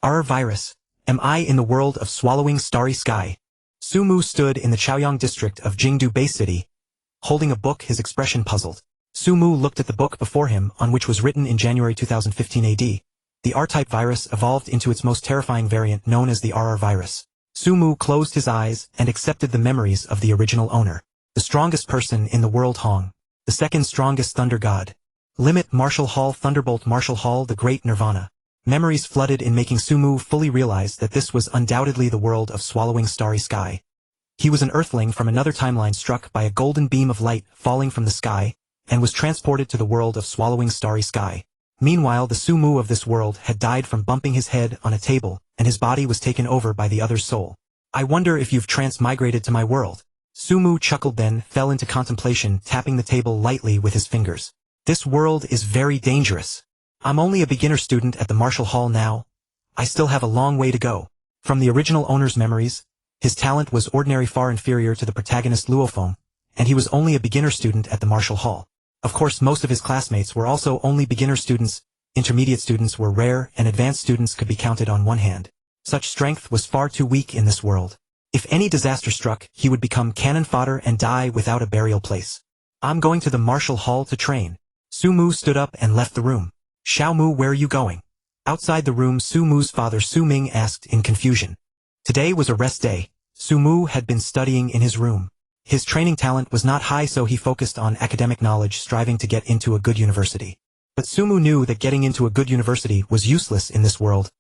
Virus. Am I in the world of Swallowing Starry Sky? Sumu stood in the Chaoyang district of Jingdu Bay City, holding a book, his expression puzzled. Sumu looked at the book before him, on which was written in January 2015 AD. The R-type virus evolved into its most terrifying variant, known as the virus. Sumu closed his eyes and accepted the memories of the original owner. The strongest person in the world, Hong. The second strongest thunder god. Limit Martial Hall, Thunderbolt Martial Hall, the great Nirvana. Memories flooded in, making Sumu fully realize that this was undoubtedly the world of Swallowing Starry Sky. He was an earthling from another timeline struck by a golden beam of light falling from the sky, and was transported to the world of Swallowing Starry Sky. Meanwhile, the Sumu of this world had died from bumping his head on a table, and his body was taken over by the other's soul. I wonder if you've transmigrated to my world. Sumu chuckled, then fell into contemplation, tapping the table lightly with his fingers. This world is very dangerous. I'm only a beginner student at the Martial Hall now. I still have a long way to go. From the original owner's memories, his talent was ordinary, far inferior to the protagonist Luo Feng, and he was only a beginner student at the Martial Hall. Of course, most of his classmates were also only beginner students, intermediate students were rare, and advanced students could be counted on one hand. Such strength was far too weak in this world. If any disaster struck, he would become cannon fodder and die without a burial place. I'm going to the Martial Hall to train. Sumu stood up and left the room. Xiaomu, where are you going? Outside the room, Sumu's father Su Ming asked in confusion. Today was a rest day. Sumu had been studying in his room. His training talent was not high, so he focused on academic knowledge, striving to get into a good university. But Sumu knew that getting into a good university was useless in this world.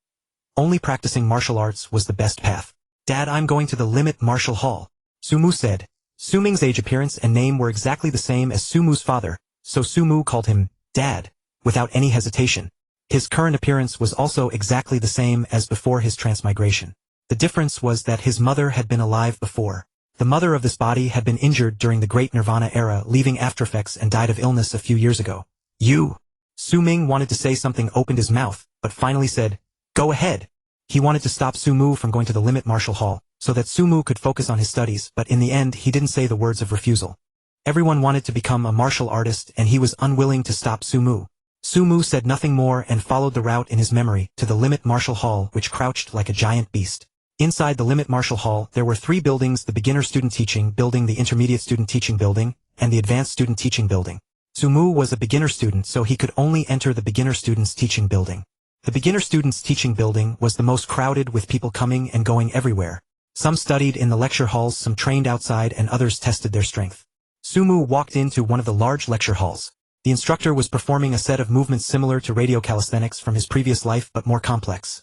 Only practicing martial arts was the best path. Dad, I'm going to the Limit Martial Hall, Sumu said. Su Ming's age, appearance, and name were exactly the same as Sumu's father, so Sumu called him Dad without any hesitation. His current appearance was also exactly the same as before his transmigration. The difference was that his mother had been alive before. The mother of this body had been injured during the Great Nirvana era, leaving aftereffects, and died of illness a few years ago. You. Su Ming wanted to say something, opened his mouth, but finally said, Go ahead. He wanted to stop Sumu from going to the Limit Martial Hall, so that Sumu could focus on his studies, but in the end he didn't say the words of refusal. Everyone wanted to become a martial artist, and he was unwilling to stop Sumu. Sumu said nothing more and followed the route in his memory to the Limit Martial Hall, which crouched like a giant beast. Inside the Limit Martial Hall, there were 3 buildings: the Beginner Student Teaching Building, the Intermediate Student Teaching Building, and the Advanced Student Teaching Building. Sumu was a beginner student, so he could only enter the Beginner Students Teaching Building. The Beginner Students Teaching Building was the most crowded, with people coming and going everywhere. Some studied in the lecture halls, some trained outside, and others tested their strength. Sumu walked into one of the large lecture halls. The instructor was performing a set of movements similar to radio calisthenics from his previous life, but more complex.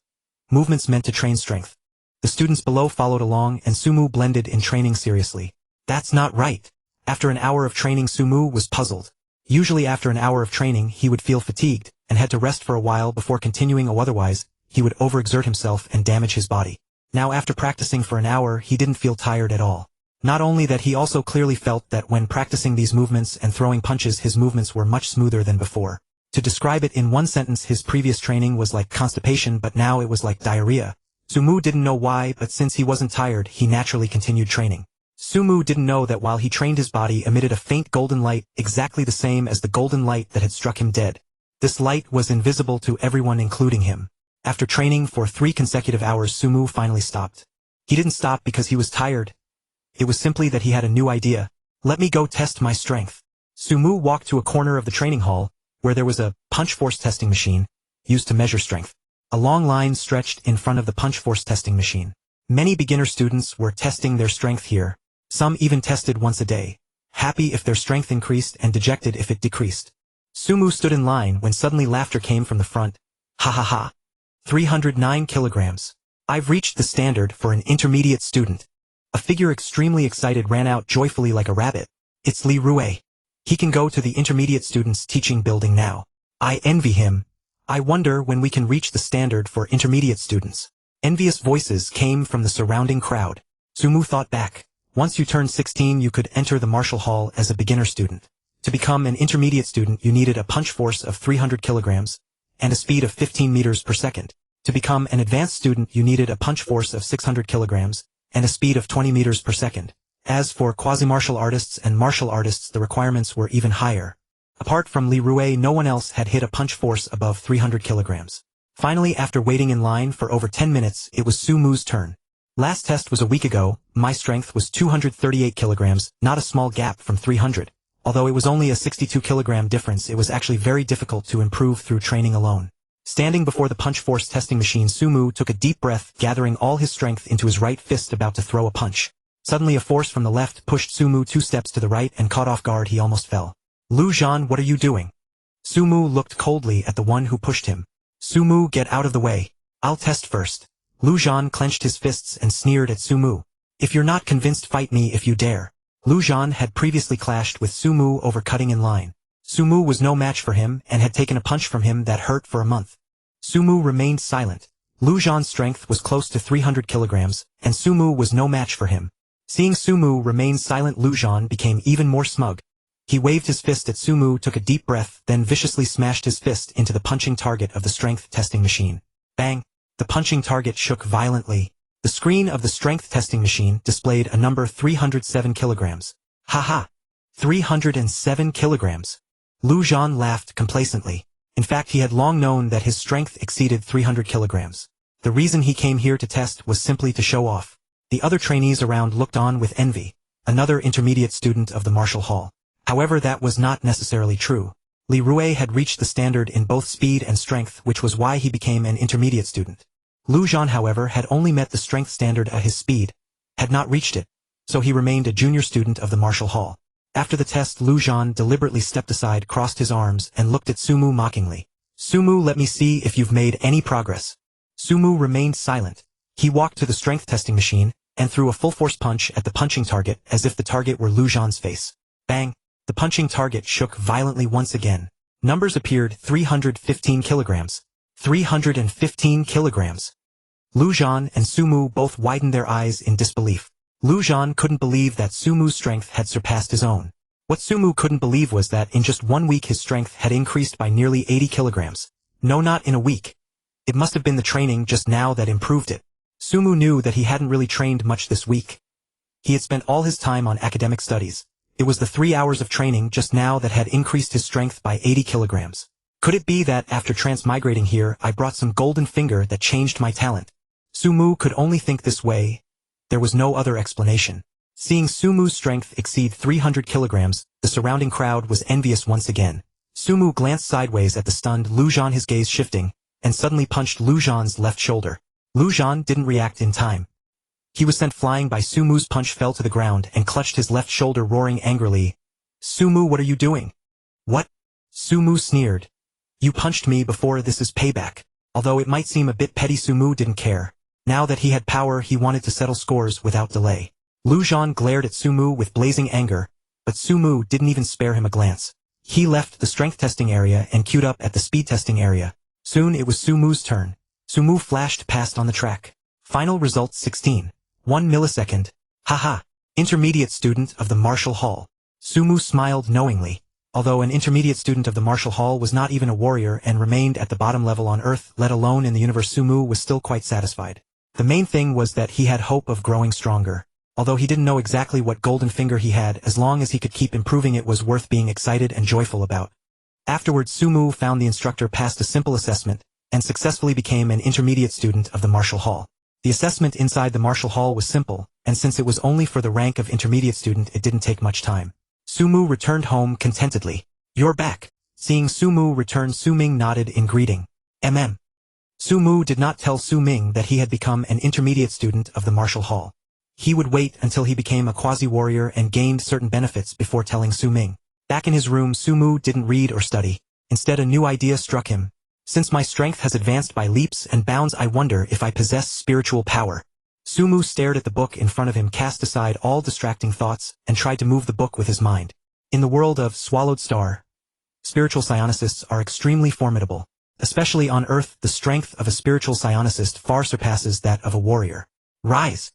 Movements meant to train strength. The students below followed along, and Sumu blended in, training seriously. That's not right. After an hour of training, Sumu was puzzled. Usually after an hour of training, he would feel fatigued, and had to rest for a while before continuing, or otherwise, he would overexert himself and damage his body. Now, after practicing for an hour, he didn't feel tired at all. Not only that, he also clearly felt that when practicing these movements and throwing punches, his movements were much smoother than before. To describe it in one sentence, his previous training was like constipation, but now it was like diarrhea. Sumu didn't know why, but since he wasn't tired, he naturally continued training. Sumu didn't know that while he trained, his body emitted a faint golden light, exactly the same as the golden light that had struck him dead. This light was invisible to everyone, including him. After training for 3 consecutive hours, Sumu finally stopped. He didn't stop because he was tired. It was simply that he had a new idea. Let me go test my strength. Sumu walked to a corner of the training hall, where there was a punch force testing machine, used to measure strength. A long line stretched in front of the punch force testing machine. Many beginner students were testing their strength here. Some even tested once a day, happy if their strength increased and dejected if it decreased. Sumu stood in line when suddenly laughter came from the front. Ha ha ha. 309 kilograms. I've reached the standard for an intermediate student. A figure extremely excited ran out joyfully like a rabbit. It's Li Rue. He can go to the Intermediate Students Teaching Building now. I envy him. I wonder when we can reach the standard for intermediate students. Envious voices came from the surrounding crowd. Sumu thought back. Once you turned 16, you could enter the Martial Hall as a beginner student. To become an intermediate student, you needed a punch force of 300 kilograms and a speed of 15 meters per second. To become an advanced student, you needed a punch force of 600 kilograms and a speed of 20 meters per second. As for quasi-martial artists and martial artists, the requirements were even higher. Apart from Li Rue, no one else had hit a punch force above 300 kilograms. Finally, after waiting in line for over 10 minutes, it was Sumu's turn. Last test was a week ago. My strength was 238 kilograms, not a small gap from 300. Although it was only a 62 kilogram difference, it was actually very difficult to improve through training alone. Standing before the punch force testing machine, Sumu took a deep breath, gathering all his strength into his right fist about to throw a punch. Suddenly a force from the left pushed Sumu 2 steps to the right, and caught off guard he almost fell. Lu Zhan, what are you doing? Sumu looked coldly at the one who pushed him. Sumu, get out of the way. I'll test first. Lu Zhan clenched his fists and sneered at Sumu. If you're not convinced, fight me if you dare. Lu Zhan had previously clashed with Sumu over cutting in line. Sumu was no match for him and had taken a punch from him that hurt for a month. Sumu remained silent. Lu Zhan's strength was close to 300 kilograms, and Sumu was no match for him. Seeing Sumu remain silent, Lu Zhan became even more smug. He waved his fist at Sumu, took a deep breath, then viciously smashed his fist into the punching target of the strength testing machine. Bang! The punching target shook violently. The screen of the strength testing machine displayed a number 307 kilograms. Haha! 307 kilograms. Lu Zhan laughed complacently. In fact, he had long known that his strength exceeded 300 kilograms. The reason he came here to test was simply to show off. The other trainees around looked on with envy. Another intermediate student of the martial hall. However, that was not necessarily true. Li Rui had reached the standard in both speed and strength, which was why he became an intermediate student. Lu Zhan, however, had only met the strength standard at his speed, had not reached it, so he remained a junior student of the martial hall. After the test, Lu Zhan deliberately stepped aside, crossed his arms, and looked at Sumu mockingly. Sumu, let me see if you've made any progress. Sumu remained silent. He walked to the strength testing machine, and threw a full-force punch at the punching target as if the target were Lu Zhan's face. Bang! The punching target shook violently once again. Numbers appeared: 315 kilograms. 315 kilograms. Lu Zhan and Sumu both widened their eyes in disbelief. Lu Zhan couldn't believe that Sumu's strength had surpassed his own. What Sumu couldn't believe was that in just 1 week his strength had increased by nearly 80 kilograms. No, not in a week. It must have been the training just now that improved it. Sumu knew that he hadn't really trained much this week. He had spent all his time on academic studies. It was the 3 hours of training just now that had increased his strength by 80 kilograms. Could it be that after transmigrating here I brought some golden finger that changed my talent? Sumu could only think this way. There was no other explanation. Seeing Sumu's strength exceed 300 kilograms, the surrounding crowd was envious once again. Sumu glanced sideways at the stunned Lu Zhan, his gaze shifting, and suddenly punched Lu Zhan's left shoulder. Lu Zhan didn't react in time. He was sent flying by Sumu's punch, fell to the ground, and clutched his left shoulder, roaring angrily. Sumu, what are you doing? What? Sumu sneered. You punched me before, this is payback. Although it might seem a bit petty, Sumu didn't care. Now that he had power, he wanted to settle scores without delay. Lu Zhan glared at Sumu with blazing anger, but Sumu didn't even spare him a glance. He left the strength testing area and queued up at the speed testing area. Soon it was Sumu's turn. Sumu flashed past on the track. Final results 16. 1 millisecond. Haha. Intermediate student of the martial hall. Sumu smiled knowingly. Although an intermediate student of the martial hall was not even a warrior and remained at the bottom level on Earth, let alone in the universe, Sumu was still quite satisfied. The main thing was that he had hope of growing stronger. Although he didn't know exactly what golden finger he had, as long as he could keep improving, it was worth being excited and joyful about. Afterwards, Sumu found the instructor passed a simple assessment, and successfully became an intermediate student of the martial hall. The assessment inside the martial hall was simple, and since it was only for the rank of intermediate student, it didn't take much time. Sumu returned home contentedly. You're back. Seeing Sumu return, Su Ming nodded in greeting. Sumu did not tell Su Ming that he had become an intermediate student of the martial hall. He would wait until he became a quasi-warrior and gained certain benefits before telling Su Ming. Back in his room, Sumu didn't read or study. Instead, a new idea struck him. Since my strength has advanced by leaps and bounds, I wonder if I possess spiritual power. Sumu stared at the book in front of him, cast aside all distracting thoughts, and tried to move the book with his mind. In the world of Swallowed Star, spiritual psionicists are extremely formidable. Especially on Earth, the strength of a spiritual psionicist far surpasses that of a warrior. Rise!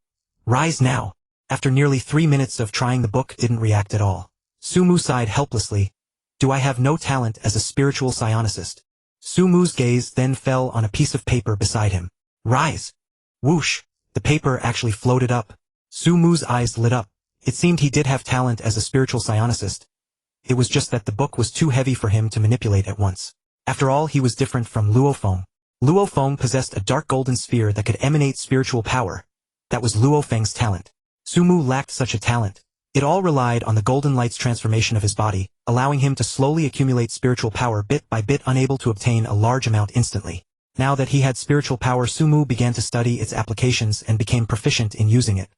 Rise now! After nearly 3 minutes of trying, the book didn't react at all. Sumu sighed helplessly. Do I have no talent as a spiritual psionicist? Sumu's gaze then fell on a piece of paper beside him. Rise! Whoosh! The paper actually floated up. Sumu's eyes lit up. It seemed he did have talent as a spiritual psionicist. It was just that the book was too heavy for him to manipulate at once. After all, he was different from Luo Feng. Luo Feng possessed a dark golden sphere that could emanate spiritual power. That was Luo Feng's talent. Sumu lacked such a talent. It all relied on the golden light's transformation of his body, allowing him to slowly accumulate spiritual power bit by bit, unable to obtain a large amount instantly. Now that he had spiritual power, Sumu began to study its applications and became proficient in using it.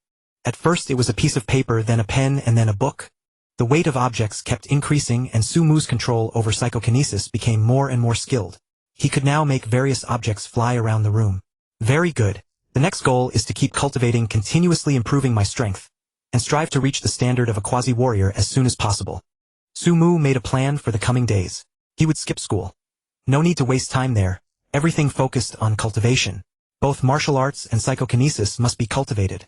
At first it was a piece of paper, then a pen, and then a book. The weight of objects kept increasing and Sumu's control over psychokinesis became more and more skilled. He could now make various objects fly around the room. Very good. The next goal is to keep cultivating, continuously improving my strength, and strive to reach the standard of a quasi-warrior as soon as possible. Sumu made a plan for the coming days. He would skip school. No need to waste time there. Everything focused on cultivation. Both martial arts and psychokinesis must be cultivated.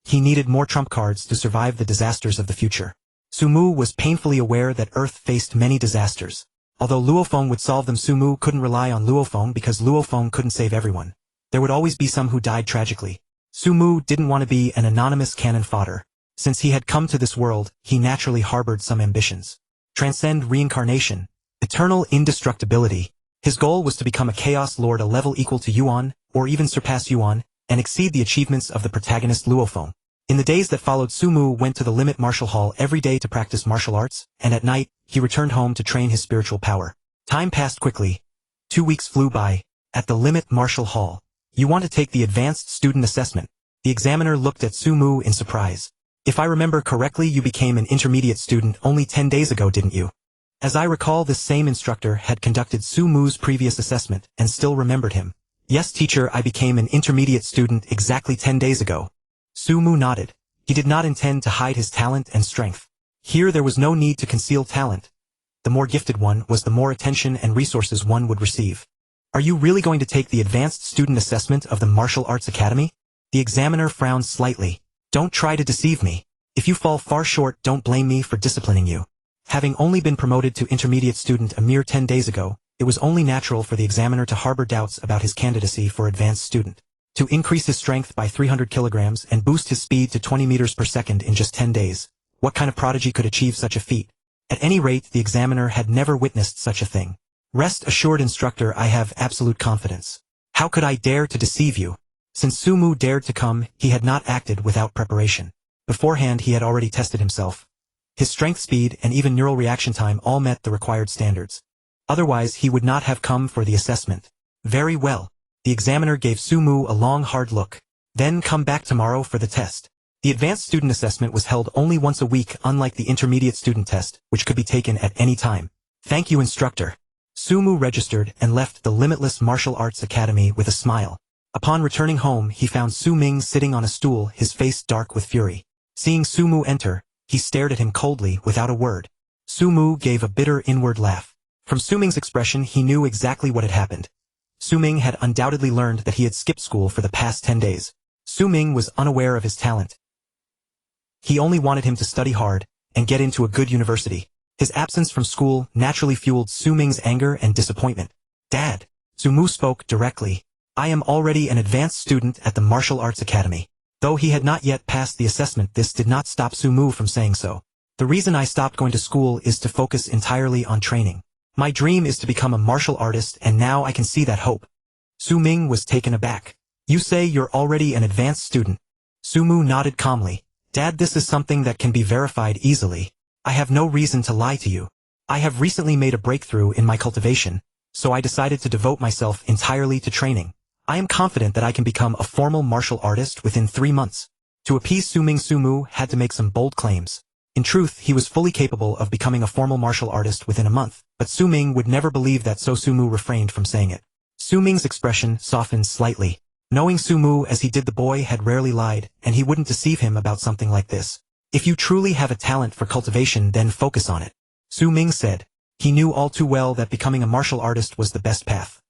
He needed more trump cards to survive the disasters of the future. Sumu was painfully aware that Earth faced many disasters. Although Luo Feng would solve them, Sumu couldn't rely on Luo Feng because Luo Feng couldn't save everyone. There would always be some who died tragically. Sumu didn't want to be an anonymous cannon fodder. Since he had come to this world, he naturally harbored some ambitions. Transcend reincarnation. Eternal indestructibility. His goal was to become a Chaos Lord, a level equal to Yuan, or even surpass Yuan, and exceed the achievements of the protagonist Luo Feng. In the days that followed, Sumu went to the Limit Martial Hall every day to practice martial arts, and at night, he returned home to train his spiritual power. Time passed quickly. 2 weeks flew by. At the Limit Martial Hall. You want to take the advanced student assessment. The examiner looked at Sumu in surprise. If I remember correctly, you became an intermediate student only 10 days ago, didn't you? As I recall, this same instructor had conducted Sumu's previous assessment and still remembered him. Yes, teacher, I became an intermediate student exactly 10 days ago. Sumu nodded. He did not intend to hide his talent and strength. Here there was no need to conceal talent. The more gifted one was, the more attention and resources one would receive. Are you really going to take the advanced student assessment of the Martial Arts Academy? The examiner frowned slightly. Don't try to deceive me. If you fall far short, don't blame me for disciplining you. Having only been promoted to intermediate student a mere 10 days ago, it was only natural for the examiner to harbor doubts about his candidacy for advanced student. To increase his strength by 300 kilograms and boost his speed to 20 meters per second in just 10 days. What kind of prodigy could achieve such a feat? At any rate, the examiner had never witnessed such a thing. Rest assured, instructor, I have absolute confidence. How could I dare to deceive you? Since Sumu dared to come, he had not acted without preparation. Beforehand he had already tested himself. His strength, speed, and even neural reaction time all met the required standards. Otherwise he would not have come for the assessment. Very well. The examiner gave Sumu a long hard look. Then come back tomorrow for the test. The advanced student assessment was held only once a week, unlike the intermediate student test, which could be taken at any time. Thank you, instructor. Sumu registered and left the Limitless Martial Arts Academy with a smile. Upon returning home, he found Su Ming sitting on a stool, his face dark with fury. Seeing Sumu enter, he stared at him coldly without a word. Sumu gave a bitter inward laugh. From Su Ming's expression he knew exactly what had happened. Su Ming had undoubtedly learned that he had skipped school for the past 10 days. Su Ming was unaware of his talent. He only wanted him to study hard and get into a good university. His absence from school naturally fueled Su Ming's anger and disappointment. Dad. Sumu spoke directly. I am already an advanced student at the Martial Arts Academy. Though he had not yet passed the assessment, this did not stop Sumu from saying so. The reason I stopped going to school is to focus entirely on training. My dream is to become a martial artist, and now I can see that hope. Su Ming was taken aback. You say you're already an advanced student? Sumu nodded calmly. Dad, this is something that can be verified easily. I have no reason to lie to you. I have recently made a breakthrough in my cultivation, so I decided to devote myself entirely to training. I am confident that I can become a formal martial artist within 3 months. To appease Su Ming, Sumu had to make some bold claims. In truth, he was fully capable of becoming a formal martial artist within a month, but Su Ming would never believe that, so Sumu refrained from saying it. Su Ming's expression softened slightly. Knowing Sumu as he did, the boy had rarely lied, and he wouldn't deceive him about something like this. If you truly have a talent for cultivation, then focus on it. Su Ming said. He knew all too well that becoming a martial artist was the best path.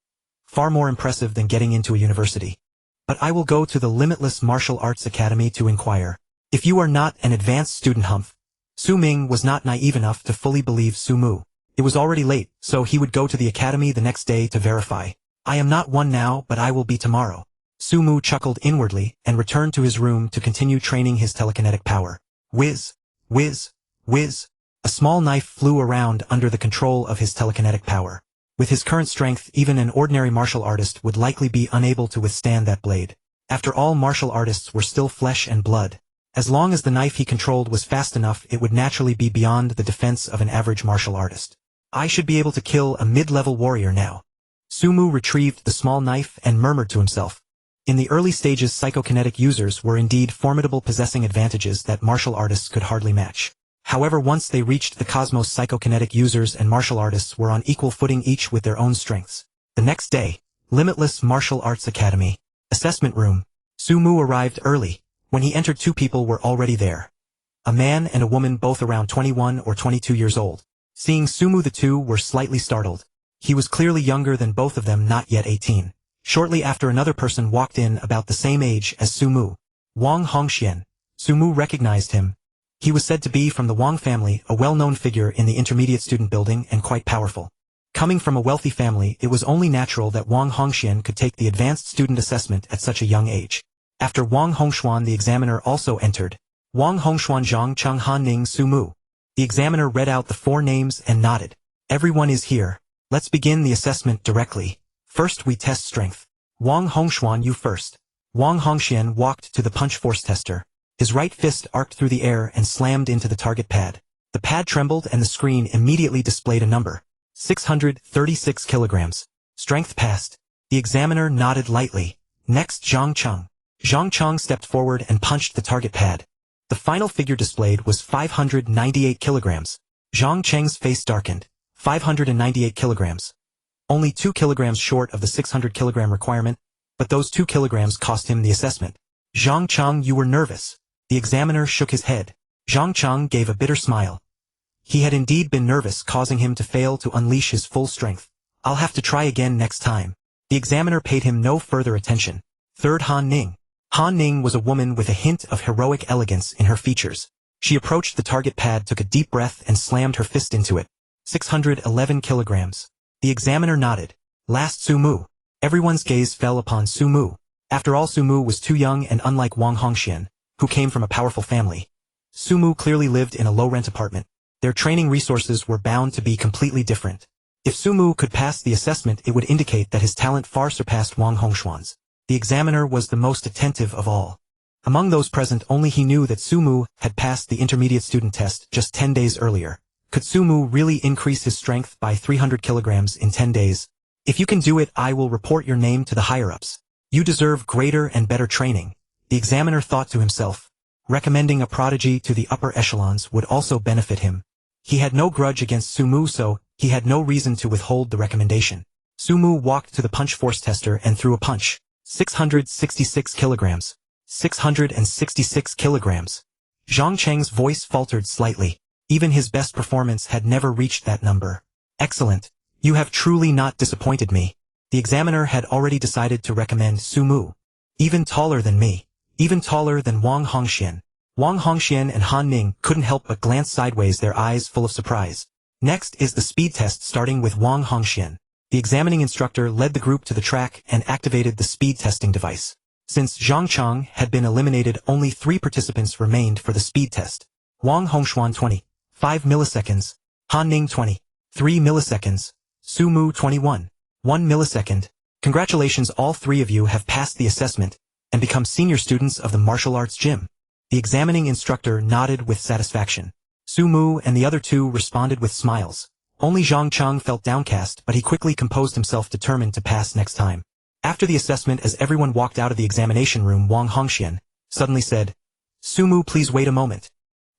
Far more impressive than getting into a university. But I will go to the Limitless Martial Arts Academy to inquire. If you are not an advanced student, humph. Su Ming was not naive enough to fully believe Sumu. It was already late, so he would go to the academy the next day to verify. I am not one now, but I will be tomorrow. Sumu chuckled inwardly and returned to his room to continue training his telekinetic power. Whiz, whiz, whiz. A small knife flew around under the control of his telekinetic power. With his current strength, even an ordinary martial artist would likely be unable to withstand that blade. After all, martial artists were still flesh and blood. As long as the knife he controlled was fast enough, it would naturally be beyond the defense of an average martial artist. I should be able to kill a mid-level warrior now. Sumu retrieved the small knife and murmured to himself. In the early stages, psychokinetic users were indeed formidable, possessing advantages that martial artists could hardly match. However, once they reached the cosmos, psychokinetic users and martial artists were on equal footing, each with their own strengths. The next day, Limitless Martial Arts Academy. Assessment room. Sumu arrived early. When he entered, two people were already there. A man and a woman, both around 21 or 22 years old. Seeing Sumu, the two were slightly startled. He was clearly younger than both of them, not yet 18. Shortly after, another person walked in about the same age as Sumu. Wang Hongxian. Sumu recognized him. He was said to be from the Wang family, a well-known figure in the intermediate student building and quite powerful. Coming from a wealthy family, it was only natural that Wang Hongxian could take the advanced student assessment at such a young age. After Wang Hongshuan, the examiner also entered. Wang Hongshuan, Zhang Cheng, Han Ning, Sumu. The examiner read out the 4 names and nodded. Everyone is here. Let's begin the assessment directly. First we test strength. Wang Hongshuan, you first. Wang Hongxian walked to the punch force tester. His right fist arced through the air and slammed into the target pad. The pad trembled and the screen immediately displayed a number. 636 kilograms. Strength passed. The examiner nodded lightly. Next, Zhang Cheng. Zhang Cheng stepped forward and punched the target pad. The final figure displayed was 598 kilograms. Zhang Cheng's face darkened. 598 kilograms. Only 2 kilograms short of the 600 kilogram requirement, but those 2 kilograms cost him the assessment. Zhang Cheng, you were nervous. The examiner shook his head. Zhang Cheng gave a bitter smile. He had indeed been nervous, causing him to fail to unleash his full strength. I'll have to try again next time. The examiner paid him no further attention. Third, Han Ning. Han Ning was a woman with a hint of heroic elegance in her features. She approached the target pad, took a deep breath and slammed her fist into it. 611 kilograms. The examiner nodded. Last, Sumu. Everyone's gaze fell upon Sumu. After all, Sumu was too young, and unlike Wang Hongxian, who came from a powerful family, Sumu clearly lived in a low-rent apartment. Their training resources were bound to be completely different. If Sumu could pass the assessment, it would indicate that his talent far surpassed Wang Hongshuan's. The examiner was the most attentive of all. Among those present, only he knew that Sumu had passed the intermediate student test just 10 days earlier. Could Sumu really increase his strength by 300 kilograms in 10 days? If you can do it, I will report your name to the higher-ups. You deserve greater and better training. The examiner thought to himself. Recommending a prodigy to the upper echelons would also benefit him. He had no grudge against Sumu, so he had no reason to withhold the recommendation. Sumu walked to the punch force tester and threw a punch. 666 kilograms. 666 kilograms. Zhang Cheng's voice faltered slightly. Even his best performance had never reached that number. Excellent. You have truly not disappointed me. The examiner had already decided to recommend Sumu. Even taller than me. Even taller than Wang Hongxian. Wang Hongxian and Han Ning couldn't help but glance sideways, their eyes full of surprise. Next is the speed test, starting with Wang Hongxian. The examining instructor led the group to the track and activated the speed testing device. Since Zhang Cheng had been eliminated, only 3 participants remained for the speed test. Wang Hongshuan 5 milliseconds. Han Ning 3 milliseconds. Sumu 1 millisecond. Congratulations, all 3 of you have passed the assessment and become senior students of the martial arts gym. The examining instructor nodded with satisfaction. Sumu and the other 2 responded with smiles. Only Zhang Cheng felt downcast, but he quickly composed himself, determined to pass next time. After the assessment, as everyone walked out of the examination room, Wang Hongxian suddenly said, "Sumu, please wait a moment."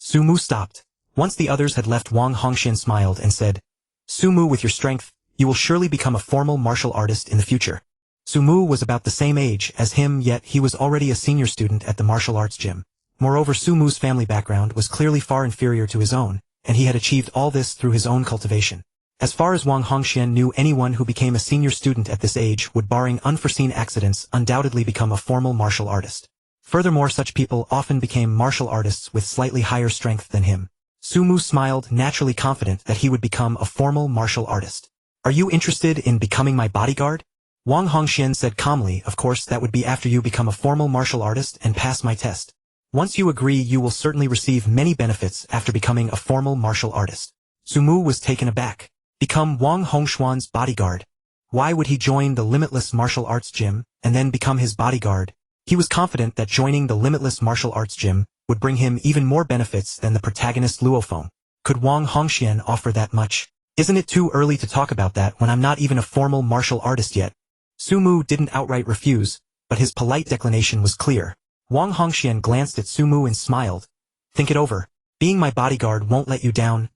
Sumu stopped. Once the others had left, Wang Hongxian smiled and said, "Sumu, with your strength, you will surely become a formal martial artist in the future." Sumu was about the same age as him, yet he was already a senior student at the martial arts gym. Moreover, Sumu's family background was clearly far inferior to his own, and he had achieved all this through his own cultivation. As far as Wang Hongxian knew, anyone who became a senior student at this age would, barring unforeseen accidents, undoubtedly become a formal martial artist. Furthermore, such people often became martial artists with slightly higher strength than him. Sumu smiled, naturally confident that he would become a formal martial artist. "Are you interested in becoming my bodyguard?" Wang Hongxian said calmly. "Of course, that would be after you become a formal martial artist and pass my test. Once you agree, you will certainly receive many benefits after becoming a formal martial artist." Sumu was taken aback. Become Wang Hongshuan's bodyguard. Why would he join the Limitless Martial Arts Gym, and then become his bodyguard? He was confident that joining the Limitless Martial Arts Gym would bring him even more benefits than the protagonist Luo Feng. Could Wang Hongxian offer that much? Isn't it too early to talk about that when I'm not even a formal martial artist yet? Sumu didn't outright refuse, but his polite declination was clear. Wang Hongxian glanced at Sumu and smiled. Think it over. Being my bodyguard won't let you down.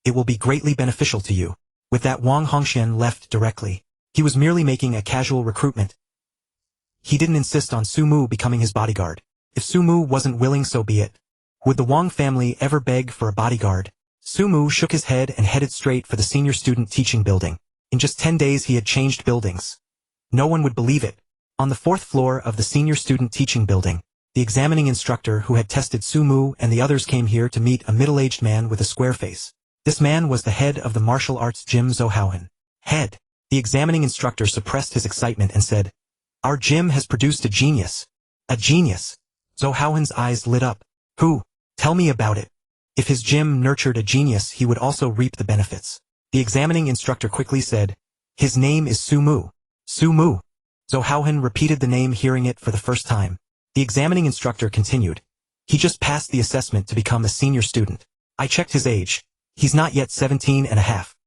It will be greatly beneficial to you. With that, Wang Hongxian left directly. He was merely making a casual recruitment. He didn't insist on Sumu becoming his bodyguard. If Sumu wasn't willing, so be it. Would the Wang family ever beg for a bodyguard? Sumu shook his head and headed straight for the senior student teaching building. In just 10 days he had changed buildings. No one would believe it. On the 4th floor of the senior student teaching building, the examining instructor who had tested Sumu and the others came here to meet a middle-aged man with a square face. This man was the head of the martial arts gym Zhou Haohan. Head. The examining instructor suppressed his excitement and said, "Our gym has produced a genius." A genius. Zhou Haohan's eyes lit up. Who? Tell me about it. If his gym nurtured a genius, he would also reap the benefits. The examining instructor quickly said, "His name is Sumu." Sumu. Zhou Haohan repeated the name, hearing it for the first time. The examining instructor continued, "He just passed the assessment to become a senior student. I checked his age. He's not yet 17 and a half.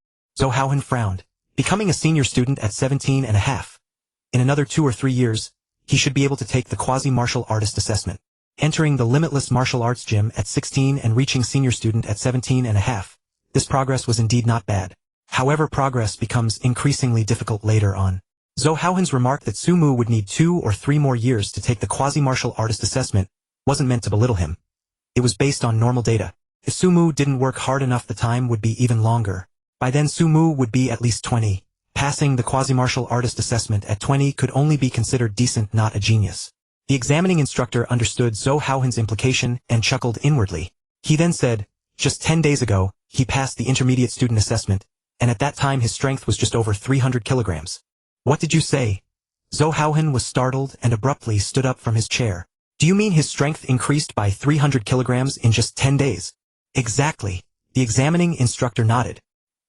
Zhou Haohan frowned. Becoming a senior student at 17 and a half. In another 2 or 3 years, he should be able to take the quasi-martial artist assessment. Entering the Limitless Martial Arts Gym at 16 and reaching senior student at 17 and a half. This progress was indeed not bad. However, progress becomes increasingly difficult later on. Zhou Haohan's remark that Sumu would need 2 or 3 more years to take the quasi-martial artist assessment wasn't meant to belittle him. It was based on normal data. If Sumu didn't work hard enough, the time would be even longer. By then Sumu would be at least 20. Passing the quasi-martial artist assessment at 20 could only be considered decent, not a genius. The examining instructor understood Zhou Haohan's implication and chuckled inwardly. He then said, "Just 10 days ago, he passed the intermediate student assessment, and at that time his strength was just over 300 kilograms. What did you say?" Zhou Haohan was startled and abruptly stood up from his chair. "Do you mean his strength increased by 300 kilograms in just 10 days? Exactly. The examining instructor nodded.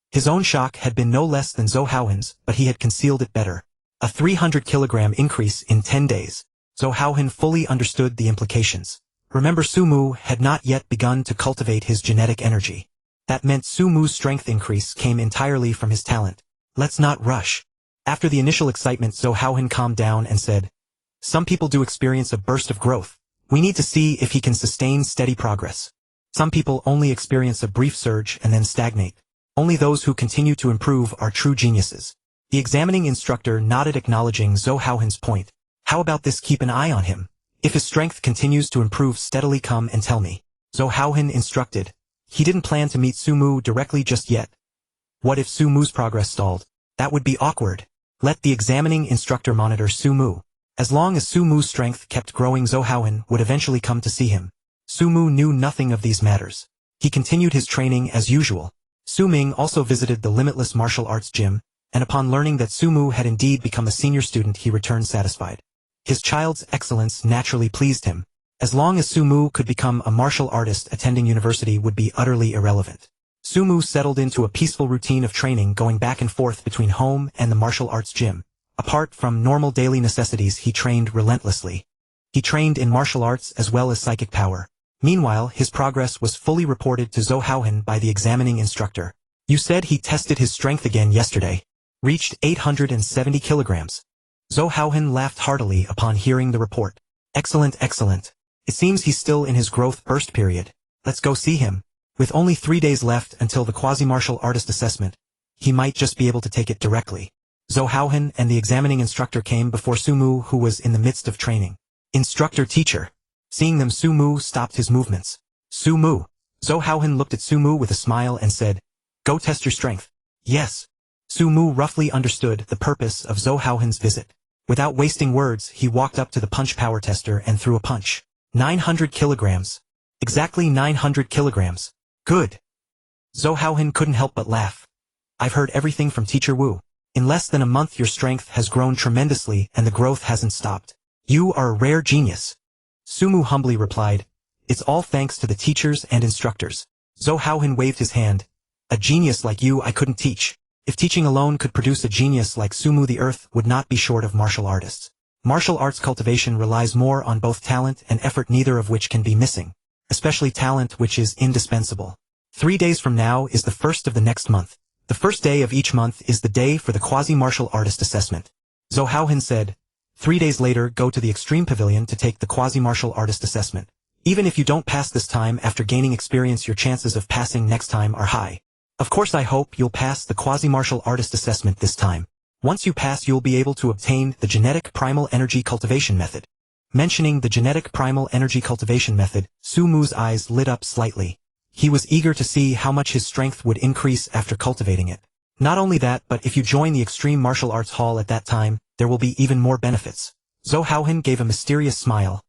His own shock had been no less than Zhou Haohan's, but he had concealed it better. A 300-kilogram increase in 10 days. Zhou Haohan fully understood the implications. Remember, Sumu had not yet begun to cultivate his genetic energy. That meant Sumu's strength increase came entirely from his talent. Let's not rush. After the initial excitement, Zhou Haohan calmed down and said, "Some people do experience a burst of growth. We need to see if he can sustain steady progress. Some people only experience a brief surge and then stagnate. Only those who continue to improve are true geniuses." The examining instructor nodded, acknowledging Zhou Haohan's point. "How about this? Keep an eye on him. If his strength continues to improve steadily, come and tell me." Zhou Haohan instructed. He didn't plan to meet Sumu directly just yet. What if Sumu's progress stalled? That would be awkward. Let the examining instructor monitor Sumu. As long as Sumu's strength kept growing, Zhou Haohan would eventually come to see him. Sumu knew nothing of these matters. He continued his training as usual. Su Ming also visited the Limitless Martial Arts Gym, and upon learning that Sumu had indeed become a senior student, he returned satisfied. His child's excellence naturally pleased him. As long as Sumu could become a martial artist, attending university would be utterly irrelevant. Sumu settled into a peaceful routine of training, going back and forth between home and the martial arts gym. Apart from normal daily necessities, he trained relentlessly. He trained in martial arts as well as psychic power. Meanwhile, his progress was fully reported to Zhou Haohan by the examining instructor. "You said he tested his strength again yesterday. Reached 870 kilograms. Zhou Haohan laughed heartily upon hearing the report. "Excellent, excellent. It seems he's still in his growth burst period. Let's go see him." With only 3 days left until the quasi-martial artist assessment, he might just be able to take it directly. Zhou Haohan and the examining instructor came before Sumu, who was in the midst of training. "Instructor, teacher." Seeing them, Sumu stopped his movements. "Sumu." Zhou Haohan looked at Sumu with a smile and said, "Go test your strength." "Yes." Sumu roughly understood the purpose of Zhou Haohan's visit. Without wasting words, he walked up to the punch power tester and threw a punch. 900 kilograms. Exactly 900 kilograms. Good. Zhou Haohan couldn't help but laugh. "I've heard everything from Teacher Wu. In less than a month your strength has grown tremendously and the growth hasn't stopped. You are a rare genius." Sumu humbly replied, "It's all thanks to the teachers and instructors." Zhou Haohan waved his hand. "A genius like you I couldn't teach. If teaching alone could produce a genius like Sumu, the earth would not be short of martial artists. Martial arts cultivation relies more on both talent and effort, neither of which can be missing. Especially talent, which is indispensable. 3 days from now is the first of the next month. The first day of each month is the day for the quasi-martial artist assessment. Zhou Haohan said. 3 days later, go to the Extreme Pavilion to take the quasi-martial artist assessment. Even if you don't pass this time, after gaining experience, your chances of passing next time are high. Of course, I hope you'll pass the quasi-martial artist assessment this time. Once you pass, you'll be able to obtain the genetic primal energy cultivation method. Mentioning the genetic primal energy cultivation method, Sumu's eyes lit up slightly. He was eager to see how much his strength would increase after cultivating it. Not only that, but if you join the Extreme Martial Arts Hall at that time, there will be even more benefits. Zhou Haohan gave a mysterious smile.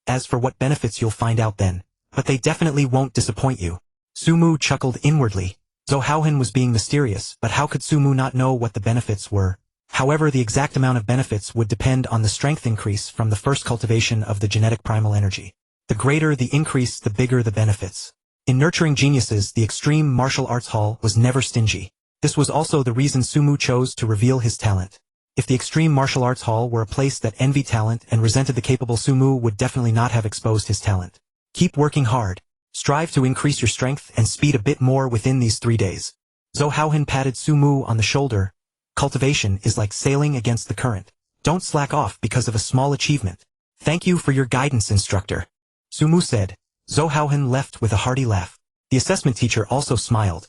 As for what benefits, you'll find out then. But they definitely won't disappoint you. Sumu chuckled inwardly. Zhou Haohan was being mysterious, but how could Sumu not know what the benefits were? However, the exact amount of benefits would depend on the strength increase from the first cultivation of the genetic primal energy. The greater the increase, the bigger the benefits. In nurturing geniuses, the Extreme Martial Arts Hall was never stingy. This was also the reason Sumu chose to reveal his talent. If the Extreme Martial Arts Hall were a place that envied talent and resented the capable, Sumu would definitely not have exposed his talent. Keep working hard. Strive to increase your strength and speed a bit more within these 3 days. Zhou Haohan patted Sumu on the shoulder. Cultivation is like sailing against the current. Don't slack off because of a small achievement. Thank you for your guidance, instructor. Sumu said. Zhou Haohan left with a hearty laugh. The assessment teacher also smiled.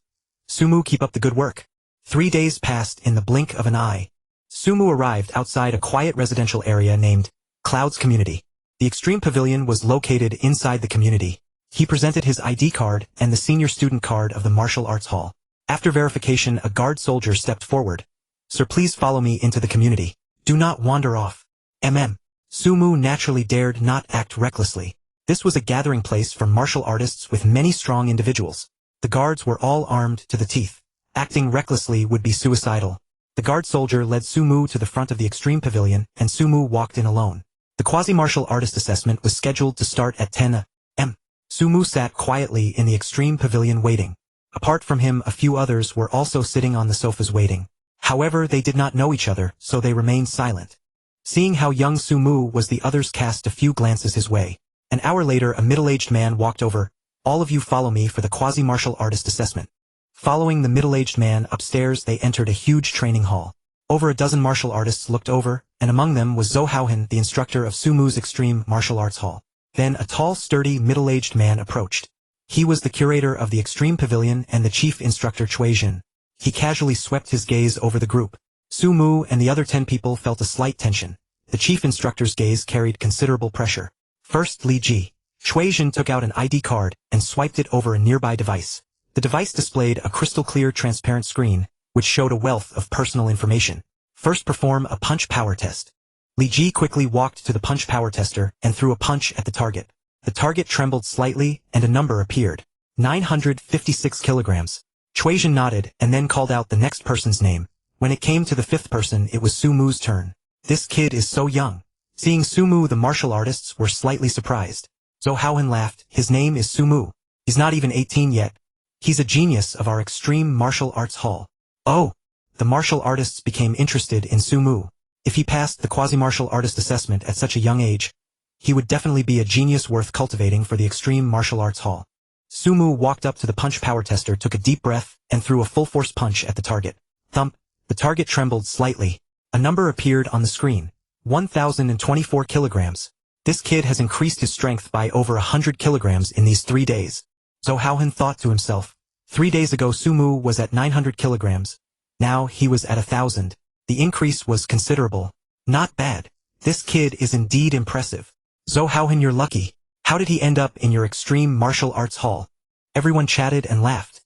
Sumu, keep up the good work. 3 days passed in the blink of an eye. Sumu arrived outside a quiet residential area named Clouds Community. The Extreme Pavilion was located inside the community. He presented his ID card and the senior student card of the Martial Arts Hall. After verification, a guard soldier stepped forward. Sir, please follow me into the community. Do not wander off. Sumu naturally dared not act recklessly. This was a gathering place for martial artists with many strong individuals. The guards were all armed to the teeth. Acting recklessly would be suicidal. The guard soldier led Sumu to the front of the Extreme Pavilion, and Sumu walked in alone. The quasi-martial artist assessment was scheduled to start at 10 a.m. Sumu sat quietly in the Extreme Pavilion waiting. Apart from him, a few others were also sitting on the sofas waiting. However, they did not know each other, so they remained silent. Seeing how young Sumu was, the others cast a few glances his way. An hour later, a middle-aged man walked over. All of you follow me for the quasi-martial artist assessment. Following the middle-aged man upstairs, they entered a huge training hall. Over a dozen martial artists looked over, and among them was Zhou Haohan, the instructor of Sumu's Extreme Martial Arts Hall. Then a tall, sturdy, middle-aged man approached. He was the curator of the Extreme Pavilion and the chief instructor Cui Jin. He casually swept his gaze over the group. Sumu and the other 10 people felt a slight tension. The chief instructor's gaze carried considerable pressure. First, Li Ji. Cui Jin took out an ID card and swiped it over a nearby device. The device displayed a crystal-clear transparent screen, which showed a wealth of personal information. First, perform a punch power test. Li Ji quickly walked to the punch power tester and threw a punch at the target. The target trembled slightly and a number appeared. 956 kilograms. Cui Jin nodded and then called out the next person's name. When it came to the 5th person, it was Sumu's turn. This kid is so young. Seeing Sumu, the martial artists were slightly surprised. Zhou Haohan laughed. His name is Sumu. He's not even 18 yet. He's a genius of our Extreme Martial Arts Hall. Oh! The martial artists became interested in Sumu. If he passed the quasi-martial artist assessment at such a young age, he would definitely be a genius worth cultivating for the Extreme Martial Arts Hall. Sumu walked up to the punch power tester, took a deep breath, and threw a full-force punch at the target. Thump! The target trembled slightly. A number appeared on the screen. 1,024 kilograms. This kid has increased his strength by over 100 kilograms in these 3 days. Zhou Haohan thought to himself. 3 days ago Sumu was at 900 kilograms. Now he was at 1,000. The increase was considerable. Not bad. This kid is indeed impressive. Zhou Haohan, you're lucky. How did he end up in your Extreme Martial Arts Hall? Everyone chatted and laughed.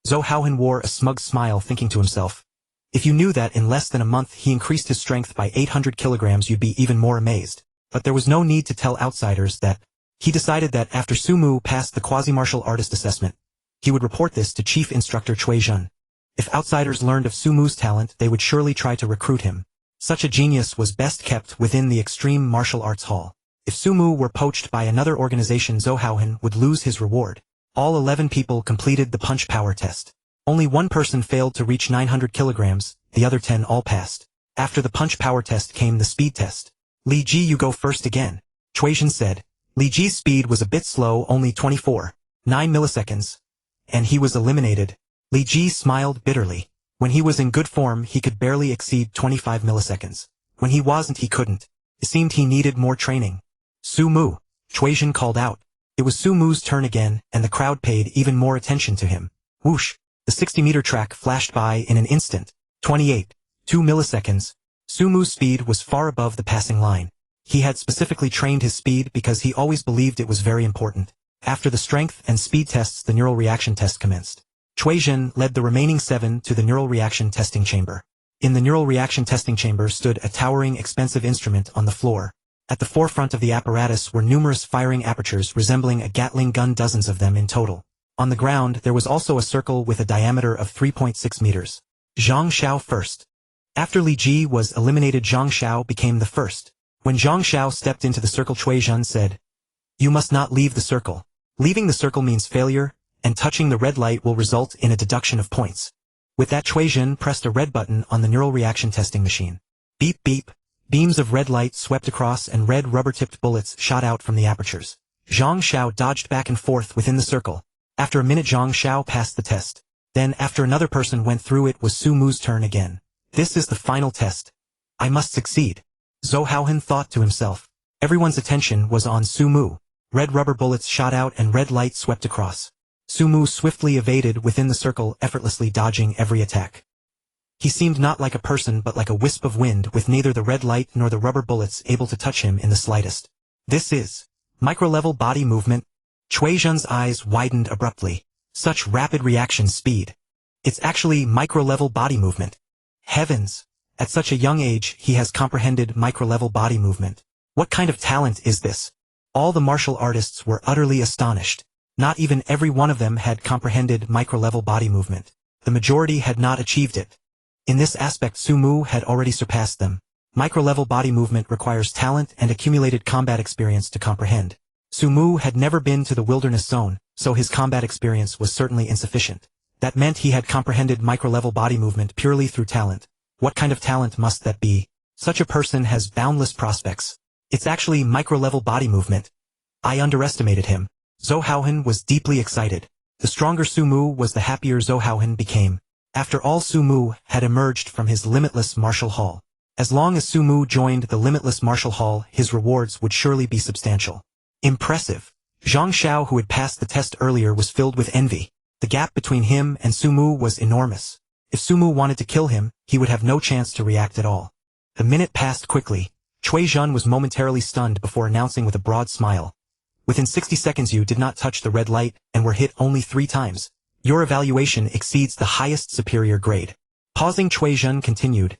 Zhou Haohan wore a smug smile, thinking to himself. If you knew that in less than a month he increased his strength by 800 kilograms, you'd be even more amazed. But there was no need to tell outsiders that. He decided that after Sumu passed the quasi-martial artist assessment, he would report this to Chief Instructor Cui Jin. If outsiders learned of Sumu's talent, they would surely try to recruit him. Such a genius was best kept within the Extreme Martial Arts Hall. If Sumu were poached by another organization, Zhou Haohan would lose his reward. All 11 people completed the punch power test. Only one person failed to reach 900 kilograms, the other 10 all passed. After the punch power test came the speed test. Li Ji, you go first again, Chuizhen said. Li Ji's speed was a bit slow, only 24.9 milliseconds. And he was eliminated. Li Ji smiled bitterly. When he was in good form he could barely exceed 25 milliseconds. When he wasn't he couldn't. It seemed he needed more training. Su Mu, Chuizhen called out. It was Su Mu's turn again, and the crowd paid even more attention to him. Whoosh! The 60-meter track flashed by in an instant. 28.2 milliseconds. Su Mu's speed was far above the passing line. He had specifically trained his speed because he always believed it was very important. After the strength and speed tests, the neural reaction test commenced. Chuizhen led the remaining 7 to the neural reaction testing chamber. In the neural reaction testing chamber stood a towering, expensive instrument on the floor. At the forefront of the apparatus were numerous firing apertures resembling a Gatling gun, dozens of them in total. On the ground there was also a circle with a diameter of 3.6 meters. Zhang Xiao first. After Li Ji was eliminated, Zhang Xiao became the first. When Zhang Xiao stepped into the circle, Chuizhen said, "You must not leave the circle. Leaving the circle means failure, and touching the red light will result in a deduction of points." With that, Chuizhen pressed a red button on the neural reaction testing machine. Beep beep. Beams of red light swept across and red rubber-tipped bullets shot out from the apertures. Zhang Xiao dodged back and forth within the circle. After a minute Zhang Xiao passed the test. Then after another person went through, it was Su Mu's turn again. This is the final test. I must succeed. Zhou Haohan thought to himself. Everyone's attention was on Su Mu. Red rubber bullets shot out and red light swept across. Su Mu swiftly evaded within the circle, effortlessly dodging every attack. He seemed not like a person but like a wisp of wind, with neither the red light nor the rubber bullets able to touch him in the slightest. This is micro-level body movement. Chuizhen's eyes widened abruptly. Such rapid reaction speed. It's actually micro-level body movement. Heavens! At such a young age he has comprehended micro-level body movement. What kind of talent is this? All the martial artists were utterly astonished. Not even every one of them had comprehended micro-level body movement. The majority had not achieved it. In this aspect Su Mu had already surpassed them. Micro-level body movement requires talent and accumulated combat experience to comprehend. Su Mu had never been to the wilderness zone, so his combat experience was certainly insufficient. That meant he had comprehended micro-level body movement purely through talent. What kind of talent must that be? Such a person has boundless prospects. It's actually micro-level body movement. I underestimated him. Zhou Haohan was deeply excited. The stronger Su Mu was, the happier Zhou Haohan became. After all, Su Mu had emerged from his limitless martial hall. As long as Su Mu joined the limitless martial hall, his rewards would surely be substantial. Impressive. Zhang Xiao, who had passed the test earlier, was filled with envy. The gap between him and Su Mu was enormous. If Su Mu wanted to kill him, he would have no chance to react at all. The minute passed quickly. Chuizhen was momentarily stunned before announcing with a broad smile. Within 60 seconds you did not touch the red light and were hit only 3 times. Your evaluation exceeds the highest superior grade. Pausing, Chuizhen continued.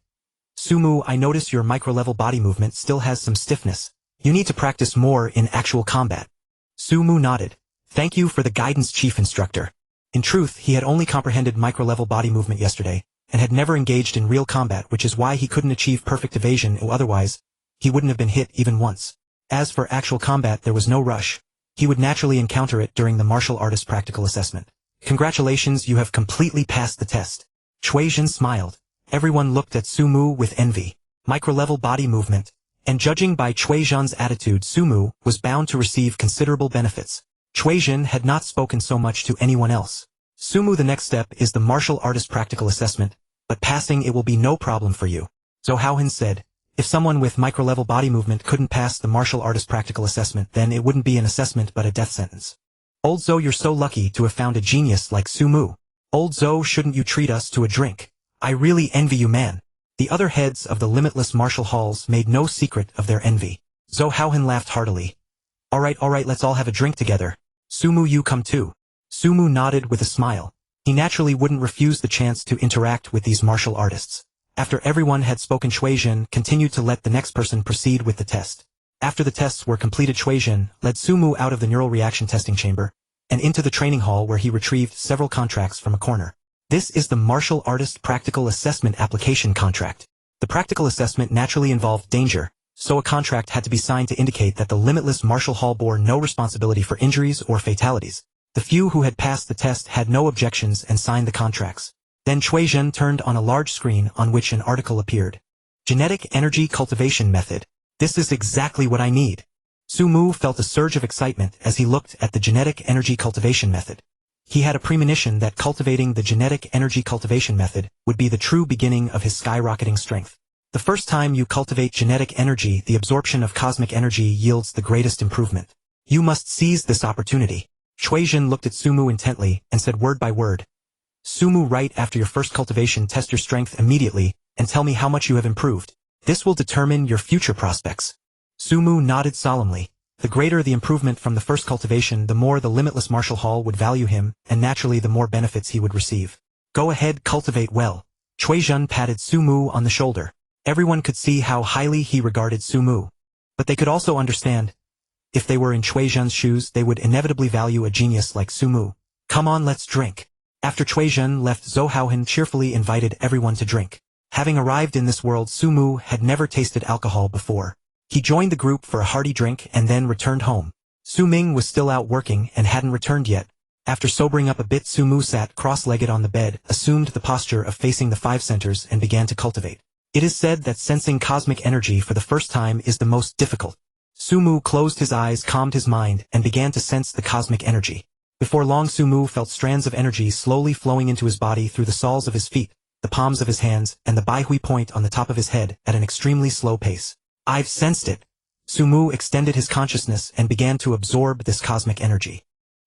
Su Mu, I notice your micro-level body movement still has some stiffness. You need to practice more in actual combat. Su Mu nodded. Thank you for the guidance, Chief Instructor. In truth, he had only comprehended micro-level body movement yesterday, and had never engaged in real combat, which is why he couldn't achieve perfect evasion, or otherwise, he wouldn't have been hit even once. As for actual combat, there was no rush. He would naturally encounter it during the martial artist practical assessment. Congratulations, you have completely passed the test. Chuizhen smiled. Everyone looked at Su Mu with envy. Micro-level body movement. And judging by Chuizhen's attitude, Su Mu was bound to receive considerable benefits. Chuizhen had not spoken so much to anyone else. Su Mu, the next step is the martial artist practical assessment, but passing it will be no problem for you. Zhou Haohan said. If someone with micro-level body movement couldn't pass the martial artist practical assessment, then it wouldn't be an assessment but a death sentence. Old Zhou, you're so lucky to have found a genius like Su Mu. Old Zhou, shouldn't you treat us to a drink? I really envy you, man. The other heads of the limitless martial halls made no secret of their envy. Zhou Haohan laughed heartily. Alright, let's all have a drink together. Su Mu, you come too. Su Mu nodded with a smile. He naturally wouldn't refuse the chance to interact with these martial artists. After everyone had spoken, Chuizhen continued to let the next person proceed with the test. After the tests were completed, Chuizhen led Su Mu out of the neural reaction testing chamber, and into the training hall where he retrieved several contracts from a corner. This is the Martial Artist Practical Assessment Application Contract. The practical assessment naturally involved danger, so a contract had to be signed to indicate that the limitless martial hall bore no responsibility for injuries or fatalities. The few who had passed the test had no objections and signed the contracts. Then Chuizhen turned on a large screen on which an article appeared. Genetic Energy Cultivation Method. This is exactly what I need. Sumu felt a surge of excitement as he looked at the Genetic Energy Cultivation Method. He had a premonition that cultivating the Genetic Energy Cultivation Method would be the true beginning of his skyrocketing strength. The first time you cultivate genetic energy, the absorption of cosmic energy yields the greatest improvement. You must seize this opportunity. Chuizhen looked at Sumu intently and said word by word. Sumu, right after your first cultivation, test your strength immediately and tell me how much you have improved. This will determine your future prospects. Sumu nodded solemnly. The greater the improvement from the first cultivation, the more the limitless martial hall would value him, and naturally the more benefits he would receive. Go ahead, cultivate well. Chuizhen patted Sumu on the shoulder. Everyone could see how highly he regarded Sumu. But they could also understand. If they were in Chuizhen's shoes, they would inevitably value a genius like Sumu. Come on, let's drink. After Chuizhen left, Zhou Haohan cheerfully invited everyone to drink. Having arrived in this world, Sumu had never tasted alcohol before. He joined the group for a hearty drink and then returned home. Su Ming was still out working and hadn't returned yet. After sobering up a bit, Sumu sat cross-legged on the bed, assumed the posture of facing the 5 centers and began to cultivate. It is said that sensing cosmic energy for the first time is the most difficult. Sumu closed his eyes, calmed his mind, and began to sense the cosmic energy. Before long, Sumu felt strands of energy slowly flowing into his body through the soles of his feet, the palms of his hands, and the Baihui point on the top of his head at an extremely slow pace. I've sensed it. Sumu extended his consciousness and began to absorb this cosmic energy.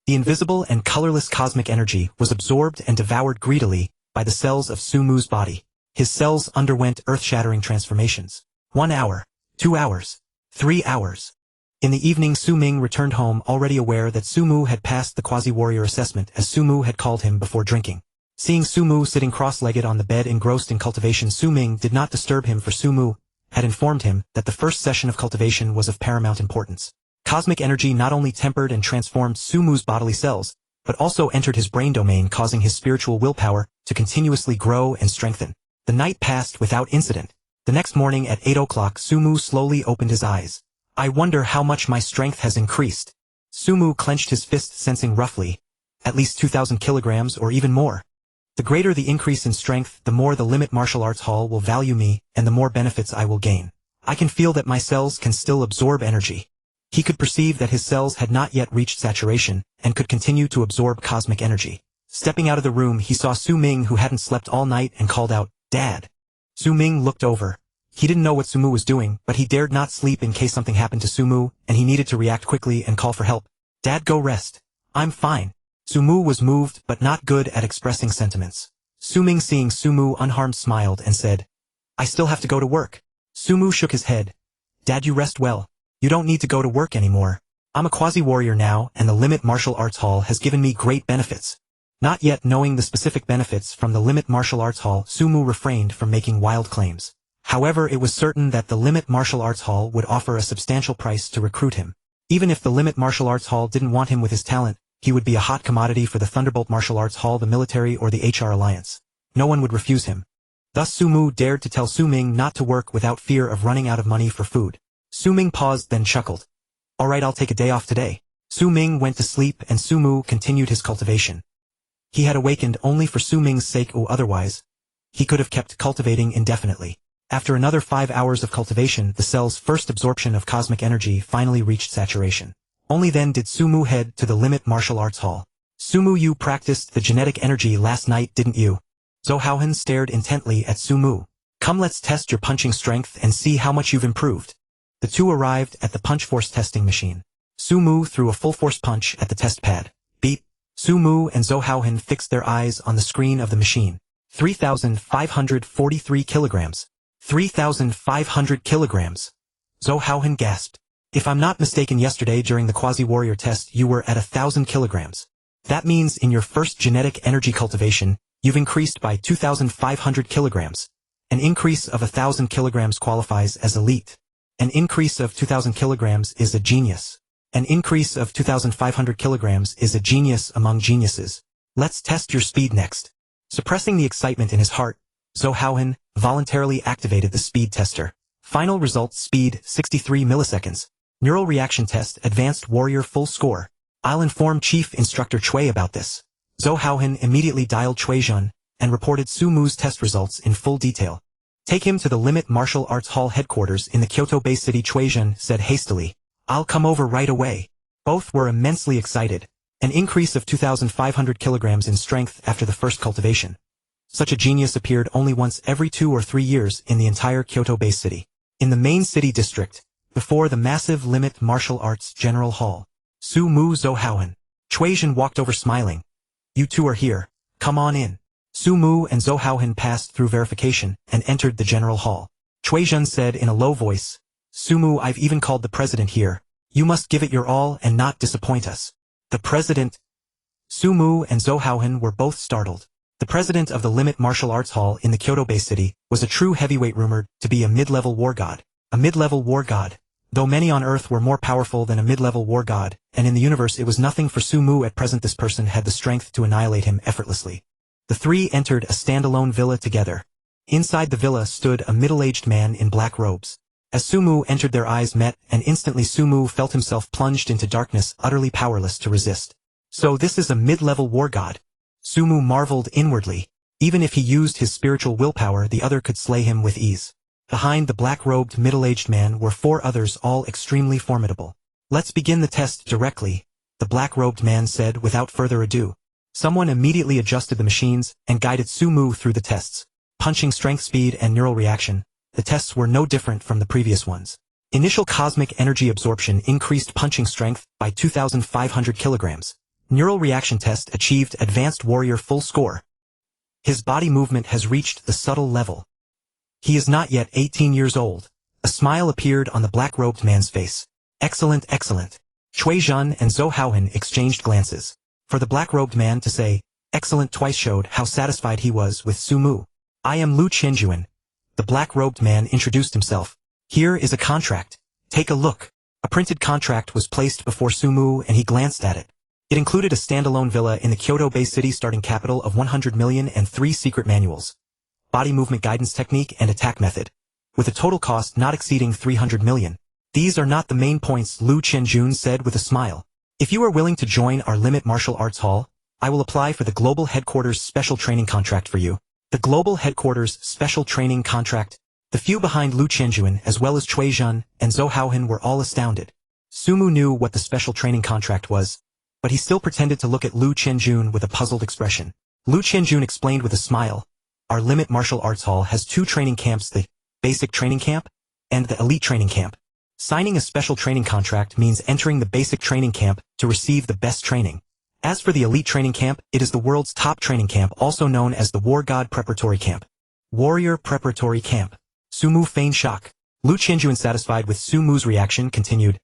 The invisible and colorless cosmic energy was absorbed and devoured greedily by the cells of Sumu's body. His cells underwent earth-shattering transformations. 1 hour, 2 hours, 3 hours. In the evening, Su Ming returned home already aware that Sumu had passed the quasi-warrior assessment, as Sumu had called him before drinking. Seeing Sumu sitting cross-legged on the bed engrossed in cultivation, Su Ming did not disturb him, for Sumu had informed him that the first session of cultivation was of paramount importance. Cosmic energy not only tempered and transformed Sumu's bodily cells, but also entered his brain domain, causing his spiritual willpower to continuously grow and strengthen. The night passed without incident. The next morning at 8 o'clock, Sumu slowly opened his eyes. I wonder how much my strength has increased. Sumu clenched his fist, sensing roughly at least 2,000 kilograms or even more. The greater the increase in strength, the more the Limit Martial Arts Hall will value me, and the more benefits I will gain. I can feel that my cells can still absorb energy. He could perceive that his cells had not yet reached saturation, and could continue to absorb cosmic energy. Stepping out of the room, he saw Su Ming, who hadn't slept all night, and called out, Dad. Su Ming looked over. He didn't know what Sumu was doing, but he dared not sleep in case something happened to Sumu, and he needed to react quickly and call for help. Dad, go rest. I'm fine. Sumu was moved but not good at expressing sentiments. Su Ming, seeing Sumu unharmed, smiled and said, I still have to go to work. Sumu shook his head. Dad, you rest well. You don't need to go to work anymore. I'm a quasi-warrior now, and the Limit Martial Arts Hall has given me great benefits. Not yet knowing the specific benefits from the Limit Martial Arts Hall, Sumu refrained from making wild claims. However, it was certain that the Limit Martial Arts Hall would offer a substantial price to recruit him. Even if the Limit Martial Arts Hall didn't want him with his talent, he would be a hot commodity for the Thunderbolt Martial Arts Hall, the military, or the HR Alliance. No one would refuse him. Thus Sumu dared to tell Su Ming not to work without fear of running out of money for food. Su Ming paused, then chuckled. Alright, I'll take a day off today. Su Ming went to sleep and Sumu continued his cultivation. He had awakened only for Su Ming's sake, or otherwise he could have kept cultivating indefinitely. After another 5 hours of cultivation, the cell's first absorption of cosmic energy finally reached saturation. Only then did Sumu head to the Limit Martial Arts Hall. Sumu, you practiced the genetic energy last night, didn't you? Zhou Haohan stared intently at Sumu. Come, let's test your punching strength and see how much you've improved. The two arrived at the punch force testing machine. Sumu threw a full force punch at the test pad. Beep. Sumu and Zhou Haohan fixed their eyes on the screen of the machine. 3,543 kilograms. 3,500 kilograms. Zhou Haohan gasped. If I'm not mistaken, yesterday during the quasi-warrior test you were at 1,000 kilograms. That means in your first genetic energy cultivation, you've increased by 2,500 kilograms. An increase of 1,000 kilograms qualifies as elite. An increase of 2,000 kilograms is a genius. An increase of 2,500 kilograms is a genius among geniuses. Let's test your speed next. Suppressing the excitement in his heart, Zhou Haohan voluntarily activated the speed tester. Final result: speed 63 milliseconds. Neural reaction test, advanced warrior, full score I'll inform Chief Instructor Cui about this. Zhou Haohan immediately dialed Cui Zhen and reported Su Mu's test results in full detail. Take him to the Limit Martial Arts Hall headquarters in the Kyoto Bay City, Cui Zhen said hastily. I'll come over right away. Both were immensely excited. An increase of 2,500 kilograms in strength after the first cultivation. Such a genius appeared only once every 2 or 3 years in the entire Kyoto Bay City. In the main city district, before the massive Limit Martial Arts General Hall, Su Mu Zhou Haohan. Cui Zhen walked over smiling. You two are here. Come on in. Su Mu and Zhou Haohan passed through verification and entered the general hall. Cui Zhen said in a low voice, Su Mu, I've even called the president here. You must give it your all and not disappoint us. The president? Su Mu and Zhou Haohan were both startled. The president of the Limit Martial Arts Hall in the Kyoto Bay City was a true heavyweight rumored to be a mid-level war god. A mid-level war god. Though many on Earth were more powerful than a mid-level war god, and in the universe it was nothing for Su Mu at present, this person had the strength to annihilate him effortlessly. The three entered a standalone villa together. Inside the villa stood a middle-aged man in black robes. As Su Mu entered, their eyes met, and instantly Su Mu felt himself plunged into darkness, utterly powerless to resist. So this is a mid-level war god. Su Mu marveled inwardly. Even if he used his spiritual willpower, the other could slay him with ease. Behind the black-robed middle-aged man were 4 others, all extremely formidable. Let's begin the test directly, the black-robed man said without further ado. Someone immediately adjusted the machines and guided Su Mu through the tests. Punching strength, speed, and neural reaction, the tests were no different from the previous ones. Initial cosmic energy absorption increased punching strength by 2,500 kilograms. Neural reaction test achieved advanced warrior full score. His body movement has reached the subtle level. He is not yet 18 years old. A smile appeared on the black-robed man's face. Excellent, excellent. Cui Zhen and Zhou Haohan exchanged glances. For the black-robed man to say, excellent twice showed how satisfied he was with Su Mu. I am Luo Feng. The black-robed man introduced himself. Here is a contract. Take a look. A printed contract was placed before Su Mu and he glanced at it. It included a standalone villa in the Kyoto Bay City, starting capital of 100 million and 3 secret manuals. Body movement guidance technique and attack method, with a total cost not exceeding 300 million. These are not the main points, Luo Feng said with a smile. If you are willing to join our Limit Martial Arts Hall, I will apply for the Global Headquarters Special Training Contract for you. The Global Headquarters Special Training Contract. The few behind Luo Feng as well as Cui Zhen and Zhou Haohan were all astounded. Su Mu knew what the Special Training Contract was, but he still pretended to look at Luo Feng with a puzzled expression. Luo Feng explained with a smile. Our Limit Martial Arts Hall has 2 training camps, the Basic Training Camp and the Elite Training Camp. Signing a special training contract means entering the Basic Training Camp to receive the best training. As for the Elite Training Camp, it is the world's top training camp, also known as the War God Preparatory Camp. Warrior Preparatory Camp. Su Mu feigned shock. Luo Feng, satisfied with Su Mu's reaction, continued.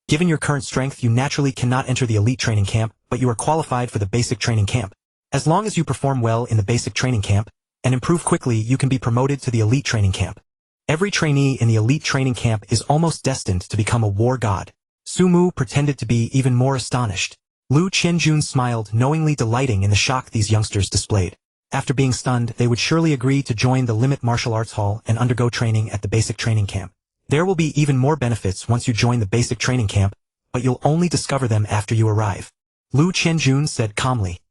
Given your current strength, you naturally cannot enter the Elite Training Camp, but you are qualified for the Basic Training Camp. As long as you perform well in the Basic Training Camp, and improve quickly, you can be promoted to the Elite Training Camp. Every trainee in the Elite Training Camp is almost destined to become a war god. Su Mu pretended to be even more astonished. Luo Feng smiled, knowingly delighting in the shock these youngsters displayed. After being stunned, they would surely agree to join the Limit Martial Arts Hall and undergo training at the Basic Training Camp. There will be even more benefits once you join the Basic Training Camp, but you'll only discover them after you arrive. Luo Feng said calmly.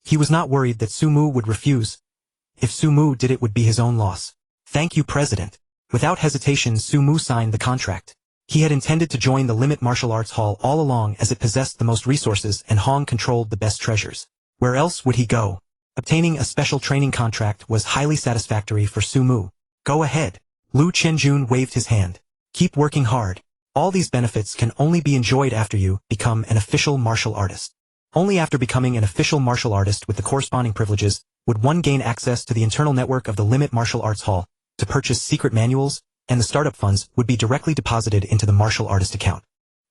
He was not worried that Su Mu would refuse. If Su Mu did, it would be his own loss. Thank you, President. Without hesitation, Su Mu signed the contract. He had intended to join the Limit Martial Arts Hall all along, as it possessed the most resources and Hong controlled the best treasures. Where else would he go? Obtaining a special training contract was highly satisfactory for Su Mu. Go ahead. Luo Feng waved his hand. Keep working hard. All these benefits can only be enjoyed after you become an official martial artist. Only after becoming an official martial artist with the corresponding privileges would one gain access to the internal network of the Limit Martial Arts Hall to purchase secret manuals, and the startup funds would be directly deposited into the martial artist account.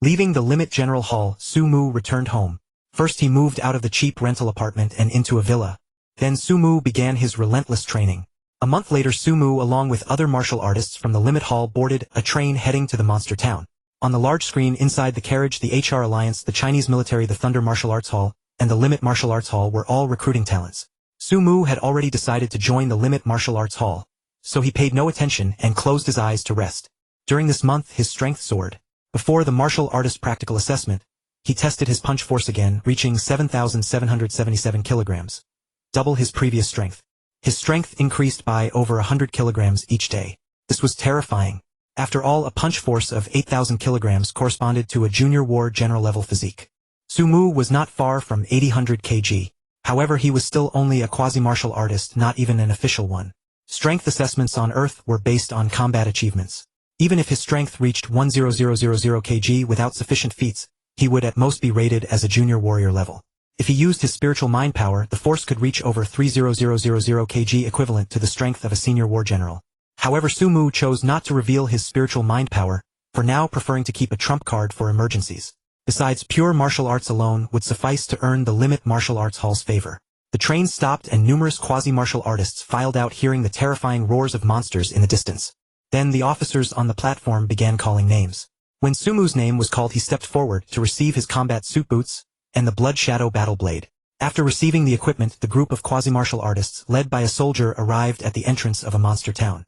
Leaving the Limit General Hall, Su Mu returned home. First he moved out of the cheap rental apartment and into a villa. Then Su Mu began his relentless training. A month later, Su Mu along with other martial artists from the Limit Hall boarded a train heading to the Monster Town. On the large screen inside the carriage, the HR Alliance, the Chinese military, the Thunder Martial Arts Hall, and the Limit Martial Arts Hall were all recruiting talents. Su Mu had already decided to join the Limit Martial Arts Hall, so he paid no attention and closed his eyes to rest. During this month his strength soared. Before the martial artist practical assessment, he tested his punch force again, reaching 7,777 kilograms. Double his previous strength. His strength increased by over 100 kilograms each day. This was terrifying. After all, a punch force of 8,000 kilograms corresponded to a junior war general level physique. Sumu was not far from 800 kg. However, he was still only a quasi-martial artist, not even an official one. Strength assessments on Earth were based on combat achievements. Even if his strength reached 10000 kg without sufficient feats, he would at most be rated as a junior warrior level. If he used his spiritual mind power, the force could reach over 30000 kg, equivalent to the strength of a senior war general. However, Sumu chose not to reveal his spiritual mind power, for now preferring to keep a trump card for emergencies. Besides, pure martial arts alone would suffice to earn the Limit Martial Arts Hall's favor. The train stopped and numerous quasi-martial artists filed out, hearing the terrifying roars of monsters in the distance. Then the officers on the platform began calling names. When Sumu's name was called, he stepped forward to receive his combat suit boots and the Blood Shadow Battle Blade. After receiving the equipment, the group of quasi-martial artists, led by a soldier, arrived at the entrance of a monster town.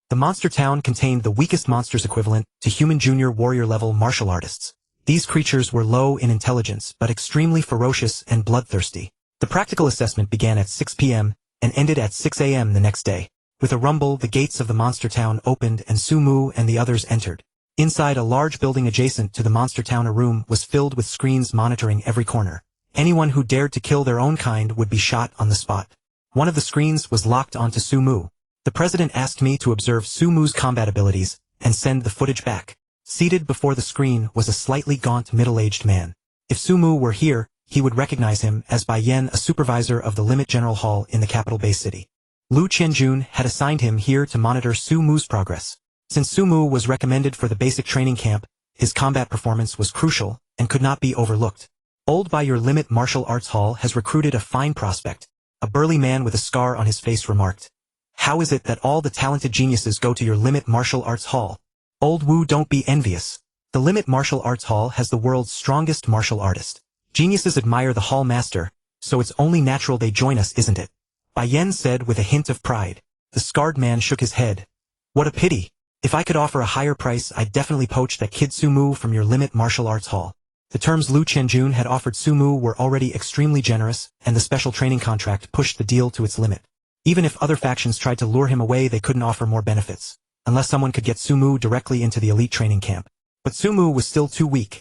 The monster town contained the weakest monsters equivalent to human junior warrior level martial artists. These creatures were low in intelligence but extremely ferocious and bloodthirsty. The practical assessment began at 6 p.m. and ended at 6 a.m. the next day. With a rumble, the gates of the monster town opened and Sumu and the others entered. Inside a large building adjacent to the monster town, a room was filled with screens monitoring every corner. Anyone who dared to kill their own kind would be shot on the spot. One of the screens was locked onto Sumu. The president asked me to observe Sumu's combat abilities and send the footage back. Seated before the screen was a slightly gaunt middle-aged man. If Sumu were here, he would recognize him as Bai Yen, a supervisor of the Limit General Hall in the capital base city. Lu Qianjun had assigned him here to monitor Sumu's progress. Since Sumu was recommended for the basic training camp, his combat performance was crucial and could not be overlooked. Old Bai, your Limit Martial Arts Hall has recruited a fine prospect. A burly man with a scar on his face remarked. How is it that all the talented geniuses go to your Limit Martial Arts Hall? Old Wu, don't be envious. The Limit Martial Arts Hall has the world's strongest martial artist. Geniuses admire the hall master, so it's only natural they join us, isn't it? Bai Yen said with a hint of pride. The scarred man shook his head. What a pity. If I could offer a higher price, I'd definitely poach that kid Sumu from your Limit Martial Arts Hall. The terms Lu Qianjun had offered Sumu were already extremely generous, and the special training contract pushed the deal to its limit. Even if other factions tried to lure him away, they couldn't offer more benefits, unless someone could get Sumu directly into the elite training camp. But Sumu was still too weak.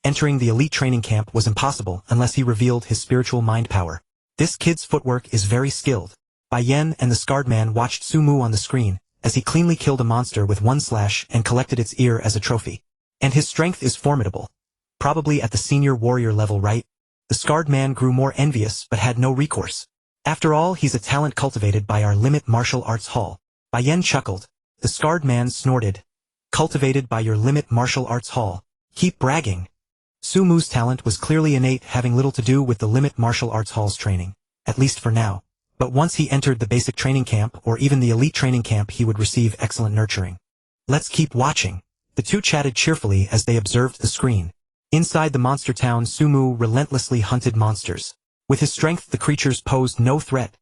Entering the elite training camp was impossible unless he revealed his spiritual mind power. This kid's footwork is very skilled. Bai Yen and the scarred man watched Sumu on the screen, as he cleanly killed a monster with one slash and collected its ear as a trophy. And his strength is formidable. Probably at the senior warrior level, right? The scarred man grew more envious but had no recourse. After all, he's a talent cultivated by our Limit Martial Arts Hall. Bai Yen chuckled. The scarred man snorted. Cultivated by your Limit Martial Arts Hall. Keep bragging. Sumu's talent was clearly innate, having little to do with the Limit Martial Arts Hall's training. At least for now. But once he entered the basic training camp or even the elite training camp, he would receive excellent nurturing. Let's keep watching. The two chatted cheerfully as they observed the screen. Inside the monster town, Sumu relentlessly hunted monsters. With his strength, the creatures posed no threat.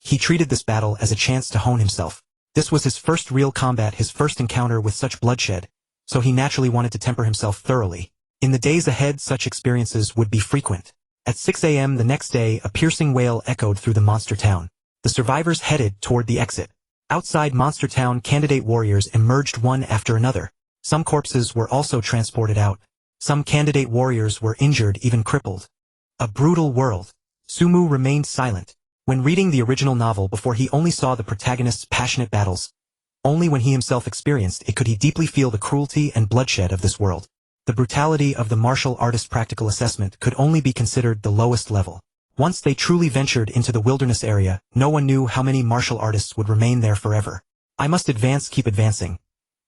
He treated this battle as a chance to hone himself. This was his first real combat, his first encounter with such bloodshed, so he naturally wanted to temper himself thoroughly. In the days ahead, such experiences would be frequent. At 6 a.m. the next day, a piercing wail echoed through the monster town. The survivors headed toward the exit. Outside Monster Town, candidate warriors emerged one after another. Some corpses were also transported out. Some candidate warriors were injured, even crippled. A brutal world. Sumu remained silent. When reading the original novel before, he only saw the protagonist's passionate battles. Only when he himself experienced it could he deeply feel the cruelty and bloodshed of this world. The brutality of the martial artist practical assessment could only be considered the lowest level. Once they truly ventured into the wilderness area, no one knew how many martial artists would remain there forever. I must advance, keep advancing.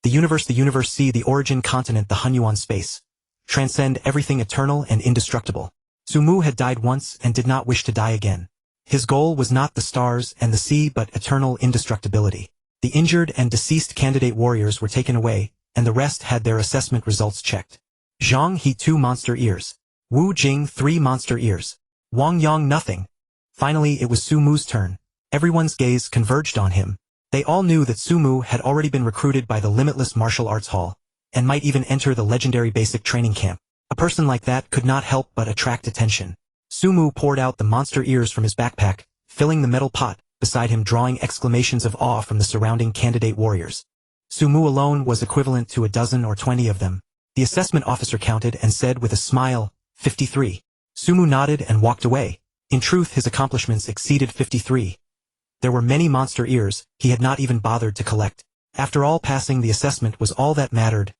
The universe, see the origin continent, the Hunyuan space. Transcend everything eternal and indestructible. Sumu had died once and did not wish to die again. His goal was not the stars and the sea but eternal indestructibility. The injured and deceased candidate warriors were taken away, and the rest had their assessment results checked. Zhang He 2 monster ears. Wu Jing 3 monster ears. Wang Yang nothing. Finally it was Sumu's turn. Everyone's gaze converged on him. They all knew that Sumu had already been recruited by the Limitless Martial Arts Hall, and might even enter the legendary basic training camp. A person like that could not help but attract attention. Sumu poured out the monster ears from his backpack, filling the metal pot, beside him drawing exclamations of awe from the surrounding candidate warriors. Sumu alone was equivalent to a dozen or 20 of them. The assessment officer counted and said with a smile, 53. Sumu nodded and walked away. In truth, his accomplishments exceeded 53. There were many monster ears he had not even bothered to collect. After all, passing the assessment was all that mattered.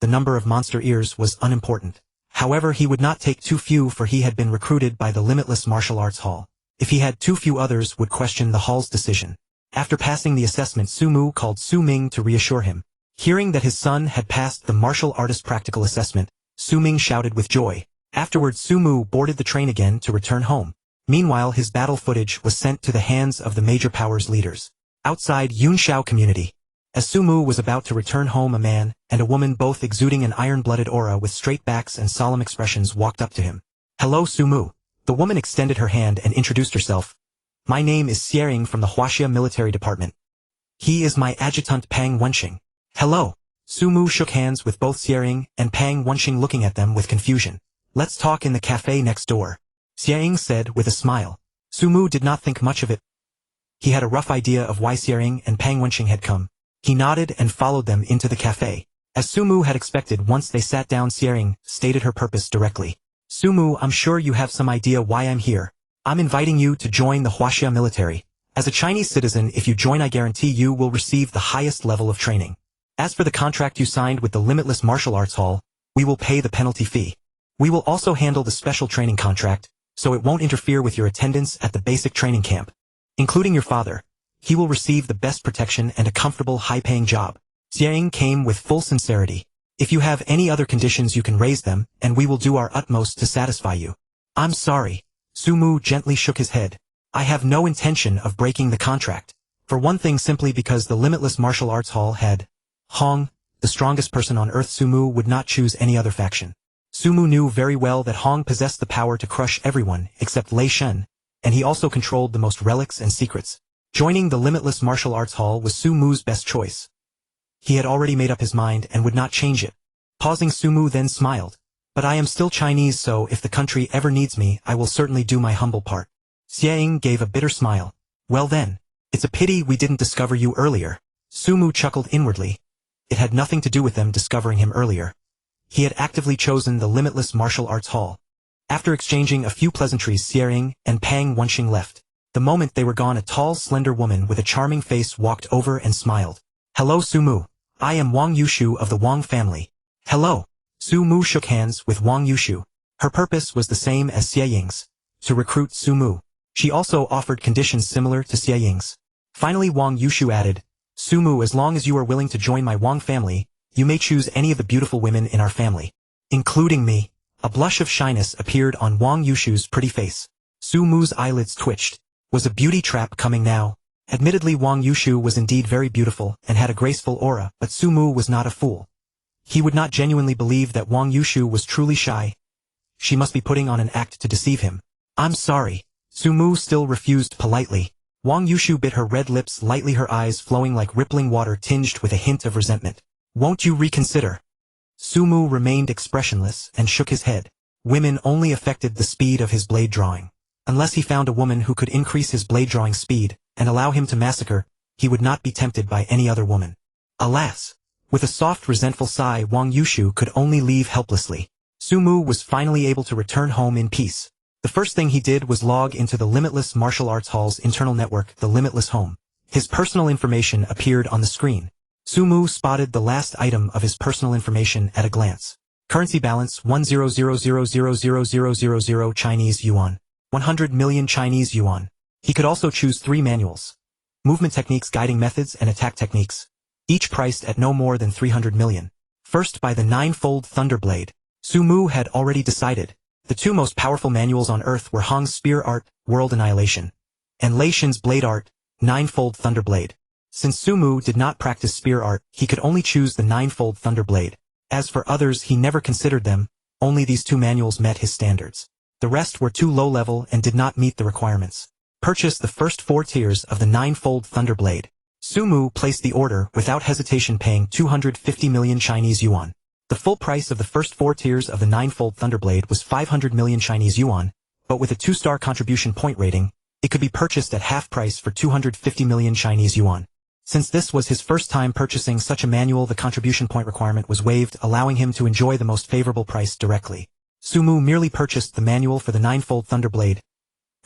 The number of monster ears was unimportant. However, he would not take too few, for he had been recruited by the Limitless Martial Arts Hall. If he had too few, others would question the hall's decision. After passing the assessment, Sumu called Su Ming to reassure him. Hearing that his son had passed the martial artist practical assessment, Su Ming shouted with joy. Afterwards, Sumu boarded the train again to return home. Meanwhile, his battle footage was sent to the hands of the major powers leaders. Outside Yunshao community. As Sumu was about to return home, a man and a woman, both exuding an iron-blooded aura with straight backs and solemn expressions, walked up to him. Hello, Sumu. The woman extended her hand and introduced herself. My name is Xiering from the Huaxia Military Department. He is my adjutant Pang Wenxing. Hello. Sumu shook hands with both Xiering and Pang Wenxing, looking at them with confusion. Let's talk in the cafe next door, Xiering said with a smile. Sumu did not think much of it. He had a rough idea of why Xiering and Pang Wenxing had come. He nodded and followed them into the cafe. As Sumu had expected, once they sat down, Xiering stated her purpose directly. Sumu, I'm sure you have some idea why I'm here. I'm inviting you to join the Huaxia military. As a Chinese citizen, if you join, I guarantee you will receive the highest level of training. As for the contract you signed with the Limitless Martial Arts Hall, we will pay the penalty fee. We will also handle the special training contract, so it won't interfere with your attendance at the basic training camp. Including your father. He will receive the best protection and a comfortable, high-paying job. Xiering came with full sincerity. If you have any other conditions, you can raise them, and we will do our utmost to satisfy you. I'm sorry. Sumu gently shook his head. I have no intention of breaking the contract. For one thing, simply because the Limitless Martial Arts Hall had Hong, the strongest person on earth. Sumu would not choose any other faction. Sumu knew very well that Hong possessed the power to crush everyone except Lei Shen, and he also controlled the most relics and secrets. Joining the Limitless Martial Arts Hall was Sumu's best choice. He had already made up his mind and would not change it. Pausing, Sumu then smiled. But I am still Chinese, so if the country ever needs me, I will certainly do my humble part. Xiang gave a bitter smile. Well then, it's a pity we didn't discover you earlier. Sumu chuckled inwardly. It had nothing to do with them discovering him earlier. He had actively chosen the Limitless Martial Arts Hall. After exchanging a few pleasantries, Xiering and Pang Wenxing left. The moment they were gone, a tall, slender woman with a charming face walked over and smiled. Hello, Sumu. I am Wang Yushu of the Wang family. Hello. Sumu shook hands with Wang Yushu. Her purpose was the same as Xieying's, to recruit Sumu. She also offered conditions similar to Xieying's. Finally, Wang Yushu added, Sumu, as long as you are willing to join my Wang family, you may choose any of the beautiful women in our family, including me. A blush of shyness appeared on Wang Yushu's pretty face. Sumu's eyelids twitched. Was a beauty trap coming now? Admittedly, Wang Yushu was indeed very beautiful and had a graceful aura, but Sumu was not a fool. He would not genuinely believe that Wang Yushu was truly shy. She must be putting on an act to deceive him. I'm sorry. Sumu still refused politely. Wang Yushu bit her red lips lightly, her eyes flowing like rippling water tinged with a hint of resentment. Won't you reconsider? Sumu remained expressionless and shook his head. Women only affected the speed of his blade drawing. Unless he found a woman who could increase his blade drawing speed and allow him to massacre, he would not be tempted by any other woman. Alas! With a soft, resentful sigh, Wang Yushu could only leave helplessly. Sumu was finally able to return home in peace. The first thing he did was log into the Limitless Martial Arts Hall's internal network, the Limitless Home. His personal information appeared on the screen. Sumu spotted the last item of his personal information at a glance. Currency balance 100,000,000 Chinese yuan. 100 million Chinese yuan. He could also choose 3 manuals. Movement techniques, guiding methods, and attack techniques. Each priced at no more than 300 million. First, by the Ninefold Thunder Blade. Sumu had already decided. The 2 most powerful manuals on Earth were Hong's Spear Art, World Annihilation, and Lei Shen's Blade Art, Ninefold Thunder Blade. Since Sumu did not practice Spear Art, he could only choose the Ninefold Thunder Blade. As for others, he never considered them. Only these 2 manuals met his standards. The rest were too low level and did not meet the requirements. Purchase the first 4 tiers of the Ninefold Thunder Blade. Sumu placed the order without hesitation, paying 250 million Chinese yuan. The full price of the first 4 tiers of the Ninefold Thunder Blade was 500 million Chinese yuan, but with a 2-star contribution point rating, it could be purchased at half price for 250 million Chinese yuan. Since this was his first time purchasing such a manual, the contribution point requirement was waived, allowing him to enjoy the most favorable price directly. Sumu merely purchased the manual for the Ninefold Thunder Blade.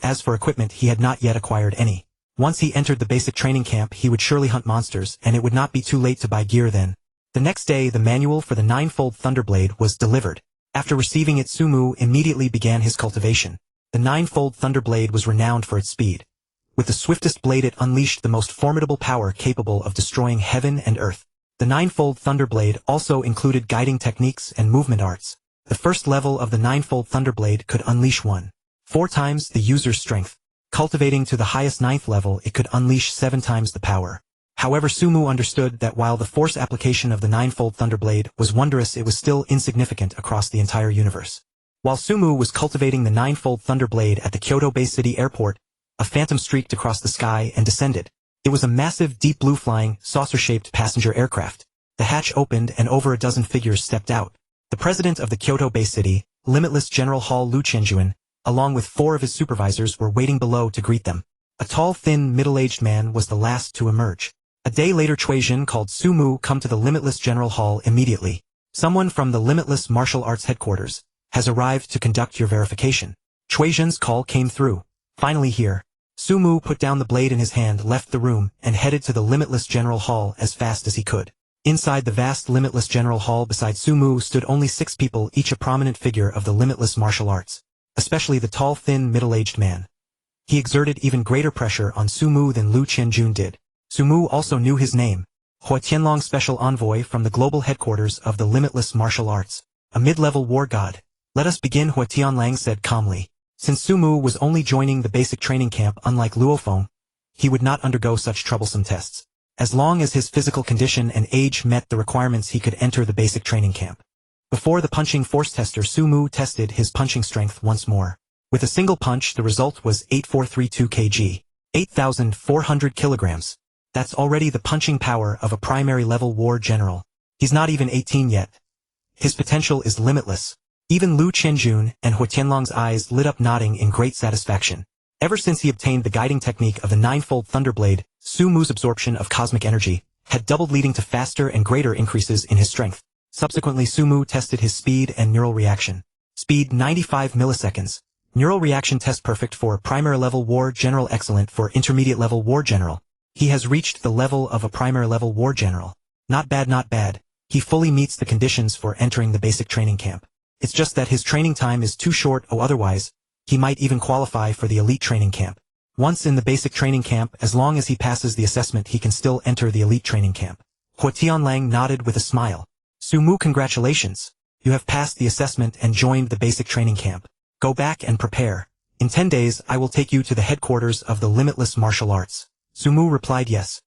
As for equipment, he had not yet acquired any. Once he entered the basic training camp, he would surely hunt monsters, and it would not be too late to buy gear then. The next day, the manual for the Ninefold Thunder Blade was delivered. After receiving it, Sumu immediately began his cultivation. The Ninefold Thunder Blade was renowned for its speed. With the swiftest blade, it unleashed the most formidable power capable of destroying heaven and earth. The Ninefold Thunder Blade also included guiding techniques and movement arts. The first level of the Ninefold Thunder Blade could unleash 4 times the user's strength. Cultivating to the highest 9th level, it could unleash 7 times the power. However, Sumu understood that while the force application of the Ninefold Thunder Blade was wondrous, it was still insignificant across the entire universe. While Sumu was cultivating the Ninefold Thunder Blade at the Kyoto Bay City Airport, a phantom streaked across the sky and descended. It was a massive, deep blue flying, saucer-shaped passenger aircraft. The hatch opened and over a dozen figures stepped out. The president of the Kyoto Bay City, Limitless General Hall Luo Feng, along with 4 of his supervisors, were waiting below to greet them. A tall, thin, middle-aged man was the last to emerge. A day later, Chuizhen called Sumu come to the Limitless General Hall immediately. Someone from the Limitless Martial Arts headquarters has arrived to conduct your verification. Chuizhen's call came through. Finally here. Sumu put down the blade in his hand, left the room, and headed to the Limitless General Hall as fast as he could. Inside the vast Limitless General Hall beside Sumu stood only 6 people, each a prominent figure of the Limitless Martial Arts. Especially the tall, thin, middle-aged man. He exerted even greater pressure on Sumu than Luo Feng did. Sumu also knew his name. Hua Tianlong, Special Envoy from the global headquarters of the Limitless Martial Arts. A mid-level war god. Let us begin, Hua Tianlang said calmly. Since Sumu was only joining the basic training camp, unlike Luo Feng, he would not undergo such troublesome tests. As long as his physical condition and age met the requirements, he could enter the basic training camp. Before the punching force tester, Sumu tested his punching strength once more. With a single punch, the result was 8432 kg. 8,400 kilograms. That's already the punching power of a primary level war general. He's not even 18 yet. His potential is limitless. Even Luo Feng and Hua Tianlong's eyes lit up, nodding in great satisfaction. Ever since he obtained the guiding technique of the Ninefold Thunder Blade, Sumu's absorption of cosmic energy had doubled, leading to faster and greater increases in his strength. Subsequently, Sumu tested his speed and neural reaction. Speed 95 milliseconds. Neural reaction test perfect for primary level war general, excellent for intermediate level war general. He has reached the level of a primary level war general. Not bad, not bad. He fully meets the conditions for entering the basic training camp. It's just that his training time is too short, otherwise, he might even qualify for the elite training camp. Once in the basic training camp, as long as he passes the assessment, he can still enter the elite training camp. Hua Tianlang nodded with a smile. Sumu, congratulations. You have passed the assessment and joined the basic training camp. Go back and prepare. In 10 days, I will take you to the headquarters of the Limitless Martial Arts. Sumu replied yes.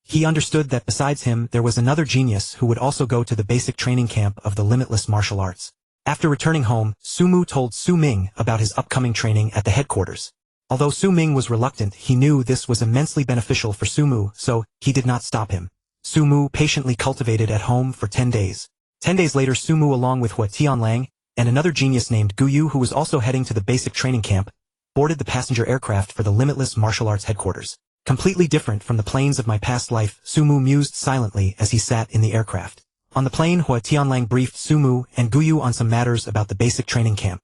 He understood that besides him, there was another genius who would also go to the basic training camp of the Limitless Martial Arts. After returning home, Sumu told Su Ming about his upcoming training at the headquarters. Although Su Ming was reluctant, he knew this was immensely beneficial for Sumu, so he did not stop him. Sumu patiently cultivated at home for 10 days. 10 days later, Sumu, along with Hua Tianlang and another genius named Guyu, who was also heading to the basic training camp, boarded the passenger aircraft for the Limitless Martial Arts headquarters. Completely different from the planes of my past life, Sumu mused silently as he sat in the aircraft. On the plane, Hua Tianlang briefed Sumu and Guyu on some matters about the basic training camp.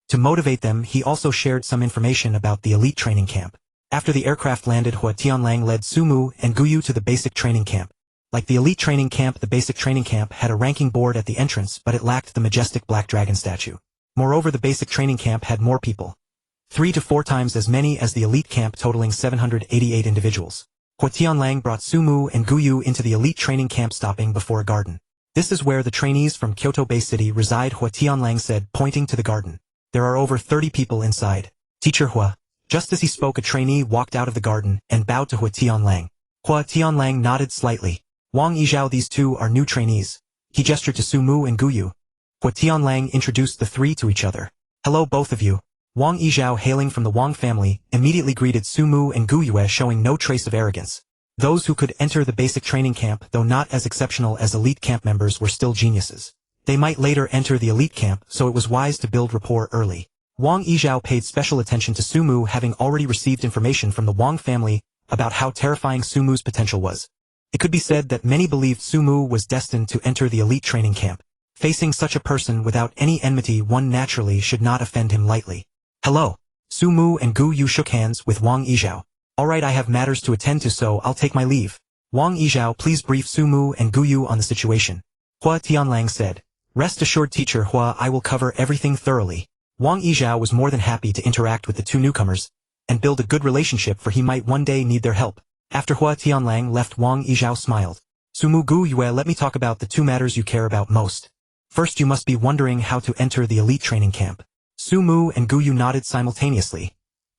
To motivate them, he also shared some information about the elite training camp. After the aircraft landed, Hua Tianlang led Sumu and Guyu to the basic training camp. Like the elite training camp, the basic training camp had a ranking board at the entrance, but it lacked the majestic black dragon statue. Moreover, the basic training camp had more people. 3 to 4 times as many as the elite camp, totaling 788 individuals. Hua Tianlang brought Sumu and Guyu into the elite training camp, stopping before a garden. This is where the trainees from Kyoto Bay City reside, Hua Tianlang said, pointing to the garden. There are over 30 people inside. Teacher Hua. Just as he spoke, a trainee walked out of the garden and bowed to Hua Tianlang. Hua Tianlang nodded slightly. Wang Yizhao, these two are new trainees. He gestured to Sumu and Guyu. Hua Tianlang introduced the three to each other. Hello, both of you. Wang Yizhao, hailing from the Wang family, immediately greeted Sumu and Guyu, showing no trace of arrogance. Those who could enter the basic training camp, though not as exceptional as elite camp members, were still geniuses. They might later enter the elite camp, so it was wise to build rapport early. Wang Yizhao paid special attention to Sumu, having already received information from the Wang family about how terrifying Sumu's potential was. It could be said that many believed Sumu was destined to enter the elite training camp. Facing such a person without any enmity, one naturally should not offend him lightly. Hello. Sumu and Gu Yu shook hands with Wang Yizhao. Alright, I have matters to attend to, so I'll take my leave. Wang Yizhao, please brief Sumu and Gu Yu on the situation. Hua Tianlang said. Rest assured, teacher Hua, I will cover everything thoroughly. Wang Yizhao was more than happy to interact with the two newcomers and build a good relationship, for he might one day need their help. After Hua Tianlang left, Wang Yizhao smiled. Sumu Gu Yue, let me talk about the two matters you care about most. First, you must be wondering how to enter the elite training camp. Sumu and Gu Yu nodded simultaneously.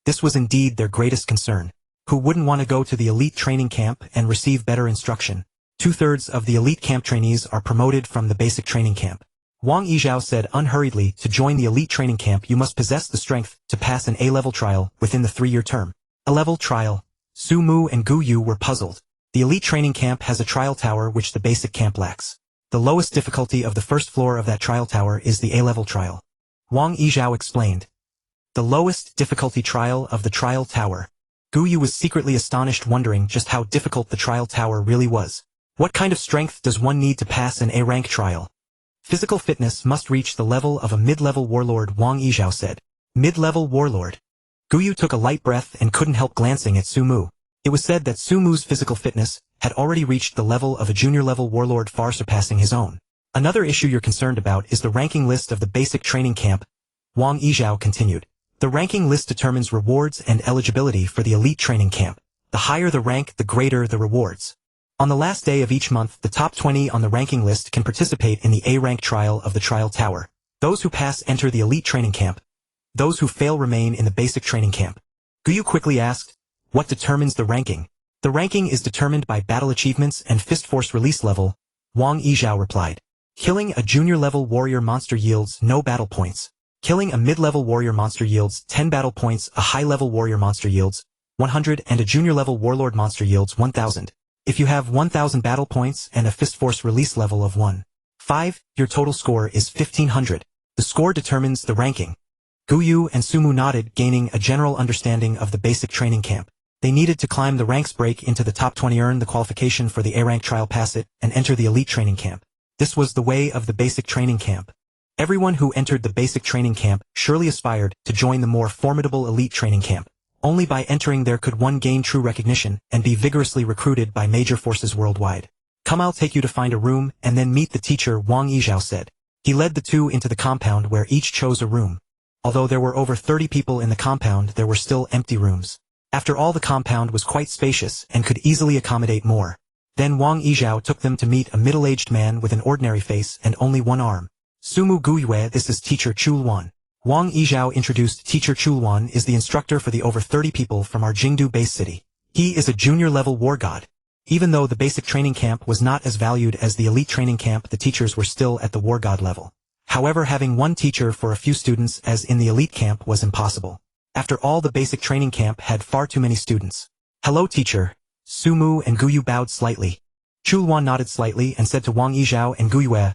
This was indeed their greatest concern. Who wouldn't want to go to the elite training camp and receive better instruction? 2/3 of the elite camp trainees are promoted from the basic training camp. Wang Yizhao said unhurriedly, to join the elite training camp you must possess the strength to pass an A-level trial within the 3-year term. A-level trial. Sumu and Gu Yu were puzzled. The elite training camp has a trial tower which the basic camp lacks. The lowest difficulty of the first floor of that trial tower is the A-level trial. Wang Yizhao explained. The lowest difficulty trial of the trial tower. Gu Yu was secretly astonished, wondering just how difficult the trial tower really was. What kind of strength does one need to pass an A-rank trial? Physical fitness must reach the level of a mid-level warlord, Wang Yizhao said. Mid-level warlord. Gu Yu took a light breath and couldn't help glancing at Sumu. It was said that Sumu's physical fitness had already reached the level of a junior-level warlord, far surpassing his own. Another issue you're concerned about is the ranking list of the basic training camp, Wang Yizhao continued. The ranking list determines rewards and eligibility for the elite training camp. The higher the rank, the greater the rewards. On the last day of each month, the top 20 on the ranking list can participate in the A-rank trial of the trial tower. Those who pass enter the elite training camp. Those who fail remain in the basic training camp. Gu Yu quickly asked, what determines the ranking? The ranking is determined by battle achievements and fist force release level, Wang Yizhao replied. Killing a junior-level warrior monster yields no battle points. Killing a mid-level warrior monster yields 10 battle points, a high-level warrior monster yields 100, and a junior-level warlord monster yields 1000. If you have 1000 battle points and a fist force release level of 1.5, your total score is 1500. The score determines the ranking. Gu Yu and Sumu nodded, gaining a general understanding of the basic training camp. They needed to climb the ranks, break into the top 20, earn the qualification for the A-rank trial, pass it, and enter the elite training camp. This was the way of the basic training camp. Everyone who entered the basic training camp surely aspired to join the more formidable elite training camp. Only by entering there could one gain true recognition and be vigorously recruited by major forces worldwide. Come, I'll take you to find a room and then meet the teacher, Wang Yizhao said. He led the two into the compound, where each chose a room. Although there were over 30 people in the compound, there were still empty rooms. After all, the compound was quite spacious and could easily accommodate more. Then Wang Yizhao took them to meet a middle-aged man with an ordinary face and only one arm. Sumu Gu Yue, this is teacher Chuan. Wang Yizhao introduced. Teacher Chuan is the instructor for the over 30 people from our Jingdu base city. He is a junior-level war god. Even though the basic training camp was not as valued as the elite training camp, the teachers were still at the war god level. However, having one teacher for a few students as in the elite camp was impossible. After all, the basic training camp had far too many students. Hello, teacher. Sumu and Gu Yu bowed slightly. Chuan nodded slightly and said to Wang Yizhao and Gu Yue,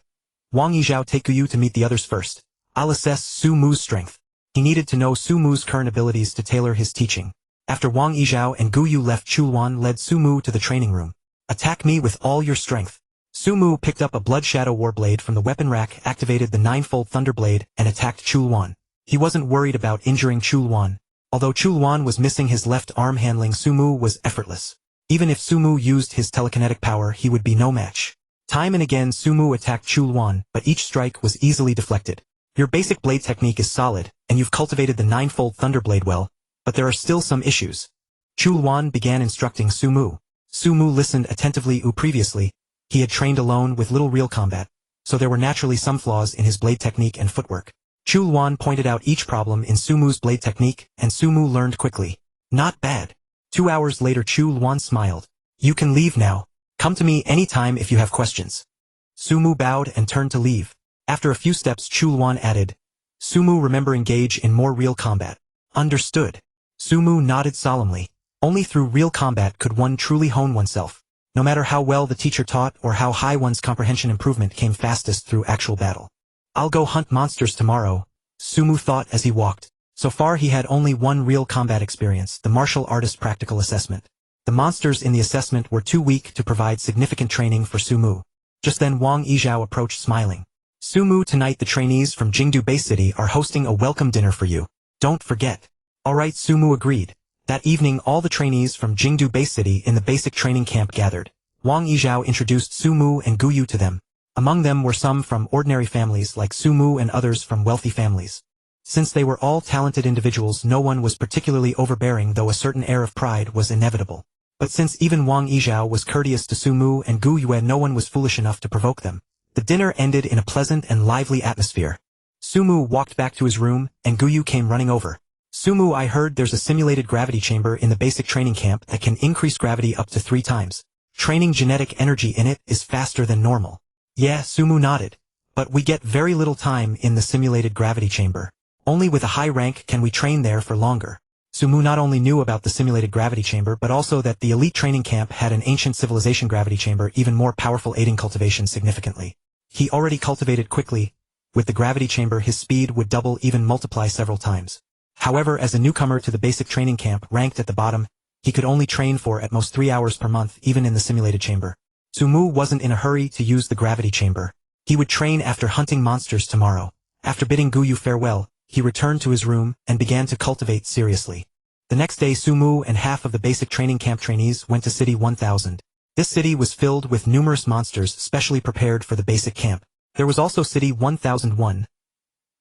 Wang Yizhao, take Gu Yu to meet the others first. I'll assess Sumu's strength. He needed to know Sumu's current abilities to tailor his teaching. After Wang Yizhao and Gu Yu left, Chuan led Sumu to the training room. Attack me with all your strength. Sumu picked up a Blood Shadow War Blade from the weapon rack, activated the Ninefold Thunder Blade, and attacked Chuan. He wasn't worried about injuring Chuan. Although Chuan was missing his left arm, handling Sumu was effortless. Even if Sumu used his telekinetic power, he would be no match. Time and again Sumu attacked Chuan, but each strike was easily deflected. Your basic blade technique is solid, and you've cultivated the Ninefold Thunder Blade well, but there are still some issues. Chuan began instructing Sumu. Sumu listened attentively. Previously, he had trained alone with little real combat, so there were naturally some flaws in his blade technique and footwork. Chuan pointed out each problem in Sumu's blade technique, and Sumu learned quickly. Not bad. 2 hours later, Chuan smiled. You can leave now. Come to me anytime if you have questions. Sumu bowed and turned to leave. After a few steps, Chuan added, Sumu, remember, engage in more real combat. Understood. Sumu nodded solemnly. Only through real combat could one truly hone oneself. No matter how well the teacher taught or how high one's comprehension improvement came fastest through actual battle. I'll go hunt monsters tomorrow, Sumu thought as he walked. So far he had only one real combat experience, the martial artist practical assessment. The monsters in the assessment were too weak to provide significant training for Sumu. Just then Wang Yizhao approached smiling. Sumu, tonight the trainees from Jingdu Bay City are hosting a welcome dinner for you. Don't forget. Alright, Sumu agreed. That evening all the trainees from Jingdu Bay City in the basic training camp gathered. Wang Yizhao introduced Sumu and Guyu to them. Among them were some from ordinary families like Sumu and others from wealthy families. Since they were all talented individuals, no one was particularly overbearing, though a certain air of pride was inevitable. But since even Wang Yizhao was courteous to Sumu and Gu Yue, no one was foolish enough to provoke them. The dinner ended in a pleasant and lively atmosphere. Sumu walked back to his room, and Guyu came running over. Sumu, I heard there's a simulated gravity chamber in the basic training camp that can increase gravity up to 3 times. Training genetic energy in it is faster than normal. Yeah, Sumu nodded. But we get very little time in the simulated gravity chamber. Only with a high rank can we train there for longer. Sumu not only knew about the simulated gravity chamber but also that the elite training camp had an ancient civilization gravity chamber even more powerful, aiding cultivation significantly. He already cultivated quickly. With the gravity chamber his speed would double, even multiply several times. However, as a newcomer to the basic training camp ranked at the bottom, he could only train for at most 3 hours per month even in the simulated chamber. Sumu wasn't in a hurry to use the gravity chamber. He would train after hunting monsters tomorrow. After bidding Guyu farewell, he returned to his room and began to cultivate seriously. The next day Sumu and half of the basic training camp trainees went to City 1000. This city was filled with numerous monsters specially prepared for the basic camp. There was also City 1001,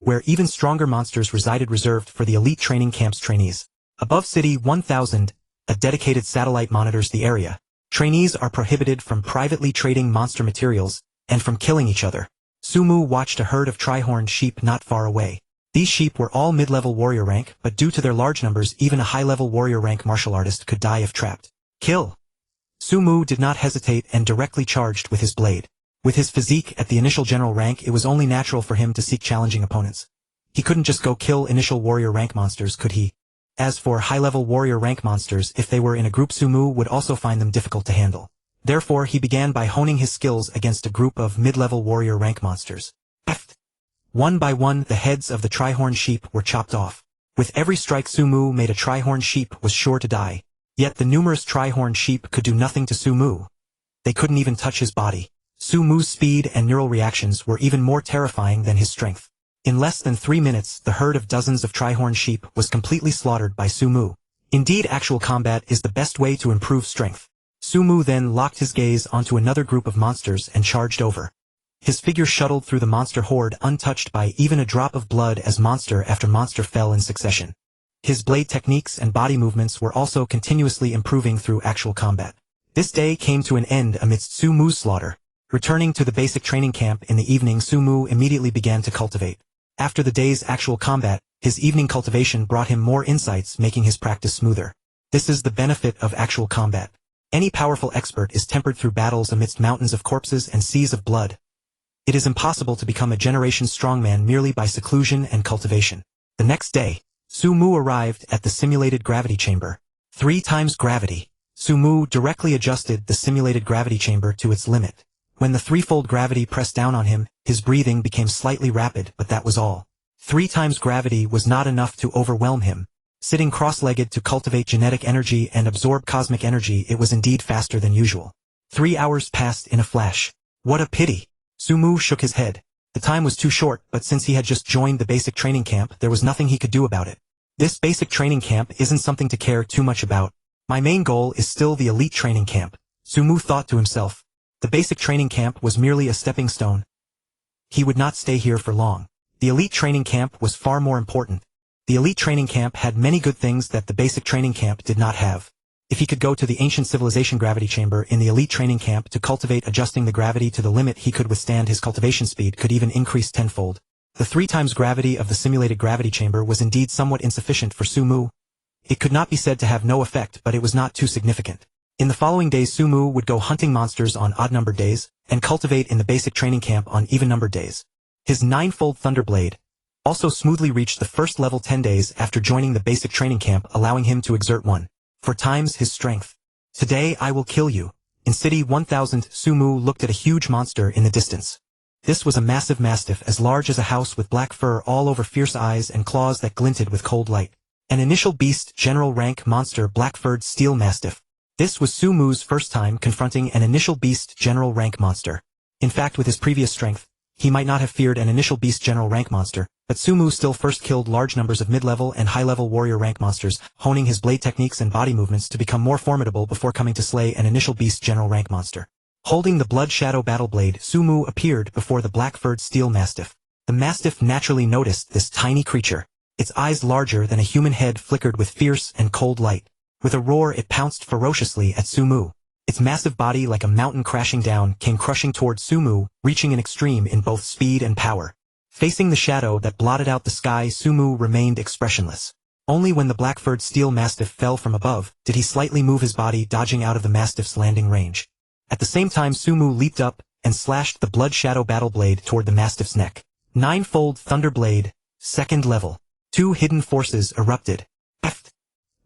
where even stronger monsters resided, reserved for the elite training camp's trainees. Above City 1000, a dedicated satellite monitors the area. Trainees are prohibited from privately trading monster materials and from killing each other. Sumu watched a herd of tri-horned sheep not far away. These sheep were all mid-level warrior rank, but due to their large numbers even a high-level warrior rank martial artist could die if trapped. Kill! Sumu did not hesitate and directly charged with his blade. With his physique at the initial general rank, it was only natural for him to seek challenging opponents. He couldn't just go kill initial warrior rank monsters, could he? As for high-level warrior rank monsters, if they were in a group, Sumu would also find them difficult to handle. Therefore he began by honing his skills against a group of mid-level warrior rank monsters. One by one the heads of the tri-horned sheep were chopped off. With every strike Sumu made, a tri-horned sheep was sure to die. Yet the numerous tri-horned sheep could do nothing to Sumu. They couldn't even touch his body. Sumu's speed and neural reactions were even more terrifying than his strength. In less than 3 minutes the herd of dozens of tri-horned sheep was completely slaughtered by Sumu. Indeed, actual combat is the best way to improve strength. Sumu then locked his gaze onto another group of monsters and charged over. His figure shuttled through the monster horde untouched by even a drop of blood as monster after monster fell in succession. His blade techniques and body movements were also continuously improving through actual combat. This day came to an end amidst Sumu's slaughter. Returning to the basic training camp in the evening, Sumu immediately began to cultivate. After the day's actual combat, his evening cultivation brought him more insights, making his practice smoother. This is the benefit of actual combat. Any powerful expert is tempered through battles amidst mountains of corpses and seas of blood. It is impossible to become a generation strongman merely by seclusion and cultivation. The next day, Sumu arrived at the simulated gravity chamber. 3 times gravity. Sumu directly adjusted the simulated gravity chamber to its limit. When the threefold gravity pressed down on him, his breathing became slightly rapid, but that was all. 3 times gravity was not enough to overwhelm him. Sitting cross-legged to cultivate genetic energy and absorb cosmic energy, it was indeed faster than usual. 3 hours passed in a flash. What a pity! Sumu shook his head. The time was too short, but since he had just joined the basic training camp, there was nothing he could do about it. This basic training camp isn't something to care too much about. My main goal is still the elite training camp, Sumu thought to himself. The basic training camp was merely a stepping stone. He would not stay here for long. The elite training camp was far more important. The elite training camp had many good things that the basic training camp did not have. If he could go to the ancient civilization gravity chamber in the elite training camp to cultivate, adjusting the gravity to the limit he could withstand, his cultivation speed could even increase tenfold. The 3 times gravity of the simulated gravity chamber was indeed somewhat insufficient for Sumu. It could not be said to have no effect, but it was not too significant. In the following days Sumu would go hunting monsters on odd-numbered days, and cultivate in the basic training camp on even-numbered days. His Ninefold Thunder Blade also smoothly reached the first level 10 days after joining the basic training camp, allowing him to exert 1 4 times his strength. Today I will kill you. In City 1000, Sumu looked at a huge monster in the distance. This was a massive mastiff as large as a house with black fur all over, fierce eyes and claws that glinted with cold light. An initial beast general rank monster, black-furred steel mastiff. This was Sumu's first time confronting an initial beast general rank monster. In fact, with his previous strength, he might not have feared an initial beast general rank monster, but Sumu still first killed large numbers of mid-level and high-level warrior rank monsters, honing his blade techniques and body movements to become more formidable before coming to slay an initial beast general rank monster. Holding the Blood Shadow Battle Blade, Sumu appeared before the black-furred steel mastiff. The mastiff naturally noticed this tiny creature. Its eyes larger than a human head flickered with fierce and cold light. With a roar it pounced ferociously at Sumu. Its massive body, like a mountain crashing down, came crushing toward Sumu, reaching an extreme in both speed and power. Facing the shadow that blotted out the sky, Sumu remained expressionless. Only when the black-furred steel mastiff fell from above did he slightly move his body, dodging out of the mastiff's landing range. At the same time, Sumu leaped up and slashed the Blood Shadow Battle Blade toward the mastiff's neck. Ninefold Thunder Blade, 2nd level. 2 hidden forces erupted.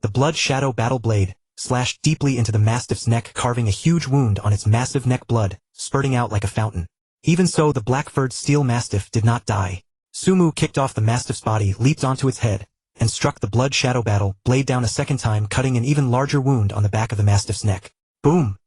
The Blood Shadow Battle Blade slashed deeply into the mastiff's neck, carving a huge wound on its massive neck, blood spurting out like a fountain. Even so, the black-furred steel mastiff did not die. Sumu kicked off the mastiff's body, leaped onto its head, and struck the Blood Shadow Battle Blade down a second time, cutting an even larger wound on the back of the mastiff's neck. Boom!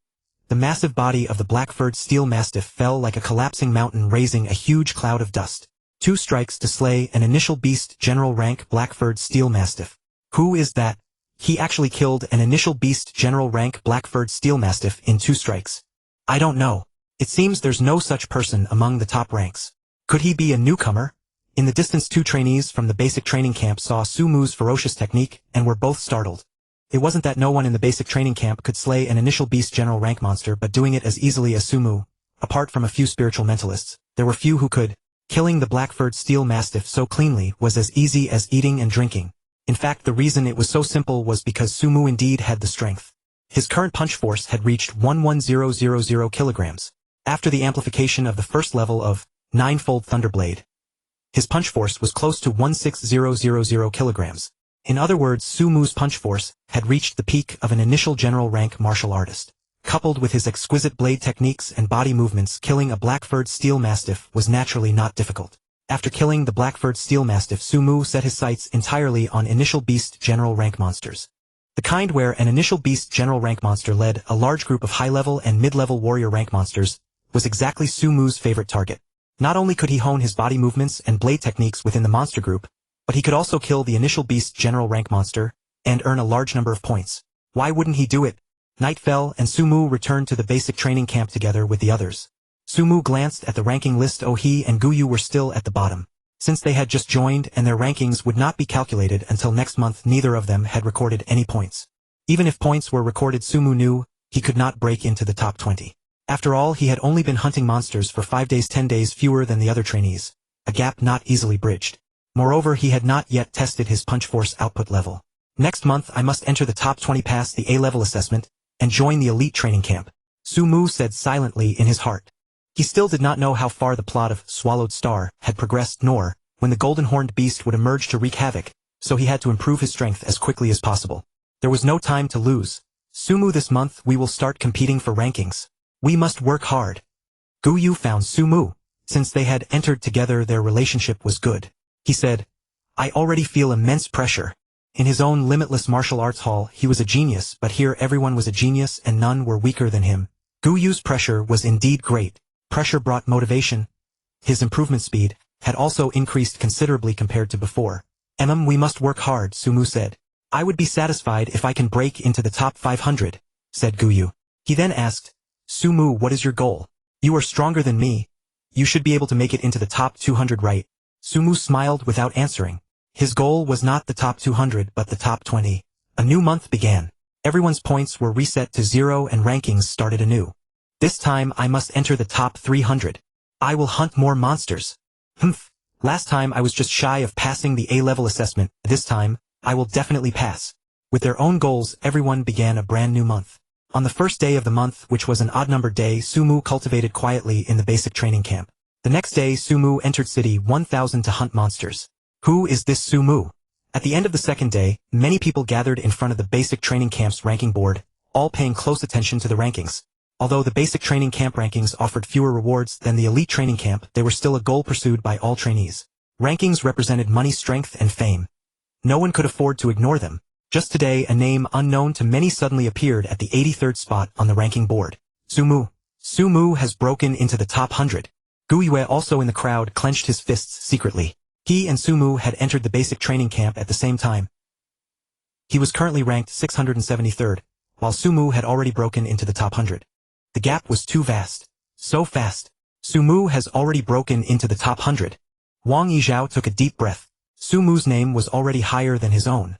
The massive body of the black-furred steel mastiff fell like a collapsing mountain, raising a huge cloud of dust. 2 strikes to slay an initial beast general rank black-furred steel mastiff. Who is that? He actually killed an initial beast general rank black-furred steel mastiff in 2 strikes. I don't know. It seems there's no such person among the top ranks. Could he be a newcomer? In the distance, 2 trainees from the basic training camp saw Sumu's ferocious technique and were both startled. It wasn't that no one in the basic training camp could slay an initial beast general rank monster, but doing it as easily as Sumu. Apart from a few spiritual mentalists, there were few who could. Killing the black-furred steel mastiff so cleanly was as easy as eating and drinking. In fact, the reason it was so simple was because Sumu indeed had the strength. His current punch force had reached 11000 kilograms. After the amplification of the first level of Ninefold Thunder Blade, his punch force was close to 16000 kilograms. In other words, Sumu's punch force had reached the peak of an initial general rank martial artist. Coupled with his exquisite blade techniques and body movements, killing a black-furred steel mastiff was naturally not difficult. After killing the black-furred steel mastiff, Sumu set his sights entirely on initial beast general rank monsters. The kind where an initial beast general rank monster led a large group of high-level and mid-level warrior rank monsters was exactly Sumu's favorite target. Not only could he hone his body movements and blade techniques within the monster group, but he could also kill the initial beast general rank monster and earn a large number of points. Why wouldn't he do it? Night fell and Sumu returned to the basic training camp together with the others. Sumu glanced at the ranking list. He and Guyu were still at the bottom. Since they had just joined and their rankings would not be calculated until next month, neither of them had recorded any points. Even if points were recorded, Sumu knew he could not break into the top 20. After all, he had only been hunting monsters for 5 days, 10 days fewer than the other trainees, a gap not easily bridged. Moreover, he had not yet tested his punch force output level. Next month I must enter the top 20, pass the A-level assessment, and join the elite training camp, Sumu said silently in his heart. He still did not know how far the plot of Swallowed Star had progressed, nor when the golden-horned beast would emerge to wreak havoc, so he had to improve his strength as quickly as possible. There was no time to lose. Sumu, this month we will start competing for rankings. We must work hard. Guyu found Sumu. Since they had entered together, their relationship was good. He said, I already feel immense pressure. In his own limitless martial arts hall, he was a genius, but here everyone was a genius and none were weaker than him. Guyu's pressure was indeed great. Pressure brought motivation. His improvement speed had also increased considerably compared to before. We must work hard, Sumu said. I would be satisfied if I can break into the top 500, said Guyu. He then asked, Sumu, what is your goal? You are stronger than me. You should be able to make it into the top 200, right? Sumu smiled without answering. His goal was not the top 200 but the top 20. A new month began. Everyone's points were reset to 0 and rankings started anew. This time I must enter the top 300. I will hunt more monsters. Last time I was just shy of passing the A-level assessment. This time, I will definitely pass. With their own goals, everyone began a brand new month. On the first day of the month, which was an odd-numbered day, Sumu cultivated quietly in the basic training camp. The next day, Sumu entered City 1000 to hunt monsters. Who is this Sumu? At the end of the second day, many people gathered in front of the basic training camp's ranking board, all paying close attention to the rankings. Although the basic training camp rankings offered fewer rewards than the elite training camp, they were still a goal pursued by all trainees. Rankings represented money, strength, and fame. No one could afford to ignore them. Just today, a name unknown to many suddenly appeared at the 83rd spot on the ranking board. Sumu. Sumu has broken into the top 100. Guiyue, also in the crowd, clenched his fists secretly. He and Sumu had entered the basic training camp at the same time. He was currently ranked 673rd, while Sumu had already broken into the top 100. The gap was too vast. So fast. Sumu has already broken into the top 100. Wang Yizhao took a deep breath. Sumu's name was already higher than his own.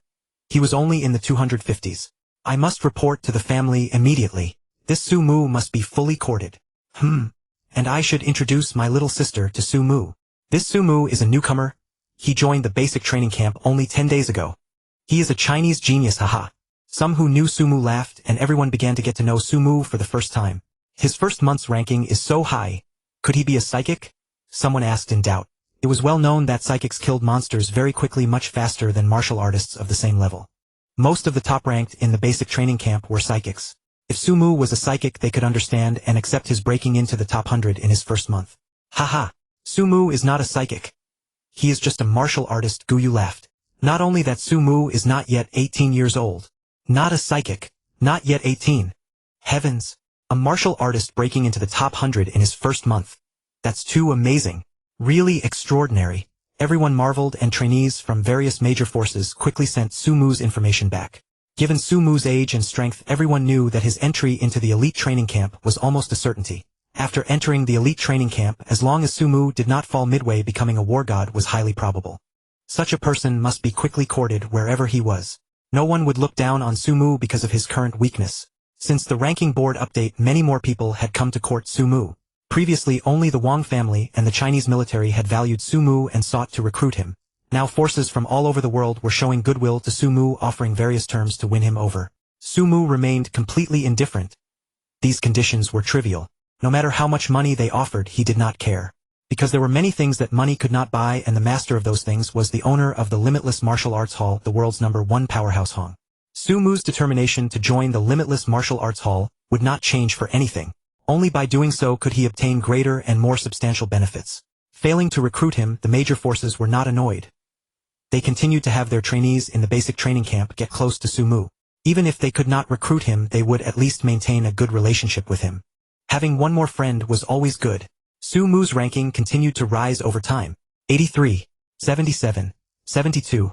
He was only in the 250s. I must report to the family immediately. This Sumu must be fully courted. And I should introduce my little sister to Sumu. This Sumu is a newcomer. He joined the basic training camp only 10 days ago. He is a Chinese genius, haha. Some who knew Sumu laughed, and everyone began to get to know Sumu for the first time. His first month's ranking is so high. Could he be a psychic? Someone asked in doubt. It was well known that psychics killed monsters very quickly, much faster than martial artists of the same level. Most of the top-ranked in the basic training camp were psychics. If Sumu was a psychic, they could understand and accept his breaking into the top 100 in his first month. Haha, Sumu is not a psychic. He is just a martial artist, Guyu laughed. Not only that, Sumu is not yet 18 years old. Not a psychic. Not yet 18. Heavens. A martial artist breaking into the top 100 in his first month. That's too amazing. Really extraordinary. Everyone marveled, and trainees from various major forces quickly sent Sumu's information back. Given Sumu's age and strength, everyone knew that his entry into the elite training camp was almost a certainty. After entering the elite training camp, as long as Sumu did not fall midway, becoming a war god was highly probable. Such a person must be quickly courted wherever he was. No one would look down on Sumu because of his current weakness. Since the ranking board update, many more people had come to court Sumu. Previously, only the Wang family and the Chinese military had valued Sumu and sought to recruit him. Now forces from all over the world were showing goodwill to Sumu, offering various terms to win him over. Sumu remained completely indifferent. These conditions were trivial. No matter how much money they offered, he did not care. Because there were many things that money could not buy, and the master of those things was the owner of the Limitless Martial Arts Hall, the world's #1 powerhouse Hong. Sumu's determination to join the Limitless Martial Arts Hall would not change for anything. Only by doing so could he obtain greater and more substantial benefits. Failing to recruit him, the major forces were not annoyed. They continued to have their trainees in the basic training camp get close to Sumu. Even if they could not recruit him, they would at least maintain a good relationship with him. Having one more friend was always good. Sumu's ranking continued to rise over time. 83, 77, 72.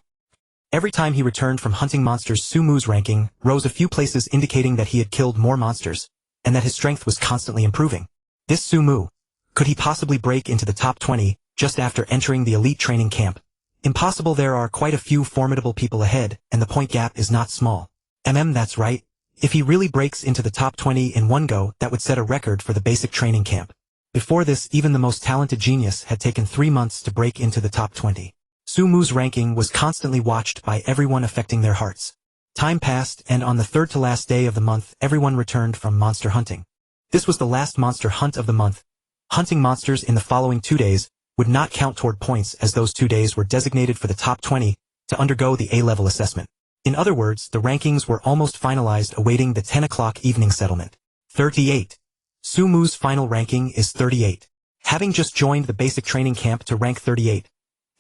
Every time he returned from hunting monsters, Sumu's ranking rose a few places, indicating that he had killed more monsters, and that his strength was constantly improving. This Sumu, could he possibly break into the top 20 just after entering the elite training camp? Impossible. There are quite a few formidable people ahead, and the point gap is not small. That's right. If he really breaks into the top 20 in one go, that would set a record for the basic training camp. Before this, even the most talented genius had taken 3 months to break into the top 20. Sumu's ranking was constantly watched by everyone, affecting their hearts. Time passed, and on the third to last day of the month, everyone returned from monster hunting. This was the last monster hunt of the month. Hunting monsters in the following 2 days would not count toward points, as those 2 days were designated for the top 20 to undergo the A-level assessment. In other words, the rankings were almost finalized, awaiting the 10 o'clock evening settlement. 38. Sumu's final ranking is 38. Having just joined the basic training camp to rank 38.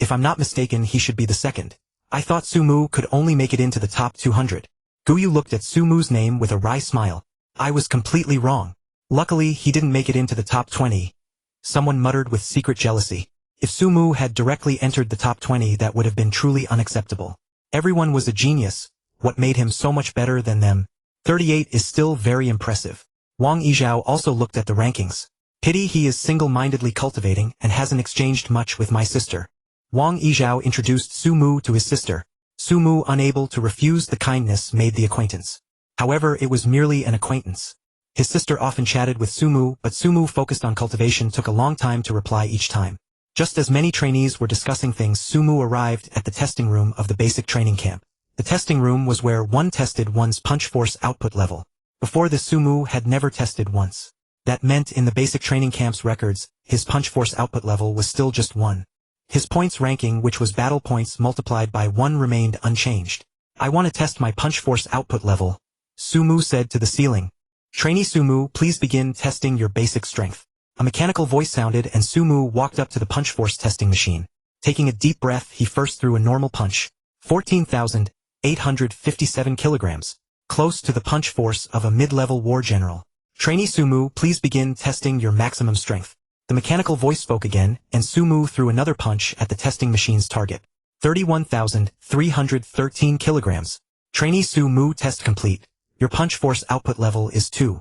If I'm not mistaken, he should be the second. I thought Sumu could only make it into the top 200. Guyu looked at Sumu's name with a wry smile. I was completely wrong. Luckily, he didn't make it into the top 20. Someone muttered with secret jealousy. If Sumu had directly entered the top 20, that would have been truly unacceptable. Everyone was a genius. What made him so much better than them? 38 is still very impressive. Wang Yizhao also looked at the rankings. Pity he is single-mindedly cultivating and hasn't exchanged much with my sister. Wang Yizhao introduced Sumu to his sister. Sumu, unable to refuse the kindness, made the acquaintance. However, it was merely an acquaintance. His sister often chatted with Sumu, but Sumu, focused on cultivation, took a long time to reply each time. Just as many trainees were discussing things, Sumu arrived at the testing room of the basic training camp. The testing room was where one tested one's punch force output level. Before this, Sumu had never tested once. That meant in the basic training camp's records, his punch force output level was still just 1. His points ranking, which was battle points multiplied by 1, remained unchanged. I want to test my punch force output level, Sumu said to the ceiling. Trainee Sumu, please begin testing your basic strength. A mechanical voice sounded and Sumu walked up to the punch force testing machine. Taking a deep breath, he first threw a normal punch. 14,857 kilograms. Close to the punch force of a mid-level war general. Trainee Sumu, please begin testing your maximum strength. The mechanical voice spoke again, and Sumu threw another punch at the testing machine's target. 31,313 kilograms. Trainee Sumu, test complete. Your punch force output level is 2-1.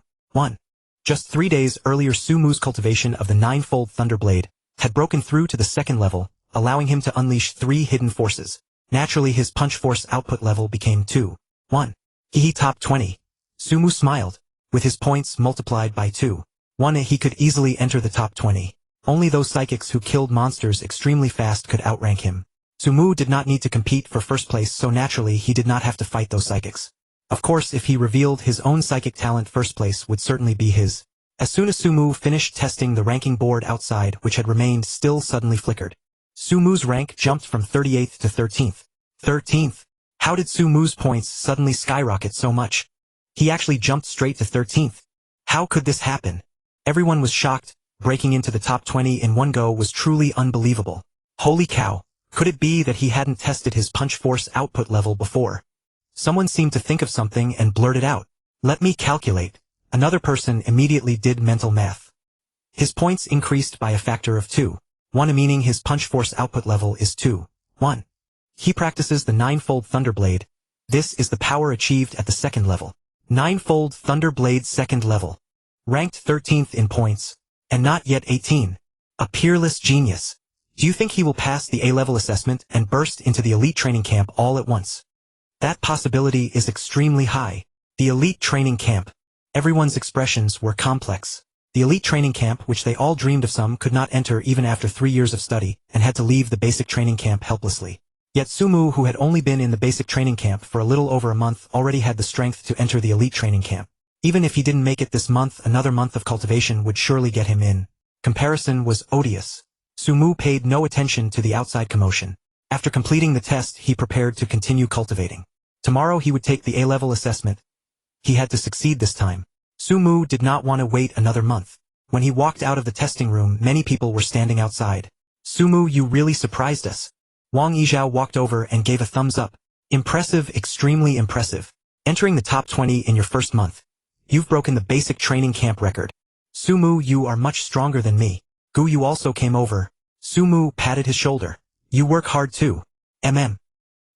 Just 3 days earlier, Sumu's cultivation of the Ninefold Thunder Blade had broken through to the second level, allowing him to unleash 3 hidden forces. Naturally, his punch force output level became 2-1. He top 20. Sumu smiled. With his points multiplied by 2-1, he could easily enter the top 20. Only those psychics who killed monsters extremely fast could outrank him. Sumu did not need to compete for first place, so naturally he did not have to fight those psychics. Of course, if he revealed his own psychic talent, first place would certainly be his. As soon as Sumu finished testing, the ranking board outside, which had remained still, suddenly flickered. Sumu's rank jumped from 38th to 13th. 13th? How did Sumu's points suddenly skyrocket so much? He actually jumped straight to 13th. How could this happen? Everyone was shocked. Breaking into the top 20 in one go was truly unbelievable. Holy cow! Could it be that he hadn't tested his punch force output level before? Someone seemed to think of something and blurted out, "Let me calculate." Another person immediately did mental math. His points increased by a factor of 2-1, meaning his punch force output level is 2-1. He practices the Ninefold Thunder Blade. This is the power achieved at the second level. Ninefold Thunder Blade second level. Ranked 13th in points. And not yet 18. A peerless genius. Do you think he will pass the A-level assessment and burst into the elite training camp all at once? That possibility is extremely high. The elite training camp. Everyone's expressions were complex. The elite training camp, which they all dreamed of, some could not enter even after 3 years of study, and had to leave the basic training camp helplessly. Yet Sumu, who had only been in the basic training camp for a little over a month, already had the strength to enter the elite training camp. Even if he didn't make it this month, another month of cultivation would surely get him in. Comparison was odious. Sumu paid no attention to the outside commotion. After completing the test, he prepared to continue cultivating. Tomorrow he would take the A-level assessment. He had to succeed this time. Sumu did not want to wait another month. When he walked out of the testing room, many people were standing outside. "Sumu, you really surprised us." Wang Yizhao walked over and gave a thumbs up. "Impressive, extremely impressive. Entering the top 20 in your first month. You've broken the basic training camp record. Sumu, you are much stronger than me." Gu Yu also came over. Sumu patted his shoulder. "You work hard too.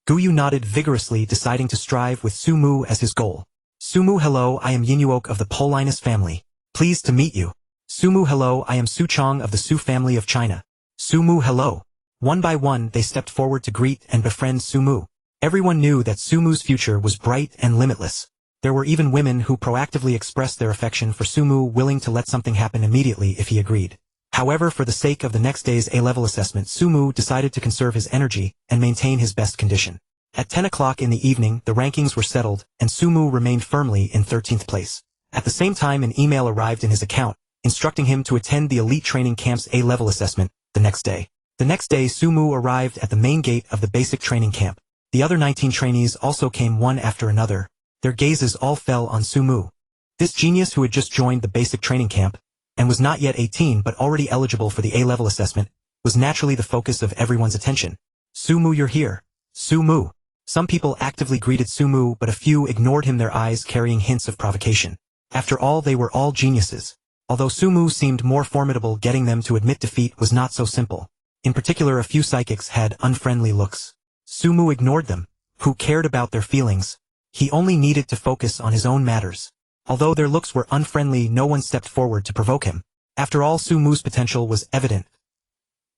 Gu Yu nodded vigorously, deciding to strive with Sumu as his goal. "Sumu, hello, I am Yunyuok of the Polinus family. Pleased to meet you." "Sumu, hello, I am Su Chong of the Su family of China." "Sumu, hello." One by one they stepped forward to greet and befriend Sumu. Everyone knew that Sumu's future was bright and limitless. There were even women who proactively expressed their affection for Sumu, willing to let something happen immediately if he agreed. However, for the sake of the next day's A-level assessment, Sumu decided to conserve his energy and maintain his best condition. At 10 o'clock in the evening, the rankings were settled, and Sumu remained firmly in 13th place. At the same time, an email arrived in his account, instructing him to attend the elite training camp's A-level assessment the next day. The next day, Sumu arrived at the main gate of the basic training camp. The other 19 trainees also came one after another. Their gazes all fell on Sumu. This genius, who had just joined the basic training camp, and was not yet 18 but already eligible for the A-level assessment, was naturally the focus of everyone's attention. "Sumu, you're here. Sumu." Some people actively greeted Sumu, but a few ignored him, their eyes carrying hints of provocation. After all, they were all geniuses. Although Sumu seemed more formidable, getting them to admit defeat was not so simple. In particular, a few psychics had unfriendly looks. Sumu ignored them. Who cared about their feelings? He only needed to focus on his own matters. Although their looks were unfriendly, no one stepped forward to provoke him. After all, Sumu's potential was evident.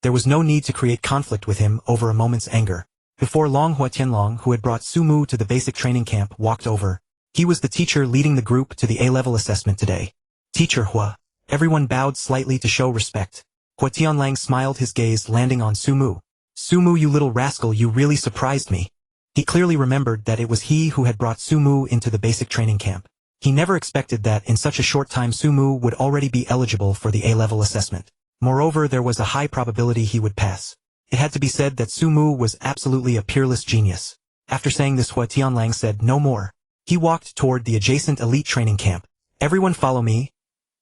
There was no need to create conflict with him over a moment's anger. Before long, Hua Tianlong, who had brought Sumu to the basic training camp, walked over. He was the teacher leading the group to the A-level assessment today. "Teacher Hua." Everyone bowed slightly to show respect. Hua Tianlang smiled, his gaze landing on Sumu. "Sumu, you little rascal, you really surprised me." He clearly remembered that it was he who had brought Sumu into the basic training camp. He never expected that in such a short time Sumu would already be eligible for the A-level assessment. Moreover, there was a high probability he would pass. It had to be said that Sumu was absolutely a peerless genius. After saying this, Hua Tianlang said no more. He walked toward the adjacent elite training camp. Everyone follow me.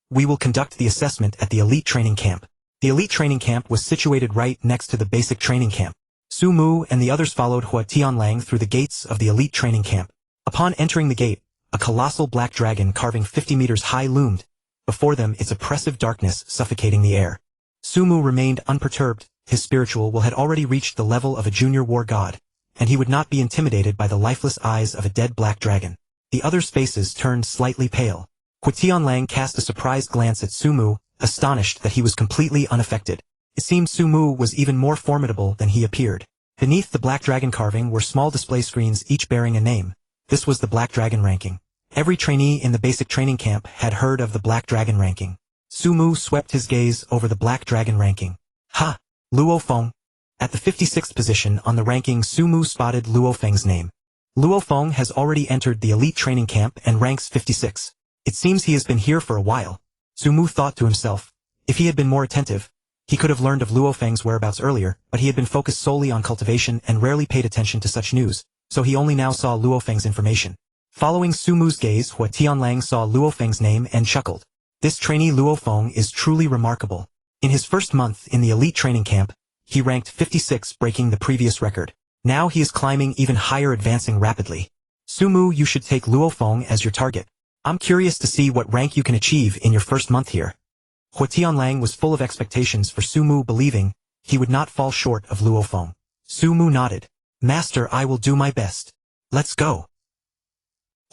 We will conduct the assessment at the elite training camp. The elite training camp was situated right next to the basic training camp. Su Mu and the others followed Hua Tianlang through the gates of the elite training camp. Upon entering the gate, a colossal black dragon carving 50 meters high loomed. Before them, its oppressive darkness suffocating the air. Su Mu remained unperturbed. His spiritual will had already reached the level of a junior war god, and he would not be intimidated by the lifeless eyes of a dead black dragon. The others' faces turned slightly pale. Hua Tianlang cast a surprised glance at Su Mu, astonished that he was completely unaffected. It seemed Su Mu was even more formidable than he appeared. Beneath the black dragon carving were small display screens each bearing a name. This was the black dragon ranking. Every trainee in the basic training camp had heard of the black dragon ranking. Su Mu swept his gaze over the black dragon ranking. Ha! Luo Feng. At the 56th position on the ranking, Su Mu spotted Luo Feng's name. Luo Feng has already entered the elite training camp and ranks 56. It seems he has been here for a while. Su Mu thought to himself. If he had been more attentive, he could have learned of Luo Feng's whereabouts earlier, but he had been focused solely on cultivation and rarely paid attention to such news, so he only now saw Luo Feng's information. Following Su Mu's gaze, Hua Tianlang saw Luo Feng's name and chuckled. This trainee Luo Feng is truly remarkable. In his first month in the elite training camp, he ranked 56, breaking the previous record. Now he is climbing even higher, advancing rapidly. Su Mu, you should take Luo Feng as your target. I'm curious to see what rank you can achieve in your first month here. Hua Tianlang was full of expectations for Su Mu, believing he would not fall short of Luo Feng. Su Mu nodded. Master, I will do my best. Let's go.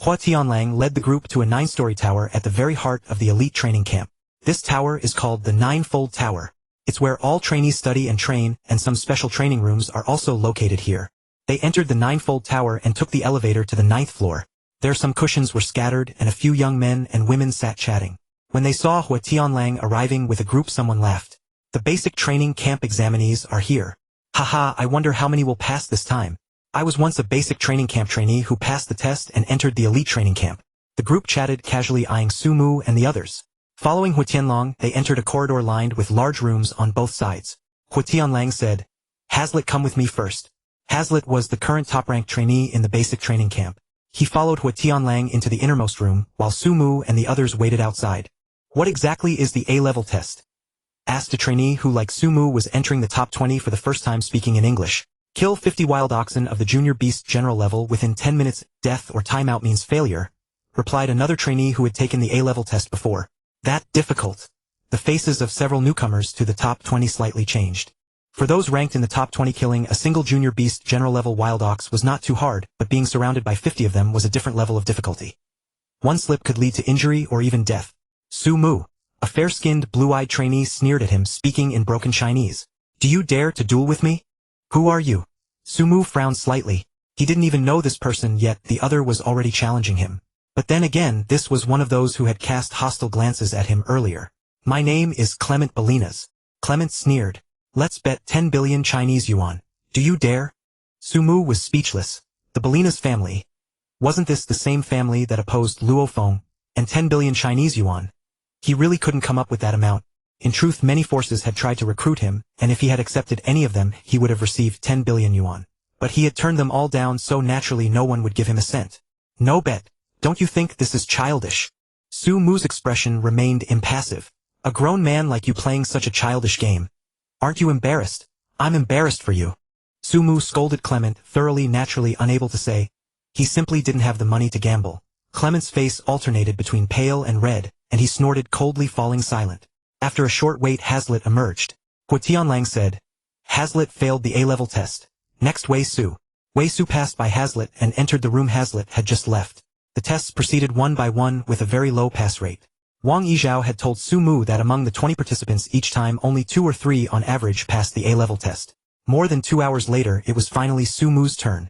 Hua Tianlang led the group to a 9-story tower at the very heart of the elite training camp. This tower is called the Ninefold Tower. It's where all trainees study and train, and some special training rooms are also located here. They entered the Ninefold Tower and took the elevator to the 9th floor. There some cushions were scattered and a few young men and women sat chatting. When they saw Hua Tianlang arriving with a group, someone laughed. The basic training camp examinees are here. Haha, I wonder how many will pass this time. I was once a basic training camp trainee who passed the test and entered the elite training camp. The group chatted, casually eyeing Su Mu and the others. Following Hua Tianlang, they entered a corridor lined with large rooms on both sides. Hua Tianlang said, Hazlitt, come with me first. Hazlitt was the current top-ranked trainee in the basic training camp. He followed Hua Tianlang into the innermost room, while Su Mu and the others waited outside. What exactly is the A-level test? Asked a trainee who, like Su Mu, was entering the top 20 for the first time, speaking in English. Kill 50 wild oxen of the junior beast general level within 10 minutes. Death or timeout means failure, replied another trainee who had taken the A-level test before. That difficult. The faces of several newcomers to the top 20 slightly changed. For those ranked in the top 20, killing a single junior beast general level wild ox was not too hard, but being surrounded by 50 of them was a different level of difficulty. One slip could lead to injury or even death. Su Mu, a fair-skinned, blue-eyed trainee, sneered at him, speaking in broken Chinese. Do you dare to duel with me? Who are you? Su Mu frowned slightly. He didn't even know this person, yet the other was already challenging him. But then again, this was one of those who had cast hostile glances at him earlier. My name is Clement Bolinas. Clement sneered. Let's bet 10 billion Chinese yuan. Do you dare? Su Mu was speechless. The Bolinas family. Wasn't this the same family that opposed Luo Feng, and 10 billion Chinese yuan? He really couldn't come up with that amount. In truth, many forces had tried to recruit him, and if he had accepted any of them, he would have received 10 billion yuan. But he had turned them all down, so naturally no one would give him a cent. No bet. Don't you think this is childish? Su Mu's expression remained impassive. A grown man like you playing such a childish game. Aren't you embarrassed? I'm embarrassed for you. Su Mu scolded Clement, thoroughly, naturally unable to say. He simply didn't have the money to gamble. Clement's face alternated between pale and red, and he snorted coldly, falling silent. After a short wait, Hazlitt emerged. Hua Tianlang said, Hazlitt failed the A-level test. Next, Wei Su. Wei Su passed by Hazlitt and entered the room Hazlitt had just left. The tests proceeded one by one with a very low pass rate. Wang Yizhao had told Su Mu that among the 20 participants each time only 2 or 3 on average passed the A-level test. More than 2 hours later, it was finally Su Mu's turn.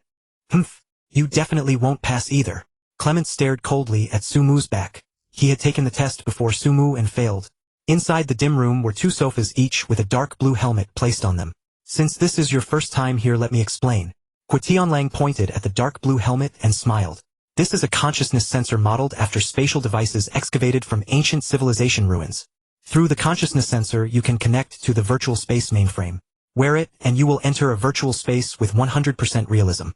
Humph, you definitely won't pass either. Clement stared coldly at Su Mu's back. He had taken the test before Su Mu and failed. Inside the dim room were 2 sofas, each with a dark blue helmet placed on them. Since this is your first time here, let me explain. Hua Tianlang pointed at the dark blue helmet and smiled. This is a consciousness sensor modeled after spatial devices excavated from ancient civilization ruins. Through the consciousness sensor, you can connect to the virtual space mainframe. Wear it, and you will enter a virtual space with 100% realism.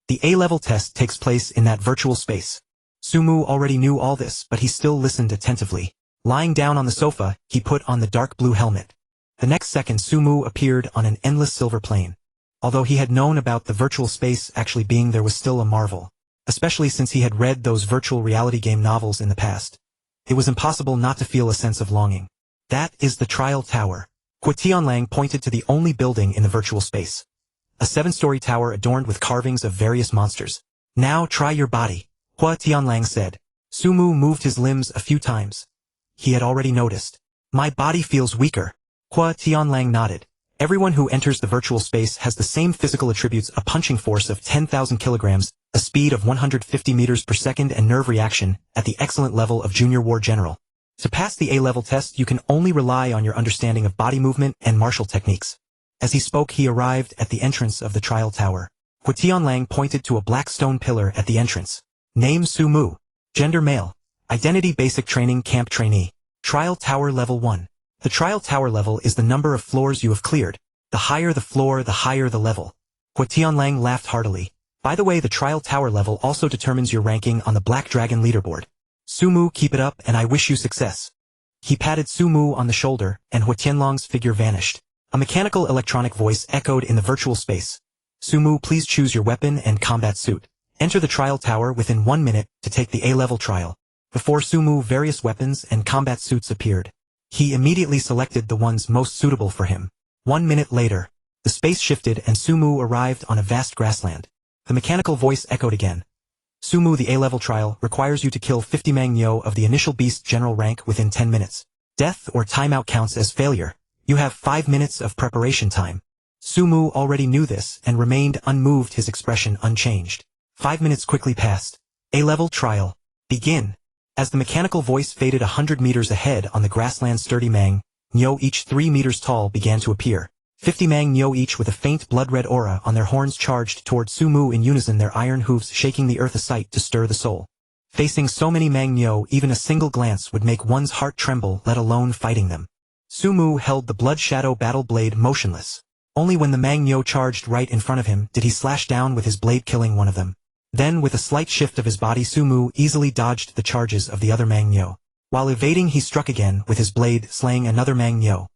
The A-level test takes place in that virtual space. Sumu already knew all this, but he still listened attentively. Lying down on the sofa, he put on the dark blue helmet. The next second Sumu appeared on an endless silver plane. Although he had known about the virtual space actually being there was still a marvel. Especially since he had read those virtual reality game novels in the past. It was impossible not to feel a sense of longing. That is the Trial Tower. Hua Tianlang pointed to the only building in the virtual space. A 7-story tower adorned with carvings of various monsters. Now try your body, Hua Tianlang said. Sumu moved his limbs a few times. He had already noticed. My body feels weaker. Hua Tianlang nodded. Everyone who enters the virtual space has the same physical attributes: a punching force of 10,000 kilograms, a speed of 150 meters per second, and nerve reaction at the excellent level of Junior War General. To pass the A-level test, you can only rely on your understanding of body movement and martial techniques. As he spoke, he arrived at the entrance of the Trial Tower. Hua Tianlang pointed to a black stone pillar at the entrance. Name Sumu. Gender male. Identity basic training camp trainee. Trial Tower Level 1. The Trial Tower level is the number of floors you have cleared. The higher the floor, the higher the level. Hua Tianlang laughed heartily. By the way, the Trial Tower level also determines your ranking on the Black Dragon leaderboard. Sumu, keep it up and I wish you success. He patted Sumu on the shoulder, and Hua Tianlang's figure vanished. A mechanical electronic voice echoed in the virtual space. Sumu, please choose your weapon and combat suit. Enter the Trial Tower within 1 minute to take the A-level trial. Before Sumu, various weapons and combat suits appeared. He immediately selected the ones most suitable for him. 1 minute later, the space shifted and Sumu arrived on a vast grassland. The mechanical voice echoed again. Sumu, the A-level trial requires you to kill 50 Mangyo of the initial beast general rank within 10 minutes. Death or timeout counts as failure. You have 5 minutes of preparation time. Sumu already knew this and remained unmoved, his expression unchanged. 5 minutes quickly passed. A-level trial. Begin. As the mechanical voice faded 100 meters ahead on the grassland, sturdy Mangyo, each 3 meters tall, began to appear. 50 Mangyo each with a faint blood-red aura on their horns charged toward Sumu in unison, their iron hooves shaking the earth, a sight to stir the soul. Facing so many Mangyo, even a single glance would make one's heart tremble, let alone fighting them. Sumu held the blood shadow battle blade motionless. Only when the Mangyo charged right in front of him did he slash down with his blade, killing one of them. Then, with a slight shift of his body, Sumu easily dodged the charges of the other Mangyo. While evading, he struck again with his blade, slaying another Mangyo.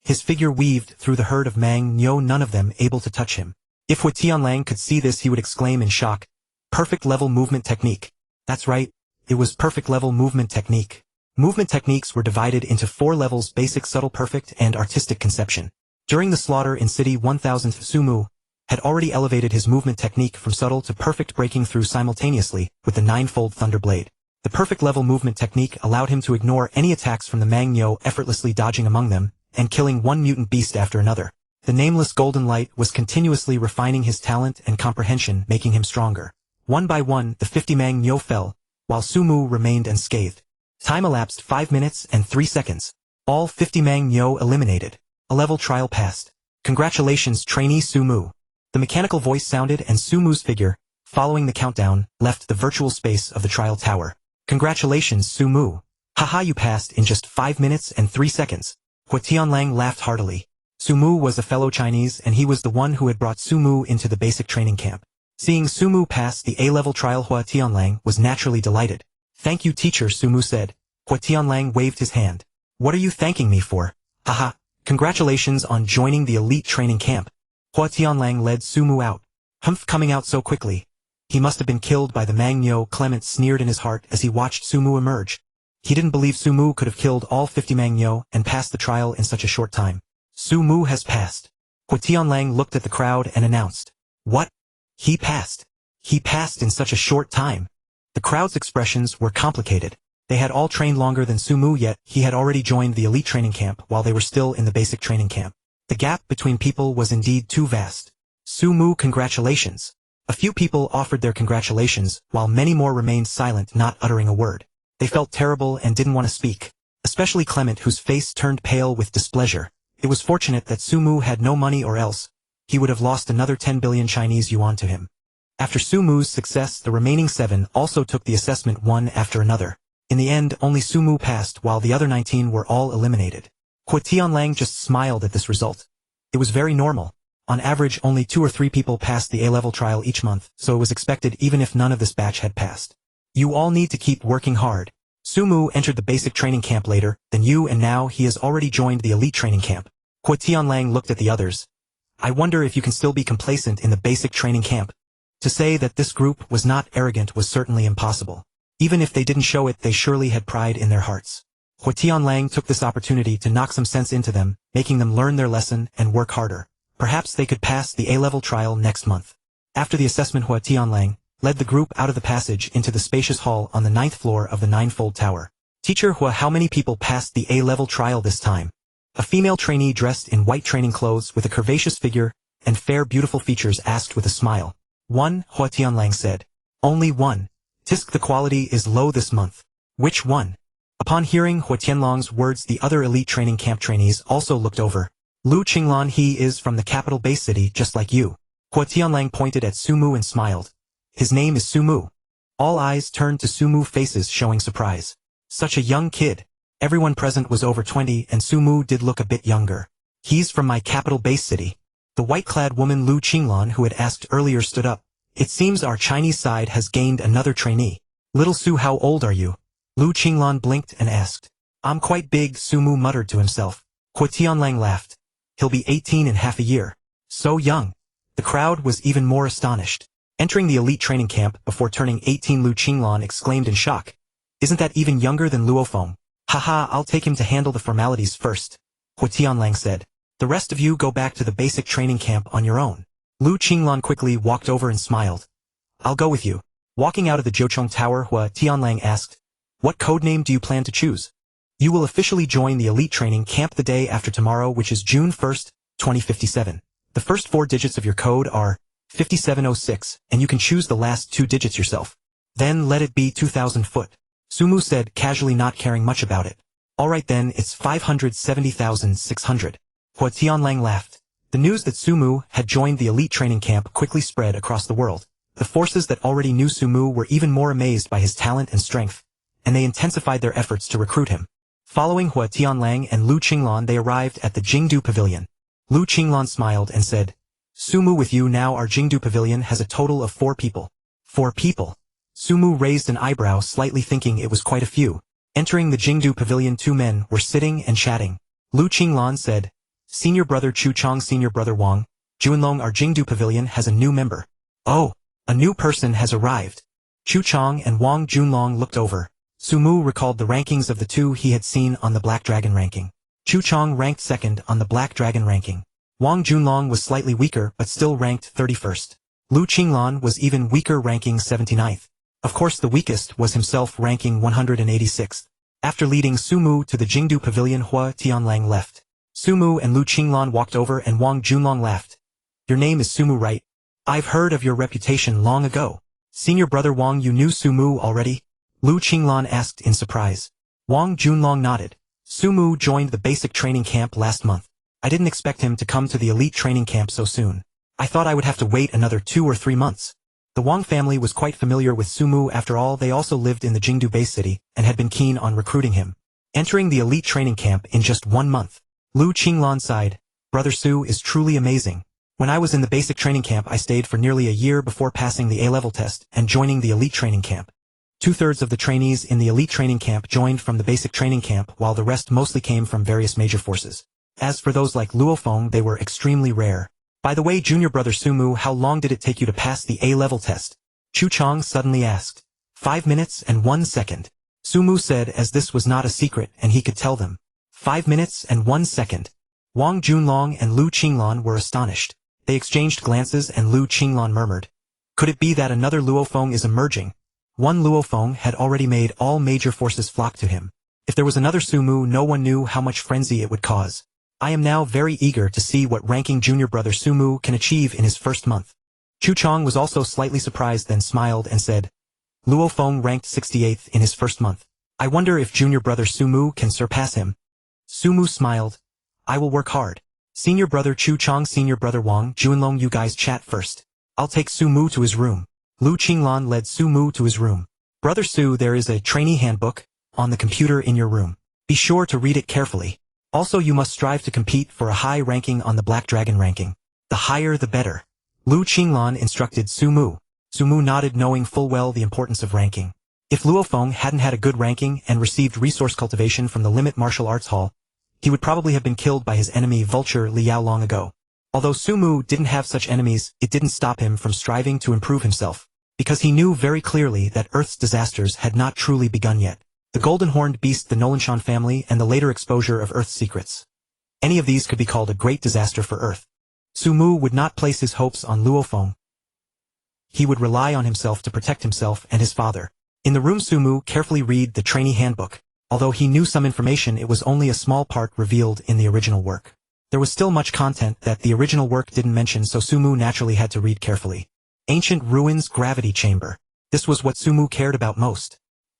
His figure weaved through the herd of Mangyo, none of them able to touch him. If Hua Tianlang could see this, he would exclaim in shock. Perfect level movement technique. That's right, it was perfect level movement technique. Movement techniques were divided into 4 levels: basic, subtle, perfect, and artistic conception. During the slaughter in City 1000, Sumu had already elevated his movement technique from subtle to perfect, breaking through simultaneously with the Ninefold Thunder Blade. The perfect level movement technique allowed him to ignore any attacks from the Mangyo, effortlessly dodging among them, and killing one mutant beast after another. The nameless golden light was continuously refining his talent and comprehension, making him stronger. One by one, the 50 Mangyo fell, while Sumu remained unscathed. Time elapsed 5 minutes and 3 seconds. All 50 Mangyo eliminated. A level trial passed. Congratulations, trainee Sumu. The mechanical voice sounded, and Sumu's figure, following the countdown, left the virtual space of the Trial Tower. Congratulations, Sumu. Haha, you passed in just 5 minutes and 3 seconds. Hua Tianlang laughed heartily. Sumu was a fellow Chinese, and he was the one who had brought Sumu into the basic training camp. Seeing Sumu pass the A-level trial, Hua Tianlang was naturally delighted. Thank you, teacher, Sumu said. Hua Tianlang waved his hand. What are you thanking me for? Haha, congratulations on joining the elite training camp. Hua Tianlang led Sumu out. Humph, coming out so quickly. He must have been killed by the Mangyo, Clement sneered in his heart as he watched Sumu emerge. He didn't believe Sumu could have killed all 50 Mangyo and passed the trial in such a short time. Sumu has passed. Hua Tianlang looked at the crowd and announced. What? He passed. He passed in such a short time. The crowd's expressions were complicated. They had all trained longer than Sumu, yet he had already joined the elite training camp while they were still in the basic training camp. The gap between people was indeed too vast. Sumu, congratulations. A few people offered their congratulations, while many more remained silent, not uttering a word. They felt terrible and didn't want to speak. Especially Clement, whose face turned pale with displeasure. It was fortunate that Sumu had no money, or else he would have lost another 10 billion Chinese yuan to him. After Sumu's success, the remaining 7 also took the assessment one after another. In the end, only Sumu passed, while the other 19 were all eliminated. Hua Tianlang just smiled at this result. It was very normal. On average, only 2 or 3 people passed the A-level trial each month, so it was expected even if none of this batch had passed. You all need to keep working hard. Sumu entered the basic training camp later than you and now he has already joined the elite training camp. Hua Tianlang looked at the others. I wonder if you can still be complacent in the basic training camp. To say that this group was not arrogant was certainly impossible. Even if they didn't show it, they surely had pride in their hearts. Hua Tianlang took this opportunity to knock some sense into them, making them learn their lesson and work harder. Perhaps they could pass the A-level trial next month. After the assessment, Hua Tianlang led the group out of the passage into the spacious hall on the 9th floor of the Ninefold Tower. Teacher Hua, how many people passed the A-level trial this time? A female trainee dressed in white training clothes with a curvaceous figure and fair beautiful features asked with a smile. 1, Hua Tianlang said. Only 1. Tisk, the quality is low this month. Which one? Upon hearing Hua Tianlang's words, the other elite training camp trainees also looked over. Lu Qinglan, he is from the capital base city just like you. Hua Tianlang pointed at Sumu and smiled. His name is Sumu. All eyes turned to Sumu, faces showing surprise. Such a young kid. Everyone present was over 20 and Sumu did look a bit younger. He's from my capital base city. The white-clad woman Lu Qinglan who had asked earlier stood up. It seems our Chinese side has gained another trainee. Little Su, how old are you? Lu Qinglan blinked and asked. I'm quite big, Sumu muttered to himself. Hua Tianlang laughed. He'll be 18 in half a year. So young. The crowd was even more astonished. Entering the elite training camp before turning 18, Lu Qinglan exclaimed in shock. Isn't that even younger than Luo Feng? Haha, I'll take him to handle the formalities first. Hua Tianlang said. The rest of you go back to the basic training camp on your own. Lu Qinglan quickly walked over and smiled. I'll go with you. Walking out of the Jiucheng Tower, Hua Tianlang asked. What codename do you plan to choose? You will officially join the elite training camp the day after tomorrow, which is June 1st, 2057. The first 4 digits of your code are 5706, and you can choose the last 2 digits yourself. Then let it be 2000 foot. Sumu said, casually, not caring much about it. Alright then, it's 570,600. Hua Tianlang laughed. The news that Sumu had joined the elite training camp quickly spread across the world. The forces that already knew Sumu were even more amazed by his talent and strength, and they intensified their efforts to recruit him. Following Hua Tianlang and Lu Qinglan, they arrived at the Jingdu Pavilion. Lu Qinglan smiled and said, Sumu, with you now our Jingdu Pavilion has a total of 4 people. 4 people. Sumu raised an eyebrow, slightly thinking it was quite a few. Entering the Jingdu Pavilion, 2 men were sitting and chatting. Lu Qinglan said, Senior brother Chu Chong, senior brother Wang Junlong, our Jingdu Pavilion has a new member. Oh, a new person has arrived. Chu Chong and Wang Junlong looked over. Sumu recalled the rankings of the 2 he had seen on the Black Dragon ranking. Chu Chong ranked 2nd on the Black Dragon ranking. Wang Junlong was slightly weaker but still ranked 31st. Lu Qinglan was even weaker, ranking 79th. Of course, the weakest was himself, ranking 186th. After leading Sumu to the Jingdu Pavilion, Hua Tianlang left. Sumu and Lu Qinglan walked over and Wang Junlong laughed. Your name is Sumu, right? I've heard of your reputation long ago. Senior brother Wang, you knew Sumu already? Lu Qinglan asked in surprise. Wang Junlong nodded. Sumu joined the basic training camp last month. I didn't expect him to come to the elite training camp so soon. I thought I would have to wait another 2 or 3 months. The Wang family was quite familiar with Sumu. After all, they also lived in the Jingdu base city and had been keen on recruiting him. Entering the elite training camp in just 1 month. Lu Qinglan sighed. Brother Su is truly amazing. When I was in the basic training camp, I stayed for nearly a year before passing the A-level test and joining the elite training camp. 2/3 of the trainees in the elite training camp joined from the basic training camp, while the rest mostly came from various major forces. As for those like Luo Feng, they were extremely rare. By the way, junior brother Sumu, how long did it take you to pass the A-level test? Chu Chong suddenly asked. 5 minutes and 1 second. Sumu said, as this was not a secret and he could tell them. 5 minutes and 1 second. Wang Junlong and Lu Qinglan were astonished. They exchanged glances and Lu Qinglan murmured. Could it be that another Luo Feng is emerging? One Luo Feng had already made all major forces flock to him. If there was another Sumu, no one knew how much frenzy it would cause. I am now very eager to see what ranking junior brother Sumu can achieve in his first month. Chu Chong was also slightly surprised, then smiled and said, Luo Feng ranked 68th in his first month. I wonder if junior brother Sumu can surpass him. Sumu smiled. I will work hard. Senior brother Chu Chong, senior brother Wang Junlong, you guys chat first. I'll take Sumu to his room. Lu Qinglan led Sumu to his room. Brother Su, there is a trainee handbook on the computer in your room. Be sure to read it carefully. Also, you must strive to compete for a high ranking on the Black Dragon ranking. The higher the better. Lu Qinglan instructed Sumu. Sumu nodded, knowing full well the importance of ranking. If Luo Feng hadn't had a good ranking and received resource cultivation from the Limit Martial Arts Hall, he would probably have been killed by his enemy Vulture Liao long ago. Although Sumu didn't have such enemies, it didn't stop him from striving to improve himself, because he knew very clearly that Earth's disasters had not truly begun yet. The golden horned beast, the Nolanshan family, and the later exposure of Earth's secrets. Any of these could be called a great disaster for Earth. Sumu would not place his hopes on Luo Feng. He would rely on himself to protect himself and his father. In the room, Sumu carefully read the trainee handbook. Although he knew some information, it was only a small part revealed in the original work. There was still much content that the original work didn't mention, so Sumu naturally had to read carefully. Ancient Ruins Gravity Chamber. This was what Sumu cared about most.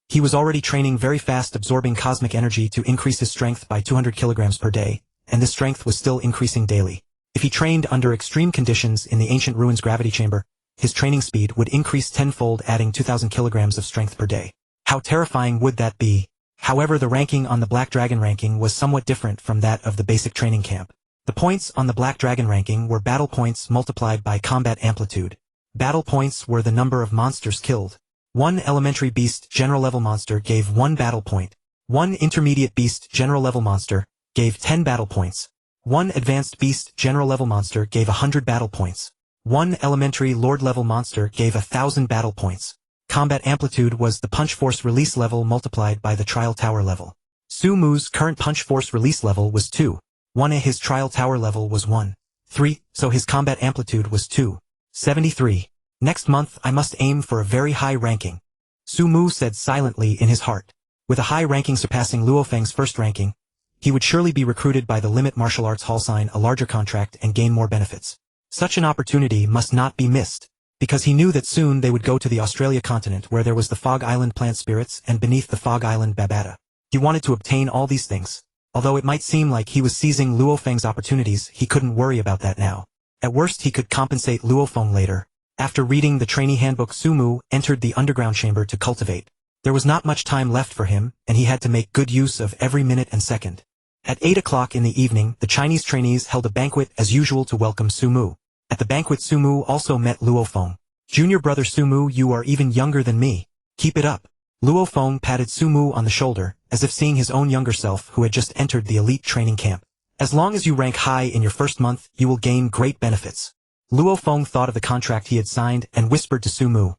He was already training very fast, absorbing cosmic energy to increase his strength by 200 kilograms per day, and this strength was still increasing daily. If he trained under extreme conditions in the Ancient Ruins Gravity Chamber, his training speed would increase tenfold, adding 2,000 kilograms of strength per day. How terrifying would that be? However, the ranking on the Black Dragon ranking was somewhat different from that of the basic training camp. The points on the Black Dragon ranking were battle points multiplied by combat amplitude. Battle points were the number of monsters killed. One elementary beast general level monster gave 1 battle point. One intermediate beast general level monster gave 10 battle points. One advanced beast general level monster gave 100 battle points. One elementary lord level monster gave 1,000 battle points. Combat amplitude was the punch force release level multiplied by the trial tower level. Sumu's current punch force release level was 2. 1. His trial tower level was 1. 3, so his combat amplitude was 2. 73. Next month I must aim for a very high ranking. Sumu said silently in his heart. With a high ranking surpassing Luo Feng's first ranking, he would surely be recruited by the Limit Martial Arts Hall, sign a larger contract and gain more benefits. Such an opportunity must not be missed, because he knew that soon they would go to the Australia continent where there was the Fog Island plant spirits and beneath the Fog Island Babata. He wanted to obtain all these things. Although it might seem like he was seizing Luo Feng's opportunities, he couldn't worry about that now. At worst, he could compensate Luo Feng later. After reading the trainee handbook, Sumu entered the underground chamber to cultivate. There was not much time left for him, and he had to make good use of every minute and second. At 8 o'clock in the evening, the Chinese trainees held a banquet as usual to welcome Sumu. At the banquet, Sumu also met Luo Feng. Junior brother Sumu, you are even younger than me. Keep it up. Luo Feng patted Sumu on the shoulder, as if seeing his own younger self who had just entered the elite training camp. As long as you rank high in your first month, you will gain great benefits. Luo Feng thought of the contract he had signed and whispered to Sumu.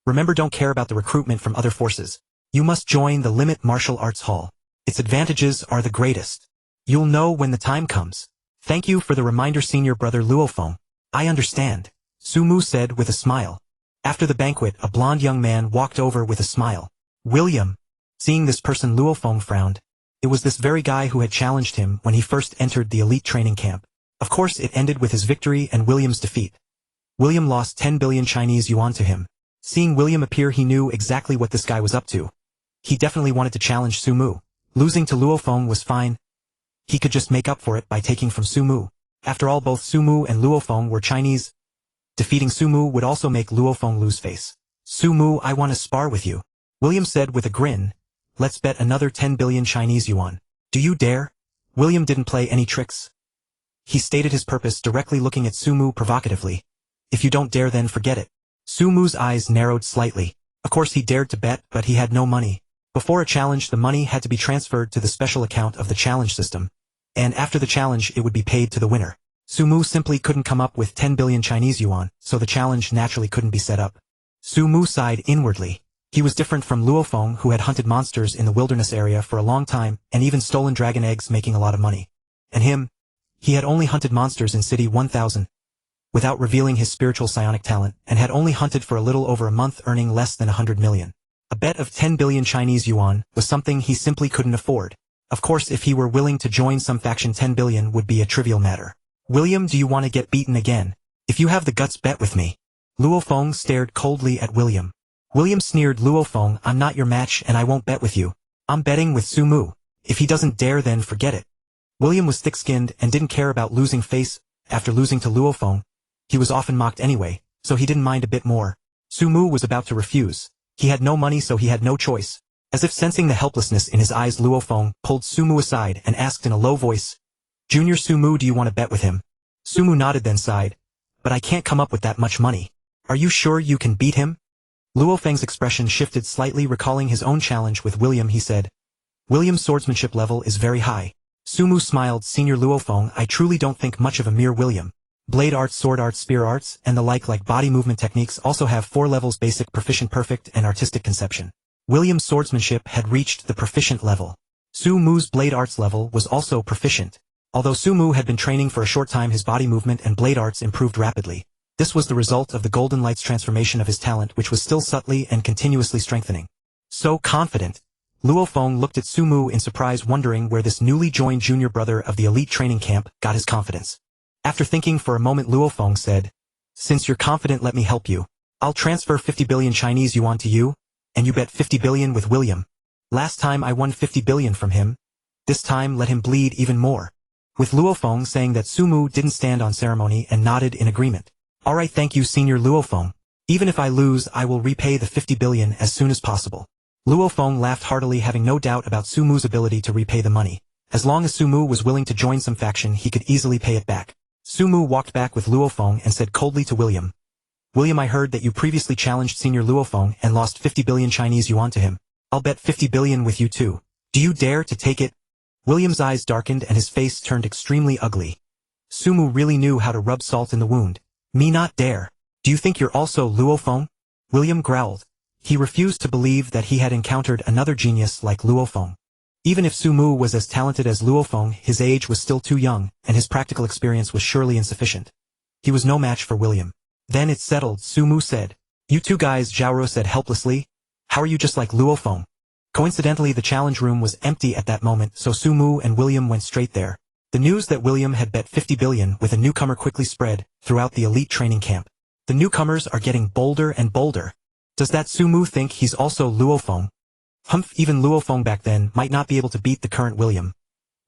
Remember, don't care about the recruitment from other forces. You must join the Limit Martial Arts Hall. Its advantages are the greatest. You'll know when the time comes. Thank you for the reminder, senior brother Luo Feng. I understand, Sumu said with a smile. After the banquet, a blond young man walked over with a smile. William. Seeing this person, Luo Feng frowned. It was this very guy who had challenged him when he first entered the elite training camp. Of course, it ended with his victory and William's defeat. William lost 10 billion Chinese yuan to him. Seeing William appear, he knew exactly what this guy was up to. He definitely wanted to challenge Sumu. Losing to Luo Feng was fine. He could just make up for it by taking from Sumu. After all, both Sumu and Luo Feng were Chinese. Defeating Sumu would also make Luo Feng lose face. Sumu, I want to spar with you, William said with a grin. Let's bet another 10 billion Chinese yuan. Do you dare? William didn't play any tricks. He stated his purpose, directly looking at Sumu provocatively. If you don't dare, then forget it. Sumu's eyes narrowed slightly. Of course he dared to bet, but he had no money. Before a challenge, the money had to be transferred to the special account of the challenge system, and after the challenge it would be paid to the winner. Sumu simply couldn't come up with 10 billion Chinese yuan, so the challenge naturally couldn't be set up. Sumu sighed inwardly. He was different from Luo Feng, who had hunted monsters in the wilderness area for a long time and even stolen dragon eggs, making a lot of money. And him? He had only hunted monsters in City 1000, without revealing his spiritual psionic talent, and had only hunted for a little over a month, earning less than 100 million. A bet of 10 billion Chinese yuan was something he simply couldn't afford. Of course, if he were willing to join some faction, 10 billion would be a trivial matter. William, do you want to get beaten again? If you have the guts, bet with me. Luo Feng stared coldly at William. William sneered. Luo Feng, I'm not your match and I won't bet with you. I'm betting with Sumu. If he doesn't dare, then forget it. William was thick-skinned and didn't care about losing face. After losing to Luo Feng, he was often mocked anyway, so he didn't mind a bit more. Sumu was about to refuse. He had no money, so he had no choice. As if sensing the helplessness in his eyes, Luo Feng pulled Sumu aside and asked in a low voice, Junior Sumu, do you want to bet with him? Sumu nodded, then sighed. But I can't come up with that much money. Are you sure you can beat him? Luo Feng's expression shifted slightly, recalling his own challenge with William. He said, William's swordsmanship level is very high. Sumu smiled. Senior Luo Feng, I truly don't think much of a mere William. Blade arts, sword arts, spear arts, and the like body movement techniques also have 4 levels: basic, proficient, perfect, and artistic conception. William's swordsmanship had reached the proficient level. Su Mu's blade arts level was also proficient. Although Su Mu had been training for a short time, his body movement and blade arts improved rapidly. This was the result of the golden light's transformation of his talent, which was still subtly and continuously strengthening. So confident. Luo Feng looked at Su Mu in surprise, wondering where this newly joined junior brother of the elite training camp got his confidence. After thinking for a moment, Luo Feng said, Since you're confident, let me help you. I'll transfer 50 billion Chinese yuan to you, and you bet 50 billion with William. Last time I won 50 billion from him. This time let him bleed even more. With Luo Feng saying that, Su Mu didn't stand on ceremony and nodded in agreement. Alright, thank you, Senior Luo Feng. Even if I lose, I will repay the 50 billion as soon as possible. Luo Feng laughed heartily, having no doubt about Su Mu's ability to repay the money. As long as Su Mu was willing to join some faction, he could easily pay it back. Su Mu walked back with Luo Feng and said coldly to William, William, I heard that you previously challenged Senior Luo Feng and lost 50 billion Chinese yuan to him. I'll bet 50 billion with you too. Do you dare to take it? William's eyes darkened and his face turned extremely ugly. Su Mu really knew how to rub salt in the wound. Me not dare. Do you think you're also Luo Feng? William growled. He refused to believe that he had encountered another genius like Luo Feng. Even if Su Mu was as talented as Luo Feng, his age was still too young, and his practical experience was surely insufficient. He was no match for William. Then it's settled, Su Mu said. You two guys, Zhaoro said helplessly. How are you just like Luo Feng? Coincidentally, the challenge room was empty at that moment, so Su Mu and William went straight there. The news that William had bet 50 billion with a newcomer quickly spread throughout the elite training camp. The newcomers are getting bolder and bolder. Does that Su Mu think he's also Luo Feng? Humph, even Luo Feng back then might not be able to beat the current William.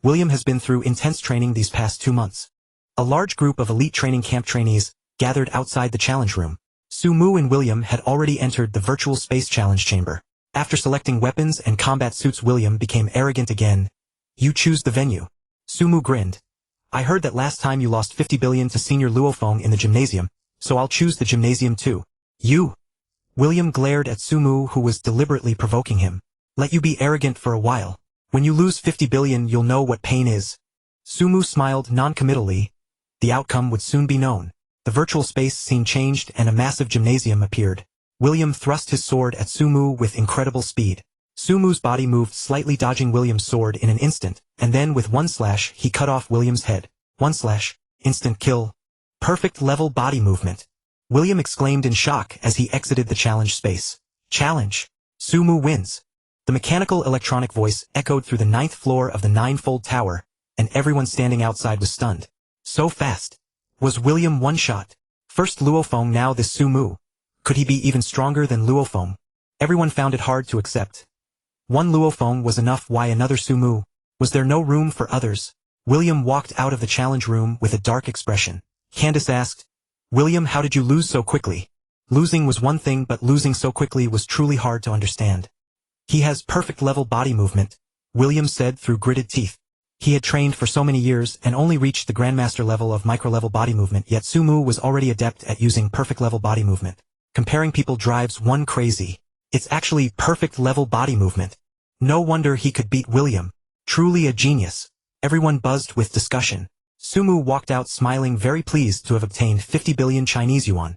William has been through intense training these past 2 months. A large group of elite training camp trainees gathered outside the challenge room. Su Mu and William had already entered the virtual space challenge chamber. After selecting weapons and combat suits, William became arrogant again. You choose the venue. Su Mu grinned. I heard that last time you lost 50 billion to Senior Luo Feng in the gymnasium, so I'll choose the gymnasium too. You? William glared at Su Mu, who was deliberately provoking him. Let you be arrogant for a while. When you lose 50 billion, you'll know what pain is. Su Mu smiled non-committally. The outcome would soon be known. The virtual space scene changed and a massive gymnasium appeared. William thrust his sword at Su Mu with incredible speed. Su Mu's body moved slightly, dodging William's sword in an instant, and then with one slash he cut off William's head. One slash. Instant kill. Perfect level body movement. William exclaimed in shock as he exited the challenge space. Challenge. Su Mu wins. The mechanical electronic voice echoed through the 9th floor of the Ninefold Tower, and everyone standing outside was stunned. So fast. Was William one-shot? First Luo Feng, now this Su Mu. Could he be even stronger than Luo Feng? Everyone found it hard to accept. One Luo Feng was enough, why another Su Mu? Was there no room for others? William walked out of the challenge room with a dark expression. Candace asked, William, how did you lose so quickly? Losing was one thing, but losing so quickly was truly hard to understand. He has perfect level body movement, William said through gritted teeth. He had trained for so many years and only reached the Grandmaster level of micro-level body movement, yet Su Mu was already adept at using perfect level body movement. Comparing people drives one crazy. It's actually perfect level body movement. No wonder he could beat William. Truly a genius. Everyone buzzed with discussion. Su Mu walked out smiling, very pleased to have obtained 50 billion Chinese yuan.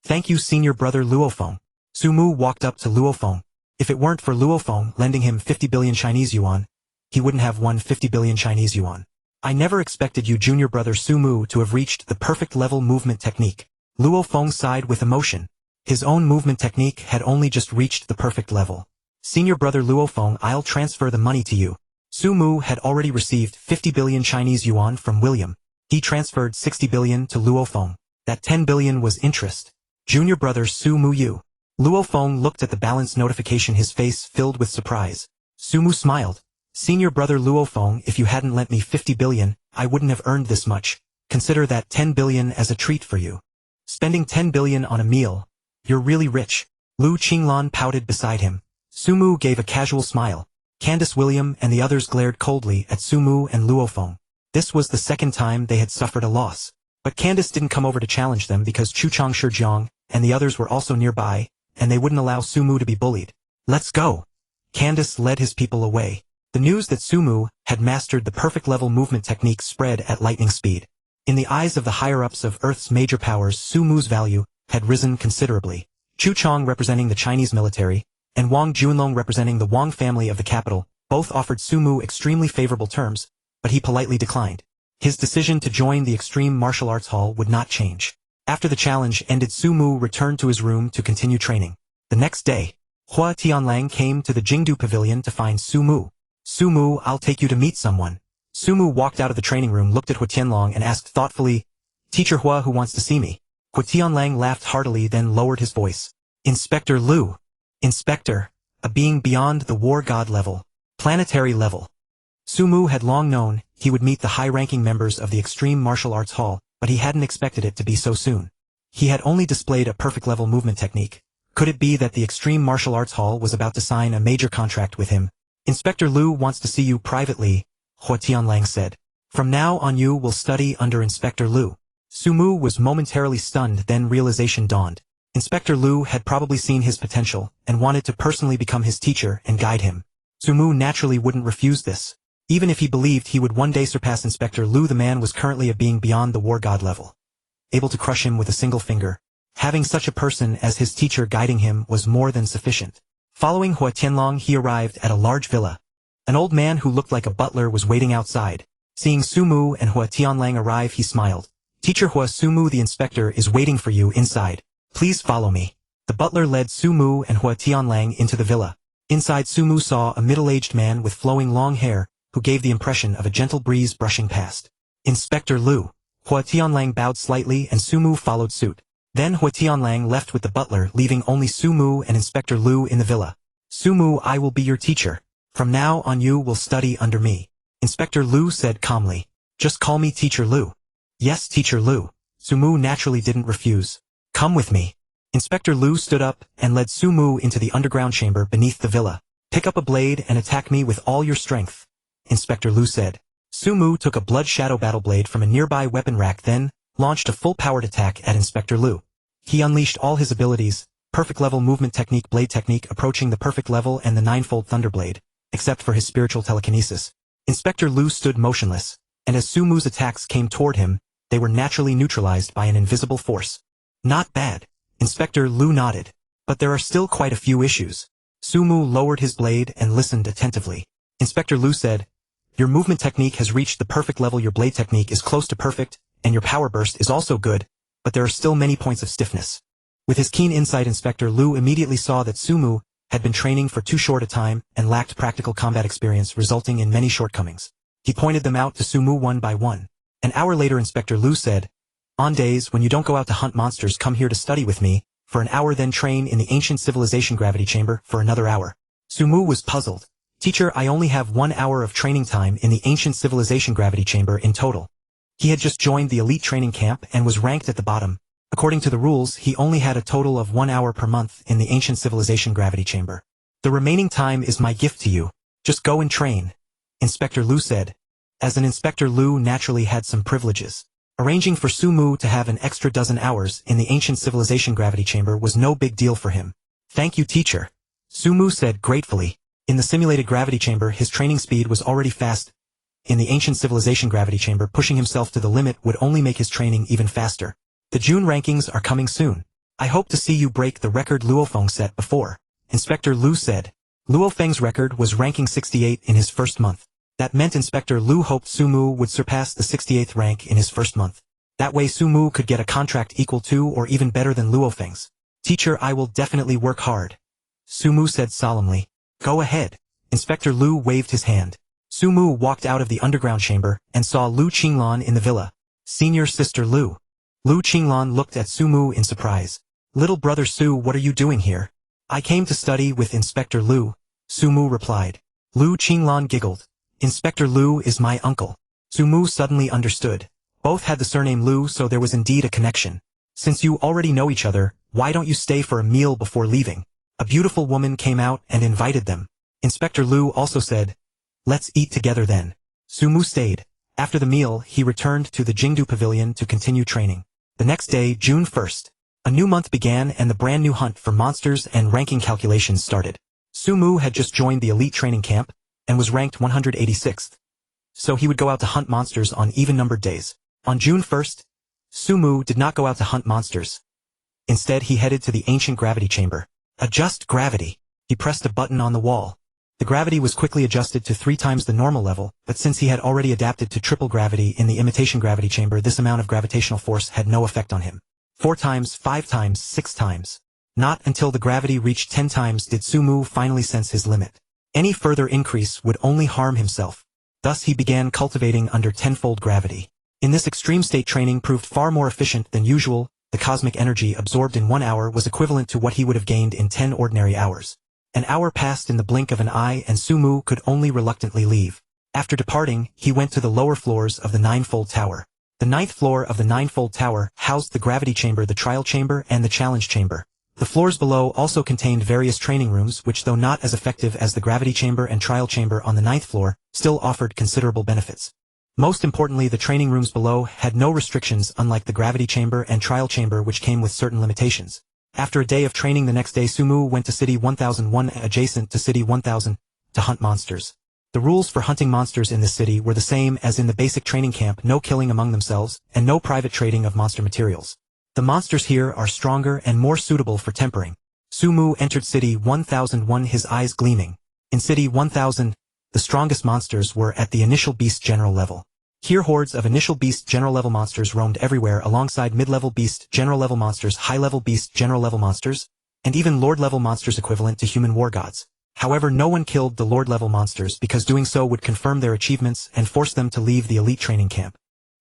Thank you, senior brother Luo Feng. Su Mu walked up to Luo Feng. If it weren't for Luo Feng lending him 50 billion Chinese yuan, he wouldn't have won 50 billion Chinese yuan. I never expected you, junior brother Su Mu, to have reached the perfect level movement technique. Luo Feng sighed with emotion. His own movement technique had only just reached the perfect level. Senior brother Luo Feng, I'll transfer the money to you. Su Mu had already received 50 billion Chinese yuan from William. He transferred 60 billion to Luo Feng. That 10 billion was interest. Junior brother Su Mu, you. Luo Feng looked at the balance notification, his face filled with surprise. Su Mu smiled. Senior brother Luo Feng, if you hadn't lent me 50 billion, I wouldn't have earned this much. Consider that 10 billion as a treat for you. Spending 10 billion on a meal. You're really rich. Lu Qinglan pouted beside him. Su Mu gave a casual smile. Candace, William, and the others glared coldly at Su Mu and Luo Feng. This was the second time they had suffered a loss. But Candace didn't come over to challenge them because Chu Chang Shijiang and the others were also nearby, and they wouldn't allow Sumu to be bullied. Let's go. Candace led his people away. The news that Sumu had mastered the perfect level movement technique spread at lightning speed. In the eyes of the higher-ups of Earth's major powers, Sumu's value had risen considerably. Chu Chong representing the Chinese military, and Wang Junlong representing the Wang family of the capital, both offered Sumu extremely favorable terms, but he politely declined. His decision to join the Extreme Martial Arts Hall would not change. After the challenge ended, Sumu returned to his room to continue training. The next day, Hua Tianlang came to the Jingdu Pavilion to find Sumu. Sumu, I'll take you to meet someone. Sumu walked out of the training room, looked at Hua Tianlang and asked thoughtfully, Teacher Hua, who wants to see me? Hua Tianlang laughed heartily, then lowered his voice. Inspector Lu. Inspector, a being beyond the war god level, planetary level. Sumu had long known he would meet the high-ranking members of the Extreme Martial Arts Hall, but he hadn't expected it to be so soon. He had only displayed a perfect level movement technique. Could it be that the Extreme Martial Arts Hall was about to sign a major contract with him? Inspector Lu wants to see you privately, Hua Tianlang said. From now on you will study under Inspector Lu. Sumu was momentarily stunned, then realization dawned. Inspector Lu had probably seen his potential, and wanted to personally become his teacher and guide him. Sumu naturally wouldn't refuse this. Even if he believed he would one day surpass Inspector Lu, the man was currently a being beyond the war god level, able to crush him with a single finger. Having such a person as his teacher guiding him was more than sufficient. Following Hua Tianlang, he arrived at a large villa. An old man who looked like a butler was waiting outside. Seeing Sumu and Hua Tianlang arrive, he smiled. Teacher Hua, Sumu the inspector is waiting for you inside. Please follow me. The butler led Sumu and Hua Tianlang into the villa. Inside, Sumu saw a middle-aged man with flowing long hair, who gave the impression of a gentle breeze brushing past. Inspector Lu. Hua Tianlang bowed slightly and Sumu followed suit. Then Hua Tianlang left with the butler, leaving only Sumu and Inspector Lu in the villa. Sumu, I will be your teacher. From now on you will study under me. Inspector Lu said calmly. Just call me Teacher Lu. Yes, Teacher Lu. Sumu naturally didn't refuse. Come with me. Inspector Lu stood up and led Sumu into the underground chamber beneath the villa. Pick up a blade and attack me with all your strength, Inspector Lu said. Sumu took a blood shadow battle blade from a nearby weapon rack, then launched a full-powered attack at Inspector Lu. He unleashed all his abilities, perfect level movement technique, blade technique approaching the perfect level, and the Ninefold Thunder Blade, except for his spiritual telekinesis. Inspector Lu stood motionless, and as Sumu's attacks came toward him, they were naturally neutralized by an invisible force. Not bad. Inspector Lu nodded. But there are still quite a few issues. Sumu lowered his blade and listened attentively. Inspector Lu said, Your movement technique has reached the perfect level, your blade technique is close to perfect, and your power burst is also good, but there are still many points of stiffness. With his keen insight, Inspector Lu immediately saw that Sumu had been training for too short a time and lacked practical combat experience, resulting in many shortcomings. He pointed them out to Sumu one by one. An hour later, Inspector Lu said, On days when you don't go out to hunt monsters, come here to study with me for an hour, then train in the ancient civilization gravity chamber for another hour. Sumu was puzzled. Teacher, I only have 1 hour of training time in the ancient civilization gravity chamber in total. He had just joined the elite training camp and was ranked at the bottom. According to the rules, he only had a total of 1 hour per month in the ancient civilization gravity chamber. The remaining time is my gift to you. Just go and train, Inspector Lu said. As an Inspector, Lu naturally had some privileges. Arranging for Sumu to have an extra dozen hours in the ancient civilization gravity chamber was no big deal for him. Thank you, teacher, Sumu said gratefully. In the simulated gravity chamber, his training speed was already fast. In the ancient civilization gravity chamber, pushing himself to the limit would only make his training even faster. The June rankings are coming soon. I hope to see you break the record Luo Feng set before, Inspector Lu said. Luo Feng's record was ranking 68 in his first month. That meant Inspector Lu hoped Sumu would surpass the 68th rank in his first month. That way Sumu could get a contract equal to or even better than Luo Feng's. Teacher, I will definitely work hard, Sumu said solemnly. Go ahead. Inspector Lu waved his hand. Sumu walked out of the underground chamber and saw Lu Qinglan in the villa. Senior Sister Lu. Lu Qinglan looked at Sumu in surprise. Little brother Su, what are you doing here? I came to study with Inspector Lu, Sumu replied. Lu Qinglan giggled. Inspector Lu is my uncle. Sumu suddenly understood. Both had the surname Lu, so there was indeed a connection. Since you already know each other, why don't you stay for a meal before leaving? A beautiful woman came out and invited them. Inspector Lu also said, Let's eat together then. Sumu stayed. After the meal, he returned to the Jingdu Pavilion to continue training. The next day, June 1st. A new month began and the brand new hunt for monsters and ranking calculations started. Sumu had just joined the elite training camp and was ranked 186th. So he would go out to hunt monsters on even-numbered days. On June 1st, Sumu did not go out to hunt monsters. Instead, he headed to the ancient gravity chamber. Adjust gravity. He pressed a button on the wall. The gravity was quickly adjusted to 3 times the normal level, but since he had already adapted to triple gravity in the imitation gravity chamber, this amount of gravitational force had no effect on him. 4 times, 5 times, 6 times. Not until the gravity reached 10 times did Sumu finally sense his limit. Any further increase would only harm himself. Thus he began cultivating under tenfold gravity. In this extreme state, training proved far more efficient than usual. The cosmic energy absorbed in 1 hour was equivalent to what he would have gained in 10 ordinary hours. An hour passed in the blink of an eye and Sumu could only reluctantly leave. After departing, he went to the lower floors of the Ninefold Tower. The 9th floor of the Ninefold Tower housed the gravity chamber, the trial chamber, and the challenge chamber. The floors below also contained various training rooms which, though not as effective as the gravity chamber and trial chamber on the 9th floor, still offered considerable benefits. Most importantly, the training rooms below had no restrictions, unlike the gravity chamber and trial chamber, which came with certain limitations. After a day of training the next day, Sumu went to City 1001, adjacent to City 1000, to hunt monsters. The rules for hunting monsters in this city were the same as in the basic training camp: no killing among themselves, and no private trading of monster materials. The monsters here are stronger and more suitable for tempering. Sumu entered City 1001, his eyes gleaming. In City 1000, the strongest monsters were at the initial beast general level. Here hordes of initial beast general level monsters roamed everywhere alongside mid-level beast general level monsters, high-level beast general level monsters, and even lord-level monsters equivalent to human war gods. However, no one killed the lord-level monsters because doing so would confirm their achievements and force them to leave the elite training camp.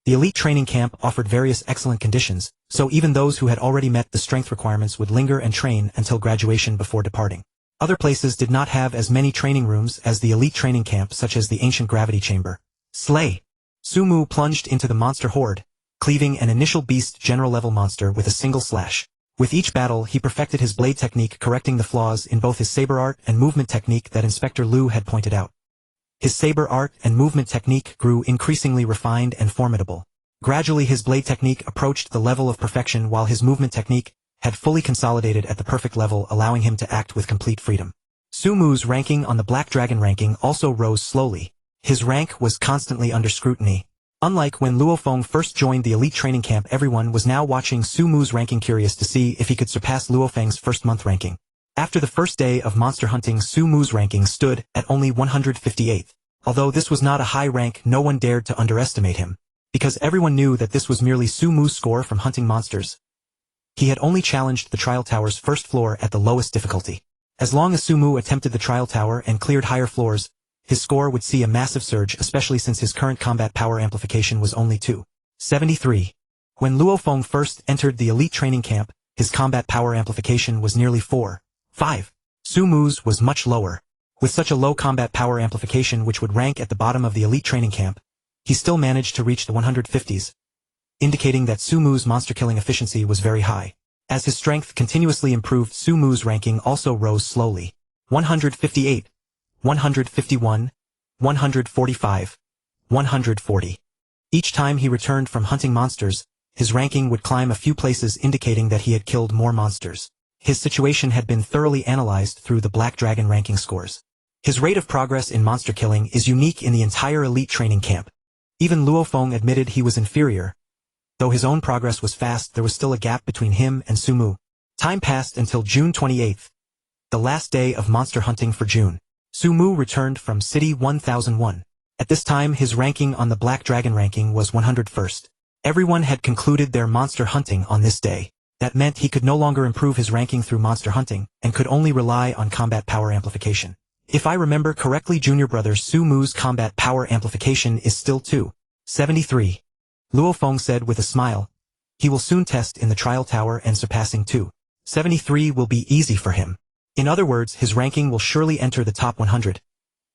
The elite training camp offered various excellent conditions, so even those who had already met the strength requirements would linger and train until graduation before departing. Other places did not have as many training rooms as the elite training camp, such as the ancient gravity chamber. Slay! Sumu plunged into the monster horde, cleaving an initial beast general level monster with a single slash. With each battle, he perfected his blade technique, correcting the flaws in both his saber art and movement technique that Inspector Liu had pointed out. His saber art and movement technique grew increasingly refined and formidable. Gradually his blade technique approached the level of perfection, while his movement technique had fully consolidated at the perfect level, allowing him to act with complete freedom. Sumu's ranking on the Black Dragon ranking also rose slowly. His rank was constantly under scrutiny. Unlike when Luo Feng first joined the elite training camp, everyone was now watching Sumu's ranking, curious to see if he could surpass Luo Feng's first-month ranking. After the first day of monster hunting, Sumu's ranking stood at only 158th. Although this was not a high rank, no one dared to underestimate him, because everyone knew that this was merely Sumu's score from hunting monsters. He had only challenged the trial tower's first floor at the lowest difficulty. As long as Sumu attempted the trial tower and cleared higher floors, his score would see a massive surge, especially since his current combat power amplification was only 273. When Luo Feng first entered the elite training camp, his combat power amplification was nearly 4.5. Sumu's was much lower. With such a low combat power amplification, which would rank at the bottom of the elite training camp, he still managed to reach the 150s, indicating that Sumu's monster-killing efficiency was very high. As his strength continuously improved, Sumu's ranking also rose slowly. 158, 151, 145, 140. Each time he returned from hunting monsters, his ranking would climb a few places, indicating that he had killed more monsters. His situation had been thoroughly analyzed through the Black Dragon ranking scores. His rate of progress in monster killing is unique in the entire elite training camp. Even Luo Feng admitted he was inferior. Though his own progress was fast, there was still a gap between him and Sumu. Time passed until June 28th, the last day of monster hunting for June. Sumu returned from City 1001. At this time, his ranking on the Black Dragon ranking was 101st. Everyone had concluded their monster hunting on this day. That meant he could no longer improve his ranking through monster hunting, and could only rely on combat power amplification. If I remember correctly, junior brother Sumu's combat power amplification is still 273. Luo Feng said with a smile. He will soon test in the trial tower, and surpassing 273 will be easy for him. In other words, his ranking will surely enter the top 100.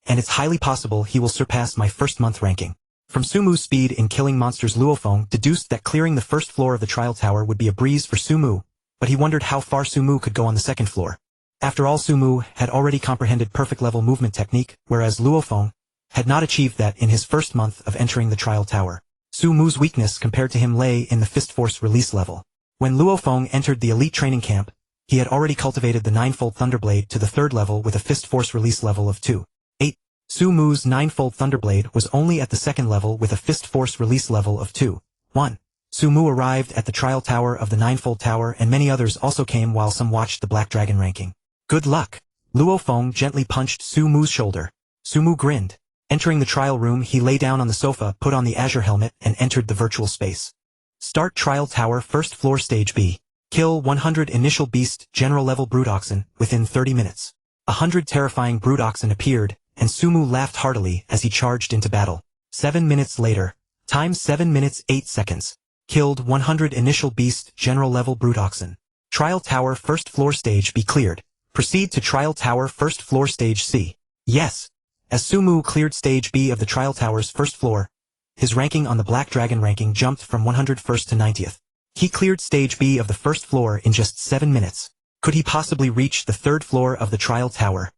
And it's highly possible he will surpass my first-month ranking. From Sumu's speed in killing monsters, Luo Feng deduced that clearing the first floor of the trial tower would be a breeze for Sumu, but he wondered how far Sumu could go on the second floor. After all, Sumu had already comprehended perfect level movement technique, whereas Luo Feng had not achieved that in his first month of entering the trial tower. Sumu's weakness compared to him lay in the fist force release level. When Luo Feng entered the elite training camp, he had already cultivated the Ninefold Thunder Blade to the 3rd level with a fist force release level of 2.8. Su Mu's Ninefold Thunder Blade was only at the 2nd level with a fist force release level of 2.1. Su Mu arrived at the trial tower of the Ninefold Tower, and many others also came while some watched the Black Dragon ranking. Good luck. Luo Feng gently punched Su Mu's shoulder. Su Mu grinned. Entering the trial room, he lay down on the sofa, put on the Azure helmet, and entered the virtual space. Start Trial Tower 1st Floor Stage B. Kill 100 initial beast general level brood oxen within 30 minutes. 100 terrifying brood oxen appeared, and Su Mu laughed heartily as he charged into battle. 7 minutes later. Time 7 minutes 8 seconds. Killed 100 initial beast general level brood oxen. Trial Tower 1st Floor Stage B cleared. Proceed to Trial Tower 1st Floor Stage C. Yes. As Su Mu cleared Stage B of the Trial Tower's 1st floor, his ranking on the Black Dragon ranking jumped from 101st to 90th. He cleared Stage B of the 1st floor in just 7 minutes. Could he possibly reach the 3rd floor of the Trial Tower?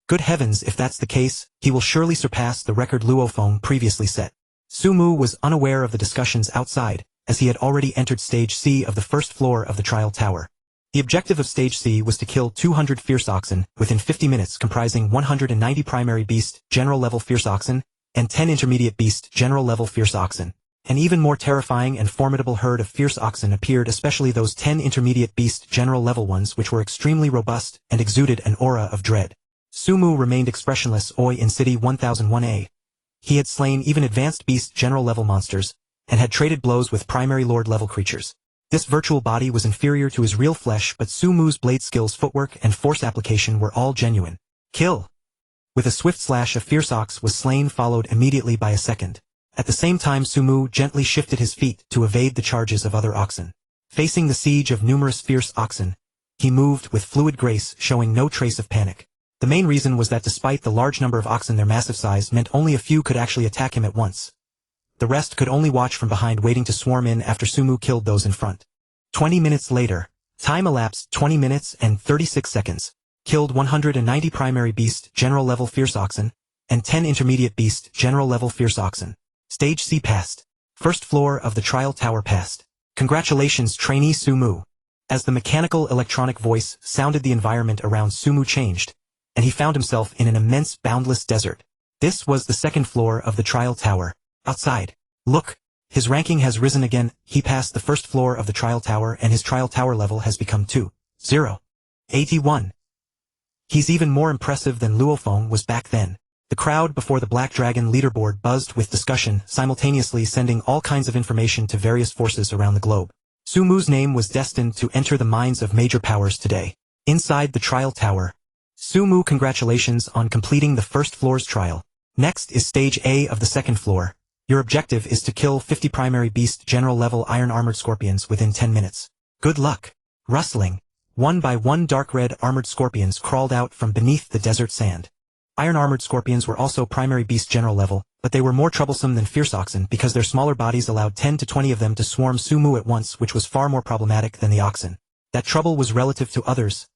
Good heavens, if that's the case, he will surely surpass the record Luo Feng previously set. Su Mu was unaware of the discussions outside, as he had already entered Stage C of the 1st floor of the Trial Tower. The objective of Stage C was to kill 200 fierce oxen within 50 minutes, comprising 190 primary beast general level fierce oxen and 10 intermediate beast general level fierce oxen. An even more terrifying and formidable herd of fierce oxen appeared, especially those 10 intermediate beast general level ones, which were extremely robust and exuded an aura of dread. Su Mu remained expressionless in City 1001A. He had slain even advanced beast general level monsters, and had traded blows with primary lord level creatures. This virtual body was inferior to his real flesh, but Su Mu's blade skills, footwork, and force application were all genuine. Kill! With a swift slash, a fierce ox was slain, followed immediately by a second. At the same time, Su Mu gently shifted his feet to evade the charges of other oxen. Facing the siege of numerous fierce oxen, he moved with fluid grace, showing no trace of panic. The main reason was that despite the large number of oxen, their massive size meant only a few could actually attack him at once. The rest could only watch from behind, waiting to swarm in after Su Mu killed those in front. 20 minutes later. Time elapsed 20 minutes and 36 seconds. Killed 190 primary beast general level fierce oxen, and 10 intermediate beast general level fierce oxen. Stage C passed. 1st floor of the Trial Tower passed. Congratulations, trainee Su Mu. As the mechanical electronic voice sounded, the environment around Su Mu changed, and he found himself in an immense boundless desert. This was the 2nd floor of the Trial Tower. Outside. Look. His ranking has risen again. He passed the 1st floor of the Trial Tower, and his Trial Tower level has become 2.081. He's even more impressive than Luo Feng was back then. The crowd before the Black Dragon leaderboard buzzed with discussion, simultaneously sending all kinds of information to various forces around the globe. Su Mu's name was destined to enter the minds of major powers today. Inside the Trial Tower. Su Mu, congratulations on completing the 1st floor's trial. Next is Stage A of the 2nd floor. Your objective is to kill 50 primary beast general level iron armored scorpions within 10 minutes. Good luck. Rustling. One by one, dark red armored scorpions crawled out from beneath the desert sand. Iron armored scorpions were also primary beast general level, but they were more troublesome than fierce oxen because their smaller bodies allowed 10 to 20 of them to swarm Su Mu at once, which was far more problematic than the oxen. That trouble was relative to others.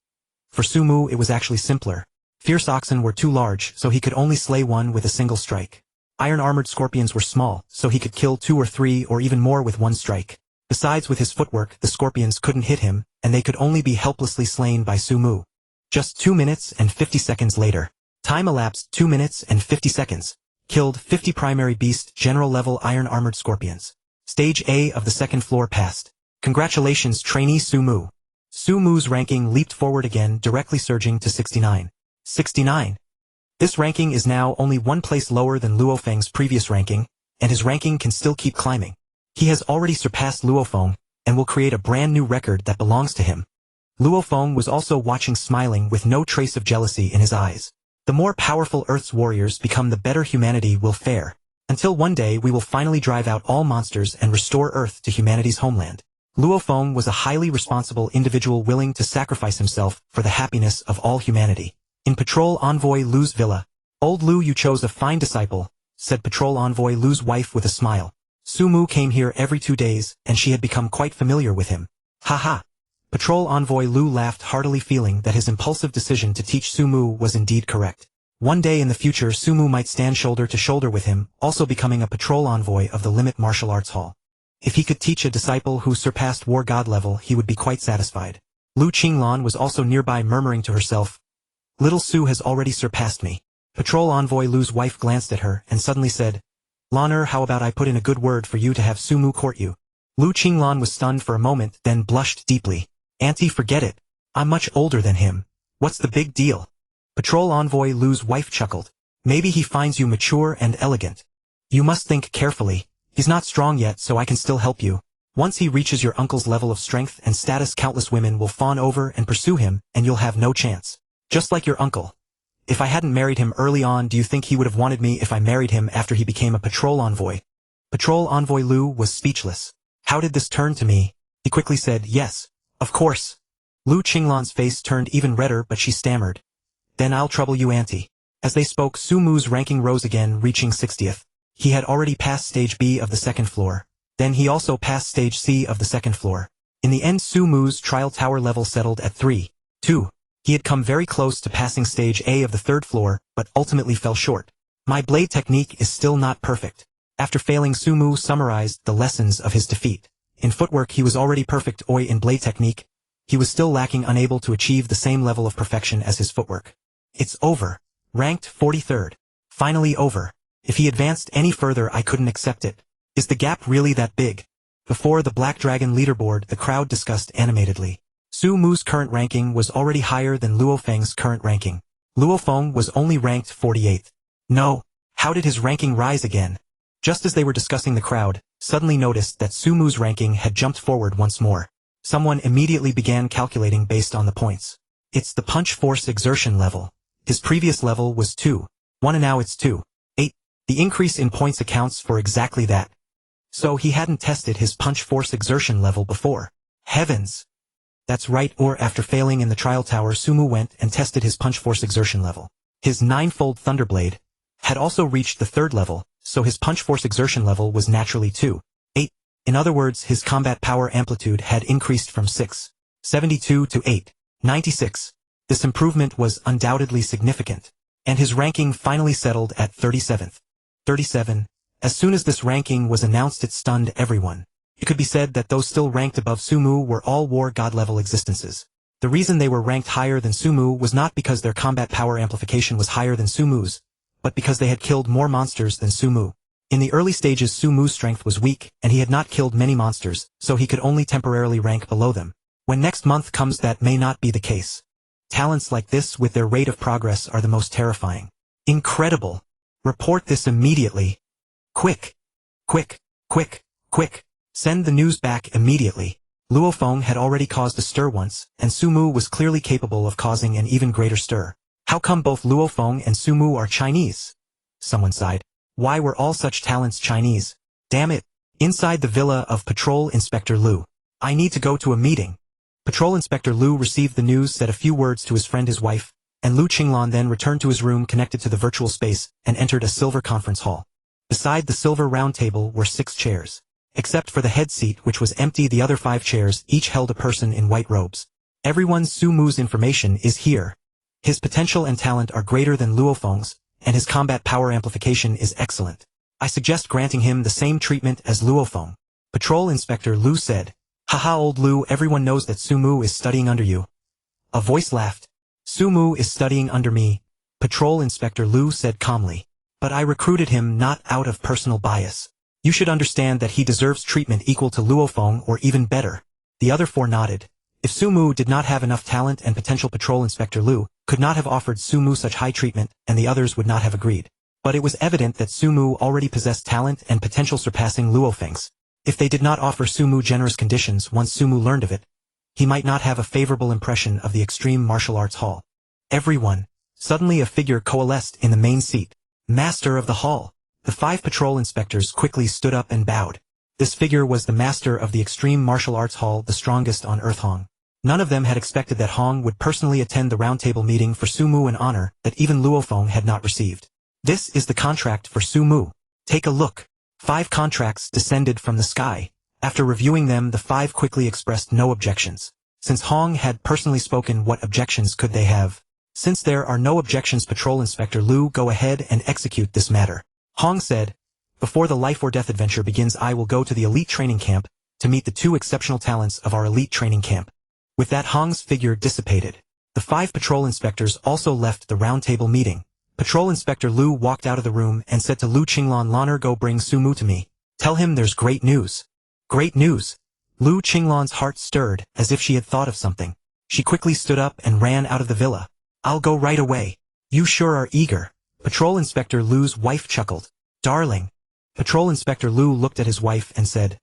For Su Mu, it was actually simpler. Fierce oxen were too large, so he could only slay one with a single strike. Iron-armored scorpions were small, so he could kill 2 or 3 or even more with one strike. Besides, with his footwork, the scorpions couldn't hit him, and they could only be helplessly slain by Su Mu. Just 2 minutes and 50 seconds later. Time elapsed 2 minutes and 50 seconds. Killed 50 primary beast general-level iron-armored scorpions. Stage A of the 2nd floor passed. Congratulations, trainee Su Mu. Su Mu's ranking leaped forward again, directly surging to 69. 69. This ranking is now only one place lower than Luo Feng's previous ranking, and his ranking can still keep climbing. He has already surpassed Luo Feng, and will create a brand new record that belongs to him. Luo Feng was also watching, smiling with no trace of jealousy in his eyes. The more powerful Earth's warriors become, the better humanity will fare. Until one day we will finally drive out all monsters and restore Earth to humanity's homeland. Luo Feng was a highly responsible individual willing to sacrifice himself for the happiness of all humanity. In Patrol Envoy Lu's villa. Old Lu, you chose a fine disciple, said Patrol Envoy Lu's wife with a smile. Su Mu came here every 2 days, and she had become quite familiar with him. Ha. Patrol Envoy Lu laughed heartily, feeling that his impulsive decision to teach Su Mu was indeed correct. One day in the future, Su Mu might stand shoulder to shoulder with him, also becoming a patrol envoy of the Limit Martial Arts Hall. If he could teach a disciple who surpassed war god level, he would be quite satisfied. Lu Qinglan was also nearby murmuring to herself, "Little Su has already surpassed me." Patrol Envoy Lu's wife glanced at her and suddenly said, "Lan'er, how about I put in a good word for you to have Su Mu court you?" Lu Qinglan was stunned for a moment, then blushed deeply. "Auntie, forget it. I'm much older than him. What's the big deal?" Patrol Envoy Lu's wife chuckled. "Maybe he finds you mature and elegant. You must think carefully. He's not strong yet, so I can still help you. Once he reaches your uncle's level of strength and status, countless women will fawn over and pursue him, and you'll have no chance. Just like your uncle. If I hadn't married him early on, do you think he would have wanted me if I married him after he became a patrol envoy?" Patrol Envoy Lu was speechless. "How did this turn to me?" He quickly said, "Yes, of course." Lu Qinglan's face turned even redder, but she stammered, "Then I'll trouble you, Auntie." As they spoke, Su Mu's ranking rose again, reaching 60th. He had already passed stage B of the second floor. Then he also passed stage C of the second floor. In the end, Su Mu's trial tower level settled at 3-2. He had come very close to passing stage A of the third floor, but ultimately fell short. "My blade technique is still not perfect." After failing, Su Mu summarized the lessons of his defeat. In footwork he was already perfect, in blade technique, he was still lacking, unable to achieve the same level of perfection as his footwork. "It's over. Ranked 43rd. Finally over. If he advanced any further, I couldn't accept it. Is the gap really that big?" Before the Black Dragon leaderboard, the crowd discussed animatedly. Su Mu's current ranking was already higher than Luo Feng's current ranking. Luo Feng was only ranked 48th. No, how did his ranking rise again? Just as they were discussing, the crowd suddenly noticed that Su Mu's ranking had jumped forward once more. Someone immediately began calculating based on the points. "It's the punch force exertion level. His previous level was 2-1 and now it's 2-8. The increase in points accounts for exactly that. So he hadn't tested his punch force exertion level before. Heavens! That's right, after failing in the trial tower, Su Mu went and tested his punch force exertion level. His Ninefold Thunder Blade had also reached the third level, so his punch force exertion level was naturally 2-8. In other words, his combat power amplitude had increased from 672 to 896. This improvement was undoubtedly significant, and his ranking finally settled at 37th. 37. As soon as this ranking was announced, it stunned everyone. It could be said that those still ranked above Su Mu were all war god level existences. The reason they were ranked higher than Su Mu was not because their combat power amplification was higher than Su Mu's, but because they had killed more monsters than Su Mu. In the early stages, Su Mu's strength was weak, and he had not killed many monsters, so he could only temporarily rank below them. When next month comes, that may not be the case. Talents like this with their rate of progress are the most terrifying. Incredible! Report this immediately. Quick! Quick! Quick! Quick! Send the news back immediately. Luo Feng had already caused a stir once, and Su Mu was clearly capable of causing an even greater stir. How come both Luo Feng and Su Mu are Chinese? Someone sighed. Why were all such talents Chinese? Damn it! Inside the villa of Patrol Inspector Lu. "I need to go to a meeting." Patrol Inspector Lu received the news, said a few words to his friend, his wife, and Lu Qinglan then returned to his room connected to the virtual space and entered a silver conference hall. Beside the silver round table were 6 chairs. Except for the head seat, which was empty, the other 5 chairs each held a person in white robes. Everyone's Su Mu's information is here. His potential and talent are greater than Luo Feng's, and his combat power amplification is excellent. I suggest granting him the same treatment as Luo Feng. Patrol Inspector Lu said. "Haha, old Lu, everyone knows that Su Mu is studying under you." A voice laughed. "Su Mu is studying under me," Patrol Inspector Lu said calmly. "But I recruited him not out of personal bias. You should understand that he deserves treatment equal to Luo Feng or even better." The other 4 nodded. If Su Mu did not have enough talent, and potential Patrol Inspector Lu could not have offered Su Mu such high treatment, and the others would not have agreed. But it was evident that Su Mu already possessed talent and potential surpassing Luo Feng's. If they did not offer Su Mu generous conditions once Su Mu learned of it, he might not have a favorable impression of the Extreme Martial Arts Hall. Everyone. Suddenly a figure coalesced in the main seat. Master of the hall. The 5 patrol inspectors quickly stood up and bowed. This figure was the master of the Extreme Martial Arts Hall, the strongest on Earth, Hong. None of them had expected that Hong would personally attend the roundtable meeting for Su Mu, an honor that even Luo Feng had not received. "This is the contract for Su Mu. Take a look." 5 contracts descended from the sky. After reviewing them, the 5 quickly expressed no objections. Since Hong had personally spoken, what objections could they have? "Since there are no objections, Patrol Inspector Lu, go ahead and execute this matter." Hong said. Before the life or death adventure begins, I will go to the elite training camp to meet the 2 exceptional talents of our elite training camp. With that, Hong's figure dissipated. The 5 patrol inspectors also left the roundtable meeting. Patrol Inspector Lu walked out of the room and said to Lu Qinglan, "Loner, go bring Sumu to me. Tell him there's great news." Great news. Lu Qinglan's heart stirred, as if she had thought of something. She quickly stood up and ran out of the villa. "I'll go right away. You sure are eager." Patrol Inspector Lu's wife chuckled. "Darling." Patrol Inspector Lu looked at his wife and said,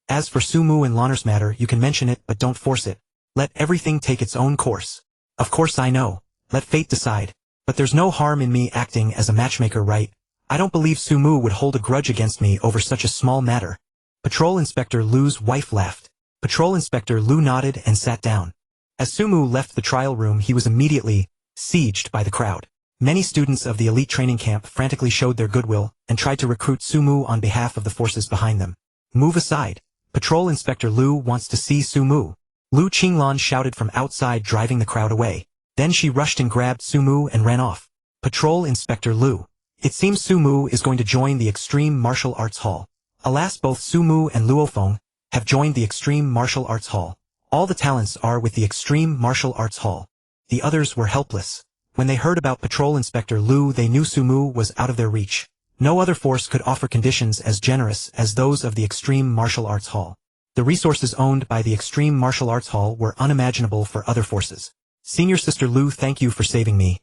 "As for Sumu and Loner's matter, you can mention it, but don't force it. Let everything take its own course. Of course I know. Let fate decide. But there's no harm in me acting as a matchmaker, right? I don't believe Sumu would hold a grudge against me over such a small matter." Patrol Inspector Lu's wife laughed. Patrol Inspector Lu nodded and sat down. As Sumu left the trial room, he was immediately sieged by the crowd. Many students of the elite training camp frantically showed their goodwill and tried to recruit Sumu on behalf of the forces behind them. "Move aside. Patrol Inspector Lu wants to see Sumu." Lu Qinglan shouted from outside, driving the crowd away. Then she rushed and grabbed Sumu and ran off. Patrol Inspector Lu. It seems Sumu is going to join the Extreme Martial Arts Hall. Alas, both Sumu and Luo Feng have joined the Extreme Martial Arts Hall. All the talents are with the Extreme Martial Arts Hall. The others were helpless. When they heard about Patrol Inspector Lu, they knew Sumu was out of their reach. No other force could offer conditions as generous as those of the Extreme Martial Arts Hall. The resources owned by the Extreme Martial Arts Hall were unimaginable for other forces. "Senior Sister Lu, thank you for saving me,"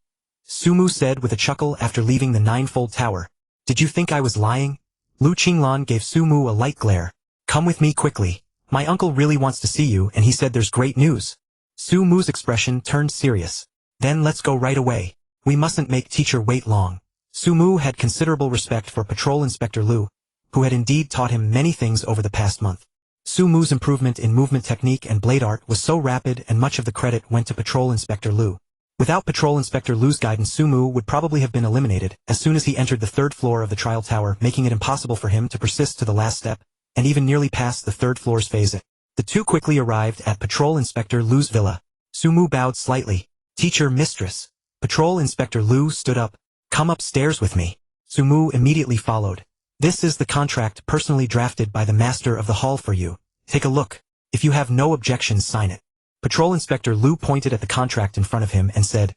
Sumu said with a chuckle after leaving the Ninefold Tower. "Did you think I was lying?" Lu Qinglan gave Sumu a light glare. "Come with me quickly. My uncle really wants to see you, and he said there's great news." Sumu's expression turned serious. "Then let's go right away. We mustn't make teacher wait long." Sumu had considerable respect for Patrol Inspector Lu, who had indeed taught him many things over the past month. Sumu's improvement in movement technique and blade art was so rapid, and much of the credit went to Patrol Inspector Lu. Without Patrol Inspector Lu's guidance, Sumu would probably have been eliminated as soon as he entered the 3rd floor of the trial tower, making it impossible for him to persist to the last step, and even nearly past the 3rd floor's phase. The 2 quickly arrived at Patrol Inspector Lu's villa. Sumu bowed slightly. "Teacher, mistress." Patrol Inspector Lu stood up. "Come upstairs with me." Sumu immediately followed. "This is the contract personally drafted by the master of the hall for you. Take a look. If you have no objections, sign it." Patrol Inspector Lu pointed at the contract in front of him and said,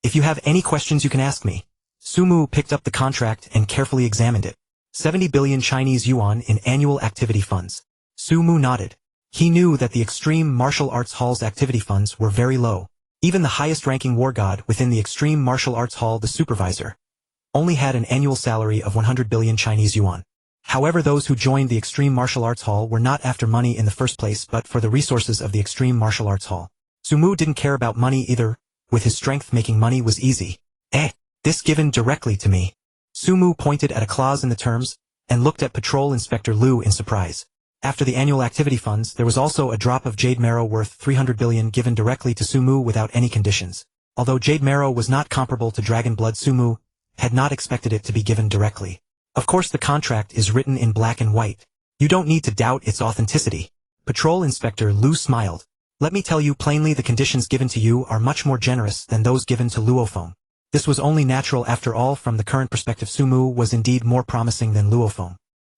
"If you have any questions, you can ask me." Sumu picked up the contract and carefully examined it. 70 billion Chinese yuan in annual activity funds. Sumu nodded. He knew that the Extreme Martial Arts Hall's activity funds were very low. Even the highest-ranking war god within the Extreme Martial Arts Hall, the supervisor, only had an annual salary of 100 billion Chinese yuan. However, those who joined the Extreme Martial Arts Hall were not after money in the first place, but for the resources of the Extreme Martial Arts Hall. Sumu didn't care about money either. With his strength, making money was easy. This given directly to me." Sumu pointed at a clause in the terms, and looked at Patrol Inspector Lu in surprise. After the annual activity funds, there was also a drop of jade marrow worth 300 billion given directly to Sumu without any conditions. Although jade marrow was not comparable to dragon blood, Sumu had not expected it to be given directly. Of course, the contract is written in black and white. You don't need to doubt its authenticity. Patrol Inspector Lu smiled. "Let me tell you plainly, the conditions given to you are much more generous than those given to Luo Feng." This was only natural after all. From the current perspective, Sumu was indeed more promising than Luo Feng.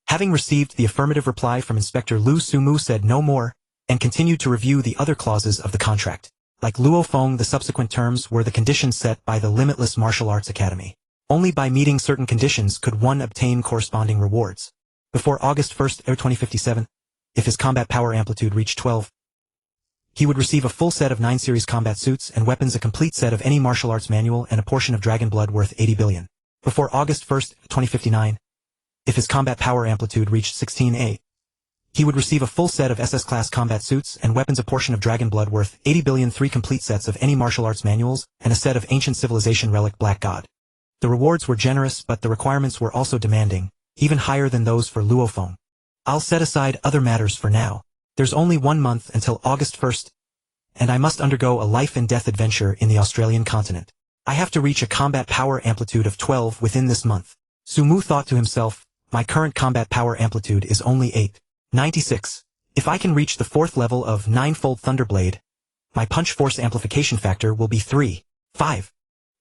Having received the affirmative reply from Inspector Lu, Sumu said no more, and continued to review the other clauses of the contract. Like Luo Feng, the subsequent terms were the conditions set by the Limitless Martial Arts Academy. Only by meeting certain conditions could one obtain corresponding rewards. Before August 1st, 2057, if his combat power amplitude reached 12, he would receive a full set of 9 series combat suits and weapons, a complete set of any martial arts manual, and a portion of dragon blood worth 80 billion. Before August 1st, 2059, if his combat power amplitude reached 16A, he would receive a full set of SS-class combat suits and weapons, a portion of dragon blood worth 80 billion, 3 complete sets of any martial arts manuals, and a set of ancient civilization relic Black God. The rewards were generous, but the requirements were also demanding, even higher than those for Luo Feng. I'll set aside other matters for now. There's only 1 month until August 1st, and I must undergo a life and death adventure in the Australian continent. I have to reach a combat power amplitude of 12 within this month. Sumu thought to himself, my current combat power amplitude is only 896. If I can reach the 4th level of Ninefold Thunder Blade, my punch force amplification factor will be 3.5.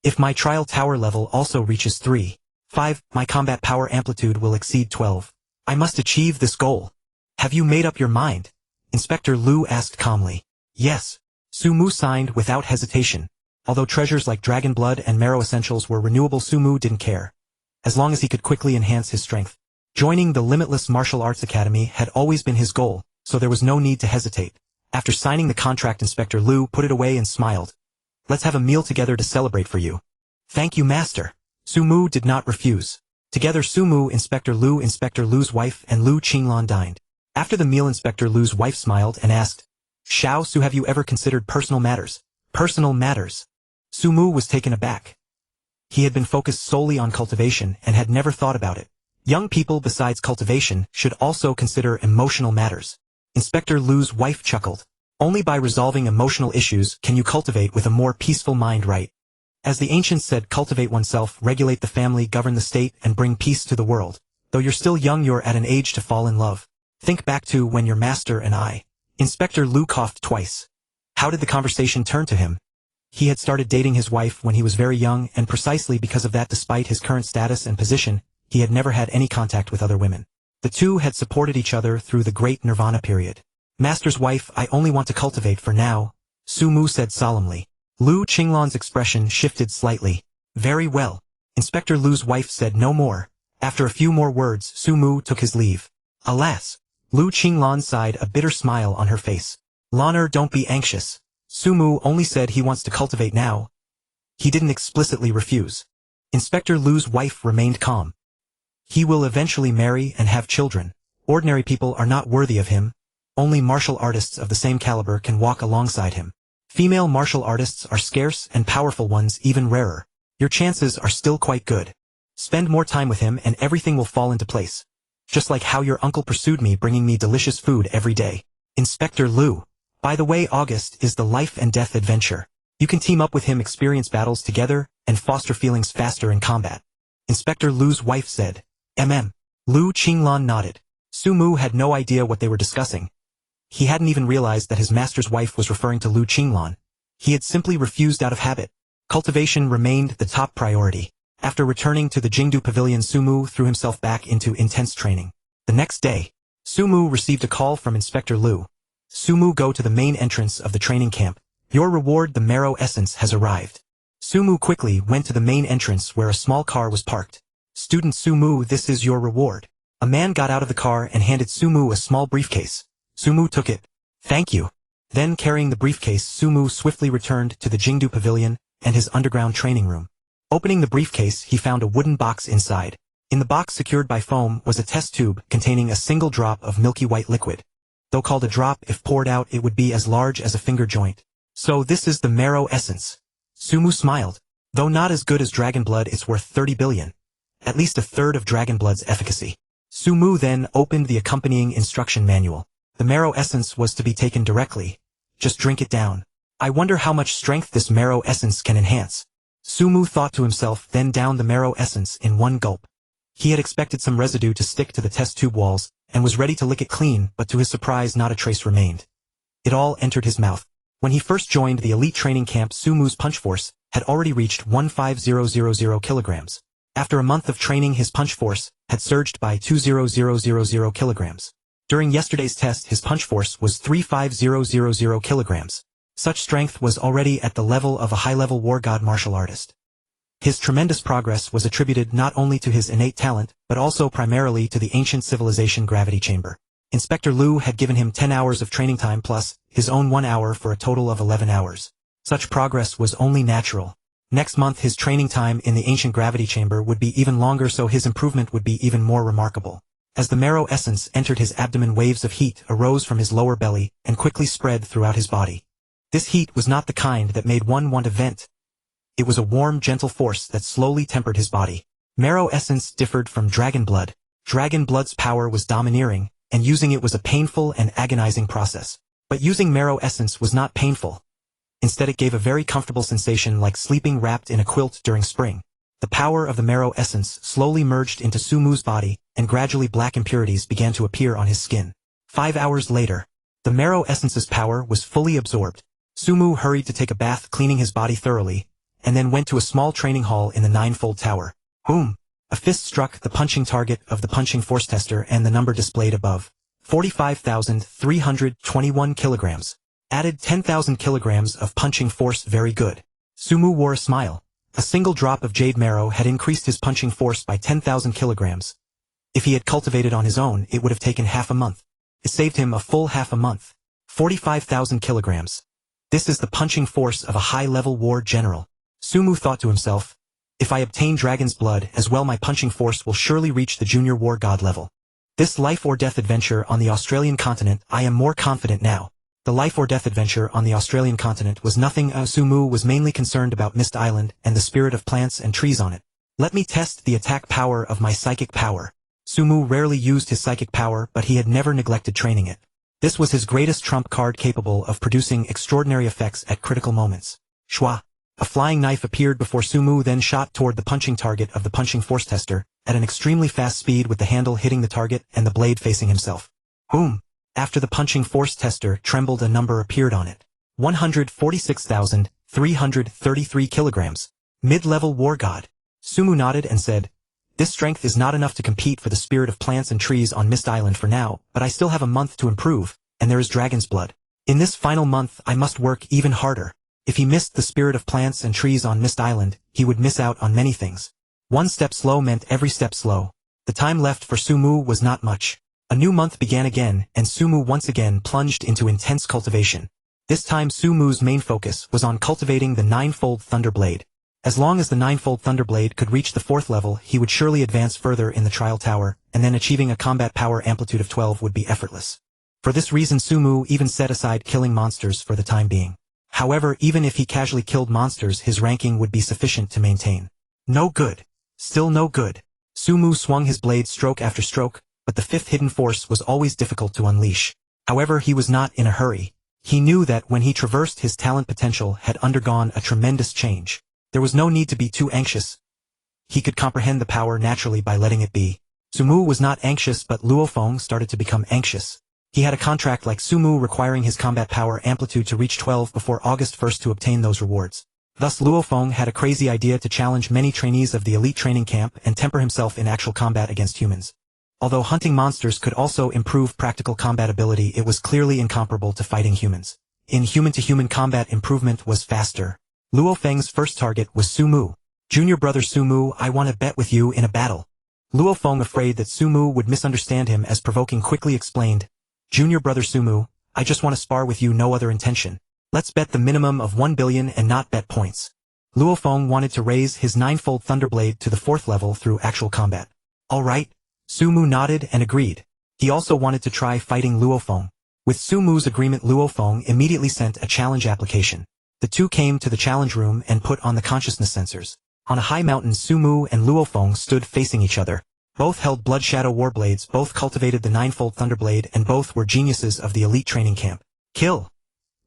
If my trial tower level also reaches 3, 5. My combat power amplitude will exceed 12. I must achieve this goal. Have you made up your mind? Inspector Lu asked calmly. Yes. Sumu signed without hesitation. Although treasures like dragon blood and marrow essentials were renewable, Sumu didn't care. As long as he could quickly enhance his strength. Joining the Limitless Martial Arts Academy had always been his goal, so there was no need to hesitate. After signing the contract, Inspector Lu put it away and smiled. Let's have a meal together to celebrate for you. Thank you, Master. Sumu did not refuse. Together Sumu, Inspector Lu's wife, and Lu Qinglan dined. After the meal, Inspector Lu's wife smiled and asked, Xiao Su, have you ever considered personal matters? Personal matters? Sumu was taken aback. He had been focused solely on cultivation and had never thought about it. Young people besides cultivation should also consider emotional matters. Inspector Lu's wife chuckled. Only by resolving emotional issues can you cultivate with a more peaceful mind, right? As the ancients said, cultivate oneself, regulate the family, govern the state, and bring peace to the world. Though you're still young, you're at an age to fall in love. Think back to when your master and I. Inspector Lu coughed twice. How did the conversation turn to him? He had started dating his wife when he was very young, and precisely because of that, despite his current status and position, he had never had any contact with other women. The two had supported each other through the great nirvana period. Master's wife, I only want to cultivate for now, Sumu said solemnly. Lu Qinglan's expression shifted slightly. Very well. Inspector Lu's wife said no more. After a few more words, Sumu took his leave. Alas! Lu Qinglan sighed, a bitter smile on her face. Lanner, don't be anxious. Sumu only said he wants to cultivate now. He didn't explicitly refuse. Inspector Lu's wife remained calm. He will eventually marry and have children. Ordinary people are not worthy of him. Only martial artists of the same caliber can walk alongside him. Female martial artists are scarce and powerful ones even rarer. Your chances are still quite good. Spend more time with him and everything will fall into place. Just like how your uncle pursued me, bringing me delicious food every day. Inspector Lu. By the way, August is the life and death adventure. You can team up with him, experience battles together, and foster feelings faster in combat. Inspector Lu's wife said. Lu Qinglan nodded. Sumu had no idea what they were discussing. He hadn't even realized that his master's wife was referring to Lu Qinglan. He had simply refused out of habit. Cultivation remained the top priority. After returning to the Jingdu Pavilion, Sumu threw himself back into intense training. The next day, Sumu received a call from Inspector Lu. Sumu, go to the main entrance of the training camp. Your reward, the marrow essence, has arrived. Sumu quickly went to the main entrance where a small car was parked. Student Sumu, this is your reward. A man got out of the car and handed Sumu a small briefcase. Sumu took it. Thank you. Then, carrying the briefcase, Sumu swiftly returned to the Jingdu Pavilion and his underground training room. Opening the briefcase, he found a wooden box inside. In the box, secured by foam, was a test tube containing a single drop of milky white liquid. Though called a drop, if poured out it would be as large as a finger joint. So this is the marrow essence. Sumu smiled. Though not as good as dragon blood, it's worth 30 billion. At least a third of dragon blood's efficacy. Sumu then opened the accompanying instruction manual. The marrow essence was to be taken directly. Just drink it down. I wonder how much strength this marrow essence can enhance. Sumu thought to himself, then downed the marrow essence in one gulp. He had expected some residue to stick to the test tube walls, and was ready to lick it clean, but to his surprise not a trace remained. It all entered his mouth. When he first joined the elite training camp, Sumu's punch force had already reached 15000 kilograms. After a month of training, his punch force had surged by 20000 kilograms. During yesterday's test, his punch force was 35000 kilograms. Such strength was already at the level of a high-level war god martial artist. His tremendous progress was attributed not only to his innate talent, but also primarily to the ancient civilization gravity chamber. Inspector Lu had given him 10 hours of training time plus his own 1 hour for a total of 11 hours. Such progress was only natural. Next month his training time in the ancient gravity chamber would be even longer, so his improvement would be even more remarkable. As the marrow essence entered his abdomen, waves of heat arose from his lower belly and quickly spread throughout his body. This heat was not the kind that made one want to vent. It was a warm, gentle force that slowly tempered his body. Marrow essence differed from dragon blood. Dragon blood's power was domineering, and using it was a painful and agonizing process. But using marrow essence was not painful. Instead, it gave a very comfortable sensation, like sleeping wrapped in a quilt during spring. The power of the marrow essence slowly merged into Sumu's body, and gradually black impurities began to appear on his skin. 5 hours later, the marrow essence's power was fully absorbed. Sumu hurried to take a bath, cleaning his body thoroughly, and then went to a small training hall in the Ninefold Tower. Boom! A fist struck the punching target of the punching force tester and the number displayed above. 45,321 kilograms. Added 10,000 kilograms of punching force. Very good. Sumu wore a smile. A single drop of jade marrow had increased his punching force by 10,000 kilograms. If he had cultivated on his own, it would have taken half a month. It saved him a full half a month. 45,000 kilograms. This is the punching force of a high-level war general. Sumu thought to himself, if I obtain dragon's blood as well, my punching force will surely reach the junior war god level. This life or death adventure on the Australian continent, I am more confident now. The life or death adventure on the Australian continent was nothing. Sumu was mainly concerned about Mist Island and the spirit of plants and trees on it. Let me test the attack power of my psychic power. Sumu rarely used his psychic power, but he had never neglected training it. This was his greatest trump card, capable of producing extraordinary effects at critical moments. Shwa. A flying knife appeared before Sumu, then shot toward the punching target of the punching force tester, at an extremely fast speed, with the handle hitting the target and the blade facing himself. Boom! After the punching force tester trembled, a number appeared on it. 146,333 kilograms. Mid-level war god. Sumu nodded and said, this strength is not enough to compete for the spirit of plants and trees on Mist Island for now, but I still have a month to improve, and there is dragon's blood. In this final month I must work even harder. If he missed the spirit of plants and trees on Mist Island, he would miss out on many things. One step slow meant every step slow. The time left for Sumu was not much. A new month began again, and Sumu once again plunged into intense cultivation. This time Sumu's main focus was on cultivating the Ninefold Thunder Blade. As long as the Ninefold Thunder Blade could reach the 4th level, he would surely advance further in the trial tower, and then achieving a combat power amplitude of 12 would be effortless. For this reason Sumu even set aside killing monsters for the time being. However, even if he casually killed monsters, his ranking would be sufficient to maintain. No good. Still no good. Sumu swung his blade stroke after stroke, but the 5th hidden force was always difficult to unleash. However, he was not in a hurry. He knew that when he traversed, his talent potential had undergone a tremendous change. There was no need to be too anxious. He could comprehend the power naturally by letting it be. Sumu was not anxious, but Luo Feng started to become anxious. He had a contract like Sumu requiring his combat power amplitude to reach 12 before August 1st to obtain those rewards. Thus Luo Feng had a crazy idea to challenge many trainees of the elite training camp and temper himself in actual combat against humans. Although hunting monsters could also improve practical combat ability, it was clearly incomparable to fighting humans. In human-to-human combat, improvement was faster. Luo Feng's first target was Sumu. Junior brother Sumu, I want to bet with you in a battle. Luo Feng, afraid that Sumu would misunderstand him as provoking, quickly explained, Junior brother Sumu, I just want to spar with you, no other intention. Let's bet the minimum of 1 billion and not bet points. Luo Feng wanted to raise his Ninefold Thunder Blade to the 4th level through actual combat. Alright. Sumu nodded and agreed. He also wanted to try fighting Luo Feng. With Sumu's agreement, Luo Feng immediately sent a challenge application. The two came to the challenge room and put on the consciousness sensors. On a high mountain, Sumu and Luo Feng stood facing each other. Both held Blood Shadow Warblades, both cultivated the Ninefold Thunder Blade, and both were geniuses of the elite training camp. Kill!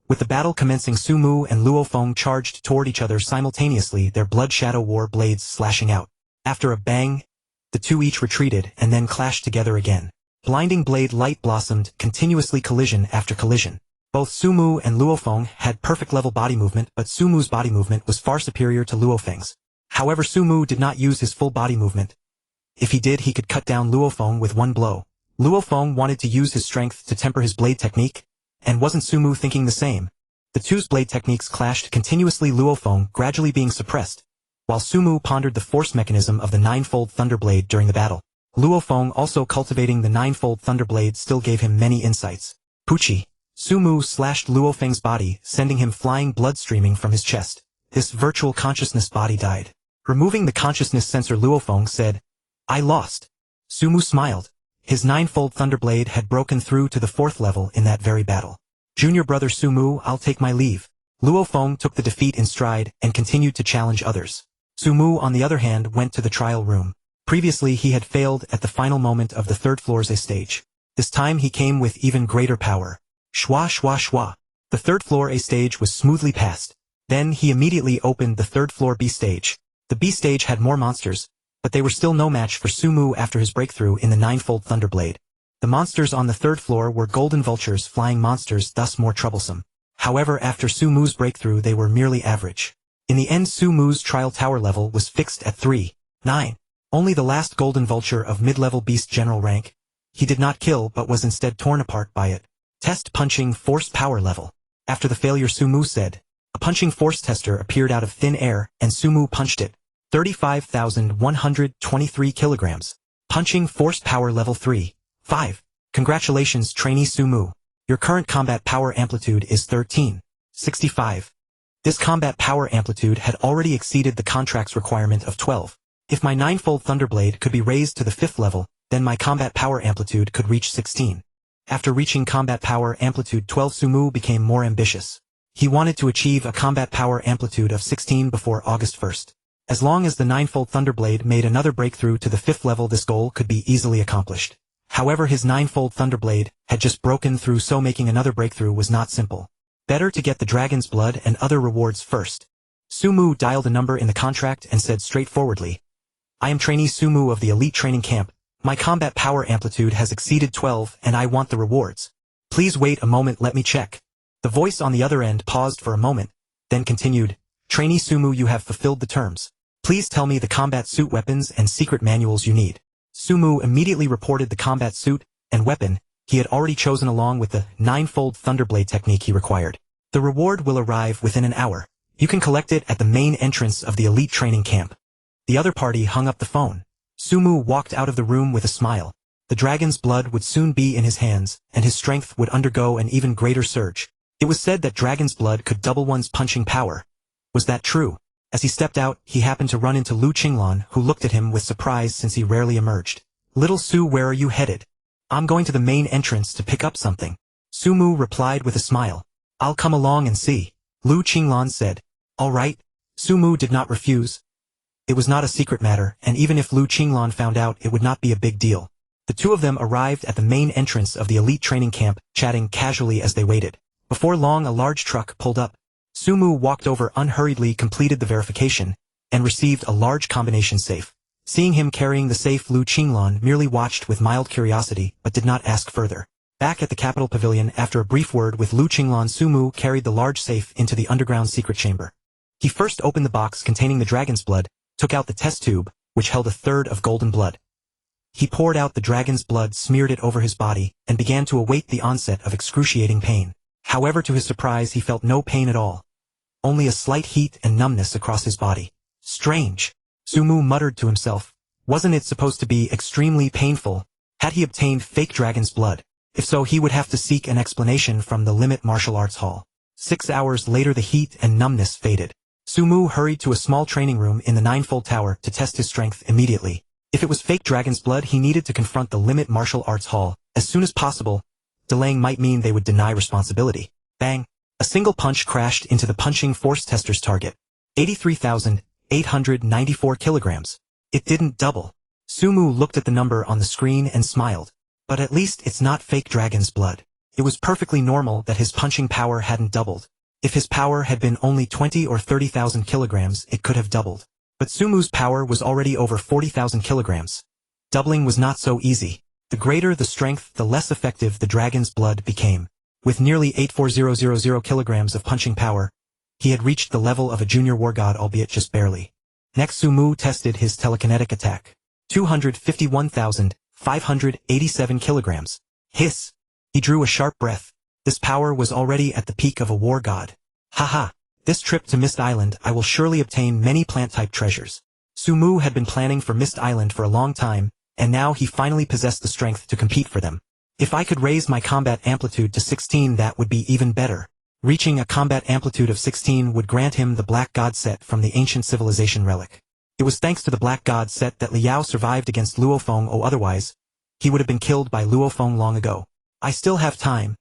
With the battle commencing, Sumu and Luo Feng charged toward each other simultaneously, their Blood Shadow War blades slashing out. After a bang, the two each retreated and then clashed together again. Blinding blade light blossomed, continuously collision after collision. Both Sumu and Luo Feng had perfect level body movement, but Sumu's body movement was far superior to Luo Feng's. However, Sumu did not use his full body movement. If he did, he could cut down Luo Feng with one blow. Luo Feng wanted to use his strength to temper his blade technique, and wasn't Sumu thinking the same? The two's blade techniques clashed continuously, Luo Feng gradually being suppressed, while Sumu pondered the force mechanism of the Ninefold Thunder Blade during the battle. Luo Feng, also cultivating the Ninefold Thunder Blade, still gave him many insights. Puchi. Sumu slashed Luo Feng's body, sending him flying, blood streaming from his chest. This virtual consciousness body died. Removing the consciousness sensor, Luo Feng said, I lost. Sumu smiled. His Ninefold Thunder Blade had broken through to the 4th level in that very battle. Junior brother Sumu, I'll take my leave. Luo Feng took the defeat in stride and continued to challenge others. Sumu, on the other hand, went to the trial room. Previously he had failed at the final moment of the 3rd floor's A stage. This time he came with even greater power. Shwa shwa shwa. The 3rd floor A stage was smoothly passed. Then he immediately opened the 3rd floor B stage. The B stage had more monsters, but they were still no match for Sumu after his breakthrough in the Ninefold Thunder Blade. The monsters on the 3rd floor were golden vultures, flying monsters, thus more troublesome. However, after Sumu's breakthrough they were merely average. In the end, Sumu's trial tower level was fixed at 3. 9. Only the last golden vulture of mid-level beast general rank. He did not kill but was instead torn apart by it. Test punching force power level. After the failure, Sumu said. A punching force tester appeared out of thin air and Sumu punched it. 35,123 kilograms. Punching force power level 3. 5. Congratulations, trainee Sumu. Your current combat power amplitude is 13.65. This combat power amplitude had already exceeded the contract's requirement of 12. If my Ninefold Thunder Blade could be raised to the 5th level, then my combat power amplitude could reach 16. After reaching combat power amplitude 12, Sumu became more ambitious. He wanted to achieve a combat power amplitude of 16 before August 1st. As long as the Ninefold Thunder Blade made another breakthrough to the 5th level, this goal could be easily accomplished. However, his Ninefold Thunder Blade had just broken through, so making another breakthrough was not simple. Better to get the dragon's blood and other rewards first. Sumu dialed a number in the contract and said straightforwardly, I am trainee Sumu of the elite training camp. My combat power amplitude has exceeded 12 and I want the rewards. Please wait a moment, let me check. The voice on the other end paused for a moment, then continued, Trainee Sumu, you have fulfilled the terms. Please tell me the combat suit, weapons, and secret manuals you need. Sumu immediately reported the combat suit and weapon he had already chosen along with the Ninefold Thunder Blade technique he required. The reward will arrive within an hour. You can collect it at the main entrance of the elite training camp. The other party hung up the phone. Sumu walked out of the room with a smile. The dragon's blood would soon be in his hands, and his strength would undergo an even greater surge. It was said that dragon's blood could double one's punching power. Was that true? As he stepped out, he happened to run into Lu Qinglan, who looked at him with surprise since he rarely emerged. Little Su, where are you headed? I'm going to the main entrance to pick up something. Sumu replied with a smile. I'll come along and see. Lu Qinglan said. All right. Sumu did not refuse. It was not a secret matter, and even if Lu Qinglan found out, it would not be a big deal. The two of them arrived at the main entrance of the elite training camp, chatting casually as they waited. Before long, a large truck pulled up. Sumu walked over unhurriedly, completed the verification, and received a large combination safe. Seeing him carrying the safe, Lu Qinglan merely watched with mild curiosity, but did not ask further. Back at the capital pavilion, after a brief word with Lu Qinglan, Sumu carried the large safe into the underground secret chamber. He first opened the box containing the dragon's blood, took out the test tube, which held a third of golden blood. He poured out the dragon's blood, smeared it over his body, and began to await the onset of excruciating pain. However, to his surprise, he felt no pain at all. Only a slight heat and numbness across his body. Strange. Sumu muttered to himself. Wasn't it supposed to be extremely painful? Had he obtained fake dragon's blood? If so, he would have to seek an explanation from the Limit Martial Arts Hall. 6 hours later, the heat and numbness faded. Sumu hurried to a small training room in the Ninefold Tower to test his strength immediately. If it was fake dragon's blood, he needed to confront the Limit Martial Arts Hall as soon as possible. Delaying might mean they would deny responsibility. Bang! A single punch crashed into the punching force tester's target. 83,894 kilograms. It didn't double. Sumu looked at the number on the screen and smiled. But at least it's not fake dragon's blood. It was perfectly normal that his punching power hadn't doubled. If his power had been only 20 or 30,000 kilograms, it could have doubled. But Sumu's power was already over 40,000 kilograms. Doubling was not so easy. The greater the strength, the less effective the dragon's blood became. With nearly 84,000 kilograms of punching power, he had reached the level of a junior war god, albeit just barely. Next, Sumu tested his telekinetic attack. 251,587 kilograms. Hiss! He drew a sharp breath. This power was already at the peak of a war god. Haha! This trip to Mist Island, I will surely obtain many plant-type treasures. Sumu had been planning for Mist Island for a long time, and now he finally possessed the strength to compete for them. If I could raise my combat amplitude to 16, that would be even better. Reaching a combat amplitude of 16 would grant him the Black God set from the ancient civilization relic. It was thanks to the Black God set that Liao survived against Luo Feng, or otherwise, he would have been killed by Luo Feng long ago. I still have time.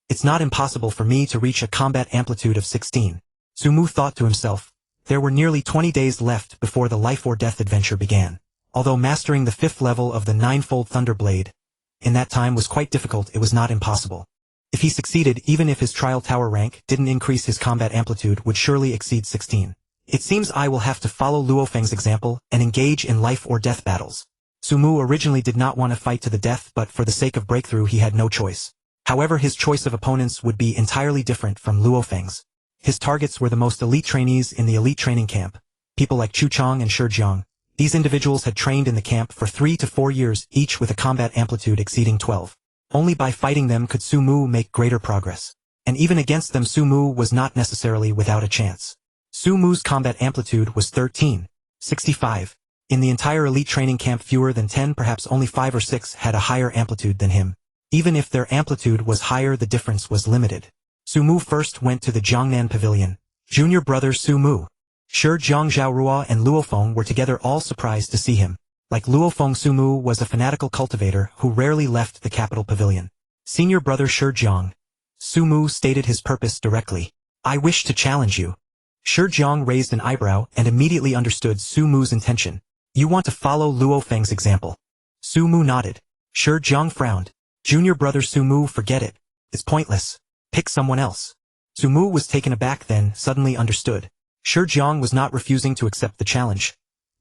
It's not impossible for me to reach a combat amplitude of 16. Sumu thought to himself. There were nearly 20 days left before the life or death adventure began. Although mastering the 5th level of the Ninefold Thunder Blade in that time was quite difficult, it was not impossible. If he succeeded, even if his trial tower rank didn't increase, his combat amplitude would surely exceed 16. It seems I will have to follow Luo Feng's example and engage in life or death battles. Sumu originally did not want to fight to the death, but for the sake of breakthrough he had no choice. However, his choice of opponents would be entirely different from Luo Feng's. His targets were the most elite trainees in the elite training camp, people like Chu Chong and Shi Jiang. These individuals had trained in the camp for 3 to 4 years, each with a combat amplitude exceeding 12. Only by fighting them could Su Mu make greater progress. And even against them Su Mu was not necessarily without a chance. Su Mu's combat amplitude was 13.65. In the entire elite training camp fewer than 10, perhaps only 5 or 6 had a higher amplitude than him. Even if their amplitude was higher, the difference was limited. Su Mu first went to the Jiangnan Pavilion. Junior brother Su Mu, Shi Jiang Zhaorua and Luo Feng were together, all surprised to see him. Like Luo Feng, Su Mu was a fanatical cultivator who rarely left the capital pavilion. Senior brother Shi Jiang. Su Mu stated his purpose directly. I wish to challenge you. Shi Jiang raised an eyebrow and immediately understood Su Mu's intention. You want to follow Luo Feng's example? Su Mu nodded. Shi Jiang frowned. Junior brother Su Mu, forget it. It's pointless. Pick someone else. Su Mu was taken aback, then suddenly understood. Shi Jiang was not refusing to accept the challenge.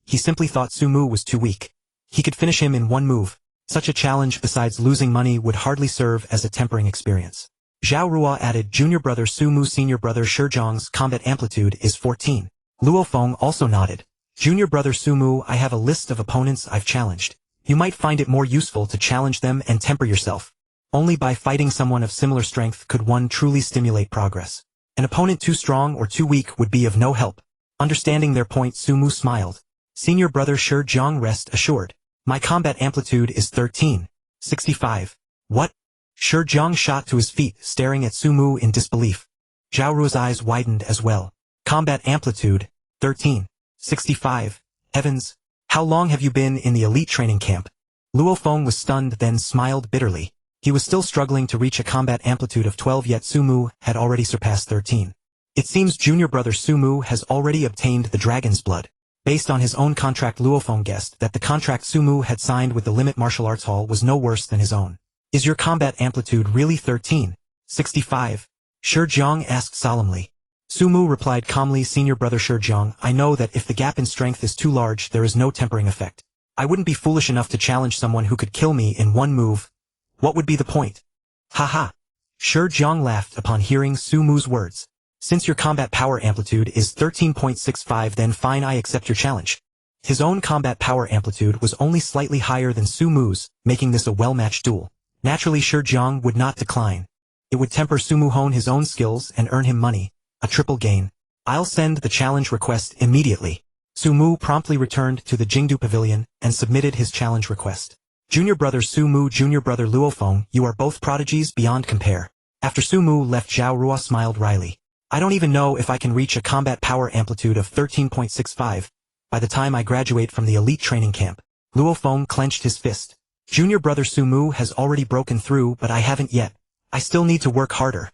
He simply thought Su Mu was too weak. He could finish him in one move. Such a challenge, besides losing money, would hardly serve as a tempering experience. Zhaorua added, Junior brother Su Mu, senior brother Shi Jiang's combat amplitude is 14. Luo Feng also nodded. Junior brother Su Mu, I have a list of opponents I've challenged. You might find it more useful to challenge them and temper yourself. Only by fighting someone of similar strength could one truly stimulate progress. An opponent too strong or too weak would be of no help. Understanding their point, Su Mu smiled. Senior brother Shi Jiang, rest assured. My combat amplitude is 13.65. What? Shi Jiang shot to his feet, staring at Su Mu in disbelief. Zhaorua's eyes widened as well. Combat amplitude, 13.65. Heavens! How long have you been in the elite training camp? Luo Feng was stunned, then smiled bitterly. He was still struggling to reach a combat amplitude of 12, yet Su Mu had already surpassed 13. It seems junior brother Su Mu has already obtained the dragon's blood. Based on his own contract, Luo Feng guessed that the contract Su Mu had signed with the Limit Martial Arts Hall was no worse than his own. Is your combat amplitude really 13.65? Shi Jiang asked solemnly. Su Mu replied calmly, Senior brother Shi Jiang, I know that if the gap in strength is too large, there is no tempering effect. I wouldn't be foolish enough to challenge someone who could kill me in one move. What would be the point? Ha. Shi Jiang laughed upon hearing Su Mu's words. Since your combat power amplitude is 13.65, then fine, I accept your challenge. His own combat power amplitude was only slightly higher than Su Mu's, making this a well-matched duel. Naturally, Shi Jiang would not decline. It would temper Su Mu, hone his own skills, and earn him money. A triple gain. I'll send the challenge request immediately. Su Mu promptly returned to the Jingdu Pavilion and submitted his challenge request. Junior brother Su Mu, junior brother Luo Feng, you are both prodigies beyond compare. After Su Mu left, Zhaorua smiled wryly. I don't even know if I can reach a combat power amplitude of 13.65 by the time I graduate from the elite training camp. Luo Feng clenched his fist. Junior brother Su Mu has already broken through, but I haven't yet. I still need to work harder.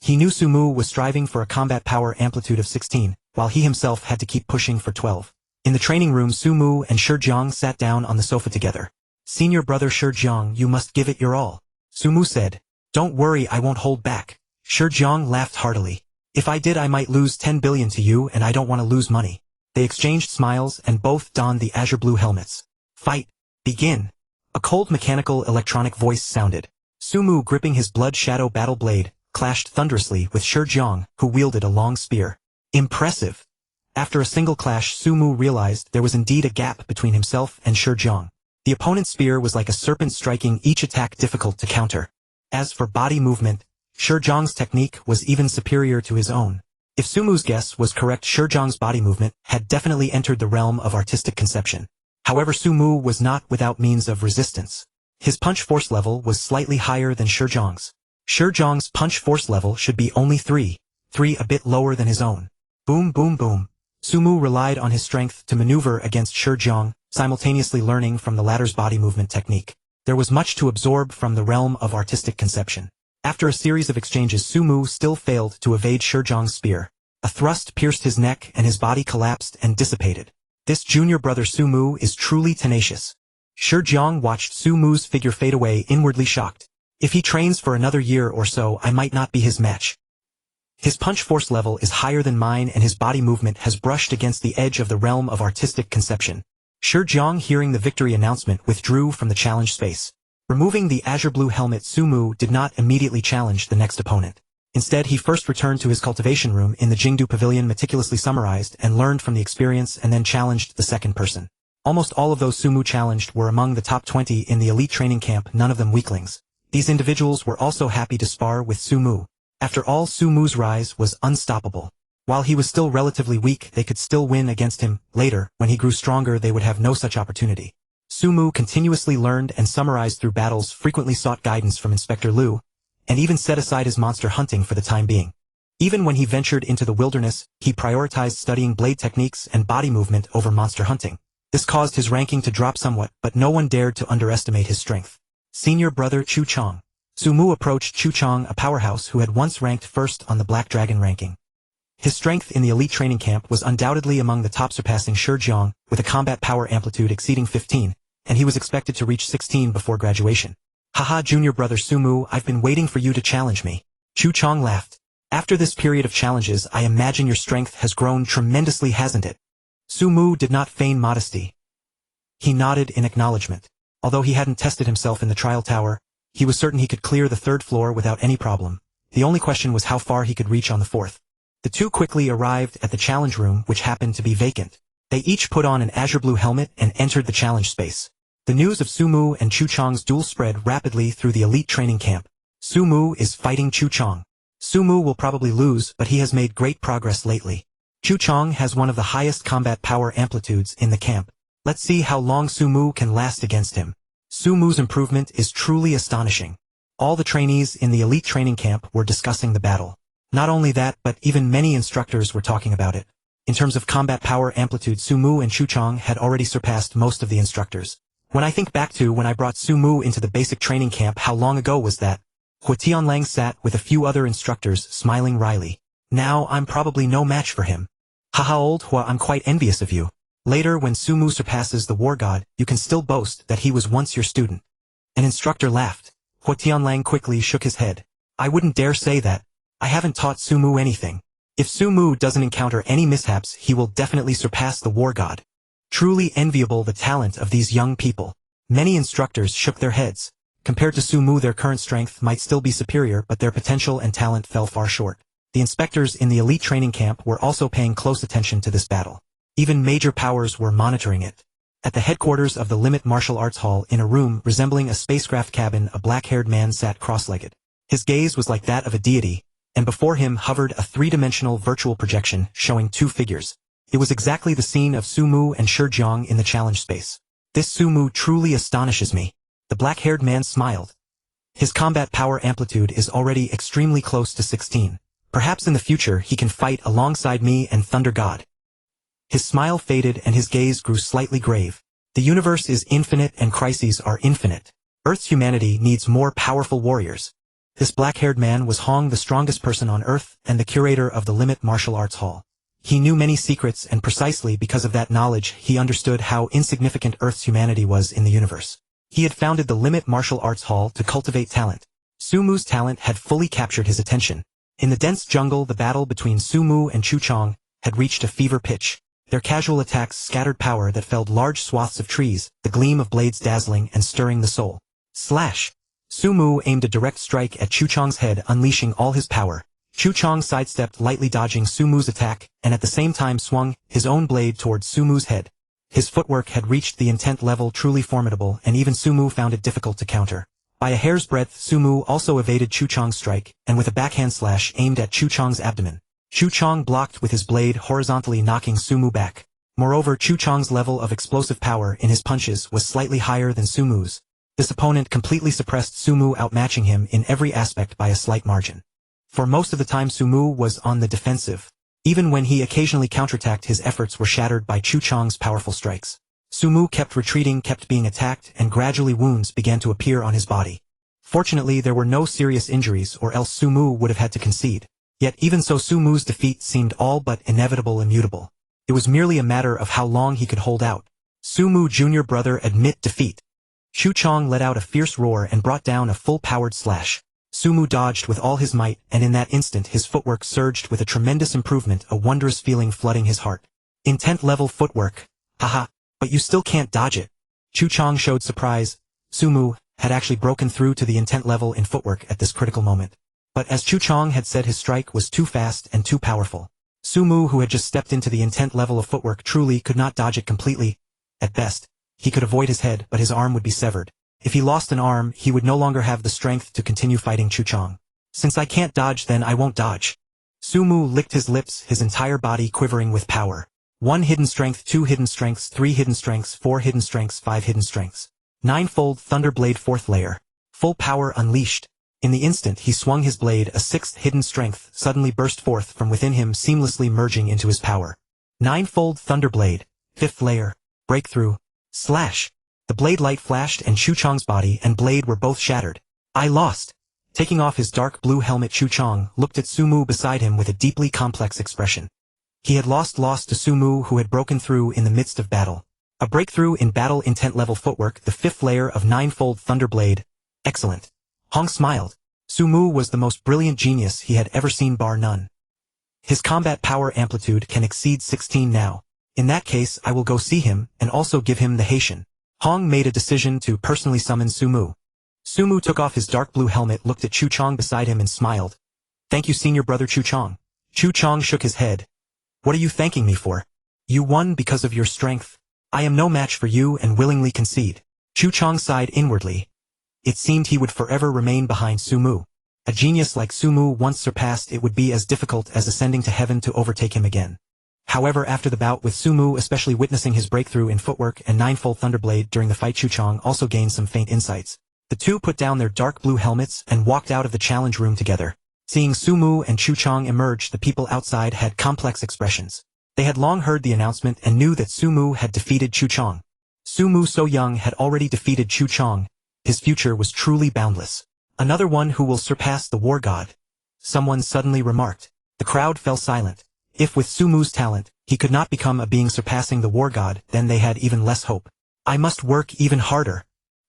He knew Su Mu was striving for a combat power amplitude of 16, while he himself had to keep pushing for 12. In the training room, Su Mu and Shi Jiang sat down on the sofa together. Senior brother Shi Jiang, you must give it your all. Su Mu said. Don't worry, I won't hold back. Shi Jiang laughed heartily. If I did, I might lose 10 billion to you, and I don't want to lose money. They exchanged smiles and both donned the azure blue helmets. Fight. Begin. A cold mechanical electronic voice sounded. Su Mu, gripping his blood shadow battle blade, clashed thunderously with Shi Jiang, who wielded a long spear. Impressive. After a single clash, Su Mu realized there was indeed a gap between himself and Shi Jiang. The opponent's spear was like a serpent, striking each attack difficult to counter. As for body movement, Shi Jiang's technique was even superior to his own. If Su Mu's guess was correct, Shi Jiang's body movement had definitely entered the realm of artistic conception. However, Su Mu was not without means of resistance. His punch force level was slightly higher than Shi Jiang's. Shi Jiang's punch force level should be only 3, a bit lower than his own. Boom, boom, boom. Su Mu relied on his strength to maneuver against Shi Jiang, simultaneously learning from the latter's body movement technique. There was much to absorb from the realm of artistic conception. After a series of exchanges, Su Mu still failed to evade Shi Jiang's spear. A thrust pierced his neck and his body collapsed and dissipated. This junior brother Su Mu is truly tenacious. Shi Jiang watched Su Mu's figure fade away, inwardly shocked. If he trains for another year or so, I might not be his match. His punch force level is higher than mine, and his body movement has brushed against the edge of the realm of artistic conception. Shi Jiang, hearing the victory announcement, withdrew from the challenge space. Removing the azure blue helmet, Su Mu did not immediately challenge the next opponent. Instead, he first returned to his cultivation room in the Jingdu Pavilion, meticulously summarized and learned from the experience, and then challenged the second person. Almost all of those Sumu challenged were among the top 20 in the elite training camp, none of them weaklings. These individuals were also happy to spar with Sumu. After all, Sumu's rise was unstoppable. While he was still relatively weak, they could still win against him. Later, when he grew stronger, they would have no such opportunity. Sumu continuously learned and summarized through battles, frequently sought guidance from Inspector Liu, and even set aside his monster hunting for the time being. Even when he ventured into the wilderness, he prioritized studying blade techniques and body movement over monster hunting. This caused his ranking to drop somewhat, but no one dared to underestimate his strength. Senior brother Chu Chong. Sumu approached Chu Chong, a powerhouse who had once ranked first on the Black Dragon ranking. His strength in the elite training camp was undoubtedly among the top, surpassing Shi Jiang, with a combat power amplitude exceeding 15, and he was expected to reach 16 before graduation. Haha, junior brother Sumu, I've been waiting for you to challenge me. Chu Chong laughed. After this period of challenges, I imagine your strength has grown tremendously, hasn't it? Sumu did not feign modesty. He nodded in acknowledgement. Although he hadn't tested himself in the trial tower, he was certain he could clear the third floor without any problem. The only question was how far he could reach on the fourth. The two quickly arrived at the challenge room, which happened to be vacant. They each put on an azure blue helmet and entered the challenge space. The news of Sumu and Chu Chong's duel spread rapidly through the elite training camp. Sumu is fighting Chu Chong. Sumu will probably lose, but he has made great progress lately. Chu Chong has one of the highest combat power amplitudes in the camp. Let's see how long Sumu can last against him. Sumu's improvement is truly astonishing. All the trainees in the elite training camp were discussing the battle. Not only that, but even many instructors were talking about it. In terms of combat power amplitude, Sumu and Chu Chong had already surpassed most of the instructors. When I think back to when I brought Sumu into the basic training camp, how long ago was that? Hunyuan sat with a few other instructors, smiling wryly. Now I'm probably no match for him. Haha, old Hua, I'm quite envious of you. Later, when Sumu surpasses the war god, you can still boast that he was once your student. An instructor laughed. Hunyuan quickly shook his head. I wouldn't dare say that. I haven't taught Sumu anything. If Sumu doesn't encounter any mishaps, he will definitely surpass the war god. Truly enviable the talent of these young people. Many instructors shook their heads. Compared to Sumu, their current strength might still be superior, but their potential and talent fell far short. The inspectors in the elite training camp were also paying close attention to this battle. Even major powers were monitoring it. At the headquarters of the Limit Martial Arts Hall, in a room resembling a spacecraft cabin, a black-haired man sat cross-legged. His gaze was like that of a deity, and before him hovered a three-dimensional virtual projection showing two figures. It was exactly the scene of Sumu and Shi Jiang in the challenge space. This Sumu truly astonishes me. The black-haired man smiled. His combat power amplitude is already extremely close to 16. Perhaps in the future he can fight alongside me and Thunder God. His smile faded and his gaze grew slightly grave. The universe is infinite and crises are infinite. Earth's humanity needs more powerful warriors. This black-haired man was Hong, the strongest person on Earth, and the curator of the Limit Martial Arts Hall. He knew many secrets, and precisely because of that knowledge, he understood how insignificant Earth's humanity was in the universe. He had founded the Limit Martial Arts Hall to cultivate talent. Sumu's talent had fully captured his attention. In the dense jungle, the battle between Sumu and Chu Chong had reached a fever pitch. Their casual attacks scattered power that felled large swaths of trees, the gleam of blades dazzling and stirring the soul. Slash! Sumu aimed a direct strike at Chu Chong's head, unleashing all his power. Chu Chong sidestepped, lightly dodging Sumu's attack, and at the same time swung his own blade towards Sumu's head. His footwork had reached the intent level truly formidable, and even Sumu found it difficult to counter. By a hair's breadth, Sumu also evaded Chu Chong's strike, and with a backhand slash aimed at Chu Chong's abdomen. Chu Chong blocked with his blade, horizontally knocking Sumu back. Moreover, Chu Chong's level of explosive power in his punches was slightly higher than Sumu's. This opponent completely suppressed Sumu, outmatching him in every aspect by a slight margin. For most of the time, Sumu was on the defensive. Even when he occasionally counterattacked, his efforts were shattered by Chu Chong's powerful strikes. Sumu kept retreating, kept being attacked, and gradually wounds began to appear on his body. Fortunately, there were no serious injuries, or else Sumu would have had to concede. Yet even so, Sumu's defeat seemed all but inevitable, immutable. It was merely a matter of how long he could hold out. Sumu, junior brother, admit defeat. Chu Chong let out a fierce roar and brought down a full-powered slash. Sumu dodged with all his might, and in that instant his footwork surged with a tremendous improvement, a wondrous feeling flooding his heart. Intent-level footwork. Haha, but you still can't dodge it. Chu Chong showed surprise. Sumu had actually broken through to the intent level in footwork at this critical moment. But as Chu Chong had said, his strike was too fast and too powerful. Sumu, who had just stepped into the intent level of footwork, truly could not dodge it completely, At best, he could avoid his head, but his arm would be severed. If he lost an arm, he would no longer have the strength to continue fighting Chuchang. Since I can't dodge, then I won't dodge. Sumu licked his lips, his entire body quivering with power. 1 hidden strength, 2 hidden strengths, 3 hidden strengths, 4 hidden strengths, 5 hidden strengths. Ninefold Thunder Blade 4th layer. Full power unleashed. In the instant he swung his blade, a 6th hidden strength suddenly burst forth from within him, seamlessly merging into his power. Ninefold Thunder Blade. 5th layer. Breakthrough. Slash. The blade light flashed and Chuchang's body and blade were both shattered. I lost. Taking off his dark blue helmet, Chuchang looked at Sumu beside him with a deeply complex expression. He had lost to Sumu, who had broken through in the midst of battle. A breakthrough in battle intent level footwork, the 5th layer of Ninefold Thunder Blade. Excellent. Hong smiled. Sumu was the most brilliant genius he had ever seen, bar none. His combat power amplitude can exceed 16 now. In that case, I will go see him, and also give him the Haitian. Hong made a decision to personally summon Sumu. Sumu took off his dark blue helmet, looked at Chuchang beside him and smiled. Thank you, senior brother Chuchang. Chuchang shook his head. What are you thanking me for? You won because of your strength. I am no match for you and willingly concede. Chuchang sighed inwardly. It seemed he would forever remain behind Sumu. A genius like Sumu, once surpassed, it would be as difficult as ascending to heaven to overtake him again. However, after the bout with Sumu, especially witnessing his breakthrough in footwork and Ninefold Thunder Blade during the fight, Chuchang also gained some faint insights. The two put down their dark blue helmets and walked out of the challenge room together. Seeing Sumu and Chuchang emerge, the people outside had complex expressions. They had long heard the announcement and knew that Sumu had defeated Chuchang. Sumu, so young, had already defeated Chuchang. His future was truly boundless. Another one who will surpass the war god. Someone suddenly remarked. The crowd fell silent. If with Sumu's talent, he could not become a being surpassing the war god, then they had even less hope. I must work even harder.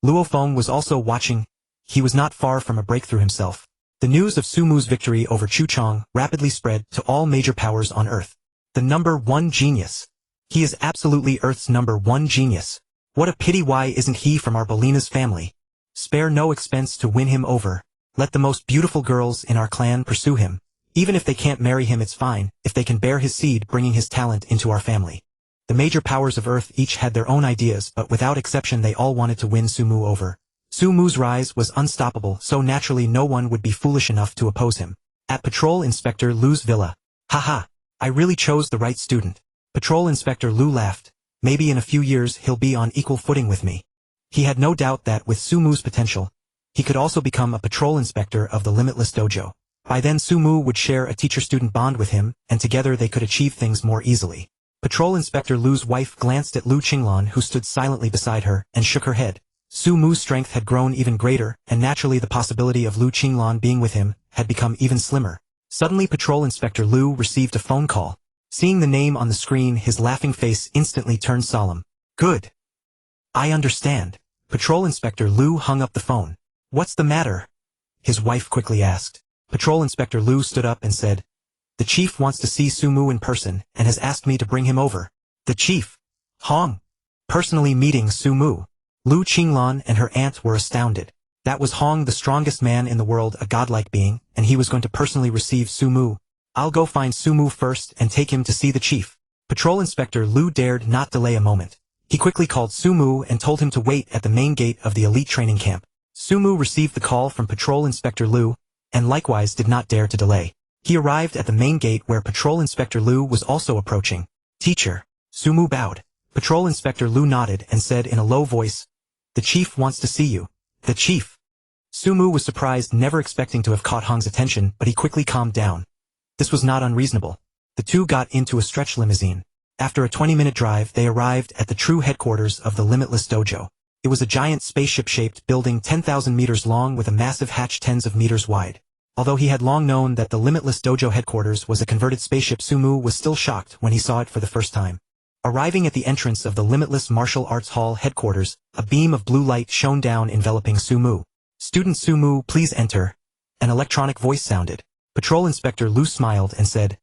Luo Feng was also watching. He was not far from a breakthrough himself. The news of Sumu's victory over Chuchang rapidly spread to all major powers on Earth. The number 1 genius. He is absolutely Earth's number 1 genius. What a pity, why isn't he from our Belina's family? Spare no expense to win him over. Let the most beautiful girls in our clan pursue him. Even if they can't marry him, it's fine, if they can bear his seed, bringing his talent into our family. The major powers of Earth each had their own ideas, but without exception they all wanted to win Sumu over. Sumu's rise was unstoppable, so naturally no one would be foolish enough to oppose him. At Patrol Inspector Lu's villa. Haha, I really chose the right student. Patrol Inspector Lu laughed. Maybe in a few years he'll be on equal footing with me. He had no doubt that with Sumu's potential, he could also become a patrol inspector of the Limitless Dojo. By then Sumu would share a teacher-student bond with him, and together they could achieve things more easily. Patrol Inspector Lu's wife glanced at Lu Qinglan, who stood silently beside her, and shook her head. Sumu's strength had grown even greater, and naturally the possibility of Lu Qinglan being with him had become even slimmer. Suddenly Patrol Inspector Lu received a phone call. Seeing the name on the screen, his laughing face instantly turned solemn. Good. I understand. Patrol Inspector Lu hung up the phone. What's the matter? His wife quickly asked. Patrol Inspector Lu stood up and said, The chief wants to see Sumu in person and has asked me to bring him over. The chief? Hong? Personally meeting Sumu? Lu Qinglan and her aunt were astounded. That was Hong, the strongest man in the world, a godlike being, and he was going to personally receive Sumu. I'll go find Sumu first and take him to see the chief. Patrol Inspector Lu dared not delay a moment. He quickly called Sumu and told him to wait at the main gate of the elite training camp. Sumu received the call from Patrol Inspector Lu, and likewise did not dare to delay. He arrived at the main gate where Patrol Inspector Lu was also approaching. Teacher. Sumu bowed. Patrol Inspector Lu nodded and said in a low voice, The chief wants to see you. The chief. Sumu was surprised, never expecting to have caught Hong's attention, but he quickly calmed down. This was not unreasonable. The two got into a stretch limousine. After a 20-minute drive, they arrived at the true headquarters of the Limitless Dojo. It was a giant spaceship-shaped building 10,000 meters long with a massive hatch tens of meters wide. Although he had long known that the Limitless Dojo headquarters was a converted spaceship, Sumu was still shocked when he saw it for the first time. Arriving at the entrance of the Limitless Martial Arts Hall headquarters, a beam of blue light shone down, enveloping Sumu. Student Sumu, please enter. An electronic voice sounded. Patrol Inspector Lu smiled and said,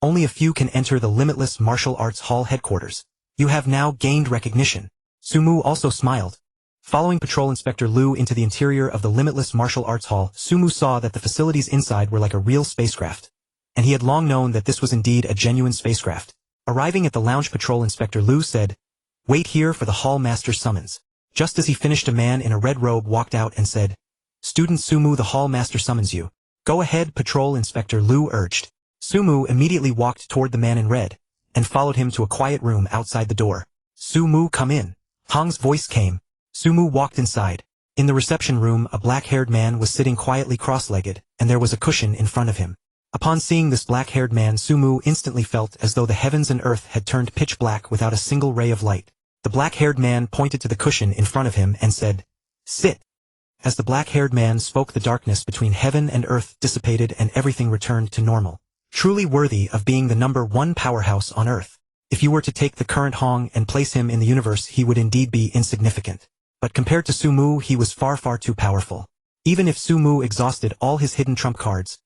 Only a few can enter the Limitless Martial Arts Hall headquarters. You have now gained recognition. Sumu also smiled. Following Patrol Inspector Lu into the interior of the Limitless Martial Arts Hall, Sumu saw that the facilities inside were like a real spacecraft. And he had long known that this was indeed a genuine spacecraft. Arriving at the lounge, Patrol Inspector Lu said, Wait here for the hall master's summons. Just as he finished, a man in a red robe walked out and said, Student Sumu, the hall master summons you. Go ahead, Patrol Inspector Lu urged. Sumu immediately walked toward the man in red, and followed him to a quiet room outside the door. Sumu, come in. Hong's voice came. Sumu walked inside. In the reception room, a black-haired man was sitting quietly cross-legged, and there was a cushion in front of him. Upon seeing this black-haired man, Sumu instantly felt as though the heavens and earth had turned pitch black without a single ray of light. The black-haired man pointed to the cushion in front of him and said, Sit. As the black-haired man spoke, the darkness between heaven and earth dissipated and everything returned to normal. Truly worthy of being the #1 powerhouse on earth. If you were to take the current Hong and place him in the universe, he would indeed be insignificant. But compared to Sumu, he was far too powerful. Even if Sumu exhausted all his hidden trump cards,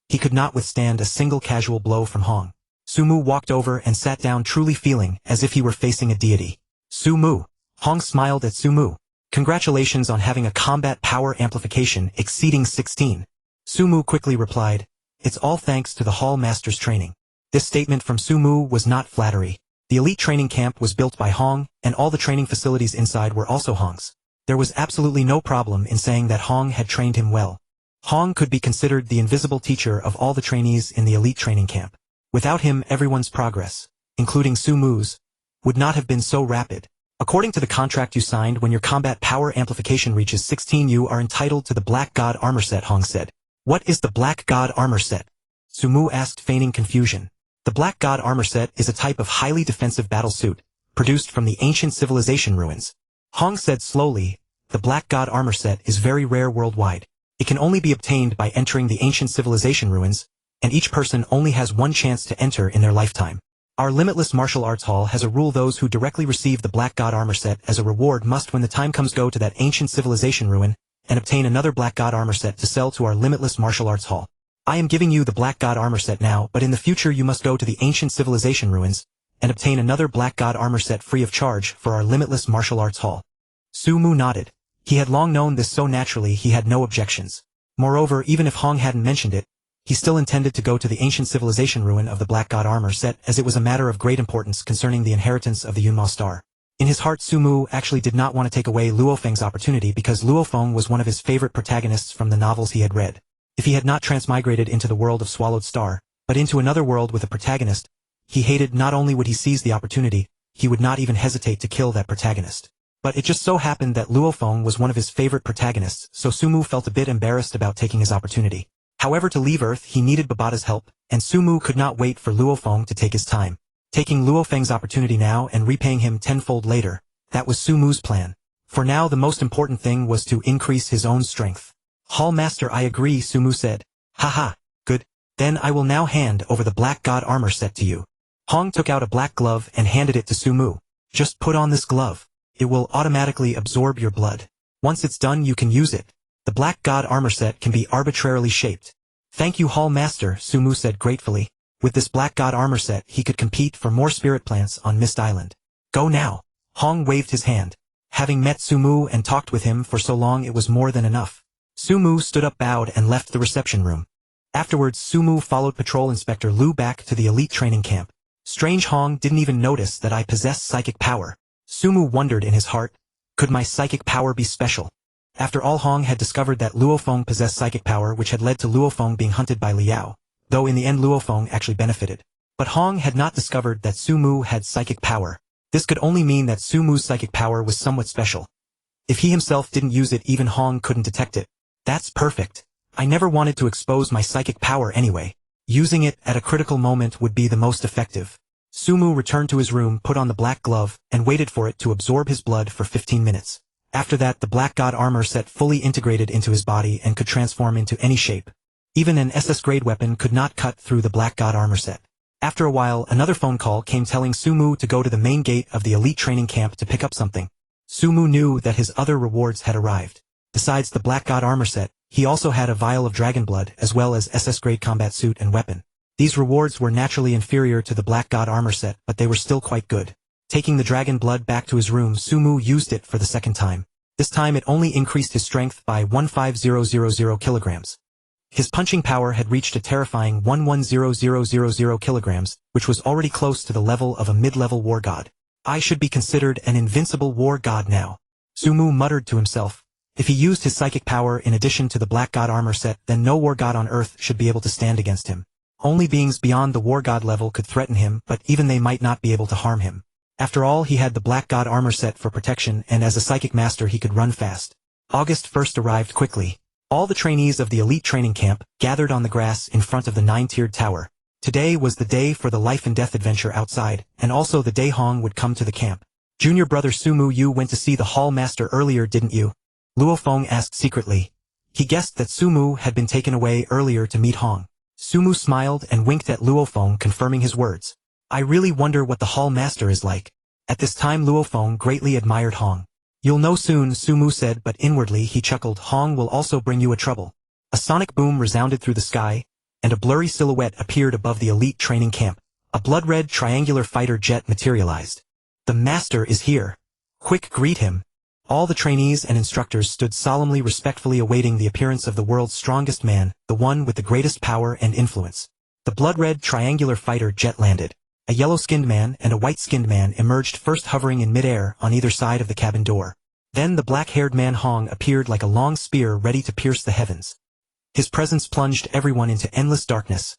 he could not withstand a single casual blow from Hong. Sumu walked over and sat down, truly feeling as if he were facing a deity. Sumu. Hong smiled at Sumu. Congratulations on having a combat power amplification exceeding 16. Sumu quickly replied, It's all thanks to the hall master's training. This statement from Sumu was not flattery. The elite training camp was built by Hong, and all the training facilities inside were also Hong's. There was absolutely no problem in saying that Hong had trained him well. Hong could be considered the invisible teacher of all the trainees in the elite training camp. Without him, everyone's progress, including Sumu's, would not have been so rapid. According to the contract you signed, when your combat power amplification reaches 16, you are entitled to the Black God armor set, Hong said. What is the Black God armor set? Sumu asked, feigning confusion. The Black God armor set is a type of highly defensive battle suit, produced from the ancient civilization ruins. Hong said slowly, the Black God armor set is very rare worldwide. It can only be obtained by entering the ancient civilization ruins, and each person only has one chance to enter in their lifetime. Our Limitless Martial Arts Hall has a rule: those who directly receive the Black God armor set as a reward must, when the time comes, go to that ancient civilization ruin and obtain another Black God armor set to sell to our Limitless Martial Arts Hall. I am giving you the Black God armor set now, but in the future you must go to the ancient civilization ruins and obtain another Black God armor set free of charge for our Limitless Martial Arts Hall. Sumu nodded. He had long known this, so naturally he had no objections. Moreover, even if Hong hadn't mentioned it, he still intended to go to the ancient civilization ruin of the Black God armor set, as it was a matter of great importance concerning the inheritance of the Yunmo Star. In his heart, Sumu actually did not want to take away Luo Feng's opportunity, because Luo Feng was one of his favorite protagonists from the novels he had read. If he had not transmigrated into the world of Swallowed Star, but into another world with a protagonist, he hated, not only would he seize the opportunity, he would not even hesitate to kill that protagonist. But it just so happened that Luo Feng was one of his favorite protagonists, so Sumu felt a bit embarrassed about taking his opportunity. However, to leave Earth he needed Babata's help, and Sumu could not wait for Luo Feng to take his time. Taking Luo Feng's opportunity now and repaying him tenfold later, that was Sumu's plan. For now, the most important thing was to increase his own strength. Hall Master, I agree, Sumu said. Haha, good. Then I will now hand over the Black God armor set to you. Hong took out a black glove and handed it to Sumu. Just put on this glove. It will automatically absorb your blood. Once it's done, you can use it. The Black God armor set can be arbitrarily shaped. Thank you, Hall Master, Sumu said gratefully. With this Black God armor set, he could compete for more spirit plants on Mist Island. Go now. Hong waved his hand. Having met Sumu and talked with him for so long, it was more than enough. Sumu stood up, bowed, and left the reception room. Afterwards, Sumu followed Patrol Inspector Lu back to the elite training camp. Strange, Hong didn't even notice that I possess psychic power. Sumu wondered in his heart, could my psychic power be special? After all, Hong had discovered that Luo Feng possessed psychic power, which had led to Luo Feng being hunted by Liao, though in the end Luo Feng actually benefited. But Hong had not discovered that Sumu had psychic power. This could only mean that Sumu's psychic power was somewhat special. If he himself didn't use it, even Hong couldn't detect it. That's perfect. I never wanted to expose my psychic power anyway. Using it at a critical moment would be the most effective. Sumu returned to his room, put on the black glove, and waited for it to absorb his blood for 15 minutes. After that, the Black God armor set fully integrated into his body and could transform into any shape. Even an SS-grade weapon could not cut through the Black God armor set. After a while, another phone call came telling Sumu to go to the main gate of the elite training camp to pick up something. Sumu knew that his other rewards had arrived. Besides the Black God armor set, he also had a vial of dragon blood as well as SS-grade combat suit and weapon. These rewards were naturally inferior to the Black God armor set, but they were still quite good. Taking the dragon blood back to his room, Sumu used it for the second time. This time it only increased his strength by 150,000 kilograms. His punching power had reached a terrifying 110,000 kilograms, which was already close to the level of a mid-level war god. I should be considered an invincible war god now. Sumu muttered to himself. If he used his psychic power in addition to the black god armor set, then no war god on earth should be able to stand against him. Only beings beyond the war god level could threaten him, but even they might not be able to harm him. After all, he had the black god armor set for protection, and as a psychic master he could run fast. August 1st arrived quickly. All the trainees of the elite training camp gathered on the grass in front of the 9-tiered tower. Today was the day for the life and death adventure outside, and also the day Hong would come to the camp. Junior brother Sumu, you went to see the hall master earlier, didn't you? Luo Feng asked secretly. He guessed that Sumu had been taken away earlier to meet Hong. Sumu smiled and winked at Luo Feng, confirming his words. I really wonder what the hall master is like. At this time Luo Feng greatly admired Hong. You'll know soon, Sumu said, but inwardly he chuckled. Hong will also bring you a trouble. A sonic boom resounded through the sky, and a blurry silhouette appeared above the elite training camp. A blood-red triangular fighter jet materialized. The master is here. Quick, greet him. All the trainees and instructors stood solemnly, respectfully awaiting the appearance of the world's strongest man, the one with the greatest power and influence. The blood-red triangular fighter jet landed. A yellow-skinned man and a white-skinned man emerged, first hovering in mid-air on either side of the cabin door. Then the black-haired man Hong appeared like a long spear ready to pierce the heavens. His presence plunged everyone into endless darkness.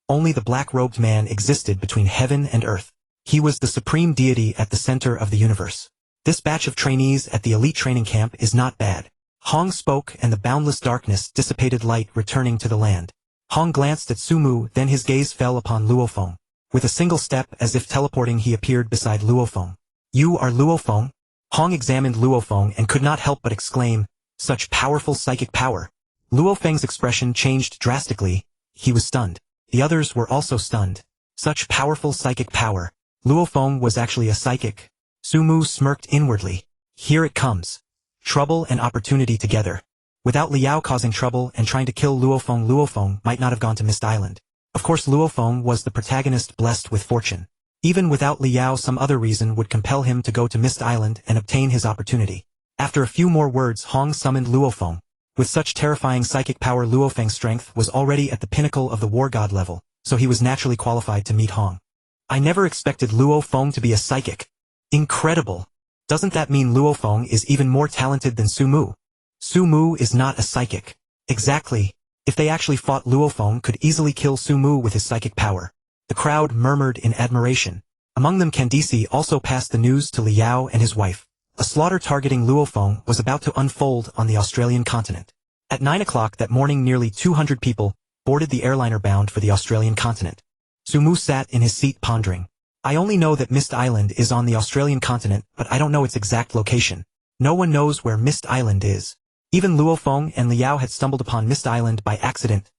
Only the black-robed man existed between heaven and earth. He was the supreme deity at the center of the universe. This batch of trainees at the elite training camp is not bad. Hong spoke, and the boundless darkness dissipated, light returning to the land. Hong glanced at Sumu, then his gaze fell upon Luo Feng. With a single step, as if teleporting, he appeared beside Luo Feng. You are Luo Feng? Hong examined Luo Feng and could not help but exclaim, such powerful psychic power. Luo Feng's expression changed drastically. He was stunned. The others were also stunned. Such powerful psychic power. Luo Feng was actually a psychic. Sumu smirked inwardly. Here it comes. Trouble and opportunity together. Without Liao causing trouble and trying to kill Luo Feng might not have gone to Mist Island. Of course Luo Feng was the protagonist blessed with fortune. Even without Liao, some other reason would compel him to go to Mist Island and obtain his opportunity. After a few more words, Hong summoned Luo Feng. With such terrifying psychic power, Luo Feng's strength was already at the pinnacle of the war god level, so he was naturally qualified to meet Hong. I never expected Luo Feng to be a psychic. Incredible. Doesn't that mean Luo Feng is even more talented than Sumu? Sumu is not a psychic. Exactly. If they actually fought, Luo Feng could easily kill Sumu with his psychic power. The crowd murmured in admiration. Among them Candice also passed the news to Liao and his wife. A slaughter targeting Luo Feng was about to unfold on the Australian continent. At 9 o'clock that morning, nearly 200 people boarded the airliner bound for the Australian continent. Sumu sat in his seat pondering. I only know that Mist Island is on the Australian continent, but I don't know its exact location. No one knows where Mist Island is. Even Luo Feng and Liao had stumbled upon Mist Island by accident.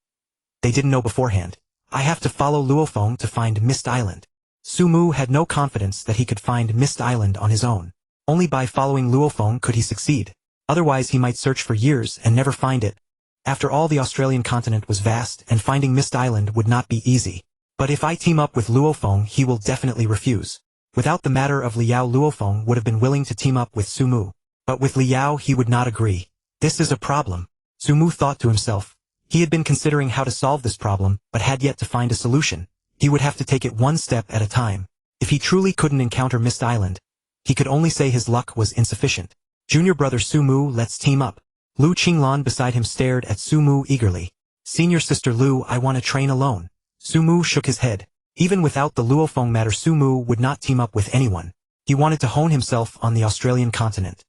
They didn't know beforehand. I have to follow Luo Feng to find Mist Island. Sumu had no confidence that he could find Mist Island on his own. Only by following Luo Feng could he succeed. Otherwise he might search for years and never find it. After all, the Australian continent was vast, and finding Mist Island would not be easy. But if I team up with Luo Feng, he will definitely refuse. Without the matter of Liao, Luo Feng would have been willing to team up with Sumu. But with Liao he would not agree. This is a problem. Sumu thought to himself. He had been considering how to solve this problem, but had yet to find a solution. He would have to take it one step at a time. If he truly couldn't encounter Mist Island, he could only say his luck was insufficient. Junior brother Sumu, let's team up. Lu Qinglan beside him stared at Sumu eagerly. Senior sister Lu, I want to train alone. Sumu shook his head. Even without the Luo Feng matter, Sumu would not team up with anyone. He wanted to hone himself on the Australian continent.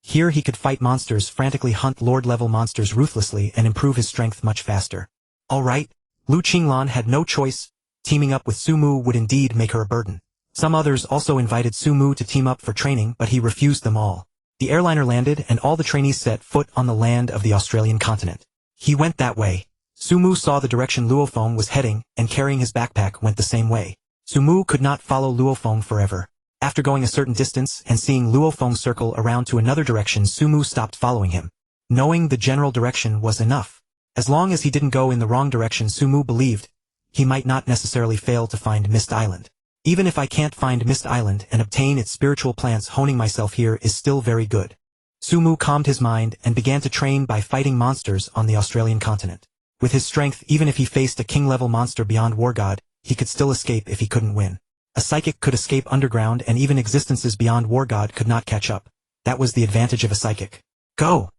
Here he could fight monsters, frantically hunt Lord-level monsters ruthlessly, and improve his strength much faster. Alright. Lu Qinglan had no choice. Teaming up with Sumu would indeed make her a burden. Some others also invited Sumu to team up for training, but he refused them all. The airliner landed, and all the trainees set foot on the land of the Australian continent. He went that way. Sumu saw the direction Luo Feng was heading, and carrying his backpack went the same way. Sumu could not follow Luo Feng forever. After going a certain distance and seeing Luo Feng circle around to another direction, Sumu stopped following him. Knowing the general direction was enough. As long as he didn't go in the wrong direction, Sumu believed he might not necessarily fail to find Mist Island. Even if I can't find Mist Island and obtain its spiritual plants, honing myself here is still very good. Sumu calmed his mind and began to train by fighting monsters on the Australian continent. With his strength, even if he faced a king-level monster beyond War God, he could still escape if he couldn't win. A psychic could escape underground and even existences beyond War God could not catch up. That was the advantage of a psychic. Go!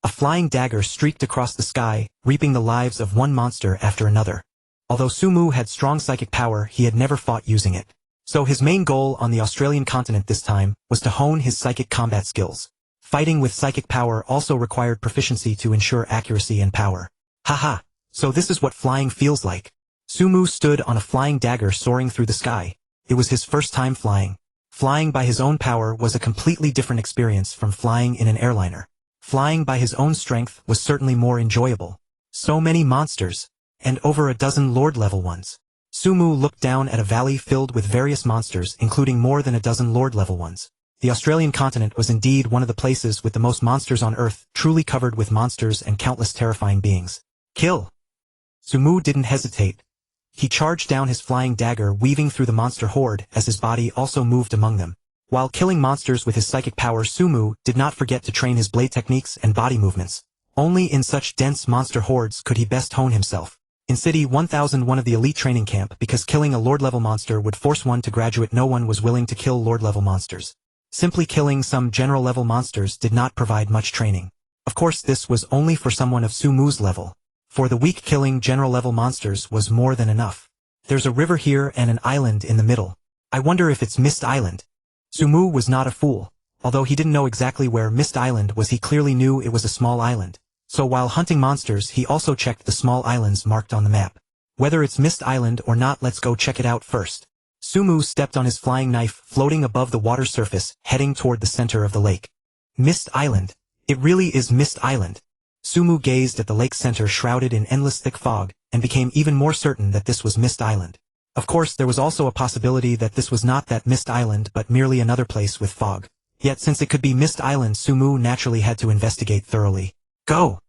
A flying dagger streaked across the sky, reaping the lives of one monster after another. Although Sumu had strong psychic power, he had never fought using it. So his main goal on the Australian continent this time was to hone his psychic combat skills. Fighting with psychic power also required proficiency to ensure accuracy and power. Haha, so this is what flying feels like. Sumu stood on a flying dagger soaring through the sky. It was his first time flying. Flying by his own power was a completely different experience from flying in an airliner. Flying by his own strength was certainly more enjoyable. So many monsters, and over a dozen Lord-level ones. Sumu looked down at a valley filled with various monsters, including more than a dozen Lord-level ones. The Australian continent was indeed one of the places with the most monsters on Earth, truly covered with monsters and countless terrifying beings. Kill! Sumu didn't hesitate. He charged down his flying dagger, weaving through the monster horde as his body also moved among them. While killing monsters with his psychic power, Sumu did not forget to train his blade techniques and body movements. Only in such dense monster hordes could he best hone himself. In City 1001 of the elite training camp, because killing a Lord-level monster would force one to graduate, no one was willing to kill Lord-level monsters. Simply killing some general-level monsters did not provide much training. Of course, this was only for someone of Sumu's level. For the weak, killing general-level monsters was more than enough. There's a river here and an island in the middle. I wonder if it's Mist Island. Sumu was not a fool. Although he didn't know exactly where Mist Island was, he clearly knew it was a small island. So while hunting monsters, he also checked the small islands marked on the map. Whether it's Mist Island or not, let's go check it out first. Sumu stepped on his flying knife, floating above the water surface, heading toward the center of the lake. Mist Island. It really is Mist Island. Sumu gazed at the lake's center, shrouded in endless thick fog, and became even more certain that this was Mist Island. Of course, there was also a possibility that this was not that Mist Island but merely another place with fog. Yet since it could be Mist Island, Sumu naturally had to investigate thoroughly. Go!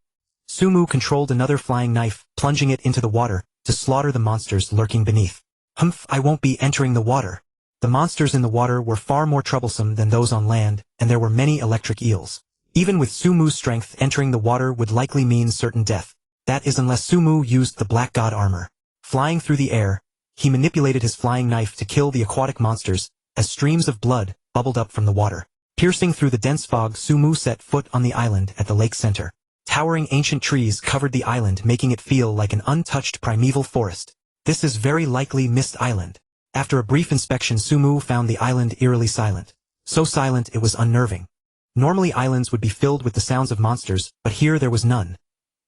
Sumu controlled another flying knife, plunging it into the water, to slaughter the monsters lurking beneath. Humph, I won't be entering the water. The monsters in the water were far more troublesome than those on land, and there were many electric eels. Even with Sumu's strength, entering the water would likely mean certain death. That is unless Sumu used the Black God armor. Flying through the air, he manipulated his flying knife to kill the aquatic monsters, as streams of blood bubbled up from the water. Piercing through the dense fog, Sumu set foot on the island at the lake's center. Towering ancient trees covered the island, making it feel like an untouched primeval forest. This is very likely Mist Island. After a brief inspection, Sumu found the island eerily silent. So silent it was unnerving. Normally islands would be filled with the sounds of monsters, but here there was none.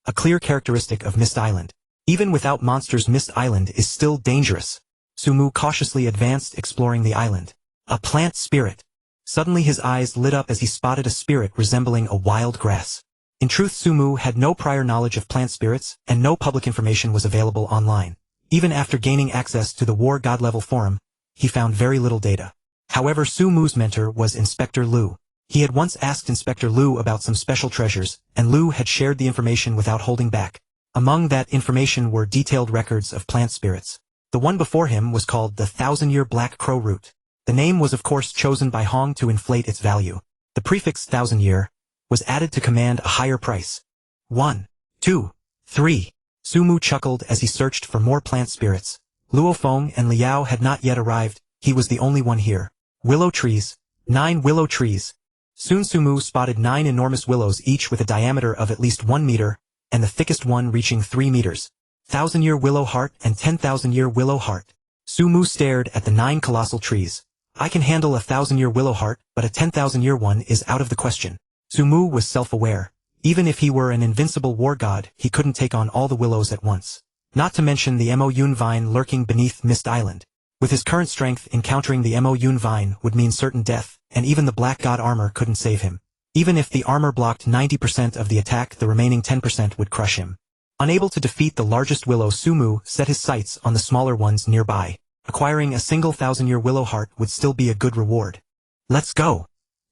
A clear characteristic of Mist Island. Even without monsters, Mist Island is still dangerous. Sumu cautiously advanced, exploring the island. A plant spirit. Suddenly his eyes lit up as he spotted a spirit resembling a wild grass. In truth, Sumu had no prior knowledge of plant spirits, and no public information was available online. Even after gaining access to the War God level forum, he found very little data. However, Sumu's mentor was Inspector Luo. He had once asked Inspector Luo about some special treasures, and Luo had shared the information without holding back. Among that information were detailed records of plant spirits. The one before him was called the 1000-year Black Crow Root. The name was of course chosen by Hong to inflate its value. The prefix 1000-year was added to command a higher price. 1, 2, 3. Sumu chuckled as he searched for more plant spirits. Luo Feng and Liao had not yet arrived. He was the only one here. Willow trees. 9 willow trees. Soon Sumu spotted 9 enormous willows, each with a diameter of at least 1 meter, and the thickest one reaching 3 meters. 1000-year willow heart and 10,000-year willow heart. Sumu stared at the 9 colossal trees. I can handle a 1000-year willow heart, but a 10,000-year one is out of the question. Sumu was self-aware. Even if he were an invincible war god, he couldn't take on all the willows at once. Not to mention the Mo Yun vine lurking beneath Mist Island. With his current strength, encountering the Mo Yun vine would mean certain death, and even the Black God armor couldn't save him. Even if the armor blocked 90% of the attack, the remaining 10% would crush him. Unable to defeat the largest willow, Sumu set his sights on the smaller ones nearby. Acquiring a single 1000-year willow heart would still be a good reward. Let's go!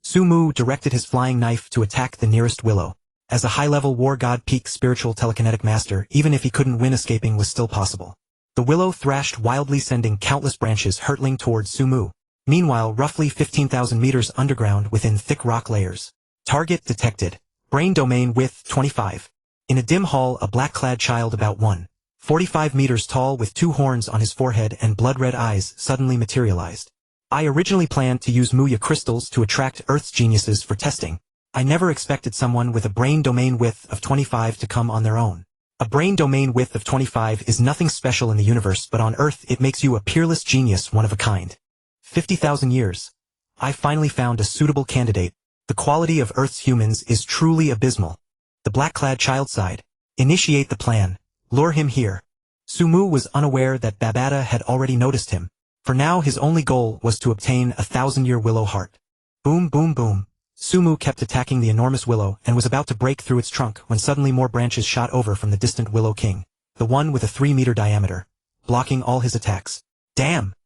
Sumu directed his flying knife to attack the nearest willow. As a high-level war god peak spiritual telekinetic master, even if he couldn't win, escaping was still possible. The willow thrashed wildly, sending countless branches hurtling towards Sumu. Meanwhile, roughly 15,000 meters underground within thick rock layers. Target detected. Brain domain width 25. In a dim hall, a black-clad child about 1 45 meters tall with 2 horns on his forehead and blood-red eyes, suddenly materialized. I originally planned to use Muya crystals to attract Earth's geniuses for testing. I never expected someone with a brain domain width of 25 to come on their own. A brain domain width of 25 is nothing special in the universe, but on Earth it makes you a peerless genius, one of a kind. 50,000 years. I finally found a suitable candidate. The quality of Earth's humans is truly abysmal. The black-clad child sighed. Initiate the plan. Lure him here. Sumu was unaware that Babata had already noticed him. For now his only goal was to obtain a 1,000-year willow heart. Boom, boom, boom. Sumu kept attacking the enormous willow and was about to break through its trunk when suddenly more branches shot over from the distant Willow King, the one with a 3-meter diameter, blocking all his attacks. Damn!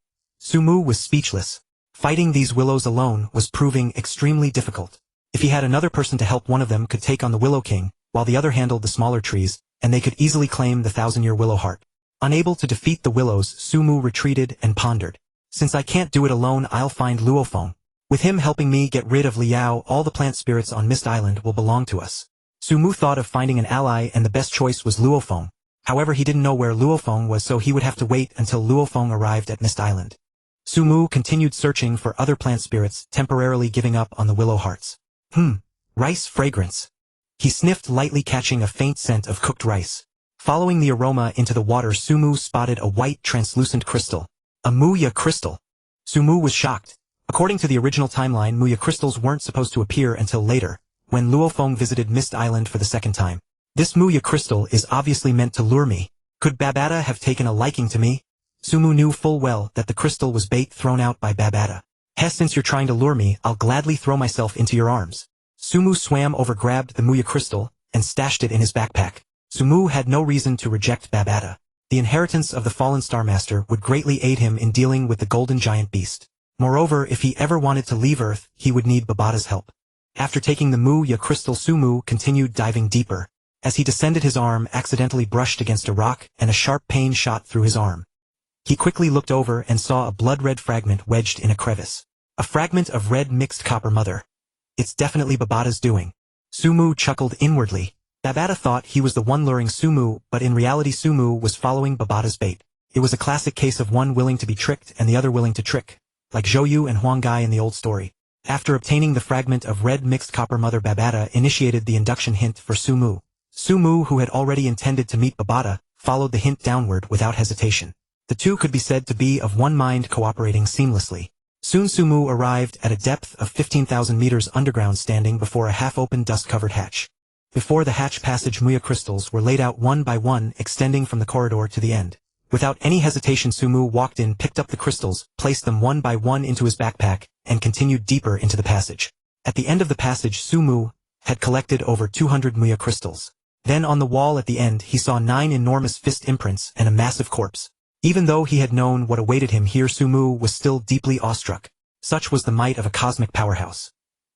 Sumu was speechless. Fighting these willows alone was proving extremely difficult. If he had another person to help, one of them could take on the Willow King, while the other handled the smaller trees, and they could easily claim the 1,000-year willow heart. Unable to defeat the willows, Sumu retreated and pondered. Since I can't do it alone, I'll find Luo Feng. With him helping me get rid of Liao, all the plant spirits on Mist Island will belong to us. Sumu thought of finding an ally, and the best choice was Luo Feng. However, he didn't know where Luo Feng was, so he would have to wait until Luo Feng arrived at Mist Island. Sumu continued searching for other plant spirits, temporarily giving up on the willow hearts. Rice fragrance. He sniffed lightly, catching a faint scent of cooked rice. Following the aroma into the water, Sumu spotted a white, translucent crystal. A Muya crystal. Sumu was shocked. According to the original timeline, Muya crystals weren't supposed to appear until later, when Luo Feng visited Mist Island for the second time. This Muya crystal is obviously meant to lure me. Could Babata have taken a liking to me? Sumu knew full well that the crystal was bait thrown out by Babata. Since you're trying to lure me, I'll gladly throw myself into your arms. Sumu swam over, grabbed the Muya crystal, and stashed it in his backpack. Sumu had no reason to reject Babata. The inheritance of the fallen Star Master would greatly aid him in dealing with the golden giant beast. Moreover, if he ever wanted to leave Earth, he would need Babata's help. After taking the Muya crystal, Sumu continued diving deeper. As he descended, his arm accidentally brushed against a rock, and a sharp pain shot through his arm. He quickly looked over and saw a blood-red fragment wedged in a crevice. A fragment of red mixed copper mother. It's definitely Babata's doing. Sumu chuckled inwardly. Babata thought he was the one luring Sumu, but in reality Sumu was following Babata's bait. It was a classic case of one willing to be tricked and the other willing to trick, like Zhouyu and Huanggai in the old story. After obtaining the fragment of red mixed copper mother, Babata initiated the induction hint for Sumu. Sumu, who had already intended to meet Babata, followed the hint downward without hesitation. The two could be said to be of one mind, cooperating seamlessly. Soon Sumu arrived at a depth of 15,000 meters underground, standing before a half-open dust-covered hatch. Before the hatch passage, Muya crystals were laid out one by one, extending from the corridor to the end. Without any hesitation, Sumu walked in, picked up the crystals, placed them one by one into his backpack, and continued deeper into the passage. At the end of the passage, Sumu had collected over 200 Muya crystals. Then on the wall at the end, he saw 9 enormous fist imprints and a massive corpse. Even though he had known what awaited him here, Sumu was still deeply awestruck. Such was the might of a cosmic powerhouse.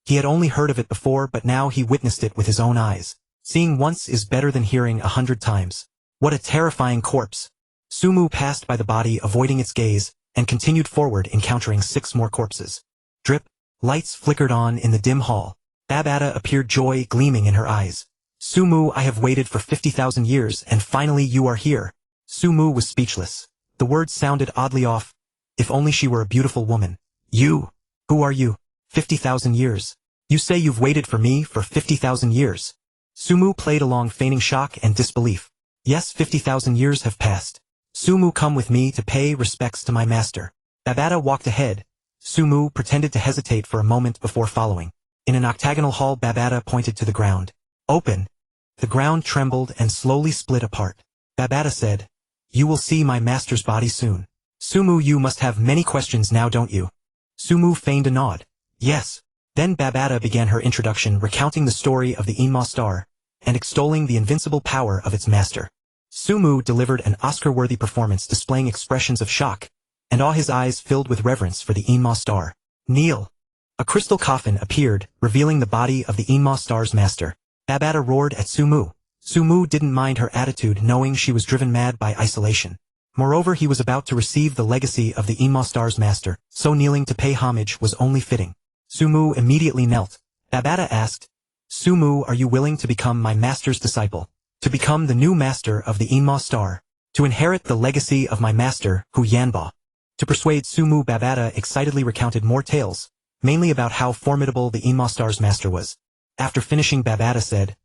He had only heard of it before, but now he witnessed it with his own eyes. Seeing once is better than hearing 100 times. What a terrifying corpse! Sumu passed by the body, avoiding its gaze, and continued forward, encountering 6 more corpses. Drip. Lights flickered on in the dim hall. Babata appeared, joy gleaming in her eyes. Sumu, I have waited for 50,000 years, and finally you are here. Sumu was speechless. The words sounded oddly off. If only she were a beautiful woman. You. Who are you? 50,000 years. You say you've waited for me for 50,000 years. Sumu played along, feigning shock and disbelief. Yes, 50,000 years have passed. Sumu, come with me to pay respects to my master. Babata walked ahead. Sumu pretended to hesitate for a moment before following. In an octagonal hall, Babata pointed to the ground. Open. The ground trembled and slowly split apart. Babata said, You will see my master's body soon. Sumu, you must have many questions now, don't you? Sumu feigned a nod. Yes. Then Babata began her introduction, recounting the story of the Yunmo Star, and extolling the invincible power of its master. Sumu delivered an Oscar-worthy performance, displaying expressions of shock, and awe, his eyes filled with reverence for the Yunmo Star. Kneel. A crystal coffin appeared, revealing the body of the Yunmo Star's master. Babata roared at Sumu. Sumu didn't mind her attitude, knowing she was driven mad by isolation. Moreover, he was about to receive the legacy of the Yunmo Star's master, so kneeling to pay homage was only fitting. Sumu immediately knelt. Babata asked, Sumu, are you willing to become my master's disciple? To become the new master of the Yunmo Star? To inherit the legacy of my master, Hunyuan. To persuade Sumu, Babata excitedly recounted more tales, mainly about how formidable the Yunmo Star's master was. After finishing, Babata said,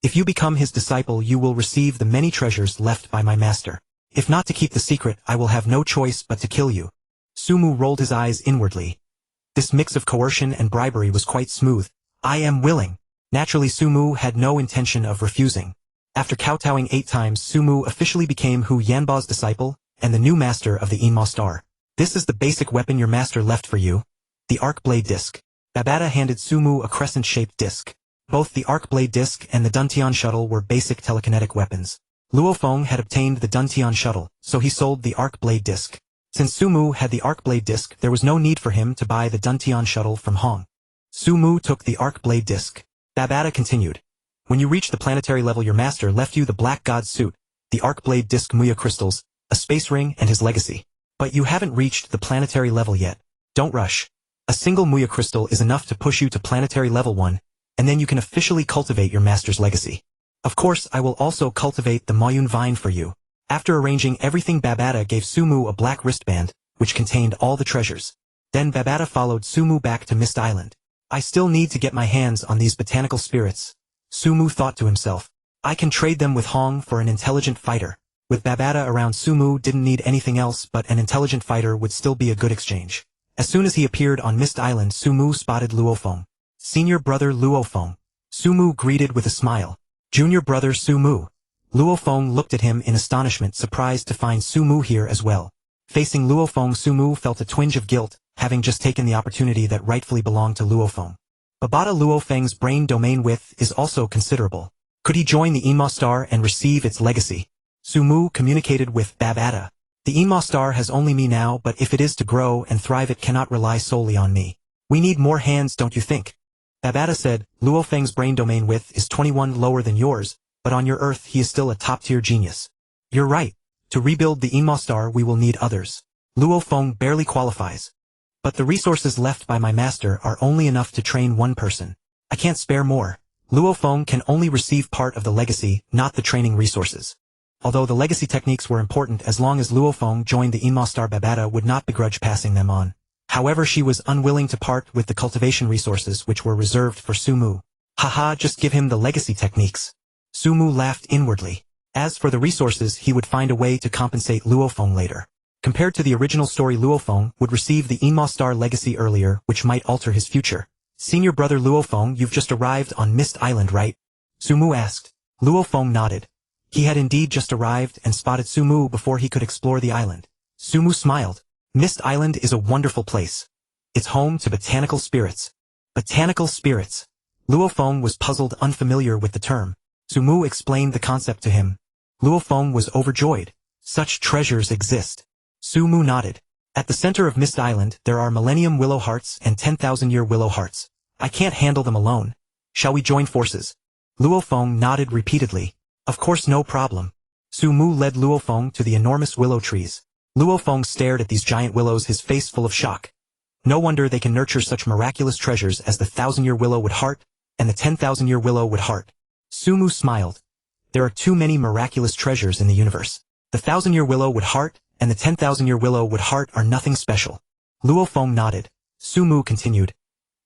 "If you become his disciple, you will receive the many treasures left by my master. If not to keep the secret, I will have no choice but to kill you." Sumu rolled his eyes inwardly. This mix of coercion and bribery was quite smooth. "I am willing." Naturally, Sumu had no intention of refusing. After kowtowing 8 times, Sumu officially became Hunyuan's disciple and the new master of the Yunmo Star. "This is the basic weapon your master left for you. The Arc Blade Disc." Babata handed Sumu a crescent-shaped disc. Both the Arc Blade Disc and the Duntian Shuttle were basic telekinetic weapons. Luo Feng had obtained the Duntian Shuttle, so he sold the Arc Blade Disc. Since Sumu had the Arc Blade Disc, there was no need for him to buy the Duntian Shuttle from Hong. Sumu took the Arc Blade Disc. Babata continued. "When you reached the planetary level, your master left you the Black God suit, the Arc Blade Disc Muya crystals, a space ring, and his legacy. But you haven't reached the planetary level yet. Don't rush. A single Muya crystal is enough to push you to planetary level 1, and then you can officially cultivate your master's legacy. Of course, I will also cultivate the Mayun vine for you." After arranging everything, Babata gave Sumu a black wristband, which contained all the treasures. Then Babata followed Sumu back to Mist Island. "I still need to get my hands on these botanical spirits," Sumu thought to himself. "I can trade them with Hong for an intelligent fighter." With Babata around, Sumu didn't need anything else, but an intelligent fighter would still be a good exchange. As soon as he appeared on Mist Island, Sumu spotted Luo Feng. "Senior brother Luo Feng." Sumu greeted with a smile. "Junior brother Sumu." Luo Feng looked at him in astonishment, surprised to find Sumu here as well. Facing Luo Feng, Sumu felt a twinge of guilt, having just taken the opportunity that rightfully belonged to Luo Feng. Babata, Luo Feng's brain domain width is also considerable. Could he join the Yunmo Star and receive its legacy? Sumu communicated with Babata. "The Yunmo Star has only me now, but if it is to grow and thrive, it cannot rely solely on me. We need more hands, don't you think?" Babata said, "Luo Feng's brain domain width is 21 lower than yours, but on your Earth he is still a top-tier genius." "You're right. To rebuild the Yunmo Star we will need others. Luo Feng barely qualifies. But the resources left by my master are only enough to train one person. I can't spare more. Luo Feng can only receive part of the legacy, not the training resources." Although the legacy techniques were important, as long as Luo Feng joined the Yunmo Star, Babata would not begrudge passing them on. However, she was unwilling to part with the cultivation resources which were reserved for Sumu. "Haha, just give him the legacy techniques." Sumu laughed inwardly. As for the resources, he would find a way to compensate Luo Feng later. Compared to the original story, Luo Feng would receive the Yunmo Star legacy earlier, which might alter his future. "Senior brother Luo Feng, you've just arrived on Mist Island, right?" Sumu asked. Luo Feng nodded. He had indeed just arrived and spotted Sumu before he could explore the island. Sumu smiled. "Mist Island is a wonderful place. It's home to botanical spirits." Botanical spirits. Luo Feng was puzzled, unfamiliar with the term. Sumu explained the concept to him. Luo Feng was overjoyed. "Such treasures exist." Sumu nodded. "At the center of Mist Island, there are Millennium Willow Hearts and 10,000-year Willow Hearts. I can't handle them alone. Shall we join forces?" Luo Feng nodded repeatedly. "Of course, no problem." Sumu led Luo Feng to the enormous willow trees. Luo Feng stared at these giant willows, his face full of shock. No wonder they can nurture such miraculous treasures as the 1,000-year Willow Heart and the 10,000-year Willow Heart. Sumu smiled. "There are too many miraculous treasures in the universe. The 1,000-year Willow Heart and the 10,000-year Willow Heart are nothing special." Luo Feng nodded. Sumu continued.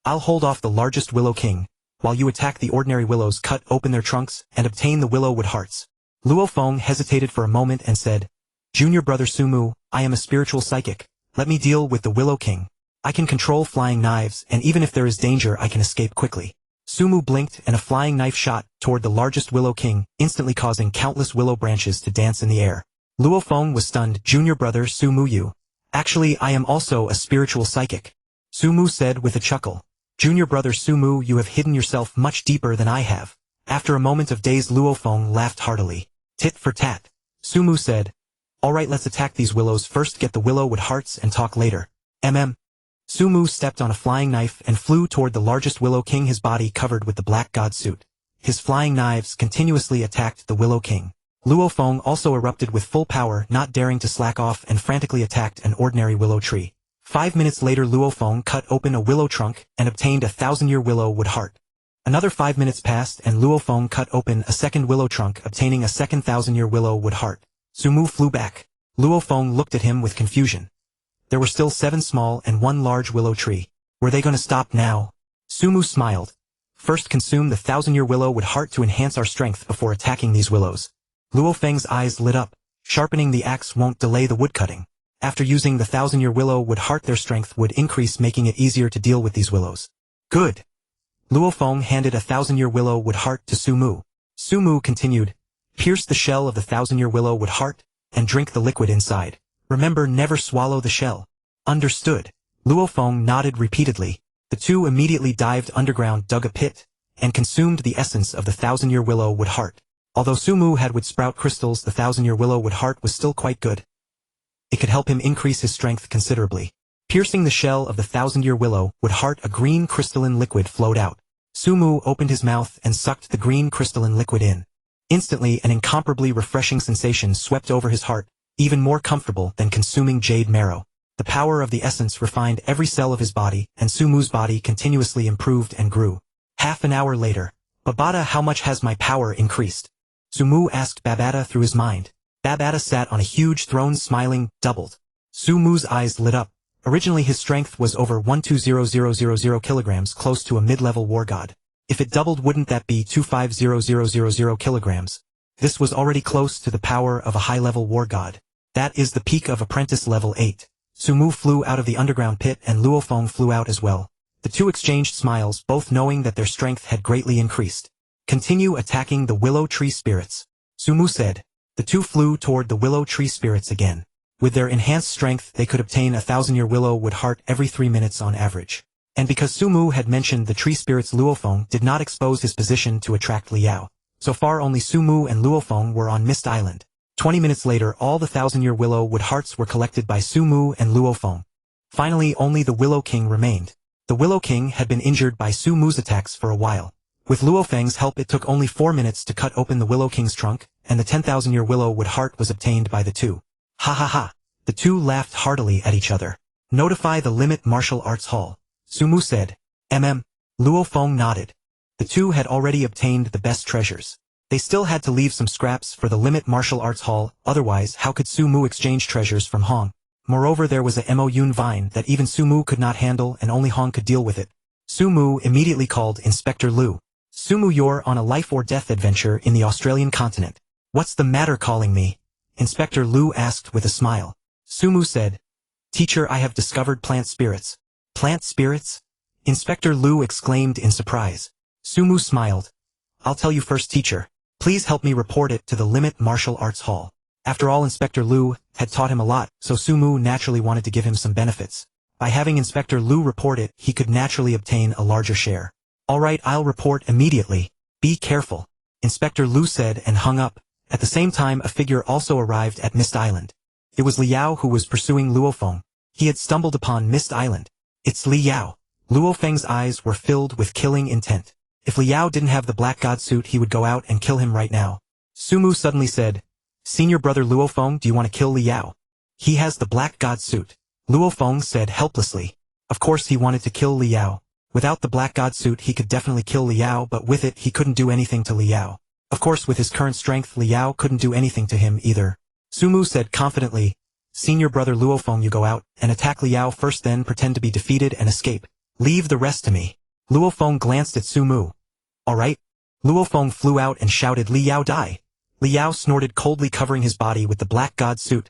"I'll hold off the largest Willow King, while you attack the ordinary willows, cut open their trunks, and obtain the Willow Hearts." Luo Feng hesitated for a moment and said, "Junior brother Sumu, I am a spiritual psychic. Let me deal with the Willow King. I can control flying knives, and even if there is danger I can escape quickly." Sumu blinked and a flying knife shot toward the largest Willow King, instantly causing countless willow branches to dance in the air. Luo Feng was stunned. "Junior brother Sumu, you. Actually, I am also a spiritual psychic," Sumu said with a chuckle. "Junior brother Sumu, you have hidden yourself much deeper than I have." After a moment of daze, Luo Feng laughed heartily. "Tit for tat." Sumu said, "Alright, let's attack these willows first, get the Willow Hearts and talk later." Sumu stepped on a flying knife and flew toward the largest Willow King, his body covered with the Black God suit. His flying knives continuously attacked the Willow King. Luo Feng also erupted with full power, not daring to slack off, and frantically attacked an ordinary willow tree. 5 minutes later, Luo Feng cut open a willow trunk and obtained a 1,000-year Willow Heart. Another 5 minutes passed and Luo Feng cut open a second willow trunk, obtaining a second 1,000-year Willow Heart. Sumu flew back. Luo Feng looked at him with confusion. There were still 7 small and 1 large willow tree. Were they going to stop now? Sumu smiled. First consume the 1000-year willow wood heart to enhance our strength before attacking these willows. Luo Feng's eyes lit up. Sharpening the axe won't delay the woodcutting. After using the 1000-year willow wood heart, their strength would increase, making it easier to deal with these willows. Good. Luo Feng handed a 1000-year willow wood heart to Sumu. Sumu continued, pierce the shell of the 1000-year willow wood heart, and drink the liquid inside. Remember, never swallow the shell. Understood. Luo Feng nodded repeatedly. The two immediately dived underground, dug a pit, and consumed the essence of the 1000-year willow wood heart. Although Sumu had wood sprout crystals, the 1000-year willow wood heart was still quite good. It could help him increase his strength considerably. Piercing the shell of the 1000-year willow wood heart, a green crystalline liquid flowed out. Sumu opened his mouth and sucked the green crystalline liquid in. Instantly, an incomparably refreshing sensation swept over his heart, even more comfortable than consuming jade marrow. The power of the essence refined every cell of his body, and Sumu's body continuously improved and grew. Half an hour later. Babata, how much has my power increased? Sumu asked Babata through his mind. Babata sat on a huge throne smiling, doubled. Sumu's eyes lit up. Originally his strength was over 120000 kilograms, close to a mid-level war god. If it doubled, wouldn't that be 250000 kilograms? This was already close to the power of a high-level war god. That is the peak of apprentice level 8. Sumu flew out of the underground pit and Luo Feng flew out as well. The two exchanged smiles, both knowing that their strength had greatly increased. Continue attacking the willow tree spirits, Sumu said. The two flew toward the willow tree spirits again. With their enhanced strength, they could obtain a 1000-year willow wood heart every 3 minutes on average. And because Sumu had mentioned the tree spirits, Luo Feng did not expose his position to attract Liao. So far only Sumu and Luo Feng were on Mist Island. 20 minutes later, all the 1000-year willow wood hearts were collected by Sumu and Luo Feng. Finally, only the Willow King remained. The Willow King had been injured by Sumu's attacks for a while. With Luo Feng's help, it took only 4 minutes to cut open the Willow King's trunk, and the 10,000-year willow wood heart was obtained by the two. Ha ha ha. The two laughed heartily at each other. Notify the Limit Martial Arts Hall, Sumu said. Luo Feng nodded. The two had already obtained the best treasures. They still had to leave some scraps for the Limit Martial Arts Hall, otherwise how could Sumu exchange treasures from Hong? Moreover, there was a Mo Yun vine that even Sumu could not handle and only Hong could deal with it. Sumu immediately called Inspector Lu. Sumu, you're on a life or death adventure in the Australian continent. What's the matter calling me? Inspector Lu asked with a smile. Sumu said, Teacher, I have discovered plant spirits. Plant spirits? Inspector Lu exclaimed in surprise. Sumu smiled. I'll tell you first, teacher. Please help me report it to the Limit Martial Arts Hall. After all, Inspector Lu had taught him a lot, so Sumu naturally wanted to give him some benefits. By having Inspector Lu report it, he could naturally obtain a larger share. All right, I'll report immediately. Be careful, Inspector Lu said and hung up. At the same time, a figure also arrived at Mist Island. It was Liao who was pursuing Luo Feng. He had stumbled upon Mist Island. It's Liao. Luo Feng's eyes were filled with killing intent. If Liao didn't have the Black God suit, he would go out and kill him right now. Sumu suddenly said, Senior brother Luo Feng, do you want to kill Liao? He has the Black God suit. Luo Feng said helplessly. Of course he wanted to kill Liao. Without the Black God suit he could definitely kill Liao, but with it he couldn't do anything to Liao. Of course with his current strength Liao couldn't do anything to him either. Sumu said confidently, Senior brother Luo Feng, you go out and attack Liao first, then pretend to be defeated and escape. Leave the rest to me. Luo Feng glanced at Sumu. Alright. Luo Feng flew out and shouted, Liao die. Liao snorted coldly, covering his body with the Black God suit.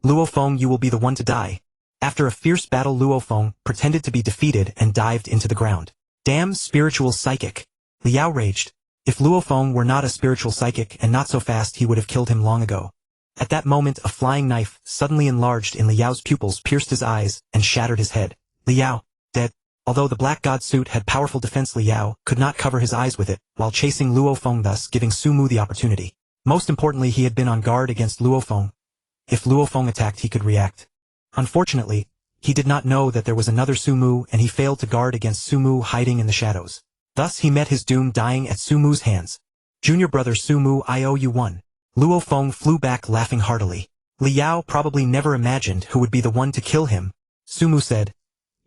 Luo Feng, you will be the one to die. After a fierce battle, Luo Feng pretended to be defeated and dived into the ground. Damn spiritual psychic. Liao raged. If Luo Feng were not a spiritual psychic and not so fast, he would have killed him long ago. At that moment, a flying knife, suddenly enlarged in Liao's pupils, pierced his eyes and shattered his head. Liao, dead. Although the Black God suit had powerful defense, Liao could not cover his eyes with it, while chasing Luo Feng, thus giving Sumu the opportunity. Most importantly, he had been on guard against Luo Feng. If Luo Feng attacked, he could react. Unfortunately, he did not know that there was another Sumu, and he failed to guard against Sumu hiding in the shadows. Thus he met his doom, dying at Sumu's hands. Junior brother Sumu, I owe you one. Luo Feng flew back laughing heartily. Liao probably never imagined who would be the one to kill him. Sumu said,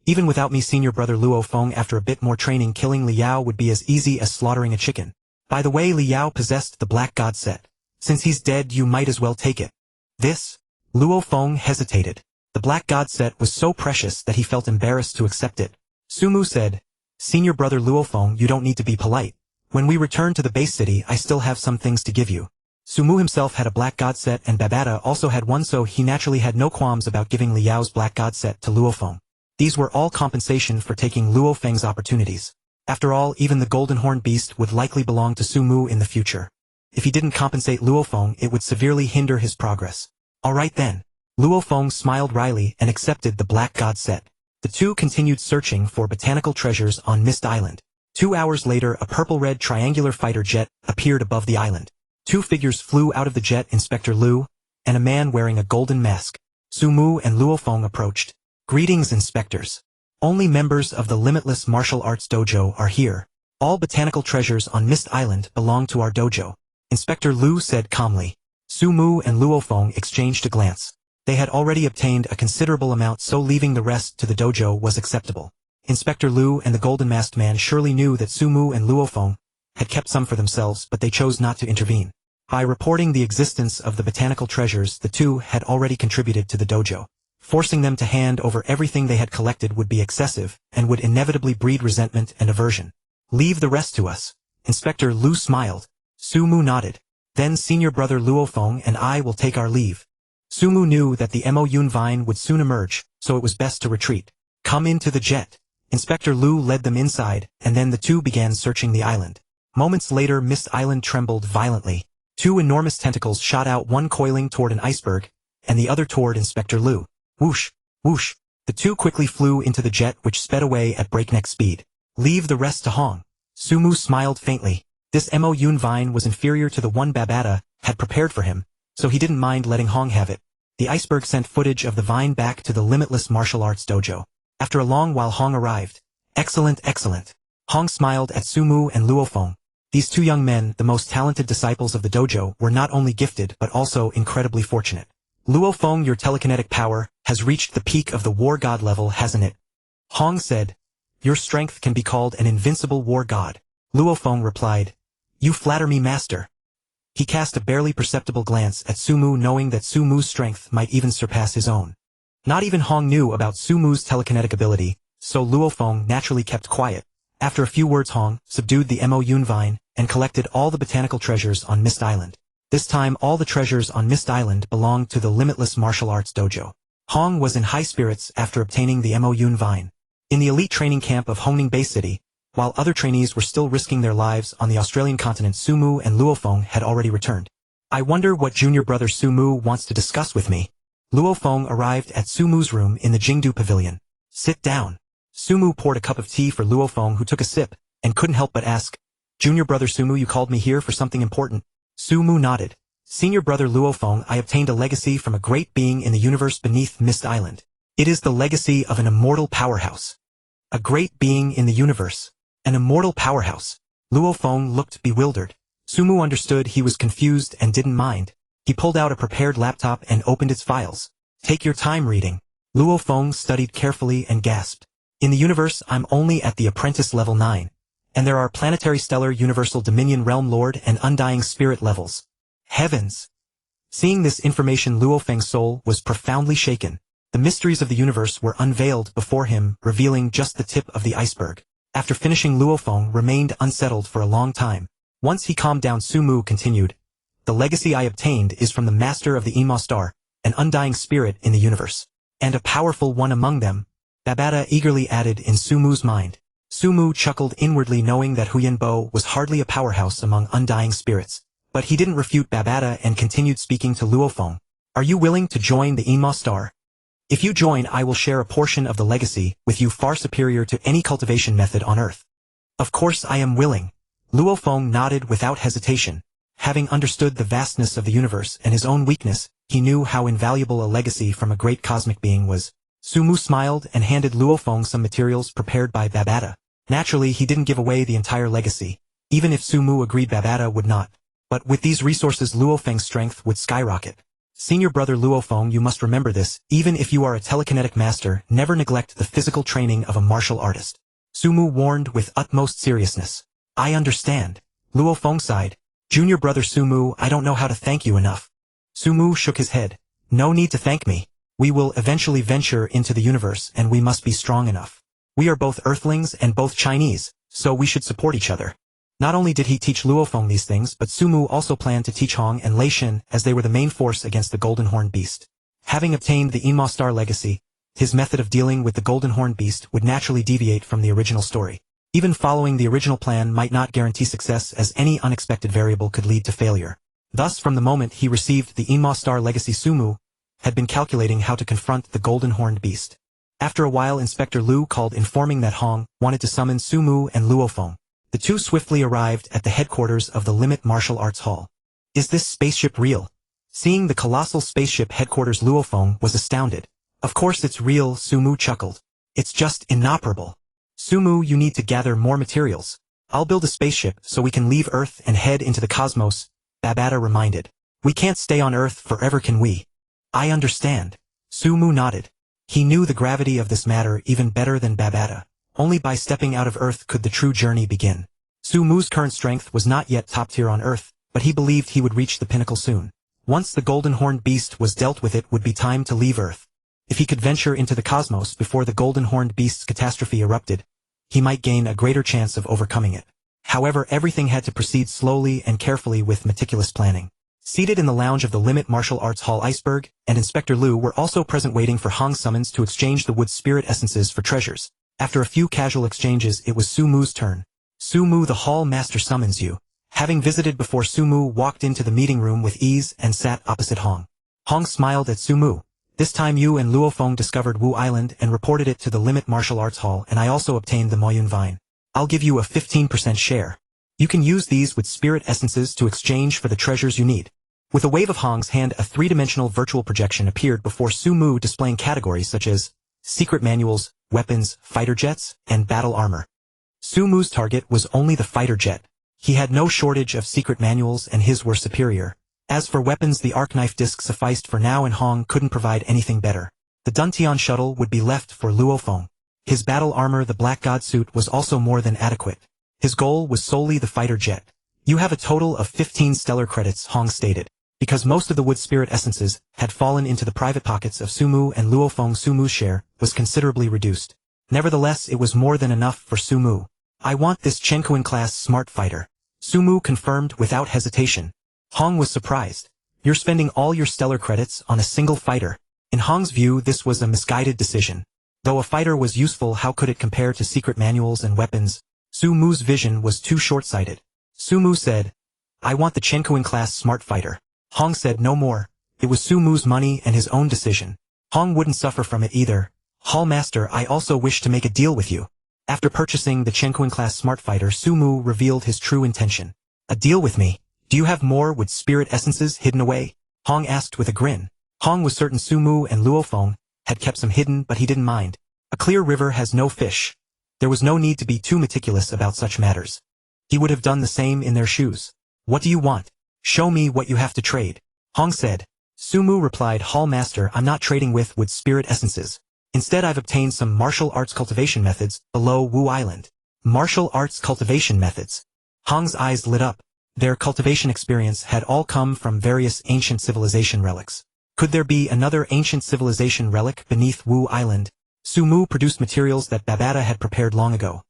Even without me, senior brother Luo Feng, after a bit more training, killing Liao would be as easy as slaughtering a chicken. By the way, Liao possessed the Black God set. Since he's dead, you might as well take it. This? Luo Feng hesitated. The black god set was so precious that he felt embarrassed to accept it. Sumu said, Senior brother Luo Feng, you don't need to be polite. When we return to the base city, I still have some things to give you. Sumu himself had a black god set and Babata also had one, so he naturally had no qualms about giving Liao's black god set to Luo Feng. These were all compensation for taking Luo Feng's opportunities. After all, even the golden horn beast would likely belong to Sumu in the future. If he didn't compensate Luo Feng, it would severely hinder his progress. Alright then. Luo Feng smiled wryly and accepted the black god set. The two continued searching for botanical treasures on Mist Island. 2 hours later, a purple-red triangular fighter jet appeared above the island. 2 figures flew out of the jet, Inspector Lu, and a man wearing a golden mask. Sumu and Luo Feng approached. Greetings, inspectors. Only members of the Limitless Martial Arts Dojo are here. All botanical treasures on Mist Island belong to our dojo. Inspector Lu said calmly. Sumu and Luo Feng exchanged a glance. They had already obtained a considerable amount, so leaving the rest to the dojo was acceptable. Inspector Lu and the golden masked man surely knew that Sumu and Luo Feng had kept some for themselves, but they chose not to intervene. By reporting the existence of the botanical treasures, the two had already contributed to the dojo. Forcing them to hand over everything they had collected would be excessive, and would inevitably breed resentment and aversion. Leave the rest to us. Inspector Lu smiled. Sumu nodded. Then Senior Brother Luo Feng and I will take our leave. Sumu knew that the Hunyuan vine would soon emerge, so it was best to retreat. Come into the jet. Inspector Lu led them inside, and then the two began searching the island. Moments later, Mist Island trembled violently. 2 enormous tentacles shot out, one coiling toward an iceberg, and the other toward Inspector Lu. Whoosh, whoosh. The two quickly flew into the jet, which sped away at breakneck speed. Leave the rest to Hong. Sumu smiled faintly. This Hunyuan vine was inferior to the one Babata had prepared for him, so he didn't mind letting Hong have it. The iceberg sent footage of the vine back to the Limitless Martial Arts Dojo. After a long while, Hong arrived. Excellent, excellent. Hong smiled at Sumu and Luo Feng. These 2 young men, the most talented disciples of the dojo, were not only gifted but also incredibly fortunate. Luo Feng, your telekinetic power has reached the peak of the war god level, hasn't it? Hong said. Your strength can be called an invincible war god. Luo Feng replied. You flatter me, master. He cast a barely perceptible glance at Sumu, knowing that Sumu's strength might even surpass his own. Not even Hong knew about Sumu's telekinetic ability, so Luo Feng naturally kept quiet. After a few words, Hong subdued the Hunyuan vine and collected all the botanical treasures on Mist Island. This time all the treasures on Mist Island belonged to the Limitless Martial Arts Dojo. Hong was in high spirits after obtaining the Hunyuan vine. In the elite training camp of Hongning Bay City, while other trainees were still risking their lives on the Australian continent, Sumu and Luo Feng had already returned. I wonder what junior brother Sumu wants to discuss with me. Luo Feng arrived at Sumu's room in the Jingdu Pavilion. Sit down. Sumu poured a cup of tea for Luo Feng, who took a sip, and couldn't help but ask, Junior brother Sumu, you called me here for something important? Sumu nodded. Senior brother Luo Feng, I obtained a legacy from a great being in the universe beneath Mist Island. It is the legacy of an immortal powerhouse. A great being in the universe. An immortal powerhouse. Luo Feng looked bewildered. Sumu understood he was confused and didn't mind. He pulled out a prepared laptop and opened its files. Take your time reading. Luo Feng studied carefully and gasped. In the universe, I'm only at the apprentice level 9. And there are planetary, stellar, universal, dominion, realm lord, and undying spirit levels. Heavens! Seeing this information, Luo Feng's soul was profoundly shaken. The mysteries of the universe were unveiled before him, revealing just the tip of the iceberg. After finishing, Luo Feng remained unsettled for a long time. Once he calmed down, Sumu continued. The legacy I obtained is from the master of the Yunmo Star, an undying spirit in the universe. And a powerful one among them, Babata eagerly added in Sumu's mind. Sumu chuckled inwardly, knowing that Hunyuan was hardly a powerhouse among undying spirits. But he didn't refute Babata and continued speaking to Luo Feng. Are you willing to join the Yunmo Star? If you join, I will share a portion of the legacy with you, far superior to any cultivation method on Earth. Of course I am willing. Luo Feng nodded without hesitation. Having understood the vastness of the universe and his own weakness, he knew how invaluable a legacy from a great cosmic being was. Sumu smiled and handed Luo Feng some materials prepared by Babata. Naturally, he didn't give away the entire legacy. Even if Sumu agreed, Babata would not. But with these resources, Luo Feng's strength would skyrocket. Senior brother Luo Feng, you must remember this. Even if you are a telekinetic master, never neglect the physical training of a martial artist. Sumu warned with utmost seriousness. I understand. Luo Feng sighed. Junior brother Sumu, I don't know how to thank you enough. Sumu shook his head. No need to thank me. We will eventually venture into the universe and we must be strong enough. We are both Earthlings and both Chinese, so we should support each other. Not only did he teach Luo Feng these things, but Sumu also planned to teach Hong and Lei Shin, as they were the main force against the Golden Horn Beast. Having obtained the Yunmo Star legacy, his method of dealing with the Golden Horn Beast would naturally deviate from the original story. Even following the original plan might not guarantee success, as any unexpected variable could lead to failure. Thus, from the moment he received the Yunmo Star legacy, Sumu had been calculating how to confront the Golden Horned Beast. After a while, Inspector Lu called, informing that Hong wanted to summon Sumu and Luo Feng. The two swiftly arrived at the headquarters of the Limit Martial Arts Hall. Is this spaceship real? Seeing the colossal spaceship headquarters, Luo Feng was astounded. Of course it's real, Sumu chuckled. It's just inoperable. Sumu, you need to gather more materials. I'll build a spaceship so we can leave Earth and head into the cosmos, Babata reminded. We can't stay on Earth forever, can we? I understand. Sumu nodded. He knew the gravity of this matter even better than Babata. Only by stepping out of Earth could the true journey begin. Sumu's current strength was not yet top tier on Earth, but he believed he would reach the pinnacle soon. Once the Golden Horned Beast was dealt with, it would be time to leave Earth. If he could venture into the cosmos before the Golden Horned Beast's catastrophe erupted, he might gain a greater chance of overcoming it. However, everything had to proceed slowly and carefully with meticulous planning. Seated in the lounge of the Limit Martial Arts Hall, Iceberg and Inspector Lu were also present, waiting for Hong's summons to exchange the wood spirit essences for treasures. After a few casual exchanges, it was Sumu's turn. Sumu, the Hall Master summons you. Having visited before, Sumu walked into the meeting room with ease and sat opposite Hong. Hong smiled at Sumu. This time you and Luo Feng discovered Wu Island and reported it to the Limit Martial Arts Hall, and I also obtained the Moyun Vine. I'll give you a 15% share. You can use these with spirit essences to exchange for the treasures you need. With a wave of Hong's hand, a three-dimensional virtual projection appeared before Sumu, displaying categories such as secret manuals, weapons, fighter jets, and battle armor. Sumu's target was only the fighter jet. He had no shortage of secret manuals and his were superior. As for weapons, the arc knife disc sufficed for now and Hong couldn't provide anything better. The Duntian shuttle would be left for Luo Feng. His battle armor, the Black God suit, was also more than adequate. His goal was solely the fighter jet. You have a total of 15 stellar credits, Hong stated. Because most of the wood spirit essences had fallen into the private pockets of Sumu and Luo Feng, Sumu's share was considerably reduced. Nevertheless, it was more than enough for Sumu. I want this Chenkuan-class smart fighter. Sumu confirmed without hesitation. Hong was surprised. You're spending all your stellar credits on a single fighter. In Hong's view, this was a misguided decision. Though a fighter was useful, how could it compare to secret manuals and weapons? Sumu's vision was too short-sighted. Sumu said, I want the Chenkuan-class smart fighter. Hong said no more. It was Sumu's money and his own decision. Hong wouldn't suffer from it either. Hall Master, I also wish to make a deal with you. After purchasing the Chenkuan-class smart fighter, Sumu revealed his true intention. A deal with me? Do you have more wood spirit essences hidden away? Hong asked with a grin. Hong was certain Sumu and Luo Feng had kept some hidden, but he didn't mind. A clear river has no fish. There was no need to be too meticulous about such matters. He would have done the same in their shoes. What do you want? Show me what you have to trade. Hong said. Sumu replied, Hall Master, I'm not trading with wood spirit essences. Instead, I've obtained some martial arts cultivation methods below Wu Island. Martial arts cultivation methods. Hong's eyes lit up. Their cultivation experience had all come from various ancient civilization relics. Could there be another ancient civilization relic beneath Wu Island? Sumu produced materials that Babata had prepared long ago.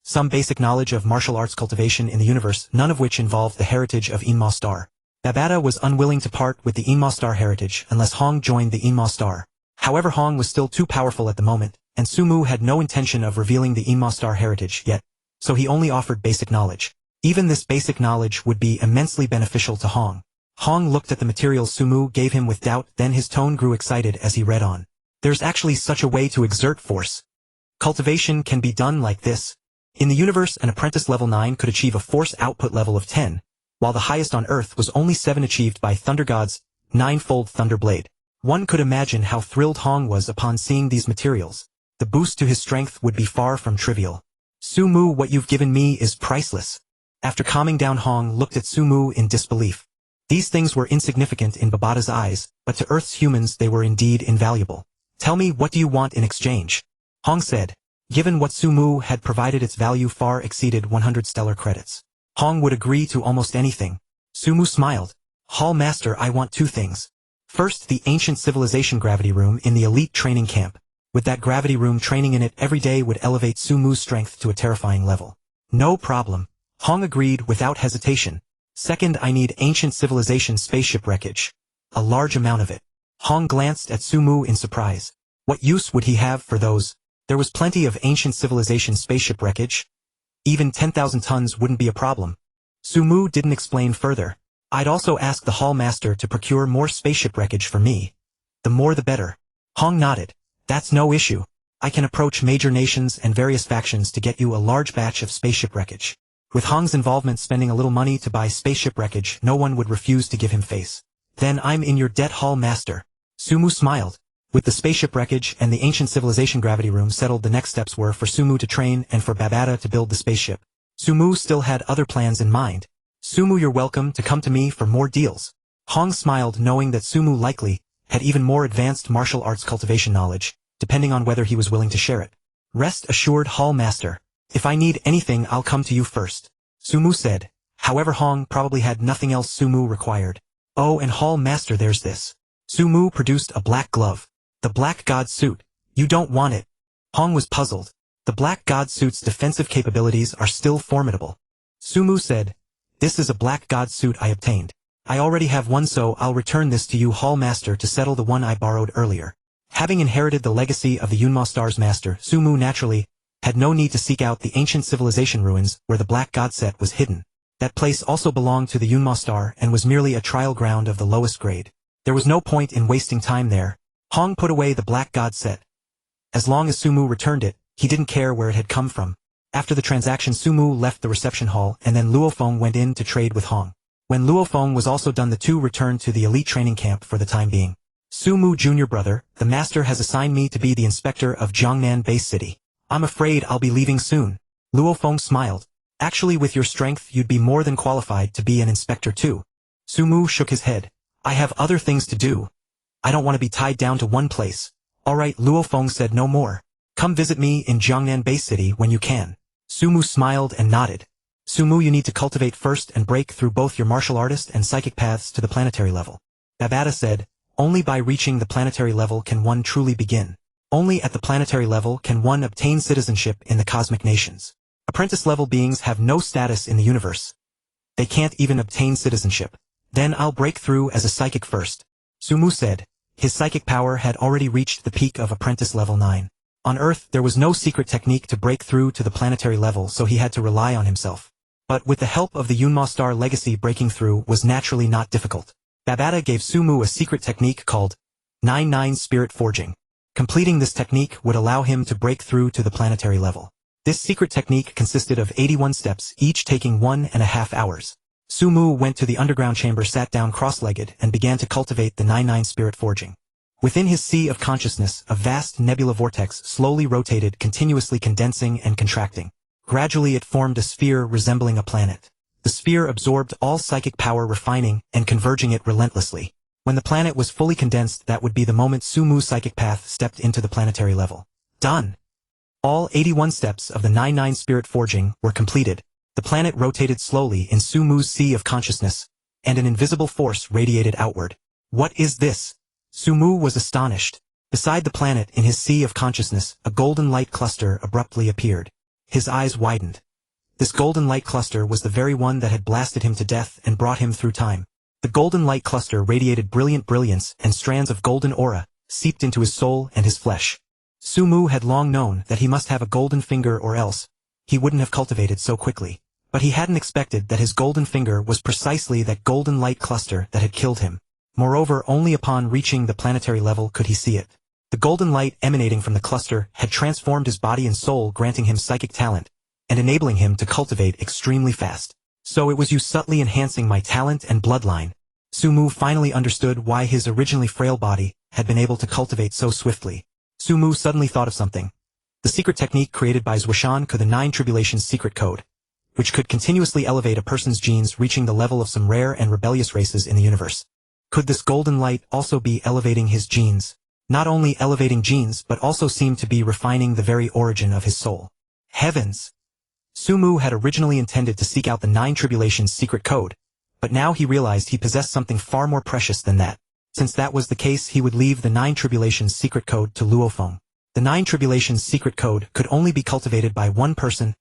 Some basic knowledge of martial arts cultivation in the universe, none of which involved the heritage of Yunmo Star. Babata was unwilling to part with the Yunmo Star heritage unless Hong joined the Yunmo Star. However, Hong was still too powerful at the moment, and Sumu had no intention of revealing the Yunmo Star heritage yet, so he only offered basic knowledge. Even this basic knowledge would be immensely beneficial to Hong. Hong looked at the materials Sumu gave him with doubt, then his tone grew excited as he read on. There's actually such a way to exert force. Cultivation can be done like this. In the universe, an apprentice level 9 could achieve a force output level of 10, while the highest on Earth was only 7, achieved by Thunder God's Ninefold Thunder Blade. One could imagine how thrilled Hong was upon seeing these materials. The boost to his strength would be far from trivial. Sumu, what you've given me is priceless. After calming down, Hong looked at Sumu in disbelief. These things were insignificant in Babata's eyes, but to Earth's humans they were indeed invaluable. Tell me, what do you want in exchange? Hong said. Given what Sumu had provided, its value far exceeded 100 stellar credits. Hong would agree to almost anything. Sumu smiled. Hall Master, I want 2 things. First, the ancient civilization gravity room in the elite training camp. With that gravity room, training in it every day would elevate Sumu's strength to a terrifying level. No problem. Hong agreed without hesitation. Second, I need ancient civilization spaceship wreckage. A large amount of it. Hong glanced at Sumu in surprise. What use would he have for those? There was plenty of ancient civilization spaceship wreckage. Even 10,000 tons wouldn't be a problem. Sumu didn't explain further. I'd also ask the hall master to procure more spaceship wreckage for me. The more the better. Hong nodded. That's no issue. I can approach major nations and various factions to get you a large batch of spaceship wreckage. With Hong's involvement spending a little money to buy spaceship wreckage, no one would refuse to give him face. Then I'm in your debt, hall master. Sumu smiled. With the spaceship wreckage and the ancient civilization gravity room settled, the next steps were for Sumu to train and for Babata to build the spaceship. Sumu still had other plans in mind. Sumu, you're welcome to come to me for more deals. Hong smiled, knowing that Sumu likely had even more advanced martial arts cultivation knowledge, depending on whether he was willing to share it. Rest assured, hall master. If I need anything, I'll come to you first. Sumu said. However, Hong probably had nothing else Sumu required. Oh, and hall master, there's this. Sumu produced a black glove. The Black God suit. You don't want it. Hong was puzzled. The Black God suit's defensive capabilities are still formidable. Sumu said, this is a Black God suit I obtained. I already have one, so I'll return this to you, hall master, to settle the one I borrowed earlier. Having inherited the legacy of the Yunmo Star's master, Sumu naturally had no need to seek out the ancient civilization ruins where the Black God set was hidden. That place also belonged to the Yunmo Star and was merely a trial ground of the lowest grade. There was no point in wasting time there. Hong put away the Black God set. As long as Sumu returned it, he didn't care where it had come from. After the transaction, Sumu left the reception hall, and then Luo Feng went in to trade with Hong. When Luo Feng was also done, the two returned to the elite training camp for the time being. Sumu, junior brother, the master has assigned me to be the inspector of Jiangnan Base City. I'm afraid I'll be leaving soon. Luo Feng smiled. Actually, with your strength, you'd be more than qualified to be an inspector too. Sumu shook his head. I have other things to do. I don't want to be tied down to one place. All right, Luo Feng said no more. Come visit me in Jiangnan Base City when you can. Sumu smiled and nodded. Sumu, you need to cultivate first and break through both your martial artist and psychic paths to the planetary level. Babata said, only by reaching the planetary level can one truly begin. Only at the planetary level can one obtain citizenship in the cosmic nations. Apprentice-level beings have no status in the universe. They can't even obtain citizenship. Then I'll break through as a psychic first. Sumu said. His psychic power had already reached the peak of apprentice level 9. On Earth, there was no secret technique to break through to the planetary level, so he had to rely on himself. But with the help of the Yunmo Star legacy, breaking through was naturally not difficult. Babata gave Sumu a secret technique called 99 Spirit Forging. Completing this technique would allow him to break through to the planetary level. This secret technique consisted of 81 steps, each taking 1.5 hours. Sumu went to the underground chamber, sat down cross-legged, and began to cultivate the 99 Spirit Forging. Within his sea of consciousness, a vast nebula vortex slowly rotated, continuously condensing and contracting. Gradually it formed a sphere resembling a planet. The sphere absorbed all psychic power, refining and converging it relentlessly. When the planet was fully condensed, that would be the moment Sumu's psychic path stepped into the planetary level. Done! All 81 steps of the 99 Spirit Forging were completed. The planet rotated slowly in Sumu's sea of consciousness, and an invisible force radiated outward. What is this? Sumu was astonished. Beside the planet in his sea of consciousness, a golden light cluster abruptly appeared. His eyes widened. This golden light cluster was the very one that had blasted him to death and brought him through time. The golden light cluster radiated brilliant brilliance, and strands of golden aura seeped into his soul and his flesh. Sumu had long known that he must have a golden finger, or else he wouldn't have cultivated so quickly. But he hadn't expected that his golden finger was precisely that golden light cluster that had killed him. Moreover, only upon reaching the planetary level could he see it. The golden light emanating from the cluster had transformed his body and soul, granting him psychic talent, and enabling him to cultivate extremely fast. So it was you subtly enhancing my talent and bloodline. Sumu finally understood why his originally frail body had been able to cultivate so swiftly. Sumu suddenly thought of something. The secret technique created by Zhuoshan could the 9 Tribulations secret code, which could continuously elevate a person's genes, reaching the level of some rare and rebellious races in the universe. Could this golden light also be elevating his genes? Not only elevating genes, but also seemed to be refining the very origin of his soul. Heavens! Sumu had originally intended to seek out the 9 Tribulations secret code, but now he realized he possessed something far more precious than that. Since that was the case, he would leave the 9 Tribulations secret code to Luo Feng. The 9 Tribulations secret code could only be cultivated by one person.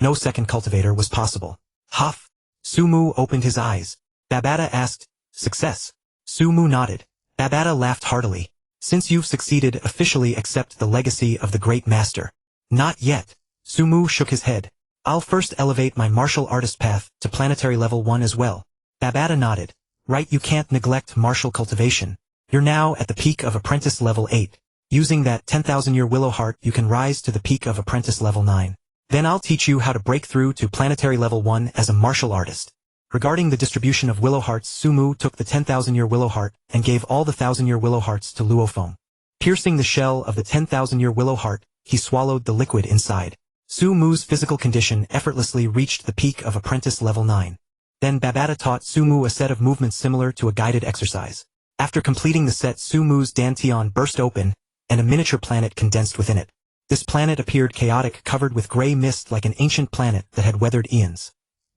No second cultivator was possible. Huff. Sumu opened his eyes. Babata asked, "Success?" Sumu nodded. Babata laughed heartily. "Since you've succeeded, officially accept the legacy of the great master." "Not yet." Sumu shook his head. "I'll first elevate my martial artist path to planetary level 1 as well." Babata nodded. "Right, you can't neglect martial cultivation. You're now at the peak of apprentice level 8. Using that 10,000-year willow heart, you can rise to the peak of apprentice level 9. Then I'll teach you how to break through to planetary level 1 as a martial artist." Regarding the distribution of willow hearts, Sumu took the 10,000-year willow heart and gave all the 1,000-year willow hearts to Luo Feng. Piercing the shell of the 10,000-year willow heart, he swallowed the liquid inside. Sumu's physical condition effortlessly reached the peak of apprentice level 9. Then Babata taught Sumu a set of movements similar to a guided exercise. After completing the set, Sumu's dantian burst open, and a miniature planet condensed within it. This planet appeared chaotic, covered with gray mist like an ancient planet that had weathered eons.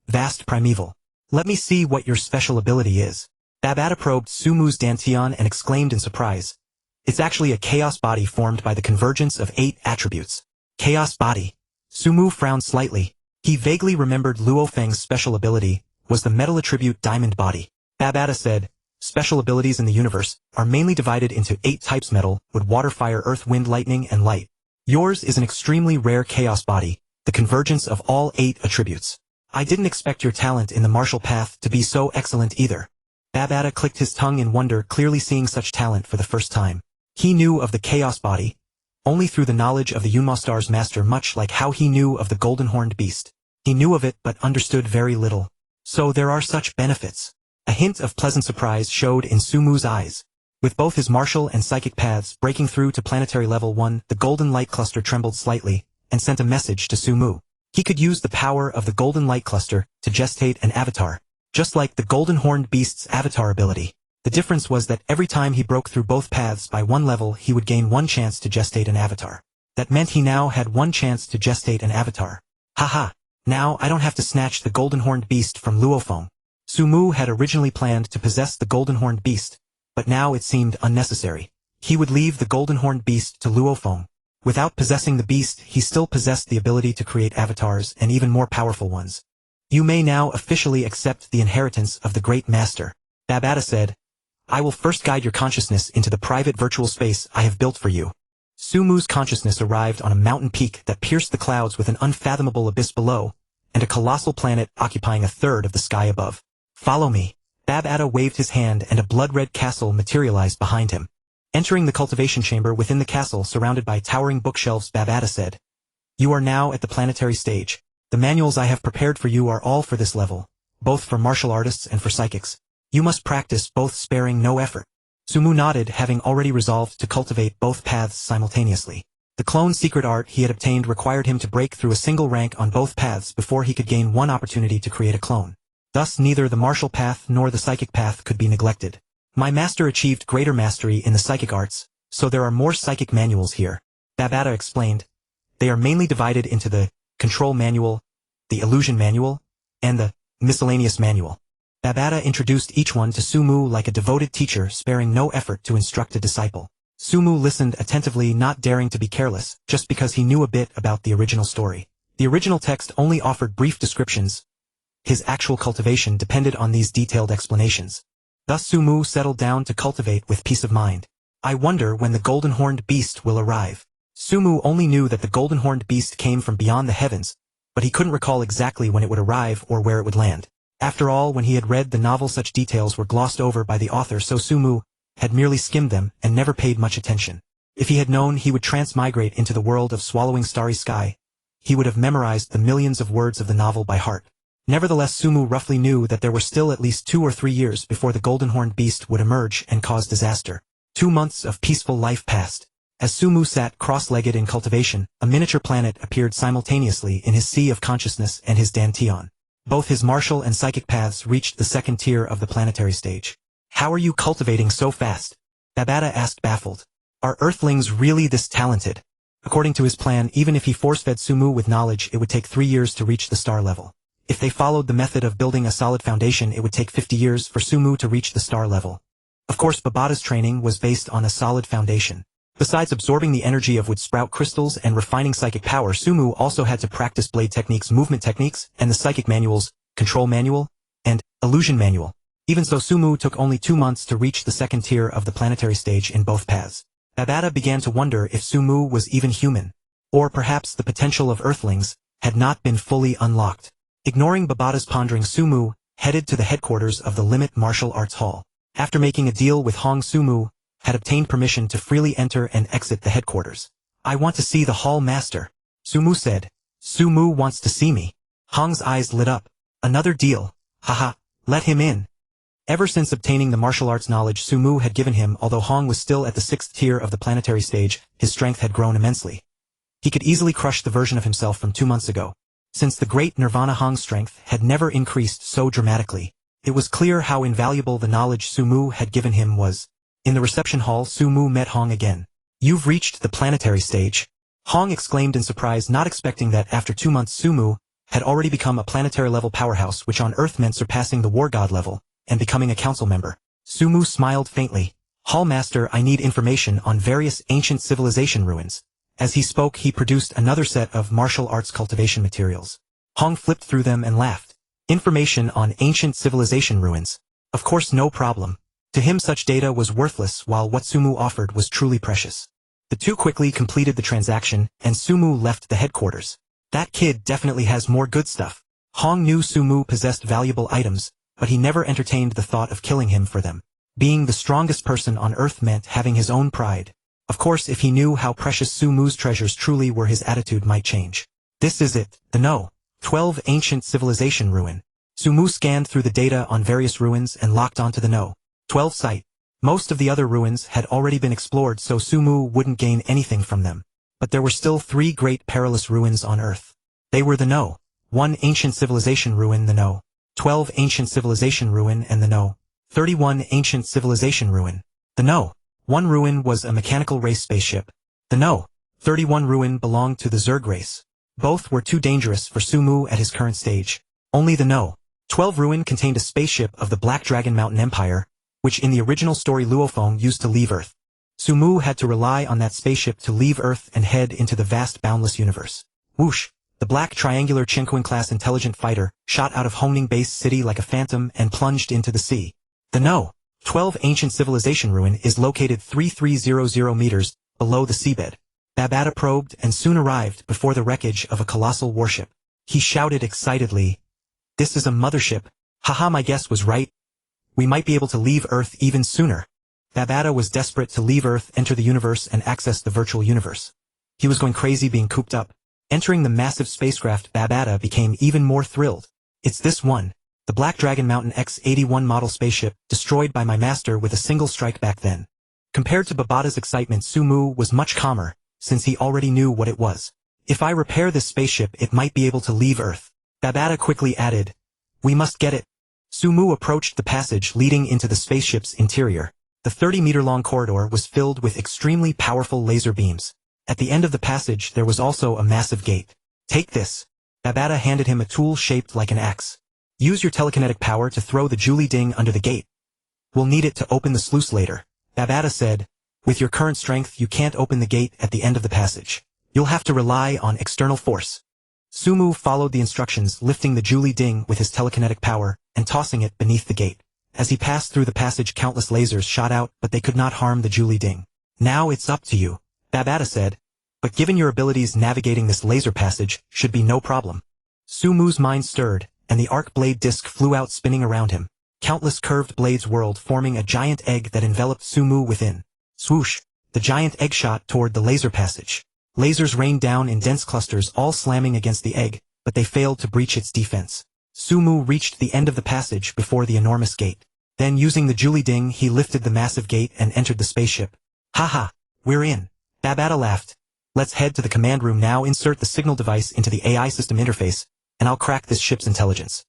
Vast primeval. "Let me see what your special ability is." Babata probed Sumu's dantian and exclaimed in surprise. "It's actually a chaos body formed by the convergence of 8 attributes." Chaos body. Sumu frowned slightly. He vaguely remembered Luo Feng's special ability was the metal attribute diamond body. Babata said, "Special abilities in the universe are mainly divided into 8 types: metal, wood, water, fire, earth, wind, lightning, and light. Yours is an extremely rare chaos body, the convergence of all 8 attributes. I didn't expect your talent in the martial path to be so excellent either." Babata clicked his tongue in wonder, clearly seeing such talent for the first time. He knew of the chaos body only through the knowledge of the Yunmo Star's master, much like how he knew of the golden-horned beast. He knew of it but understood very little. So there are such benefits. A hint of pleasant surprise showed in Sumu's eyes. With both his martial and psychic paths breaking through to planetary level 1, the golden light cluster trembled slightly and sent a message to Sumu. He could use the power of the golden light cluster to gestate an avatar, just like the golden-horned beast's avatar ability. The difference was that every time he broke through both paths by 1 level, he would gain 1 chance to gestate an avatar. That meant he now had 1 chance to gestate an avatar. Haha, now I don't have to snatch the golden-horned beast from Luo Feng. Sumu had originally planned to possess the golden-horned beast, but now it seemed unnecessary. He would leave the golden-horned beast to Luo Feng. Without possessing the beast, he still possessed the ability to create avatars, and even more powerful ones. "You may now officially accept the inheritance of the Great Master," Babata said. "I will first guide your consciousness into the private virtual space I have built for you." Sumu's consciousness arrived on a mountain peak that pierced the clouds with an unfathomable abyss below, and a colossal planet occupying 1/3 of the sky above. "Follow me." Babata waved his hand and a blood-red castle materialized behind him. Entering the cultivation chamber within the castle surrounded by towering bookshelves, Babata said, "You are now at the planetary stage. The manuals I have prepared for you are all for this level, both for martial artists and for psychics. You must practice both, sparing no effort." Sumu nodded, having already resolved to cultivate both paths simultaneously. The clone secret art he had obtained required him to break through a single rank on both paths before he could gain 1 opportunity to create a clone. Thus neither the martial path nor the psychic path could be neglected. "My master achieved greater mastery in the psychic arts, so there are more psychic manuals here," Babata explained. "They are mainly divided into the control manual, the illusion manual, and the miscellaneous manual." Babata introduced each one to Sumu like a devoted teacher, sparing no effort to instruct a disciple. Sumu listened attentively, not daring to be careless, just because he knew a bit about the original story. The original text only offered brief descriptions. His actual cultivation depended on these detailed explanations. Thus Sumu settled down to cultivate with peace of mind. "I wonder when the golden-horned beast will arrive." Sumu only knew that the golden-horned beast came from beyond the heavens, but he couldn't recall exactly when it would arrive or where it would land. After all, when he had read the novel, such details were glossed over by the author, so Sumu had merely skimmed them and never paid much attention. If he had known he would transmigrate into the world of Swallowing Starry Sky, he would have memorized the millions of words of the novel by heart. Nevertheless, Sumu roughly knew that there were still at least 2 or 3 years before the golden-horned beast would emerge and cause disaster. 2 months of peaceful life passed. As Sumu sat cross-legged in cultivation, a miniature planet appeared simultaneously in his sea of consciousness and his dantian. Both his martial and psychic paths reached the 2nd tier of the planetary stage. "How are you cultivating so fast?" Babata asked, baffled. "Are Earthlings really this talented?" According to his plan, even if he force-fed Sumu with knowledge, it would take 3 years to reach the star level. If they followed the method of building a solid foundation, it would take 50 years for Sumu to reach the star level. Of course, Babata's training was based on a solid foundation. Besides absorbing the energy of wood sprout crystals and refining psychic power, Sumu also had to practice blade techniques, movement techniques, and the psychic manuals, control manual, and illusion manual. Even so, Sumu took only 2 months to reach the second tier of the planetary stage in both paths. Babata began to wonder if Sumu was even human, or perhaps the potential of Earthlings had not been fully unlocked. Ignoring Babata's pondering, Sumu headed to the headquarters of the Limit Martial Arts Hall. After making a deal with Hong, Sumu had obtained permission to freely enter and exit the headquarters. I want to see the hall master, Sumu said. Sumu wants to see me. Hong's eyes lit up. Another deal. Haha, let him in. Ever since obtaining the martial arts knowledge Sumu had given him, although Hong was still at the 6th tier of the planetary stage, his strength had grown immensely. He could easily crush the version of himself from 2 months ago. Since the great Nirvana, Hong's strength had never increased so dramatically. It was clear how invaluable the knowledge Sumu had given him was. In the reception hall, Sumu met Hong again. You've reached the planetary stage. Hong exclaimed in surprise, not expecting that after 2 months Sumu had already become a planetary-level powerhouse, which on Earth meant surpassing the war god level, and becoming a council member. Sumu smiled faintly. Hall Master, I need information on various ancient civilization ruins. As he spoke, he produced another set of martial arts cultivation materials. Hong flipped through them and laughed. Information on ancient civilization ruins. Of course, no problem. To him such data was worthless, while what Sumu offered was truly precious. The two quickly completed the transaction, and Sumu left the headquarters. That kid definitely has more good stuff. Hong knew Sumu possessed valuable items, but he never entertained the thought of killing him for them. Being the strongest person on Earth meant having his own pride. Of course, if he knew how precious Sumu's treasures truly were, his attitude might change. This is it, the No. 12 Ancient Civilization Ruin. Sumu scanned through the data on various ruins and locked onto the No. 12 site. Most of the other ruins had already been explored, so Sumu wouldn't gain anything from them. But there were still 3 great perilous ruins on Earth. They were the No. 1 Ancient Civilization Ruin, the No. 12 Ancient Civilization Ruin, and the No. 31 Ancient Civilization Ruin. The No. 1 ruin was a mechanical race spaceship. The No. 31 ruin belonged to the Zerg race. Both were too dangerous for Sumu at his current stage. Only the No. 12 ruin contained a spaceship of the Black Dragon Mountain Empire, which in the original story Luo Feng used to leave Earth. Sumu had to rely on that spaceship to leave Earth and head into the vast boundless universe. Whoosh! The black triangular Chenquin-class intelligent fighter shot out of Hongning Base City like a phantom and plunged into the sea. The No. 12 Ancient Civilization Ruin is located 3300 meters below the seabed. Babata probed and soon arrived before the wreckage of a colossal warship. He shouted excitedly, "This is a mothership. Haha, my guess was right. We might be able to leave Earth even sooner." Babata was desperate to leave Earth, enter the universe, and access the virtual universe. He was going crazy being cooped up. Entering the massive spacecraft, Babata became even more thrilled. It's this one, the Black Dragon Mountain X-81 model spaceship, destroyed by my master with a single strike back then. Compared to Babata's excitement, Sumu was much calmer, since he already knew what it was. If I repair this spaceship, it might be able to leave Earth. Babata quickly added, "We must get it." Sumu approached the passage leading into the spaceship's interior. The 30-meter-long corridor was filled with extremely powerful laser beams. At the end of the passage there was also a massive gate. "Take this." Babata handed him a tool shaped like an axe. "Use your telekinetic power to throw the Julie Ding under the gate. We'll need it to open the sluice later." Babata said, "With your current strength you can't open the gate at the end of the passage. You'll have to rely on external force." Sumu followed the instructions, lifting the Julie Ding with his telekinetic power and tossing it beneath the gate. As he passed through the passage, countless lasers shot out, but they could not harm the Julie Ding. "Now it's up to you," Babata said, "but given your abilities, navigating this laser passage should be no problem." Sumu's mind stirred, and the arc blade disc flew out, spinning around him. Countless curved blades whirled, forming a giant egg that enveloped Sumu within. Swoosh! The giant egg shot toward the laser passage. Lasers rained down in dense clusters, all slamming against the egg, but they failed to breach its defense. Sumu reached the end of the passage before the enormous gate. Then, using the Julie Ding, he lifted the massive gate and entered the spaceship. "Haha, we're in." Babata laughed. "Let's head to the command room now. Insert the signal device into the AI system interface, and I'll crack this ship's intelligence."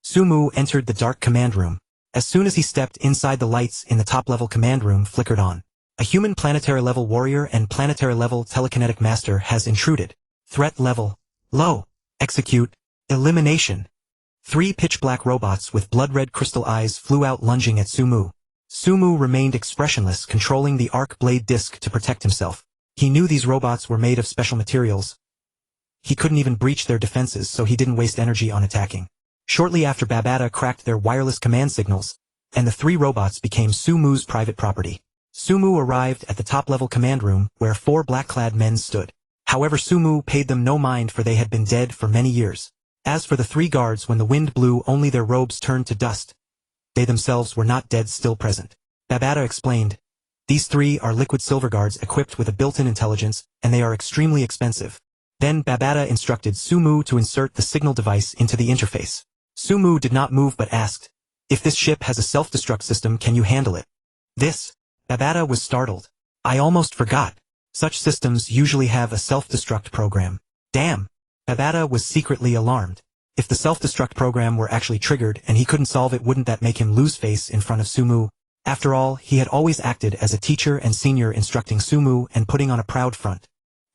Sumu entered the dark command room. As soon as he stepped inside, the lights in the top-level command room flickered on. A human planetary-level warrior and planetary-level telekinetic master has intruded. Threat level low. Execute. Elimination. 3 pitch-black robots with blood-red crystal eyes flew out, lunging at Sumu. Sumu remained expressionless, controlling the arc blade disc to protect himself. He knew these robots were made of special materials. He couldn't even breach their defenses, so he didn't waste energy on attacking. Shortly after, Babata cracked their wireless command signals, and the three robots became Sumu's private property. Sumu arrived at the top-level command room, where 4 black-clad men stood. However, Sumu paid them no mind, for they had been dead for many years. As for the 3 guards, when the wind blew, only their robes turned to dust. They themselves were not dead, still present. Babata explained, "These 3 are liquid silver guards equipped with a built-in intelligence, and they are extremely expensive." Then Babata instructed Sumu to insert the signal device into the interface. Sumu did not move but asked, "If this ship has a self-destruct system, can you handle it?" This? Babata was startled. "I almost forgot. Such systems usually have a self-destruct program." Damn! Babata was secretly alarmed. If the self-destruct program were actually triggered and he couldn't solve it, wouldn't that make him lose face in front of Sumu? After all, he had always acted as a teacher and senior, instructing Sumu and putting on a proud front.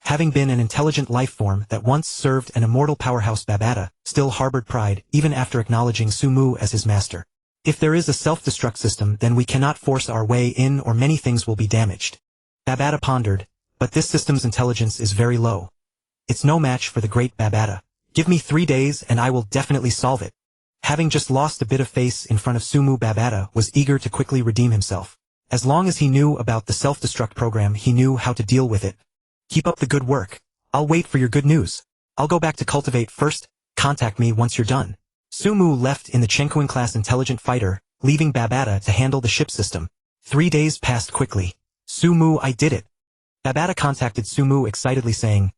Having been an intelligent life form that once served an immortal powerhouse, Babata still harbored pride even after acknowledging Sumu as his master. If there is a self-destruct system, then we cannot force our way in, or many things will be damaged. Babata pondered, but this system's intelligence is very low. It's no match for the great Babata. Give me 3 days and I will definitely solve it. Having just lost a bit of face in front of Sumu, Babata was eager to quickly redeem himself. As long as he knew about the self-destruct program, he knew how to deal with it. Keep up the good work. I'll wait for your good news. I'll go back to cultivate first. Contact me once you're done. Sumu left in the Chenkuan-class intelligent fighter, leaving Babata to handle the ship system. 3 days passed quickly. "Sumu, I did it." Babata contacted Sumu excitedly, saying,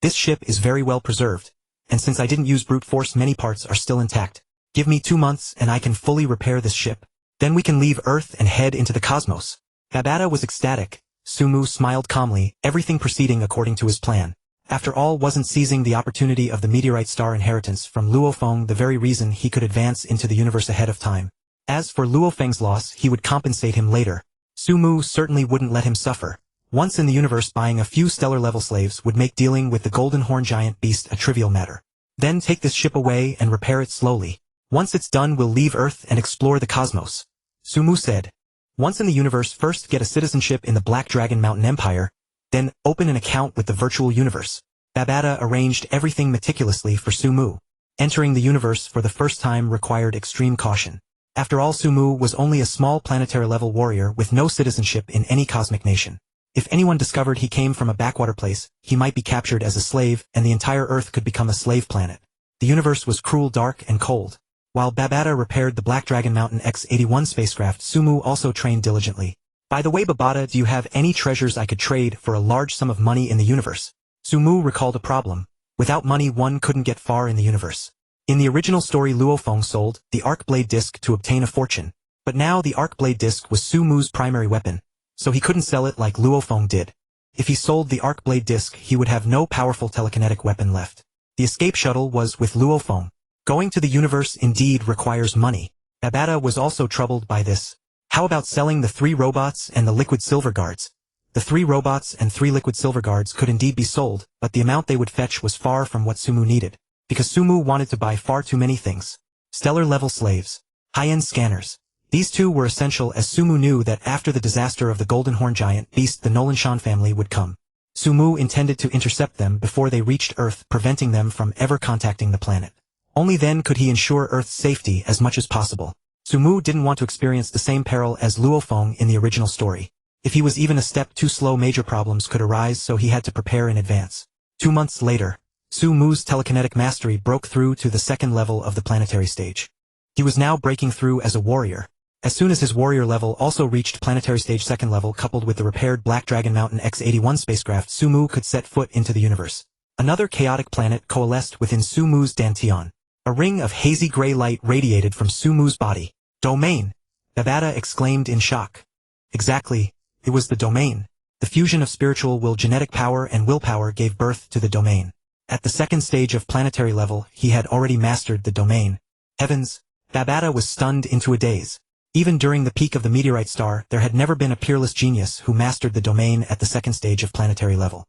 "This ship is very well preserved, and since I didn't use brute force, many parts are still intact. Give me 2 months and I can fully repair this ship. Then we can leave Earth and head into the cosmos." Babata was ecstatic. Sumu smiled calmly, everything proceeding according to his plan. After all, wasn't seizing the opportunity of the meteorite star inheritance from Luo Feng the very reason he could advance into the universe ahead of time? As for Luo Feng's loss, he would compensate him later. Sumu certainly wouldn't let him suffer. Once in the universe, buying a few stellar-level slaves would make dealing with the golden horn giant beast a trivial matter. Then take this ship away and repair it slowly. Once it's done, we'll leave Earth and explore the cosmos. Sumu said. Once in the universe, first get a citizenship in the Black Dragon Mountain Empire, then open an account with the virtual universe. Babata arranged everything meticulously for Sumu. Entering the universe for the first time required extreme caution. After all, Sumu was only a small planetary-level warrior with no citizenship in any cosmic nation. If anyone discovered he came from a backwater place, he might be captured as a slave, and the entire Earth could become a slave planet. The universe was cruel, dark, and cold. While Babata repaired the Black Dragon Mountain X-81 spacecraft, Sumu also trained diligently. "By the way, Babata, do you have any treasures I could trade for a large sum of money in the universe?" Sumu recalled a problem. Without money, one couldn't get far in the universe. In the original story, Luo Feng sold the Arc Blade Disc to obtain a fortune. But now the Arc Blade Disc was Sumu's primary weapon, so he couldn't sell it like Luo Feng did. If he sold the Arc Blade Disc, he would have no powerful telekinetic weapon left. The escape shuttle was with Luo Feng. Going to the universe indeed requires money. Babata was also troubled by this. How about selling the 3 robots and the liquid silver guards? The 3 robots and 3 liquid silver guards could indeed be sold, but the amount they would fetch was far from what Sumu needed. Because Sumu wanted to buy far too many things. Stellar-level slaves. High-end scanners. These 2 were essential, as Sumu knew that after the disaster of the Golden Horn Giant beast, the Nolanshan family would come. Sumu intended to intercept them before they reached Earth, preventing them from ever contacting the planet. Only then could he ensure Earth's safety as much as possible. Sumu didn't want to experience the same peril as Luo Feng in the original story. If he was even a step too slow, major problems could arise, so he had to prepare in advance. 2 months later, Sumu's telekinetic mastery broke through to the 2nd level of the planetary stage. He was now breaking through as a warrior. As soon as his warrior level also reached planetary stage 2nd level, coupled with the repaired Black Dragon Mountain X-81 spacecraft, Sumu could set foot into the universe. Another chaotic planet coalesced within Sumu's Dantian. A ring of hazy gray light radiated from Sumu's body. "Domain!" Babata exclaimed in shock. Exactly, it was the domain. The fusion of spiritual will, genetic power, and willpower gave birth to the domain. At the 2nd stage of planetary level, he had already mastered the domain. Heavens! Babata was stunned into a daze. Even during the peak of the meteorite star, there had never been a peerless genius who mastered the domain at the 2nd stage of planetary level.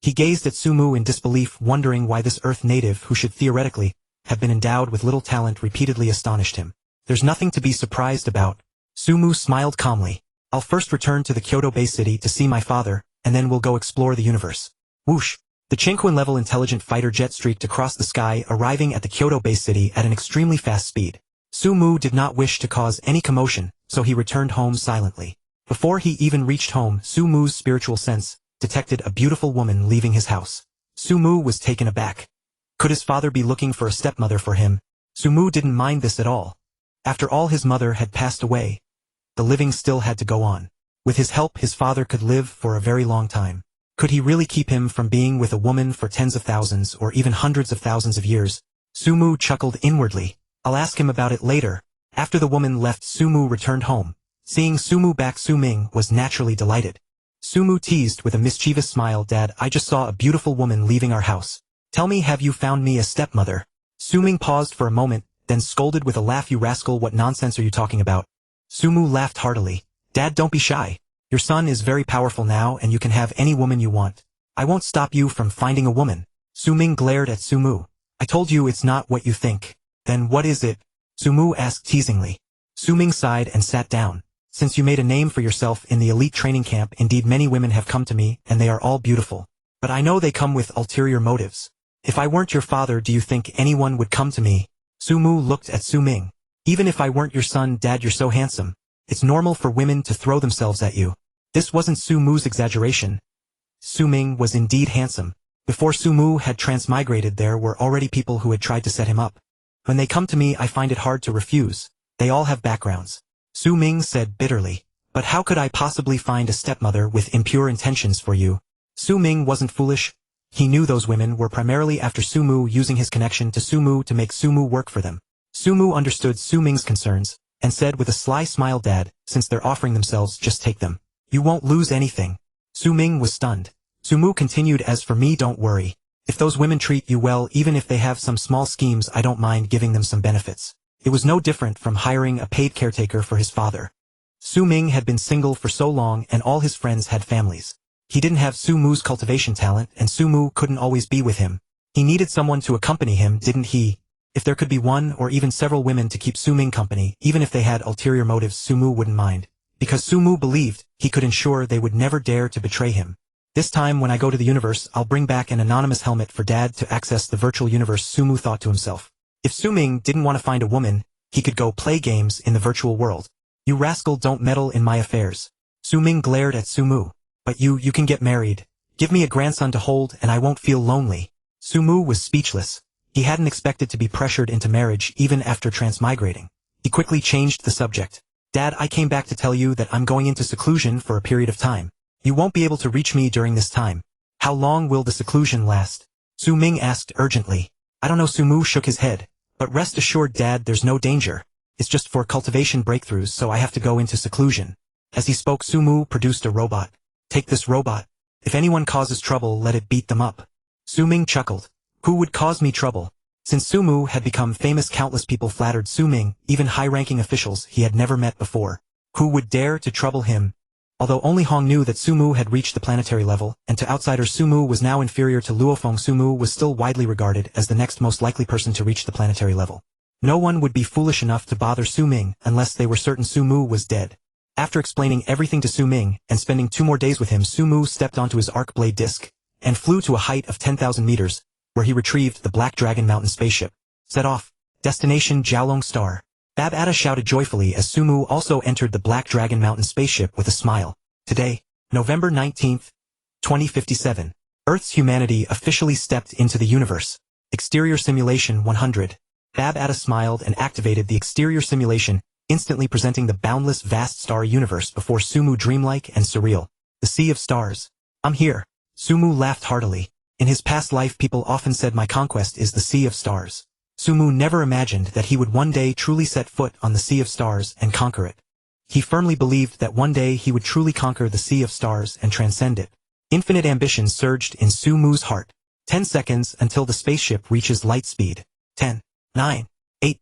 He gazed at Sumu in disbelief, wondering why this Earth native, who should theoretically have been endowed with little talent, repeatedly astonished him. "There's nothing to be surprised about." Sumu smiled calmly. I'll first return to the Kyoto Bay City to see my father, and then we'll go explore the universe. Whoosh! The Chinquan-level intelligent fighter jet streaked across the sky, arriving at the Kyoto Bay City at an extremely fast speed. Sumu did not wish to cause any commotion, so he returned home silently. Before he even reached home, Sumu's spiritual sense detected a beautiful woman leaving his house. Sumu was taken aback. Could his father be looking for a stepmother for him? Sumu didn't mind this at all. After all, his mother had passed away. The living still had to go on. With his help, his father could live for a very long time. Could he really keep him from being with a woman for tens of thousands or even hundreds of thousands of years? Sumu chuckled inwardly. I'll ask him about it later. After the woman left, Sumu returned home. Seeing Sumu back, Su-ming was naturally delighted. Sumu teased with a mischievous smile, Dad, I just saw a beautiful woman leaving our house. Tell me, have you found me a stepmother? Su-ming paused for a moment, then scolded with a laugh, you rascal, what nonsense are you talking about? Sumu laughed heartily. Dad, don't be shy. Your son is very powerful now and you can have any woman you want. I won't stop you from finding a woman. Su-ming glared at Sumu. I told you it's not what you think. Then what is it? Sumu asked teasingly. Su-ming sighed and sat down. Since you made a name for yourself in the elite training camp, indeed many women have come to me, and they are all beautiful. But I know they come with ulterior motives. If I weren't your father, do you think anyone would come to me? Sumu looked at Su-ming. Even if I weren't your son, Dad, you're so handsome. It's normal for women to throw themselves at you. This wasn't Sumu's exaggeration. Su-ming was indeed handsome. Before Sumu had transmigrated, there were already people who had tried to set him up. When they come to me, I find it hard to refuse. They all have backgrounds. Su-ming said bitterly. But how could I possibly find a stepmother with impure intentions for you? Su-ming wasn't foolish. He knew those women were primarily after Sumu, using his connection to Sumu to make Sumu work for them. Sumu understood Su-ming's concerns, and said with a sly smile, Dad, since they're offering themselves, just take them. You won't lose anything. Su-ming was stunned. Sumu continued, as for me, don't worry. If those women treat you well, even if they have some small schemes, I don't mind giving them some benefits. It was no different from hiring a paid caretaker for his father. Su-ming had been single for so long and all his friends had families. He didn't have Sumu's cultivation talent and Sumu couldn't always be with him. He needed someone to accompany him, didn't he? If there could be one or even several women to keep Su-ming company, even if they had ulterior motives, Sumu wouldn't mind. Because Sumu believed he could ensure they would never dare to betray him. This time when I go to the universe, I'll bring back an anonymous helmet for Dad to access the virtual universe, Sumu thought to himself. If Su-ming didn't want to find a woman, he could go play games in the virtual world. You rascal, don't meddle in my affairs. Su-ming glared at Sumu. But you can get married. Give me a grandson to hold and I won't feel lonely. Sumu was speechless. He hadn't expected to be pressured into marriage even after transmigrating. He quickly changed the subject. Dad, I came back to tell you that I'm going into seclusion for a period of time. You won't be able to reach me during this time. How long will the seclusion last? Su-ming asked urgently. I don't know. Sumu shook his head. But rest assured, Dad, there's no danger. It's just for cultivation breakthroughs, so I have to go into seclusion. As he spoke, Sumu produced a robot. Take this robot. If anyone causes trouble, let it beat them up. Su-ming chuckled. Who would cause me trouble? Since Sumu had become famous, countless people flattered Su-ming, even high-ranking officials he had never met before. Who would dare to trouble him? Although only Hong knew that Sumu had reached the planetary level, and to outsiders Sumu was now inferior to Luo Feng, Sumu was still widely regarded as the next most likely person to reach the planetary level. No one would be foolish enough to bother Su-ming unless they were certain Sumu was dead. After explaining everything to Su-ming and spending 2 more days with him, Sumu stepped onto his arc blade disc and flew to a height of 10,000 meters, where he retrieved the Black Dragon Mountain spaceship. Set off. Destination Yunmo Star. Babata shouted joyfully as Sumu also entered the Black Dragon Mountain spaceship with a smile. Today, November 19th, 2057. Earth's humanity officially stepped into the universe. Exterior Simulation 100. Babata smiled and activated the exterior simulation, instantly presenting the boundless vast starry universe before Sumu, dreamlike and surreal. The Sea of Stars. I'm here. Sumu laughed heartily. In his past life, people often said my conquest is the Sea of Stars. Sumu never imagined that he would one day truly set foot on the Sea of Stars and conquer it. He firmly believed that one day he would truly conquer the Sea of Stars and transcend it. Infinite ambition surged in Sumu's heart. 10 seconds until the spaceship reaches light speed. 10, 9, 8.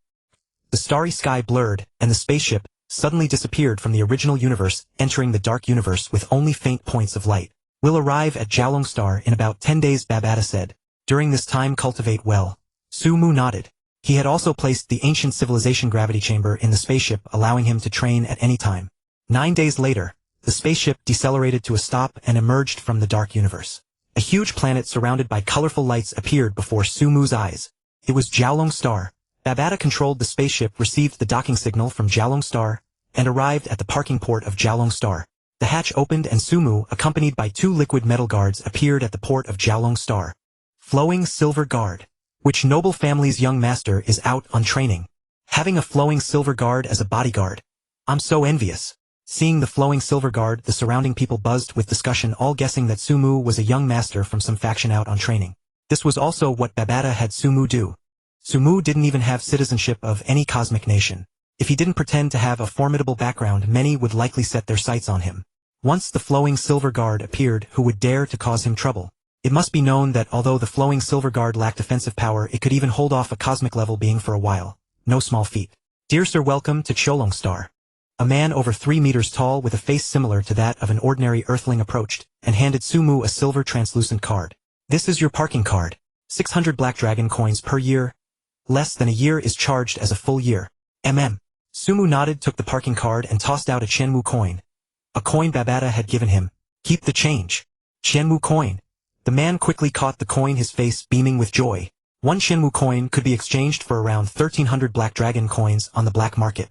The starry sky blurred, and the spaceship suddenly disappeared from the original universe, entering the dark universe with only faint points of light. We'll arrive at Swallowing Star in about 10 days, Babata said. During this time, cultivate well. Sumu nodded. He had also placed the ancient civilization gravity chamber in the spaceship, allowing him to train at any time. 9 days later, the spaceship decelerated to a stop and emerged from the dark universe. A huge planet surrounded by colorful lights appeared before Sumu's eyes. It was Luo Star. Babata controlled the spaceship, received the docking signal from Luo Star, and arrived at the parking port of Luo Star. The hatch opened and Sumu, accompanied by 2 liquid metal guards, appeared at the port of Luo Star. Flowing Silver Guard. Which noble family's young master is out on training? Having a flowing silver guard as a bodyguard. I'm so envious. Seeing the flowing silver guard, the surrounding people buzzed with discussion, all guessing that Sumu was a young master from some faction out on training. This was also what Babata had Sumu do. Sumu didn't even have citizenship of any cosmic nation. If he didn't pretend to have a formidable background, many would likely set their sights on him. Once the flowing silver guard appeared, who would dare to cause him trouble? It must be known that although the flowing silver guard lacked offensive power, it could even hold off a cosmic level being for a while. No small feat. Dear sir, welcome to Swallowing Star. A man over 3 meters tall with a face similar to that of an ordinary earthling approached, and handed Sumu a silver translucent card. This is your parking card. 600 black dragon coins per year. Less than a year is charged as a full year. Sumu nodded, took the parking card, and tossed out a Qianmu coin. A coin Babata had given him. Keep the change. Qianmu coin. The man quickly caught the coin, his face beaming with joy. 1 Qianmu coin could be exchanged for around 1,300 black dragon coins on the black market.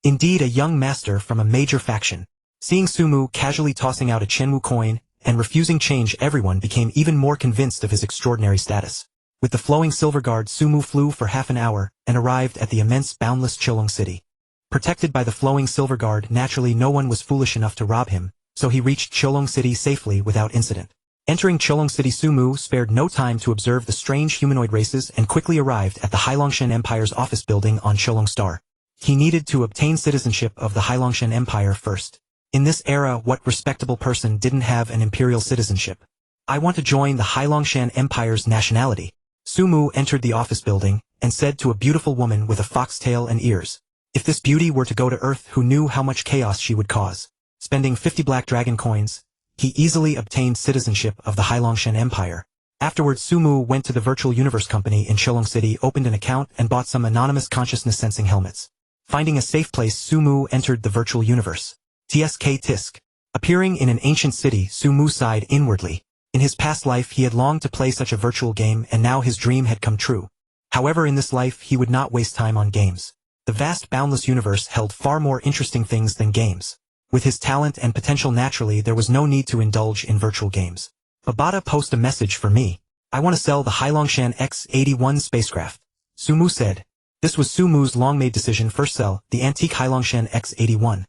Indeed, a young master from a major faction. Seeing Sumu casually tossing out a Qianmu coin and refusing change, everyone became even more convinced of his extraordinary status. With the flowing silver guard, Sumu flew for half an hour and arrived at the immense boundless Chilong city. Protected by the flowing silver guard, naturally no one was foolish enough to rob him, so he reached Chilong city safely without incident. Entering Chilong city, Sumu spared no time to observe the strange humanoid races and quickly arrived at the Hailongshan Empire's office building on Chilong Star. He needed to obtain citizenship of the Hailongshan Empire first. In this era, what respectable person didn't have an imperial citizenship? I want to join the Hailongshan Empire's nationality. Sumu entered the office building and said to a beautiful woman with a foxtail and ears. If this beauty were to go to Earth, who knew how much chaos she would cause? Spending 50 black dragon coins, he easily obtained citizenship of the Hailongshan Empire. Afterwards, Sumu went to the virtual universe company in Chilong City, opened an account, and bought some anonymous consciousness-sensing helmets. Finding a safe place, Sumu entered the virtual universe. TSK Tisk. Appearing in an ancient city, Sumu sighed inwardly. In his past life, he had longed to play such a virtual game, and now his dream had come true. However, in this life, he would not waste time on games. The vast boundless universe held far more interesting things than games. With his talent and potential, naturally, there was no need to indulge in virtual games. Babata, post a message for me. I want to sell the Hailongshan X-81 spacecraft. Sumu said. This was Sumu's long-made decision: first sell the antique Hailongshan X-81.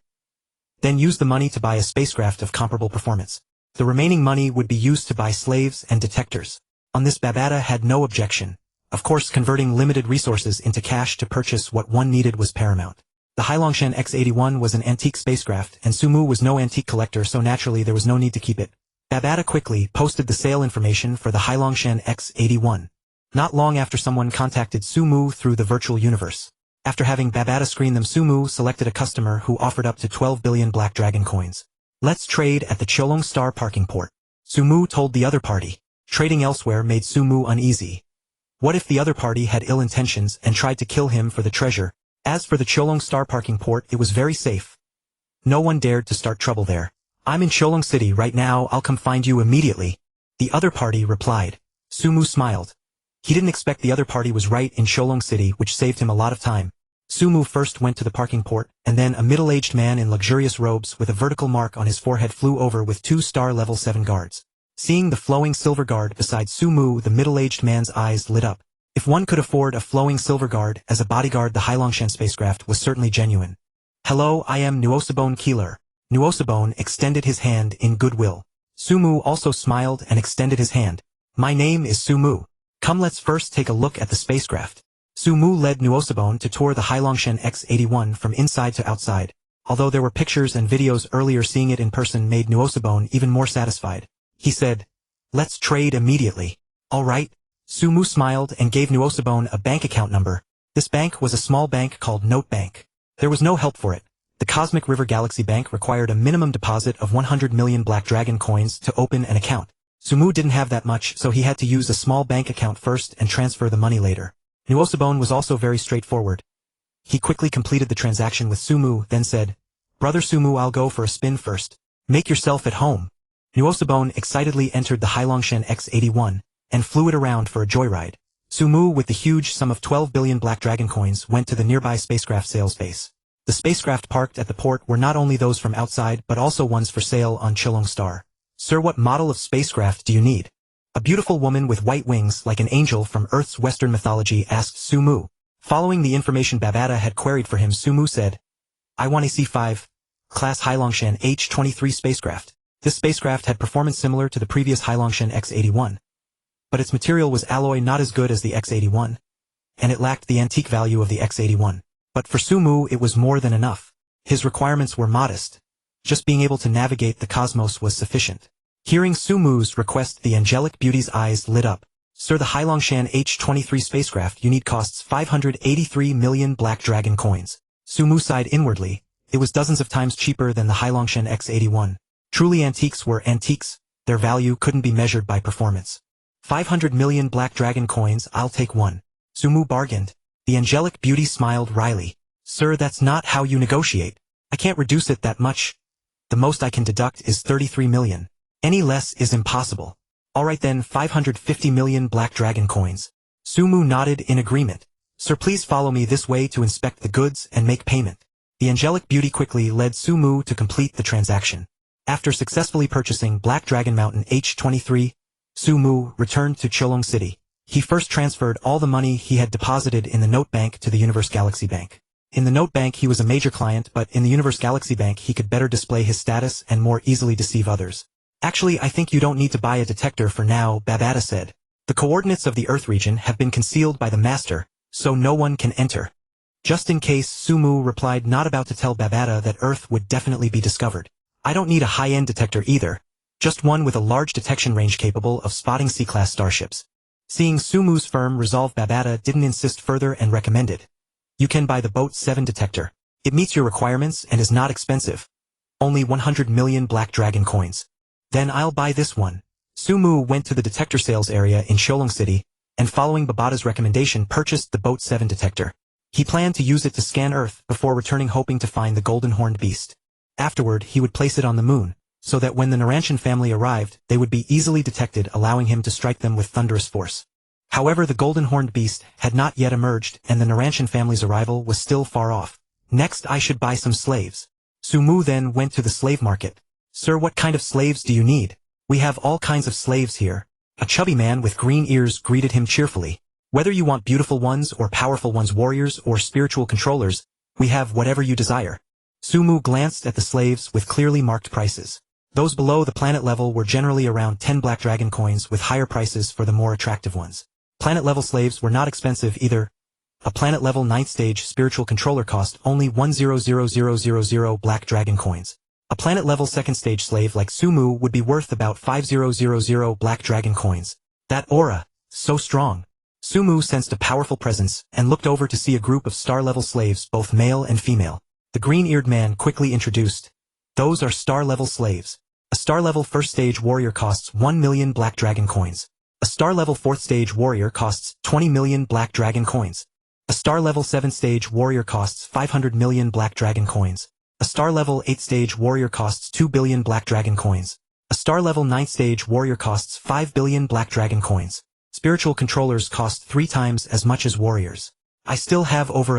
Then use the money to buy a spacecraft of comparable performance. The remaining money would be used to buy slaves and detectors. On this, Babata had no objection. Of course, converting limited resources into cash to purchase what one needed was paramount. The Hailongshan X-81 was an antique spacecraft, and Sumu was no antique collector, so naturally there was no need to keep it. Babata quickly posted the sale information for the Hailongshan X-81. Not long after, someone contacted Sumu through the virtual universe. After having Babata screen them, Sumu selected a customer who offered up to 12 billion black dragon coins. Let's trade at the Chilong Star parking port. Sumu told the other party. Trading elsewhere made Sumu uneasy. What if the other party had ill intentions and tried to kill him for the treasure? As for the Chilong Star parking port, it was very safe. No one dared to start trouble there. I'm in Chilong City right now, I'll come find you immediately. The other party replied. Sumu smiled. He didn't expect the other party was right in Chilong City, which saved him a lot of time. Sumu first went to the parking port, and then a middle-aged man in luxurious robes with a vertical mark on his forehead flew over with 2 star level 7 guards. Seeing the flowing silver guard beside Sumu, the middle-aged man's eyes lit up. If one could afford a flowing silver guard as a bodyguard, the Hailongshan spacecraft was certainly genuine. Hello, I am Nuosabone Keeler. Nuosabone extended his hand in goodwill. Sumu also smiled and extended his hand. My name is Sumu. Come, let's first take a look at the spacecraft. Sumu led Nuosabone to tour the Hailongshan X-81 from inside to outside. Although there were pictures and videos earlier, seeing it in person made Nuosabone even more satisfied. He said, let's trade immediately. All right. Sumu smiled and gave Nuosabone a bank account number. This bank was a small bank called Note Bank. There was no help for it. The Cosmic River Galaxy Bank required a minimum deposit of 100 million black dragon coins to open an account. Sumu didn't have that much, so he had to use a small bank account first and transfer the money later. Nuosabone was also very straightforward. He quickly completed the transaction with Sumu, then said, "Brother Sumu, I'll go for a spin first. Make yourself at home." Nuosabone excitedly entered the Hailongshan X81 and flew it around for a joyride. Sumu, with the huge sum of 12 billion Black Dragon coins, went to the nearby spacecraft sales base. The spacecraft parked at the port were not only those from outside but also ones for sale on Yunmo Star. "Sir, what model of spacecraft do you need?" A beautiful woman with white wings like an angel from Earth's Western mythology asked Sumu. Following the information Babata had queried for him, Sumu said, "I want a C5 class Hailongshan H-23 spacecraft." This spacecraft had performance similar to the previous Hailongshan X-81, but its material was alloy not as good as the X-81, and it lacked the antique value of the X-81. But for Sumu it was more than enough. His requirements were modest. Just being able to navigate the cosmos was sufficient. Hearing Sumu's request, the angelic beauty's eyes lit up. "Sir, the Hailongshan H-23 spacecraft you need costs 583 million Black Dragon coins." Sumu sighed inwardly. It was dozens of times cheaper than the Hailongshan X-81. Truly antiques were antiques. Their value couldn't be measured by performance. 500 million Black Dragon coins, I'll take one. Sumu bargained. The angelic beauty smiled wryly. "Sir, that's not how you negotiate. I can't reduce it that much. The most I can deduct is 33 million. Any less is impossible." "Alright then, 550 million Black Dragon coins." Sumu nodded in agreement. "Sir, please follow me this way to inspect the goods and make payment." The angelic beauty quickly led Sumu to complete the transaction. After successfully purchasing Black Dragon Mountain H-23, Sumu returned to Cholong City. He first transferred all the money he had deposited in the Note Bank to the Universe Galaxy Bank. In the Note Bank he was a major client, but in the Universe Galaxy Bank he could better display his status and more easily deceive others. "Actually, I think you don't need to buy a detector for now," Babata said. "The coordinates of the Earth region have been concealed by the Master, so no one can enter." Just in case, Sumu replied, not about to tell Babata that Earth would definitely be discovered. "I don't need a high-end detector either. Just one with a large detection range capable of spotting C-class starships." Seeing Sumu's firm resolve, Babata didn't insist further and recommended, "You can buy the Boat 7 detector. It meets your requirements and is not expensive. Only 100 million Black Dragon coins." "Then I'll buy this one." Sumu went to the detector sales area in Cholong City, and following Babata's recommendation purchased the Boat 7 detector. He planned to use it to scan Earth before returning, hoping to find the golden horned beast. Afterward he would place it on the moon, so that when the Narantian family arrived, they would be easily detected, allowing him to strike them with thunderous force. However, the golden horned beast had not yet emerged, and the Narantian family's arrival was still far off. "Next I should buy some slaves." Sumu then went to the slave market. "Sir, what kind of slaves do you need?" "We have all kinds of slaves here." A chubby man with green ears greeted him cheerfully. "Whether you want beautiful ones or powerful ones, warriors or spiritual controllers, we have whatever you desire." Sumu glanced at the slaves with clearly marked prices. Those below the planet level were generally around 10 Black Dragon coins, with higher prices for the more attractive ones. Planet-level slaves were not expensive either. A planet-level 9th stage spiritual controller cost only 10,000 Black Dragon coins. A planet-level 2nd stage slave like Sumu would be worth about 5,000 Black Dragon coins. That aura, so strong. Sumu sensed a powerful presence and looked over to see a group of star-level slaves, both male and female. The green-eared man quickly introduced, "Those are star-level slaves. A star-level 1st stage warrior costs 1 million Black Dragon coins. A star-level 4th stage warrior costs 20 million Black Dragon coins. A star-level 7th stage warrior costs 500 million Black Dragon coins. A star-level 8th stage warrior costs 2 billion Black Dragon coins. A star-level 9th stage warrior costs 5 billion Black Dragon coins. Spiritual controllers cost 3 times as much as warriors. I still have over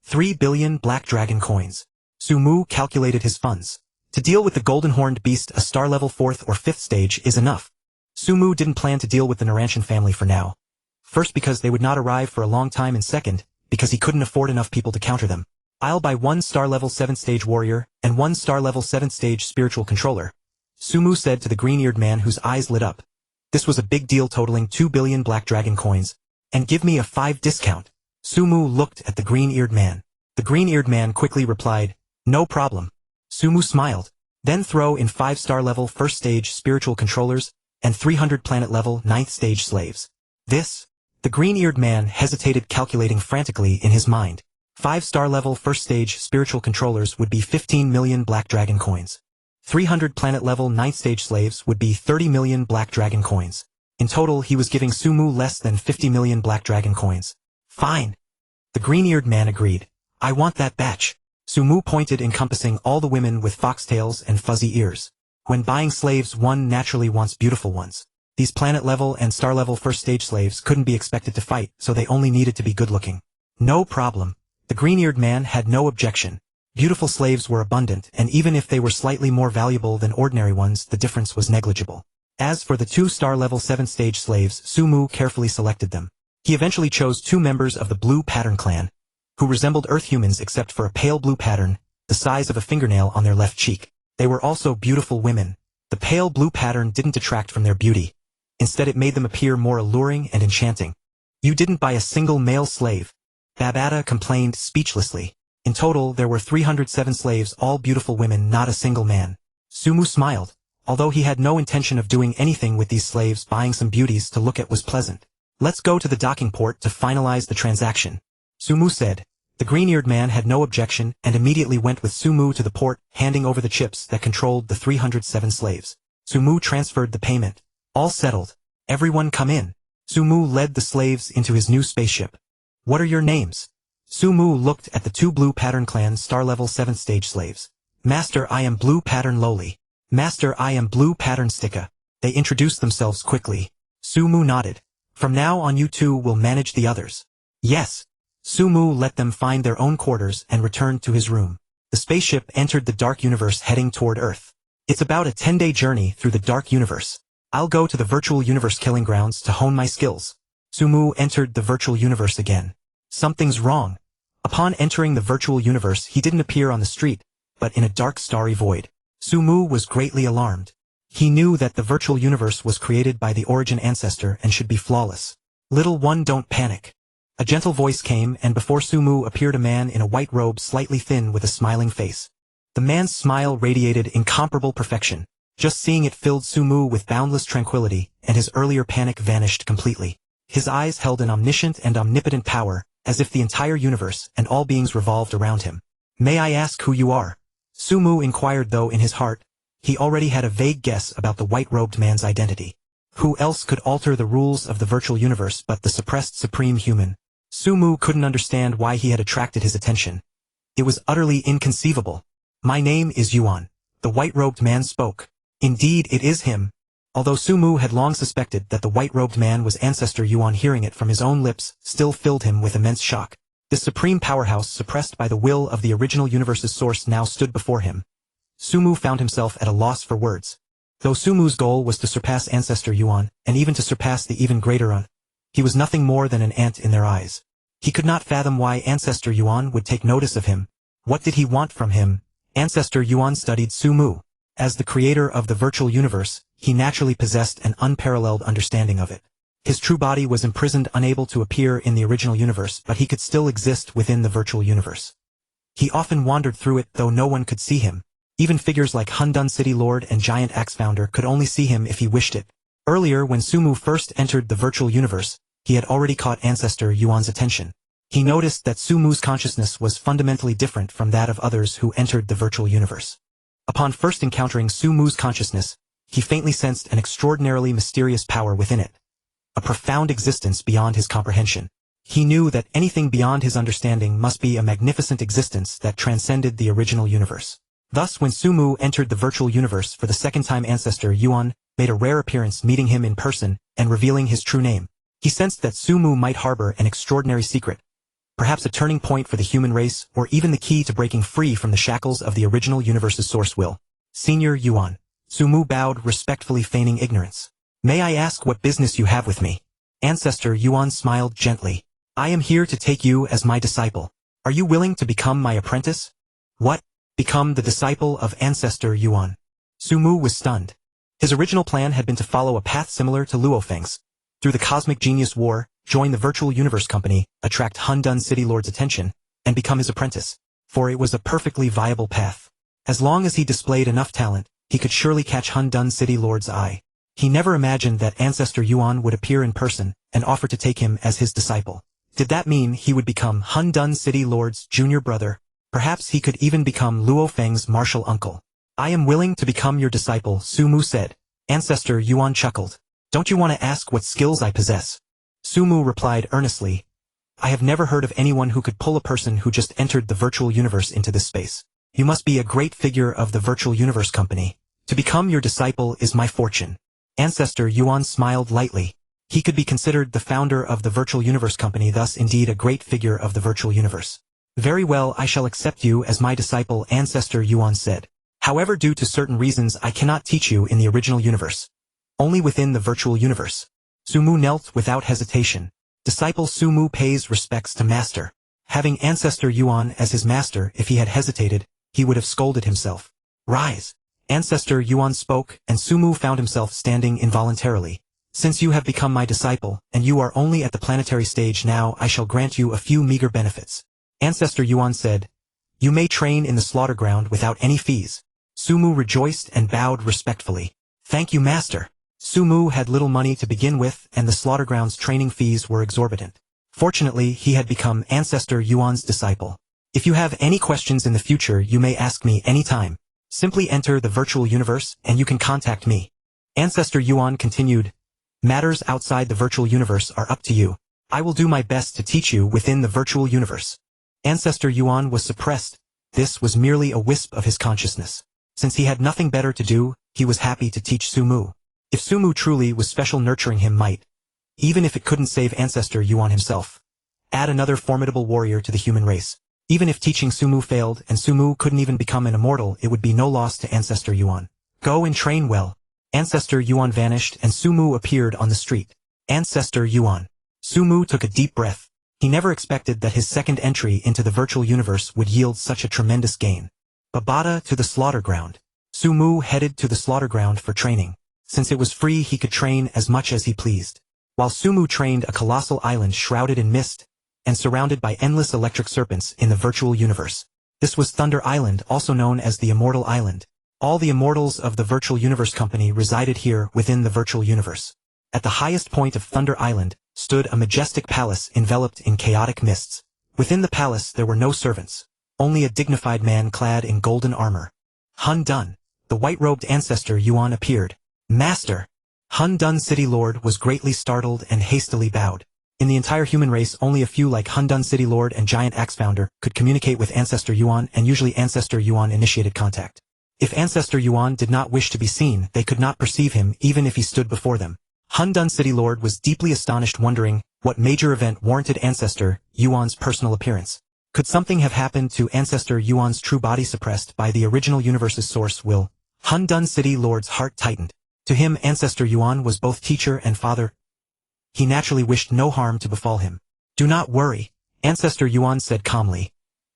3 billion Black Dragon coins." Sumu calculated his funds. To deal with the golden horned beast, a star-level 4th or 5th stage is enough. Sumu didn't plan to deal with the Narantian family for now. First, because they would not arrive for a long time, and second, because he couldn't afford enough people to counter them. "I'll buy 1 star-level 7th stage warrior and 1 star-level 7th stage spiritual controller," Sumu said to the green-eared man, whose eyes lit up. This was a big deal, totaling 2 billion Black Dragon coins. "And give me a 5 discount." Sumu looked at the green-eared man. The green-eared man quickly replied, "No problem." Sumu smiled. "Then throw in 5 star-level 1st stage spiritual controllers and 300 planet-level 9th stage slaves." This? The green-eared man hesitated, calculating frantically in his mind. 5 star-level 1st stage spiritual controllers would be 15 million Black Dragon coins. 300 planet-level 9th stage slaves would be 30 million Black Dragon coins. In total, he was giving Sumu less than 50 million Black Dragon coins. Fine. The green-eared man agreed. I want that batch. Sumu pointed, encompassing all the women with foxtails and fuzzy ears. When buying slaves, one naturally wants beautiful ones. These planet-level and star-level first-stage slaves couldn't be expected to fight, so they only needed to be good-looking. No problem. The green-eared man had no objection. Beautiful slaves were abundant, and even if they were slightly more valuable than ordinary ones, the difference was negligible. As for the 2-star level 7th-stage slaves, Sumu carefully selected them. He eventually chose 2 members of the Blue Pattern clan, who resembled Earth humans except for a pale blue pattern, the size of a fingernail on their left cheek. They were also beautiful women. The pale blue pattern didn't detract from their beauty. Instead, it made them appear more alluring and enchanting. You didn't buy a single male slave. Babata complained speechlessly. In total, there were 307 slaves, all beautiful women, not a single man. Sumu smiled. Although he had no intention of doing anything with these slaves, buying some beauties to look at was pleasant. Let's go to the docking port to finalize the transaction, Sumu said. The green-eared man had no objection and immediately went with Sumu to the port, handing over the chips that controlled the 307 slaves. Sumu transferred the payment. All settled. Everyone come in. Sumu led the slaves into his new spaceship. What are your names? Sumu looked at the 2 Blue Pattern clan star-level 7th stage slaves. Master, I am Blue Pattern Loli. Master, I am Blue Pattern Stika. They introduced themselves quickly. Sumu nodded. From now on you 2 will manage the others. Yes. Sumu let them find their own quarters and returned to his room. The spaceship entered the Dark Universe heading toward Earth. It's about a 10-day journey through the Dark Universe. I'll go to the Virtual Universe killing grounds to hone my skills. Sumu entered the Virtual Universe again. Something's wrong. Upon entering the Virtual Universe, he didn't appear on the street, but in a dark starry void. Sumu was greatly alarmed. He knew that the Virtual Universe was created by the Origin Ancestor and should be flawless. Little one, don't panic. A gentle voice came, and before Sumu appeared a man in a white robe, slightly thin with a smiling face. The man's smile radiated incomparable perfection. Just seeing it filled Sumu with boundless tranquility, and his earlier panic vanished completely. His eyes held an omniscient and omnipotent power, as if the entire universe and all beings revolved around him. May I ask who you are? Sumu inquired, though in his heart, he already had a vague guess about the white-robed man's identity. Who else could alter the rules of the virtual universe but the suppressed supreme human? Sumu couldn't understand why he had attracted his attention. It was utterly inconceivable. My name is Yuan. The white-robed man spoke. Indeed, it is him. Although Sumu had long suspected that the white-robed man was Ancestor Yuan, hearing it from his own lips still filled him with immense shock. This supreme powerhouse, suppressed by the will of the original universe's source, now stood before him. Sumu found himself at a loss for words. Though Sumu's goal was to surpass Ancestor Yuan, and even to surpass the even greater Yuan, he was nothing more than an ant in their eyes. He could not fathom why Ancestor Yuan would take notice of him. What did he want from him? Ancestor Yuan studied Sumu. As the creator of the virtual universe, he naturally possessed an unparalleled understanding of it. His true body was imprisoned, unable to appear in the original universe, but he could still exist within the virtual universe. He often wandered through it, though no one could see him. Even figures like Hunyuan City Lord and Giant Axe Founder could only see him if he wished it. Earlier, when Sumu first entered the virtual universe, he had already caught Ancestor Yuan's attention. He noticed that Sumu's consciousness was fundamentally different from that of others who entered the virtual universe. Upon first encountering Sumu's consciousness, he faintly sensed an extraordinarily mysterious power within it. A profound existence beyond his comprehension. He knew that anything beyond his understanding must be a magnificent existence that transcended the original universe. Thus, when Sumu entered the virtual universe for the second time, Ancestor Yuan made a rare appearance, meeting him in person and revealing his true name. He sensed that Sumu might harbor an extraordinary secret, perhaps a turning point for the human race, or even the key to breaking free from the shackles of the original universe's source will. Senior Yuan. Sumu bowed, respectfully feigning ignorance. May I ask what business you have with me? Ancestor Yuan smiled gently. I am here to take you as my disciple. Are you willing to become my apprentice? What? Become the disciple of Ancestor Yuan? Sumu was stunned. His original plan had been to follow a path similar to Luo Feng's. Through the Cosmic Genius War, join the Virtual Universe Company, attract Hunyuan City Lord's attention, and become his apprentice. For it was a perfectly viable path. As long as he displayed enough talent, he could surely catch Hunyuan City Lord's eye. He never imagined that Ancestor Yuan would appear in person and offer to take him as his disciple. Did that mean he would become Hunyuan City Lord's junior brother? Perhaps he could even become Luo Feng's martial uncle. I am willing to become your disciple, Sumu said. Ancestor Yuan chuckled. Don't you want to ask what skills I possess? Sumu replied earnestly. I have never heard of anyone who could pull a person who just entered the virtual universe into this space. You must be a great figure of the virtual universe company. To become your disciple is my fortune. Ancestor Yuan smiled lightly. He could be considered the founder of the virtual universe company, thus indeed a great figure of the virtual universe. Very well, I shall accept you as my disciple, Ancestor Yuan said. However, due to certain reasons I cannot teach you in the original universe. Only within the virtual universe. Sumu knelt without hesitation. Disciple Sumu pays respects to master. Having Ancestor Yuan as his master, if he had hesitated, he would have scolded himself. Rise. Ancestor Yuan spoke, and Sumu found himself standing involuntarily. Since you have become my disciple, and you are only at the planetary stage now, I shall grant you a few meager benefits. Ancestor Yuan said, you may train in the slaughter ground without any fees. Sumu rejoiced and bowed respectfully. Thank you, master. Sumu had little money to begin with, and the slaughter ground's training fees were exorbitant. Fortunately, he had become Ancestor Yuan's disciple. If you have any questions in the future, you may ask me anytime. Simply enter the virtual universe, and you can contact me. Ancestor Yuan continued, matters outside the virtual universe are up to you. I will do my best to teach you within the virtual universe. Ancestor Yuan was suppressed. This was merely a wisp of his consciousness. Since he had nothing better to do, he was happy to teach Sumu. If Sumu truly was special, nurturing him might, even if it couldn't save Ancestor Yuan himself, add another formidable warrior to the human race. Even if teaching Sumu failed and Sumu couldn't even become an immortal, it would be no loss to Ancestor Yuan. Go and train well. Ancestor Yuan vanished and Sumu appeared on the street. Ancestor Yuan. Sumu took a deep breath. He never expected that his second entry into the virtual universe would yield such a tremendous gain. Babata to the slaughter ground. Sumu headed to the slaughter ground for training. Since it was free, he could train as much as he pleased. While Sumu trained, a colossal island shrouded in mist and surrounded by endless electric serpents in the virtual universe. This was Thunder Island, also known as the Immortal Island. All the immortals of the virtual universe company resided here within the virtual universe. At the highest point of Thunder Island stood a majestic palace enveloped in chaotic mists. Within the palace there were no servants, only a dignified man clad in golden armor. Hun Dun, the white-robed Ancestor Yuan, appeared. Master! Hun Dun City Lord was greatly startled and hastily bowed. In the entire human race, only a few like Hun Dun City Lord and Giant Axe Founder could communicate with Ancestor Yuan, and usually Ancestor Yuan initiated contact. If Ancestor Yuan did not wish to be seen, they could not perceive him even if he stood before them. Hun Dun City Lord was deeply astonished, wondering what major event warranted Ancestor Yuan's personal appearance. Could something have happened to Ancestor Yuan's true body suppressed by the original universe's source will? Hun Dun City Lord's heart tightened. To him, Ancestor Yuan was both teacher and father. He naturally wished no harm to befall him. Do not worry, Ancestor Yuan said calmly.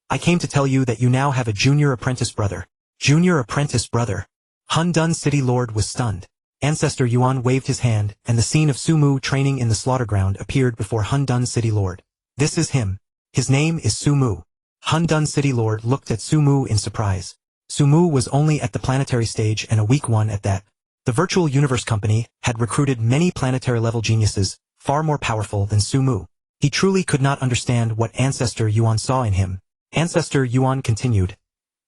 I came to tell you that you now have a junior apprentice brother. Junior apprentice brother. Hun Dun City Lord was stunned. Ancestor Yuan waved his hand, and the scene of Sumu training in the slaughter ground appeared before Hun Dun City Lord. This is him. His name is Sumu. Hun Dun City Lord looked at Sumu in surprise. Sumu was only at the planetary stage, and a weak one at that. The Virtual Universe Company had recruited many planetary-level geniuses, far more powerful than Sumu. He truly could not understand what Ancestor Yuan saw in him. Ancestor Yuan continued.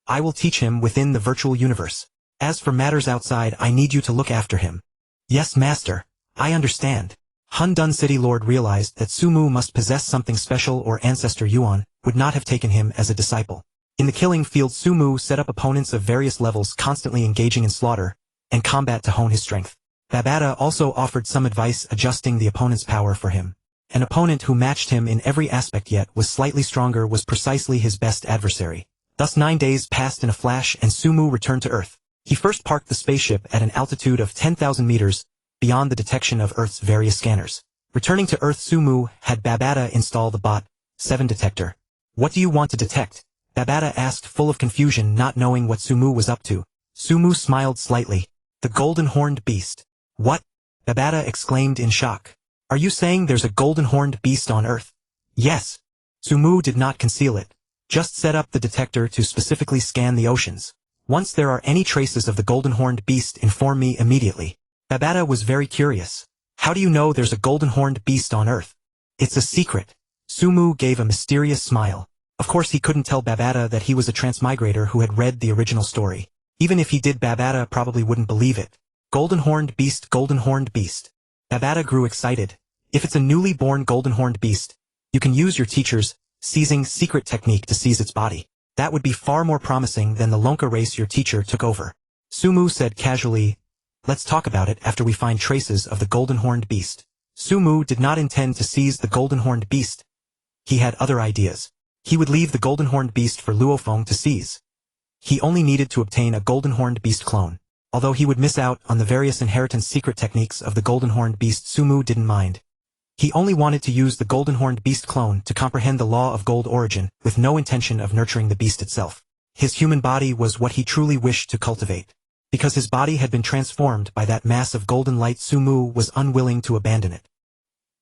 I will teach him within the virtual universe. As for matters outside, I need you to look after him. Yes, master. I understand. Hun Dun City Lord realized that Sumu must possess something special, or Ancestor Yuan would not have taken him as a disciple. In the killing field, Sumu set up opponents of various levels, constantly engaging in slaughter and combat to hone his strength. Babata also offered some advice, adjusting the opponent's power for him. An opponent who matched him in every aspect yet was slightly stronger was precisely his best adversary. Thus 9 days passed in a flash, and Sumu returned to Earth. He first parked the spaceship at an altitude of 10,000 meters, beyond the detection of Earth's various scanners. Returning to Earth, Sumu had Babata install the Bot 7 detector. What do you want to detect? Babata asked, full of confusion, not knowing what Sumu was up to. Sumu smiled slightly. The golden-horned beast. What? Babata exclaimed in shock. Are you saying there's a golden-horned beast on Earth? Yes. Sumu did not conceal it. Just set up the detector to specifically scan the oceans. Once there are any traces of the golden-horned beast, inform me immediately. Babata was very curious. How do you know there's a golden-horned beast on Earth? It's a secret. Sumu gave a mysterious smile. Of course he couldn't tell Babata that he was a transmigrator who had read the original story. Even if he did, Babata probably wouldn't believe it. Golden-horned beast, golden-horned beast. Babata grew excited. If it's a newly born golden-horned beast, You can use your teacher's seizing secret technique to seize its body. That would be far more promising than the Lonka race your teacher took over. Sumu said casually, let's talk about it after we find traces of the golden-horned beast. Sumu did not intend to seize the golden-horned beast. He had other ideas. He would leave the golden-horned beast for Luo Feng to seize. He only needed to obtain a golden-horned beast clone. Although he would miss out on the various inheritance secret techniques of the golden-horned beast, Sumu didn't mind. He only wanted to use the golden-horned beast clone to comprehend the law of gold origin, with no intention of nurturing the beast itself. His human body was what he truly wished to cultivate. Because his body had been transformed by that mass of golden light, Sumu was unwilling to abandon it.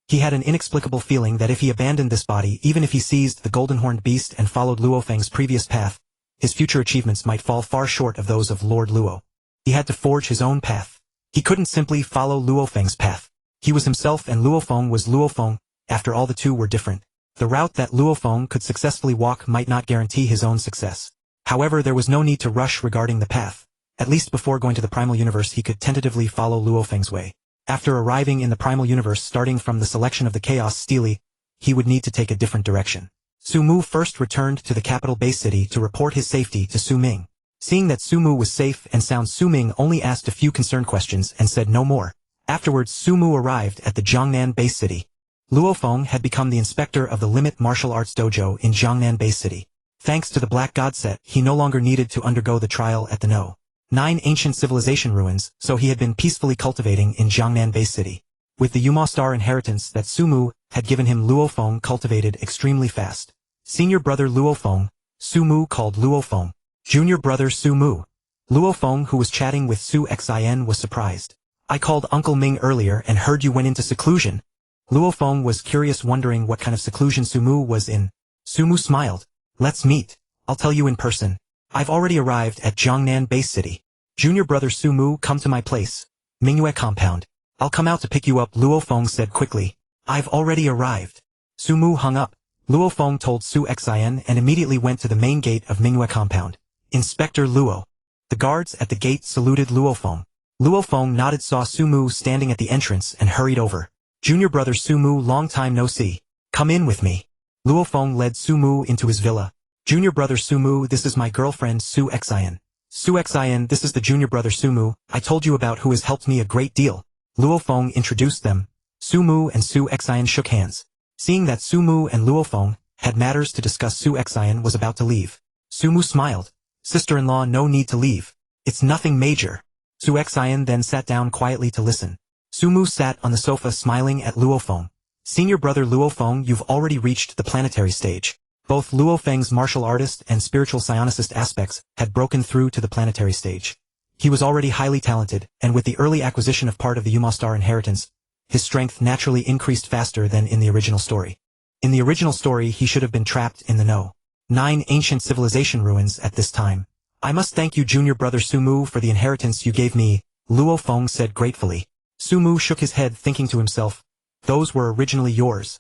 He had an inexplicable feeling that if he abandoned this body, even if he seized the golden-horned beast and followed Luo Feng's previous path, his future achievements might fall far short of those of Lord Luo. He had to forge his own path. He couldn't simply follow Luo Feng's path. He was himself and Luo Feng was Luo Feng. After all, the two were different. The route that Luo Feng could successfully walk might not guarantee his own success. However, there was no need to rush regarding the path. At least before going to the Primal Universe, he could tentatively follow Luo Feng's way. After arriving in the Primal Universe, starting from the selection of the Chaos Stele, he would need to take a different direction. Sumu first returned to the capital base city to report his safety to Su Ming. Seeing that Sumu was safe and sound, Su Ming only asked a few concerned questions and said no more. Afterwards, Sumu arrived at the Jiangnan base city. Luo Feng had become the inspector of the Limit Martial Arts Dojo in Jiangnan base city. Thanks to the Black God set, he no longer needed to undergo the trial at the No. 9 ancient civilization ruins, so he had been peacefully cultivating in Jiangnan base city. With the Yunmo Star inheritance that Sumu had given him, Luo Feng cultivated extremely fast. Senior brother Luo Feng, Sumu called Luo Feng. Junior brother Sumu. Luo Feng, who was chatting with Su Xin, was surprised. I called Uncle Ming earlier and heard you went into seclusion. Luo Feng was curious, wondering what kind of seclusion Sumu was in. Sumu smiled. Let's meet. I'll tell you in person. I've already arrived at Jiangnan base city. Junior brother Sumu, come to my place. Mingyue compound. I'll come out to pick you up, Luo Feng said quickly. I've already arrived. Sumu hung up. Luo Feng told Su Xin and immediately went to the main gate of Mingyue compound. Inspector Luo. The guards at the gate saluted Luo Feng. Luo Feng nodded, saw Sumu standing at the entrance and hurried over. Junior brother Sumu, long time no see. Come in with me. Luo Feng led Sumu into his villa. Junior brother Sumu, this is my girlfriend Su Xin. Su Xin, this is the junior brother Sumu I told you about, who has helped me a great deal. Luo Feng introduced them. Sumu and Su Xin shook hands. Seeing that Sumu and Luo Feng had matters to discuss, Su Xin was about to leave. Sumu smiled. Sister-in-law, no need to leave. It's nothing major. Su Xin then sat down quietly to listen. Sumu sat on the sofa smiling at Luo Feng. Senior brother Luo Feng, you've already reached the planetary stage. Both Luo Feng's martial artist and spiritual psionicist aspects had broken through to the planetary stage. He was already highly talented, and with the early acquisition of part of the Yunmo Star inheritance, his strength naturally increased faster than in the original story. In the original story, he should have been trapped in the No. 9 ancient civilization ruins at this time. I must thank you, junior brother Sumu, for the inheritance you gave me, Luo Feng said gratefully. Sumu shook his head, thinking to himself, those were originally yours.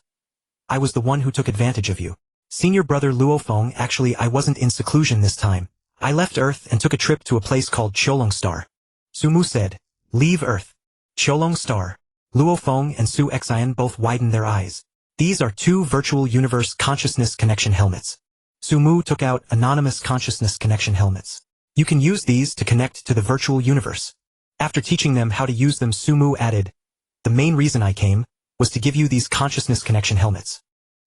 I was the one who took advantage of you. Senior brother Luo Feng, actually I wasn't in seclusion this time. I left Earth and took a trip to a place called Swallowing Star. Sumu said, leave Earth. Swallowing Star. Luo Feng and Su Xin both widened their eyes. These are 2 virtual universe consciousness connection helmets. Sumu took out anonymous consciousness connection helmets. You can use these to connect to the virtual universe. After teaching them how to use them, Sumu added, the main reason I came was to give you these consciousness connection helmets.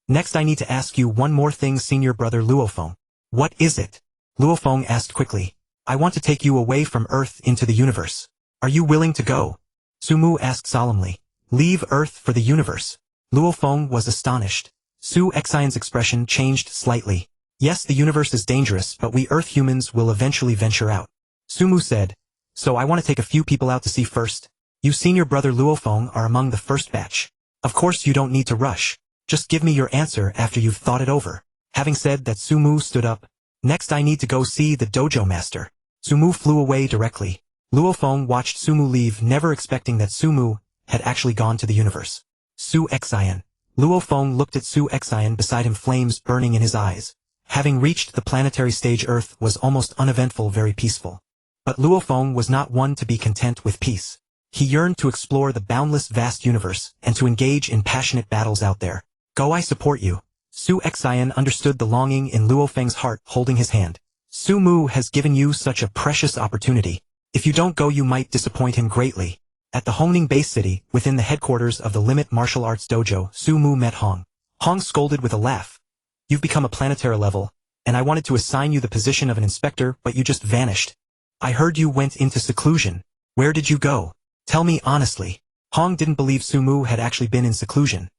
Next, I need to ask you one more thing, senior brother Luo Feng. What is it? Luo Feng asked quickly. I want to take you away from Earth into the universe. Are you willing to go? Sumu asked solemnly. Leave Earth for the universe. Luo Feng was astonished. Su Xion's expression changed slightly. Yes, the universe is dangerous, but we Earth humans will eventually venture out. Sumu said. So I want to take a few people out to see first. You senior brother Luo Feng are among the first batch. Of course you don't need to rush. Just give me your answer after you've thought it over. Having said that, Sumu stood up. Next, I need to go see the dojo master. Sumu flew away directly. Luo Feng watched Sumu leave, never expecting that Sumu had actually gone to the universe. Su Xian. Luo Feng looked at Su Xian beside him, flames burning in his eyes. Having reached the planetary stage, Earth was almost uneventful, very peaceful. But Luo Feng was not one to be content with peace. He yearned to explore the boundless vast universe and to engage in passionate battles out there. Go, I support you. Su Xian understood the longing in Luo Feng's heart, holding his hand. Su Mu has given you such a precious opportunity. If you don't go, you might disappoint him greatly. At the Hongning base city, within the headquarters of the Limit Martial Arts Dojo, Su Mu met Hong. Hong scolded with a laugh. You've become a planetary level, and I wanted to assign you the position of an inspector, but you just vanished. I heard you went into seclusion. Where did you go? Tell me honestly. Hong didn't believe Su Mu had actually been in seclusion.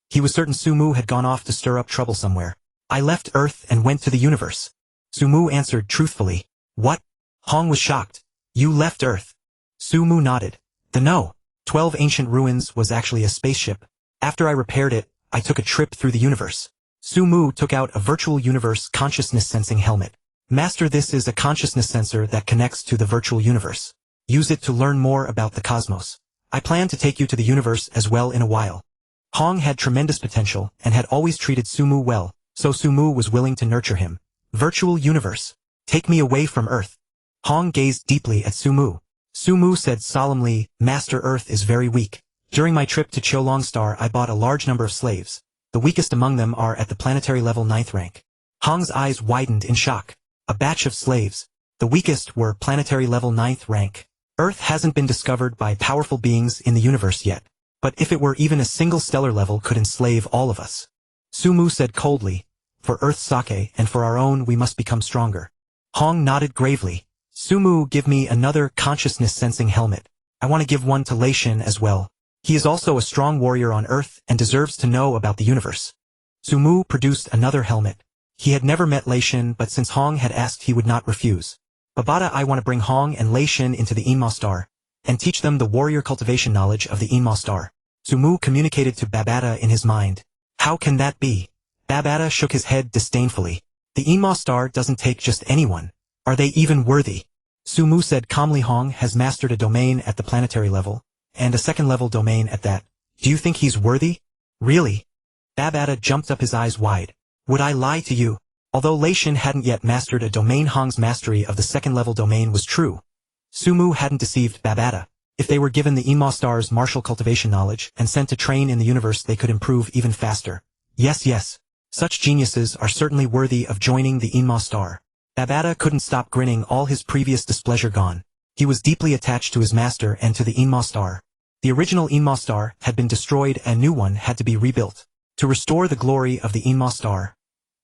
He was certain Su Mu had gone off to stir up trouble somewhere. I left Earth and went to the universe. Su Mu answered truthfully. What? Hong was shocked. You left Earth. Su Mu nodded. The No. 12 Ancient Ruins was actually a spaceship. After I repaired it, I took a trip through the universe. Su Mu took out a virtual universe consciousness sensing helmet. Master, this is a consciousness sensor that connects to the virtual universe. Use it to learn more about the cosmos. I plan to take you to the universe as well in a while. Hong had tremendous potential and had always treated Su Mu well, so Su Mu was willing to nurture him. Virtual universe. Take me away from Earth. Hong gazed deeply at Su Mu. Su Mu said solemnly, Master, Earth is very weak. During my trip to Swallowing Star, I bought a large number of slaves. The weakest among them are at the planetary level 9th rank. Hong's eyes widened in shock. A batch of slaves. The weakest were planetary level 9th rank. Earth hasn't been discovered by powerful beings in the universe yet. But if it were, even a single stellar level could enslave all of us. Su Mu said coldly, For Earth's sake and for our own we must become stronger. Hong nodded gravely. Su Mu, give me another consciousness-sensing helmet. I want to give one to Lei Shin as well. He is also a strong warrior on Earth and deserves to know about the universe. Su Mu produced another helmet. He had never met Lei Shin, but since Hong had asked, he would not refuse. Babata, I want to bring Hong and Lei Shin into the Yunmo Star, and teach them the warrior cultivation knowledge of the Yunmo Star. Su Mu communicated to Babata in his mind. How can that be? Babata shook his head disdainfully. The Yunmo Star doesn't take just anyone. Are they even worthy? Su Mu said calmly. Hong has mastered a domain at the planetary level, and a second-level domain at that. Do you think he's worthy? Really? Babata jumped up, his eyes wide. Would I lie to you? Although Lei Shin hadn't yet mastered a domain, Hong's mastery of the second-level domain was true. Su Mu hadn't deceived Babata. If they were given the Yunmo Star's martial cultivation knowledge and sent to train in the universe, they could improve even faster. Yes. Such geniuses are certainly worthy of joining the Yunmo Star. Babata couldn't stop grinning, all his previous displeasure gone. He was deeply attached to his master and to the Yunmo Star. The original Yunmo Star had been destroyed, a new one had to be rebuilt. To restore the glory of the Yunmo Star,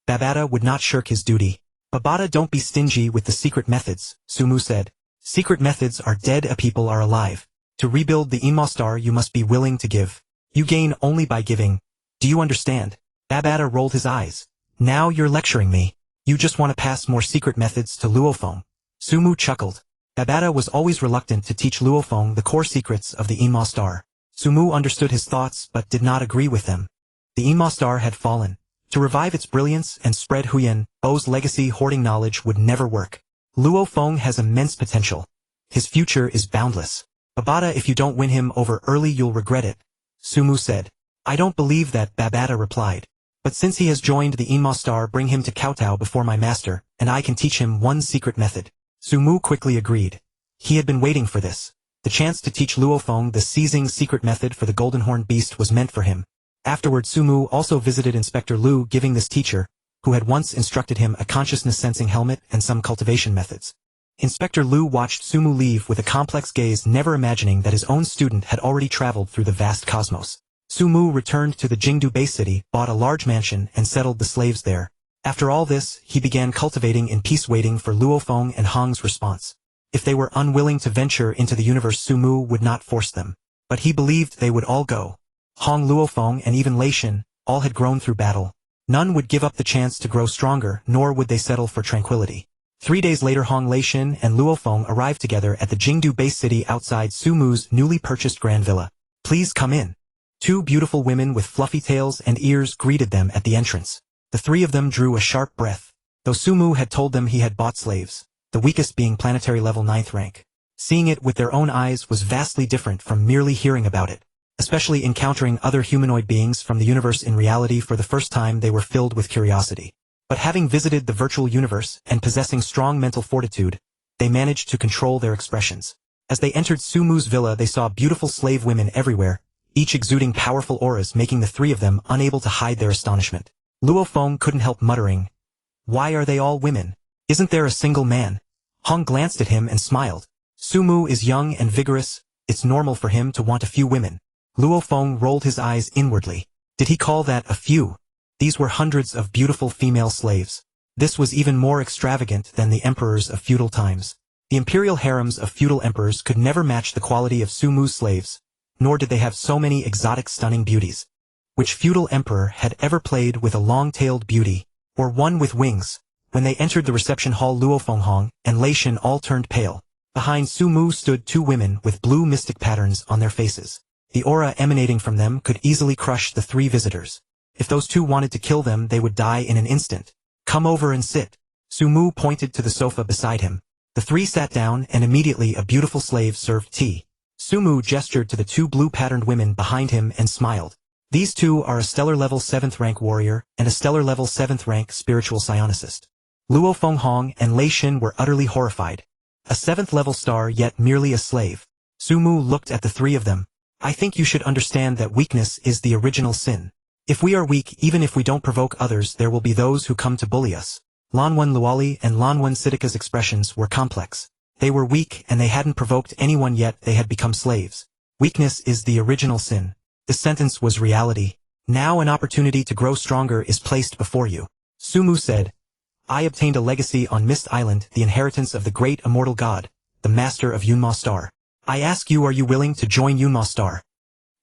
Babata would not shirk his duty. Babata, don't be stingy with the secret methods, Su Mu said. Secret methods are dead, a people are alive. To rebuild the Yunmo Star you must be willing to give. You gain only by giving. Do you understand? Babata rolled his eyes. Now you're lecturing me. You just want to pass more secret methods to Luo Feng. Su Mu chuckled. Babata was always reluctant to teach Luo Feng the core secrets of the Yunmo Star. Su Mu understood his thoughts but did not agree with them. The Yunmo Star had fallen. To revive its brilliance and spread Hunyuan, Bo's legacy, hoarding knowledge would never work. Luo Feng has immense potential. His future is boundless. Babata, if you don't win him over early you'll regret it, Su Mu said. I don't believe that, Babata replied. But since he has joined the Yunmo Star, bring him to Kowtow before my master, and I can teach him one secret method. Su Mu quickly agreed. He had been waiting for this. The chance to teach Luo Feng the seizing secret method for the golden horned beast was meant for him. Afterward, Su Mu also visited Inspector Lu, giving this teacher, who had once instructed him, a consciousness-sensing helmet and some cultivation methods. Inspector Lu watched Su Mu leave with a complex gaze, never imagining that his own student had already traveled through the vast cosmos. Su Mu returned to the Jingdu base city, bought a large mansion, and settled the slaves there. After all this, he began cultivating in peace, waiting for Luo Feng and Hong's response. If they were unwilling to venture into the universe, Su Mu would not force them. But he believed they would all go. Hong, Luo Feng, and even Lei Shin, all had grown through battle. None would give up the chance to grow stronger, nor would they settle for tranquility. 3 days later, Hong, Lei Shin, and Luo Feng arrived together at the Jingdu base city outside Su Mu's newly purchased grand villa. Please come in. 2 beautiful women with fluffy tails and ears greeted them at the entrance. The 3 of them drew a sharp breath. Though Su Mu had told them he had bought slaves, the weakest being planetary level 9th rank. Seeing it with their own eyes was vastly different from merely hearing about it. Especially encountering other humanoid beings from the universe in reality for the first time, they were filled with curiosity. But having visited the virtual universe and possessing strong mental fortitude, they managed to control their expressions. As they entered Su Mu's villa, they saw beautiful slave women everywhere, each exuding powerful auras making the three of them unable to hide their astonishment. Luo Feng couldn't help muttering, "Why are they all women? Isn't there a single man?" Hong glanced at him and smiled. Sumu is young and vigorous, it's normal for him to want a few women. Luo Feng rolled his eyes inwardly. Did he call that a few? These were hundreds of beautiful female slaves. This was even more extravagant than the emperors of feudal times. The imperial harems of feudal emperors could never match the quality of Sumu's slaves, nor did they have so many exotic stunning beauties. Which feudal emperor had ever played with a long-tailed beauty, or one with wings? When they entered the reception hall, Luo Feng and Lei Shen all turned pale. Behind Sumu stood two women with blue mystic patterns on their faces. The aura emanating from them could easily crush the three visitors. If those two wanted to kill them, they would die in an instant. "Come over and sit." Sumu pointed to the sofa beside him. The three sat down and immediately a beautiful slave served tea. Sumu gestured to the two blue-patterned women behind him and smiled. These two are a stellar level 7th rank warrior and a stellar level 7th rank spiritual psionicist. Luo Feng and Lei Shen were utterly horrified. A 7th level star yet merely a slave. Sumu looked at the three of them. "I think you should understand that weakness is the original sin. If we are weak, even if we don't provoke others, there will be those who come to bully us." Lanwen Luali and Lanwen Sidika's expressions were complex. They were weak and they hadn't provoked anyone yet they had become slaves. Weakness is the original sin. The sentence was reality. Now an opportunity to grow stronger is placed before you. Sumu said, "I obtained a legacy on Mist Island, the inheritance of the great immortal god, the master of Yunmo Star. I ask you, are you willing to join Yunmo Star?"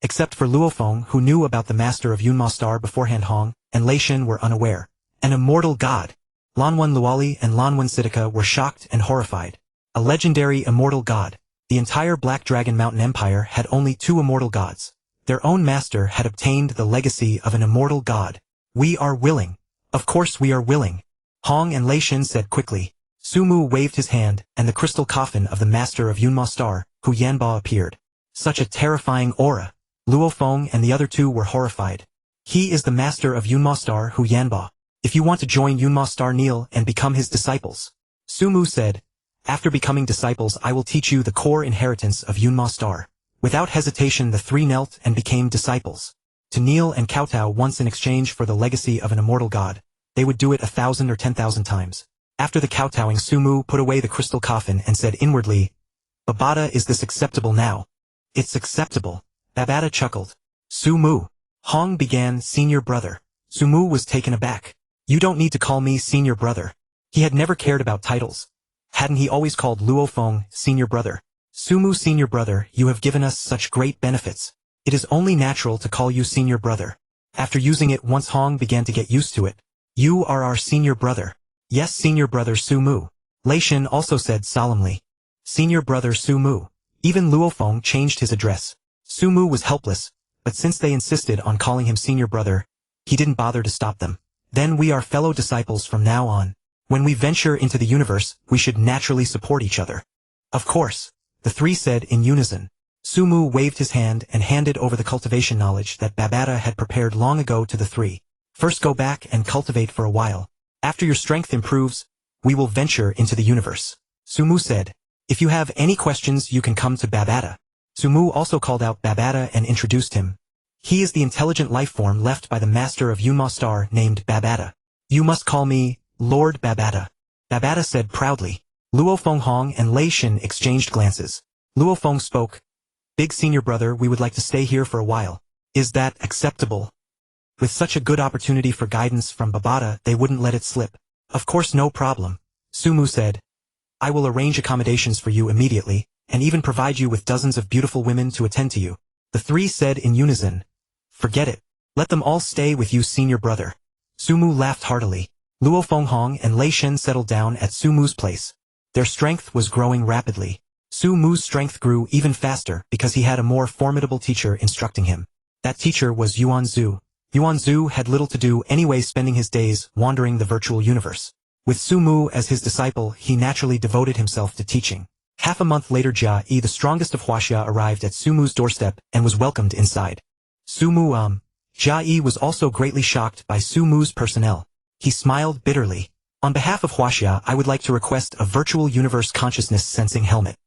Except for Luo Feng, who knew about the master of Yunmo Star beforehand, Hong and Lei Shen were unaware. An immortal god. Lanwen Luali and Lanwen Sidika were shocked and horrified. A legendary immortal god. The entire Black Dragon Mountain Empire had only two immortal gods. Their own master had obtained the legacy of an immortal god. "We are willing. Of course we are willing," Hong and Lei Shen said quickly. Sumu waved his hand, and the crystal coffin of the master of Yunmo Star, Hunyuan, appeared. Such a terrifying aura. Luo Feng and the other two were horrified. "He is the master of Yunmo Star, Hunyuan. If you want to join Yunmo Star, kneel and become his disciples." Sumu said, "After becoming disciples, I will teach you the core inheritance of Yunmo Star." Without hesitation, the three knelt and became disciples. To kneel and kowtow once in exchange for the legacy of an immortal god, they would do it 1,000 or 10,000 times. After the kowtowing, Sumu put away the crystal coffin and said inwardly, "Babata, is this acceptable now?" "It's acceptable." Babata chuckled. "Sumu." Hong began, "Senior brother." Sumu was taken aback. "You don't need to call me senior brother." He had never cared about titles. Hadn't he always called Luo Feng senior brother? "Sumu, senior brother, you have given us such great benefits. It is only natural to call you senior brother." After using it once, Hong began to get used to it. "You are our senior brother." "Yes, senior brother Sumu." Lei Shen also said solemnly. "Senior brother Sumu." Even Luo Feng changed his address. Sumu was helpless, but since they insisted on calling him senior brother, he didn't bother to stop them. "Then we are fellow disciples from now on. When we venture into the universe, we should naturally support each other." "Of course," the three said in unison. Sumu waved his hand and handed over the cultivation knowledge that Babata had prepared long ago to the three. "First go back and cultivate for a while. After your strength improves, we will venture into the universe." Sumu said, "If you have any questions, you can come to Babata." Sumu also called out Babata and introduced him. "He is the intelligent life form left by the master of Yunmo Star named Babata. You must call me Lord Babata." Babata said proudly. Luo Feng and Lei Shen exchanged glances. Luo Feng spoke. "Big senior brother, we would like to stay here for a while. Is that acceptable?" With such a good opportunity for guidance from Babata, they wouldn't let it slip. "Of course, no problem," Sumu said. "I will arrange accommodations for you immediately, and even provide you with dozens of beautiful women to attend to you." The three said in unison, "Forget it. Let them all stay with you, senior brother." Sumu laughed heartily. Luo Feng and Lei Shen settled down at Sumu's place. Their strength was growing rapidly. Sumu's strength grew even faster because he had a more formidable teacher instructing him. That teacher was Yuan Zhu. Yuan Zhu had little to do anyway, spending his days wandering the virtual universe. With Sumu as his disciple, he naturally devoted himself to teaching. Half a month later, Jia Yi, the strongest of Huaxia, arrived at Sumu's doorstep and was welcomed inside. Jia Yi was also greatly shocked by Sumu's personnel. He smiled bitterly. "On behalf of Huaxia, I would like to request a virtual universe consciousness sensing helmet."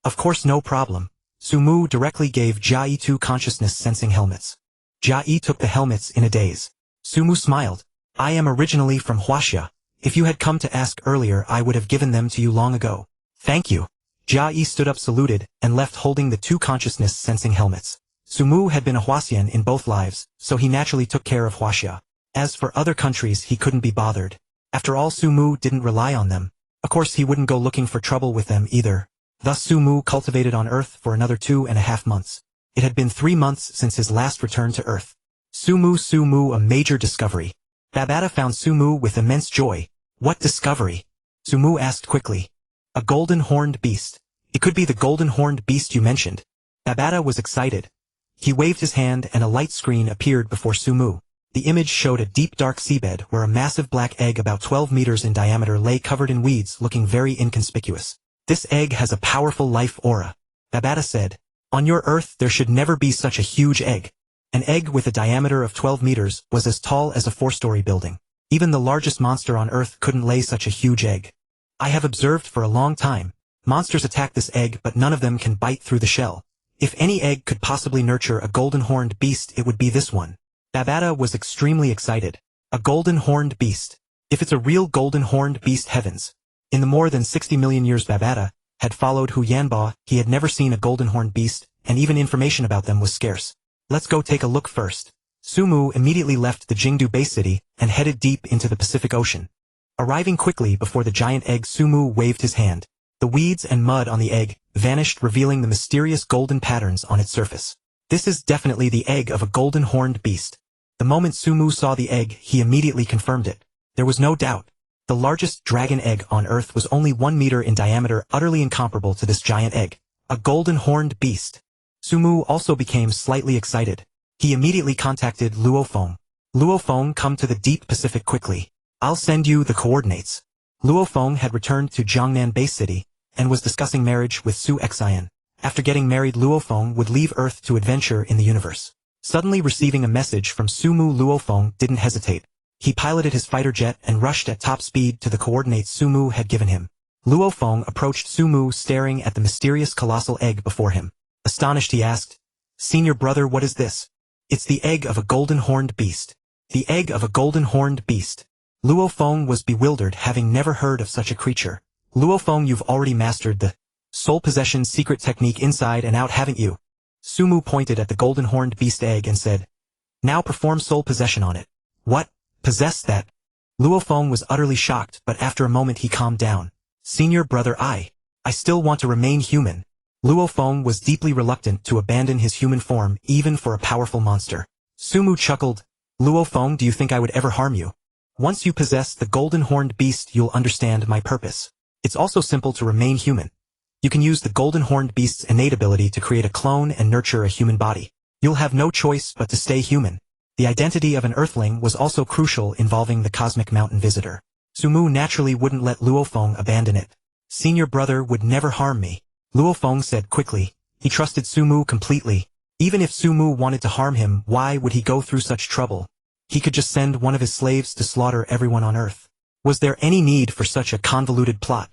"Of course, no problem." Sumu directly gave Jia Yi 2 consciousness-sensing helmets. Jia Yi took the helmets in a daze. Sumu smiled. I am originally from Huaxia. If you had come to ask earlier I would have given them to you long ago. Thank you. Jia Yi stood up, saluted, and left holding the 2 consciousness-sensing helmets. Sumu had been a Huaxian in both lives, so he naturally took care of Huaxia. As for other countries, he couldn't be bothered. After all, Sumu didn't rely on them. Of course he wouldn't go looking for trouble with them either. Thus Sumu cultivated on Earth for another 2.5 months. It had been 3 months since his last return to Earth. Sumu, a major discovery. Babata found Sumu with immense joy. What discovery? Sumu asked quickly. A golden horned beast. It could be the golden horned beast you mentioned. Babata was excited. He waved his hand and a light screen appeared before Sumu. The image showed a deep dark seabed where a massive black egg about 12 meters in diameter lay covered in weeds, looking very inconspicuous. This egg has a powerful life aura. Babata said. On your Earth there should never be such a huge egg. An egg with a diameter of 12 meters was as tall as a 4-story building. Even the largest monster on Earth couldn't lay such a huge egg. I have observed for a long time. Monsters attack this egg but none of them can bite through the shell. If any egg could possibly nurture a golden horned beast, it would be this one. Babata was extremely excited. A golden horned beast. If it's a real golden horned beast, heavens. In the more than 60 million years Babata had followed Hunyuan, he had never seen a golden horned beast, and even information about them was scarce. Let's go take a look first. Sumu immediately left the Jingdu base city and headed deep into the Pacific Ocean. Arriving quickly before the giant egg, Sumu waved his hand. The weeds and mud on the egg vanished, revealing the mysterious golden patterns on its surface. This is definitely the egg of a golden horned beast. The moment Sumu saw the egg, he immediately confirmed it. There was no doubt. The largest dragon egg on Earth was only 1 meter in diameter, utterly incomparable to this giant egg. A golden horned beast. Sumu also became slightly excited. He immediately contacted Luo Feng. Luo Feng, come to the deep Pacific quickly. I'll send you the coordinates. Luo Feng had returned to Jiangnan base city, and was discussing marriage with Su Xian. After getting married, Luo Feng would leave Earth to adventure in the universe. Suddenly receiving a message from Sumu, Luo Feng didn't hesitate. He piloted his fighter jet and rushed at top speed to the coordinates Sumu had given him. Luo Feng approached Sumu, staring at the mysterious colossal egg before him. Astonished, he asked, Senior brother, what is this? It's the egg of a golden horned beast. The egg of a golden horned beast. Luo Feng was bewildered, having never heard of such a creature. Luo Feng, you've already mastered the soul possession secret technique inside and out, haven't you? Sumu pointed at the golden horned beast egg and said, Now perform soul possession on it. What? Possess that? Luo Feng was utterly shocked, but after a moment he calmed down. Senior brother, I still want to remain human. Luo Feng was deeply reluctant to abandon his human form, even for a powerful monster. Sumu chuckled. Luo Feng, do you think I would ever harm you? Once you possess the golden horned beast, you'll understand my purpose. It's also simple to remain human. You can use the golden horned beast's innate ability to create a clone and nurture a human body. You'll have no choice but to stay human. The identity of an Earthling was also crucial, involving the cosmic mountain visitor. Sumu naturally wouldn't let Luo Feng abandon it. Senior brother would never harm me, Luo Feng said quickly. He trusted Sumu completely. Even if Sumu wanted to harm him, why would he go through such trouble? He could just send one of his slaves to slaughter everyone on Earth. Was there any need for such a convoluted plot?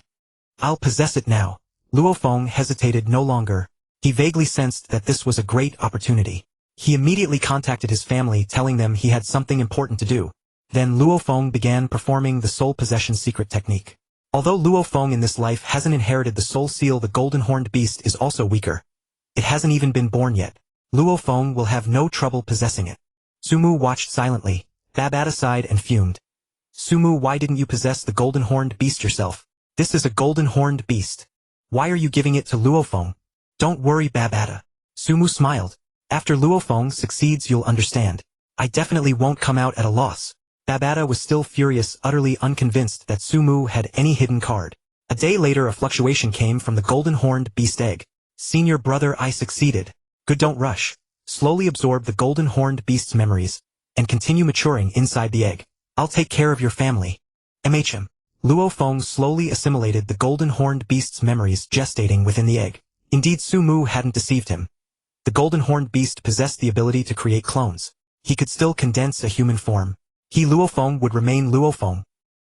I'll possess it now. Luo Feng hesitated no longer. He vaguely sensed that this was a great opportunity. He immediately contacted his family, telling them he had something important to do. Then Luo Feng began performing the soul possession secret technique. Although Luo Feng in this life hasn't inherited the soul seal, the golden horned beast is also weaker. It hasn't even been born yet. Luo Feng will have no trouble possessing it. Sumu watched silently. Babata sighed and fumed. Sumu, why didn't you possess the golden horned beast yourself? This is a golden horned beast. Why are you giving it to Luo Feng? Don't worry, Babata. Sumu smiled. After Luo Feng succeeds, you'll understand. I definitely won't come out at a loss. Babata was still furious, utterly unconvinced that Sumu had any hidden card. A day later, a fluctuation came from the golden horned beast egg. Senior brother, I succeeded. Good, don't rush. Slowly absorb the golden horned beast's memories, and continue maturing inside the egg. I'll take care of your family. MHM. Luo Feng slowly assimilated the golden horned beast's memories gestating within the egg. Indeed, Sumu hadn't deceived him. The golden horned beast possessed the ability to create clones. He could still condense a human form. He, Luo Feng, would remain Luo Feng.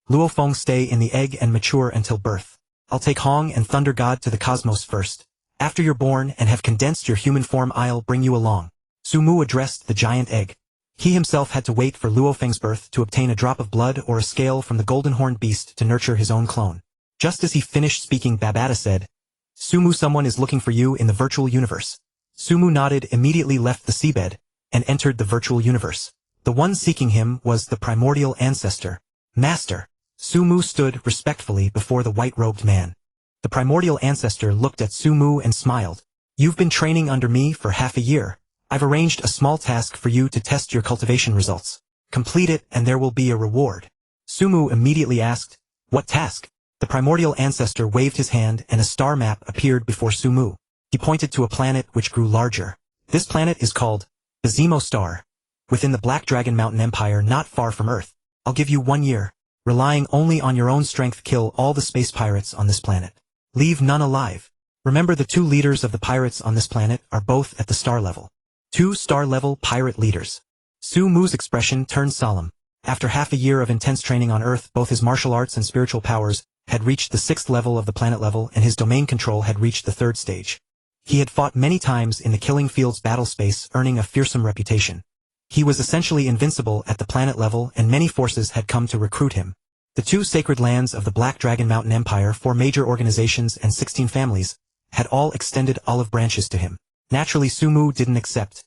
Luo Feng stay in the egg and mature until birth. I'll take Hong and Thunder God to the cosmos first. After you're born and have condensed your human form, I'll bring you along. Sumu addressed the giant egg. He himself had to wait for Luo Feng's birth to obtain a drop of blood or a scale from the golden horned beast to nurture his own clone. Just as he finished speaking, Babata said, "Sumu, someone is looking for you in the virtual universe." Sumu nodded, immediately left the seabed, and entered the virtual universe. The one seeking him was the primordial ancestor. "Master." Sumu stood respectfully before the white-robed man. The primordial ancestor looked at Sumu and smiled. "You've been training under me for half a year. I've arranged a small task for you to test your cultivation results. Complete it and there will be a reward." Sumu immediately asked, "What task?" The primordial ancestor waved his hand and a star map appeared before Sumu. He pointed to a planet which grew larger. "This planet is called Yunmo Star, within the Black Dragon Mountain Empire not far from Earth. I'll give you 1 year. Relying only on your own strength, kill all the space pirates on this planet. Leave none alive. Remember, the 2 leaders of the pirates on this planet are both at the star level. 2 star-level pirate leaders." Sumu's expression turned solemn. After half a year of intense training on Earth, both his martial arts and spiritual powers had reached the 6th level of the planet level, and his domain control had reached the 3rd stage. He had fought many times in the Killing Fields battle space, earning a fearsome reputation. He was essentially invincible at the planet level, and many forces had come to recruit him. The 2 sacred lands of the Black Dragon Mountain Empire, 4 major organizations and 16 families, had all extended olive branches to him. Naturally, Sumu didn't accept.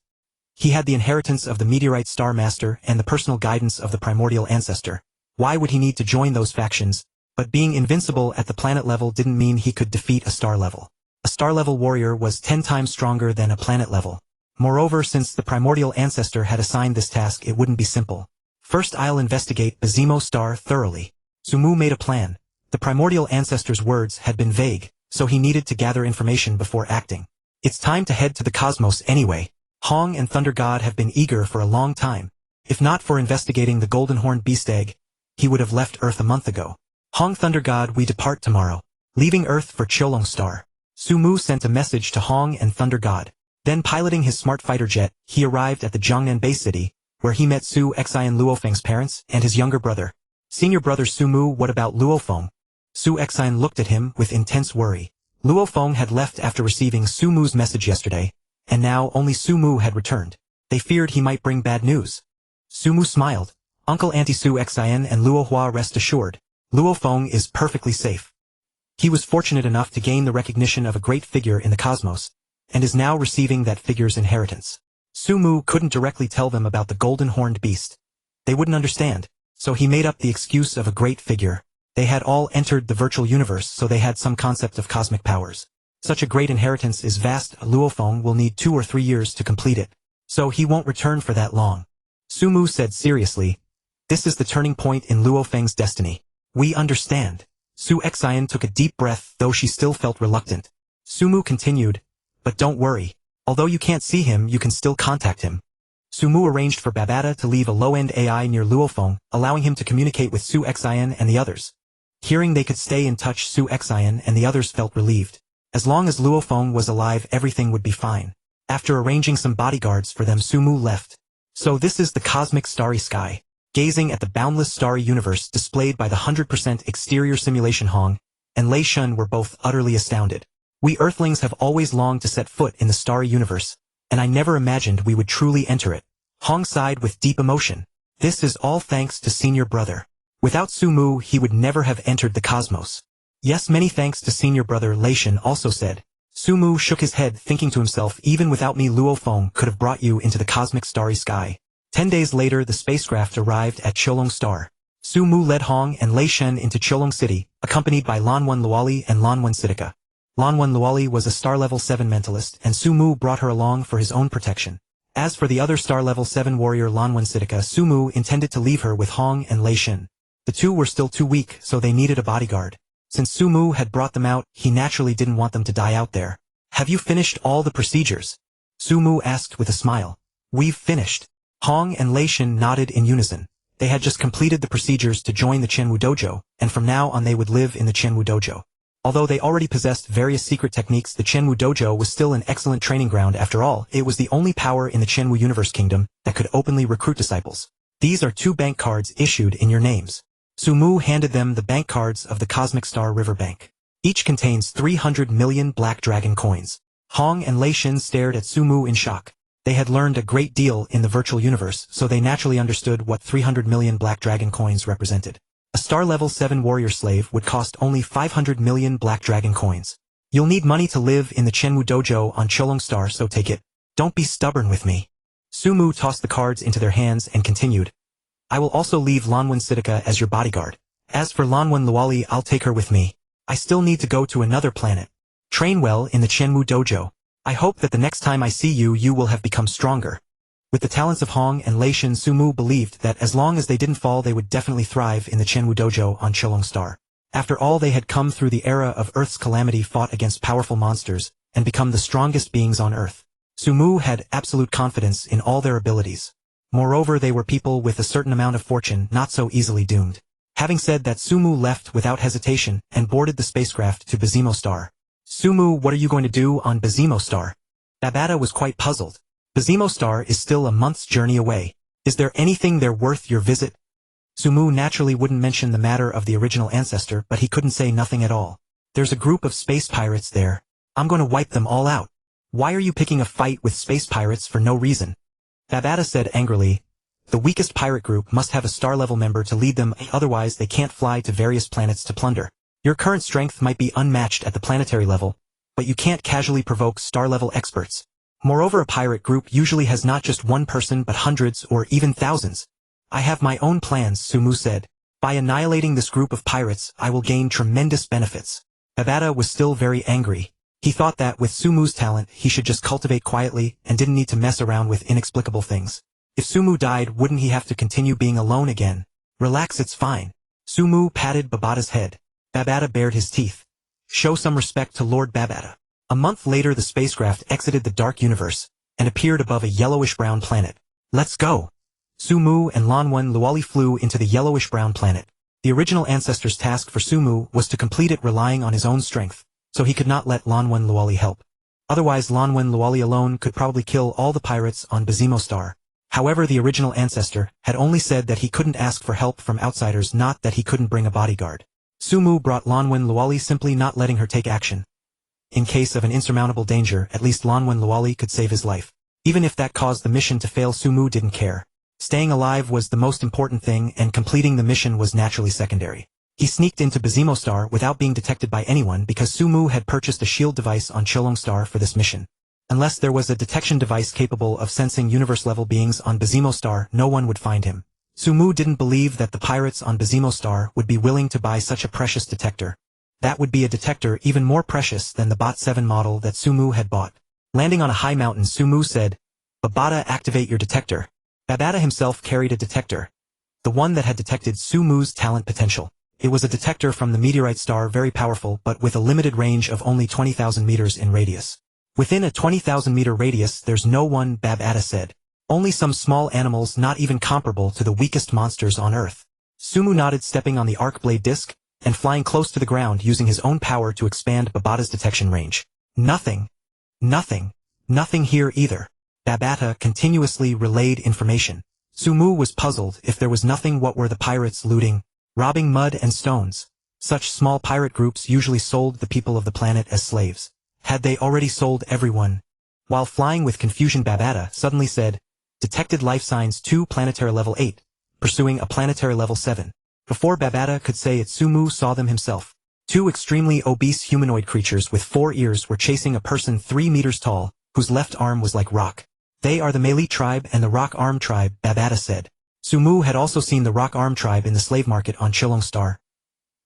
He had the inheritance of the Meteorite Star Master and the personal guidance of the primordial ancestor. Why would he need to join those factions? But being invincible at the planet level didn't mean he could defeat a star level. A star level warrior was 10 times stronger than a planet level. Moreover, since the primordial ancestor had assigned this task, it wouldn't be simple. "First, I'll investigate Yunmo Star thoroughly." Sumu made a plan. The primordial ancestor's words had been vague, so he needed to gather information before acting. It's time to head to the cosmos anyway. Hong and Thunder God have been eager for a long time. If not for investigating the golden horned beast egg, he would have left Earth a month ago. "Hong, Thunder God, we depart tomorrow, leaving Earth for Swallowing Star." Sumu sent a message to Hong and Thunder God. Then, piloting his smart fighter jet, he arrived at the Jiangnan Bay City, where he met Su Xian, Luo Feng's parents, and his younger brother. "Senior brother Sumu, what about Luo Feng?" Su Xian looked at him with intense worry. Luo Feng had left after receiving Sumu's message yesterday, and now only Sumu had returned. They feared he might bring bad news. Sumu smiled. "Uncle Auntie Su Xian and Luo Hua, rest assured. Luo Feng is perfectly safe. He was fortunate enough to gain the recognition of a great figure in the cosmos, and is now receiving that figure's inheritance." Sumu couldn't directly tell them about the golden horned beast. They wouldn't understand, so he made up the excuse of a great figure. They had all entered the virtual universe, so they had some concept of cosmic powers. Such a great inheritance is vast. Luo Feng will need 2 or 3 years to complete it, so he won't return for that long. Sumu said seriously, "This is the turning point in Luo Feng's destiny." "We understand." Su Xian took a deep breath, though she still felt reluctant. Sumu continued, "But don't worry. Although you can't see him, you can still contact him." Sumu arranged for Babata to leave a low-end AI near Luo Feng, allowing him to communicate with Su Xian and the others. Hearing they could stay in touch, Su Xian and the others felt relieved. As long as Luo Feng was alive, everything would be fine. After arranging some bodyguards for them, Sumu left. So this is the cosmic starry sky. Gazing at the boundless starry universe displayed by the 100% exterior simulation, Hong and Lei Shun were both utterly astounded. "We Earthlings have always longed to set foot in the starry universe, and I never imagined we would truly enter it." Hong sighed with deep emotion. "This is all thanks to senior brother. Without Sumu, he would never have entered the cosmos." "Yes, many thanks to senior brother," Lei Shun also said. Sumu shook his head, thinking to himself, "Even without me, Luo Feng could have brought you into the cosmic starry sky." 10 days later, the spacecraft arrived at Swallowing Star. Sumu led Hong and Lei Shun into Swallowing City, accompanied by Lanwan Luali and Lanwan Siddhika. Lanwan Luali was a star level 7 mentalist, and Sumu brought her along for his own protection. As for the other star level 7 warrior Lanwan Siddhika, Sumu intended to leave her with Hong and Lei Shun. The 2 were still too weak, so they needed a bodyguard. Since Sumu had brought them out, he naturally didn't want them to die out there. "Have you finished all the procedures?" Sumu asked with a smile. "We've finished." Hong and Lei Shun nodded in unison. They had just completed the procedures to join the Qianwu Dojo, and from now on they would live in the Qianwu Dojo. Although they already possessed various secret techniques, the Qianwu Dojo was still an excellent training ground. After all, it was the only power in the Qianwu Universe Kingdom that could openly recruit disciples. "These are 2 bank cards issued in your names." Sumu handed them the bank cards of the Cosmic Star River Bank. Each contains 300 million Black Dragon coins. Hong and Lei Shin stared at Sumu in shock. They had learned a great deal in the virtual universe, so they naturally understood what 300 million Black Dragon coins represented. A star level 7 warrior slave would cost only 500 million Black Dragon coins. You'll need money to live in the Chenwu dojo on Swallowing Star, so take it. Don't be stubborn with me. Sumu tossed the cards into their hands and continued. I will also leave Lanwen Siddika as your bodyguard. As for Lanwen Luali, I'll take her with me. I still need to go to another planet. Train well in the Chenwu dojo. I hope that the next time I see you, you will have become stronger. With the talents of Hong and Lei Shin, Sumu believed that as long as they didn't fall, they would definitely thrive in the Chenwu dojo on Swallowing Star. After all, they had come through the era of Earth's calamity, fought against powerful monsters, and become the strongest beings on Earth. Sumu had absolute confidence in all their abilities. Moreover, they were people with a certain amount of fortune, not so easily doomed. Having said that, Sumu left without hesitation and boarded the spacecraft to Yunmo Star. Sumu, what are you going to do on Yunmo Star? Babata was quite puzzled. Yunmo Star is still a month's journey away. Is there anything there worth your visit? Sumu naturally wouldn't mention the matter of the original ancestor, but he couldn't say nothing at all. There's a group of space pirates there. I'm going to wipe them all out. Why are you picking a fight with space pirates for no reason? Babata said angrily. The weakest pirate group must have a star-level member to lead them, otherwise they can't fly to various planets to plunder. Your current strength might be unmatched at the planetary level, but you can't casually provoke star-level experts. Moreover, a pirate group usually has not just one person but hundreds or even thousands. I have my own plans, Sumu said. By annihilating this group of pirates, I will gain tremendous benefits. Babata was still very angry. He thought that with Sumu's talent, he should just cultivate quietly and didn't need to mess around with inexplicable things. If Sumu died, wouldn't he have to continue being alone again? Relax, it's fine. Sumu patted Babata's head. Babata bared his teeth. Show some respect to Lord Babata. A month later, the spacecraft exited the dark universe and appeared above a yellowish-brown planet. Let's go. Sumu and Lanwen Luali flew into the yellowish-brown planet. The original ancestor's task for Sumu was to complete it relying on his own strength, so he could not let Lanwen Luali help. Otherwise, Lanwen Luali alone could probably kill all the pirates on Yunmo Star. However, the original ancestor had only said that he couldn't ask for help from outsiders, not that he couldn't bring a bodyguard. Sumu brought Lanwen Luali, simply not letting her take action. In case of an insurmountable danger, at least Lanwen Luali could save his life. Even if that caused the mission to fail, Sumu didn't care. Staying alive was the most important thing, and completing the mission was naturally secondary. He sneaked into Yunmo Star without being detected by anyone because Sumu had purchased a shield device on Swallowing Star for this mission. Unless there was a detection device capable of sensing universe-level beings on Yunmo Star, no one would find him. Sumu didn't believe that the pirates on Yunmo Star would be willing to buy such a precious detector. That would be a detector even more precious than the Bot 7 model that Sumu had bought. Landing on a high mountain, Sumu said, Babata, activate your detector. Babata himself carried a detector. The one that had detected Sumu's talent potential. It was a detector from the meteorite star, very powerful but with a limited range of only 20,000 meters in radius. Within a 20,000 meter radius there's no one, Babata said. Only some small animals, not even comparable to the weakest monsters on Earth. Sumu nodded, stepping on the arc blade disc and flying close to the ground, using his own power to expand Babata's detection range. Nothing. Nothing. Nothing here either. Babata continuously relayed information. Sumu was puzzled. If there was nothing, what were the pirates looting? Robbing mud and stones. Such small pirate groups usually sold the people of the planet as slaves. Had they already sold everyone? While flying with confusion, Babata suddenly said, detected life signs 2 planetary level 8, pursuing a planetary level 7. Before Babata could say it, Sumu saw them himself. 2 extremely obese humanoid creatures with 4 ears were chasing a person 3 meters tall, whose left arm was like rock. They are the Melee tribe and the Rock Arm tribe, Babata said. Sumu had also seen the Rock Arm tribe in the slave market on Swallowing Star.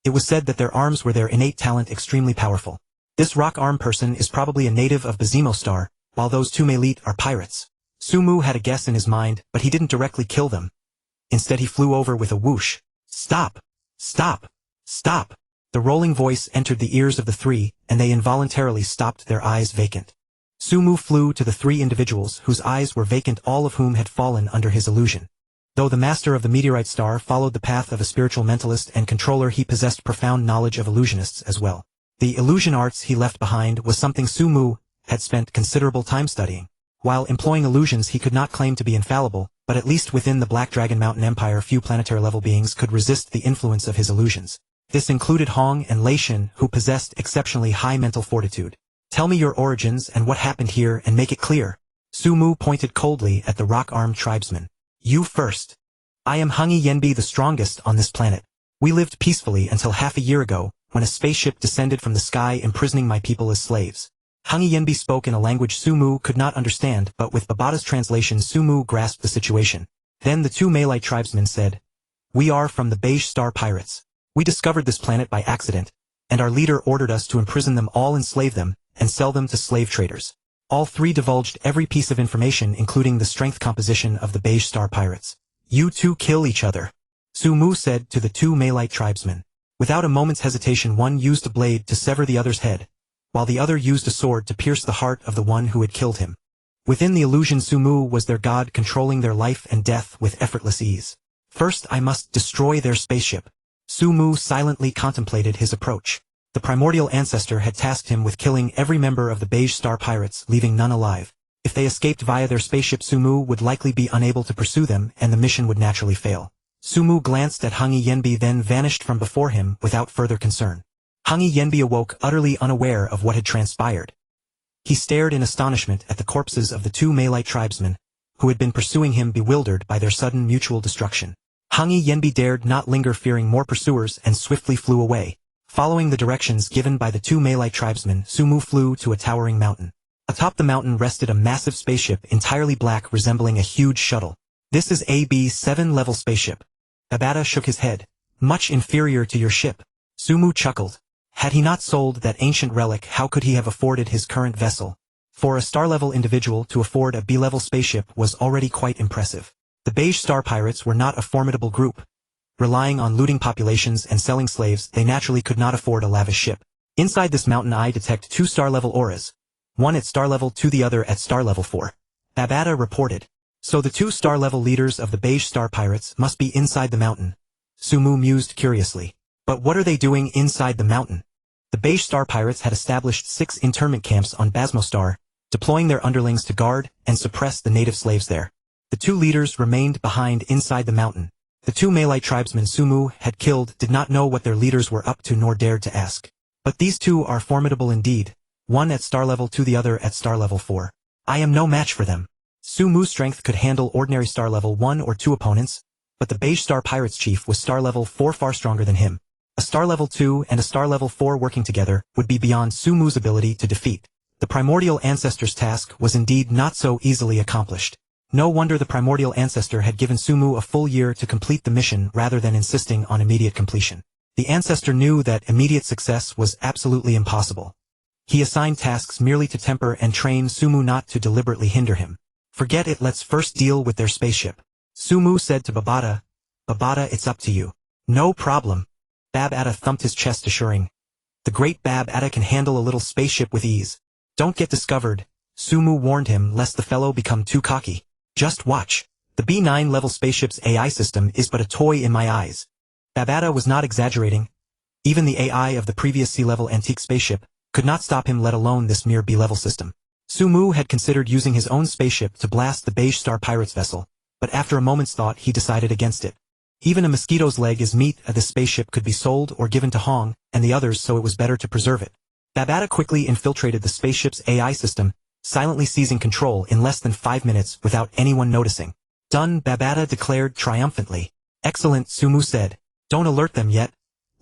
It was said that their arms were their innate talent, extremely powerful. This Rock Arm person is probably a native of Yunmo Star, while those 2 Melee are pirates. Sumu had a guess in his mind, but he didn't directly kill them. Instead, he flew over with a whoosh. Stop! Stop! Stop! The rolling voice entered the ears of the 3, and they involuntarily stopped, their eyes vacant. Sumu flew to the 3 individuals whose eyes were vacant, all of whom had fallen under his illusion. Though the master of the meteorite star followed the path of a spiritual mentalist and controller, he possessed profound knowledge of illusionists as well. The illusion arts he left behind was something Sumu had spent considerable time studying. While employing illusions, he could not claim to be infallible, but at least within the Black Dragon Mountain Empire, few planetary-level beings could resist the influence of his illusions. This included Hong and Lei Shin, who possessed exceptionally high mental fortitude. Tell me your origins and what happened here and make it clear. Sumu pointed coldly at the rock-armed tribesman. You first. I am Hunyuan, the strongest on this planet. We lived peacefully until half a year ago, when a spaceship descended from the sky imprisoning my people as slaves. Hunyuan spoke in a language Sumu could not understand, but with Babata's translation Sumu grasped the situation. Then the two Malay tribesmen said, We are from the Beige Star Pirates. We discovered this planet by accident, and our leader ordered us to imprison them all, enslave them, and sell them to slave traders. All three divulged every piece of information, including the strength composition of the Beige Star Pirates. You two kill each other, Sumu said to the two Malay tribesmen. Without a moment's hesitation, one used a blade to sever the other's head, while the other used a sword to pierce the heart of the one who had killed him. Within the illusion, Sumu was their god, controlling their life and death with effortless ease. First, I must destroy their spaceship. Sumu silently contemplated his approach. The primordial ancestor had tasked him with killing every member of the Beige Star Pirates, leaving none alive. If they escaped via their spaceship, Sumu would likely be unable to pursue them, and the mission would naturally fail. Sumu glanced at Hunyuan, then vanished from before him without further concern. Hunyuan awoke utterly unaware of what had transpired. He stared in astonishment at the corpses of the two Malay tribesmen, who had been pursuing him, bewildered by their sudden mutual destruction. Hunyuan dared not linger, fearing more pursuers, and swiftly flew away. Following the directions given by the two Malay tribesmen, Sumu flew to a towering mountain. Atop the mountain rested a massive spaceship, entirely black, resembling a huge shuttle. This is a B7 level spaceship. Babata shook his head. Much inferior to your ship. Sumu chuckled. Had he not sold that ancient relic, how could he have afforded his current vessel? For a star-level individual to afford a B-level spaceship was already quite impressive. The Beige Star Pirates were not a formidable group. Relying on looting populations and selling slaves, they naturally could not afford a lavish ship. Inside this mountain I detect 2 star-level auras. One at star level 2, the other at star level 4. Babata reported. So the 2 star-level leaders of the Beige Star Pirates must be inside the mountain. Sumu mused curiously. But what are they doing inside the mountain? The Beige Star Pirates had established 6 internment camps on Yunmo Star, deploying their underlings to guard and suppress the native slaves there. The 2 leaders remained behind inside the mountain. The 2 Malay tribesmen Sumu had killed did not know what their leaders were up to, nor dared to ask. But these 2 are formidable indeed, one at star level 2, the other at star level 4. I am no match for them. Sumu's strength could handle ordinary star level 1 or 2 opponents, but the Beige Star Pirates chief was star level 4, far stronger than him. A star level 2 and a star level 4 working together would be beyond Sumu's ability to defeat. The primordial ancestor's task was indeed not so easily accomplished. No wonder the primordial ancestor had given Sumu a full year to complete the mission rather than insisting on immediate completion. The ancestor knew that immediate success was absolutely impossible. He assigned tasks merely to temper and train Sumu, not to deliberately hinder him. Forget it, let's first deal with their spaceship. Sumu said to Babata. Babata, it's up to you. No problem. Babata thumped his chest, assuring. The great Babata can handle a little spaceship with ease. Don't get discovered, Sumu warned him, lest the fellow become too cocky. Just watch. The B9 level spaceship's AI system is but a toy in my eyes. Babata was not exaggerating. Even the AI of the previous C-level antique spaceship could not stop him, let alone this mere B-level system. Sumu had considered using his own spaceship to blast the Beige Star Pirates vessel, but after a moment's thought he decided against it. Even a mosquito's leg is meat. This spaceship could be sold or given to Hong and the others, so it was better to preserve it. Babata quickly infiltrated the spaceship's AI system, silently seizing control in less than 5 minutes without anyone noticing. Done, Babata declared triumphantly. Excellent, Sumu said. Don't alert them yet.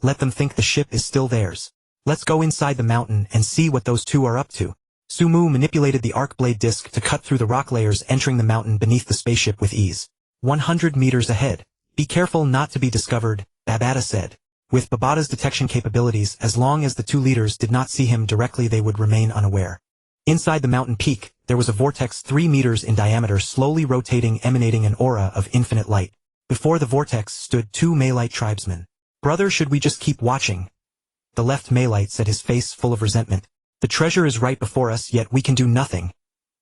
Let them think the ship is still theirs. Let's go inside the mountain and see what those 2 are up to. Sumu manipulated the arc blade disc to cut through the rock layers, entering the mountain beneath the spaceship with ease. 100 meters ahead. Be careful not to be discovered, Babata said. With Babata's detection capabilities, as long as the 2 leaders did not see him directly, they would remain unaware. Inside the mountain peak, there was a vortex 3 meters in diameter, slowly rotating, emanating an aura of infinite light. Before the vortex stood 2 Malay tribesmen. Brother, should we just keep watching? The left Malay said, his face full of resentment. The treasure is right before us, yet we can do nothing.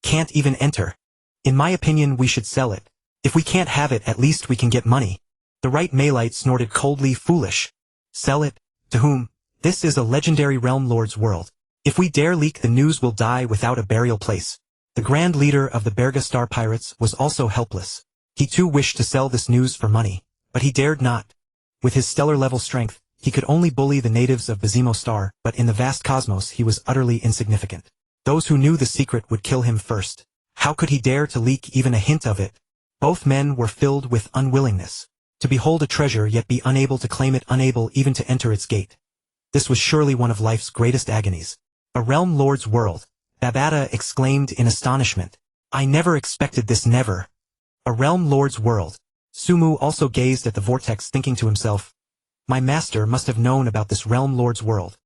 Can't even enter. In my opinion, we should sell it. If we can't have it, at least we can get money. The right Malay snorted coldly. Foolish. Sell it? To whom? This is a legendary realm lord's world. If we dare leak the news, we'll die without a burial place. The grand leader of the Berga Star Pirates was also helpless. He too wished to sell this news for money, but he dared not. With his stellar level strength, He could only bully the natives of Yunmo Star, but in the vast cosmos he was utterly insignificant. Those who knew the secret would kill him first. How could he dare to leak even a hint of it? Both men were filled with unwillingness. To behold a treasure yet be unable to claim it, unable even to enter its gate. This was surely one of life's greatest agonies. A realm lord's world. Babata exclaimed in astonishment. I never expected this, never. A realm lord's world. Sumu also gazed at the vortex, thinking to himself, my master must have known about this realm lord's world.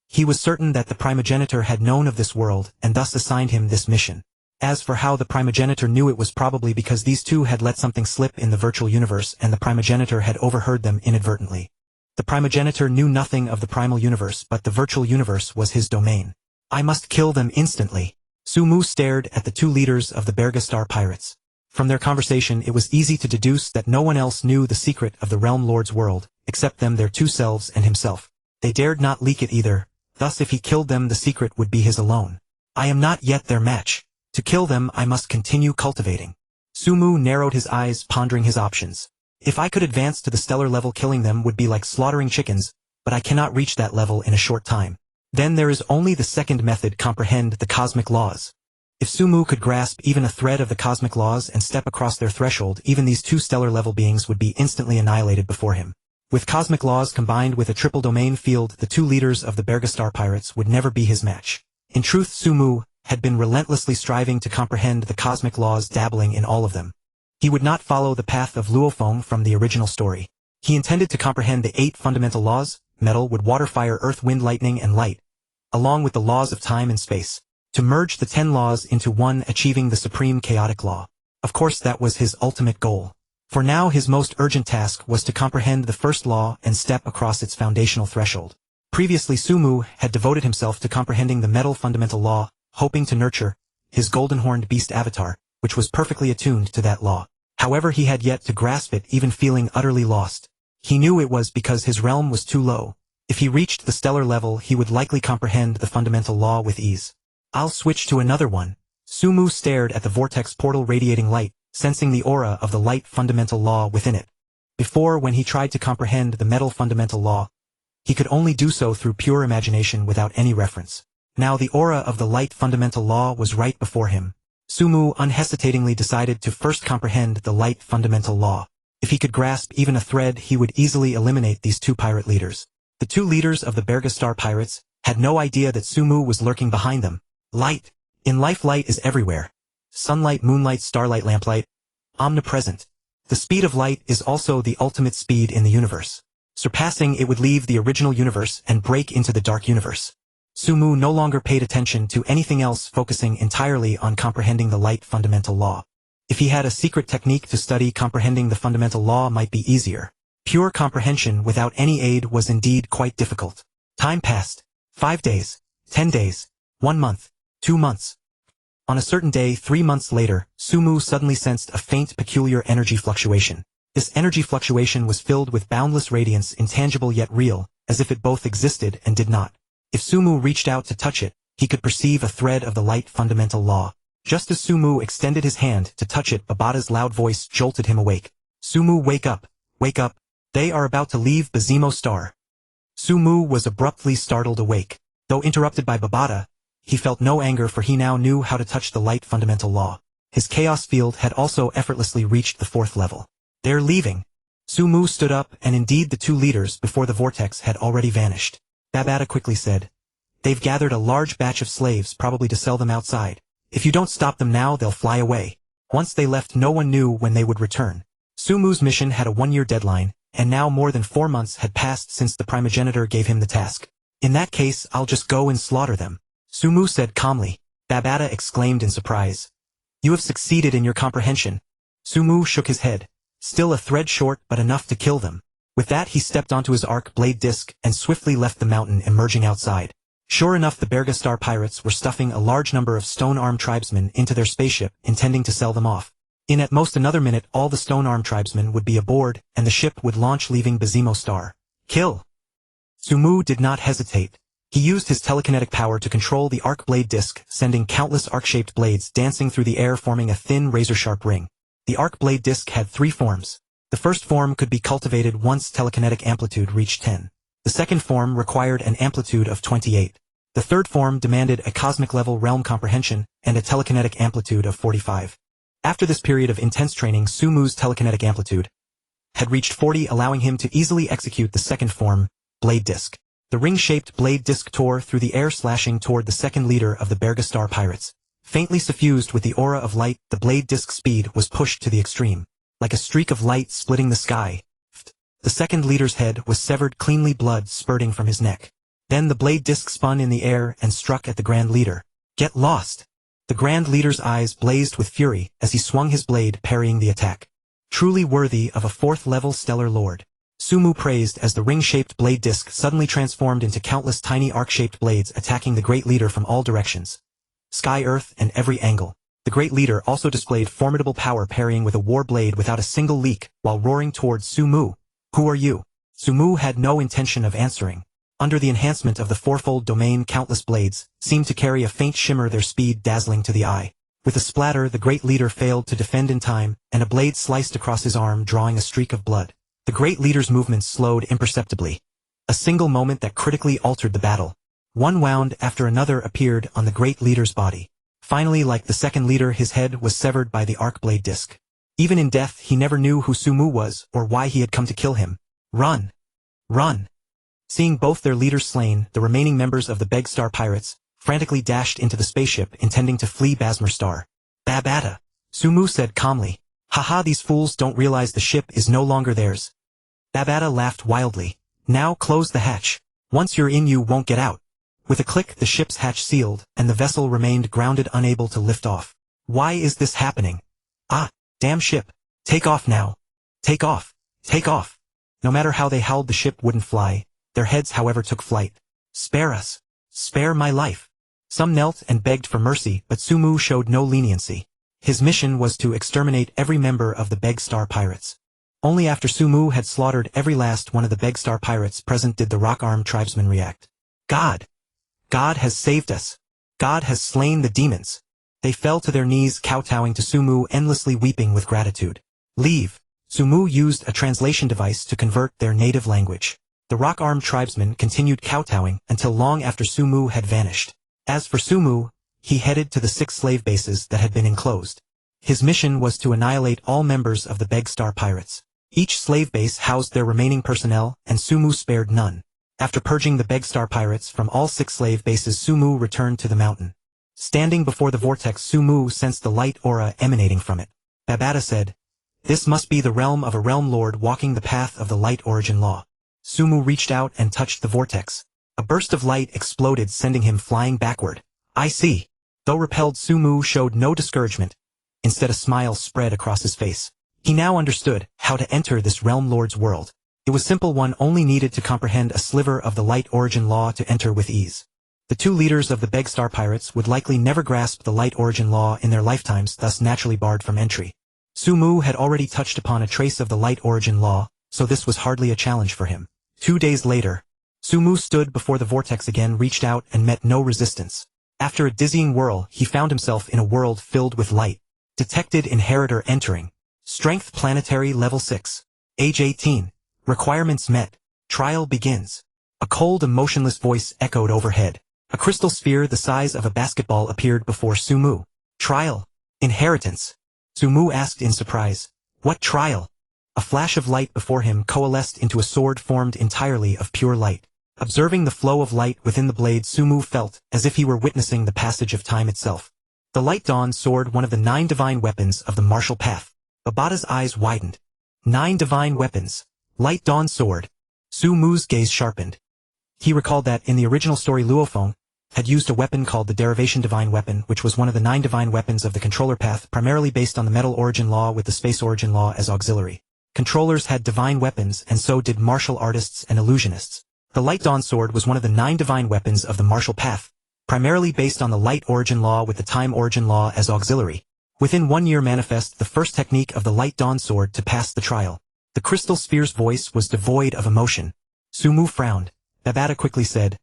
He was certain that the primogenitor had known of this world and thus assigned him this mission. As for how the primogenitor knew, it was probably because these two had let something slip in the virtual universe and the primogenitor had overheard them inadvertently. The primogenitor knew nothing of the primal universe, but the virtual universe was his domain. I must kill them instantly. Sumu stared at the two leaders of the Bergastar pirates. From their conversation it was easy to deduce that no one else knew the secret of the realm lord's world, except them, their two selves, and himself. They dared not leak it either, thus if he killed them the secret would be his alone. I am not yet their match. To kill them I must continue cultivating. Sumu narrowed his eyes, pondering his options. If I could advance to the stellar level, killing them would be like slaughtering chickens, but I cannot reach that level in a short time. Then there is only the second method, comprehend the cosmic laws. If Sumu could grasp even a thread of the cosmic laws and step across their threshold, even these two stellar level beings would be instantly annihilated before him. With cosmic laws combined with a triple domain field, the two leaders of the Bergastar pirates would never be his match. In truth, Sumu had been relentlessly striving to comprehend the cosmic laws, dabbling in all of them. He would not follow the path of Luo Feng from the original story. He intended to comprehend the 8 fundamental laws: metal, wood, water, fire, earth, wind, lightning, and light, along with the laws of time and space, to merge the 10 laws into one, achieving the supreme chaotic law. Of course that was his ultimate goal. For now his most urgent task was to comprehend the first law and step across its foundational threshold. Previously Sumu had devoted himself to comprehending the metal fundamental law, hoping to nurture his golden-horned beast avatar, which was perfectly attuned to that law. However, he had yet to grasp it, even feeling utterly lost. He knew it was because his realm was too low. If he reached the stellar level, he would likely comprehend the fundamental law with ease. I'll switch to another one. Sumu stared at the vortex portal radiating light, sensing the aura of the light fundamental law within it. Before, when he tried to comprehend the metal fundamental law, he could only do so through pure imagination without any reference. Now the aura of the light fundamental law was right before him. Sumu unhesitatingly decided to first comprehend the light fundamental law. If he could grasp even a thread, he would easily eliminate these two pirate leaders. The two leaders of the Bergastar pirates had no idea that Sumu was lurking behind them. Light. In life, light is everywhere. Sunlight, moonlight, starlight, lamplight. Omnipresent. The speed of light is also the ultimate speed in the universe. Surpassing it would leave the original universe and break into the dark universe. Sumu no longer paid attention to anything else, focusing entirely on comprehending the light fundamental law. If he had a secret technique to study, comprehending the fundamental law might be easier. Pure comprehension without any aid was indeed quite difficult. Time passed. 5 days, 10 days, 1 month, 2 months. On a certain day, 3 months later, Sumu suddenly sensed a faint, peculiar energy fluctuation. This energy fluctuation was filled with boundless radiance, intangible yet real, as if it both existed and did not. If Sumu reached out to touch it, he could perceive a thread of the light fundamental law. Just as Sumu extended his hand to touch it, Babata's loud voice jolted him awake. Sumu, wake up, wake up. They are about to leave Yunmo Star. Sumu was abruptly startled awake. Though interrupted by Babata, he felt no anger, for he now knew how to touch the light fundamental law. His chaos field had also effortlessly reached the 4th level. They're leaving. Sumu stood up, and indeed the two leaders before the vortex had already vanished. Babata quickly said, they've gathered a large batch of slaves, probably to sell them outside. If you don't stop them now, they'll fly away. Once they left, no one knew when they would return. Sumu's mission had a 1-year deadline, and now more than 4 months had passed since the primogenitor gave him the task. In that case, I'll just go and slaughter them, Sumu said calmly. Babata exclaimed in surprise. You have succeeded in your comprehension. Sumu shook his head. Still a thread short, but enough to kill them. With that he stepped onto his arc blade disc and swiftly left the mountain, emerging outside. Sure enough, the Bergastar pirates were stuffing a large number of stone-armed tribesmen into their spaceship, intending to sell them off. In at most another minute all the stone-armed tribesmen would be aboard, and the ship would launch, leaving Yunmo Star. Kill! Sumu did not hesitate. He used his telekinetic power to control the arc blade disc, sending countless arc-shaped blades dancing through the air, forming a thin razor-sharp ring. The arc blade disc had 3 forms. The first form could be cultivated once telekinetic amplitude reached 10. The second form required an amplitude of 28. The third form demanded a cosmic-level realm comprehension and a telekinetic amplitude of 45. After this period of intense training, Sumu's telekinetic amplitude had reached 40, allowing him to easily execute the second form, Blade Disc. The ring-shaped blade disc tore through the air, slashing toward the second leader of the Bergastar pirates. Faintly suffused with the aura of light, the blade disc speed was pushed to the extreme. Like a streak of light splitting the sky, the second leader's head was severed cleanly, blood spurting from his neck. Then the blade disc spun in the air and struck at the Grand Leader. Get lost! The Grand Leader's eyes blazed with fury as he swung his blade, parrying the attack. Truly worthy of a fourth-level stellar lord, Sumu praised as the ring-shaped blade disc suddenly transformed into countless tiny arc-shaped blades attacking the Great Leader from all directions. Sky, earth, and every angle. The Great Leader also displayed formidable power, parrying with a war blade without a single leak, while roaring towards Sumu. Who are you? Sumu had no intention of answering. Under the enhancement of the fourfold domain, countless blades seemed to carry a faint shimmer, their speed dazzling to the eye. With a splatter, the Great Leader failed to defend in time, and a blade sliced across his arm, drawing a streak of blood. The Great Leader's movements slowed imperceptibly. A single moment that critically altered the battle. One wound after another appeared on the Great Leader's body. Finally, like the second leader, his head was severed by the arc blade disc. Even in death, he never knew who Sumu was or why he had come to kill him. Run! Run! Seeing both their leaders slain, the remaining members of the Begstar pirates frantically dashed into the spaceship, intending to flee Basmer Star. Babata, Sumu said calmly. Haha, these fools don't realize the ship is no longer theirs. Babata laughed wildly. Now close the hatch. Once you're in, you won't get out. With a click, the ship's hatch sealed, and the vessel remained grounded, unable to lift off. Why is this happening? Ah, damn ship. Take off now. Take off. Take off. No matter how they howled, the ship wouldn't fly. Their heads, however, took flight. Spare us. Spare my life. Some knelt and begged for mercy, but Sumu showed no leniency. His mission was to exterminate every member of the Begstar pirates. Only after Sumu had slaughtered every last one of the Begstar pirates present did the rock-armed tribesmen react. God! God has saved us. God has slain the demons. They fell to their knees, kowtowing to Sumu, endlessly weeping with gratitude. Leave. Sumu used a translation device to convert their native language. The rock-armed tribesmen continued kowtowing until long after Sumu had vanished. As for Sumu, he headed to the 6 slave bases that had been enclosed. His mission was to annihilate all members of the Begstar pirates. Each slave base housed their remaining personnel, and Sumu spared none. After purging the Begstar pirates from all 6 slave bases, Sumu returned to the mountain. Standing before the vortex, Sumu sensed the light aura emanating from it. Babata said, "This must be the realm of a realm lord walking the path of the light origin law." Sumu reached out and touched the vortex. A burst of light exploded, sending him flying backward. I see. Though repelled, Sumu showed no discouragement. Instead, a smile spread across his face. He now understood how to enter this realm lord's world. It was simple. One only needed to comprehend a sliver of the light origin law to enter with ease. The 2 leaders of the Begstar pirates would likely never grasp the light origin law in their lifetimes, thus naturally barred from entry. Sumu had already touched upon a trace of the light origin law, so this was hardly a challenge for him. 2 days later, Sumu stood before the vortex again, reached out and met no resistance. After a dizzying whirl, he found himself in a world filled with light. Detected inheritor entering. Strength planetary level 6. Age 18. Requirements met. Trial begins. A cold, emotionless voice echoed overhead. A crystal sphere the size of a basketball appeared before Sumu. Trial. Inheritance. Sumu asked in surprise. What trial? A flash of light before him coalesced into a sword formed entirely of pure light. Observing the flow of light within the blade, Sumu felt as if he were witnessing the passage of time itself. The Light Dawn sword, one of the 9 divine weapons of the martial path. Babata's eyes widened. 9 divine weapons. Light Dawn sword. Sumu's gaze sharpened. He recalled that in the original story, Luo Feng had used a weapon called the Derivation Divine Weapon, which was one of the 9 divine weapons of the controller path, primarily based on the metal origin law with the space origin law as auxiliary. Controllers had divine weapons, and so did martial artists and illusionists. The Light Dawn sword was one of the 9 divine weapons of the martial path, primarily based on the light origin law with the time origin law as auxiliary. Within 1 year manifest the first technique of the Light Dawn sword to pass the trial. The crystal sphere's voice was devoid of emotion. Sumu frowned. Babata quickly said,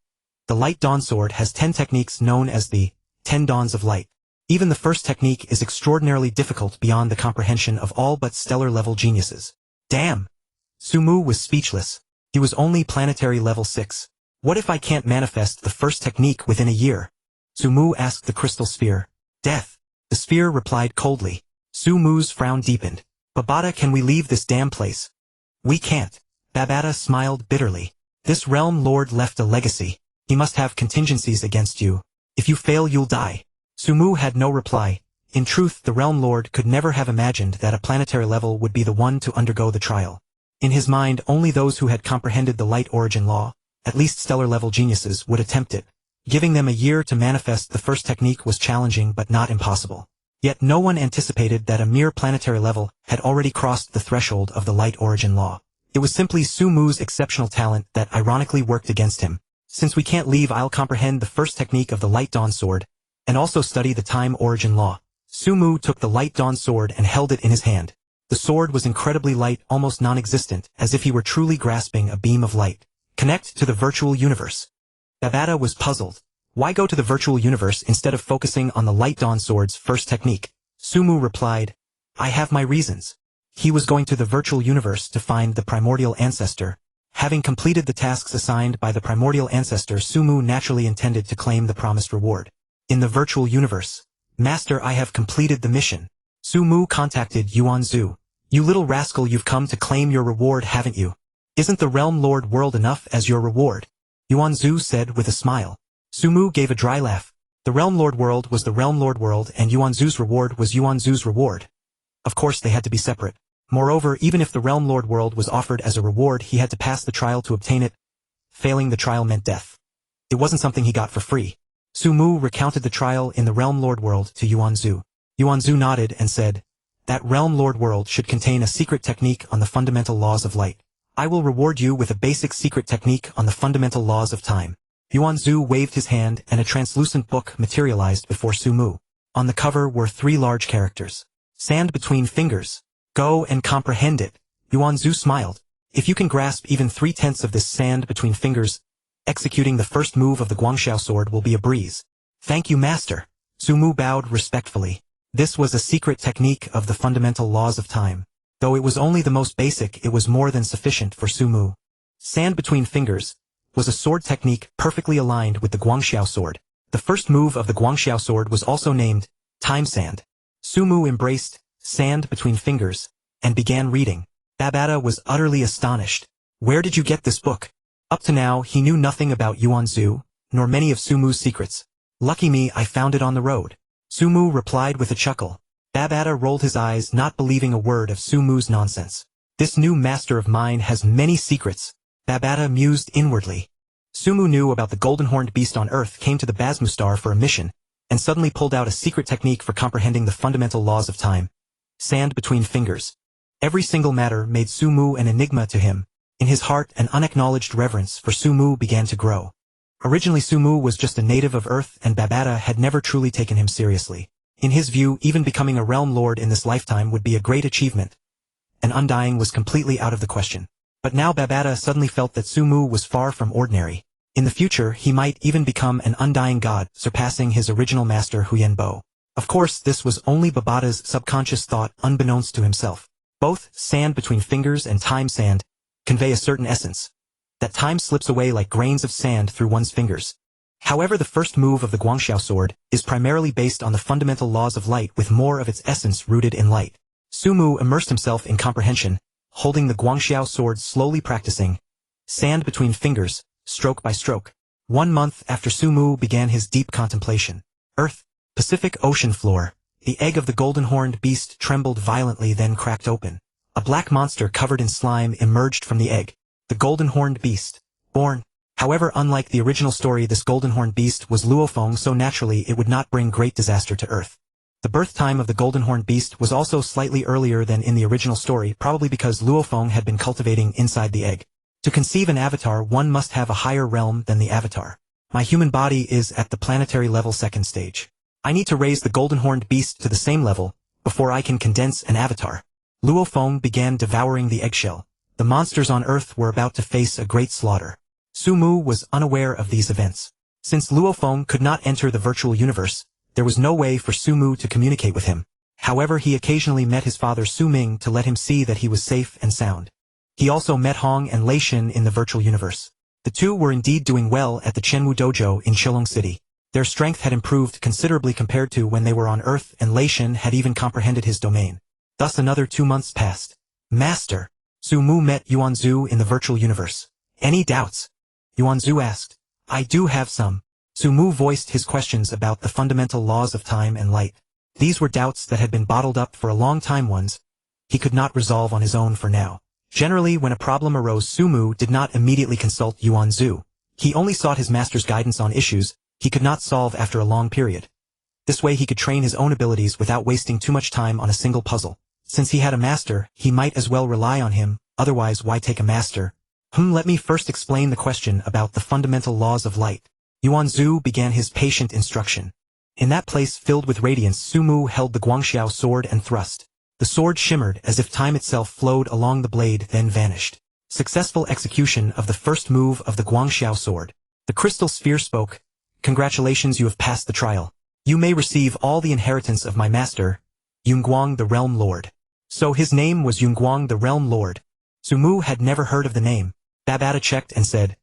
"The Light Dawn sword has 10 techniques known as the 10 Dawns of Light. Even the first technique is extraordinarily difficult beyond the comprehension of all but stellar-level geniuses." Damn! Sumu was speechless. He was only planetary level 6. What if I can't manifest the first technique within a year? Sumu asked the crystal sphere. Death. The sphere replied coldly. Sumu's frown deepened. Babata, can we leave this damn place? We can't. Babata smiled bitterly. This realm lord left a legacy. He must have contingencies against you. If you fail, you'll die. Sumu had no reply. In truth, the realm lord could never have imagined that a planetary level would be the one to undergo the trial. In his mind, only those who had comprehended the light origin law, at least stellar-level geniuses, would attempt it. Giving them a year to manifest the first technique was challenging but not impossible. Yet no one anticipated that a mere planetary level had already crossed the threshold of the light origin law. It was simply Sumu's exceptional talent that ironically worked against him. Since we can't leave, I'll comprehend the first technique of the Light Dawn Sword, and also study the time origin law. Sumu took the Light Dawn Sword and held it in his hand. The sword was incredibly light, almost non-existent, as if he were truly grasping a beam of light. Connect to the virtual universe. Babata was puzzled. Why go to the virtual universe instead of focusing on the Light Dawn Sword's first technique? Sumu replied, I have my reasons. He was going to the virtual universe to find the primordial ancestor. Having completed the tasks assigned by the primordial ancestor, Sumu naturally intended to claim the promised reward. In the virtual universe. Master, I have completed the mission. Sumu contacted Yuan Zhu. You little rascal, you've come to claim your reward, haven't you? Isn't the Realm Lord world enough as your reward? Yuan Zhu said with a smile. Sumu gave a dry laugh. The Realm Lord world was the Realm Lord world, and Yuan Zhu's reward was Yuan Zhu's reward. Of course they had to be separate. Moreover, even if the Realm Lord world was offered as a reward, he had to pass the trial to obtain it. Failing the trial meant death. It wasn't something he got for free. Sumu recounted the trial in the Realm Lord world to Yuan Zhu. Yuan Zhu nodded and said, That Realm Lord world should contain a secret technique on the fundamental laws of light. I will reward you with a basic secret technique on the fundamental laws of time. Yuan Zhu waved his hand and a translucent book materialized before Sumu. On the cover were 3 large characters. Sand between fingers. Go and comprehend it. Yuan Zhu smiled. If you can grasp even 3/10 of this sand between fingers, executing the first move of the Guangxiao sword will be a breeze. Thank you, master. Sumu bowed respectfully. This was a secret technique of the fundamental laws of time. Though it was only the most basic, it was more than sufficient for Sumu. Sand between fingers was a sword technique perfectly aligned with the Guangxiao sword. The first move of the Guangxiao sword was also named Time Sand. Sumu embraced sand between fingers and began reading. Babata was utterly astonished. Where did you get this book? Up to now, he knew nothing about Yuan Zhu, nor many of Sumu's secrets. Lucky me, I found it on the road. Sumu replied with a chuckle. Babata rolled his eyes, not believing a word of Sumu's nonsense. This new master of mine has many secrets. Babata mused inwardly. Sumu knew about the golden-horned beast on Earth, came to the Yunmo Star for a mission, and suddenly pulled out a secret technique for comprehending the fundamental laws of time. Sand between fingers. Every single matter made Sumu an enigma to him. In his heart, an unacknowledged reverence for Sumu began to grow. Originally Sumu was just a native of Earth, and Babata had never truly taken him seriously. In his view, even becoming a realm lord in this lifetime would be a great achievement. And undying was completely out of the question. But now Babata suddenly felt that Sumu was far from ordinary. In the future, he might even become an undying god, surpassing his original master Hunyuan. Of course, this was only Babata's subconscious thought, unbeknownst to himself. Both sand between fingers and time sand convey a certain essence. That time slips away like grains of sand through one's fingers. However, the first move of the Guangxiao sword is primarily based on the fundamental laws of light, with more of its essence rooted in light. Sumu immersed himself in comprehension, holding the Guangxiao sword, slowly practicing sand between fingers, stroke by stroke. 1 month after Sumu began his deep contemplation. Earth, Pacific Ocean floor. The egg of the golden-horned beast trembled violently, then cracked open. A black monster covered in slime emerged from the egg. The golden-horned beast. Born. However, unlike the original story, this golden-horned beast was Luo Feng, so naturally it would not bring great disaster to Earth. The birth time of the golden-horned beast was also slightly earlier than in the original story, probably because Luo Feng had been cultivating inside the egg. To conceive an avatar, one must have a higher realm than the avatar. My human body is at the planetary level 2nd stage. I need to raise the golden-horned beast to the same level before I can condense an avatar. Luo Feng began devouring the eggshell. The monsters on Earth were about to face a great slaughter. Sumu was unaware of these events. Since Luo Feng could not enter the virtual universe, there was no way for Sumu to communicate with him. However, he occasionally met his father Su Ming to let him see that he was safe and sound. He also met Hong and Lei Shin in the virtual universe. The two were indeed doing well at the Chenwu Dojo in Shillong City. Their strength had improved considerably compared to when they were on Earth, and Lei Shin had even comprehended his domain. Thus another 2 months passed. Master, Su Mu met Yuanzu in the virtual universe. Any doubts? Yuanzu asked. I do have some. Su Mu voiced his questions about the fundamental laws of time and light. These were doubts that had been bottled up for a long time, ones he could not resolve on his own for now. Generally, when a problem arose, Su Mu did not immediately consult Yuanzu. He only sought his master's guidance on issues he could not solve after a long period. This way he could train his own abilities without wasting too much time on a single puzzle. Since he had a master, he might as well rely on him, otherwise why take a master? Let me first explain the question about the fundamental laws of light. Yuanzu began his patient instruction. In that place filled with radiance, Su Mu held the Guangxiao sword and thrust. The sword shimmered as if time itself flowed along the blade, then vanished. Successful execution of the first move of the Guangxiao sword. The crystal sphere spoke. Congratulations, you have passed the trial. You may receive all the inheritance of my master, Yunguang the Realm Lord. So his name was Yunguang the Realm Lord. Su Mu had never heard of the name. Babata checked and said,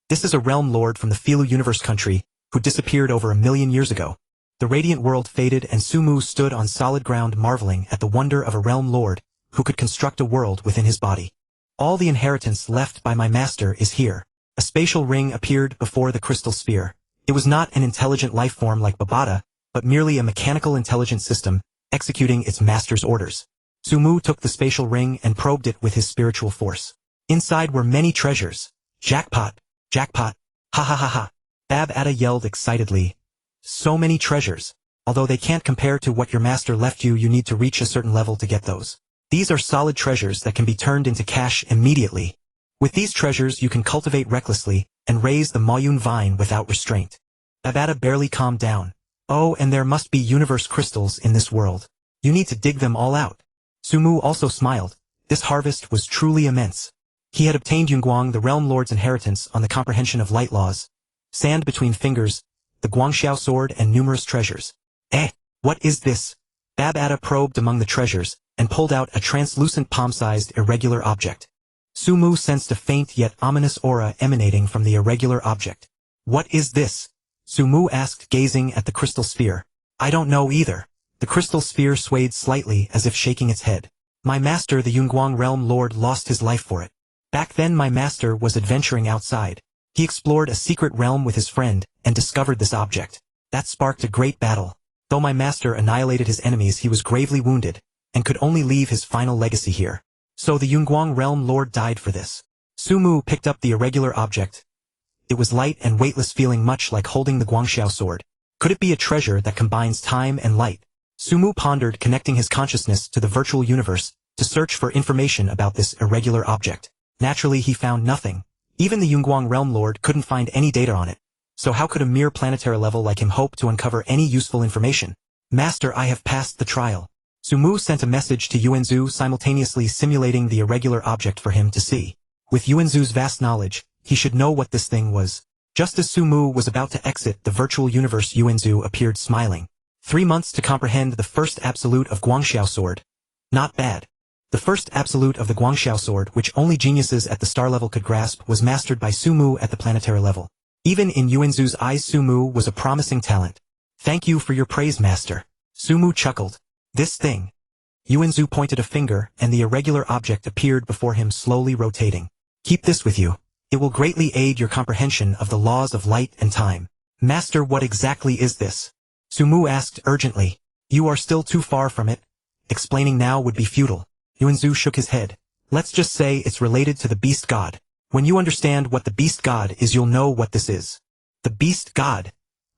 this is a Realm Lord from the Filu Universe country, who disappeared over 1,000,000 years ago. The radiant world faded and Su Mu stood on solid ground marveling at the wonder of a Realm Lord, who could construct a world within his body. All the inheritance left by my master is here. A spatial ring appeared before the crystal sphere. It was not an intelligent life form like Babata, but merely a mechanical intelligent system, executing its master's orders. Su Mu took the spatial ring and probed it with his spiritual force. Inside were many treasures. Jackpot! Jackpot! Ha ha ha ha! Babata yelled excitedly. So many treasures. Although they can't compare to what your master left you, you need to reach a certain level to get those. These are solid treasures that can be turned into cash immediately. With these treasures you can cultivate recklessly, and raise the Maoyun vine without restraint. Babata barely calmed down. Oh, and there must be universe crystals in this world. You need to dig them all out. Su Mu also smiled. This harvest was truly immense. He had obtained Yunguang the Realm Lord's inheritance on the comprehension of light laws, sand between fingers, the Guangxiao sword, and numerous treasures. What is this? Babata probed among the treasures, and pulled out a translucent palm-sized irregular object. Su Mu sensed a faint yet ominous aura emanating from the irregular object. What is this? Su Mu asked, gazing at the crystal sphere. I don't know either. The crystal sphere swayed slightly as if shaking its head. My master, the Yunguang Realm Lord, lost his life for it. Back then my master was adventuring outside. He explored a secret realm with his friend, and discovered this object. That sparked a great battle. Though my master annihilated his enemies, he was gravely wounded, and could only leave his final legacy here. So the Yunguang Realm Lord died for this. Su Mu picked up the irregular object. It was light and weightless, feeling much like holding the Guangxiao sword. Could it be a treasure that combines time and light? Su Mu pondered, connecting his consciousness to the virtual universe, to search for information about this irregular object. Naturally he found nothing. Even the Yunguang Realm Lord couldn't find any data on it. So how could a mere planetary level like him hope to uncover any useful information? Master, I have passed the trial. Su Mu sent a message to Yuanzu, simultaneously simulating the irregular object for him to see. With Yuanzu's vast knowledge, he should know what this thing was. Just as Su Mu was about to exit the virtual universe, Yuanzu appeared smiling. 3 months to comprehend the first absolute of Guangxiao sword. Not bad. The first absolute of the Guangxiao sword, which only geniuses at the star level could grasp, was mastered by Su Mu at the planetary level. Even in Yuanzu's eyes, Su Mu was a promising talent. Thank you for your praise, master. Su Mu chuckled. This thing. Yuanzu pointed a finger, and the irregular object appeared before him, slowly rotating. Keep this with you. It will greatly aid your comprehension of the laws of light and time. Master, what exactly is this? Su Mu asked urgently. You are still too far from it. Explaining now would be futile. Yuanzu shook his head. Let's just say it's related to the beast god. When you understand what the beast god is, you'll know what this is. The beast god.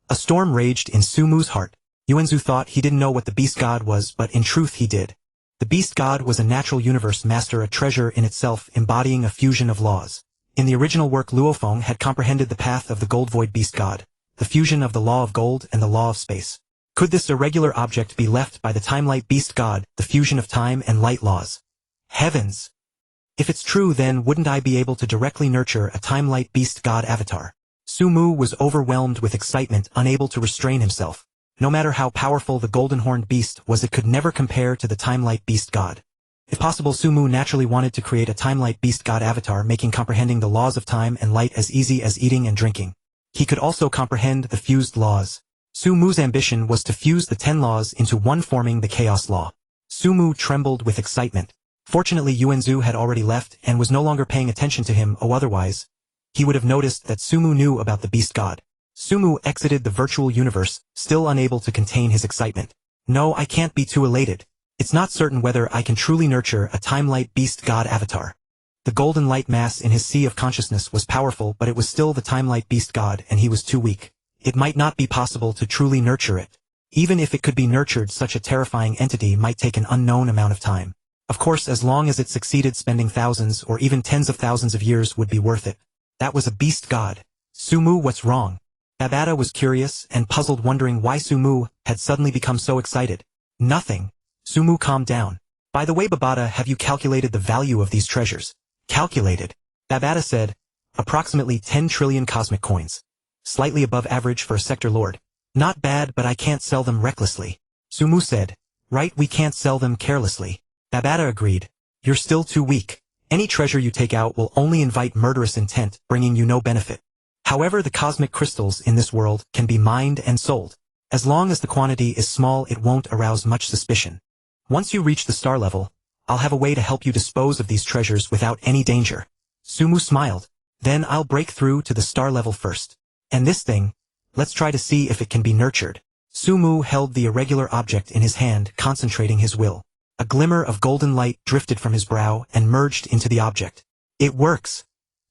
A storm raged in Su Mu's heart. Yuanzu thought he didn't know what the beast god was, but in truth he did. The beast god was a natural universe master, a treasure in itself, embodying a fusion of laws. In the original work, Luo Feng had comprehended the path of the gold void beast god, the fusion of the law of gold and the law of space. Could this irregular object be left by the time-light beast god, the fusion of time and light laws? Heavens! If it's true, then wouldn't I be able to directly nurture a time-light beast god avatar? Su Mu was overwhelmed with excitement, unable to restrain himself. No matter how powerful the golden-horned beast was, it could never compare to the time-light beast god. If possible, Sumu naturally wanted to create a time-light beast god avatar, making comprehending the laws of time and light as easy as eating and drinking. He could also comprehend the fused laws. Sumu's ambition was to fuse the 10 laws into one, forming the Chaos Law. Sumu trembled with excitement. Fortunately, Yuanzu had already left and was no longer paying attention to him, otherwise he would have noticed that Sumu knew about the beast god. Sumu exited the virtual universe, still unable to contain his excitement. No, I can't be too elated. It's not certain whether I can truly nurture a time-light beast god avatar. The golden light mass in his sea of consciousness was powerful, but it was still the time-light beast god, and he was too weak. It might not be possible to truly nurture it. Even if it could be nurtured, such a terrifying entity might take an unknown amount of time. Of course, as long as it succeeded, spending thousands or even tens of thousands of years would be worth it. That was a beast god. Sumu, what's wrong? Babata was curious and puzzled, wondering why Sumu had suddenly become so excited. Nothing. Sumu calmed down. By the way, Babata, have you calculated the value of these treasures? Calculated? Babata said. Approximately 10 trillion cosmic coins. Slightly above average for a sector lord. Not bad, but I can't sell them recklessly. Sumu said. Right, we can't sell them carelessly. Babata agreed. You're still too weak. Any treasure you take out will only invite murderous intent, bringing you no benefit. However, the cosmic crystals in this world can be mined and sold. As long as the quantity is small, it won't arouse much suspicion. Once you reach the star level, I'll have a way to help you dispose of these treasures without any danger. Sumu smiled. Then I'll break through to the star level first. And this thing, let's try to see if it can be nurtured. Sumu held the irregular object in his hand, concentrating his will. A glimmer of golden light drifted from his brow and merged into the object. It works!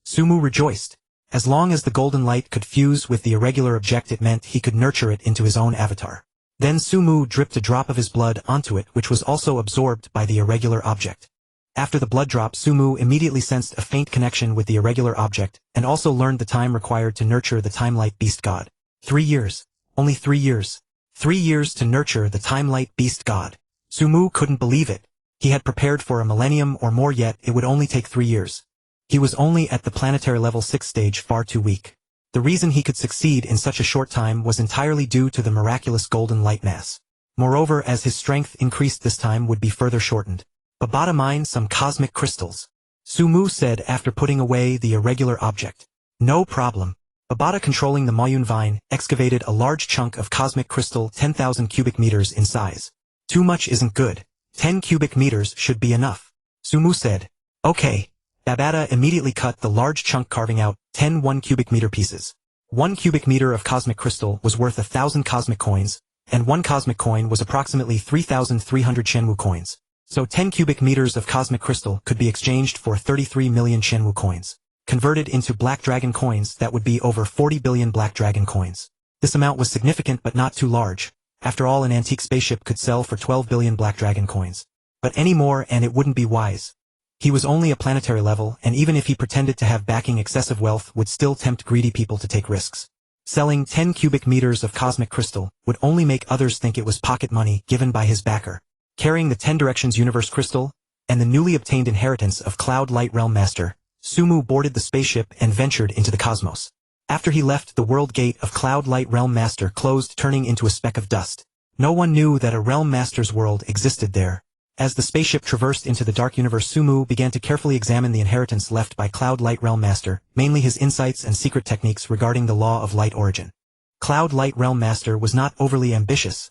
Sumu rejoiced. As long as the golden light could fuse with the irregular object, it meant he could nurture it into his own avatar. Then Sumu dripped a drop of his blood onto it, which was also absorbed by the irregular object. After the blood drop, Sumu immediately sensed a faint connection with the irregular object, and also learned the time required to nurture the time-light beast god. 3 years. Only 3 years. 3 years to nurture the time-light beast god. Sumu couldn't believe it. He had prepared for a millennium or more, yet it would only take 3 years. He was only at the planetary level 6 stage, far too weak. The reason he could succeed in such a short time was entirely due to the miraculous golden light mass. Moreover, as his strength increased, this time would be further shortened. Babata mined some cosmic crystals. Sumu said after putting away the irregular object. No problem. Babata, controlling the Hunyuan vine, excavated a large chunk of cosmic crystal 10,000 cubic meters in size. Too much isn't good. 10 cubic meters should be enough. Sumu said. Okay. Babata immediately cut the large chunk, carving out 10 1 cubic meter pieces. 1 cubic meter of cosmic crystal was worth 1,000 cosmic coins, and 1 cosmic coin was approximately 3,300 Shenwu coins. So 10 cubic meters of cosmic crystal could be exchanged for 33 million Shenwu coins. Converted into black dragon coins, that would be over 40 billion black dragon coins. This amount was significant but not too large. After all, an antique spaceship could sell for 12 billion black dragon coins. But any more and it wouldn't be wise. He was only a planetary level, and even if he pretended to have backing, excessive wealth would still tempt greedy people to take risks. Selling 10 cubic meters of cosmic crystal would only make others think it was pocket money given by his backer. Carrying the 10 Directions Universe Crystal, and the newly obtained inheritance of Cloud Light Realm Master, Sumu boarded the spaceship and ventured into the cosmos. After he left, the world gate of Cloud Light Realm Master closed, turning into a speck of dust. No one knew that a Realm Master's world existed there. As the spaceship traversed into the dark universe, Sumu began to carefully examine the inheritance left by Cloud Light Realm Master, mainly his insights and secret techniques regarding the law of light origin. Cloud Light Realm Master was not overly ambitious.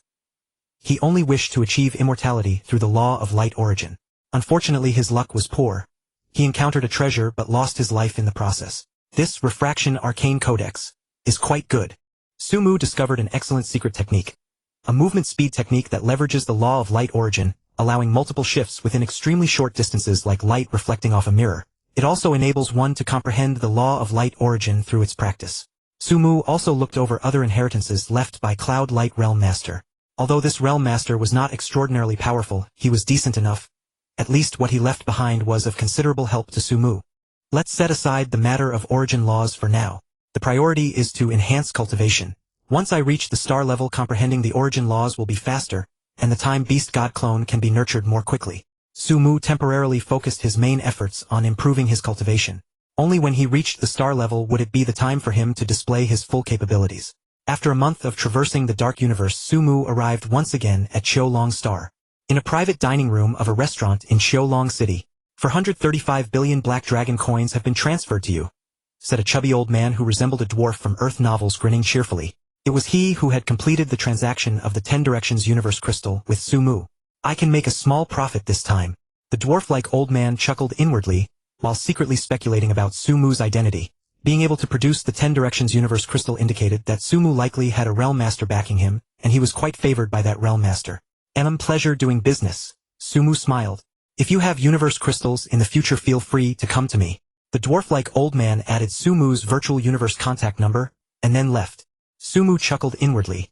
He only wished to achieve immortality through the law of light origin. Unfortunately, his luck was poor. He encountered a treasure but lost his life in the process. This Refraction Arcane Codex is quite good. Sumu discovered an excellent secret technique. A movement speed technique that leverages the law of light origin, allowing multiple shifts within extremely short distances like light reflecting off a mirror. It also enables one to comprehend the law of light origin through its practice. Sumu also looked over other inheritances left by Cloud Light Realm Master. Although this Realm Master was not extraordinarily powerful, he was decent enough. At least what he left behind was of considerable help to Sumu. Let's set aside the matter of origin laws for now. The priority is to enhance cultivation. Once I reach the star level, comprehending the origin laws will be faster, and the time beast god clone can be nurtured more quickly. Sumu temporarily focused his main efforts on improving his cultivation. Only when he reached the star level would it be the time for him to display his full capabilities. After a month of traversing the dark universe, Sumu arrived once again at Swallowing Star. In a private dining room of a restaurant in Xiaolong City. 435 billion black dragon coins have been transferred to you, said a chubby old man who resembled a dwarf from Earth novels, grinning cheerfully. It was he who had completed the transaction of the 10 Directions Universe Crystal with Sumu. I can make a small profit this time. The dwarf-like old man chuckled inwardly, while secretly speculating about Sumu's identity. Being able to produce the 10 Directions Universe Crystal indicated that Sumu likely had a Realm Master backing him, and he was quite favored by that Realm Master. Pleasure doing business. Sumu smiled. If you have Universe Crystals in the future, feel free to come to me. The dwarf-like old man added Sumu's virtual universe contact number, and then left. Sumu chuckled inwardly.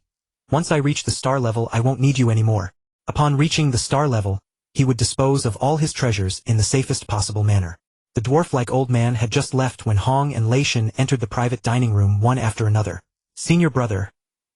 Once I reach the star level, I won't need you anymore. Upon reaching the star level, he would dispose of all his treasures in the safest possible manner. The dwarf-like old man had just left when Hong and Lei Shen entered the private dining room one after another. Senior brother.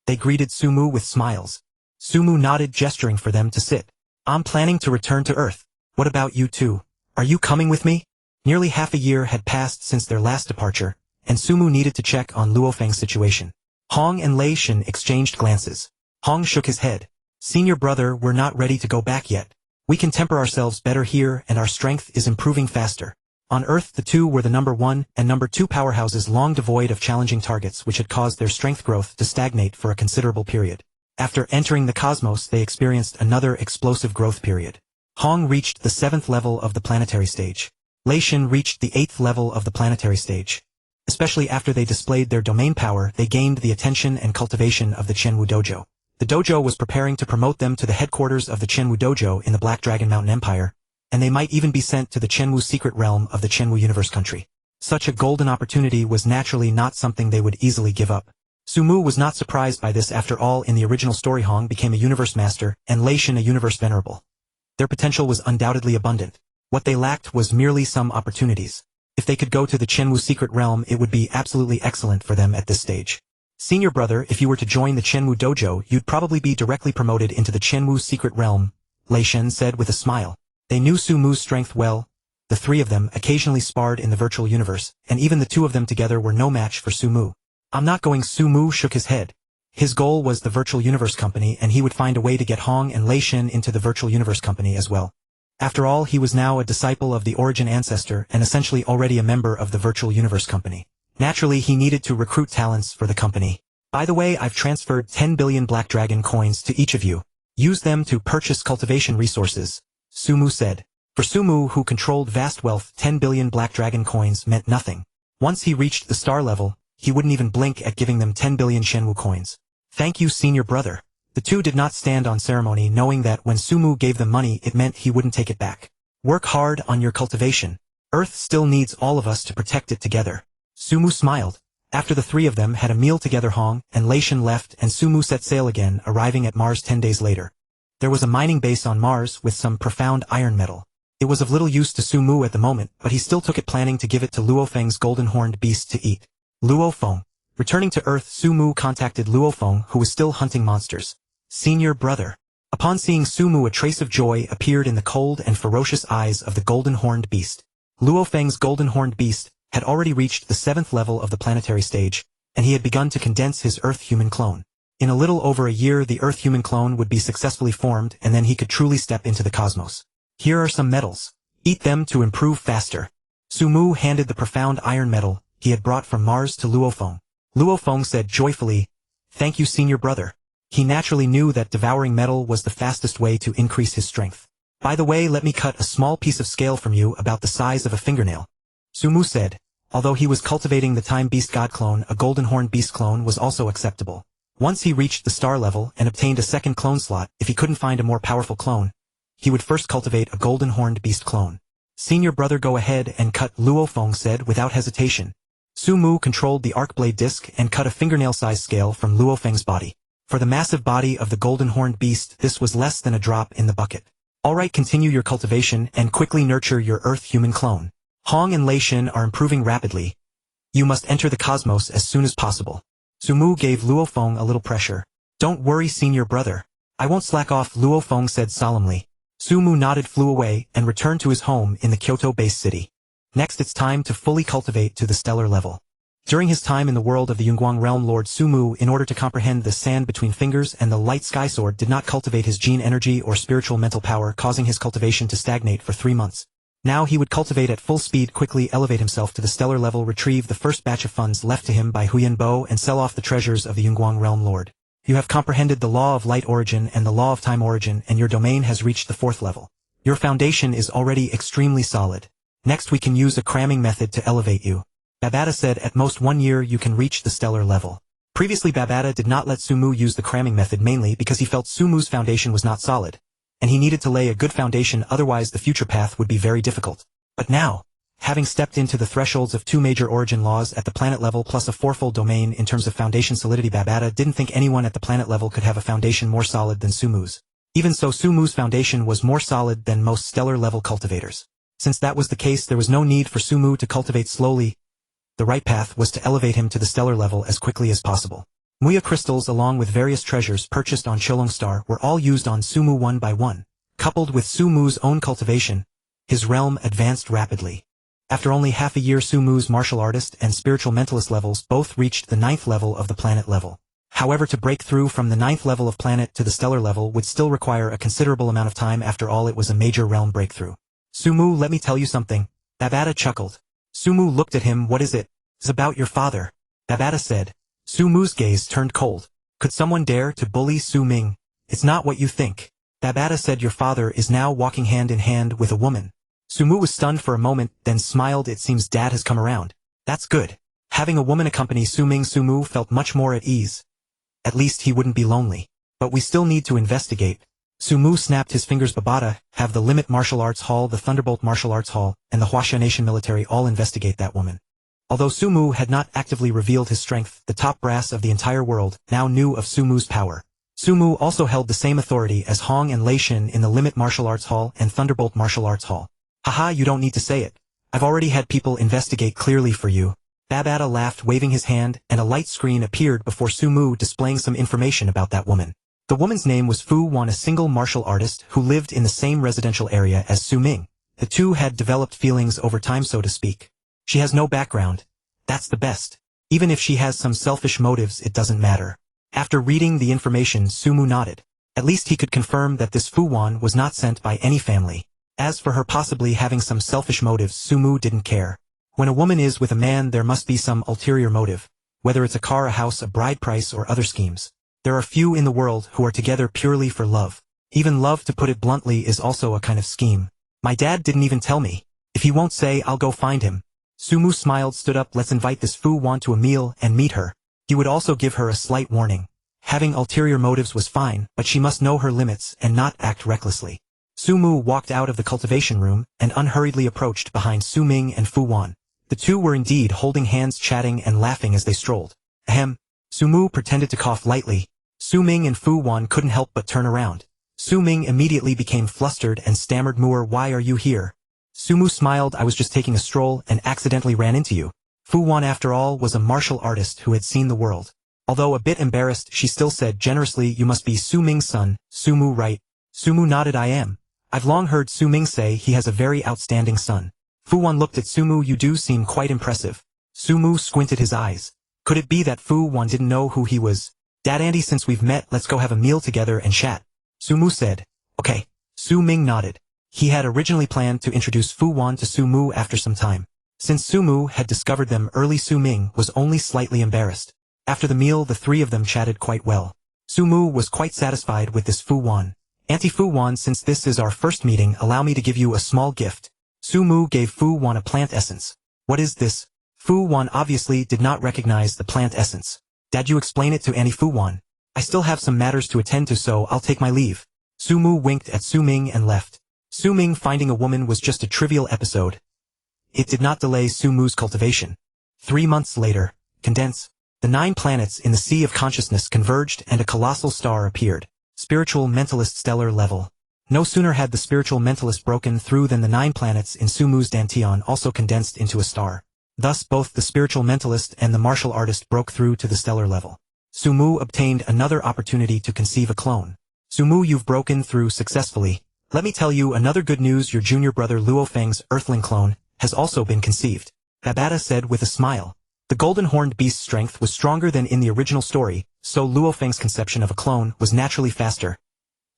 They greeted Sumu with smiles. Sumu nodded, gesturing for them to sit. I'm planning to return to Earth. What about you two? Are you coming with me? Nearly half a year had passed since their last departure, and Sumu needed to check on Luo Feng's situation. Hong and Lei Shen exchanged glances. Hong shook his head. Senior brother, we're not ready to go back yet. We can temper ourselves better here, and our strength is improving faster. On Earth, the two were the number 1 and number 2 powerhouses, long devoid of challenging targets, which had caused their strength growth to stagnate for a considerable period. After entering the cosmos, they experienced another explosive growth period. Hong reached the 7th level of the planetary stage. Lei Shen reached the 8th level of the planetary stage. Especially after they displayed their domain power, they gained the attention and cultivation of the Qianwu Dojo. The dojo was preparing to promote them to the headquarters of the Qianwu Dojo in the Black Dragon Mountain Empire, and they might even be sent to the Qianwu secret realm of the Qianwu Universe country. Such a golden opportunity was naturally not something they would easily give up. Sumu was not surprised by this. After all, in the original story, Hong became a universe master, and Lei Shen a universe venerable. Their potential was undoubtedly abundant. What they lacked was merely some opportunities. If they could go to the Qianwu secret realm, it would be absolutely excellent for them at this stage. Senior brother, if you were to join the Qianwu dojo, you'd probably be directly promoted into the Qianwu secret realm, Lei Shen said with a smile. They knew Sumu's strength well. The three of them occasionally sparred in the virtual universe, and even the two of them together were no match for Sumu. I'm not going. Sumu shook his head. His goal was the virtual universe company, and he would find a way to get Hong and Lei Shen into the virtual universe company as well. After all, he was now a disciple of the origin ancestor and essentially already a member of the virtual universe company. Naturally, he needed to recruit talents for the company. By the way, I've transferred 10 billion black dragon coins to each of you. Use them to purchase cultivation resources, Sumu said. For Sumu, who controlled vast wealth, 10 billion black dragon coins meant nothing. Once he reached the star level, he wouldn't even blink at giving them 10 billion Shenwu coins. Thank you, senior brother. The two did not stand on ceremony, knowing that when Sumu gave them money, it meant he wouldn't take it back. Work hard on your cultivation. Earth still needs all of us to protect it together. Sumu smiled. After the three of them had a meal together, Hong and Lei Shen left and Sumu set sail again, arriving at Mars 10 days later. There was a mining base on Mars with some profound iron metal. It was of little use to Sumu at the moment, but he still took it, planning to give it to Luo Feng's golden-horned beast to eat. Luo Feng. Returning to Earth, Sumu contacted Luo Feng, who was still hunting monsters. Senior brother. Upon seeing Sumu, a trace of joy appeared in the cold and ferocious eyes of the golden-horned beast. Luo Feng's golden-horned beast had already reached the 7th level of the planetary stage, and he had begun to condense his Earth-human clone. In a little over a year, the Earth-human clone would be successfully formed, and then he could truly step into the cosmos. Here are some metals. Eat them to improve faster. Sumu handed the profound iron metal he had brought from Mars to Luo Feng. Luo Feng said joyfully, "Thank you, senior brother." He naturally knew that devouring metal was the fastest way to increase his strength. By the way, let me cut a small piece of scale from you about the size of a fingernail. Sumu said. Although he was cultivating the Time Beast God clone, a golden horn beast clone was also acceptable. Once he reached the star level and obtained a second clone slot, if he couldn't find a more powerful clone, he would first cultivate a golden horned beast clone. Senior brother, go ahead and cut, Luo Feng said without hesitation. Sumu controlled the arc blade disc and cut a fingernail-sized scale from Luo Feng's body. For the massive body of the golden horned beast, this was less than a drop in the bucket. Alright, continue your cultivation and quickly nurture your Earth-human clone. Hong and Lei Shen are improving rapidly. You must enter the cosmos as soon as possible. Sumu gave Luo Feng a little pressure. Don't worry, senior brother. I won't slack off, Luo Feng said solemnly. Sumu nodded, flew away, and returned to his home in the Kyoto-based city. Next, it's time to fully cultivate to the stellar level. During his time in the world of the Yunguang realm, Lord Sumu, in order to comprehend the sand between fingers and the light sky sword, did not cultivate his gene energy or spiritual mental power, causing his cultivation to stagnate for 3 months. Now he would cultivate at full speed, quickly elevate himself to the stellar level, retrieve the first batch of funds left to him by Hunyuan Bo, and sell off the treasures of the Yunguang realm lord. You have comprehended the law of light origin and the law of time origin, and your domain has reached the 4th level. Your foundation is already extremely solid. Next we can use a cramming method to elevate you. Babata said at most 1 year you can reach the stellar level. Previously Babata did not let Sumu use the cramming method, mainly because he felt Sumu's foundation was not solid, and he needed to lay a good foundation, otherwise the future path would be very difficult. But now, having stepped into the thresholds of 2 major origin laws at the planet level plus a 4-fold domain in terms of foundation solidity, Babata didn't think anyone at the planet level could have a foundation more solid than Sumu's. Even so, Sumu's foundation was more solid than most stellar level cultivators. Since that was the case, there was no need for Sumu to cultivate slowly. The right path was to elevate him to the stellar level as quickly as possible. Muya crystals along with various treasures purchased on Swallowing Star were all used on Sumu one by one. Coupled with Sumu's own cultivation, his realm advanced rapidly. After only half a year, Sumu's martial artist and spiritual mentalist levels both reached the 9th level of the planet level. However, to break through from the 9th level of planet to the stellar level would still require a considerable amount of time. After all, it was a major realm breakthrough. Sumu, let me tell you something. Babata chuckled. Sumu looked at him. What is it? It's about your father. Babata said. Sumu's gaze turned cold. Could someone dare to bully Su Ming? It's not what you think. Babata said. Your father is now walking hand in hand with a woman. Sumu was stunned for a moment, then smiled. It seems Dad has come around. That's good. Having a woman accompany Su Ming, Sumu felt much more at ease. At least he wouldn't be lonely. But we still need to investigate. Sumu snapped his fingers. Babata, have the Limit Martial Arts Hall, the Thunderbolt Martial Arts Hall, and the Huaxia Nation military all investigate that woman. Although Sumu had not actively revealed his strength, the top brass of the entire world now knew of Sumu's power. Sumu also held the same authority as Hong and Lei Shin in the Limit Martial Arts Hall and Thunderbolt Martial Arts Hall. Haha, you don't need to say it. I've already had people investigate clearly for you. Babata laughed, waving his hand, and a light screen appeared before Sumu, displaying some information about that woman. The woman's name was Fu Wan, a single martial artist who lived in the same residential area as Su Ming. The two had developed feelings over time, so to speak. She has no background. That's the best. Even if she has some selfish motives, it doesn't matter. After reading the information, Sumu nodded. At least he could confirm that this Fu Wan was not sent by any family. As for her possibly having some selfish motives, Sumu didn't care. When a woman is with a man, there must be some ulterior motive, whether it's a car, a house, a bride price, or other schemes. There are few in the world who are together purely for love. Even love, to put it bluntly, is also a kind of scheme. My dad didn't even tell me. If he won't say, I'll go find him. Sumu smiled, stood up. Let's invite this Fu Wan to a meal and meet her. He would also give her a slight warning. Having ulterior motives was fine, but she must know her limits and not act recklessly. Sumu walked out of the cultivation room and unhurriedly approached behind Su Ming and Fu Wan. The two were indeed holding hands, chatting and laughing as they strolled. Ahem. Sumu pretended to cough lightly. Su Ming and Fu Wan couldn't help but turn around. Su Ming immediately became flustered and stammered, Muir, why are you here? Sumu smiled. I was just taking a stroll and accidentally ran into you. Fu Wan, after all, was a martial artist who had seen the world. Although a bit embarrassed, she still said generously, you must be Su Ming's son, Sumu, right? Sumu nodded. I am. I've long heard Su Ming say he has a very outstanding son. Fu Wan looked at Sumu. You do seem quite impressive. Sumu squinted his eyes. Could it be that Fu Wan didn't know who he was? Dad, Andy, since we've met, let's go have a meal together and chat. Sumu said. Okay. Su Ming nodded. He had originally planned to introduce Fu Wan to Sumu after some time. Since Sumu had discovered them early, Su Ming was only slightly embarrassed. After the meal, the three of them chatted quite well. Sumu was quite satisfied with this Fu Wan. Auntie Fu Wan, since this is our first meeting, allow me to give you a small gift. Sumu gave Fu Wan a plant essence. What is this? Fu Wan obviously did not recognize the plant essence. Dad, you explain it to Auntie Fu Wan. I still have some matters to attend to, so I'll take my leave. Sumu winked at Su Ming and left. Su Ming finding a woman was just a trivial episode. It did not delay Sumu's cultivation. 3 months later, condense. The 9 planets in the Sea of Consciousness converged and a colossal star appeared. Spiritual Mentalist stellar level. No sooner had the Spiritual Mentalist broken through than the 9 planets in Sumu's Dantian also condensed into a star. Thus both the Spiritual Mentalist and the Martial Artist broke through to the stellar level. Sumu obtained another opportunity to conceive a clone. Sumu, you've broken through successfully. Let me tell you another good news, your junior brother Luo Feng's Earthling clone has also been conceived. Babata said with a smile. The golden horned beast's strength was stronger than in the original story, so Luo Feng's conception of a clone was naturally faster.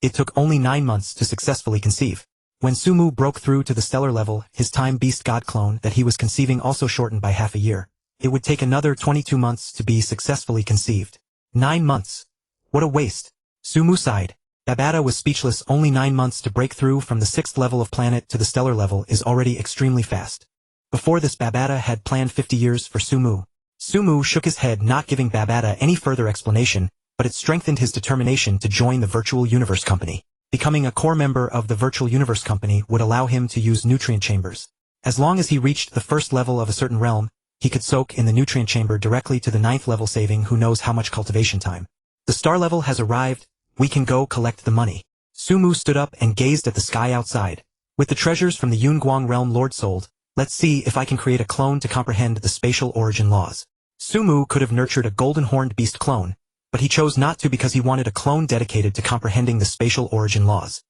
It took only 9 months to successfully conceive. When Sumu broke through to the stellar level, his time beast god clone that he was conceiving also shortened by half a year. It would take another 22 months to be successfully conceived. 9 months. What a waste. Sumu sighed. Babata was speechless. Only 9 months to break through from the 6th level of planet to the stellar level is already extremely fast. Before this, Babata had planned 50 years for Sumu. Sumu shook his head, not giving Babata any further explanation, but it strengthened his determination to join the Virtual Universe Company. Becoming a core member of the Virtual Universe Company would allow him to use nutrient chambers. As long as he reached the 1st level of a certain realm, he could soak in the nutrient chamber directly to the 9th level, saving who knows how much cultivation time. The star level has arrived. We can go collect the money. Sumu stood up and gazed at the sky outside. With the treasures from the Yunguang realm Lord sold, let's see if I can create a clone to comprehend the spatial origin laws. Sumu could have nurtured a golden horned beast clone, but he chose not to because he wanted a clone dedicated to comprehending the spatial origin laws.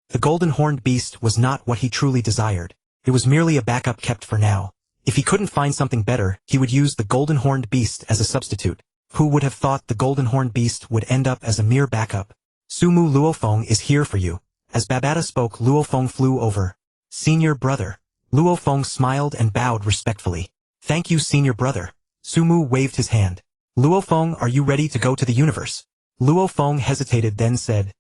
The golden horned beast was not what he truly desired. It was merely a backup kept for now. If he couldn't find something better, he would use the golden horned beast as a substitute. Who would have thought the golden horned beast would end up as a mere backup? Sumu, Luo Feng is here for you. As Babata spoke, Luo Feng flew over. Senior brother. Luo Feng smiled and bowed respectfully. Thank you, senior brother. Sumu waved his hand. Luo Feng, are you ready to go to the universe? Luo Feng hesitated, then said,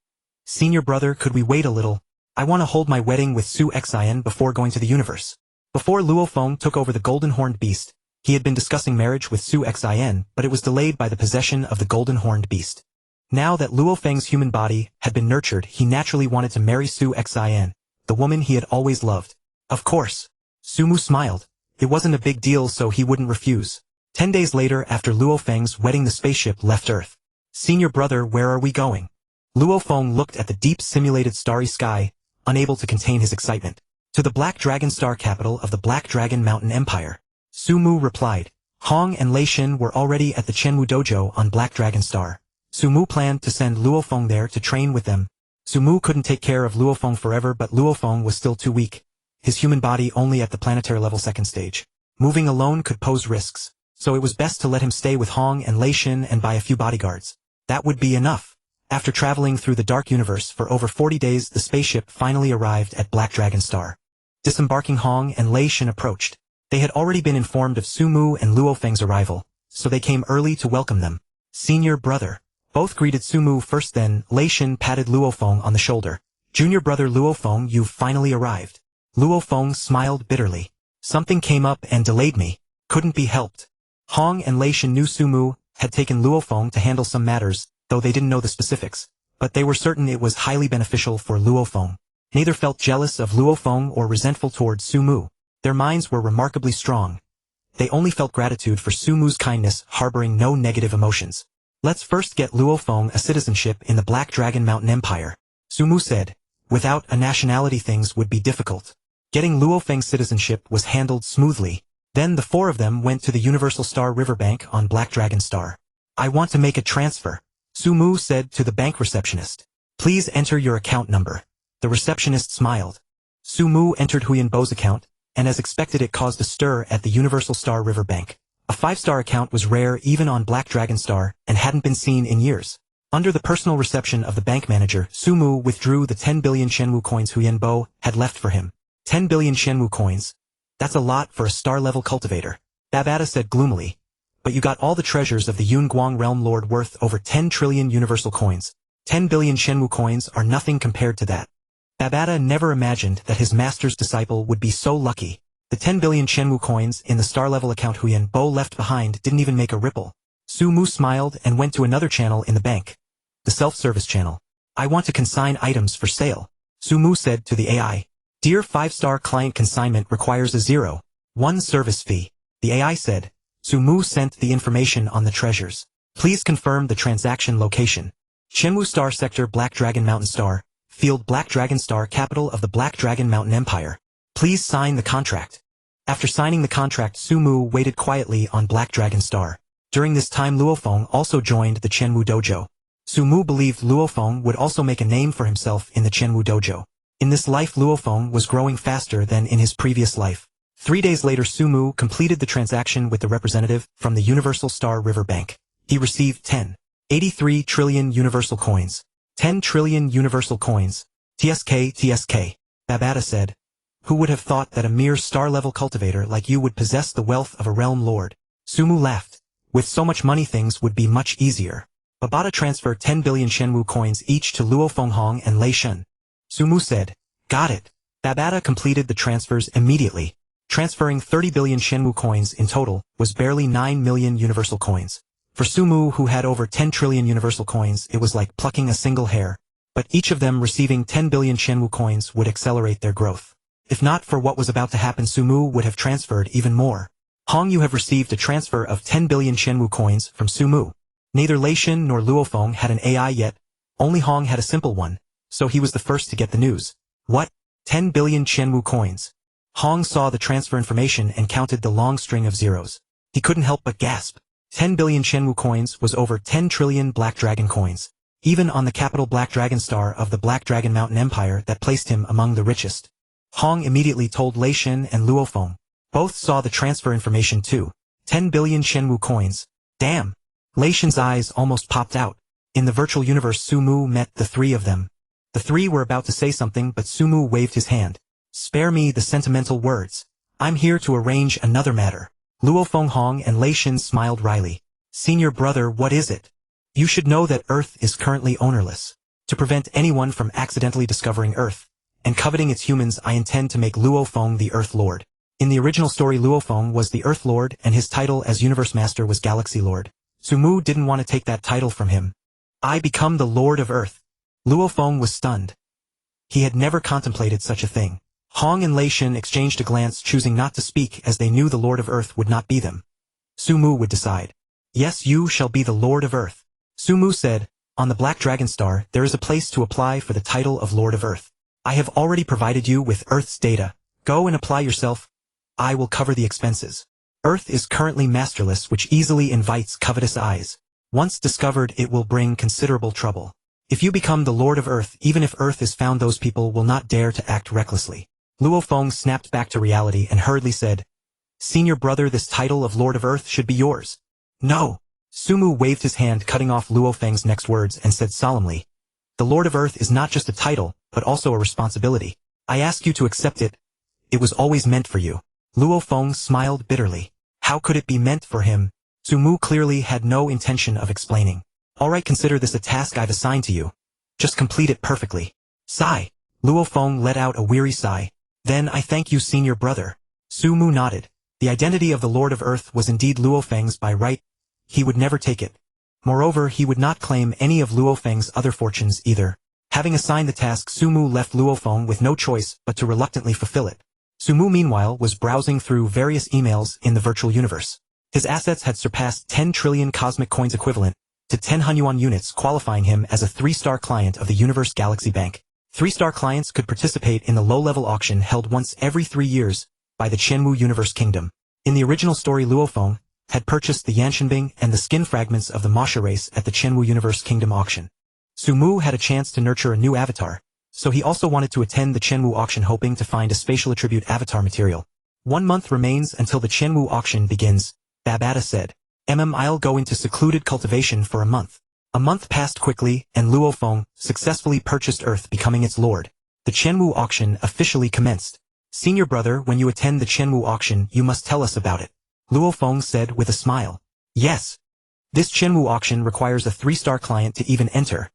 Senior brother, could we wait a little? I want to hold my wedding with Su Xian before going to the universe. Before Luo Feng took over the golden horned beast, he had been discussing marriage with Su Xian, but it was delayed by the possession of the golden horned beast. Now that Luo Feng's human body had been nurtured, he naturally wanted to marry Su Xian, the woman he had always loved. Of course. Sumu smiled. It wasn't a big deal, so he wouldn't refuse. 10 days later, after Luo Feng's wedding, the spaceship left Earth. Senior brother, where are we going? Luo Feng looked at the deep simulated starry sky, unable to contain his excitement. To the Black Dragon Star, capital of the Black Dragon Mountain Empire. Sumu replied. Hong and Lei Xin were already at the Chenwu Dojo on Black Dragon Star. Sumu planned to send Luo Feng there to train with them. Sumu couldn't take care of Luo Feng forever, but Luo Feng was still too weak. His human body only at the planetary level 2nd stage. Moving alone could pose risks, so it was best to let him stay with Hong and Lei Xin and buy a few bodyguards. That would be enough. After traveling through the dark universe for over 40 days, the spaceship finally arrived at Black Dragon Star. Disembarking, Hong and Lei Xin approached. They had already been informed of Sumu and Luo Feng's arrival, so they came early to welcome them. Senior brother. Both greeted Sumu first, then Lei Xin patted Luo Feng on the shoulder. Junior brother Luo Feng, you've finally arrived. Luo Feng smiled bitterly. Something came up and delayed me. Couldn't be helped. Hong and Lei Xin knew Sumu had taken Luo Feng to handle some matters, though they didn't know the specifics, but they were certain it was highly beneficial for Luo Feng. Neither felt jealous of Luo Feng or resentful towards Sumu. Their minds were remarkably strong. They only felt gratitude for Sumu's kindness, harboring no negative emotions. Let's first get Luo Feng a citizenship in the Black Dragon Mountain Empire. Sumu said. Without a nationality, things would be difficult. Getting Luo Feng's citizenship was handled smoothly. Then the 4 of them went to the Universal Star Riverbank on Black Dragon Star. I want to make a transfer, Sumu said to the bank receptionist. Please enter your account number. The receptionist smiled. Sumu entered Hunyuan's account, and as expected it caused a stir at the Universal Star Riverbank. A 5-star account was rare even on Black Dragon Star and hadn't been seen in years. Under the personal reception of the bank manager, Sumu withdrew the 10 billion Shenwu coins Hunyuan had left for him. 10 billion Shenwu coins? That's a lot for a star-level cultivator. Babata said gloomily. But you got all the treasures of the Yunguang realm lord worth over 10 trillion universal coins. 10 billion Shenwu coins are nothing compared to that. Babata never imagined that his master's disciple would be so lucky. The 10 billion Shenwu coins in the star-level account Hunyuan left behind didn't even make a ripple. Sumu smiled and went to another channel in the bank. The self-service channel. I want to consign items for sale, Sumu said to the AI. Dear 5-star client, consignment requires a 0.1 service fee. The AI said. Sumu sent the information on the treasures. Please confirm the transaction location. Chenwu Star Sector, Black Dragon Mountain Star, Field, Black Dragon Star, capital of the Black Dragon Mountain Empire. Please sign the contract. After signing the contract, Sumu waited quietly on Black Dragon Star. During this time, Luo Feng also joined the Chenwu Dojo. Sumu believed Luo Feng would also make a name for himself in the Chenwu Dojo. In this life, Luo Feng was growing faster than in his previous life. 3 days later Sumu completed the transaction with the representative from the Universal Star River Bank. He received 83 trillion universal coins. 10 trillion universal coins. TSK. Babata said. Who would have thought that a mere star-level cultivator like you would possess the wealth of a realm lord? Sumu laughed. With so much money things would be much easier. Babata transferred 10 billion Shenwu coins each to Luo Feng and Lei Shen. Sumu said. Got it. Babata completed the transfers immediately. Transferring 30 billion Shenwu coins in total was barely 9 million universal coins. For Sumu, who had over 10 trillion universal coins, it was like plucking a single hair. But each of them receiving 10 billion Shenwu coins would accelerate their growth. If not for what was about to happen, Sumu would have transferred even more. Hong, you have received a transfer of 10 billion Shenwu coins from Sumu. Neither Lei Shen nor Luo Feng had an AI yet, only Hong had a simple one, so he was the first to get the news. What? 10 billion Shenwu coins. Hong saw the transfer information and counted the long string of zeros. He couldn't help but gasp. 10 billion Shenwu coins was over 10 trillion Black Dragon coins. Even on the capital Black Dragon star of the Black Dragon Mountain Empire that placed him among the richest. Hong immediately told Lei Shen and Luo Feng. Both saw the transfer information too. 10 billion Shenwu coins. Damn! Lei Shen's eyes almost popped out. In the virtual universe Sumu met the three of them. The three were about to say something but Sumu waved his hand. Spare me the sentimental words. I'm here to arrange another matter. Luo Feng, Hong and Lei Shen smiled wryly. Senior brother, what is it? You should know that Earth is currently ownerless. To prevent anyone from accidentally discovering Earth and coveting its humans, I intend to make Luo Feng the Earth Lord. In the original story, Luo Feng was the Earth Lord and his title as Universe Master was Galaxy Lord. Sumu didn't want to take that title from him. I become the Lord of Earth. Luo Feng was stunned. He had never contemplated such a thing. Hong and Lei Shen exchanged a glance, choosing not to speak as they knew the Lord of Earth would not be them. Sumu would decide. Yes, you shall be the Lord of Earth. Sumu said, on the Black Dragon Star there is a place to apply for the title of Lord of Earth. I have already provided you with Earth's data. Go and apply yourself. I will cover the expenses. Earth is currently masterless, which easily invites covetous eyes. Once discovered, it will bring considerable trouble. If you become the Lord of Earth, even if Earth is found, those people will not dare to act recklessly. Luo Feng snapped back to reality and hurriedly said, Senior brother, this title of Lord of Earth should be yours. No. Sumu waved his hand, cutting off Luo Feng's next words, and said solemnly, the Lord of Earth is not just a title, but also a responsibility. I ask you to accept it. It was always meant for you. Luo Feng smiled bitterly. How could it be meant for him? Sumu clearly had no intention of explaining. Alright, consider this a task I've assigned to you. Just complete it perfectly. Sigh. Luo Feng let out a weary sigh. Then I thank you, senior brother. Sumu nodded. The identity of the Lord of Earth was indeed Luo Feng's by right. He would never take it. Moreover, he would not claim any of Luo Feng's other fortunes either. Having assigned the task, Sumu left Luo Feng with no choice but to reluctantly fulfill it. Sumu meanwhile was browsing through various emails in the virtual universe. His assets had surpassed 10 trillion cosmic coins, equivalent to 10 Hunyuan units, qualifying him as a 3-star client of the Universe Galaxy Bank. 3-star clients could participate in the low-level auction held once every 3 years by the Qianwu Universe Kingdom. In the original story, Luo Feng had purchased the Yanshanbing and the skin fragments of the Masha race at the Qianwu Universe Kingdom auction. Sumu had a chance to nurture a new avatar, so he also wanted to attend the Qianwu auction, hoping to find a spatial attribute avatar material. 1 month remains until the Qianwu auction begins, Babata said. I'll go into secluded cultivation for a month. A month passed quickly, and Luo Feng successfully purchased Earth, becoming its lord. The Qianwu auction officially commenced. Senior brother, when you attend the Qianwu auction, you must tell us about it. Luo Feng said with a smile. Yes. This Qianwu auction requires a 3-star client to even enter.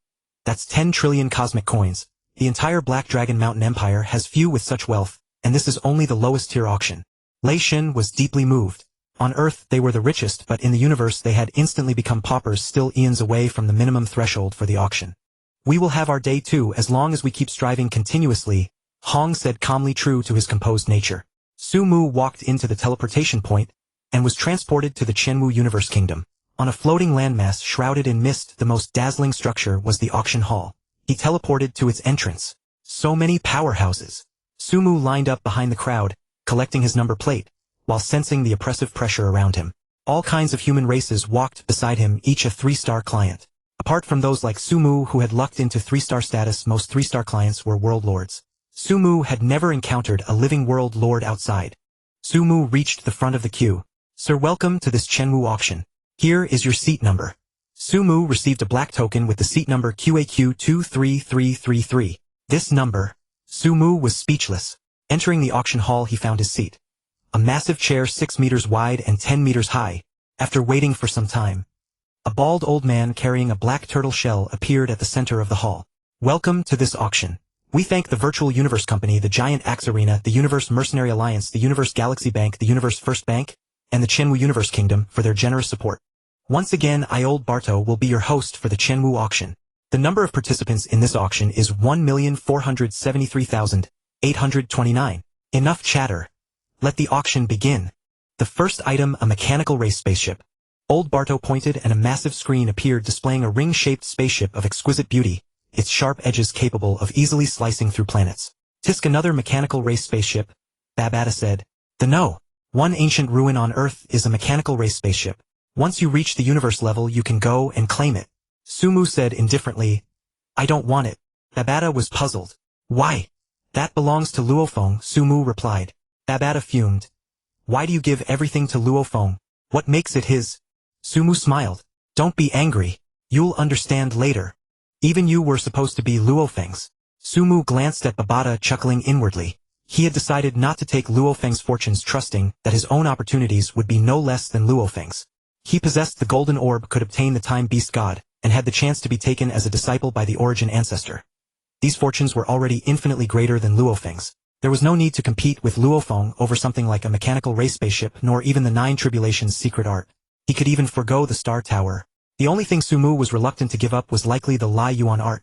That's 10 trillion cosmic coins. The entire Black Dragon Mountain Empire has few with such wealth, and this is only the lowest tier auction. Lei Shen was deeply moved. On Earth, they were the richest, but in the universe they had instantly become paupers, still eons away from the minimum threshold for the auction. We will have our day too, as long as we keep striving continuously, Hong said calmly, true to his composed nature. Sumu walked into the teleportation point and was transported to the Qianwu Universe Kingdom. On a floating landmass shrouded in mist, the most dazzling structure was the auction hall. He teleported to its entrance. So many powerhouses. Sumu lined up behind the crowd, collecting his number plate, while sensing the oppressive pressure around him. All kinds of human races walked beside him, each a 3-star client. Apart from those like Sumu who had lucked into 3-star status, most 3-star clients were world lords. Sumu had never encountered a living world lord outside. Sumu reached the front of the queue. Sir, welcome to this Chenwu auction. Here is your seat number. Sumu received a black token with the seat number QAQ23333. This number. Sumu was speechless. Entering the auction hall, he found his seat. A massive chair 6 meters wide and 10 meters high. After waiting for some time, a bald old man carrying a black turtle shell appeared at the center of the hall. Welcome to this auction. We thank the Virtual Universe Company, the Giant Axe Arena, the Universe Mercenary Alliance, the Universe Galaxy Bank, the Universe First Bank, and the Chenwu Universe Kingdom for their generous support. Once again, I, Old Barto, will be your host for the Chenwu auction. The number of participants in this auction is 1,473,829. Enough chatter. Let the auction begin. The first item, a mechanical race spaceship. Old Barto pointed and a massive screen appeared displaying a ring-shaped spaceship of exquisite beauty, its sharp edges capable of easily slicing through planets. Tisk, another mechanical race spaceship, Babata said. No. One ancient ruin on Earth is a mechanical race spaceship. Once you reach the universe level, you can go and claim it. Sumu said indifferently. I don't want it. Babata was puzzled. Why? That belongs to Luo Feng, Sumu replied. Babata fumed. Why do you give everything to Luo Feng? What makes it his? Sumu smiled. Don't be angry. You'll understand later. Even you were supposed to be Luo Feng's. Sumu glanced at Babata, chuckling inwardly. He had decided not to take Luo Feng's fortunes, trusting that his own opportunities would be no less than Luo Feng's. He possessed the golden orb, could obtain the time beast god, and had the chance to be taken as a disciple by the origin ancestor. These fortunes were already infinitely greater than Luo Feng's. There was no need to compete with Luo Feng over something like a mechanical race spaceship, nor even the 9 Tribulations' secret art. He could even forego the Star Tower. The only thing Sumu was reluctant to give up was likely the Lai Yuan art,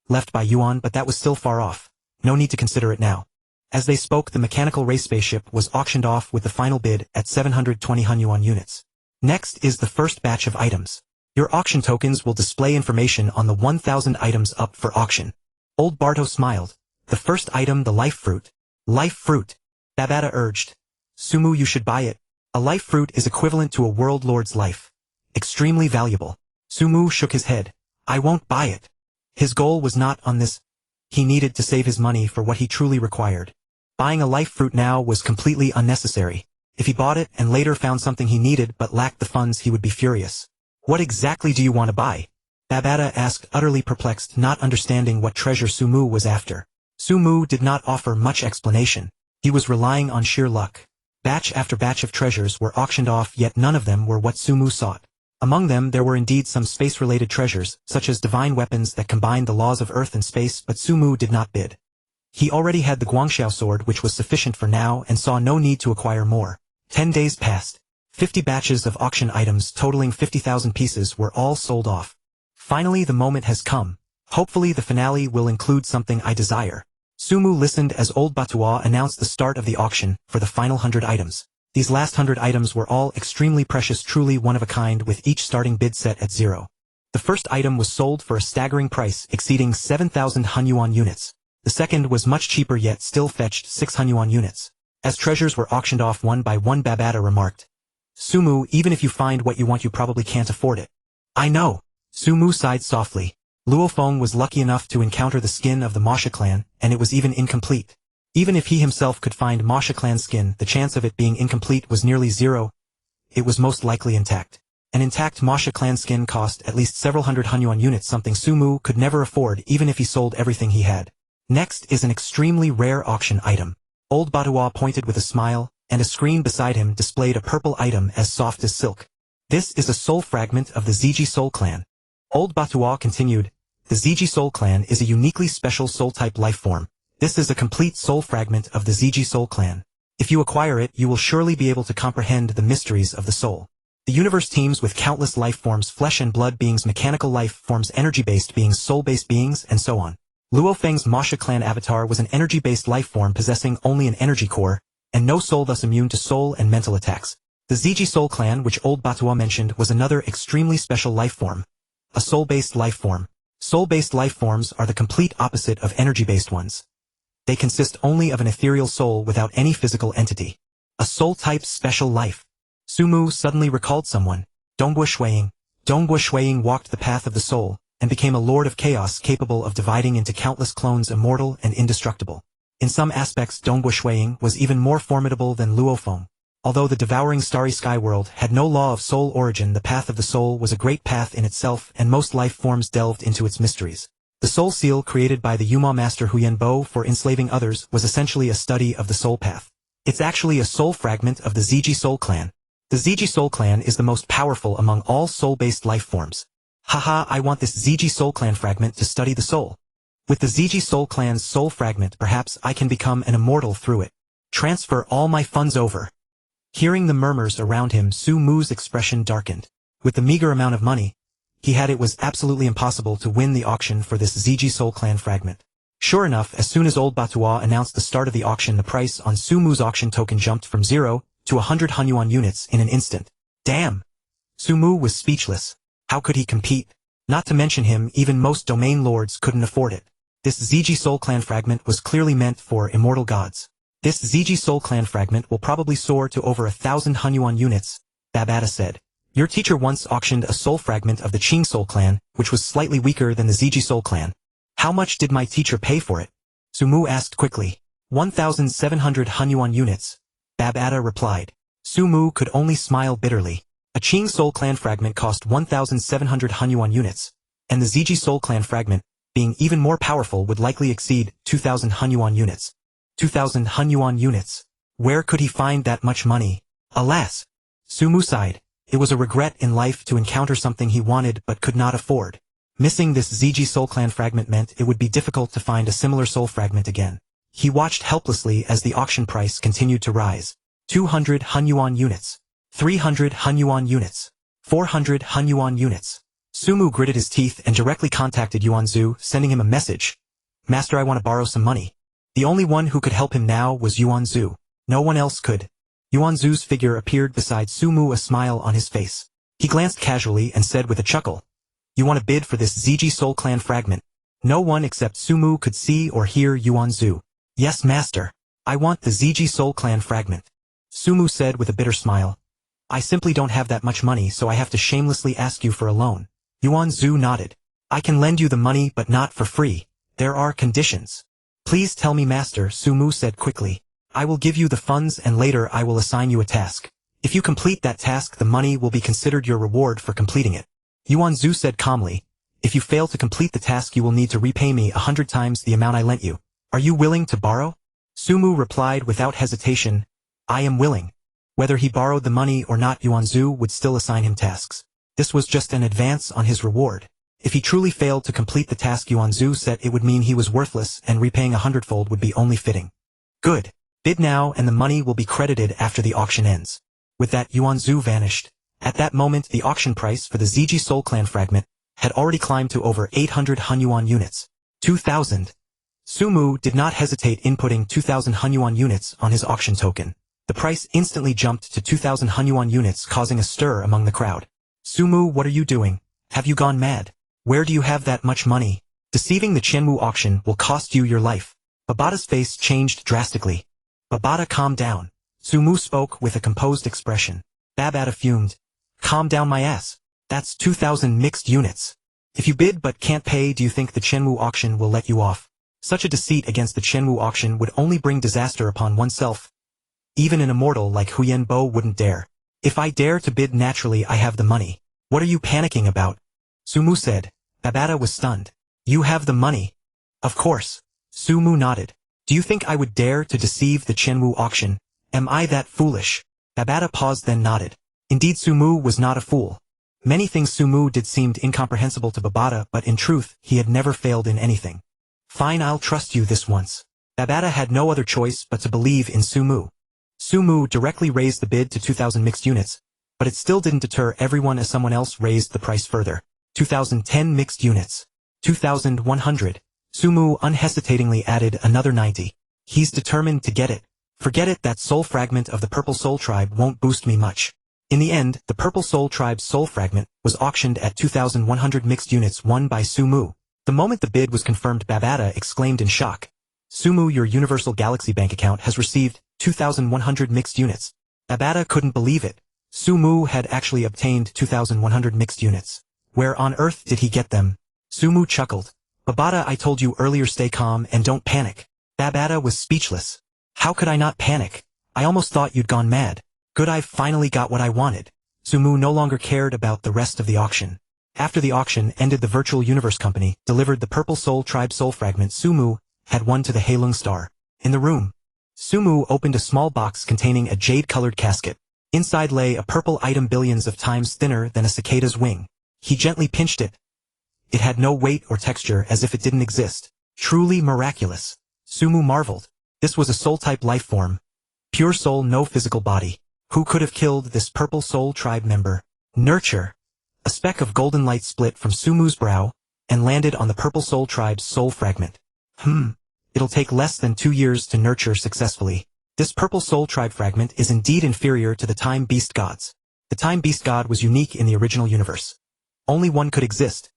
left by Yuan, but that was still far off. No need to consider it now. As they spoke, the mechanical race spaceship was auctioned off with the final bid at 720 Hunyuan units. Next is the first batch of items. Your auction tokens will display information on the 1,000 items up for auction. Old Barto smiled. The first item, the life fruit. Life fruit. Babata urged. Sumu, you should buy it. A life fruit is equivalent to a world lord's life. Extremely valuable. Sumu shook his head. I won't buy it. His goal was not on this. He needed to save his money for what he truly required. Buying a life fruit now was completely unnecessary. If he bought it and later found something he needed but lacked the funds, he would be furious. What exactly do you want to buy? Babata asked, utterly perplexed, not understanding what treasure Sumu was after. Sumu did not offer much explanation. He was relying on sheer luck. Batch after batch of treasures were auctioned off, yet none of them were what Sumu sought. Among them there were indeed some space-related treasures, such as divine weapons that combined the laws of Earth and space, but Sumu did not bid. He already had the Guangxiao sword, which was sufficient for now, and saw no need to acquire more. 10 days passed. 50 batches of auction items totaling 50,000 pieces were all sold off. Finally, the moment has come. Hopefully the finale will include something I desire. Sumu listened as Old Batua announced the start of the auction for the final 100 items. These last 100 items were all extremely precious, truly one of a kind, with each starting bid set at 0. The first item was sold for a staggering price exceeding 7,000 Hunyuan units. The second was much cheaper, yet still fetched 6 Hunyuan units. As treasures were auctioned off one by one, Babata remarked, Sumu, even if you find what you want, you probably can't afford it. I know. Sumu sighed softly. Luo Feng was lucky enough to encounter the skin of the Masha clan, and it was even incomplete. Even if he himself could find Masha clan skin, the chance of it being incomplete was nearly 0. It was most likely intact. An intact Masha clan skin cost at least several hundred Hunyuan units, something Sumu could never afford even if he sold everything he had. Next is an extremely rare auction item. Old Batua pointed with a smile, and a screen beside him displayed a purple item as soft as silk. This is a soul fragment of the Ziji Soul clan. Old Batua continued, the Ziji Soul clan is a uniquely special soul-type life form. This is a complete soul fragment of the Ziji Soul clan. If you acquire it, you will surely be able to comprehend the mysteries of the soul. The universe teems with countless life forms, flesh and blood beings, mechanical life forms, energy-based beings, soul-based beings, and so on. Luo Feng's Masha clan avatar was an energy-based life form possessing only an energy core, and no soul, thus immune to soul and mental attacks. The Ziji Soul clan, which Old Batua mentioned, was another extremely special life form. A soul-based life form. Soul-based life forms are the complete opposite of energy-based ones. They consist only of an ethereal soul without any physical entity. A soul-type special life. Sumu suddenly recalled someone. Dongguo Shuiying. Dongguo Shuiying walked the path of the soul, and became a lord of chaos capable of dividing into countless clones, immortal and indestructible. In some aspects Dongwu Shuiying was even more formidable than Luo Feng. Although the devouring starry sky world had no law of soul origin, the path of the soul was a great path in itself, and most life forms delved into its mysteries. The soul seal created by the Yunmo master Hunyuan for enslaving others was essentially a study of the soul path. It's actually a soul fragment of the Ziji soul clan. The Ziji soul clan is the most powerful among all soul-based life forms. Haha, I want this Ziji soul clan fragment to study the soul. With the Ziji soul clan's soul fragment, perhaps I can become an immortal through it. Transfer all my funds over. Hearing the murmurs around him, Su Mu's expression darkened. With the meager amount of money he had, it was absolutely impossible to win the auction for this Ziji soul clan fragment. Sure enough, as soon as old Batua announced the start of the auction, the price on Su Mu's auction token jumped from 0 to 100 Hunyuan units in an instant. Damn! Su Mu was speechless. How could he compete? Not to mention him, even most domain lords couldn't afford it. This Ziji soul clan fragment was clearly meant for immortal gods. This Ziji soul clan fragment will probably soar to over 1,000 Hunyuan units, Babata said. Your teacher once auctioned a soul fragment of the Qing soul clan, which was slightly weaker than the Ziji soul clan. How much did my teacher pay for it? Su Mu asked quickly. 1,700 Hunyuan units, Babata replied. Su Mu could only smile bitterly. A Qing soul clan fragment cost 1,700 Hunyuan units, and the Ziji soul clan fragment, being even more powerful, would likely exceed 2,000 Hunyuan units. 2,000 Hunyuan units. Where could he find that much money? Alas! Su Mu sighed. It was a regret in life to encounter something he wanted but could not afford. Missing this Ziji soul clan fragment meant it would be difficult to find a similar soul fragment again. He watched helplessly as the auction price continued to rise. 200 Hunyuan units. 300 Hunyuan units. 400 Hunyuan units. Su Mu gritted his teeth and directly contacted Yuan Zhu, sending him a message. Master, I want to borrow some money. The only one who could help him now was Yuan Zhu. No one else could. Yuan Zhu's figure appeared beside Su Mu, a smile on his face. He glanced casually and said with a chuckle, You want to bid for this Ziji soul clan fragment? No one except Su Mu could see or hear Yuan Zhu. Yes, master. I want the Ziji soul clan fragment. Su Mu said with a bitter smile. I simply don't have that much money, so I have to shamelessly ask you for a loan. Yuan Zhu nodded. I can lend you the money, but not for free. There are conditions. Please tell me, master, Su Mu said quickly. I will give you the funds and later I will assign you a task. If you complete that task, the money will be considered your reward for completing it. Yuan Zhu said calmly. If you fail to complete the task, you will need to repay me 100 times the amount I lent you. Are you willing to borrow? Su Mu replied without hesitation. I am willing. Whether he borrowed the money or not, Yuan Zhu would still assign him tasks. This was just an advance on his reward. If he truly failed to complete the task, Yuan Zhu said it would mean he was worthless, and repaying 100-fold would be only fitting. Good. Bid now and the money will be credited after the auction ends. With that, Yuan Zhu vanished. At that moment, the auction price for the Ziji soul clan fragment had already climbed to over 800 Hunyuan units. 2,000. Su Mu did not hesitate inputting 2,000 Hunyuan units on his auction token. The price instantly jumped to 2,000 Hunyuan units, causing a stir among the crowd. Su Mu, what are you doing? Have you gone mad? Where do you have that much money? Deceiving the Qianwu auction will cost you your life. Babata's face changed drastically. Babata, calm down. Su Mu spoke with a composed expression. Babata fumed. Calm down my ass. That's 2,000 mixed units. If you bid but can't pay, do you think the Qianwu auction will let you off? Such a deceit against the Qianwu auction would only bring disaster upon oneself. Even an immortal like Hunyuan wouldn't dare. If I dare to bid, naturally I have the money. What are you panicking about? Su Mu said. Babata was stunned. You have the money? Of course. Su Mu nodded. Do you think I would dare to deceive the Qianwu auction? Am I that foolish? Babata paused, then nodded. Indeed, Su Mu was not a fool. Many things Su Mu did seemed incomprehensible to Babata, but in truth, he had never failed in anything. Fine, I'll trust you this once. Babata had no other choice but to believe in Su Mu. Su Mu directly raised the bid to 2,000 mixed units, but it still didn't deter everyone as someone else raised the price further. 2,010 mixed units. 2,100. Su Mu unhesitatingly added another 90. He's determined to get it. Forget it, that soul fragment of the Purple Soul Tribe won't boost me much. In the end, the Purple Soul Tribe's soul fragment was auctioned at 2,100 mixed units, won by Su Mu. The moment the bid was confirmed, Babata exclaimed in shock. Su Mu, your Universal Galaxy bank account has received 2,100 mixed units. Babata couldn't believe it. Su Mu had actually obtained 2,100 mixed units. Where on earth did he get them? Su Mu chuckled. Babata, I told you earlier, stay calm and don't panic. Babata was speechless. How could I not panic? I almost thought you'd gone mad. Good, I've finally got what I wanted. Sumu no longer cared about the rest of the auction. After the auction ended, the Virtual Universe Company delivered the Purple Soul Tribe soul fragment Sumu had won to the Hunyuan Star. In the room, Sumu opened a small box containing a jade-colored casket. Inside lay a purple item billions of times thinner than a cicada's wing. He gently pinched it. It had no weight or texture, as if it didn't exist. Truly miraculous. Sumu marveled. This was a soul-type life form. Pure soul, no physical body. Who could have killed this Purple Soul Tribe member? Nurture. A speck of golden light split from Sumu's brow and landed on the Purple Soul Tribe's soul fragment. It'll take less than 2 years to nurture successfully. This Purple Soul Tribe fragment is indeed inferior to the Time Beast gods. The Time Beast god was unique in the original universe. Only one could exist.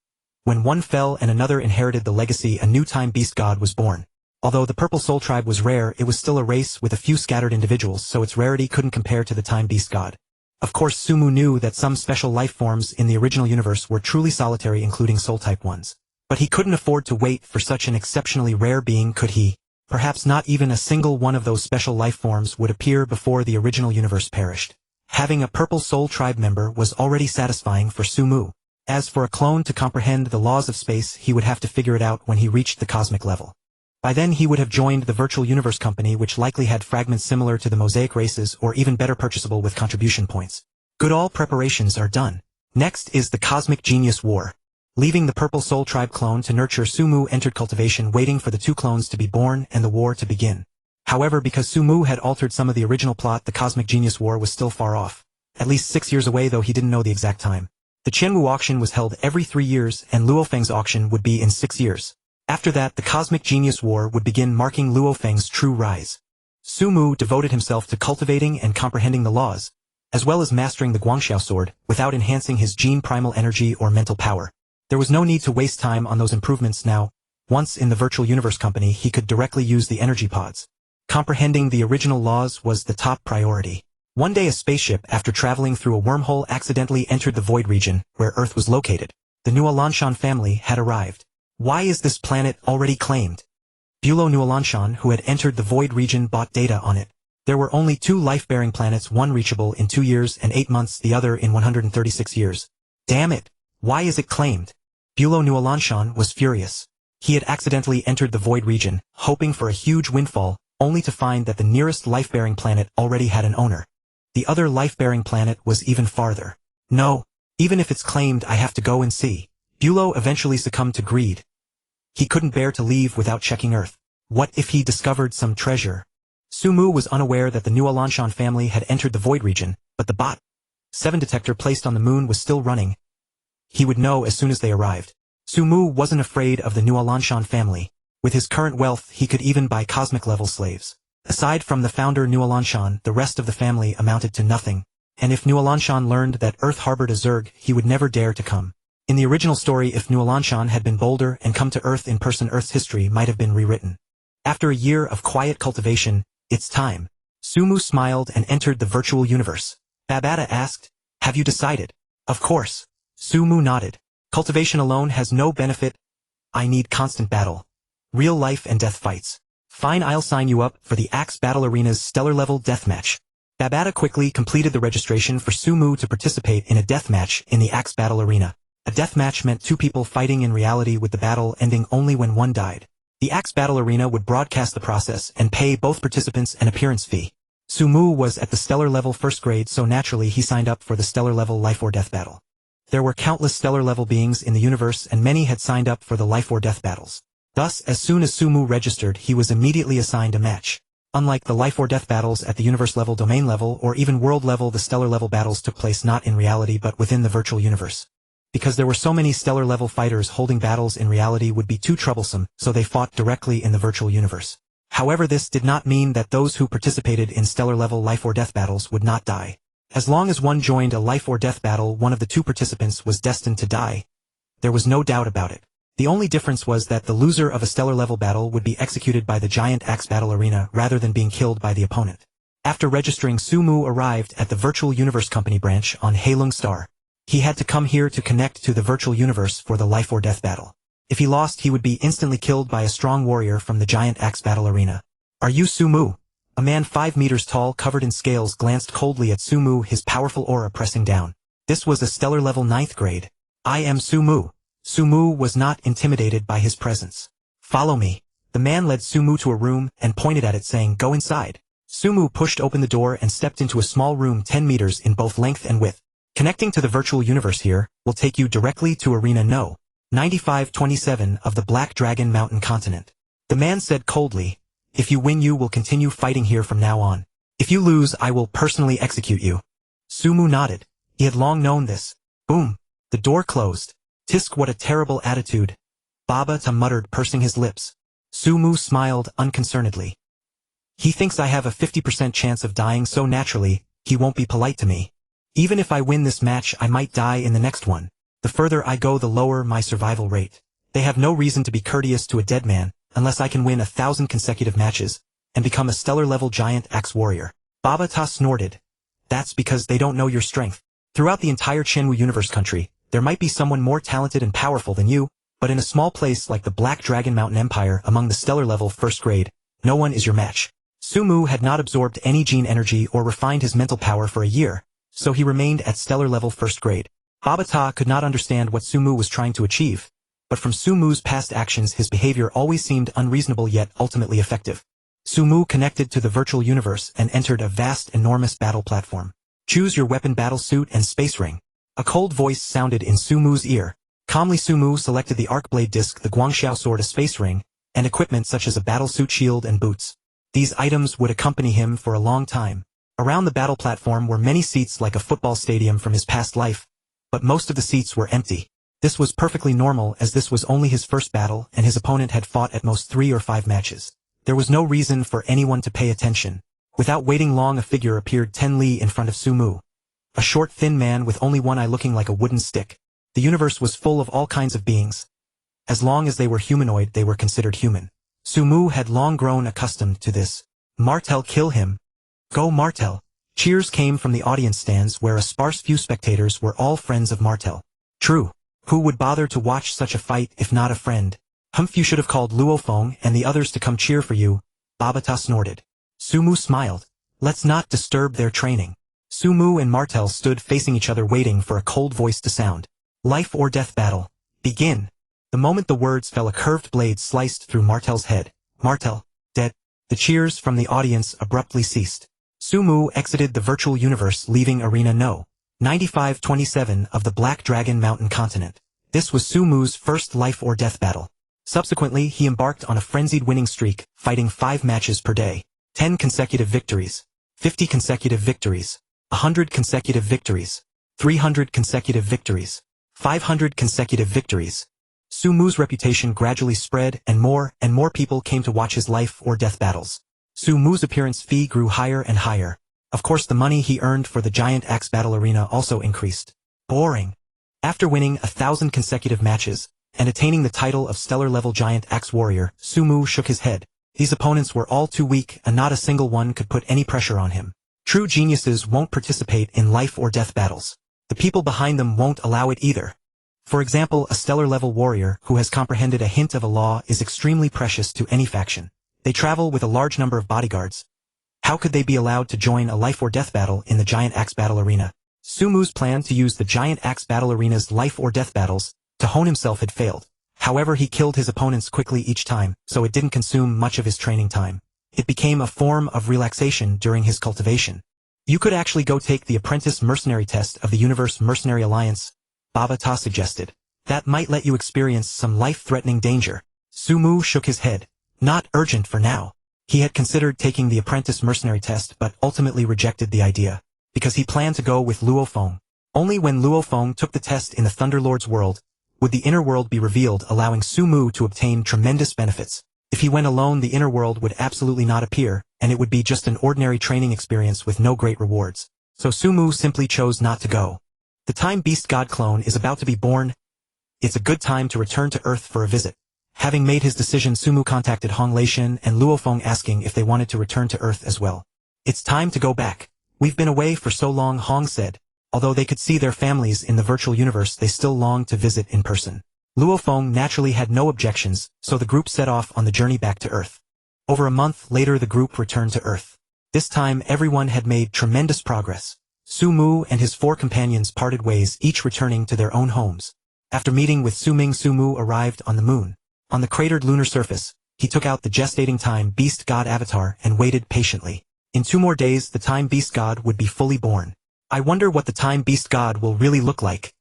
When one fell and another inherited the legacy, a new Time Beast god was born. Although the Purple Soul Tribe was rare, it was still a race with a few scattered individuals, so its rarity couldn't compare to the Time Beast god. Of course, Sumu knew that some special life forms in the original universe were truly solitary, including soul-type ones. But he couldn't afford to wait for such an exceptionally rare being, could he? Perhaps not even a single one of those special life forms would appear before the original universe perished. Having a Purple Soul Tribe member was already satisfying for Sumu. As for a clone to comprehend the laws of space, he would have to figure it out when he reached the cosmic level. By then he would have joined the Virtual Universe Company, which likely had fragments similar to the Mosaic races or even better, purchasable with contribution points. Good, all preparations are done. Next is the Cosmic Genius War. Leaving the Purple Soul Tribe clone to nurture, Sumu entered cultivation, waiting for the 2 clones to be born and the war to begin. However, because Sumu had altered some of the original plot, the Cosmic Genius War was still far off. At least 6 years away, though he didn't know the exact time. The Qianwu auction was held every 3 years, and Luo Feng's auction would be in 6 years. After that, the Cosmic Genius War would begin, marking Luo Feng's true rise. Sumu devoted himself to cultivating and comprehending the laws, as well as mastering the Guangxiao sword, without enhancing his gene primal energy or mental power. There was no need to waste time on those improvements now. Once in the Virtual Universe Company, he could directly use the energy pods. Comprehending the original laws was the top priority. One day, a spaceship, after traveling through a wormhole, accidentally entered the void region, where Earth was located. The Nualanshan family had arrived. Why is this planet already claimed? Bulo Nualanshan, who had entered the void region, bought data on it. There were only 2 life-bearing planets, one reachable in 2 years and 8 months, the other in 136 years. Damn it! Why is it claimed? Bulo Nualanshan was furious. He had accidentally entered the void region, hoping for a huge windfall, only to find that the nearest life-bearing planet already had an owner. The other life-bearing planet was even farther. No, even if it's claimed, I have to go and see. Bulo eventually succumbed to greed. He couldn't bear to leave without checking Earth. What if he discovered some treasure? Sumu was unaware that the Nualanshan family had entered the void region, but the Bot 7 detector placed on the moon was still running. He would know as soon as they arrived. Sumu wasn't afraid of the Nualanshan family. With his current wealth, he could even buy cosmic-level slaves. Aside from the founder Nualanshan, the rest of the family amounted to nothing. And if Nualanshan learned that Earth harbored a Zerg, he would never dare to come. In the original story, if Nualanshan had been bolder and come to Earth in person, Earth's history might have been rewritten. After a year of quiet cultivation, it's time. Sumu smiled and entered the virtual universe. Babata asked, "Have you decided?" "Of course." Sumu nodded. "Cultivation alone has no benefit. I need constant battle. Real life and death fights. Fine, I'll sign you up for the Axe Battle Arena's stellar-level deathmatch." Babata quickly completed the registration for Sumu to participate in a deathmatch in the Axe Battle Arena. A deathmatch meant 2 people fighting in reality, with the battle ending only when one died. The Axe Battle Arena would broadcast the process and pay both participants an appearance fee. Sumu was at the stellar-level 1st grade, so naturally he signed up for the stellar-level life or death battle. There were countless stellar-level beings in the universe, and many had signed up for the life or death battles. Thus, as soon as Sumu registered, he was immediately assigned a match. Unlike the life or death battles at the universe level, domain level, or even world level, the stellar level battles took place not in reality but within the virtual universe. Because there were so many stellar level fighters, holding battles in reality would be too troublesome, so they fought directly in the virtual universe. However, this did not mean that those who participated in stellar level life or death battles would not die. As long as one joined a life or death battle, one of the 2 participants was destined to die. There was no doubt about it. The only difference was that the loser of a stellar level battle would be executed by the giant Axe Battle Arena rather than being killed by the opponent. After registering, Sumu arrived at the Virtual Universe Company branch on Hunyuan Star. He had to come here to connect to the virtual universe for the life or death battle. If he lost, he would be instantly killed by a strong warrior from the giant axe battle arena. Are you Sumu? A man 5 meters tall covered in scales glanced coldly at Sumu, his powerful aura pressing down. This was a stellar level 9th grade. I am Sumu. Sumu was not intimidated by his presence. Follow me. The man led Sumu to a room and pointed at it saying, go inside. Sumu pushed open the door and stepped into a small room 10 meters in both length and width. Connecting to the virtual universe here will take you directly to Arena No. 9527 of the Black Dragon Mountain continent. The man said coldly, if you win you will continue fighting here from now on. If you lose I will personally execute you. Sumu nodded. He had long known this. Boom. The door closed. Tisk, what a terrible attitude. Babata muttered, pursing his lips. Sumu smiled unconcernedly. He thinks I have a 50% chance of dying, so naturally, he won't be polite to me. Even if I win this match I might die in the next one. The further I go the lower my survival rate. They have no reason to be courteous to a dead man, unless I can win 1,000 consecutive matches, and become a stellar-level giant axe warrior. Babata snorted. That's because they don't know your strength. Throughout the entire Chenwu Universe country, there might be someone more talented and powerful than you, but in a small place like the Black Dragon Mountain Empire among the stellar-level 1st grade, no one is your match. Sumu had not absorbed any gene energy or refined his mental power for a year, so he remained at stellar-level 1st grade. Babata could not understand what Sumu was trying to achieve, but from Sumu's past actions his behavior always seemed unreasonable yet ultimately effective. Sumu connected to the virtual universe and entered a vast, enormous battle platform. Choose your weapon, battle suit, and space ring. A cold voice sounded in Sumu's ear. Calmly Sumu selected the arc blade disc, the Guangxiao sword, a space ring, and equipment such as a battle suit, shield, and boots. These items would accompany him for a long time. Around the battle platform were many seats like a football stadium from his past life, but most of the seats were empty. This was perfectly normal as this was only his first battle and his opponent had fought at most 3 or 5 matches. There was no reason for anyone to pay attention. Without waiting long, a figure appeared 10 li in front of Sumu. A short, thin man with only one eye looking like a wooden stick. The universe was full of all kinds of beings. As long as they were humanoid, they were considered human. Sumu had long grown accustomed to this. Martel, kill him. Go Martel. Cheers came from the audience stands where a sparse few spectators were all friends of Martel. True. Who would bother to watch such a fight if not a friend? Humph, you should have called Luo Feng and the others to come cheer for you. Babata snorted. Sumu smiled. Let's not disturb their training. Sumu and Martel stood facing each other waiting for a cold voice to sound. Life or death battle. Begin. The moment the words fell, a curved blade sliced through Martel's head. Martel, dead. The cheers from the audience abruptly ceased. Sumu exited the virtual universe, leaving Arena No. 9527 of the Black Dragon Mountain continent. This was Sumu's first life or death battle. Subsequently, he embarked on a frenzied winning streak, fighting 5 matches per day. 10 consecutive victories. 50 consecutive victories. 100 consecutive victories. 300 consecutive victories. 500 consecutive victories. Sumu's reputation gradually spread and more people came to watch his life or death battles. Sumu's appearance fee grew higher and higher. Of course the money he earned for the giant axe battle arena also increased. Boring. After winning 1,000 consecutive matches, and attaining the title of stellar-level giant axe warrior, Sumu shook his head. These opponents were all too weak and not a single one could put any pressure on him. True geniuses won't participate in life or death battles. The people behind them won't allow it either. For example, a stellar-level warrior who has comprehended a hint of a law is extremely precious to any faction. They travel with a large number of bodyguards. How could they be allowed to join a life or death battle in the giant axe battle arena? Sumu's plan to use the giant axe battle arena's life or death battles to hone himself had failed. However, he killed his opponents quickly each time, so it didn't consume much of his training time. It became a form of relaxation during his cultivation. You could actually go take the apprentice mercenary test of the Universe Mercenary Alliance, Babata suggested. That might let you experience some life-threatening danger. Sumu shook his head. Not urgent for now. He had considered taking the apprentice mercenary test but ultimately rejected the idea, because he planned to go with Luo Feng. Only when Luo Feng took the test in the Thunderlord's world would the inner world be revealed, allowing Sumu to obtain tremendous benefits. If he went alone, the inner world would absolutely not appear, and it would be just an ordinary training experience with no great rewards. So Sumu simply chose not to go. The time Beast God clone is about to be born. It's a good time to return to Earth for a visit. Having made his decision, Sumu contacted Hong Leishan and Luo Feng asking if they wanted to return to Earth as well. It's time to go back. We've been away for so long, Hong said. Although they could see their families in the virtual universe, they still longed to visit in person. Luo Feng naturally had no objections, so the group set off on the journey back to Earth. Over a month later the group returned to Earth. This time everyone had made tremendous progress. Su Mu and his 4 companions parted ways, each returning to their own homes. After meeting with Su Ming, Su Mu arrived on the moon. On the cratered lunar surface, he took out the gestating time beast god avatar and waited patiently. In 2 more days the time beast god would be fully born. I wonder what the time beast god will really look like.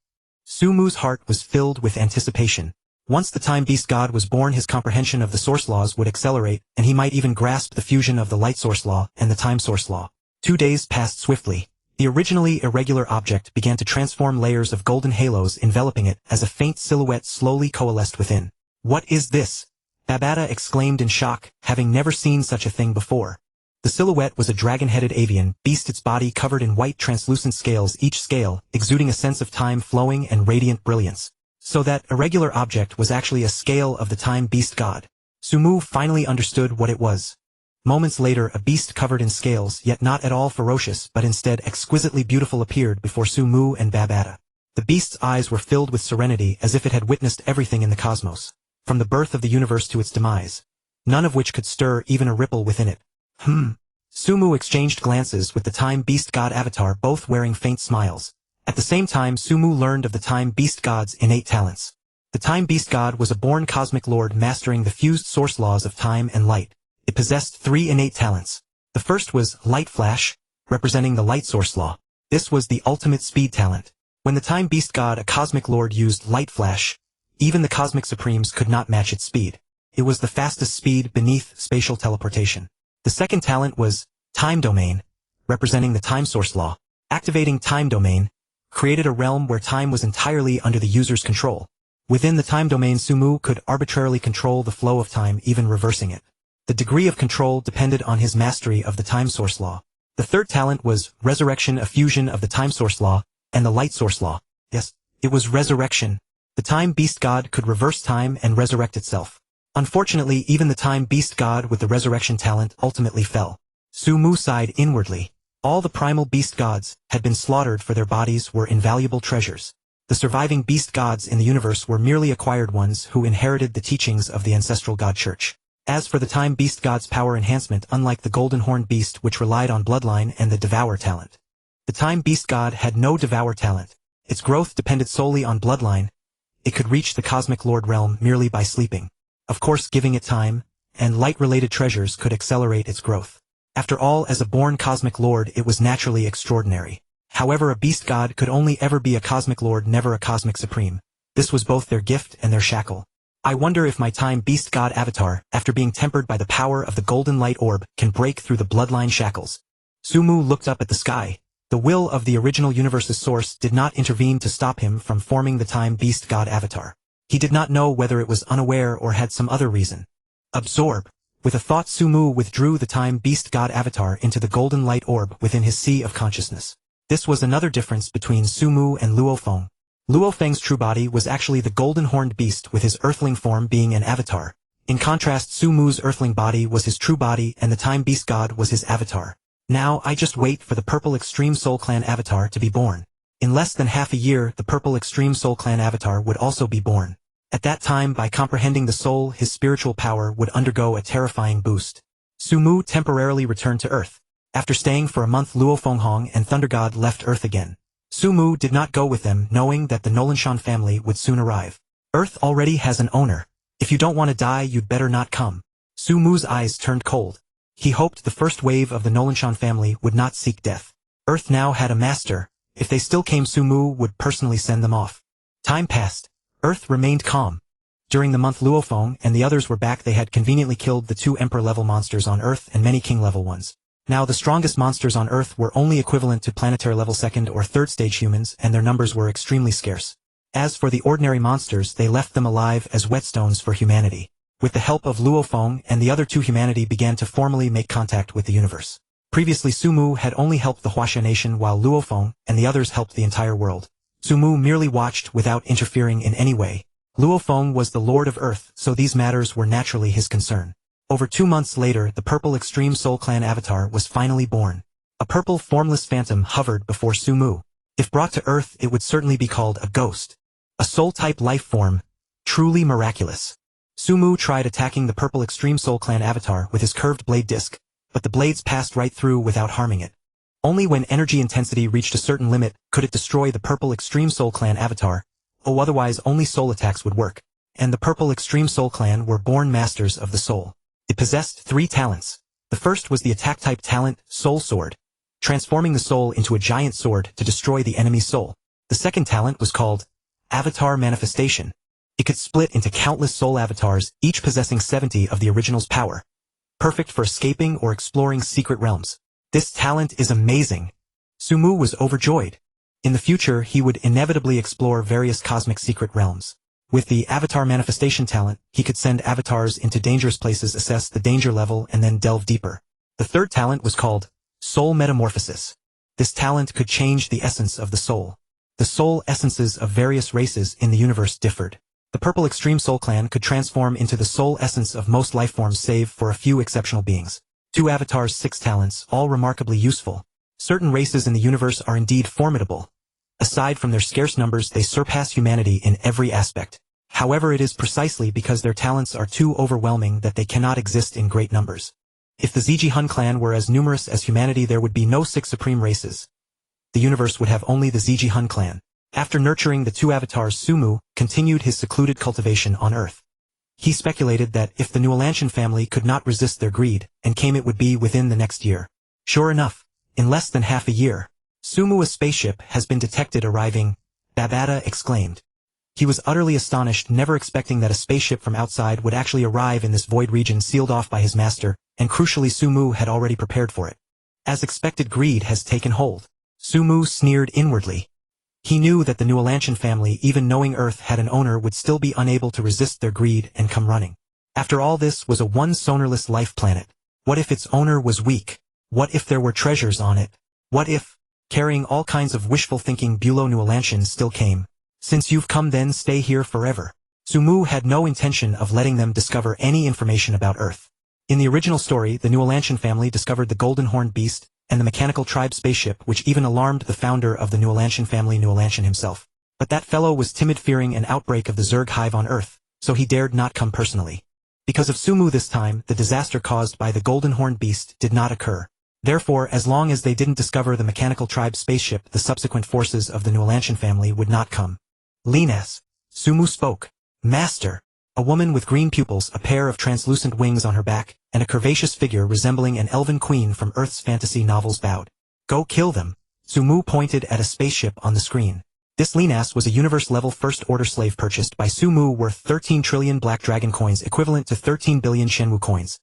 Su Mu's heart was filled with anticipation. Once the time beast god was born, his comprehension of the source laws would accelerate, and he might even grasp the fusion of the light source law and the time source law. 2 days passed swiftly. The originally irregular object began to transform, layers of golden halos enveloping it as a faint silhouette slowly coalesced within. What is this? Babata exclaimed in shock, having never seen such a thing before. The silhouette was a dragon-headed avian beast, its body covered in white translucent scales, each scale exuding a sense of time flowing and radiant brilliance. So that irregular object was actually a scale of the time beast god. Su Mu finally understood what it was. Moments later a beast covered in scales, yet not at all ferocious but instead exquisitely beautiful, appeared before Su Mu and Babata. The beast's eyes were filled with serenity, as if it had witnessed everything in the cosmos, from the birth of the universe to its demise, none of which could stir even a ripple within it. Su Mu exchanged glances with the time beast god avatar, both wearing faint smiles. At the same time Su Mu learned of the time beast god's innate talents. The time beast god was a born cosmic lord mastering the fused source laws of time and light. It possessed 3 innate talents. The first was light flash, representing the light source law. This was the ultimate speed talent. When the time beast god, a cosmic lord, used light flash, even the cosmic supremes could not match its speed. It was the fastest speed beneath spatial teleportation. The second talent was time domain, representing the time source law. Activating time domain created a realm where time was entirely under the user's control. Within the time domain, Su Mu could arbitrarily control the flow of time, even reversing it. The degree of control depended on his mastery of the time source law. The third talent was resurrection, a fusion of the time source law and the light source law. Yes, it was resurrection. The time beast god could reverse time and resurrect itself. Unfortunately, even the time beast god with the resurrection talent ultimately fell. Su Mu sighed inwardly. All the primal beast gods had been slaughtered, for their bodies were invaluable treasures. The surviving beast gods in the universe were merely acquired ones who inherited the teachings of the ancestral god church. As for the time beast god's power enhancement, unlike the golden horned beast which relied on bloodline and the devour talent, the time beast god had no devour talent. Its growth depended solely on bloodline. It could reach the cosmic lord realm merely by sleeping. Of course, giving it time and light-related treasures could accelerate its growth. After all, as a born cosmic lord, it was naturally extraordinary. However, a beast god could only ever be a cosmic lord, never a cosmic supreme. This was both their gift and their shackle. I wonder if my time beast god avatar, after being tempered by the power of the golden light orb, can break through the bloodline shackles. Su Mu looked up at the sky. The will of the original universe's source did not intervene to stop him from forming the time beast god avatar. He did not know whether it was unaware or had some other reason. Absorb. With a thought, Su Mu withdrew the time beast god avatar into the golden light orb within his sea of consciousness. This was another difference between Su Mu and Luo Feng. Luo Feng's true body was actually the golden horned beast, with his earthling form being an avatar. In contrast, Su Mu's earthling body was his true body and the time beast god was his avatar. Now I just wait for the purple extreme soul clan avatar to be born. In less than half a year, the purple extreme soul clan avatar would also be born. At that time, by comprehending the soul, his spiritual power would undergo a terrifying boost. Su Mu temporarily returned to Earth. After staying for a month, Luo Feng and Thunder God left Earth again. Su Mu did not go with them, knowing that the Nolanshan family would soon arrive. Earth already has an owner. If you don't want to die, you'd better not come. Su Mu's eyes turned cold. He hoped the first wave of the Nolanshan family would not seek death. Earth now had a master. If they still came, Su Mu would personally send them off. Time passed. Earth remained calm. During the month Luo Feng and the others were back, they had conveniently killed the 2 Emperor-level monsters on Earth and many King-level ones. Now the strongest monsters on Earth were only equivalent to planetary-level 2nd or 3rd stage humans, and their numbers were extremely scarce. As for the ordinary monsters, they left them alive as whetstones for humanity. With the help of Luo Feng and the other 2, humanity began to formally make contact with the universe. Previously, Su Mu had only helped the Huaxia nation, while Luo Feng and the others helped the entire world. Su Mu merely watched without interfering in any way. Luo Feng was the Lord of Earth, so these matters were naturally his concern. Over 2 months later, the purple Extreme Soul Clan avatar was finally born. A purple formless phantom hovered before Su Mu. If brought to Earth, it would certainly be called a ghost. A soul-type life form, Truly miraculous. Sumu tried attacking the purple Extreme Soul Clan avatar with his curved blade disc, but the blades passed right through without harming it. Only when energy intensity reached a certain limit could it destroy the purple Extreme Soul Clan avatar, otherwise only soul attacks would work. And the purple Extreme Soul Clan were born masters of the soul. It possessed 3 talents. The first was the attack-type talent, Soul Sword, transforming the soul into a giant sword to destroy the enemy's soul. The second talent was called Avatar Manifestation. It could split into countless soul avatars, each possessing 70 of the original's power, perfect for escaping or exploring secret realms. This talent is amazing. Sumu was overjoyed. In the future, he would inevitably explore various cosmic secret realms. With the Avatar Manifestation talent, he could send avatars into dangerous places, assess the danger level, and then delve deeper. The third talent was called Soul Metamorphosis. This talent could change the essence of the soul. The soul essences of various races in the universe differed. The Purple Extreme Soul Clan could transform into the soul essence of most lifeforms save for a few exceptional beings. 2 avatars' 6 talents, all remarkably useful. Certain races in the universe are indeed formidable. Aside from their scarce numbers, they surpass humanity in every aspect. However, it is precisely because their talents are too overwhelming that they cannot exist in great numbers. If the Ziji Hun clan were as numerous as humanity, there would be no 6 supreme races. The universe would have only the Ziji Hun clan. After nurturing the 2 avatars, Sumu continued his secluded cultivation on Earth. He speculated that if the Nualanshan family could not resist their greed, and came it would be within the next year. Sure enough, in less than half a year, Sumu's spaceship has been detected arriving, Babata exclaimed. He was utterly astonished, never expecting that a spaceship from outside would actually arrive in this void region sealed off by his master, and crucially Sumu had already prepared for it. As expected, greed has taken hold. Sumu sneered inwardly. He knew that the Nualanshan family, even knowing Earth had an owner, would still be unable to resist their greed and come running. After all, this was a one-sonarless life planet. What if its owner was weak? What if there were treasures on it? What if, carrying all kinds of wishful thinking, Bulo Nualanshan still came? Since you've come, then stay here forever. Sumu had no intention of letting them discover any information about Earth. In the original story, the Nualanshan family discovered the golden horned beast and the mechanical tribe spaceship, which even alarmed the founder of the Nualanshan family, Nualanshan himself. But that fellow was timid, fearing an outbreak of the Zerg hive on Earth, so he dared not come personally. Because of Sumu this time, the disaster caused by the golden horned beast did not occur. Therefore, as long as they didn't discover the mechanical tribe spaceship, the subsequent forces of the Nualanshan family would not come. Linas, Sumu spoke. Master. A woman with green pupils, a pair of translucent wings on her back, and a curvaceous figure resembling an elven queen from Earth's fantasy novels bowed. Go kill them. Sumu pointed at a spaceship on the screen. This Linas was a universe-level first-order slave purchased by Sumu worth 13 trillion Black Dragon coins, equivalent to 13 billion Shenwu coins.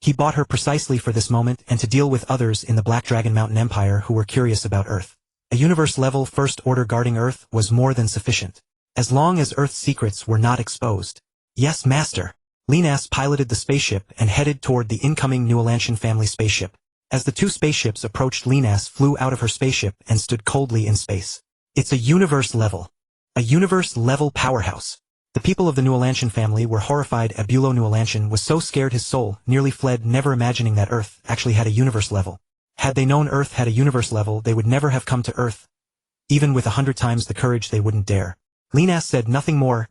He bought her precisely for this moment and to deal with others in the Black Dragon Mountain Empire who were curious about Earth. A universe-level first-order guarding Earth was more than sufficient, as long as Earth's secrets were not exposed. Yes, Master. Linas piloted the spaceship and headed toward the incoming Nualanshan family spaceship. As the 2 spaceships approached, Linas flew out of her spaceship and stood coldly in space. It's a universe-level. A universe-level powerhouse. The people of the Nualanshan family were horrified. Bulo Nualanshan was so scared his soul nearly fled, never imagining that Earth actually had a universe level. Had they known Earth had a universe level, they would never have come to Earth. Even with 100 times the courage, they wouldn't dare. Linas said nothing more.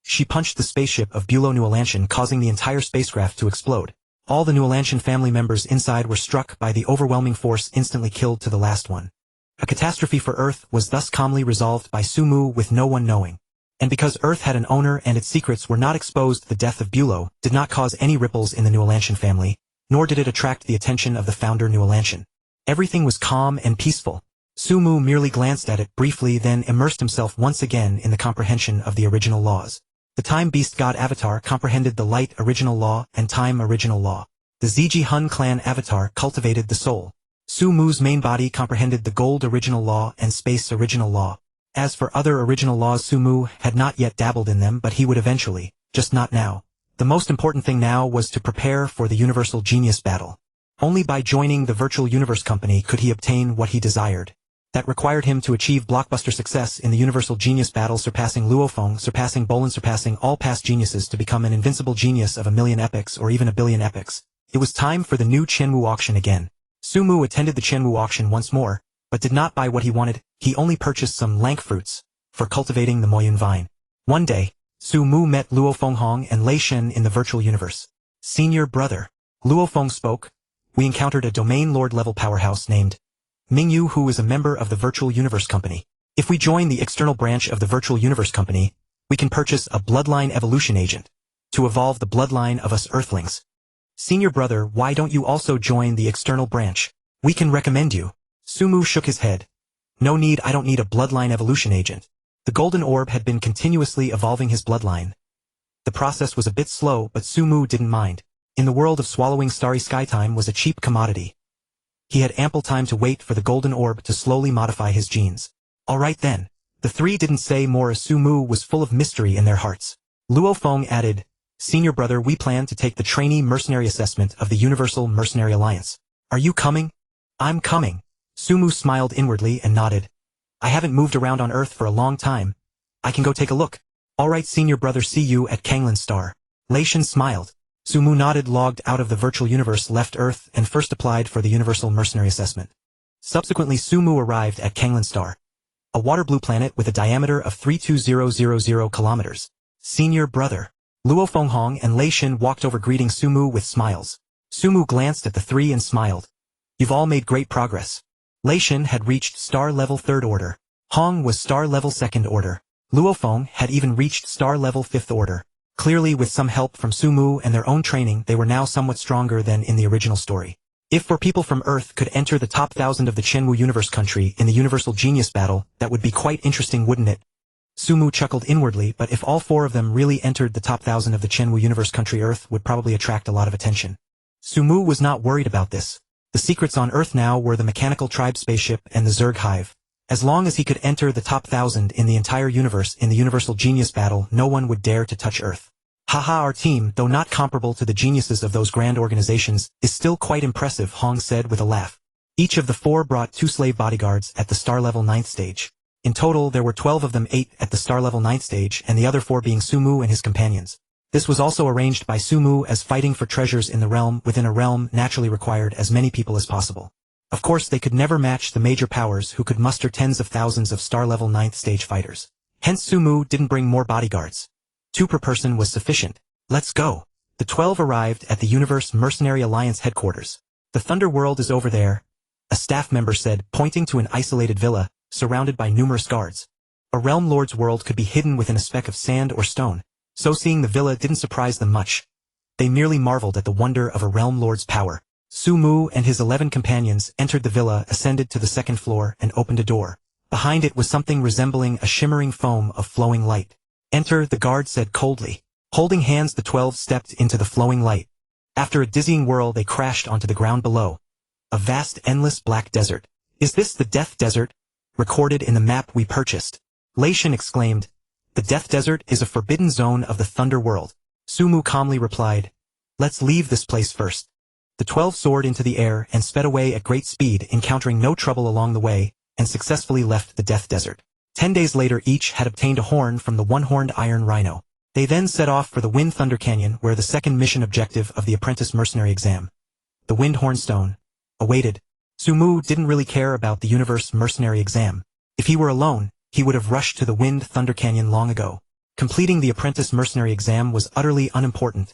She punched the spaceship of Bulo Nualanshan, causing the entire spacecraft to explode. All the Nualanshan family members inside were struck by the overwhelming force, instantly killed to the last one. A catastrophe for Earth was thus calmly resolved by Sumu with no one knowing. And because Earth had an owner and its secrets were not exposed, the death of Bulo did not cause any ripples in the Nualanshan family, nor did it attract the attention of the founder Nualanshan. Everything was calm and peaceful. Sumu merely glanced at it briefly, then immersed himself once again in the comprehension of the original laws. The Time Beast God Avatar comprehended the Light Original Law and Time Original Law. The Ziji Hun Clan Avatar cultivated the soul. Sumu's main body comprehended the Gold Original Law and Space Original Law. As for other original laws, Sumu had not yet dabbled in them, but he would eventually, just not now. The most important thing now was to prepare for the Universal Genius Battle. Only by joining the Virtual Universe Company could he obtain what he desired. That required him to achieve blockbuster success in the Universal Genius Battle, surpassing Luo Feng, surpassing Bolin, surpassing all past geniuses to become an invincible genius of 1,000,000 epics or even 1,000,000,000 epics. It was time for the new Qianwu auction again. Sumu attended the Qianwu auction once more, but did not buy what he wanted. He only purchased some lank fruits for cultivating the Moyun vine. One day, Sumu met Luo Feng and Lei Shen in the virtual universe. Senior brother. Luo Feng spoke. We encountered a domain lord level powerhouse named Mingyu, who is a member of the virtual universe company. If we join the external branch of the virtual universe company, we can purchase a bloodline evolution agent to evolve the bloodline of us earthlings. Senior brother, why don't you also join the external branch? We can recommend you. Sumu shook his head. No need, I don't need a bloodline evolution agent. The golden orb had been continuously evolving his bloodline. The process was a bit slow, but Sumu didn't mind. In the world of Swallowing Starry Sky, time was a cheap commodity. He had ample time to wait for the golden orb to slowly modify his genes. Alright then. The three didn't say more as Sumu was full of mystery in their hearts. Luo Feng added, Senior brother, we plan to take the trainee mercenary assessment of the Universal Mercenary Alliance. Are you coming? I'm coming. Sumu smiled inwardly and nodded. I haven't moved around on Earth for a long time. I can go take a look. Alright senior brother, see you at Kanglan Star. Lei Shen smiled. Sumu nodded, logged out of the virtual universe, left Earth, and first applied for the Universal Mercenary Assessment. Subsequently Sumu arrived at Kanglan Star, a water blue planet with a diameter of 32000 kilometers. Senior brother. Luo Feng and Lei Shen walked over, greeting Sumu with smiles. Sumu glanced at the three and smiled. You've all made great progress. Lei Shen had reached star level 3rd order. Hong was star level 2nd order. Luo Feng had even reached star level 5th order. Clearly, with some help from Sumu and their own training, they were now somewhat stronger than in the original story. If 4 people from Earth could enter the top 1,000 of the Chenwu Universe country in the Universal Genius Battle, that would be quite interesting, wouldn't it? Sumu chuckled inwardly, but if all 4 of them really entered the top 1,000 of the Chenwu Universe country, Earth would probably attract a lot of attention. Sumu was not worried about this. The secrets on Earth now were the mechanical tribe spaceship and the Zerg hive. As long as he could enter the top 1,000 in the entire universe in the Universal Genius Battle, no one would dare to touch Earth. Haha, our team, though not comparable to the geniuses of those grand organizations, is still quite impressive, Hong said with a laugh. Each of the 4 brought 2 slave bodyguards at the star level 9th stage. In total, there were 12 of them, 8 at the star level 9th stage, and the other 4 being Sumu and his companions. This was also arranged by Sumu, as fighting for treasures in the realm within a realm naturally required as many people as possible. Of course, they could never match the major powers who could muster tens of thousands of star level 9th stage fighters. Hence Sumu didn't bring more bodyguards. 2 per person was sufficient. Let's go. The 12 arrived at the Universe Mercenary Alliance headquarters. The Thunder World is over there, a staff member said, pointing to an isolated villa, surrounded by numerous guards. A realm lord's world could be hidden within a speck of sand or stone, so seeing the villa didn't surprise them much. They merely marveled at the wonder of a realm lord's power. Sumu and his 11 companions entered the villa, ascended to the 2nd floor, and opened a door. Behind it was something resembling a shimmering foam of flowing light. Enter, the guard said coldly. Holding hands, the 12 stepped into the flowing light. After a dizzying whirl, they crashed onto the ground below. A vast, endless black desert. Is this the Death Desert? Recorded in the map we purchased. Lei Shen exclaimed. The Death Desert is a forbidden zone of the Thunder World. Sumu calmly replied. Let's leave this place first. The 12 soared into the air and sped away at great speed, encountering no trouble along the way, and successfully left the Death Desert. 10 days later, each had obtained a horn from the one-horned iron rhino. They then set off for the Wind Thunder Canyon, where the 2nd mission objective of the Apprentice Mercenary exam, the Wind Hornstone, awaited. Sumu didn't really care about the Universe Mercenary exam. If he were alone, he would have rushed to the Wind Thunder Canyon long ago. Completing the Apprentice Mercenary exam was utterly unimportant.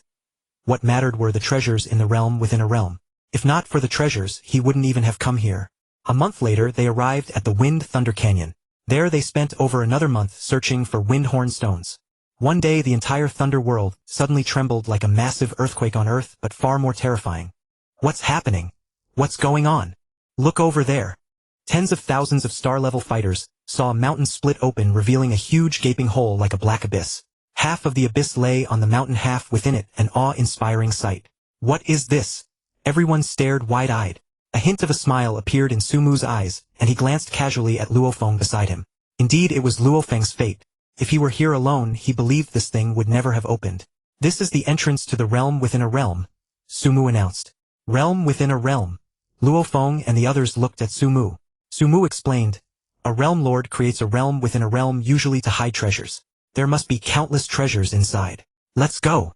What mattered were the treasures in the realm within a realm. If not for the treasures, he wouldn't even have come here. A month later, they arrived at the Wind Thunder Canyon. There they spent over another month searching for Windhorn stones. One day the entire Thunder World suddenly trembled like a massive earthquake on Earth, but far more terrifying. What's happening? What's going on? Look over there. Tens of thousands of star-level fighters saw a mountain split open, revealing a huge gaping hole like a black abyss. Half of the abyss lay on the mountain, half within it, an awe-inspiring sight. What is this? Everyone stared wide-eyed. A hint of a smile appeared in Sumu's eyes, and he glanced casually at Luo Feng beside him. Indeed, it was Luo Feng's fate. If he were here alone, he believed this thing would never have opened. This is the entrance to the realm within a realm, Sumu announced. Realm within a realm. Luo Feng and the others looked at Sumu. Sumu explained. A realm lord creates a realm within a realm, usually to hide treasures. There must be countless treasures inside. Let's go.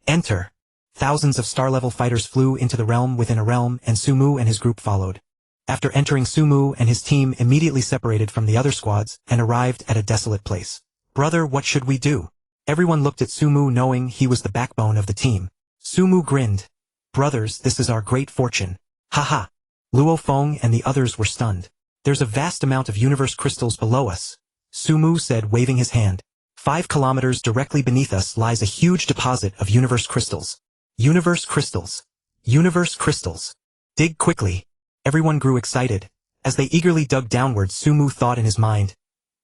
Enter. Thousands of star-level fighters flew into the realm within a realm, and Sumu and his group followed. After entering, Sumu and his team immediately separated from the other squads and arrived at a desolate place. Brother, what should we do? Everyone looked at Sumu knowing he was the backbone of the team. Sumu grinned. Brothers, this is our great fortune. Haha. Luo Feng and the others were stunned. There's a vast amount of universe crystals below us, Sumu said, waving his hand. 5 kilometers directly beneath us lies a huge deposit of universe crystals. Universe crystals. Universe crystals. Dig quickly. Everyone grew excited. As they eagerly dug downward, Sumu thought in his mind.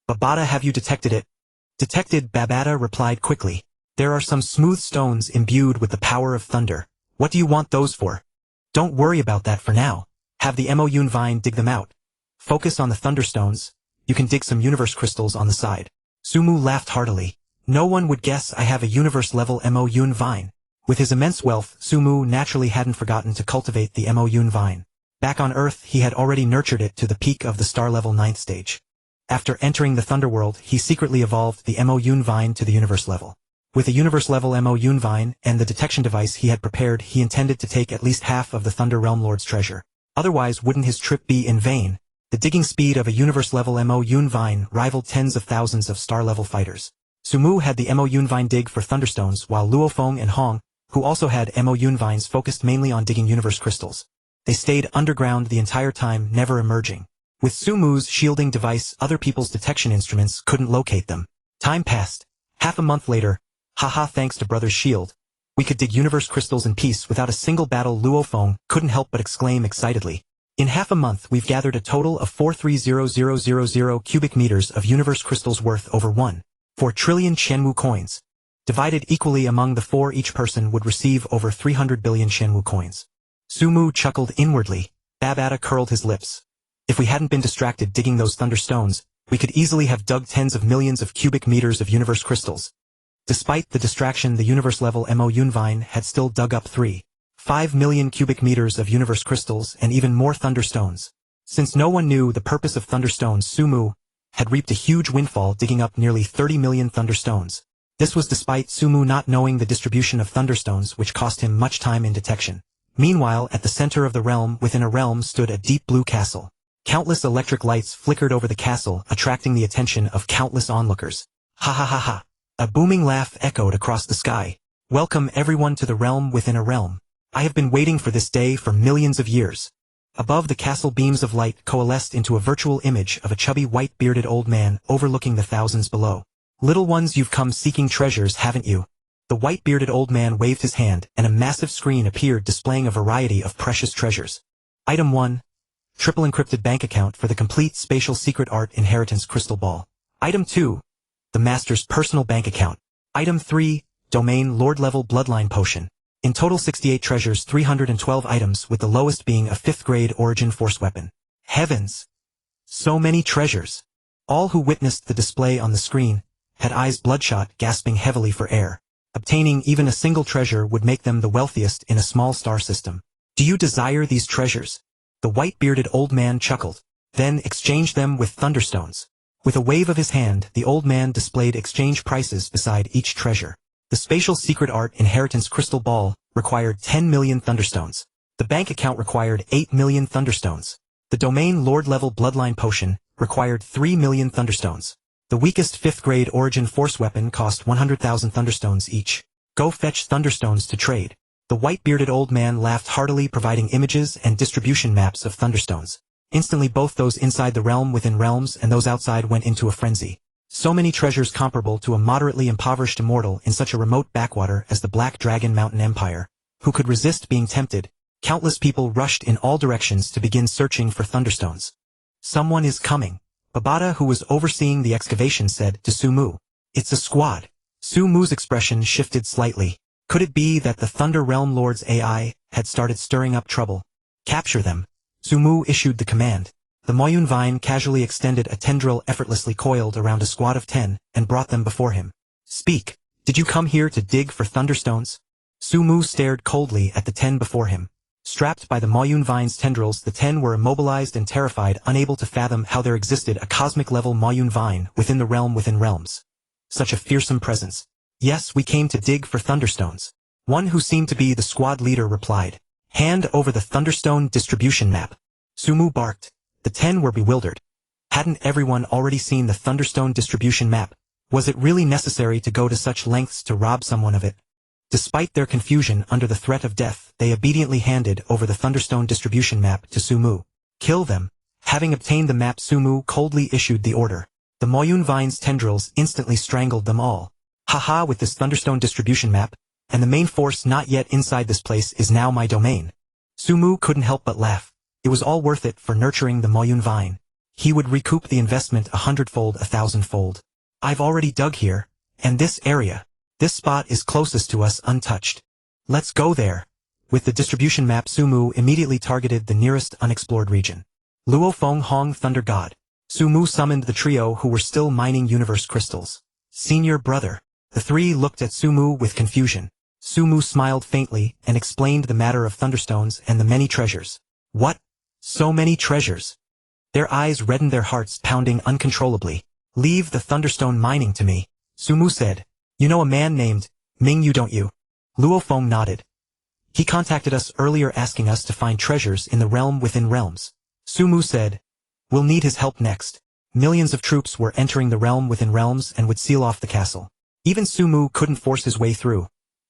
Babata, have you detected it? Detected, Babata replied quickly. There are some smooth stones imbued with the power of thunder. What do you want those for? Don't worry about that for now. Have the Mo vine dig them out. Focus on the thunderstones. You can dig some universe crystals on the side. Sumu laughed heartily. No one would guess I have a universe-level Mo vine. With his immense wealth, Sumu naturally hadn't forgotten to cultivate the Mo vine. Back on Earth, he had already nurtured it to the peak of the star-level 9th stage. After entering the Thunderworld, he secretly evolved the Mo vine to the universe level. With a universe-level Mo vine and the detection device he had prepared, he intended to take at least half of the Thunder Realm Lord's treasure. Otherwise, wouldn't his trip be in vain? The digging speed of a universe-level Mo vine rivaled tens of thousands of star-level fighters. Sumu had the Mo vine dig for thunderstones, while Luo Feng and Hong, who also had Mo vines, focused mainly on digging universe crystals. They stayed underground the entire time, never emerging. With Sumu's shielding device, other people's detection instruments couldn't locate them. Time passed. Half a month later, haha, thanks to Brother's shield, we could dig universe crystals in peace without a single battle. Luo Feng couldn't help but exclaim excitedly. In half a month we've gathered a total of 430,000 cubic meters of universe crystals worth over 1.4 trillion Shenwu coins. Divided equally among the 4, each person would receive over 300 billion Shenwu coins. Sumu chuckled inwardly. Babata curled his lips. If we hadn't been distracted digging those thunderstones, we could easily have dug tens of millions of cubic meters of universe crystals. Despite the distraction, the universe-level Mo vine had still dug up 3.5 million cubic meters of universe crystals and even more thunderstones. Since no one knew the purpose of thunderstones, Sumu had reaped a huge windfall, digging up nearly 30 million thunderstones. This was despite Sumu not knowing the distribution of thunderstones, which cost him much time in detection. Meanwhile, at the center of the realm within a realm stood a deep blue castle. Countless electric lights flickered over the castle, attracting the attention of countless onlookers. Ha ha ha ha. A booming laugh echoed across the sky. Welcome everyone to the realm within a realm. I have been waiting for this day for millions of years. Above the castle, beams of light coalesced into a virtual image of a chubby white-bearded old man overlooking the thousands below. Little ones, you've come seeking treasures, haven't you? The white-bearded old man waved his hand, and a massive screen appeared displaying a variety of precious treasures. Item 1. Triple encrypted bank account for the complete spatial secret art inheritance crystal ball. Item 2. The master's personal bank account. Item 3. Domain Lord level bloodline potion. In total 68 treasures, 312 items, with the lowest being a 5th grade origin force weapon. Heavens! So many treasures! All who witnessed the display on the screen had eyes bloodshot, gasping heavily for air. Obtaining even a single treasure would make them the wealthiest in a small star system. Do you desire these treasures? The white-bearded old man chuckled, then exchanged them with thunderstones. With a wave of his hand, the old man displayed exchange prices beside each treasure. The spatial secret art inheritance crystal ball required 10 million thunderstones. The bank account required 8 million thunderstones. The domain lord level bloodline potion required 3 million thunderstones. The weakest 5th grade origin force weapon cost 100,000 thunderstones each. Go fetch thunderstones to trade. The white-bearded old man laughed heartily, providing images and distribution maps of thunderstones. Instantly both those inside the realm within realms and those outside went into a frenzy. So many treasures comparable to a moderately impoverished immortal in such a remote backwater as the Black Dragon Mountain Empire. Who could resist being tempted? Countless people rushed in all directions to begin searching for thunderstones. Someone is coming. Babata, who was overseeing the excavation, said to Sumu. It's a squad. Sumu's expression shifted slightly. Could it be that the Thunder Realm Lord's AI had started stirring up trouble? Capture them. Sumu issued the command. The Moyun vine casually extended a tendril effortlessly coiled around a squad of 10 and brought them before him. Speak. Did you come here to dig for thunderstones? Sumu stared coldly at the 10 before him. Strapped by the Moyun vine's tendrils, the 10 were immobilized and terrified, unable to fathom how there existed a cosmic-level Moyun vine within the realm within realms. Such a fearsome presence. Yes, we came to dig for thunderstones. One who seemed to be the squad leader replied. Hand over the thunderstone distribution map. Sumu barked. The 10 were bewildered. Hadn't everyone already seen the thunderstone distribution map? Was it really necessary to go to such lengths to rob someone of it? Despite their confusion under the threat of death, they obediently handed over the Thunderstone distribution map to Sumu. Kill them. Having obtained the map, Sumu coldly issued the order. The Moyun Vine's tendrils instantly strangled them all. Haha, with this Thunderstone distribution map, and the main force not yet inside this place is now my domain. Sumu couldn't help but laugh. It was all worth it for nurturing the Moyun Vine. He would recoup the investment 100-fold, 1,000-fold. I've already dug here, and this area. This spot is closest to us untouched. Let's go there. With the distribution map, Sumu immediately targeted the nearest unexplored region. Luo Feng Hong Thunder God. Sumu summoned the trio who were still mining universe crystals. Senior brother. The three looked at Sumu with confusion. Sumu smiled faintly and explained the matter of thunderstones and the many treasures. What? So many treasures? Their eyes reddened, their hearts pounding uncontrollably. Leave the thunderstone mining to me, Sumu said. You know a man named Mingyu, don't you? Luo Feng nodded. He contacted us earlier asking us to find treasures in the realm within realms. Sumu said, we'll need his help next. Millions of troops were entering the realm within realms and would seal off the castle. Even Sumu couldn't force his way through.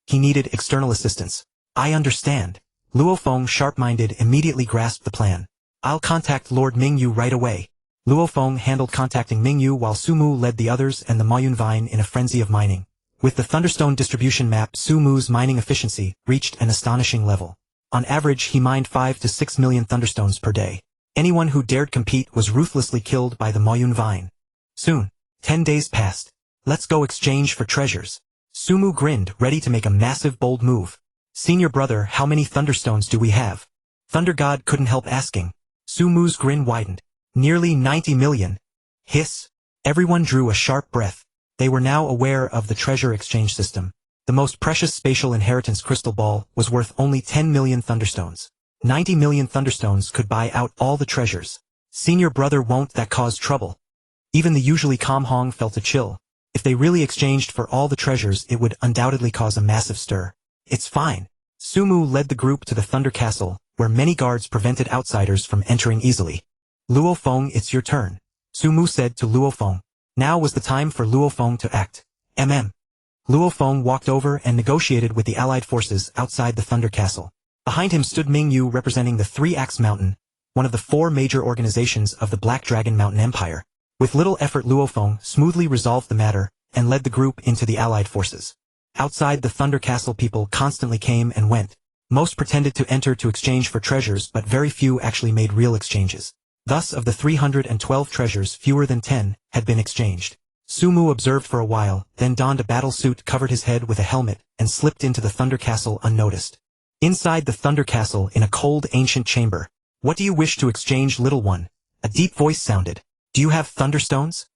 He needed external assistance. I understand. Luo Feng, sharp-minded, immediately grasped the plan. I'll contact Lord Mingyu right away. Luo Feng handled contacting Mingyu while Sumu led the others and the Moyun Vine in a frenzy of mining. With the Thunderstone distribution map, Sumu's mining efficiency reached an astonishing level. On average, he mined 5 to 6 million Thunderstones per day. Anyone who dared compete was ruthlessly killed by the Moyun Vine. Soon, 10 days passed. Let's go exchange for treasures. Sumu grinned, ready to make a massive, bold move. Senior brother, how many Thunderstones do we have? Thunder God couldn't help asking. Sumu's grin widened. Nearly 90 million. Hiss. Everyone drew a sharp breath. They were now aware of the treasure exchange system. The most precious spatial inheritance crystal ball was worth only 10 million Thunderstones. 90 million Thunderstones could buy out all the treasures. Senior brother, won't that cause trouble? Even the usually calm Hong felt a chill. If they really exchanged for all the treasures, it would undoubtedly cause a massive stir. It's fine. Sumu led the group to the Thunder Castle, where many guards prevented outsiders from entering easily. Luo Feng, it's your turn. Sumu said to Luo Feng. Now was the time for Luo Feng to act. Luo Feng walked over and negotiated with the allied forces outside the Thunder Castle. Behind him stood Mingyu, representing the Three-Axe Mountain, one of the 4 major organizations of the Black Dragon Mountain Empire. With little effort, Luo Feng smoothly resolved the matter and led the group into the allied forces. Outside the Thunder Castle, people constantly came and went. Most pretended to enter to exchange for treasures, but very few actually made real exchanges. Thus, of the 312 treasures, fewer than 10 had been exchanged. Sumu observed for a while, then donned a battle suit, covered his head with a helmet, and slipped into the Thunder Castle unnoticed. Inside the Thunder Castle, in a cold, ancient chamber. What do you wish to exchange, little one? A deep voice sounded. Do you have Thunderstones?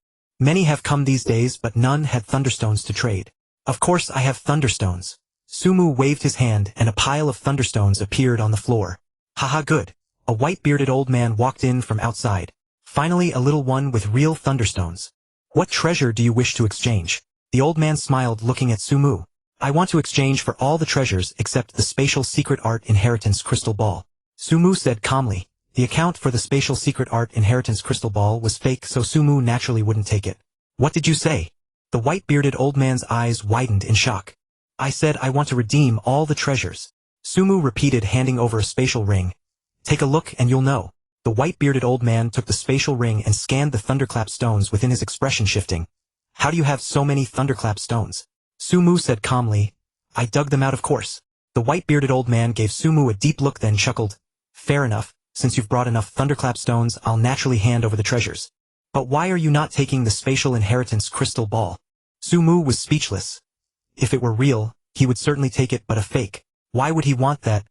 Many have come these days, but none had Thunderstones to trade. Of course I have Thunderstones. Sumu waved his hand, and a pile of Thunderstones appeared on the floor. Haha, good. A white-bearded old man walked in from outside. Finally, a little one with real Thunderstones. What treasure do you wish to exchange? The old man smiled, looking at Sumu. I want to exchange for all the treasures except the Spatial Secret Art Inheritance Crystal Ball. Sumu said calmly. The account for the Spatial Secret Art Inheritance Crystal Ball was fake, so Sumu naturally wouldn't take it. What did you say? The white-bearded old man's eyes widened in shock. I said I want to redeem all the treasures. Sumu repeated, handing over a spatial ring. Take a look and you'll know. The white-bearded old man took the spatial ring and scanned the thunderclap stones within, his expression shifting. How do you have so many thunderclap stones? Sumu said calmly. I dug them out, of course. The white-bearded old man gave Sumu a deep look, then chuckled. Fair enough. Since you've brought enough thunderclap stones, I'll naturally hand over the treasures. But why are you not taking the spatial inheritance crystal ball? Sumu was speechless. If it were real, he would certainly take it, but a fake. Why would he want that?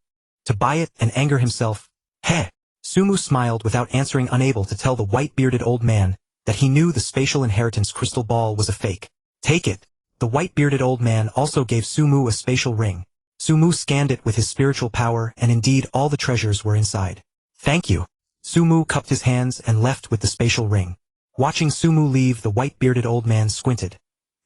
To buy it and anger himself? Heh! Sumu smiled without answering, unable to tell the white-bearded old man that he knew the spatial inheritance crystal ball was a fake. Take it. The white-bearded old man also gave Sumu a spatial ring. Sumu scanned it with his spiritual power, and indeed all the treasures were inside. Thank you. Sumu cupped his hands and left with the spatial ring. Watching Sumu leave, the white-bearded old man squinted.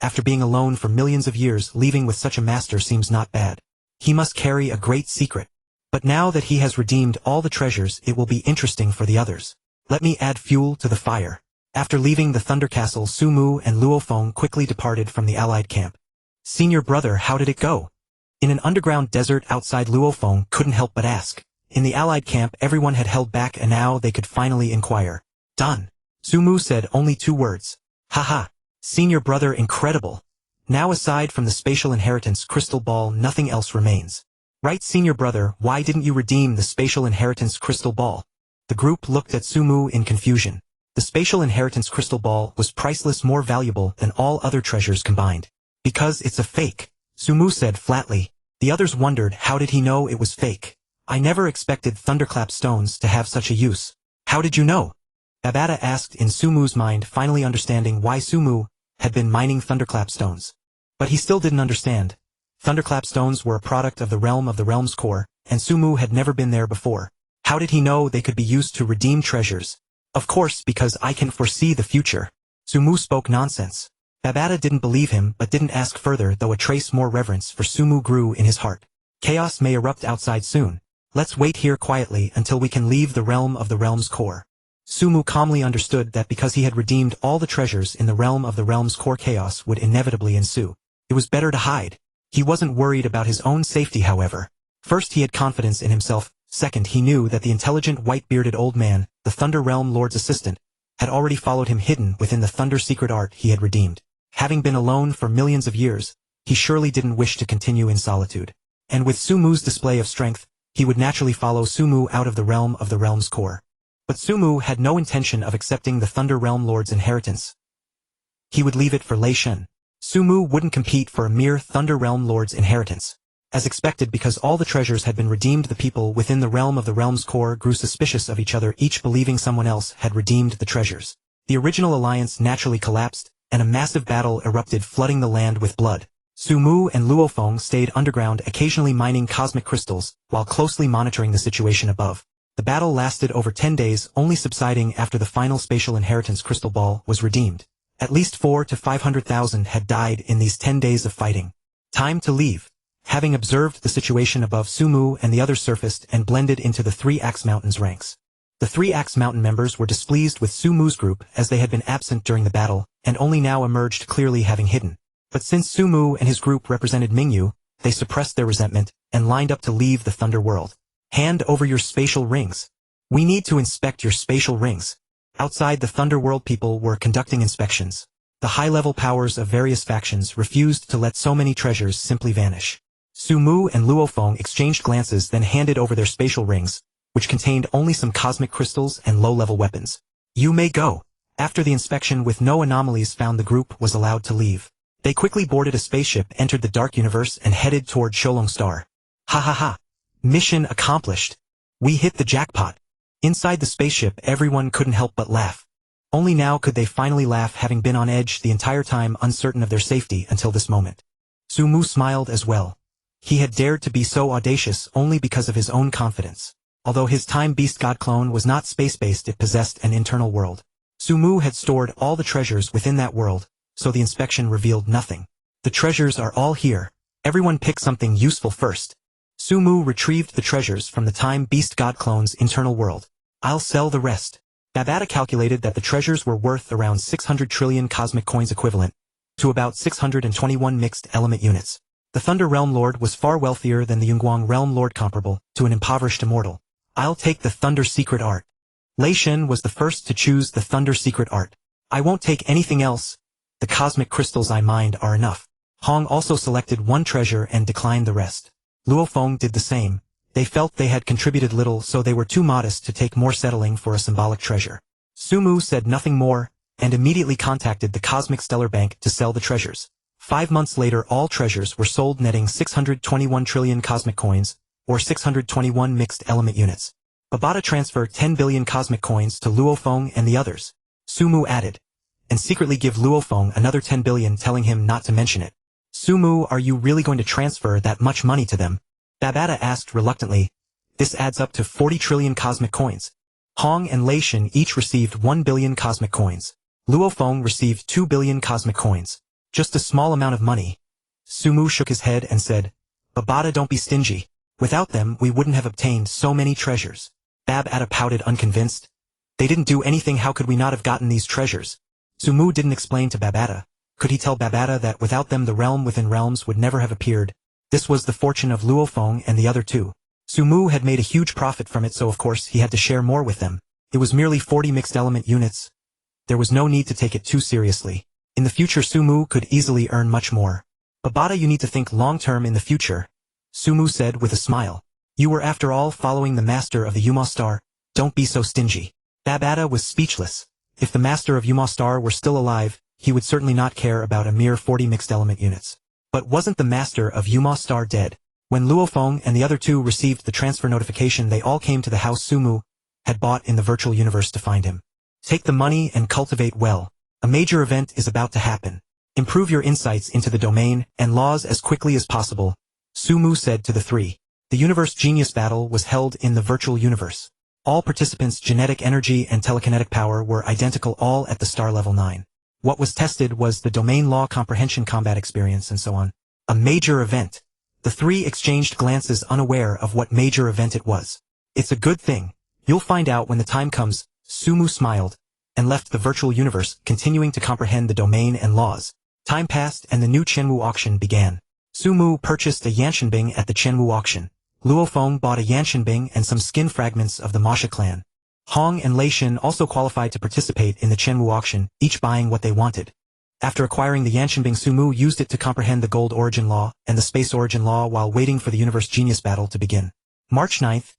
After being alone for millions of years, leaving with such a master seems not bad. He must carry a great secret. But now that he has redeemed all the treasures, it will be interesting for the others. Let me add fuel to the fire. After leaving the Thunder Castle, Sumu and Luo Feng quickly departed from the allied camp. Senior brother, how did it go? In an underground desert outside, Luo Feng couldn't help but ask. In the allied camp, everyone had held back and now they could finally inquire. Done. Sumu said only 2 words. Haha. Senior brother, incredible. Now aside from the spatial inheritance crystal ball, nothing else remains. Right, senior brother, why didn't you redeem the spatial inheritance crystal ball? The group looked at Sumu in confusion. The spatial inheritance crystal ball was priceless, more valuable than all other treasures combined. Because it's a fake, Sumu said flatly. The others wondered, how did he know it was fake? I never expected thunderclap stones to have such a use. How did you know? Babata asked, in Sumu's mind finally understanding why Sumu had been mining thunderclap stones. But he still didn't understand. Thunderclap stones were a product of the realm's core, and Sumu had never been there before. How did he know they could be used to redeem treasures? Of course, because I can foresee the future. Sumu spoke nonsense. Babata didn't believe him but didn't ask further, though a trace more reverence for Sumu grew in his heart. Chaos may erupt outside soon. Let's wait here quietly until we can leave the realm's core. Sumu calmly understood that because he had redeemed all the treasures in the realm's core, chaos would inevitably ensue. It was better to hide. He wasn't worried about his own safety, however. First, he had confidence in himself. Second, he knew that the intelligent white-bearded old man, the Thunder Realm Lord's assistant, had already followed him hidden within the Thunder secret art he had redeemed. Having been alone for millions of years, he surely didn't wish to continue in solitude. And with Sumu's display of strength, he would naturally follow Sumu out of the realm's core. But Sumu had no intention of accepting the Thunder Realm Lord's inheritance. He would leave it for Lei Shen. Sumu wouldn't compete for a mere Thunder Realm Lord's inheritance. As expected, because all the treasures had been redeemed, the people within the realm's core grew suspicious of each other, each believing someone else had redeemed the treasures. The original alliance naturally collapsed, and a massive battle erupted, flooding the land with blood. Sumu and Luo Feng stayed underground, occasionally mining cosmic crystals, while closely monitoring the situation above. The battle lasted over 10 days, only subsiding after the final spatial inheritance crystal ball was redeemed. At least 400,000 to 500,000 had died in these 10 days of fighting. Time to leave. Having observed the situation above, Sumu and the others surfaced and blended into the Three Axe Mountain's ranks. The Three Axe Mountain members were displeased with Sumu's group, as they had been absent during the battle, and only now emerged clearly, having hidden. But since Sumu and his group represented Mingyu, they suppressed their resentment, and lined up to leave the Thunder World. Hand over your spatial rings. We need to inspect your spatial rings. Outside the Thunder World, people were conducting inspections. The high-level powers of various factions refused to let so many treasures simply vanish. Sumu and Luo Feng exchanged glances, then handed over their spatial rings, which contained only some cosmic crystals and low-level weapons. You may go. After the inspection with no anomalies found, the group was allowed to leave. They quickly boarded a spaceship, entered the Dark Universe, and headed toward Swallowing Star. Ha ha ha. Mission accomplished. We hit the jackpot. Inside the spaceship, everyone couldn't help but laugh. Only now could they finally laugh, having been on edge the entire time, uncertain of their safety until this moment. Sumu smiled as well. He had dared to be so audacious only because of his own confidence. Although his Time Beast God clone was not space-based, it possessed an internal world. Sumu had stored all the treasures within that world, so the inspection revealed nothing. The treasures are all here. Everyone pick something useful first. Sumu retrieved the treasures from the Time Beast God clone's internal world. I'll sell the rest. Babata calculated that the treasures were worth around 600 trillion cosmic coins, equivalent to about 621 mixed element units. The Thunder Realm Lord was far wealthier than the Yunguang Realm Lord, comparable to an impoverished immortal. I'll take the Thunder Secret Art. Lei Shen was the first to choose the Thunder Secret Art. I won't take anything else. The cosmic crystals I mined are enough. Hong also selected one treasure and declined the rest. Luo Feng did the same. They felt they had contributed little, so they were too modest to take more, settling for a symbolic treasure. Sumu said nothing more, and immediately contacted the Cosmic Stellar Bank to sell the treasures. 5 months later, all treasures were sold, netting 621 trillion cosmic coins, or 621 mixed element units. Babata transferred 10 billion cosmic coins to Luo Feng and the others. Sumu added, and secretly give Luo Feng another 10 billion, telling him not to mention it. Sumu, are you really going to transfer that much money to them? Babata asked reluctantly. This adds up to 40 trillion cosmic coins. Hong and Lei Shen each received 1 billion cosmic coins. Luo Feng received 2 billion cosmic coins. Just a small amount of money. Sumu shook his head and said, Babata, don't be stingy. Without them, we wouldn't have obtained so many treasures. Babata pouted, unconvinced. They didn't do anything. How could we not have gotten these treasures? Sumu didn't explain to Babata. Could he tell Babata that without them the realm within realms would never have appeared? This was the fortune of Luo Feng and the other two. Sumu had made a huge profit from it, so of course he had to share more with them. It was merely 40 mixed element units. There was no need to take it too seriously. In the future Sumu could easily earn much more. Babata, you need to think long-term in the future, Sumu said with a smile. You were after all following the master of the Yunmo Star. Don't be so stingy. Babata was speechless. If the master of Yunmo Star were still alive, he would certainly not care about a mere 40 mixed element units. But wasn't the master of Yunmo Star dead? When Luo Feng and the other two received the transfer notification, they all came to the house Sumu had bought in the virtual universe to find him. Take the money and cultivate well. A major event is about to happen. Improve your insights into the domain and laws as quickly as possible, Sumu said to the three. The universe genius battle was held in the virtual universe. All participants' genetic energy and telekinetic power were identical, all at the star level 9. What was tested was the domain law comprehension, combat experience, and so on. A major event. The three exchanged glances, unaware of what major event it was. It's a good thing. You'll find out when the time comes, Sumu smiled, and left the virtual universe, continuing to comprehend the domain and laws. Time passed and the new Qianwu auction began. Sumu purchased a Yanshanbing at the Qianwu auction. Luo Feng bought a Yanshanbing and some skin fragments of the Masha clan. Hong and Lei Xin also qualified to participate in the Qianwu auction, each buying what they wanted. After acquiring the Yanshanbing, Sumu used it to comprehend the gold origin law and the space origin law while waiting for the universe genius battle to begin. March 9th,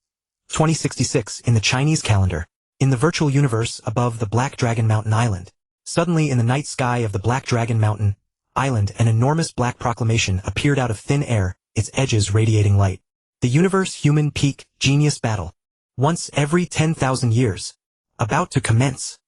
2066 in the Chinese calendar. In the virtual universe above the Black Dragon Mountain Island. Suddenly in the night sky of the Black Dragon Mountain Island, an enormous black proclamation appeared out of thin air, its edges radiating light. The Universe Human Peak Genius Battle. Once every 10,000 years. About to commence.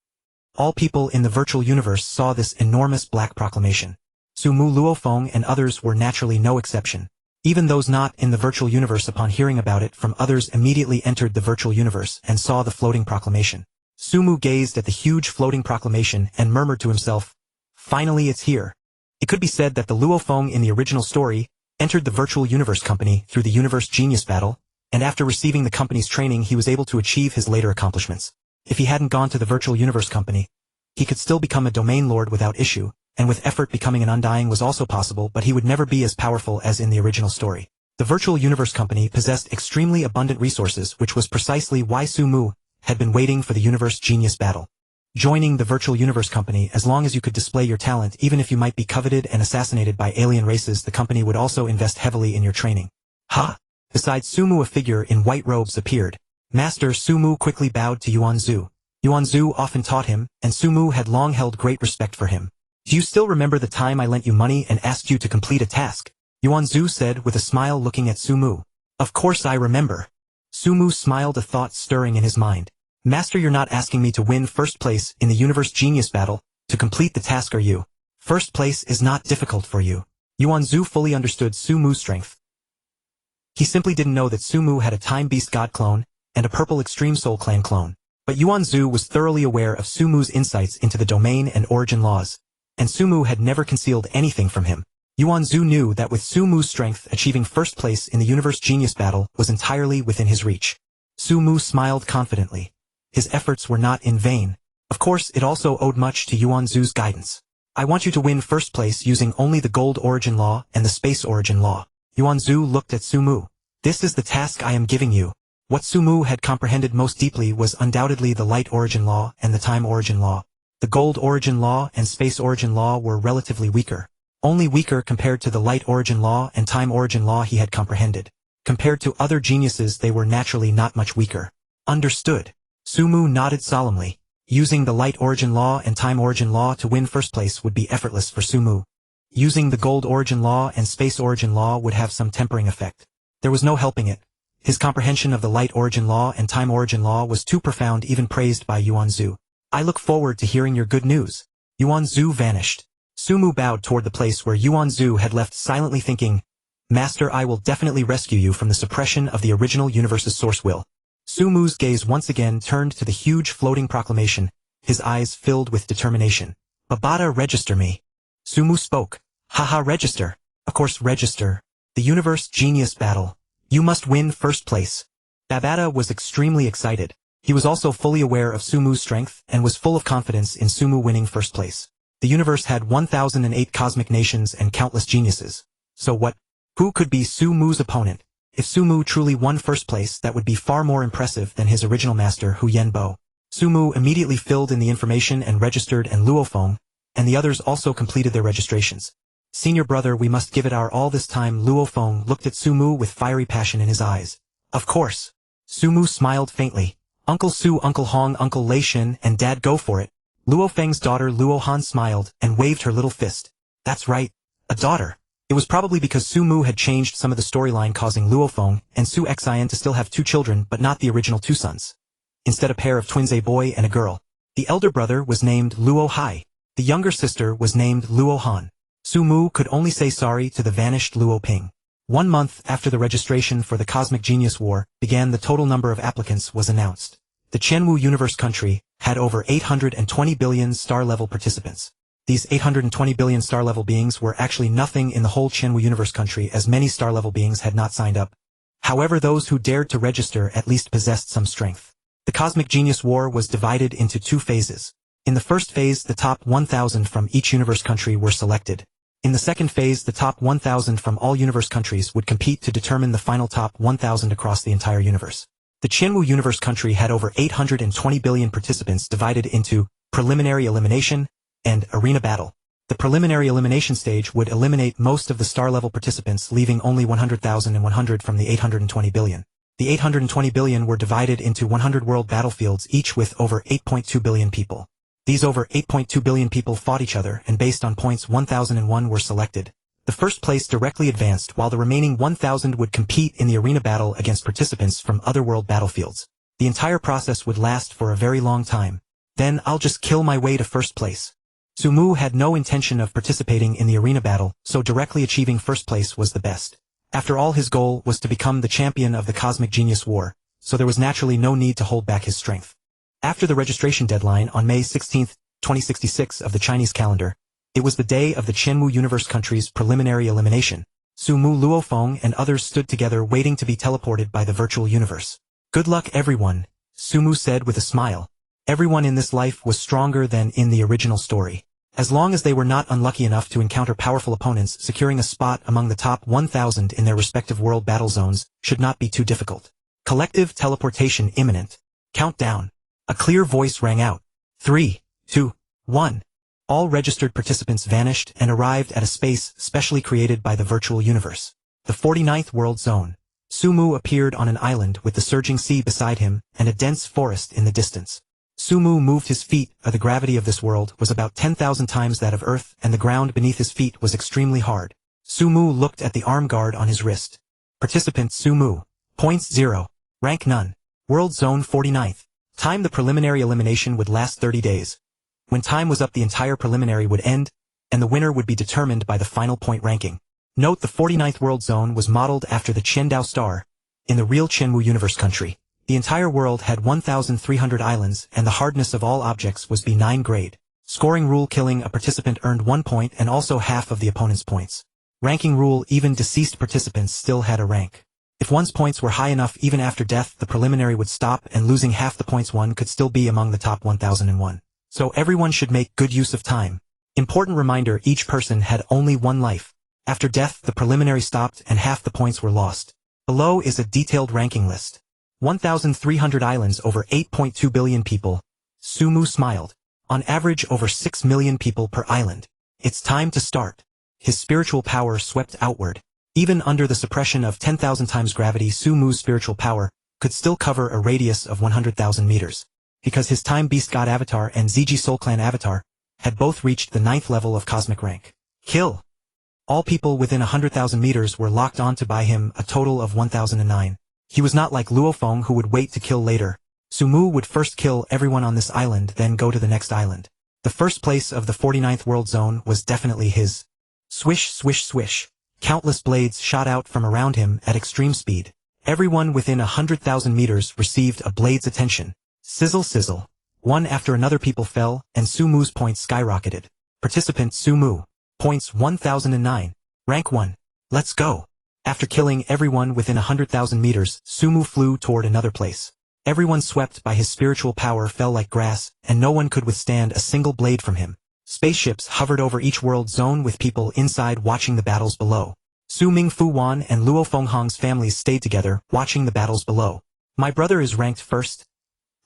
All people in the virtual universe saw this enormous black proclamation. Sumu, Luo Feng and others were naturally no exception. Even those not in the virtual universe, upon hearing about it from others, immediately entered the virtual universe and saw the floating proclamation. Sumu gazed at the huge floating proclamation and murmured to himself, "Finally it's here." It could be said that the Luo Feng in the original story entered the virtual universe company through the universe genius battle, and after receiving the company's training he was able to achieve his later accomplishments. If he hadn't gone to the virtual universe company, he could still become a domain lord without issue, and with effort becoming an undying was also possible, but he would never be as powerful as in the original story. The virtual universe company possessed extremely abundant resources, which was precisely why Sumu had been waiting for the universe genius battle. Joining the virtual universe company, as long as you could display your talent, even if you might be coveted and assassinated by alien races, the company would also invest heavily in your training. Ha! Beside Sumu a figure in white robes appeared. Master Sumu quickly bowed to Yuanzu. Yuanzu often taught him, and Sumu had long held great respect for him. Do you still remember the time I lent you money and asked you to complete a task? Yuanzu said with a smile, looking at Sumu. Of course I remember. Sumu smiled, a thought stirring in his mind. Master, you're not asking me to win first place in the universe genius battle, to complete the task, are you? First place is not difficult for you. Yuanzu fully understood Sumu's strength. He simply didn't know that Sumu had a Time Beast God clone, and a Purple Extreme Soul Clan clone. But Yuanzu was thoroughly aware of Sumu's insights into the domain and origin laws, and Sumu had never concealed anything from him. Yuanzu knew that with Sumu's strength, achieving first place in the universe genius battle was entirely within his reach. Sumu smiled confidently. His efforts were not in vain. Of course, it also owed much to Yuanzu's guidance. I want you to win first place using only the gold origin law and the space origin law. Yuanzu looked at Sumu. This is the task I am giving you. What Sumu had comprehended most deeply was undoubtedly the light origin law and the time origin law. The gold origin law and space origin law were relatively weaker. Only weaker compared to the light origin law and time origin law he had comprehended. Compared to other geniuses, they were naturally not much weaker. Understood. Sumu nodded solemnly. Using the light origin law and time origin law to win first place would be effortless for Sumu. Using the gold origin law and space origin law would have some tempering effect. There was no helping it. His comprehension of the light origin law and time origin law was too profound, even praised by Yuanzu. I look forward to hearing your good news. Yuanzu vanished. Sumu bowed toward the place where Yuanzu had left, silently thinking, Master, I will definitely rescue you from the suppression of the original universe's source will. Sumu's gaze once again turned to the huge floating proclamation, his eyes filled with determination. Babata, register me. Sumu spoke. Haha, register. Of course, register. The universe genius battle. You must win first place. Babata was extremely excited. He was also fully aware of Sumu's strength and was full of confidence in Sumu winning first place. The universe had 1008 cosmic nations and countless geniuses. So what? Who could be Sumu's opponent? If Sumu truly won first place, that would be far more impressive than his original master Hunyuan. Sumu immediately filled in the information and registered, and Luo Feng and the others also completed their registrations. Senior brother, we must give it our all this time. Luo Feng looked at Sumu with fiery passion in his eyes. Of course. Sumu smiled faintly. Uncle Su, Uncle Hong, Uncle Lei Shin, and Dad, go for it. Luo Feng's daughter Luo Han smiled and waved her little fist. That's right. A daughter. It was probably because Sumu had changed some of the storyline, causing Luo Feng and Su Xian to still have two children but not the original two sons. Instead, a pair of twins, a boy and a girl. The elder brother was named Luo Hai. The younger sister was named Luo Han. Sumu could only say sorry to the vanished Luo Ping. 1 month after the registration for the Cosmic Genius War began, the total number of applicants was announced. The Qianwu Universe country had over 820 billion star-level participants. These 820 billion star-level beings were actually nothing in the whole Qianwu Universe country, as many star-level beings had not signed up. However, those who dared to register at least possessed some strength. The Cosmic Genius War was divided into 2 phases. In the first phase, the top 1,000 from each universe country were selected. In the second phase, the top 1,000 from all universe countries would compete to determine the final top 1,000 across the entire universe. The Qianwu Universe country had over 820 billion participants, divided into preliminary elimination and arena battle. The preliminary elimination stage would eliminate most of the star-level participants, leaving only 100,100 from the 820 billion. The 820 billion were divided into 100 world battlefields, each with over 8.2 billion people. These over 8.2 billion people fought each other, and based on points 1001 were selected. The first place directly advanced, while the remaining 1,000 would compete in the arena battle against participants from other world battlefields. The entire process would last for a very long time. Then I'll just kill my way to first place. Sumu had no intention of participating in the arena battle, so directly achieving first place was the best. After all, his goal was to become the champion of the Cosmic Genius War, so there was naturally no need to hold back his strength. After the registration deadline on May 16, 2066 of the Chinese calendar, it was the day of the Qianwu Universe country's preliminary elimination. Sumu, Luo Feng, and others stood together waiting to be teleported by the virtual universe. Good luck, everyone, Sumu said with a smile. Everyone in this life was stronger than in the original story. As long as they were not unlucky enough to encounter powerful opponents, securing a spot among the top 1,000 in their respective world battle zones should not be too difficult. Collective teleportation imminent. Countdown. A clear voice rang out. 3, 2, 1. All registered participants vanished and arrived at a space specially created by the virtual universe. The 49th World Zone. Sumu appeared on an island with the surging sea beside him and a dense forest in the distance. Sumu moved his feet, the gravity of this world was about 10,000 times that of Earth, and the ground beneath his feet was extremely hard. Sumu looked at the arm guard on his wrist. Participant Sumu. Points 0. Rank none. World Zone 49th. Time: the preliminary elimination would last 30 days. When time was up, the entire preliminary would end, and the winner would be determined by the final point ranking. Note: the 49th World Zone was modeled after the Qiandao Star in the real Qianwu Universe country. The entire world had 1,300 islands, and the hardness of all objects was B9 grade. Scoring rule: killing a participant earned 1 point and also half of the opponent's points. Ranking rule: even deceased participants still had a rank. If one's points were high enough, even after death, the preliminary would stop, and losing half the points, one could still be among the top 1,001. So everyone should make good use of time. Important reminder: each person had only 1 life. After death, the preliminary stopped and half the points were lost. Below is a detailed ranking list. 1,300 islands, over 8.2 billion people. Sumu smiled. On average, over 6 million people per island. It's time to start. His spiritual power swept outward. Even under the suppression of 10,000 times gravity, Sumu's spiritual power could still cover a radius of 100,000 meters. Because his Time Beast God avatar and ZG Soul Clan avatar had both reached the 9th level of cosmic rank. Kill. All people within 100,000 meters were locked onto by him, a total of 1,009. He was not like Luo Feng, who would wait to kill later. Sumu would first kill everyone on this island, then go to the next island. The first place of the 49th World Zone was definitely his. Swish, swish, swish. Countless blades shot out from around him at extreme speed. Everyone within 100,000 meters received a blade's attention. Sizzle, sizzle. One after another people fell, and Sumu's points skyrocketed. Participant Sumu. Points 1,009. Rank 1. Let's go. After killing everyone within 100,000 meters, Sumu flew toward another place. Everyone swept by his spiritual power fell like grass, and no one could withstand a single blade from him. Spaceships hovered over each world zone with people inside watching the battles below. Su Ming Fu Wan and Luo Fenghong's families stayed together, watching the battles below. My brother is ranked first.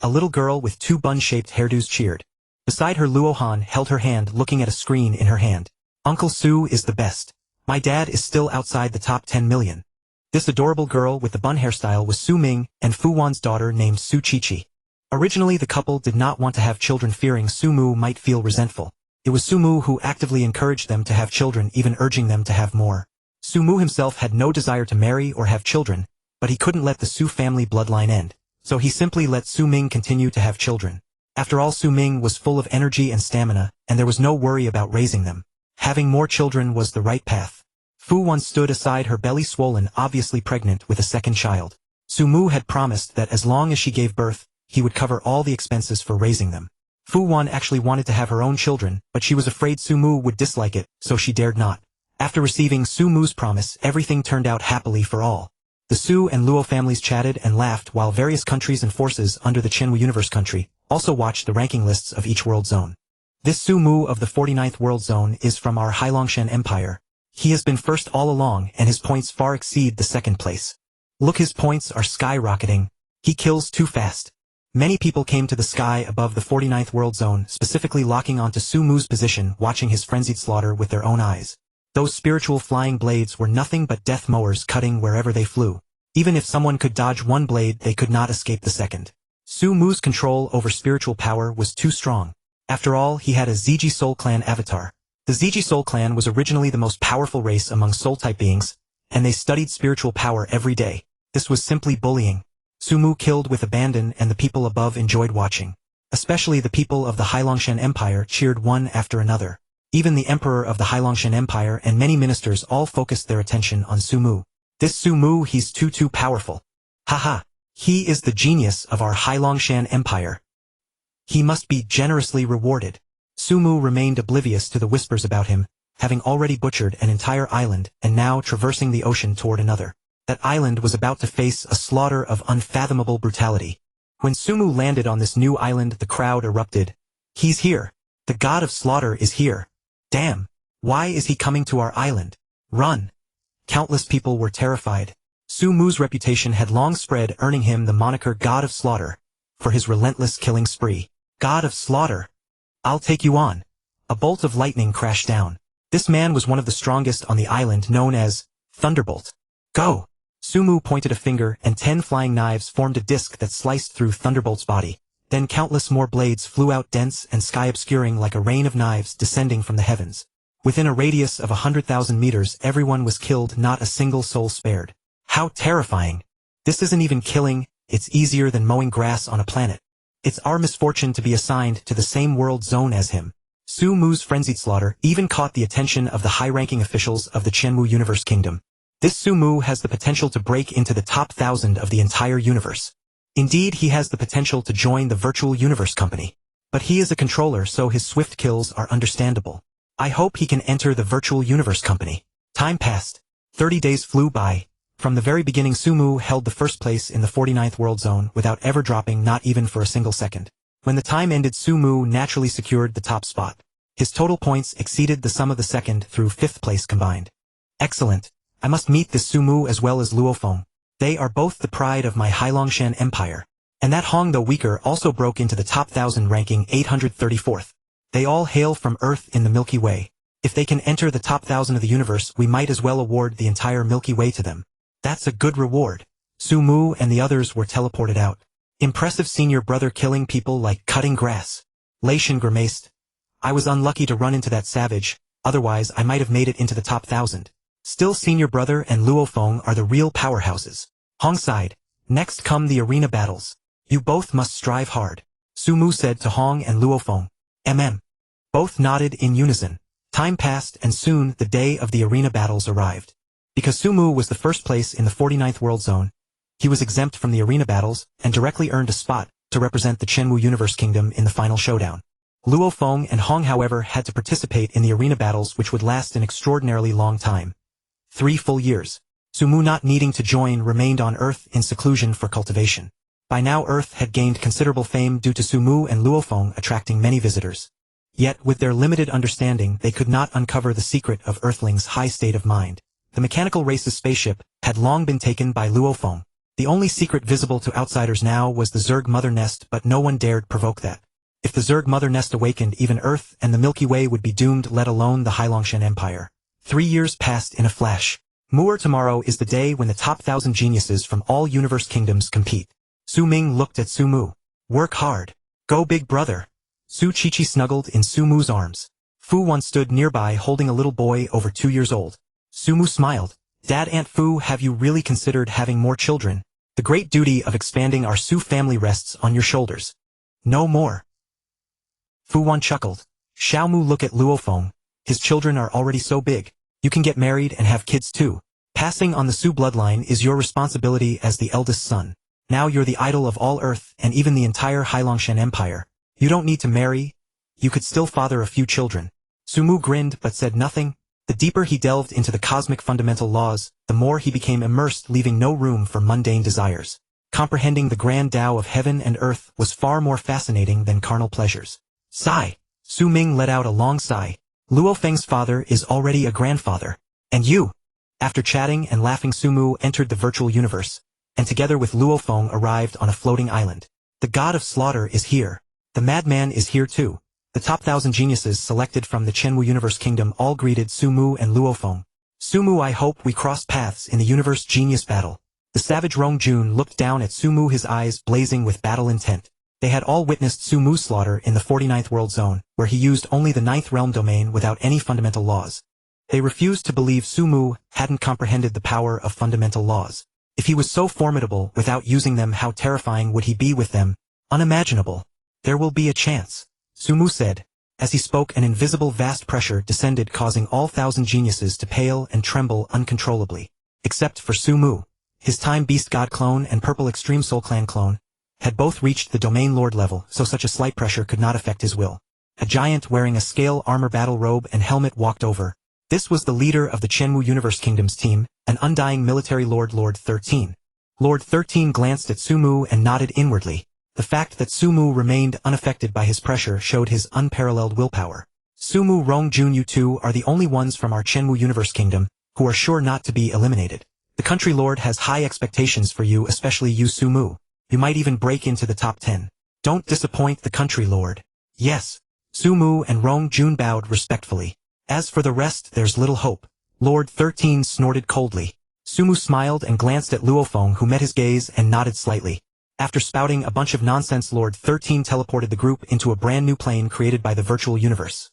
A little girl with two bun-shaped hairdos cheered. Beside her Luo Han held her hand looking at a screen in her hand. Uncle Su is the best. My dad is still outside the top 10 million. This adorable girl with the bun hairstyle was Su Ming and Fu Wan's daughter named Su Qiqi. Originally the couple did not want to have children fearing Su Mu might feel resentful. It was Su Mu who actively encouraged them to have children, even urging them to have more. Su Mu himself had no desire to marry or have children, but he couldn't let the Su family bloodline end, so he simply let Su Ming continue to have children. After all, Su Ming was full of energy and stamina, and there was no worry about raising them. Having more children was the right path. Fu Wan stood aside, her belly swollen, obviously pregnant with a second child. Su Mu had promised that as long as she gave birth, he would cover all the expenses for raising them. Fu Wan actually wanted to have her own children, but she was afraid Su Mu would dislike it, so she dared not. After receiving Su Mu's promise, everything turned out happily for all. The Su and Luo families chatted and laughed while various countries and forces under the Chenwu Universe country also watched the ranking lists of each world zone. This Su Mu of the 49th world zone is from our Hailongshan Empire. He has been first all along and his points far exceed the second place. Look, his points are skyrocketing. He kills too fast. Many people came to the sky above the 49th world zone, specifically locking onto Su Mu's position, watching his frenzied slaughter with their own eyes. Those spiritual flying blades were nothing but death mowers cutting wherever they flew. Even if someone could dodge one blade, they could not escape the second. Su Mu's control over spiritual power was too strong. After all, he had a Ziji Soul Clan avatar. The Ziji Soul Clan was originally the most powerful race among soul-type beings, and they studied spiritual power every day. This was simply bullying. Su Mu killed with abandon, and the people above enjoyed watching. Especially the people of the Hailongshan Empire cheered one after another. Even the Emperor of the Hailongshan Empire and many ministers all focused their attention on Su Mu. This Su Mu, he's too powerful. Haha, he is the genius of our Hailongshan Empire. He must be generously rewarded. Su Mu remained oblivious to the whispers about him, having already butchered an entire island and now traversing the ocean toward another. That island was about to face a slaughter of unfathomable brutality. When Su Mu landed on this new island, the crowd erupted. He's here. The god of slaughter is here. Damn. Why is he coming to our island? Run. Countless people were terrified. Su Mu's reputation had long spread, earning him the moniker God of Slaughter for his relentless killing spree. God of Slaughter. I'll take you on. A bolt of lightning crashed down. This man was one of the strongest on the island, known as Thunderbolt. Go. Su Mu pointed a finger, and 10 flying knives formed a disc that sliced through Thunderbolt's body. Then countless more blades flew out, dense and sky-obscuring like a rain of knives descending from the heavens. Within a radius of 100,000 meters, everyone was killed, not a single soul spared. How terrifying. This isn't even killing, it's easier than mowing grass on a planet. It's our misfortune to be assigned to the same world zone as him. Su Mu's frenzied slaughter even caught the attention of the high-ranking officials of the Chenwu Universe Kingdom. This Su Mu has the potential to break into the top 1,000 of the entire universe. Indeed, he has the potential to join the Virtual Universe Company. But he is a controller, so his swift kills are understandable. I hope he can enter the Virtual Universe Company. Time passed. 30 days flew by. From the very beginning, Su Mu held the first place in the 49th world zone without ever dropping, not even for a single second. When the time ended, Su Mu naturally secured the top spot. His total points exceeded the sum of the second through 5th place combined. Excellent. I must meet this Su Mu as well as Luo Feng. They are both the pride of my Hailongshan Empire. And that Hong, though weaker, also broke into the top 1,000, ranking 834th. They all hail from Earth in the Milky Way. If they can enter the top 1,000 of the universe, we might as well award the entire Milky Way to them. That's a good reward. Su Mu and the others were teleported out. Impressive, senior brother, killing people like cutting grass. Lei Shin grimaced. I was unlucky to run into that savage, otherwise I might have made it into the top 1,000. Still, senior brother and Luo Feng are the real powerhouses. Hong sighed. Next come the arena battles. You both must strive hard. Su Mu said to Hong and Luo Feng. Both nodded in unison. Time passed, and soon the day of the arena battles arrived. Because Su Mu was the first place in the 49th world zone, he was exempt from the arena battles and directly earned a spot to represent the Chenwu Universe Kingdom in the final showdown. Luo Feng and Hong, however, had to participate in the arena battles, which would last an extraordinarily long time. 3 full years. Su Mu, not needing to join, remained on Earth in seclusion for cultivation. By now Earth had gained considerable fame due to Sumu and Luo Feng attracting many visitors. Yet, with their limited understanding, they could not uncover the secret of Earthlings' high state of mind. The mechanical race's spaceship had long been taken by Luo Feng. The only secret visible to outsiders now was the Zerg Mother Nest, but no one dared provoke that. If the Zerg Mother Nest awakened, even Earth and the Milky Way would be doomed, let alone the Hailongshan Empire. 3 years passed in a flash. Tomorrow is the day when the top 1,000 geniuses from all universe kingdoms compete. Su Ming looked at Su Mu. Work hard. Go big brother. Su Qiqi snuggled in Su Mu's arms. Fu Wan stood nearby holding a little boy over 2 years old. Su Mu smiled. Dad, Aunt Fu, have you really considered having more children? The great duty of expanding our Su family rests on your shoulders. No more. Fu Wan chuckled. Xiao Mu, look at Luo Feng. His children are already so big. You can get married and have kids too. Passing on the Su bloodline is your responsibility as the eldest son. Now you're the idol of all Earth and even the entire Hailongshan Empire. You don't need to marry. You could still father a few children. Su Mu grinned but said nothing. The deeper he delved into the cosmic fundamental laws, the more he became immersed, leaving no room for mundane desires. Comprehending the grand Tao of heaven and earth was far more fascinating than carnal pleasures. Sigh. Su Ming let out a long sigh. Luo Feng's father is already a grandfather. And you? After chatting and laughing, Su Mu entered the virtual universe, and together with Luo Feng arrived on a floating island. The god of slaughter is here. The madman is here too. The top 1,000 geniuses selected from the Chenwu Universe Kingdom all greeted Su Mu and Luo Feng. Su Mu, I hope we cross paths in the Universe Genius Battle. The savage Rong Jun looked down at Su Mu, his eyes blazing with battle intent. They had all witnessed Su Mu's slaughter in the 49th World Zone, where he used only the 9th Realm domain without any fundamental laws. They refused to believe Su Mu hadn't comprehended the power of fundamental laws. If he was so formidable without using them, how terrifying would he be with them? Unimaginable. There will be a chance, Su Mu said. As he spoke, an invisible vast pressure descended, causing all 1,000 geniuses to pale and tremble uncontrollably. Except for Su Mu. His Time Beast God clone and Purple Extreme Soul Clan clone had both reached the Domain Lord level, so such a slight pressure could not affect his will. A giant wearing a scale armor battle robe and helmet walked over. This was the leader of the Chenwu Universe Kingdom's team, an undying military lord, Lord 13. Lord 13 glanced at Su Mu and nodded inwardly. The fact that Su Mu remained unaffected by his pressure showed his unparalleled willpower. Su Mu, Rong Jun, you two are the only ones from our Chenwu Universe Kingdom who are sure not to be eliminated. The country lord has high expectations for you, especially you, Su Mu. You might even break into the top 10. Don't disappoint the country lord. Yes. Su Mu and Rong Jun bowed respectfully. As for the rest, there's little hope. Lord 13 snorted coldly. Su Mu smiled and glanced at Luo Feng, who met his gaze and nodded slightly. After spouting a bunch of nonsense, Lord 13 teleported the group into a brand new plane created by the virtual universe.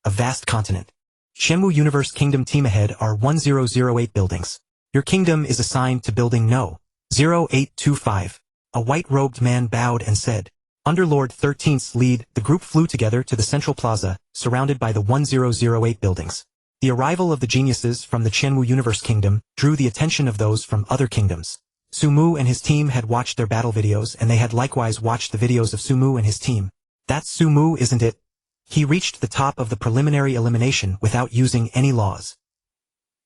A vast continent. Chenwu Universe Kingdom team, ahead are 1008 buildings. Your kingdom is assigned to building No. 0825. A white-robed man bowed and said. Under Lord 13's lead, the group flew together to the central plaza, surrounded by the 1008 buildings. The arrival of the geniuses from the Chenwu Universe Kingdom drew the attention of those from other kingdoms. Su Mu and his team had watched their battle videos, and they had likewise watched the videos of Su Mu and his team. That's Su Mu, isn't it? He reached the top of the preliminary elimination without using any laws.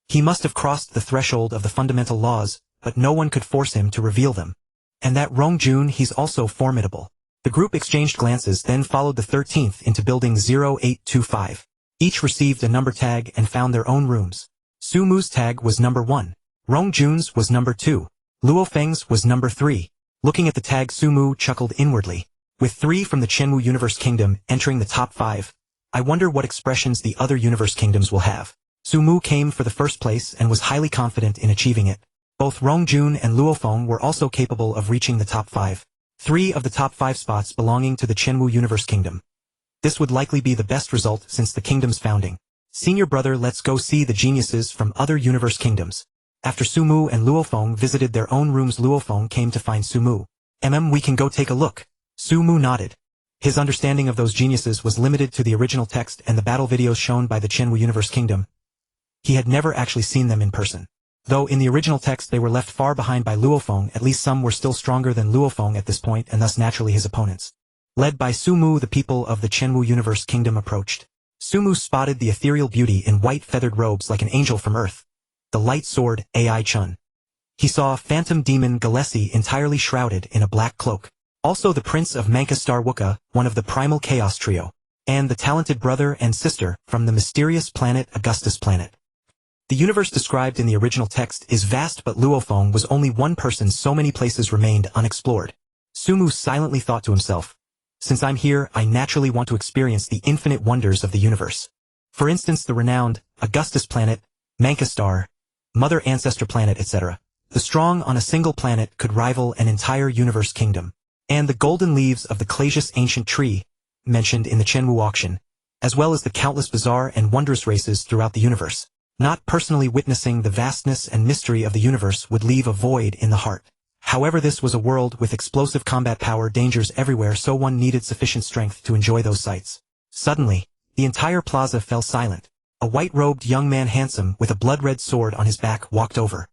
He must have crossed the threshold of the fundamental laws, but no one could force him to reveal them. And that Rong Jun, he's also formidable. The group exchanged glances, then followed the 13th into building 0825. Each received a number tag and found their own rooms. Su Mu's tag was number 1. Rong Jun's was number 2. Luo Feng's was number 3. Looking at the tag, Su Mu chuckled inwardly. With 3 from the Chenwu Universe Kingdom entering the top 5, I wonder what expressions the other universe kingdoms will have. Su Mu came for the first place and was highly confident in achieving it. Both Rong Jun and Luo Feng were also capable of reaching the top 5. 3 of the top 5 spots belonging to the Chenwu Universe Kingdom. This would likely be the best result since the kingdom's founding. Senior brother, let's go see the geniuses from other universe kingdoms. After Su Mu and Luo Feng visited their own rooms, Luo Feng came to find Su Mu. We can go take a look. Su Mu nodded. His understanding of those geniuses was limited to the original text and the battle videos shown by the Chenwu Universe Kingdom. He had never actually seen them in person. Though in the original text they were left far behind by Luo Feng, at least some were still stronger than Luo Feng at this point, and thus naturally his opponents. Led by Su Mu, the people of the Chenwu Universe Kingdom approached. Su Mu spotted the ethereal beauty in white feathered robes like an angel from Earth. The light sword, Ai Chun. He saw Phantom Demon Gillespie entirely shrouded in a black cloak. Also the Prince of Manka Star Wuka, one of the Primal Chaos Trio, and the talented brother and sister from the mysterious planet Augustus Planet. The universe described in the original text is vast, but Luo Feng was only one person, so many places remained unexplored. Sumu silently thought to himself, since I'm here, I naturally want to experience the infinite wonders of the universe. For instance, the renowned Augustus Planet, Manka Star, Mother Ancestor Planet, etc. The strong on a single planet could rival an entire universe kingdom. And the golden leaves of the Clasius ancient tree, mentioned in the Chenwu auction, as well as the countless bizarre and wondrous races throughout the universe. Not personally witnessing the vastness and mystery of the universe would leave a void in the heart. However, this was a world with explosive combat power, dangers everywhere, so one needed sufficient strength to enjoy those sights. Suddenly, the entire plaza fell silent. A white-robed young man, handsome, with a blood-red sword on his back, walked over.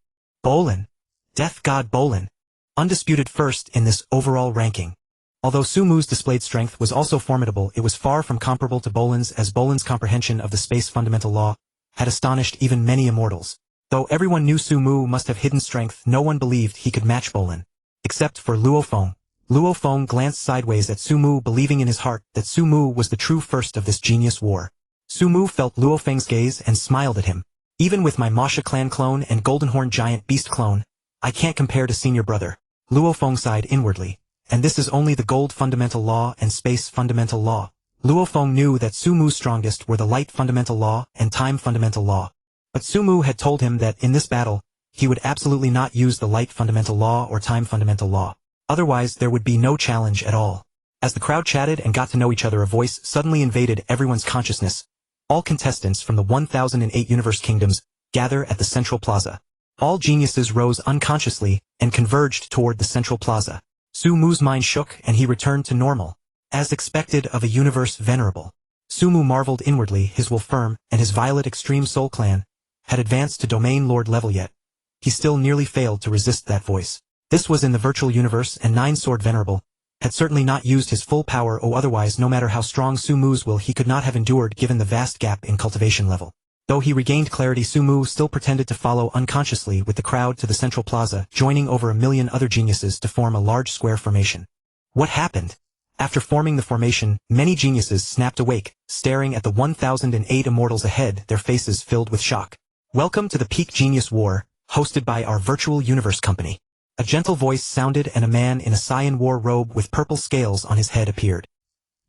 Bolin. Death God Bolin. Undisputed first in this overall ranking. Although Sumu's displayed strength was also formidable, it was far from comparable to Bolin's, as Bolin's comprehension of the space fundamental law had astonished even many immortals. Though everyone knew Sumu must have hidden strength, no one believed he could match Bolin. Except for Luo Feng. Luo Feng glanced sideways at Sumu, believing in his heart that Sumu was the true first of this genius war. Sumu felt Luo Feng's gaze and smiled at him. Even with my Masha clan clone and Goldenhorn giant beast clone, I can't compare to senior brother. Luo Feng sighed inwardly. And this is only the gold fundamental law and space fundamental law. Luo Feng knew that Sumu's strongest were the light fundamental law and time fundamental law. But Sumu had told him that in this battle, he would absolutely not use the light fundamental law or time fundamental law. Otherwise, there would be no challenge at all. As the crowd chatted and got to know each other, a voice suddenly invaded everyone's consciousness. All contestants from the 1008 universe kingdoms gather at the central plaza. All geniuses rose unconsciously and converged toward the central plaza. Sumu's mind shook and he returned to normal. As expected of a universe venerable. Sumu marveled inwardly. His will firm and his Violet Extreme Soul clan had advanced to Domain Lord level, yet he still nearly failed to resist that voice. This was in the virtual universe, and Nine-Sword Venerable had certainly not used his full power, or otherwise, no matter how strong Sumu's will, he could not have endured given the vast gap in cultivation level. Though he regained clarity, Sumu still pretended to follow unconsciously with the crowd to the central plaza, joining over 1 million other geniuses to form a large square formation. What happened? After forming the formation, many geniuses snapped awake, staring at the 1008 immortals ahead, their faces filled with shock. Welcome to the Peak Genius War, hosted by our virtual universe company. A gentle voice sounded and a man in a cyan war robe with purple scales on his head appeared.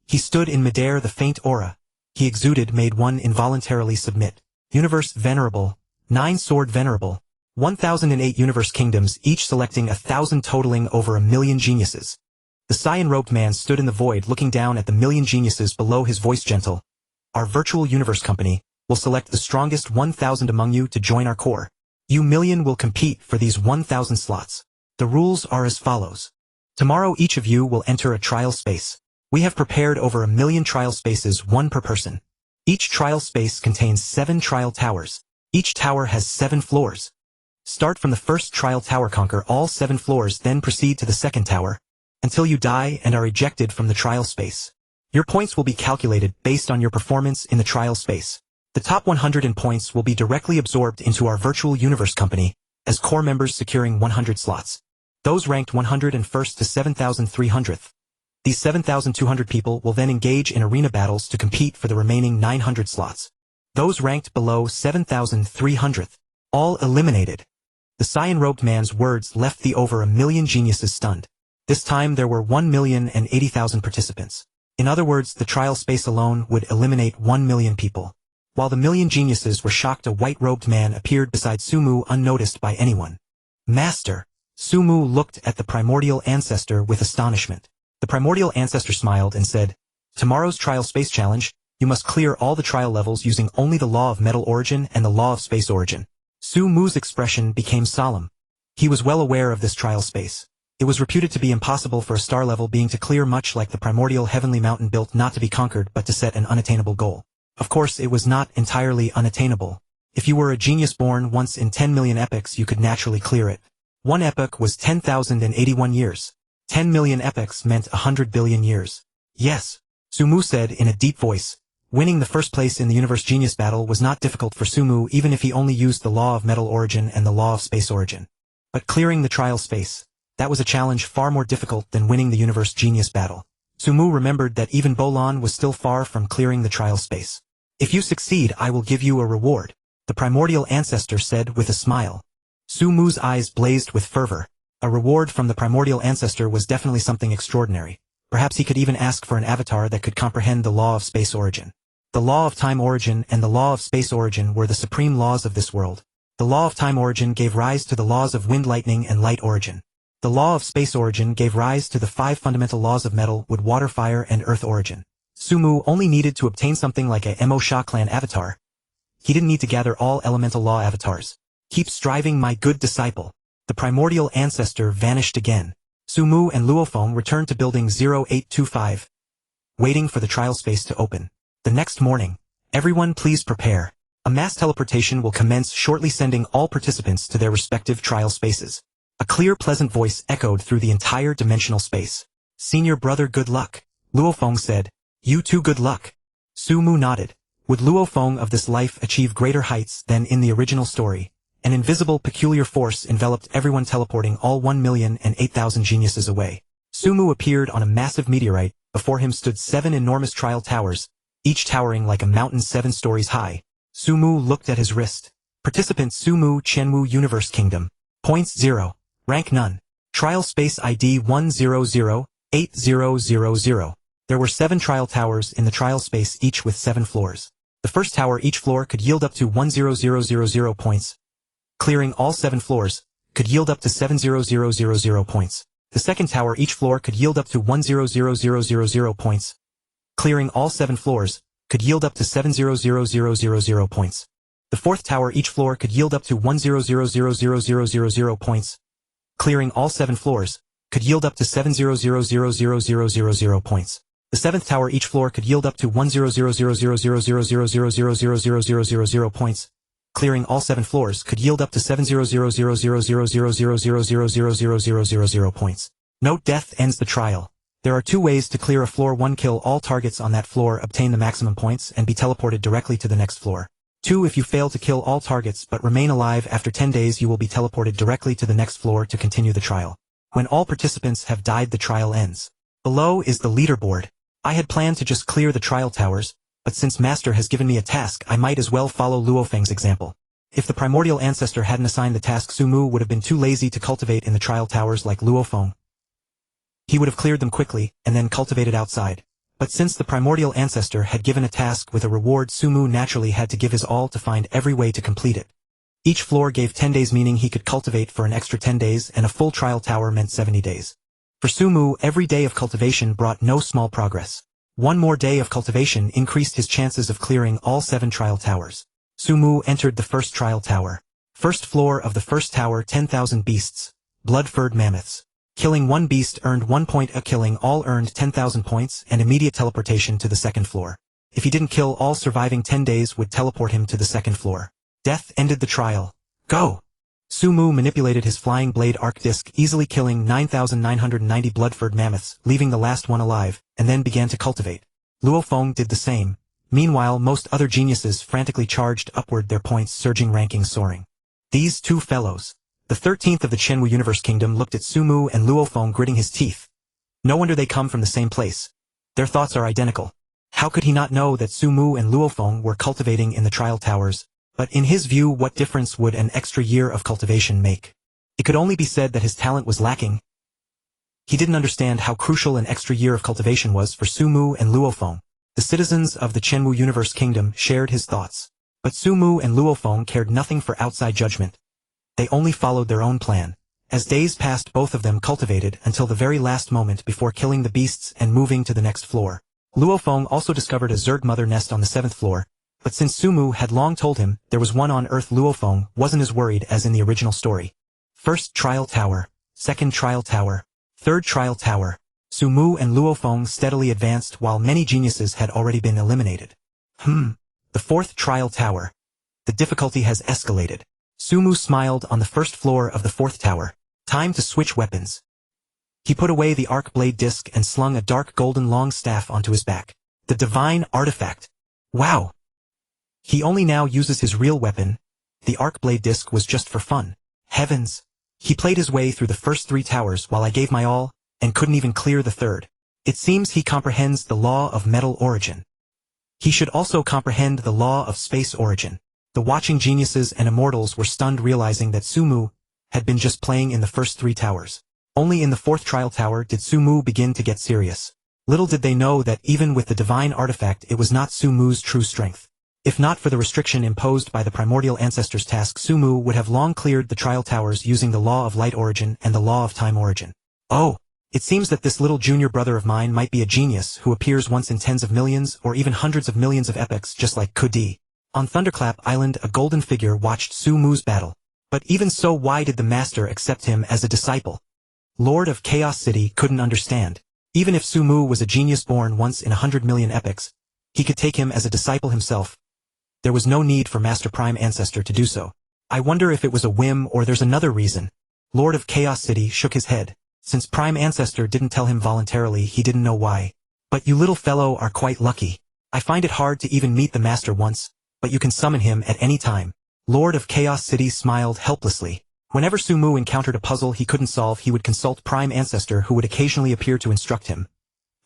He stood in midair. The faint aura he exuded made one involuntarily submit. Universe Venerable, Nine-Sword Venerable, 1008 universe kingdoms, each selecting 1,000, totaling over 1 million geniuses. The cyan-robed man stood in the void, looking down at the million geniuses below, his voice gentle. Our virtual universe company will select the strongest 1,000 among you to join our core. You million will compete for these 1,000 slots. The rules are as follows. Tomorrow each of you will enter a trial space. We have prepared over 1 million trial spaces, one per person. Each trial space contains 7 trial towers. Each tower has 7 floors. Start from the first trial tower, conquer all 7 floors, then proceed to the second tower, until you die and are ejected from the trial space. Your points will be calculated based on your performance in the trial space. The top 100 in points will be directly absorbed into our virtual universe company, as core members, securing 100 slots. Those ranked 101st to 7,300th. These 7,200 people will then engage in arena battles to compete for the remaining 900 slots. Those ranked below 7,300th, all eliminated. The cyan-robed man's words left the over 1 million geniuses stunned. This time there were 1,080,000 participants. In other words, the trial space alone would eliminate 1 million people. While the million geniuses were shocked, a white-robed man appeared beside Sumu unnoticed by anyone. Master! Sumu looked at the primordial ancestor with astonishment. The primordial ancestor smiled and said, Tomorrow's trial space challenge, you must clear all the trial levels using only the law of metal origin and the law of space origin. Sumu's expression became solemn. He was well aware of this trial space. It was reputed to be impossible for a star-level being to clear, much like the primordial heavenly mountain built not to be conquered but to set an unattainable goal. Of course, it was not entirely unattainable. If you were a genius born once in 10 million epochs, you could naturally clear it. One epoch was 10,081 years. 10 million epochs meant 100 billion years. Yes, Sumu said in a deep voice. Winning the first place in the universe genius battle was not difficult for Sumu, even if he only used the law of metal origin and the law of space origin. But clearing the trial space, that was a challenge far more difficult than winning the universe genius battle. Sumu remembered that even Bolan was still far from clearing the trial space. If you succeed, I will give you a reward, the primordial ancestor said with a smile. Sumu's eyes blazed with fervor. A reward from the primordial ancestor was definitely something extraordinary. Perhaps he could even ask for an avatar that could comprehend the law of space origin. The law of time origin and the law of space origin were the supreme laws of this world. The law of time origin gave rise to the laws of wind, lightning, and light origin. The law of space origin gave rise to the 5 fundamental laws of metal, wood, water, fire, and earth origin. Sumu only needed to obtain something like a Mo Sha clan avatar. He didn't need to gather all elemental law avatars. Keep striving, my good disciple. The primordial ancestor vanished again. Sumu and Luo Feng returned to building 0825, waiting for the trial space to open. The next morning, everyone please prepare. A mass teleportation will commence shortly, sending all participants to their respective trial spaces. A clear, pleasant voice echoed through the entire dimensional space. Senior brother, good luck. Luo Feng said. You too, good luck. Sumu nodded. Would Luo Feng of this life achieve greater heights than in the original story? An invisible, peculiar force enveloped everyone, teleporting all 1,008,000 geniuses away. Sumu appeared on a massive meteorite. Before him stood 7 enormous trial towers, each towering like a mountain 7 stories high. Sumu looked at his wrist. Participant Sumu, Chenwu Universe Kingdom. Points 0. Rank none. Trial space ID 1008000. There were 7 trial towers in the trial space, each with 7 floors. The first tower, each floor could yield up to 100,000 points. Clearing all 7 floors could yield up to 700,000 points. The second tower, each floor could yield up to 100,000 points. Clearing all 7 floors could yield up to 700,000 points. The fourth tower, each floor could yield up to 100,000 points. Clearing all 7 floors could yield up to 700,000 points. The seventh tower, each floor could yield up to 100,000 points. Clearing all 7 floors could yield up to 700,000 points. Note: death ends the trial. There are 2 ways to clear a floor. 1. Kill all targets on that floor, obtain the maximum points, and be teleported directly to the next floor. 2. If you fail to kill all targets but remain alive after 10 days, you will be teleported directly to the next floor to continue the trial. When all participants have died, the trial ends. Below is the leaderboard. I had planned to just clear the trial towers, but since Master has given me a task, I might as well follow Luo Feng's example. If the primordial ancestor hadn't assigned the task, Sumu would have been too lazy to cultivate in the trial towers like Luo Feng. He would have cleared them quickly, and then cultivated outside. But since the primordial ancestor had given a task with a reward, Sumu naturally had to give his all to find every way to complete it. Each floor gave 10 days, meaning he could cultivate for an extra 10 days, and a full trial tower meant 70 days. For Sumu, every day of cultivation brought no small progress. 1 more day of cultivation increased his chances of clearing all 7 trial towers. Sumu entered the first trial tower. First floor of the first tower, 10,000 beasts. Blood-furred mammoths. Killing 1 beast earned 1 point, killing all earned 10,000 points, and immediate teleportation to the second floor. If he didn't kill all, surviving 10 days would teleport him to the second floor. Death ended the trial. Go! Sumu manipulated his flying blade arc disc, easily killing 9,990 blood-furred mammoths, leaving the last one alive, and then began to cultivate. Luo Feng did the same. Meanwhile, most other geniuses frantically charged upward, their points surging, rankings soaring. These 2 fellows. The 13th of the Chenwu Universe Kingdom looked at Sumu and Luo Feng, gritting his teeth. No wonder they come from the same place. Their thoughts are identical. How could he not know that Sumu and Luo Feng were cultivating in the trial towers? But in his view, what difference would an extra year of cultivation make? It could only be said that his talent was lacking. He didn't understand how crucial an extra year of cultivation was for Sumu and Luo Feng. The citizens of the Chenwu Universe Kingdom shared his thoughts. But Sumu and Luo Feng cared nothing for outside judgment. They only followed their own plan. As days passed, both of them cultivated until the very last moment before killing the beasts and moving to the next floor. Luo Feng also discovered a Zerg mother nest on the 7th floor. But since Sumu had long told him there was one on Earth, Luo Feng wasn't as worried as in the original story. First trial tower, second trial tower, third trial tower. Sumu and Luo Feng steadily advanced while many geniuses had already been eliminated. The 4th trial tower. The difficulty has escalated. Sumu smiled on the first floor of the 4th tower. Time to switch weapons. He put away the arc blade disc and slung a dark golden long staff onto his back. The divine artifact. Wow! He only now uses his real weapon. The arc blade disc was just for fun. Heavens! He played his way through the first 3 towers while I gave my all, and couldn't even clear the third. It seems he comprehends the law of metal origin. He should also comprehend the law of space origin. The watching geniuses and immortals were stunned realizing that Sumu had been just playing in the first 3 towers. Only in the 4th trial tower did Sumu begin to get serious. Little did they know that even with the divine artifact it was not Sumu's true strength. If not for the restriction imposed by the primordial ancestors' task, Sumu would have long cleared the trial towers using the law of light origin and the law of time origin. Oh! It seems that this little junior brother of mine might be a genius who appears once in tens of millions or even hundreds of millions of epochs just like Kudi. On Thunderclap Island a golden figure watched Sumu's battle. But even so, why did the master accept him as a disciple? Lord of Chaos City couldn't understand. Even if Sumu was a genius born once in 100 million epochs, he could take him as a disciple himself. There was no need for Master Prime Ancestor to do so. I wonder if it was a whim or there's another reason. Lord of Chaos City shook his head. Since Prime Ancestor didn't tell him voluntarily, he didn't know why. But you little fellow are quite lucky. I find it hard to even meet the master once, but you can summon him at any time. Lord of Chaos City smiled helplessly. Whenever Sumu encountered a puzzle he couldn't solve, he would consult Prime Ancestor, who would occasionally appear to instruct him.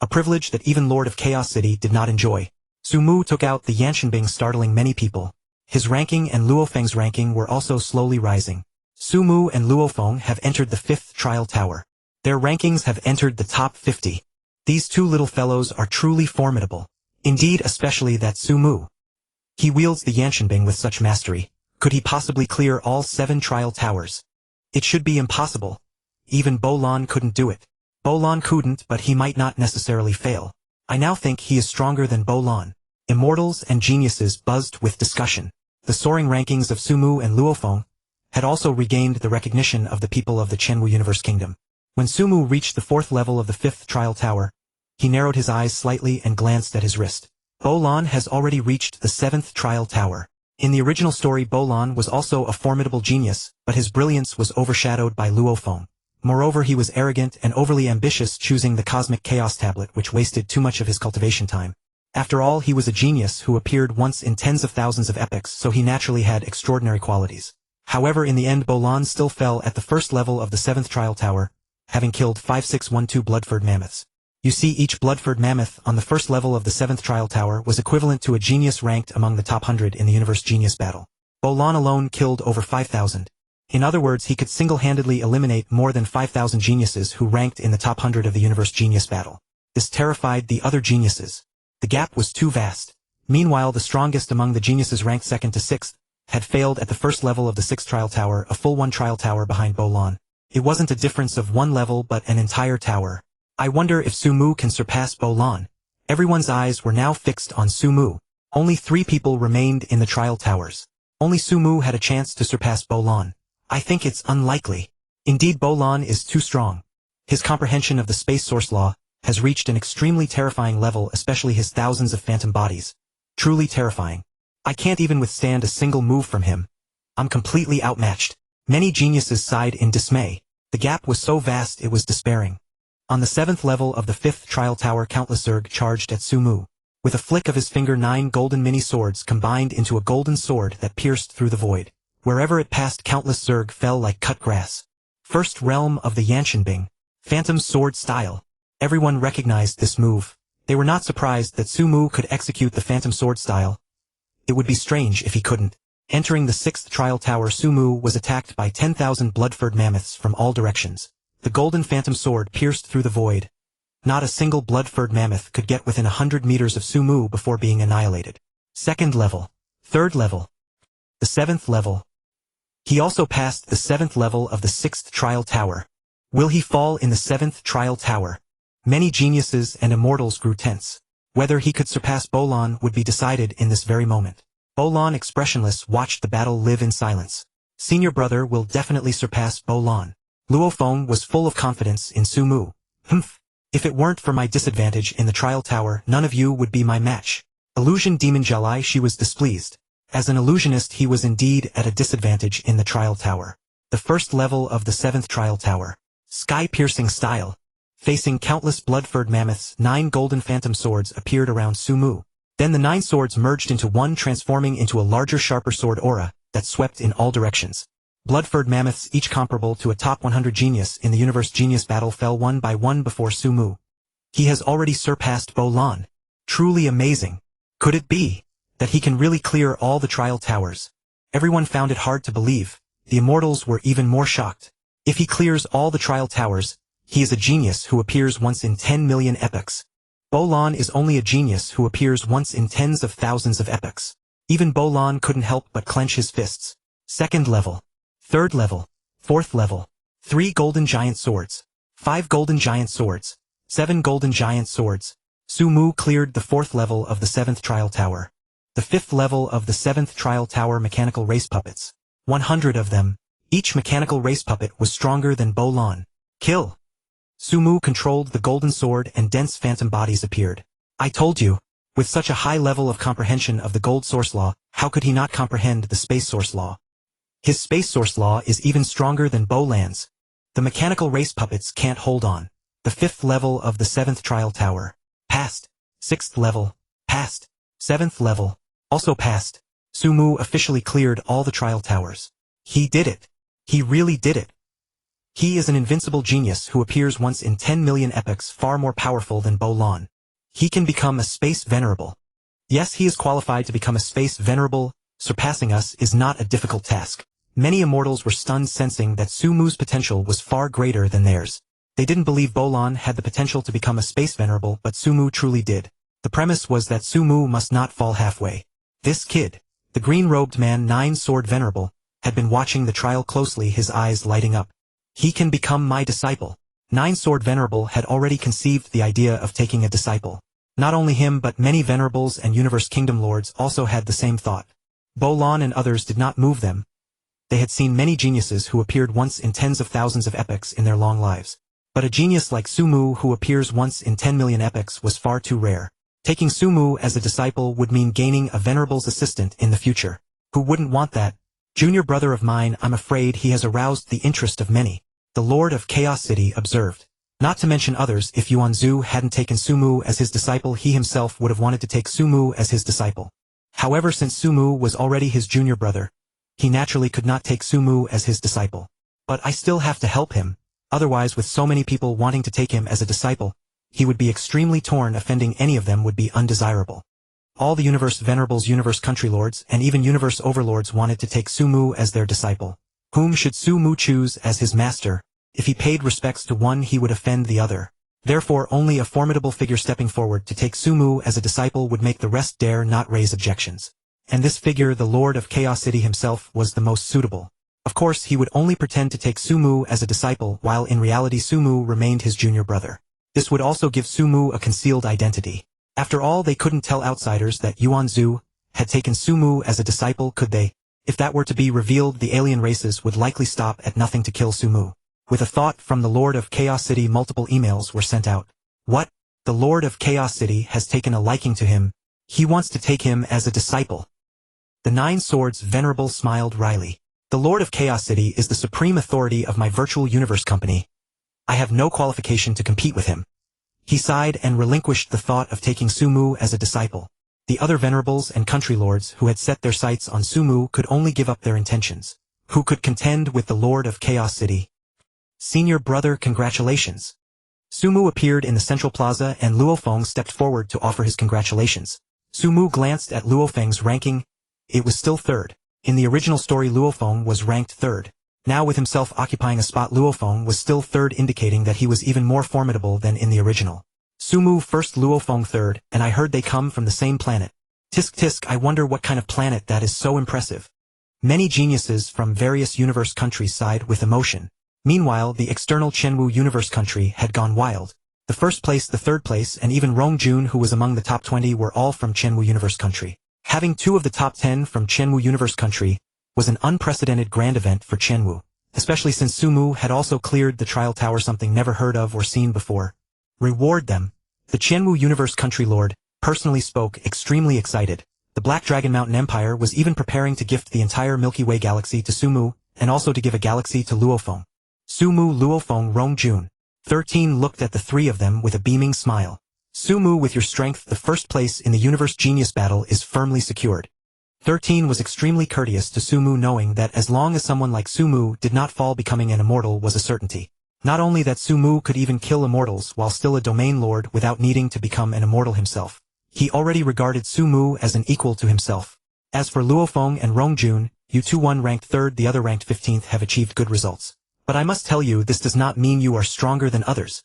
A privilege that even Lord of Chaos City did not enjoy. Sumu took out the Yanshanbing, startling many people. His ranking and Luo Feng's ranking were also slowly rising. Sumu and Luo Feng have entered the 5th trial tower. Their rankings have entered the top 50. These 2 little fellows are truly formidable. Indeed, especially that Sumu. He wields the Yanshanbing with such mastery. Could he possibly clear all 7 trial towers? It should be impossible. Even Bolan couldn't do it. Bolan couldn't, but he might not necessarily fail. I now think he is stronger than Bolan. Immortals and geniuses buzzed with discussion. The soaring rankings of Sumu and Luo Feng had also regained the recognition of the people of the Chenwu Universe Kingdom. When Sumu reached the 4th level of the 5th trial tower, he narrowed his eyes slightly and glanced at his wrist. Bolan has already reached the 7th trial tower. In the original story, Bolan was also a formidable genius, but his brilliance was overshadowed by Luo Feng. Moreover, he was arrogant and overly ambitious, choosing the Cosmic Chaos Tablet, which wasted too much of his cultivation time. After all, he was a genius who appeared once in tens of thousands of epochs, so he naturally had extraordinary qualities. However, in the end Bolan still fell at the 1st level of the 7th trial tower, having killed 5612 blood-furred mammoths. You see, each blood-furred mammoth on the 1st level of the 7th trial tower was equivalent to a genius ranked among the top 100 in the Universe Genius Battle. Bolan alone killed over 5,000. In other words, he could single-handedly eliminate more than 5,000 geniuses who ranked in the top 100 of the Universe Genius Battle. This terrified the other geniuses. The gap was too vast. Meanwhile, the strongest among the geniuses ranked 2nd to 6th had failed at the 1st level of the 6th trial tower, a full 1 trial tower behind Bolan. It wasn't a difference of 1 level but an entire tower. I wonder if Sumu can surpass Bolan. Everyone's eyes were now fixed on Sumu. Only 3 people remained in the trial towers. Only Sumu had a chance to surpass Bolan. I think it's unlikely. Indeed, Bolan is too strong. His comprehension of the space source law has reached an extremely terrifying level, especially his thousands of phantom bodies. Truly terrifying. I can't even withstand a single move from him. I'm completely outmatched. Many geniuses sighed in dismay. The gap was so vast it was despairing. On the 7th level of the 5th trial tower, countless Zerg charged at Sumu. With a flick of his finger, 9 golden mini-swords combined into a golden sword that pierced through the void. Wherever it passed, countless Zerg fell like cut grass. First realm of the Yanshanbing. Phantom sword style. Everyone recognized this move. They were not surprised that Sumu could execute the phantom sword style. It would be strange if he couldn't. Entering the 6th trial tower, Sumu was attacked by 10,000 blood-furred mammoths from all directions. The golden phantom sword pierced through the void. Not a single blood-furred mammoth could get within 100 meters of Sumu before being annihilated. 2nd level. 3rd level. The 7th level. He also passed the 7th level of the 6th trial tower. Will he fall in the 7th trial tower? Many geniuses and immortals grew tense. Whether he could surpass Bolan would be decided in this very moment. Bolan, expressionless, watched the battle live in silence. Senior brother will definitely surpass Bolan. Luo Feng was full of confidence in Sumu. Humph. If it weren't for my disadvantage in the trial tower, none of you would be my match. Illusion Demon Jalai, she was displeased. As an illusionist, he was indeed at a disadvantage in the trial tower. The 1st level of the 7th trial tower. Sky-piercing style. Facing countless blood-furred mammoths, 9 golden phantom swords appeared around Sumu. Then the 9 swords merged into one, transforming into a larger, sharper sword aura that swept in all directions. Blood-furred mammoths each comparable to a top 100 genius in the universe genius battle fell one by one before Su Mu. He has already surpassed Bo Lan. Truly amazing. Could it be that he can really clear all the trial towers? Everyone found it hard to believe. The immortals were even more shocked. If he clears all the trial towers, he is a genius who appears once in 10 million epochs. Bo Lan is only a genius who appears once in tens of thousands of epochs. Even Bo Lan couldn't help but clench his fists. Second level. Third level. Fourth level. 3 golden giant swords. 5 golden giant swords. 7 golden giant swords. Su Mu cleared the 4th level of the 7th trial tower. The 5th level of the 7th trial tower mechanical race puppets. 100 of them. Each mechanical race puppet was stronger than Bo Lan. Kill. Su Mu controlled the golden sword and dense phantom bodies appeared. I told you. With such a high level of comprehension of the gold source law, how could he not comprehend the space source law? His space source law is even stronger than Bo Lan's. The mechanical race puppets can't hold on. The 5th level of the 7th trial tower. Passed. 6th level. Passed. 7th level. Also passed. Su Mu officially cleared all the trial towers. He did it. He really did it. He is an invincible genius who appears once in 10 million epochs, far more powerful than Bo Lan. He can become a space venerable. Yes, he is qualified to become a space venerable. Surpassing us is not a difficult task. Many immortals were stunned, sensing that Su Mu's potential was far greater than theirs. They didn't believe Bo Lan had the potential to become a space venerable, but Su Mu truly did. The premise was that Su Mu must not fall halfway. This kid, the green-robed man 9-sword venerable, had been watching the trial closely, his eyes lighting up. He can become my disciple. 9-sword venerable had already conceived the idea of taking a disciple. Not only him but many venerables and universe kingdom lords also had the same thought. Bo Lan and others did not move them. They had seen many geniuses who appeared once in tens of thousands of epochs in their long lives. But a genius like Su Mu who appears once in 10 million epochs was far too rare. Taking Su Mu as a disciple would mean gaining a venerable's assistant in the future. Who wouldn't want that? Junior brother of mine, I'm afraid he has aroused the interest of many. The Lord of Chaos City observed. Not to mention others, if Yuan Zhu hadn't taken Su Mu as his disciple, he himself would have wanted to take Su Mu as his disciple. However, since Su Mu was already his junior brother, he naturally could not take Su Mu as his disciple. But I still have to help him. Otherwise, with so many people wanting to take him as a disciple, he would be extremely torn. Offending any of them would be undesirable. All the universe venerables, universe country lords, and even universe overlords wanted to take Su Mu as their disciple. Whom should Su Mu choose as his master? If he paid respects to one, he would offend the other. Therefore, only a formidable figure stepping forward to take Su Mu as a disciple would make the rest dare not raise objections. And this figure, the Lord of Chaos City himself, was the most suitable. Of course, he would only pretend to take Su Mu as a disciple, while in reality Su Mu remained his junior brother. This would also give Su Mu a concealed identity. After all, they couldn't tell outsiders that Yuan Zhu had taken Su Mu as a disciple, could they? If that were to be revealed, the alien races would likely stop at nothing to kill Su Mu. With a thought from the Lord of Chaos City, multiple emails were sent out. What? The Lord of Chaos City has taken a liking to him. He wants to take him as a disciple. The 9 Swords Venerable smiled wryly. The Lord of Chaos City is the supreme authority of my virtual universe company. I have no qualification to compete with him. He sighed and relinquished the thought of taking Su Mu as a disciple. The other venerables and country lords who had set their sights on Su Mu could only give up their intentions. Who could contend with the Lord of Chaos City? Senior brother, congratulations. Su Mu appeared in the central plaza and Luo Feng stepped forward to offer his congratulations. Su Mu glanced at Luo Feng's ranking. It was still 3rd. In the original story, Luo Feng was ranked 3rd. Now, with himself occupying a spot, Luo Feng was still 3rd, indicating that he was even more formidable than in the original. Su Mu 1st, Luo Feng 3rd, and I heard they come from the same planet. Tisk tisk, I wonder what kind of planet that is so impressive. Many geniuses from various universe countries sighed with emotion. Meanwhile, the external Chenwu universe country had gone wild. The 1st place, the 3rd place, and even Rong Jun, who was among the top 20, were all from Chenwu universe country. Having 2 of the top 10 from Chenwu universe country was an unprecedented grand event for Chenwu, especially since Su Mu had also cleared the trial tower, something never heard of or seen before. Reward them. The Chenwu universe country lord personally spoke, extremely excited. The Black Dragon Mountain Empire was even preparing to gift the entire Milky Way galaxy to Su Mu, and also to give a galaxy to Luo Feng. Su Mu, Luo Feng, Rong Jun. 13 looked at the 3 of them with a beaming smile. Su Mu, with your strength, the 1st place in the universe genius battle is firmly secured. 13 was extremely courteous to Sumu, knowing that as long as someone like Sumu did not fall, becoming an immortal was a certainty. Not only that, Sumu could even kill immortals while still a domain lord without needing to become an immortal himself. He already regarded Sumu as an equal to himself. As for Luo Feng and Rongjun, you two, one ranked 3rd, the other ranked 15th, have achieved good results. But I must tell you, this does not mean you are stronger than others.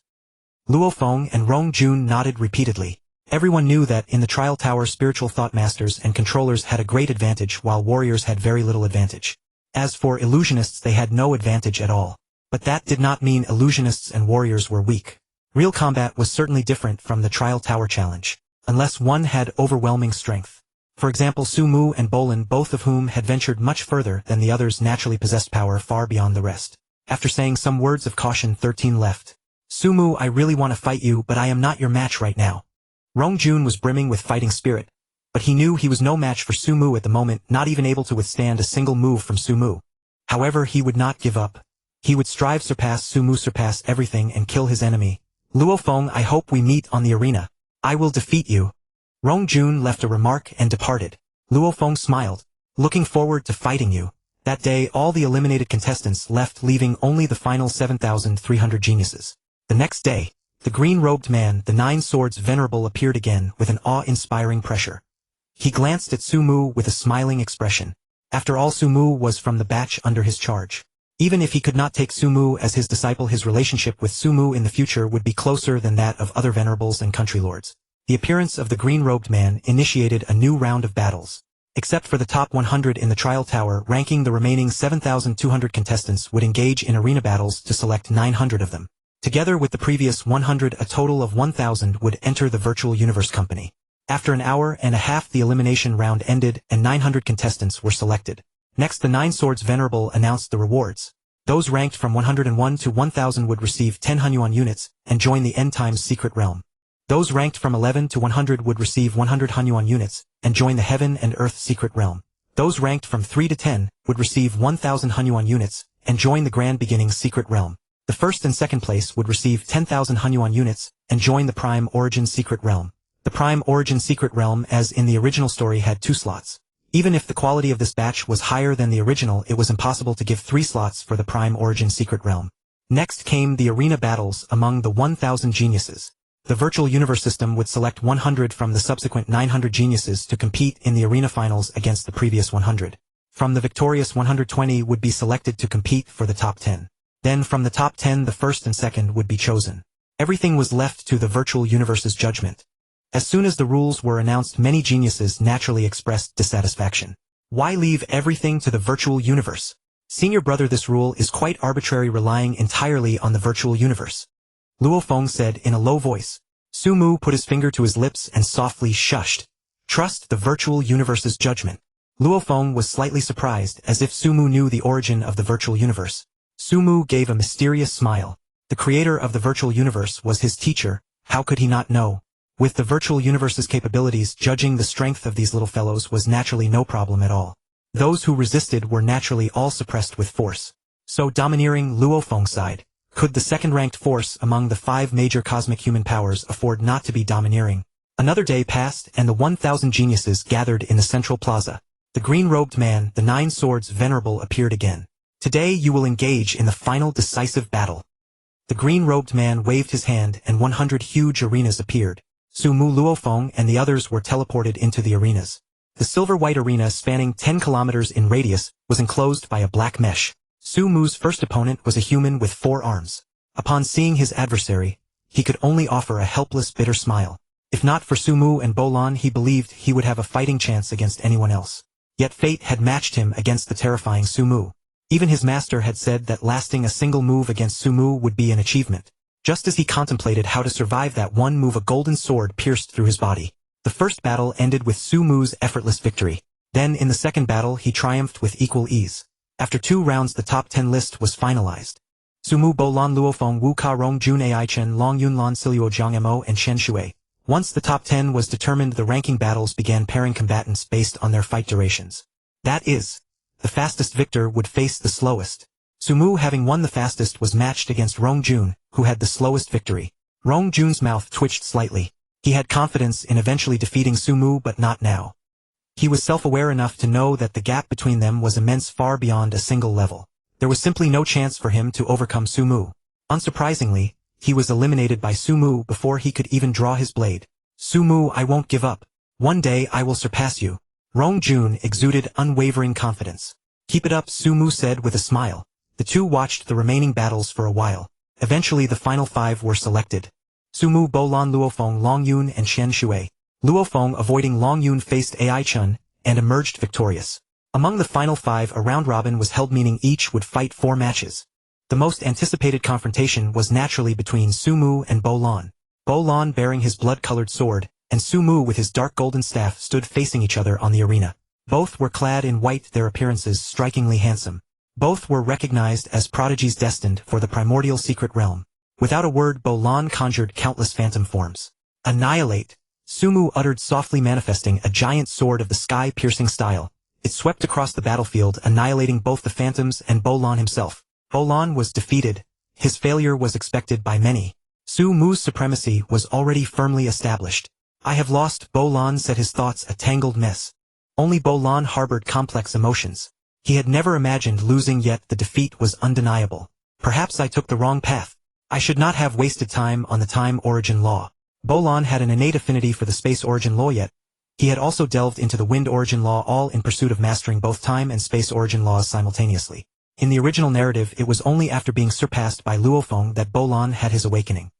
Luo Feng and Rongjun nodded repeatedly. Everyone knew that in the trial tower, spiritual thought masters and controllers had a great advantage while warriors had very little advantage. As for illusionists, they had no advantage at all. But that did not mean illusionists and warriors were weak. Real combat was certainly different from the trial tower challenge, unless one had overwhelming strength. For example, Sumu and Bolin, both of whom had ventured much further than the others, naturally possessed power far beyond the rest. After saying some words of caution, 13 left. Sumu, I really want to fight you, but I am not your match right now. Rongjun was brimming with fighting spirit, but he knew he was no match for Sumu at the moment, not even able to withstand a single move from Sumu. However, he would not give up. He would strive surpass Sumu, surpass everything, and kill his enemy. Luo Feng, I hope we meet on the arena. I will defeat you. Rongjun left a remark and departed. Luo Feng smiled. Looking forward to fighting you. That day, all the eliminated contestants left, leaving only the final 7,300 geniuses. The next day, the green-robed man, the 9 swords venerable, appeared again with an awe-inspiring pressure. He glanced at Sumu with a smiling expression. After all, Sumu was from the batch under his charge. Even if he could not take Sumu as his disciple, his relationship with Sumu in the future would be closer than that of other venerables and country lords. The appearance of the green-robed man initiated a new round of battles. Except for the top 100 in the trial tower, ranking the remaining 7,200 contestants would engage in arena battles to select 900 of them. Together with the previous 100, a total of 1,000 would enter the virtual universe company. After an hour and a half, the elimination round ended and 900 contestants were selected. Next, the 9 swords venerable announced the rewards. Those ranked from 101 to 1,000 would receive 10 Hunyuan units and join the End Times Secret Realm. Those ranked from 11 to 100 would receive 100 Hunyuan units and join the Heaven and Earth Secret Realm. Those ranked from 3 to 10 would receive 1,000 Hunyuan units and join the Grand Beginning Secret Realm. The first and second place would receive 10,000 Hunyuan units and join the Prime Origin Secret Realm. The Prime Origin Secret Realm, as in the original story, had 2 slots. Even if the quality of this batch was higher than the original, it was impossible to give 3 slots for the Prime Origin Secret Realm. Next came the arena battles among the 1,000 geniuses. The virtual universe system would select 100 from the subsequent 900 geniuses to compete in the arena finals against the previous 100. From the victorious 120 would be selected to compete for the top 10. Then from the top 10, the first and second would be chosen. Everything was left to the virtual universe's judgment. As soon as the rules were announced, many geniuses naturally expressed dissatisfaction. Why leave everything to the virtual universe? Senior brother, this rule is quite arbitrary, relying entirely on the virtual universe. Luo Feng said in a low voice. Sumu put his finger to his lips and softly shushed. Trust the virtual universe's judgment. Luo Feng was slightly surprised, as if Sumu knew the origin of the virtual universe. Sumu gave a mysterious smile. The creator of the virtual universe was his teacher. How could he not know? With the virtual universe's capabilities, judging the strength of these little fellows was naturally no problem at all. Those who resisted were naturally all suppressed with force. So domineering, Luo Feng sighed. Could the second-ranked force among the 5 major cosmic human powers afford not to be domineering? Another day passed and the 1,000 geniuses gathered in the central plaza. The green-robed man, the 9 swords venerable, appeared again. Today you will engage in the final decisive battle. The green-robed man waved his hand and 100 huge arenas appeared. Sumu, Luo Feng, and the others were teleported into the arenas. The silver-white arena, spanning 10 kilometers in radius, was enclosed by a black mesh. Sumu's first opponent was a human with 4 arms. Upon seeing his adversary, he could only offer a helpless, bitter smile. If not for Sumu and Bolan, he believed he would have a fighting chance against anyone else. Yet fate had matched him against the terrifying Sumu. Even his master had said that lasting a single move against Sumu would be an achievement. Just as he contemplated how to survive that one move, a golden sword pierced through his body. The first battle ended with Sumu's effortless victory. Then in the second battle he triumphed with equal ease. After 2 rounds the top 10 list was finalized. Sumu, Bolan, Luo Feng, Wu Ka Rong, Jun Ai Chen, Long Yun Lan, Siluo Jiang Mo, and Shen Shui. Once the top 10 was determined, the ranking battles began, pairing combatants based on their fight durations. That is, the fastest victor would face the slowest. Sumu, having won the fastest, was matched against Rongjun, who had the slowest victory. Rongjun's mouth twitched slightly. He had confidence in eventually defeating Sumu, but not now. He was self-aware enough to know that the gap between them was immense, far beyond a single level. There was simply no chance for him to overcome Sumu. Unsurprisingly, he was eliminated by Sumu before he could even draw his blade. Sumu, I won't give up. One day I will surpass you. Rongjun exuded unwavering confidence. Keep it up, Sumu said with a smile. The two watched the remaining battles for a while. Eventually the final 5 were selected. Sumu, Bolan, Luo Feng, Longyun, and Shen Shui. Luo Feng, avoiding Longyun, faced Ai Chun, and emerged victorious. Among the final 5, a round robin was held, meaning each would fight 4 matches. The most anticipated confrontation was naturally between Sumu and Bolan. Bolan, bearing his blood-colored sword, and Sumu with his dark golden staff, stood facing each other on the arena. Both were clad in white, their appearances strikingly handsome. Both were recognized as prodigies destined for the primordial secret realm. Without a word, Bolan conjured countless phantom forms. Annihilate! Sumu uttered, softly, manifesting a giant sword of the sky-piercing style. It swept across the battlefield, annihilating both the phantoms and Bolan himself. Bolan was defeated. His failure was expected by many. Sumu's supremacy was already firmly established. I have lost, Bolan said, his thoughts a tangled mess. Only Bolan harbored complex emotions. He had never imagined losing, yet the defeat was undeniable. Perhaps I took the wrong path. I should not have wasted time on the time origin law. Bolan had an innate affinity for the space origin law, yet he had also delved into the wind origin law, all in pursuit of mastering both time and space origin laws simultaneously. In the original narrative, it was only after being surpassed by Luo Feng that Bolan had his awakening.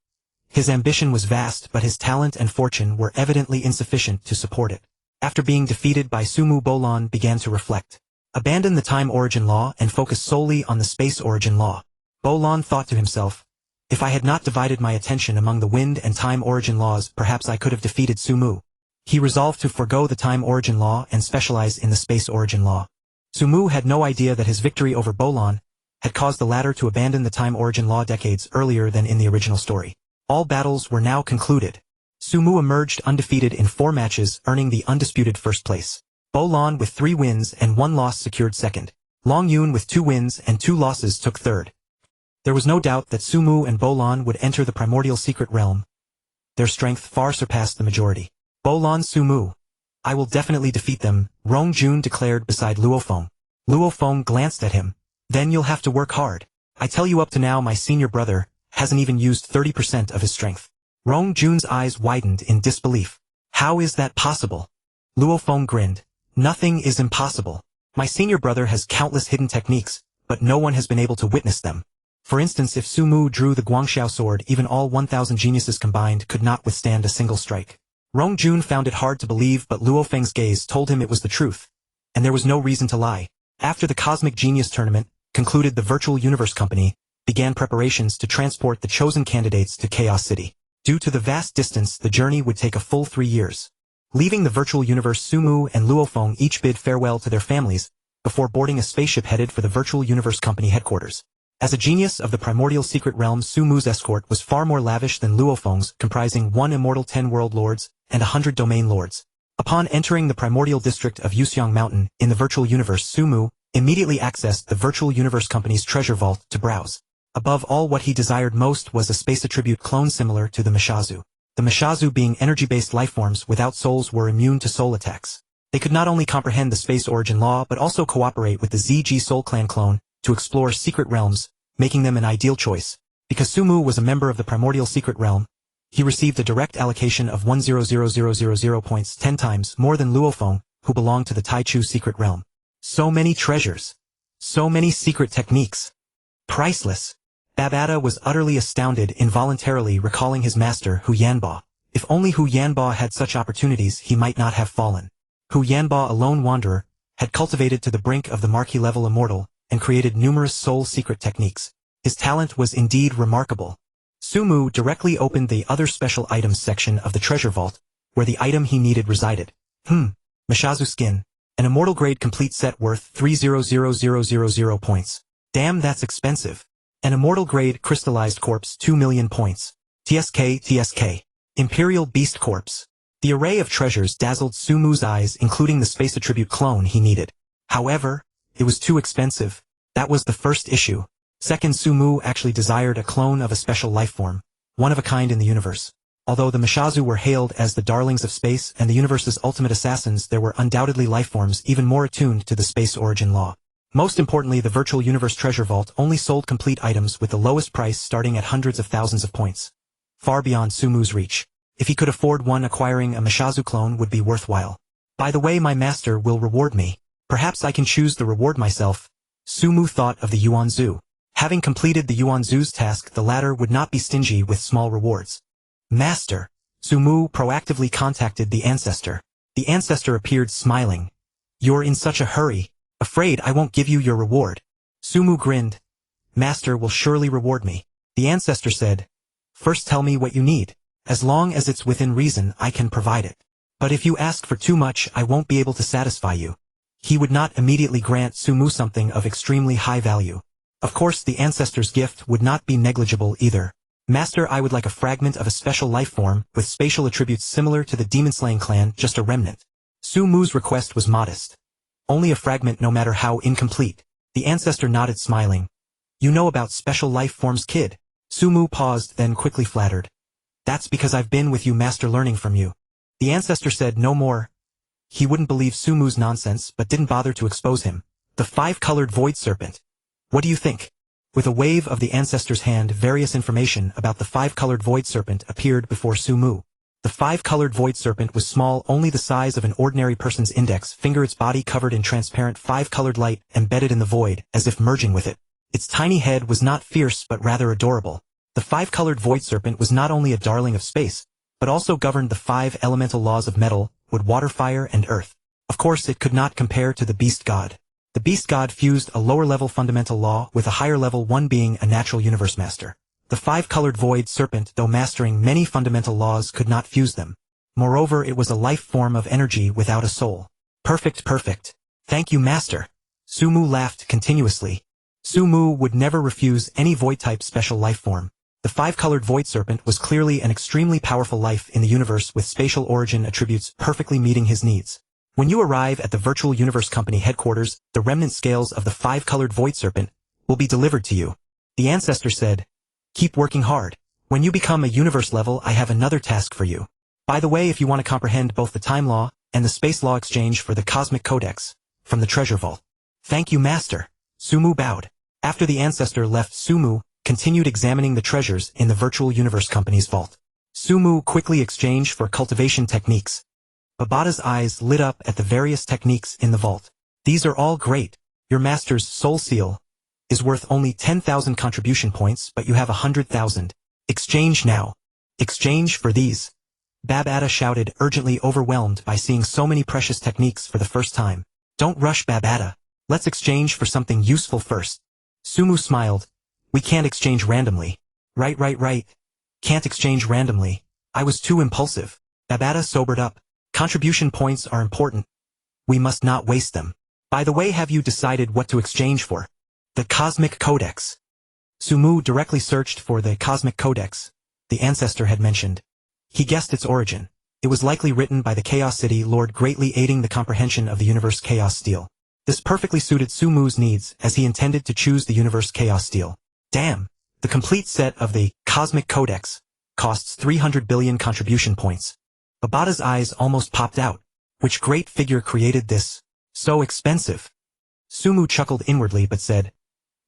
His ambition was vast, but his talent and fortune were evidently insufficient to support it. After being defeated by Sumu, Bolan began to reflect. Abandon the time origin law and focus solely on the space origin law. Bolan thought to himself, if I had not divided my attention among the wind and time origin laws, perhaps I could have defeated Sumu. He resolved to forego the time origin law and specialize in the space origin law. Sumu had no idea that his victory over Bolan had caused the latter to abandon the time origin law decades earlier than in the original story. All battles were now concluded. Sumu emerged undefeated in 4 matches, earning the undisputed first place. Bolan with 3 wins and 1 loss secured second. Longyun with 2 wins and 2 losses took third. There was no doubt that Sumu and Bolan would enter the primordial secret realm. Their strength far surpassed the majority. Bolan, Sumu. I will definitely defeat them, Rongjun declared beside Luo Feng. Luo Feng glanced at him. Then you'll have to work hard. I tell you, up to now my senior brother hasn't even used 30% of his strength. Rongjun's eyes widened in disbelief. How is that possible? Luo Feng grinned. Nothing is impossible. My senior brother has countless hidden techniques, but no one has been able to witness them. For instance, if Sumu drew the Guangxiao sword, even all 1,000 geniuses combined could not withstand a single strike. Rongjun found it hard to believe, but Luo Feng's gaze told him it was the truth, and there was no reason to lie. After the Cosmic Genius Tournament concluded, the Virtual Universe Company began preparations to transport the chosen candidates to Chaos City. Due to the vast distance, the journey would take a full 3 years. Leaving the virtual universe, Sumu and Luo Feng each bid farewell to their families before boarding a spaceship headed for the Virtual Universe Company headquarters. As a genius of the primordial secret realm, Sumu's escort was far more lavish than Luo Feng's, comprising 1 immortal, 10 world lords, and 100 domain lords. Upon entering the primordial district of Yuxiang Mountain in the virtual universe, Sumu immediately accessed the Virtual Universe Company's treasure vault to browse. Above all, what he desired most was a space attribute clone similar to the Mishazu. The Mishazu, being energy-based lifeforms without souls, were immune to soul attacks. They could not only comprehend the space origin law but also cooperate with the ZG Soul Clan clone to explore secret realms, making them an ideal choice. Because Sumu was a member of the primordial secret realm, he received a direct allocation of 100,000 points, 10 times more than Luo Feng, who belonged to the Taichu secret realm. So many treasures. So many secret techniques. Priceless. Babata was utterly astounded, involuntarily recalling his master, Hunyuan. If only Hunyuan had such opportunities, he might not have fallen. Hunyuan, a lone wanderer, had cultivated to the brink of the marquee-level immortal, and created numerous soul secret techniques. His talent was indeed remarkable. Sumu directly opened the other special items section of the treasure vault, where the item he needed resided. Mishazu skin. An immortal grade complete set worth 300,000 points. Damn, that's expensive. An immortal grade crystallized corpse, 2 million points. TSK. Imperial beast corpse. The array of treasures dazzled Sumu's eyes, including the space attribute clone he needed. However, it was too expensive. That was the first issue. Second, Sumu actually desired a clone of a special lifeform, one of a kind in the universe. Although the Mishazu were hailed as the darlings of space and the universe's ultimate assassins, there were undoubtedly lifeforms even more attuned to the space origin law. Most importantly, the virtual universe treasure vault only sold complete items with the lowest price starting at hundreds of thousands of points. Far beyond Sumu's reach. If he could afford one, acquiring a Mishazu clone would be worthwhile. By the way, my master will reward me. Perhaps I can choose the reward myself. Sumu thought of the Yuan Zhu. Having completed the Yuan Zhu's task, the latter would not be stingy with small rewards. Master. Sumu proactively contacted the Ancestor. The Ancestor appeared smiling. You're in such a hurry. Afraid I won't give you your reward. Sumu grinned. Master will surely reward me. The Ancestor said. First tell me what you need. As long as it's within reason, I can provide it. But if you ask for too much, I won't be able to satisfy you. He would not immediately grant Sumu something of extremely high value. Of course, the Ancestor's gift would not be negligible either. Master, I would like a fragment of a special life form with spatial attributes similar to the demon-slaying clan, just a remnant. Sumu's request was modest. Only a fragment, no matter how incomplete. The Ancestor nodded, smiling. You know about special life forms, kid? Sumu paused, then quickly flattered. That's because I've been with you, master, learning from you. The Ancestor said no more. He wouldn't believe Sumu's nonsense, but didn't bother to expose him. The five-colored void serpent. What do you think? With a wave of the Ancestor's hand, various information about the five-colored void serpent appeared before Sumu. The five-colored void serpent was small, only the size of an ordinary person's index finger, its body covered in transparent five-colored light embedded in the void, as if merging with it. Its tiny head was not fierce but rather adorable. The five-colored void serpent was not only a darling of space, but also governed the five elemental laws of metal, wood, water, fire, and earth. Of course, it could not compare to the beast god. The beast god fused a lower-level fundamental law with a higher-level one, being a natural universe master. The five-colored void serpent, though mastering many fundamental laws, could not fuse them. Moreover, it was a life form of energy without a soul. Perfect, perfect. Thank you, master. Sumu laughed continuously. Sumu would never refuse any void-type special life form. The five-colored void serpent was clearly an extremely powerful life in the universe with spatial origin attributes perfectly meeting his needs. When you arrive at the Virtual Universe Company headquarters, the remnant scales of the five-colored void serpent will be delivered to you. The Ancestor said, keep working hard. When you become a universe level, I have another task for you. By the way, if you want to comprehend both the time law and the space law, exchange for the cosmic codex from the treasure vault. Thank you, master. Sumu bowed. After the Ancestor left, Sumu continued examining the treasures in the Virtual Universe Company's vault. Sumu quickly exchanged for cultivation techniques. Babata's eyes lit up at the various techniques in the vault. These are all great. Your master's soul seal is worth only 10,000 contribution points, but you have 100,000. Exchange now. Exchange for these. Babata shouted, urgently, overwhelmed by seeing so many precious techniques for the first time. Don't rush, Babata. Let's exchange for something useful first. Sumu smiled. We can't exchange randomly. Right. Can't exchange randomly. I was too impulsive. Babata sobered up. Contribution points are important. We must not waste them. By the way, have you decided what to exchange for? The Cosmic Codex. Sumu directly searched for the Cosmic Codex the Ancestor had mentioned. He guessed its origin. It was likely written by the Chaos City Lord, greatly aiding the comprehension of the universe Chaos Steel. This perfectly suited Sumu's needs, as he intended to choose the universe Chaos Steel. Damn! The complete set of the Cosmic Codex costs 300 billion contribution points. Babata's eyes almost popped out. Which great figure created this? So expensive. Sumu chuckled inwardly but said,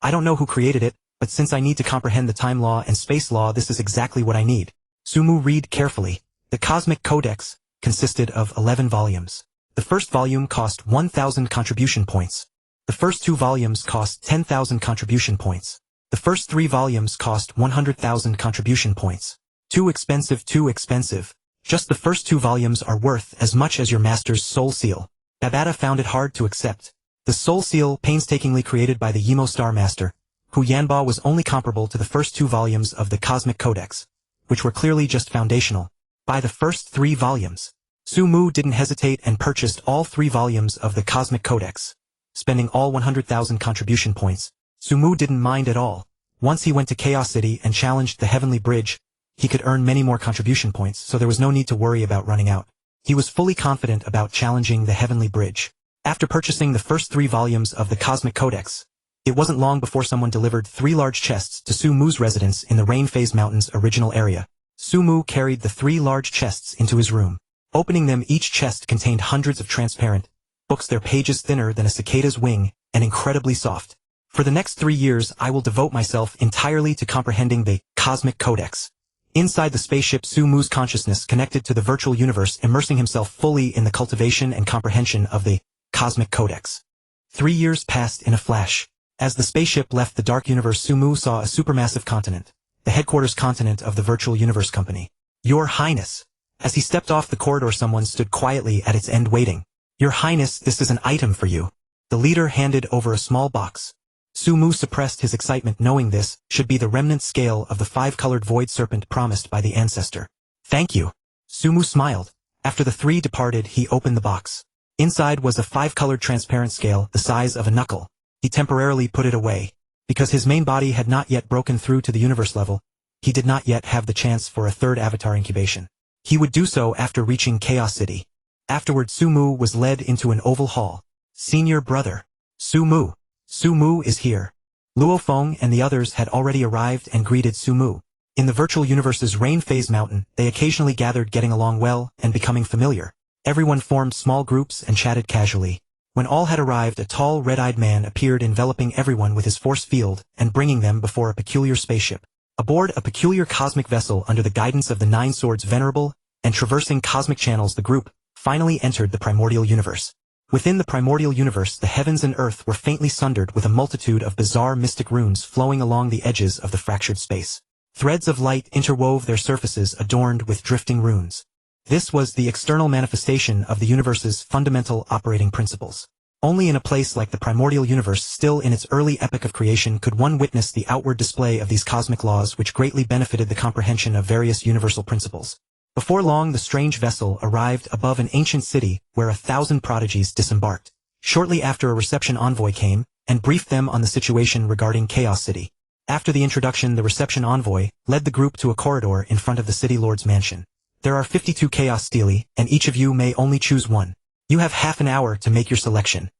I don't know who created it, but since I need to comprehend the time law and space law, this is exactly what I need. Sumu read carefully. The Cosmic Codex consisted of 11 volumes. The first volume cost 1,000 contribution points. The first two volumes cost 10,000 contribution points. The first three volumes cost 100,000 contribution points. Too expensive, too expensive. Just the first two volumes are worth as much as your master's soul seal. Babata found it hard to accept. The soul seal, painstakingly created by the Yunmo Star master, Hunyuan, was only comparable to the first two volumes of the Cosmic Codex, which were clearly just foundational. By the first three volumes, Sumu didn't hesitate and purchased all 3 volumes of the Cosmic Codex, spending all 100,000 contribution points. Sumu didn't mind at all. Once he went to Chaos City and challenged the Heavenly Bridge, he could earn many more contribution points, so there was no need to worry about running out. He was fully confident about challenging the Heavenly Bridge. After purchasing the first 3 volumes of the Cosmic Codex, it wasn't long before someone delivered 3 large chests to Sumu's residence in the Rain Phase Mountains original area. Sumu carried the 3 large chests into his room. Opening them, each chest contained hundreds of transparent books, their pages thinner than a cicada's wing, and incredibly soft. For the next 3 years I will devote myself entirely to comprehending the Cosmic Codex. Inside the spaceship, Sumu's consciousness connected to the virtual universe, immersing himself fully in the cultivation and comprehension of the Cosmic Codex. 3 years passed in a flash. As the spaceship left the dark universe, Sumu saw a supermassive continent, the headquarters continent of the Virtual Universe Company. Your Highness. As he stepped off the corridor, someone stood quietly at its end waiting. Your Highness, this is an item for you. The leader handed over a small box. Sumu suppressed his excitement, knowing this should be the remnant scale of the 5-colored void serpent promised by the ancestor. Thank you. Sumu smiled. After the 3 departed, he opened the box. Inside was a 5-colored transparent scale the size of a knuckle. He temporarily put it away. Because his main body had not yet broken through to the universe level, he did not yet have the chance for a 3rd avatar incubation. He would do so after reaching Chaos City. Afterward, Sumu was led into an oval hall. Senior brother. Sumu. Sumu is here. Luo Feng and the others had already arrived and greeted Sumu. In the virtual universe's rain phase mountain, they occasionally gathered, getting along well and becoming familiar. Everyone formed small groups and chatted casually. When all had arrived, a tall, red-eyed man appeared, enveloping everyone with his force field and bringing them before a peculiar spaceship. Aboard a peculiar cosmic vessel under the guidance of the 9 swords venerable and traversing cosmic channels, the group finally entered the primordial universe. Within the primordial universe, the heavens and earth were faintly sundered with a multitude of bizarre mystic runes flowing along the edges of the fractured space. Threads of light interwove their surfaces, adorned with drifting runes. This was the external manifestation of the universe's fundamental operating principles. Only in a place like the primordial universe, still in its early epoch of creation, could one witness the outward display of these cosmic laws, which greatly benefited the comprehension of various universal principles. Before long, the strange vessel arrived above an ancient city where 1,000 prodigies disembarked. Shortly after, a reception envoy came and briefed them on the situation regarding Chaos City. After the introduction, the reception envoy led the group to a corridor in front of the city lord's mansion. There are 52 Chaos Stele, and each of you may only choose one. You have half an hour to make your selection.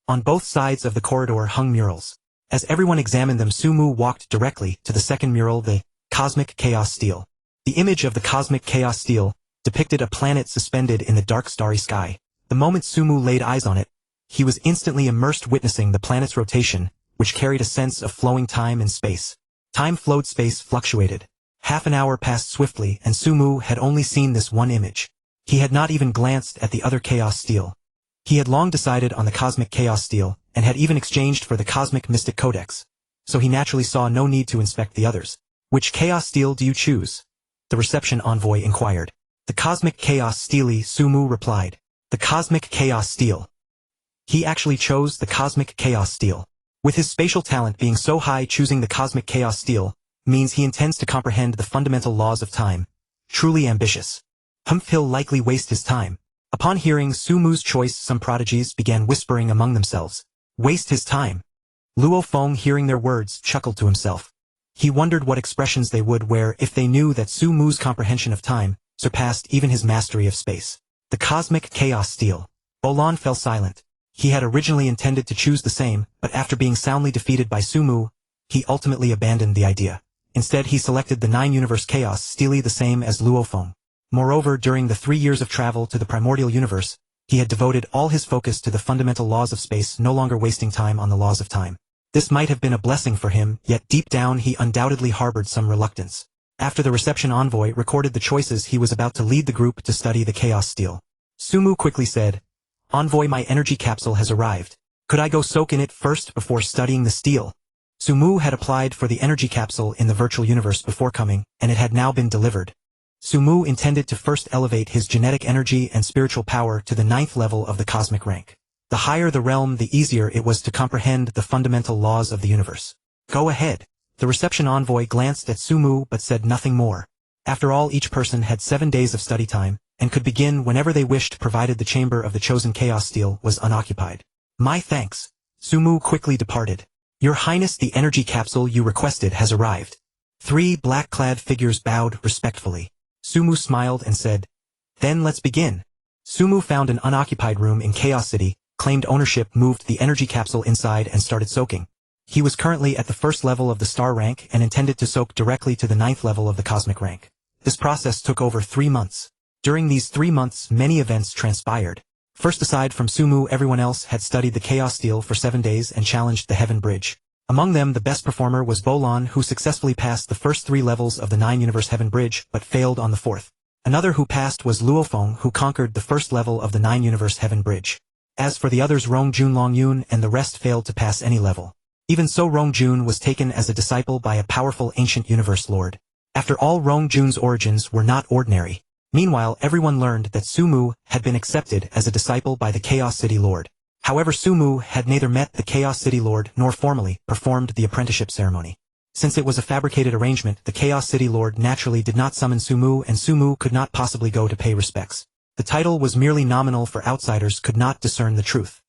On both sides of the corridor hung murals. As everyone examined them, Sumu walked directly to the second mural, the Cosmic Chaos Stele. The image of the Cosmic Chaos Stele depicted a planet suspended in the dark starry sky. The moment Sumu laid eyes on it, he was instantly immersed, witnessing the planet's rotation, which carried a sense of flowing time and space. Time flowed, space fluctuated. Half an hour passed swiftly, and Sumu had only seen this one image. He had not even glanced at the other Chaos Stele. He had long decided on the Cosmic Chaos Stele, and had even exchanged for the Cosmic Mystic Codex. So he naturally saw no need to inspect the others. Which Chaos Stele do you choose? The reception envoy inquired. The Cosmic Chaos Stele, Sumu replied. The Cosmic Chaos Stele. He actually chose the Cosmic Chaos Stele. With his spatial talent being so high, choosing the Cosmic Chaos Stele means he intends to comprehend the fundamental laws of time. Truly ambitious. He'll likely waste his time. Upon hearing Sumu's choice, some prodigies began whispering among themselves. Waste his time. Luo Feng, hearing their words, chuckled to himself. He wondered what expressions they would wear if they knew that Sumu's comprehension of time surpassed even his mastery of space. The Cosmic Chaos Stele. Bolan fell silent. He had originally intended to choose the same, but after being soundly defeated by Sumu, he ultimately abandoned the idea. Instead, he selected the 9-universe Chaos Stele, the same as Luo Feng. Moreover, during the 3 years of travel to the primordial universe, he had devoted all his focus to the fundamental laws of space, no longer wasting time on the laws of time. This might have been a blessing for him, yet deep down he undoubtedly harbored some reluctance. After the reception envoy recorded the choices, he was about to lead the group to study the Chaos Stele. Sumu quickly said, "Envoy, my energy capsule has arrived. Could I go soak in it first before studying the stele?" Sumu had applied for the energy capsule in the virtual universe before coming, and it had now been delivered. Sumu intended to first elevate his genetic energy and spiritual power to the 9th level of the cosmic rank. The higher the realm, the easier it was to comprehend the fundamental laws of the universe. Go ahead. The reception envoy glanced at Sumu but said nothing more. After all, each person had 7 days of study time, and could begin whenever they wished, provided the chamber of the chosen Chaos Stele was unoccupied. My thanks. Sumu quickly departed. Your Highness, the energy capsule you requested has arrived. 3 black-clad figures bowed respectfully. Sumu smiled and said, "Then let's begin." Sumu found an unoccupied room in Chaos City, claimed ownership, moved the energy capsule inside, and started soaking. He was currently at the 1st level of the star rank and intended to soak directly to the 9th level of the cosmic rank. This process took over 3 months. During these 3 months many events transpired. First, aside from Sumu, everyone else had studied the Chaos Steel for 7 days and challenged the Heaven Bridge. Among them the best performer was Bolan, who successfully passed the first 3 levels of the 9-universe Heaven Bridge, but failed on the 4th. Another who passed was Luo Feng, who conquered the first level of the 9-universe Heaven Bridge. As for the others, Rongjun, Longyun, and the rest failed to pass any level. Even so, Rongjun was taken as a disciple by a powerful ancient universe lord. After all, Rongjun's origins were not ordinary. Meanwhile, everyone learned that Sumu had been accepted as a disciple by the Chaos City Lord. However, Sumu had neither met the Chaos City Lord nor formally performed the apprenticeship ceremony. Since it was a fabricated arrangement, the Chaos City Lord naturally did not summon Sumu, and Sumu could not possibly go to pay respects. The title was merely nominal, for outsiders could not discern the truth.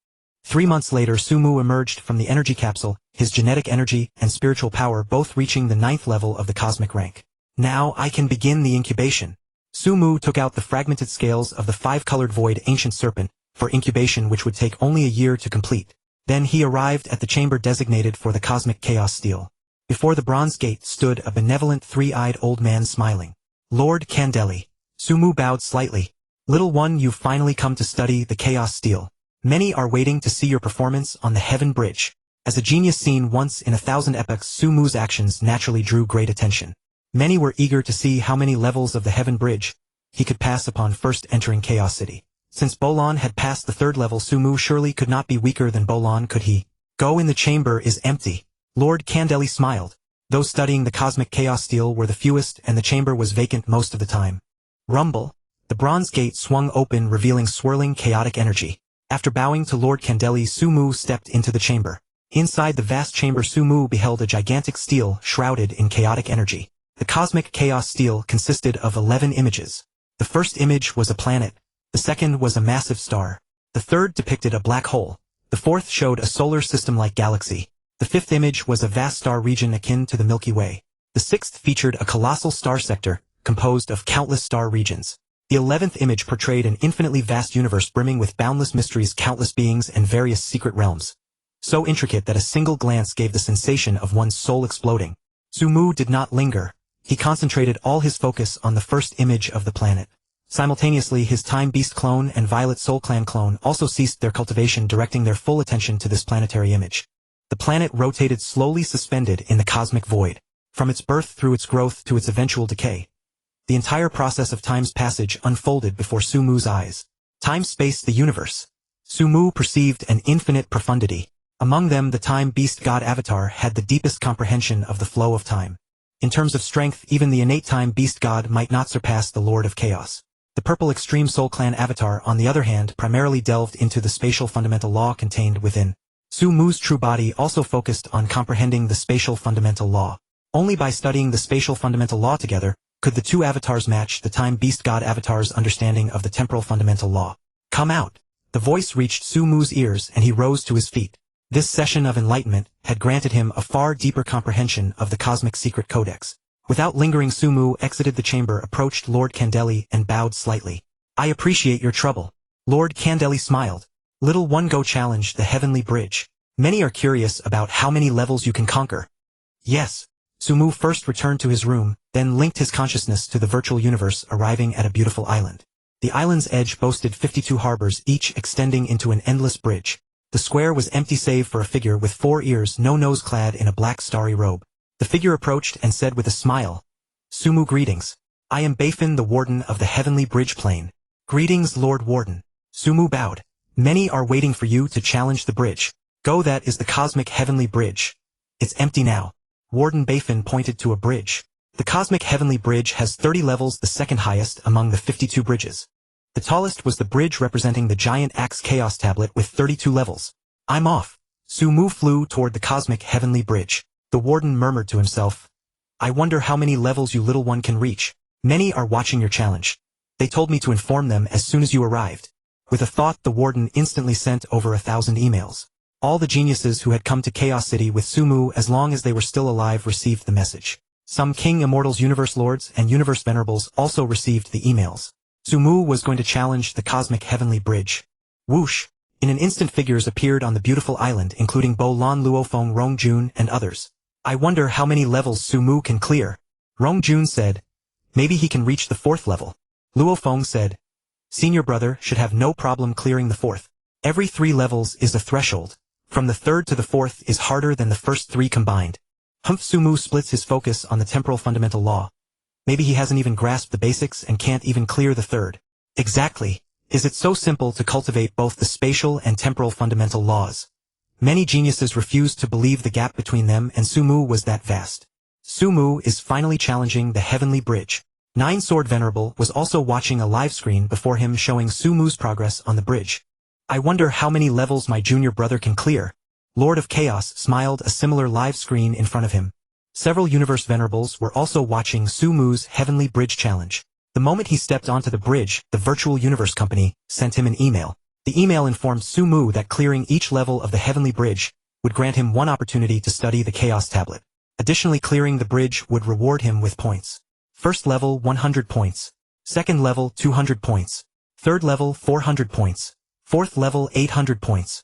3 months later, Sumu emerged from the energy capsule, his genetic energy and spiritual power both reaching the 9th level of the cosmic rank. Now I can begin the incubation. Sumu took out the fragmented scales of the 5-colored void ancient serpent for incubation, which would take only a year to complete. Then he arrived at the chamber designated for the cosmic chaos steel. Before the bronze gate stood a benevolent 3-eyed old man smiling. Lord Candeli. Sumu bowed slightly. Little one, you've finally come to study the Chaos Steel. Many are waiting to see your performance on the Heaven Bridge. As a genius seen once in 1,000 epochs, Sumu's actions naturally drew great attention. Many were eager to see how many levels of the Heaven Bridge he could pass upon first entering Chaos City. Since Bolan had passed the 3rd level, Sumu surely could not be weaker than Bolan, could he? Go in, the chamber is empty. Lord Candeli smiled. Those studying the cosmic Chaos Steel were the fewest, and the chamber was vacant most of the time. Rumble. The bronze gate swung open, revealing swirling chaotic energy. After bowing to Lord Candeli, Sumu stepped into the chamber. Inside the vast chamber, Sumu beheld a gigantic steel shrouded in chaotic energy. The cosmic chaos steel consisted of 11 images. The first image was a planet. The second was a massive star. The third depicted a black hole. The fourth showed a solar system-like galaxy. The fifth image was a vast star region akin to the Milky Way. The sixth featured a colossal star sector, composed of countless star regions. The 11th image portrayed an infinitely vast universe brimming with boundless mysteries, countless beings, and various secret realms. So intricate that a single glance gave the sensation of one's soul exploding. Sumu did not linger. He concentrated all his focus on the first image of the planet. Simultaneously, his Time Beast clone and Violet Soul Clan clone also ceased their cultivation, directing their full attention to this planetary image. The planet rotated slowly, suspended in the cosmic void. From its birth through its growth to its eventual decay, the entire process of time's passage unfolded before Sumu's eyes. Time, space, the universe. Sumu perceived an infinite profundity. Among them, the Time Beast God Avatar had the deepest comprehension of the flow of time. In terms of strength, even the innate Time Beast God might not surpass the Lord of Chaos. The Purple Extreme Soul Clan Avatar, on the other hand, primarily delved into the spatial fundamental law contained within. Sumu's true body also focused on comprehending the spatial fundamental law. Only by studying the spatial fundamental law together could the two avatars match the Time Beast God Avatar's understanding of the temporal fundamental law. Come out. The voice reached Sumu's ears and he rose to his feet. This session of enlightenment had granted him a far deeper comprehension of the Cosmic Secret Codex. Without lingering, Sumu exited the chamber, approached Lord Candeli, and bowed slightly. I appreciate your trouble. Lord Candeli smiled. Little one, go challenge the Heavenly Bridge. Many are curious about how many levels you can conquer. Yes. Sumu first returned to his room, then linked his consciousness to the virtual universe, arriving at a beautiful island. The island's edge boasted 52 harbors, each extending into an endless bridge. The square was empty save for a figure with 4 ears, no nose, clad in a black starry robe. The figure approached and said with a smile, Sumu, greetings. I am Befriends, the Warden of the Heavenly Bridge Plane. Greetings, Lord Warden. Sumu bowed. Many are waiting for you to challenge the bridge. Go, that is the Cosmic Heavenly Bridge. It's empty now. Warden Befriends pointed to a bridge. The Cosmic Heavenly Bridge has 30 levels, the second highest among the 52 bridges. The tallest was the bridge representing the giant Axe Chaos Tablet with 32 levels. I'm off. Sumu flew toward the Cosmic Heavenly Bridge. The warden murmured to himself, I wonder how many levels you little one can reach. Many are watching your challenge. They told me to inform them as soon as you arrived. With a thought, the warden instantly sent over 1,000 emails. All the geniuses who had come to Chaos City with Sumu, as long as they were still alive, received the message. Some King Immortals, Universe Lords, and Universe Venerables also received the emails. Sumu was going to challenge the Cosmic Heavenly Bridge. Whoosh! In an instant, figures appeared on the beautiful island, including Bolan, Luo Feng, Rongjun, and others. I wonder how many levels Sumu can clear. Rongjun said, Maybe he can reach the 4th level. Luo Feng said. Senior brother should have no problem clearing the 4th. Every 3 levels is a threshold. From the 3rd to the 4th is harder than the first 3 combined. Sumu splits his focus on the temporal fundamental law. Maybe he hasn't even grasped the basics and can't even clear the 3rd. Exactly. Is it so simple to cultivate both the spatial and temporal fundamental laws? Many geniuses refused to believe the gap between them, and Sumu was that vast. Sumu is finally challenging the heavenly bridge. Nine-Sword Venerable was also watching a live screen before him showing Sumu's progress on the bridge. I wonder how many levels my junior brother can clear. Lord of Chaos smiled a similar live screen in front of him. Several Universe Venerables were also watching Sumu's Heavenly Bridge Challenge. The moment he stepped onto the bridge, the Virtual Universe Company sent him an email. The email informed Sumu that clearing each level of the Heavenly Bridge would grant him 1 opportunity to study the Chaos Tablet. Additionally, clearing the bridge would reward him with points. First level 100 points. Second level 200 points. Third level 400 points. Fourth level 800 points.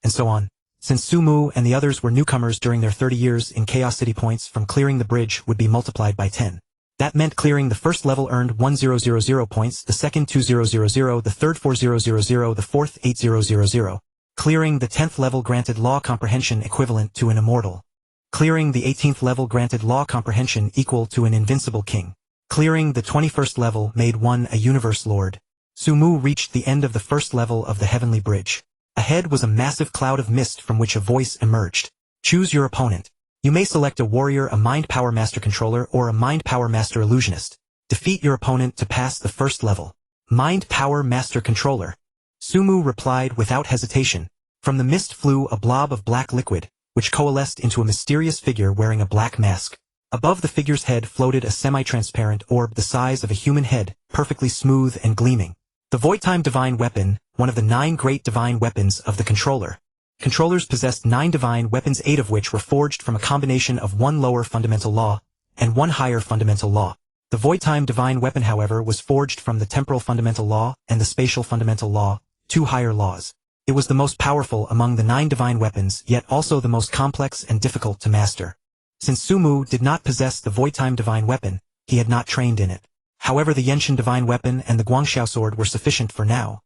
And so on. Since Sumu and the others were newcomers during their 30 years in Chaos City, points from clearing the bridge would be multiplied by 10. That meant clearing the first level earned 1000 points, the second 2000, the third 4000, the fourth 8000. Clearing the 10th level granted law comprehension equivalent to an immortal. Clearing the 18th level granted law comprehension equal to an invincible king. Clearing the 21st level made one a universe lord. Sumu reached the end of the first level of the heavenly bridge. Ahead was a massive cloud of mist from which a voice emerged. Choose your opponent. You may select a warrior, a mind power master controller, or a mind power master illusionist. Defeat your opponent to pass the first level. Mind power master controller. Sumu replied without hesitation. From the mist flew a blob of black liquid, which coalesced into a mysterious figure wearing a black mask. Above the figure's head floated a semi-transparent orb the size of a human head, perfectly smooth and gleaming. The Voidtime Divine Weapon, one of the 9 great divine weapons of the controller. Controllers possessed 9 divine weapons, 8 of which were forged from a combination of 1 lower fundamental law and 1 higher fundamental law. The Voidtime Divine Weapon, however, was forged from the temporal fundamental law and the spatial fundamental law, 2 higher laws. It was the most powerful among the 9 divine weapons, yet also the most complex and difficult to master. Since Sumu did not possess the Voidtime Divine Weapon, he had not trained in it. However, the Yenshin Divine Weapon and the Guangxiao Sword were sufficient for now.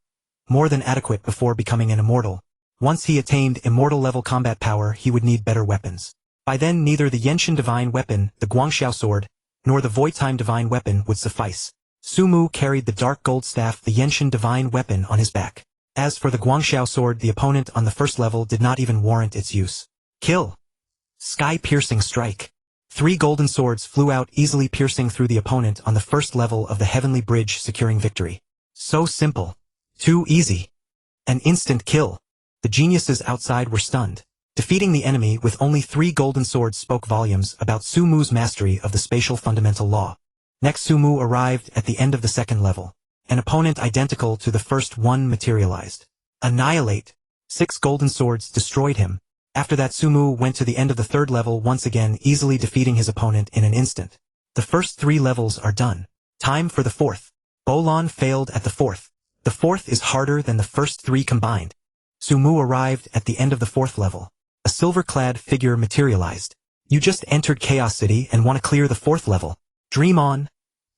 More than adequate before becoming an immortal. Once he attained immortal-level combat power, he would need better weapons. By then, neither the Yenshin Divine Weapon, the Guangxiao Sword, nor the Voidtime Divine Weapon would suffice. Sumu carried the dark gold staff, the Yenshin Divine Weapon, on his back. As for the Guangxiao Sword, the opponent on the first level did not even warrant its use. Kill. Sky-piercing strike. 3 golden swords flew out, easily piercing through the opponent on the first level of the heavenly bridge, securing victory. So simple. Too easy. An instant kill. The geniuses outside were stunned. Defeating the enemy with only 3 golden swords spoke volumes about Sumu's mastery of the spatial fundamental law. Next, Sumu arrived at the end of the second level. An opponent identical to the first one materialized. Annihilate. 6 golden swords destroyed him. After that, Sumu went to the end of the third level, once again easily defeating his opponent in an instant. The first 3 levels are done. Time for the 4th. Bolon failed at the 4th. The 4th is harder than the first 3 combined. Sumu arrived at the end of the 4th level. A silver-clad figure materialized. You just entered Chaos City and want to clear the 4th level. Dream on,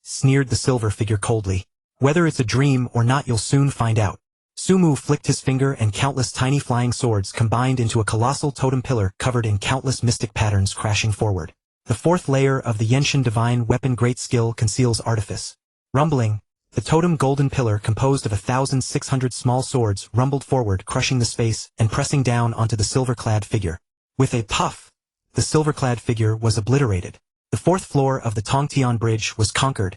sneered the silver figure coldly. Whether it's a dream or not, you'll soon find out. Sumu flicked his finger and countless tiny flying swords combined into a colossal totem pillar covered in countless mystic patterns crashing forward. The 4th layer of the Yenshin Divine Weapon great skill conceals artifice. Rumbling, the totem golden pillar composed of 1,600 small swords rumbled forward, crushing the space and pressing down onto the silver-clad figure. With a puff, the silver-clad figure was obliterated. The 4th floor of the Tongtian Bridge was conquered.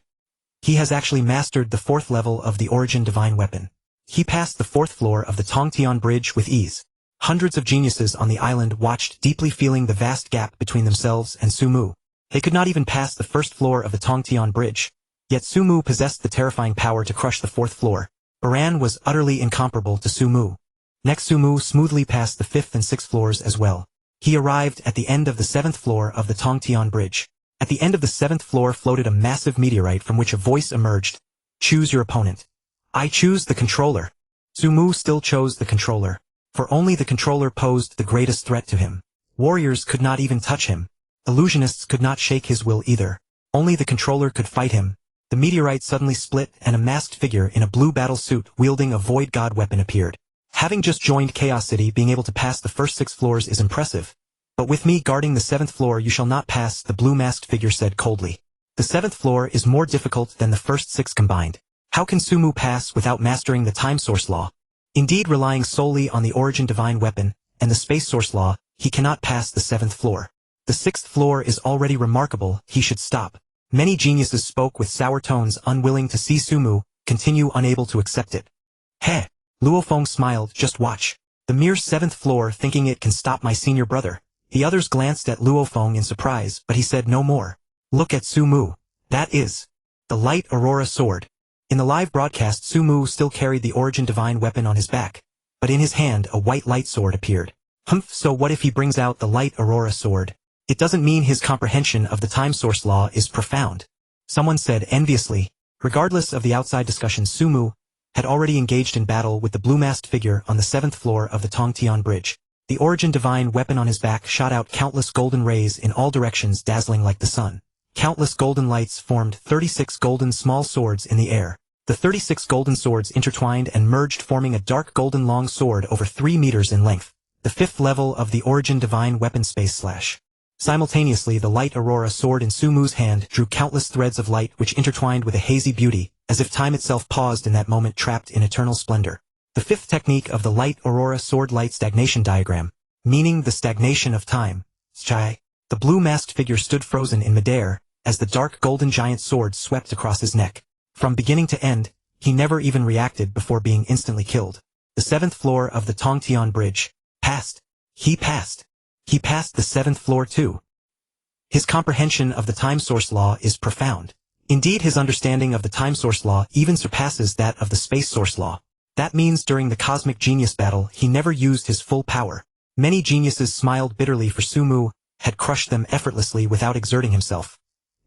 He has actually mastered the 4th level of the Origin Divine Weapon. He passed the 4th floor of the Tongtian Bridge with ease. Hundreds of geniuses on the island watched, deeply feeling the vast gap between themselves and Sumu. They could not even pass the 1st floor of the Tongtian Bridge. Yet Sumu possessed the terrifying power to crush the 4th floor. Baran was utterly incomparable to Sumu. Next, Sumu smoothly passed the 5th and 6th floors as well. He arrived at the end of the 7th floor of the Tongtian Bridge. At the end of the 7th floor floated a massive meteorite from which a voice emerged. Choose your opponent. I choose the controller. Sumu still chose the controller, for only the controller posed the greatest threat to him. Warriors could not even touch him. Illusionists could not shake his will either. Only the controller could fight him. The meteorite suddenly split and a masked figure in a blue battle suit wielding a void god weapon appeared. Having just joined Chaos City, being able to pass the first 6 floors is impressive. But with me guarding the 7th floor you shall not pass, the blue masked figure said coldly. The 7th floor is more difficult than the first 6 combined. How can Sumu pass without mastering the time source law? Indeed, relying solely on the origin divine weapon and the space source law, he cannot pass the 7th floor. The 6th floor is already remarkable, he should stop. Many geniuses spoke with sour tones, unwilling to see Sumu continue, unable to accept it. Heh! Luo Feng smiled, just watch. The mere 7th floor, thinking it can stop my senior brother. The others glanced at Luo Feng in surprise, but he said no more. Look at Sumu. That is the light aurora sword. In the live broadcast, Sumu still carried the origin divine weapon on his back, but in his hand a white light sword appeared. Humph, so what if he brings out the light aurora sword? It doesn't mean his comprehension of the time source law is profound. Someone said enviously. Regardless of the outside discussion, Sumu had already engaged in battle with the blue-masked figure on the 7th floor of the Tongtian Bridge. The origin divine weapon on his back shot out countless golden rays in all directions, dazzling like the sun. Countless golden lights formed 36 golden small swords in the air. The 36 golden swords intertwined and merged, forming a dark golden long sword over 3 meters in length. The 5th level of the origin divine weapon space slash. Simultaneously, the light aurora sword in Sumu's hand drew countless threads of light which intertwined with a hazy beauty, as if time itself paused in that moment, trapped in eternal splendor. The 5th technique of the light aurora sword, light stagnation diagram, meaning the stagnation of time. Chai. The blue-masked figure stood frozen in midair, as the dark golden giant sword swept across his neck. From beginning to end, he never even reacted before being instantly killed. The 7th floor of the Tongtian Bridge. Passed. He passed. He passed the 7th floor too. His comprehension of the time source law is profound. Indeed, his understanding of the time source law even surpasses that of the space source law. That means during the cosmic genius battle, he never used his full power. Many geniuses smiled bitterly, for Sumu had crushed them effortlessly without exerting himself.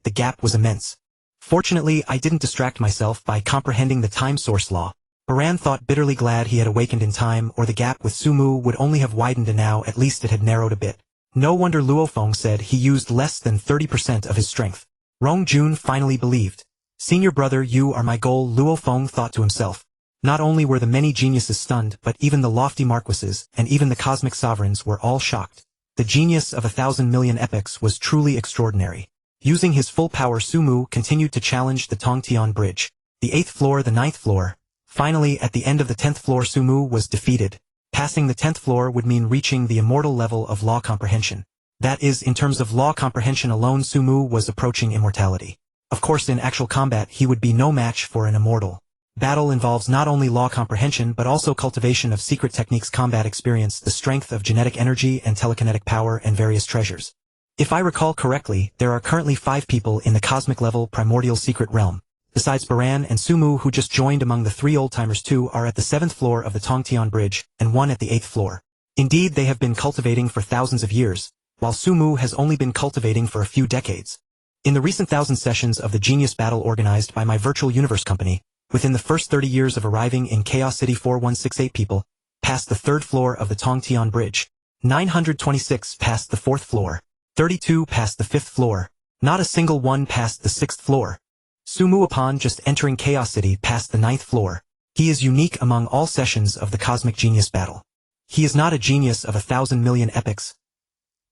The gap was immense. Fortunately, I didn't distract myself by comprehending the time source law. Baran thought bitterly, glad he had awakened in time, or the gap with Sumu would only have widened, and now at least it had narrowed a bit. No wonder Luo Feng said he used less than 30% of his strength. Rong Jun finally believed. Senior brother, you are my goal, Luo Feng thought to himself. Not only were the many geniuses stunned, but even the lofty marquises and even the cosmic sovereigns were all shocked. The genius of 1,000 million epochs was truly extraordinary. Using his full power, Sumu continued to challenge the Tongtian Bridge. The 8th floor, the 9th floor. Finally, at the end of the 10th floor, Sumu was defeated. Passing the 10th floor would mean reaching the immortal level of law comprehension. That is, in terms of law comprehension alone, Sumu was approaching immortality. Of course, in actual combat, he would be no match for an immortal. Battle involves not only law comprehension but also cultivation of secret techniques, combat experience, the strength of genetic energy and telekinetic power, and various treasures. If I recall correctly, there are currently 5 people in the cosmic level primordial secret realm. Besides Baran and Sumu, who just joined, among the 3 old-timers, 2 are at the 7th floor of the Tongtian Bridge, and 1 at the 8th floor. Indeed, they have been cultivating for thousands of years, while Sumu has only been cultivating for a few decades. In the recent 1,000 sessions of the Genius Battle organized by my Virtual Universe company, within the first 30 years of arriving in Chaos City, 4168 people passed the 3rd floor of the Tongtian Bridge. 926 passed the 4th floor. 32 passed the 5th floor. Not a single one passed the 6th floor. Sumu, upon just entering Chaos City, passed the 9th floor. He is unique among all sessions of the Cosmic Genius Battle. He is not a genius of 1,000 million epochs.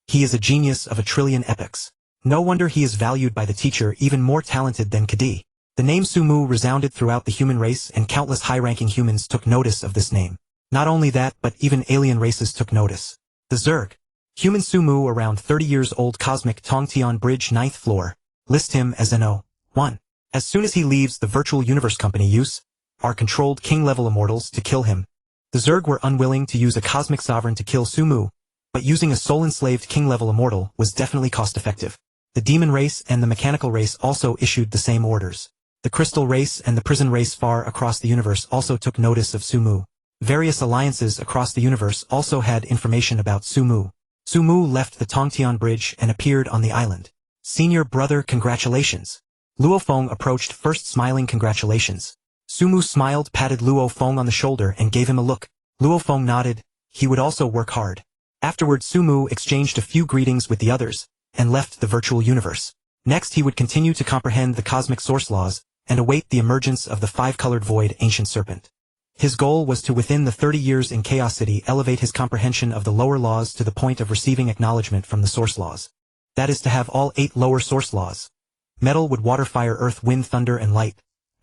He is a genius of 1 trillion epochs. No wonder he is valued by the teacher, even more talented than Kadi. The name Sumu resounded throughout the human race, and countless high-ranking humans took notice of this name. Not only that, but even alien races took notice. The Zerg. Human Sumu, around 30 years old, Cosmic Tongtian Bridge, 9th floor. List him as No.1. As soon as he leaves the Virtual Universe Company, use are controlled king-level immortals to kill him. The Zerg were unwilling to use a cosmic sovereign to kill Sumu, but using a soul-enslaved king-level immortal was definitely cost-effective. The demon race and the mechanical race also issued the same orders. The crystal race and the prison race far across the universe also took notice of Sumu. Various alliances across the universe also had information about Sumu. Sumu left the Tongtian Bridge and appeared on the island. Senior brother, congratulations. Luo Feng approached first, smiling, congratulations. Sumu smiled, patted Luo Feng on the shoulder and gave him a look. Luo Feng nodded. He would also work hard. Afterward, Sumu exchanged a few greetings with the others and left the virtual universe. Next he would continue to comprehend the cosmic source laws, and await the emergence of the five-colored void ancient serpent. His goal was to within the 30 years in Chaos City elevate his comprehension of the lower laws to the point of receiving acknowledgement from the source laws. That is to have all 8 lower source laws. Metal, wood, water, fire, earth, wind, thunder, and light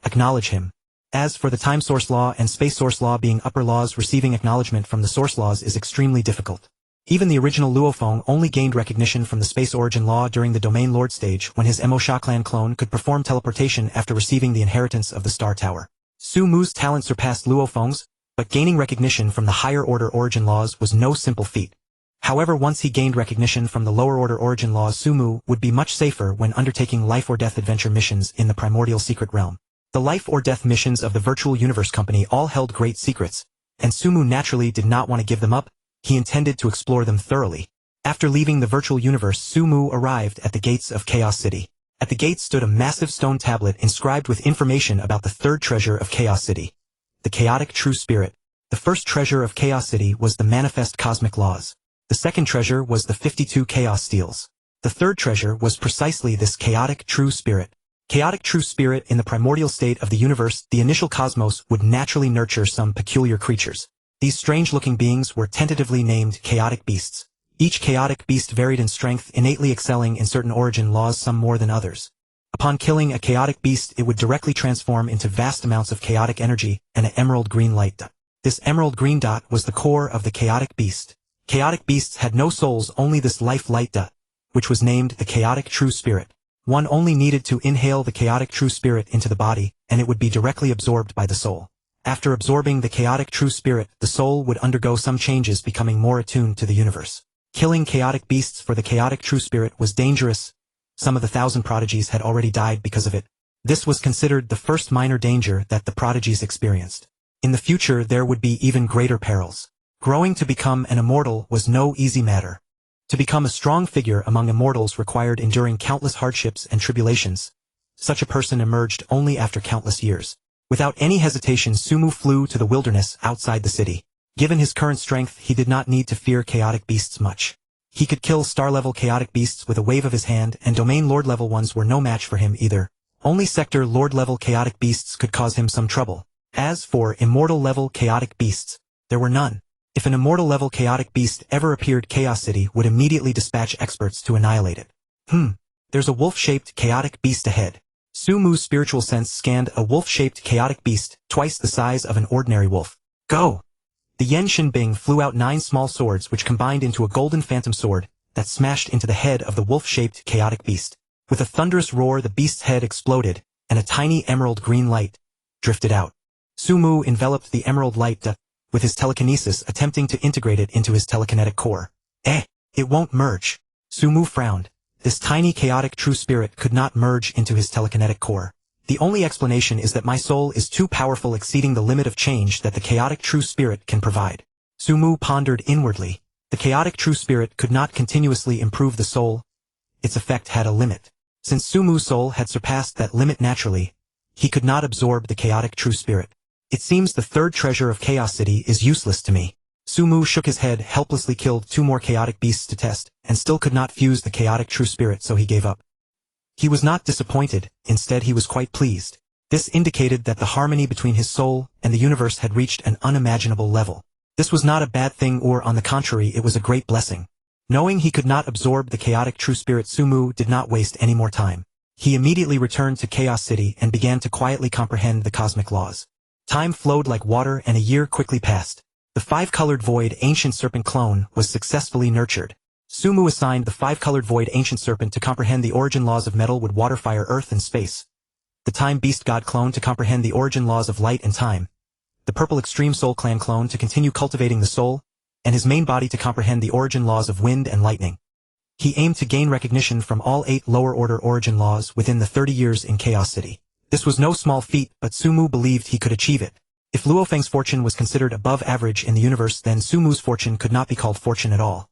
acknowledge him. As for the time source law and space source law being upper laws, receiving acknowledgement from the source laws is extremely difficult. Even the original Luo Feng only gained recognition from the space origin law during the Domain Lord stage when his Mo Sha clan clone could perform teleportation after receiving the inheritance of the Star Tower. Su Mu's talent surpassed Luo Feng's, but gaining recognition from the higher order origin laws was no simple feat. However, once he gained recognition from the lower order origin laws, Su Mu would be much safer when undertaking life or death adventure missions in the primordial secret realm. The life or death missions of the Virtual Universe Company all held great secrets, and Su Mu naturally did not want to give them up. He intended to explore them thoroughly. After leaving the virtual universe, Su Mu arrived at the gates of Chaos City. At the gates stood a massive stone tablet inscribed with information about the third treasure of Chaos City, the chaotic true spirit. The first treasure of Chaos City was the manifest cosmic laws. The second treasure was the 52 chaos steels. The third treasure was precisely this chaotic true spirit. Chaotic true spirit in the primordial state of the universe, the initial cosmos would naturally nurture some peculiar creatures. These strange-looking beings were tentatively named chaotic beasts. Each chaotic beast varied in strength, innately excelling in certain origin laws, some more than others. Upon killing a chaotic beast, it would directly transform into vast amounts of chaotic energy and an emerald green light dot. This emerald green dot was the core of the chaotic beast. Chaotic beasts had no souls, only this life light dot, which was named the chaotic true spirit. One only needed to inhale the chaotic true spirit into the body, and it would be directly absorbed by the soul. After absorbing the chaotic true spirit, the soul would undergo some changes, becoming more attuned to the universe. Killing chaotic beasts for the chaotic true spirit was dangerous. Some of the 1,000 prodigies had already died because of it. This was considered the first minor danger that the prodigies experienced. In the future there would be even greater perils. Growing to become an immortal was no easy matter. To become a strong figure among immortals required enduring countless hardships and tribulations. Such a person emerged only after countless years. Without any hesitation, Su Mu flew to the wilderness outside the city. Given his current strength, he did not need to fear chaotic beasts much. He could kill star-level chaotic beasts with a wave of his hand, and Domain Lord-level ones were no match for him either. Only Sector Lord-level chaotic beasts could cause him some trouble. As for immortal-level chaotic beasts, there were none. If an immortal-level chaotic beast ever appeared, Chaos City would immediately dispatch experts to annihilate it. There's a wolf-shaped chaotic beast ahead. Su Mu's spiritual sense scanned a wolf-shaped chaotic beast, twice the size of an ordinary wolf. Go! The Yen Shinbing flew out 9 small swords which combined into a golden phantom sword that smashed into the head of the wolf-shaped chaotic beast. With a thunderous roar, the beast's head exploded, and a tiny emerald green light drifted out. Su Mu enveloped the emerald light with his telekinesis, attempting to integrate it into his telekinetic core. It won't merge. Su Mu frowned. This tiny chaotic true spirit could not merge into his telekinetic core. The only explanation is that my soul is too powerful, exceeding the limit of change that the chaotic true spirit can provide. Su Mu pondered inwardly. The chaotic true spirit could not continuously improve the soul. Its effect had a limit. Since Su Mu's soul had surpassed that limit naturally, he could not absorb the chaotic true spirit. It seems the third treasure of Chaos City is useless to me. Su Mu shook his head, helplessly killed 2 more chaotic beasts to test, and still could not fuse the chaotic true spirit, so he gave up. He was not disappointed, instead he was quite pleased. This indicated that the harmony between his soul and the universe had reached an unimaginable level. This was not a bad thing, or on the contrary, it was a great blessing. Knowing he could not absorb the chaotic true spirit, Su Mu did not waste any more time. He immediately returned to Chaos City and began to quietly comprehend the cosmic laws. Time flowed like water and a year quickly passed. The 5-colored void ancient serpent clone was successfully nurtured. Su Mu assigned the 5-colored void ancient serpent to comprehend the origin laws of metal, wood, water, fire, earth, and space. The time beast god clone to comprehend the origin laws of light and time. The purple extreme soul clan clone to continue cultivating the soul, and his main body to comprehend the origin laws of wind and lightning. He aimed to gain recognition from all 8 lower order origin laws within the 30 years in Chaos City. This was no small feat, but Su Mu believed he could achieve it. If Luo Feng's fortune was considered above average in the universe, then Su Mu's fortune could not be called fortune at all.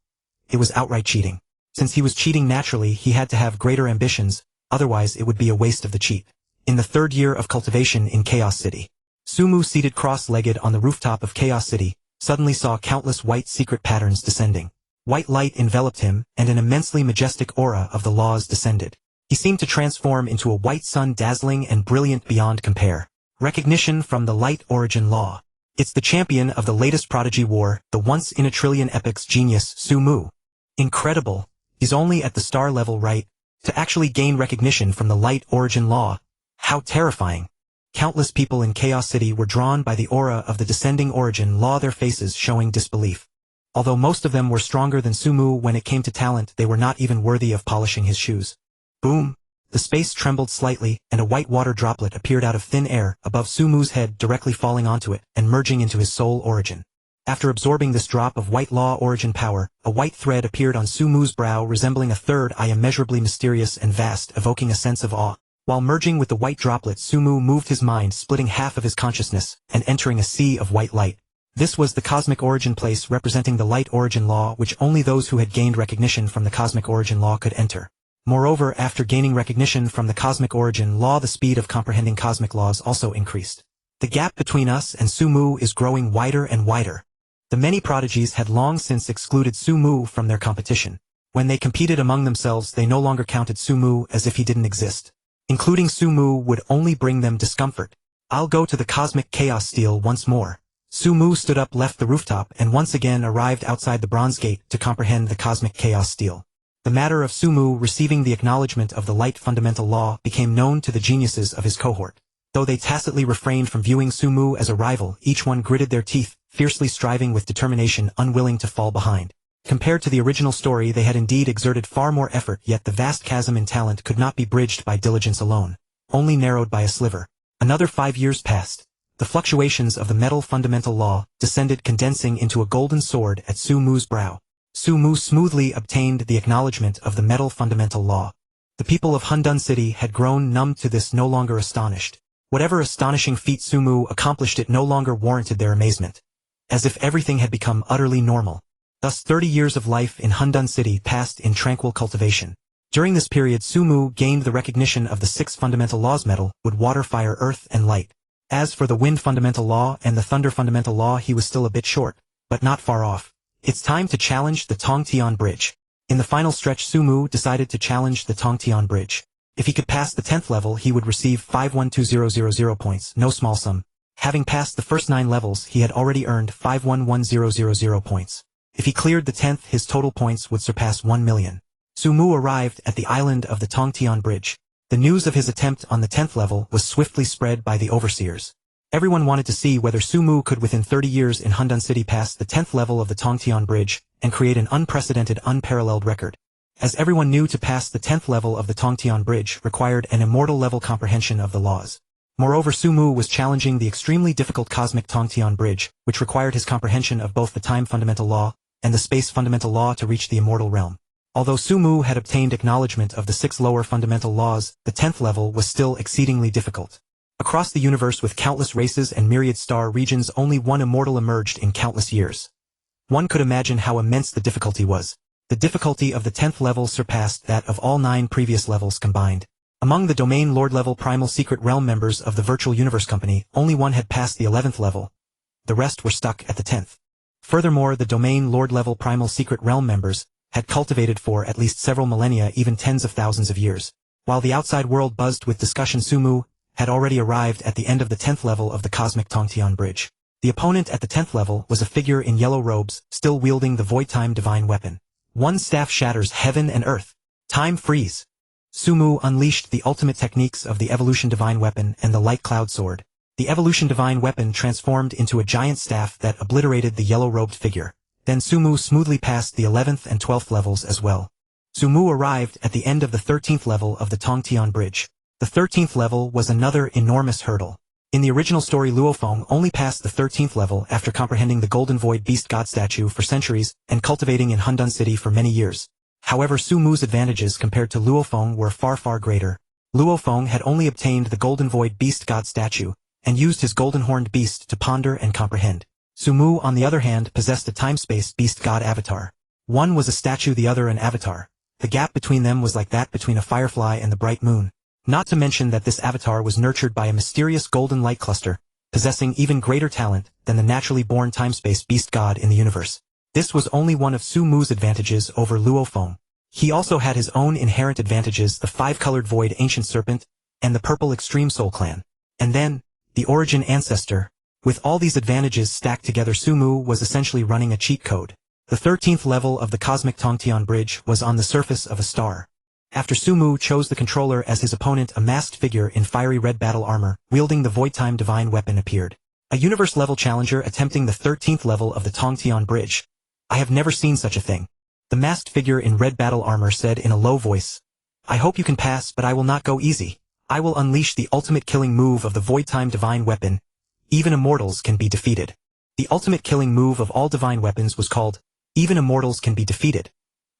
It was outright cheating. Since he was cheating naturally, he had to have greater ambitions, otherwise it would be a waste of the cheat. In the 3rd year of cultivation in Chaos City, Su Mu, seated cross-legged on the rooftop of Chaos City, suddenly saw countless white secret patterns descending. White light enveloped him, and an immensely majestic aura of the laws descended. He seemed to transform into a white sun, dazzling and brilliant beyond compare. Recognition from the Light Origin Law. It's the champion of the latest Prodigy War, the once-in-a-trillion epics genius, Sumu. Incredible. He's only at the star level, right? To actually gain recognition from the Light Origin Law. How terrifying. Countless people in Chaos City were drawn by the aura of the descending origin law, their faces showing disbelief. Although most of them were stronger than Sumu when it came to talent, they were not even worthy of polishing his shoes. Boom! The space trembled slightly, and a white water droplet appeared out of thin air above Sumu's head, directly falling onto it and merging into his soul origin. After absorbing this drop of white law origin power, a white thread appeared on Sumu's brow, resembling a third eye, immeasurably mysterious and vast, evoking a sense of awe. While merging with the white droplet, Sumu moved his mind, splitting half of his consciousness and entering a sea of white light. This was the cosmic origin place, representing the Light Origin Law, which only those who had gained recognition from the cosmic origin law could enter. Moreover, after gaining recognition from the cosmic origin law, the speed of comprehending cosmic laws also increased. The gap between us and Sumu is growing wider and wider. The many prodigies had long since excluded Sumu from their competition. When they competed among themselves, they no longer counted Sumu as if he didn't exist. Including Sumu would only bring them discomfort. I'll go to the cosmic chaos steel once more. Sumu stood up, left the rooftop, and once again arrived outside the bronze gate to comprehend the cosmic chaos steel. The matter of Sumu receiving the acknowledgement of the light fundamental law became known to the geniuses of his cohort. Though they tacitly refrained from viewing Sumu as a rival, each one gritted their teeth, fiercely striving with determination, unwilling to fall behind. Compared to the original story, they had indeed exerted far more effort, yet the vast chasm in talent could not be bridged by diligence alone, only narrowed by a sliver. Another 5 years passed. The fluctuations of the metal fundamental law descended, condensing into a golden sword at Sumu's brow. Sumu smoothly obtained the acknowledgement of the metal fundamental law. The people of Hunyuan City had grown numb to this, no longer astonished. Whatever astonishing feat Sumu accomplished, it no longer warranted their amazement. As if everything had become utterly normal. Thus 30 years of life in Hunyuan City passed in tranquil cultivation. During this period, Sumu gained the recognition of the 6 fundamental laws: metal, wood, water, fire, earth, and light. As for the wind fundamental law and the thunder fundamental law, he was still a bit short, but not far off. It's time to challenge the Tongtian Bridge. In the final stretch, Sumu decided to challenge the Tongtian Bridge. If he could pass the 10th level, he would receive 512,000 points, no small sum. Having passed the first 9 levels, he had already earned 511,000 points. If he cleared the 10th, his total points would surpass 1 million. Sumu arrived at the island of the Tongtian Bridge. The news of his attempt on the 10th level was swiftly spread by the overseers. Everyone wanted to see whether Sumu could within 30 years in Hunyuan City pass the 10th level of the Tongtian Bridge and create an unprecedented, unparalleled record. As everyone knew, to pass the 10th level of the Tongtian Bridge required an immortal level comprehension of the laws. Moreover, Sumu was challenging the extremely difficult cosmic Tongtian Bridge, which required his comprehension of both the time fundamental law and the space fundamental law to reach the immortal realm. Although Sumu had obtained acknowledgement of the 6 lower fundamental laws, the 10th level was still exceedingly difficult. Across the universe, with countless races and myriad star regions, only one immortal emerged in countless years. One could imagine how immense the difficulty was. The difficulty of the 10th level surpassed that of all 9 previous levels combined. Among the Domain Lord level Primal Secret Realm members of the Virtual Universe Company, only one had passed the 11th level. The rest were stuck at the 10th. Furthermore, the Domain Lord level Primal Secret Realm members had cultivated for at least several millennia, even tens of thousands of years. While the outside world buzzed with discussion, Sumu had already arrived at the end of the 10th level of the cosmic Tongtian Bridge. The opponent at the 10th level was a figure in yellow robes, still wielding the Void-Time divine weapon. One staff shatters heaven and earth. Time freeze. Sumu unleashed the ultimate techniques of the Evolution Divine Weapon and the Light Cloud Sword. The Evolution Divine Weapon transformed into a giant staff that obliterated the yellow-robed figure. Then Sumu smoothly passed the 11th and 12th levels as well. Sumu arrived at the end of the 13th level of the Tongtian Bridge. The 13th level was another enormous hurdle. In the original story, Luo Feng only passed the 13th level after comprehending the Golden Void Beast God statue for centuries and cultivating in Hunyuan City for many years. However, Sumu's advantages compared to Luo Feng were far, far greater. Luo Feng had only obtained the Golden Void Beast God statue and used his Golden Horned Beast to ponder and comprehend. Sumu, on the other hand, possessed a time-space Beast God avatar. One was a statue, the other an avatar. The gap between them was like that between a firefly and the bright moon. Not to mention that this avatar was nurtured by a mysterious golden light cluster, possessing even greater talent than the naturally born time-space beast god in the universe. This was only one of Sumu's advantages over Luo Feng. He also had his own inherent advantages: the 5-colored Void Ancient Serpent, and the purple Extreme Soul Clan. And then, the Origin Ancestor. With all these advantages stacked together, Sumu was essentially running a cheat code. The 13th level of the Cosmic Tongtian Bridge was on the surface of a star. After Sumu chose the controller as his opponent, a masked figure in fiery red battle armor, wielding the Void Time Divine Weapon, appeared. A universe-level challenger attempting the 13th level of the Tongtian Bridge. I have never seen such a thing. The masked figure in red battle armor said in a low voice, "I hope you can pass, but I will not go easy. I will unleash the ultimate killing move of the Void Time Divine Weapon. Even immortals can be defeated." The ultimate killing move of all divine weapons was called, "Even immortals can be defeated,"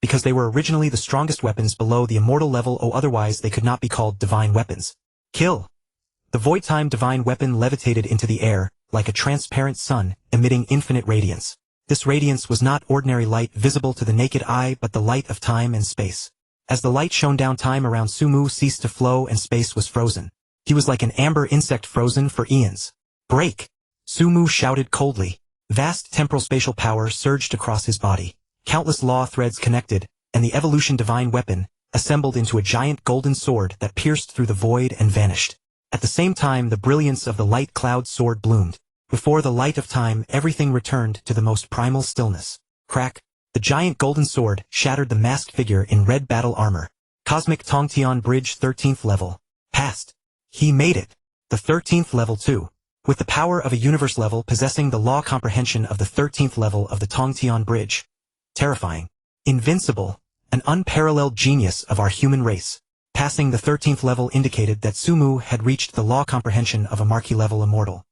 because they were originally the strongest weapons below the immortal level, or otherwise they could not be called divine weapons. Kill! The Void Time Divine Weapon levitated into the air, like a transparent sun, emitting infinite radiance. This radiance was not ordinary light visible to the naked eye, but the light of time and space. As the light shone down, time around Sumu ceased to flow and space was frozen. He was like an amber insect frozen for eons. "Break!" Sumu shouted coldly. Vast temporal spatial power surged across his body. Countless law threads connected, and the evolution divine weapon assembled into a giant golden sword that pierced through the void and vanished. At the same time, the brilliance of the light cloud sword bloomed. Before the light of time, everything returned to the most primal stillness. Crack! The giant golden sword shattered the masked figure in red battle armor. Cosmic Tongtian Bridge 13th level. Passed. He made it. The 13th level too. With the power of a universe level possessing the law comprehension of the 13th level of the Tongtian Bridge. Terrifying. Invincible. An unparalleled genius of our human race. Passing the 13th level indicated that Sumu had reached the law comprehension of a Marquis-level immortal.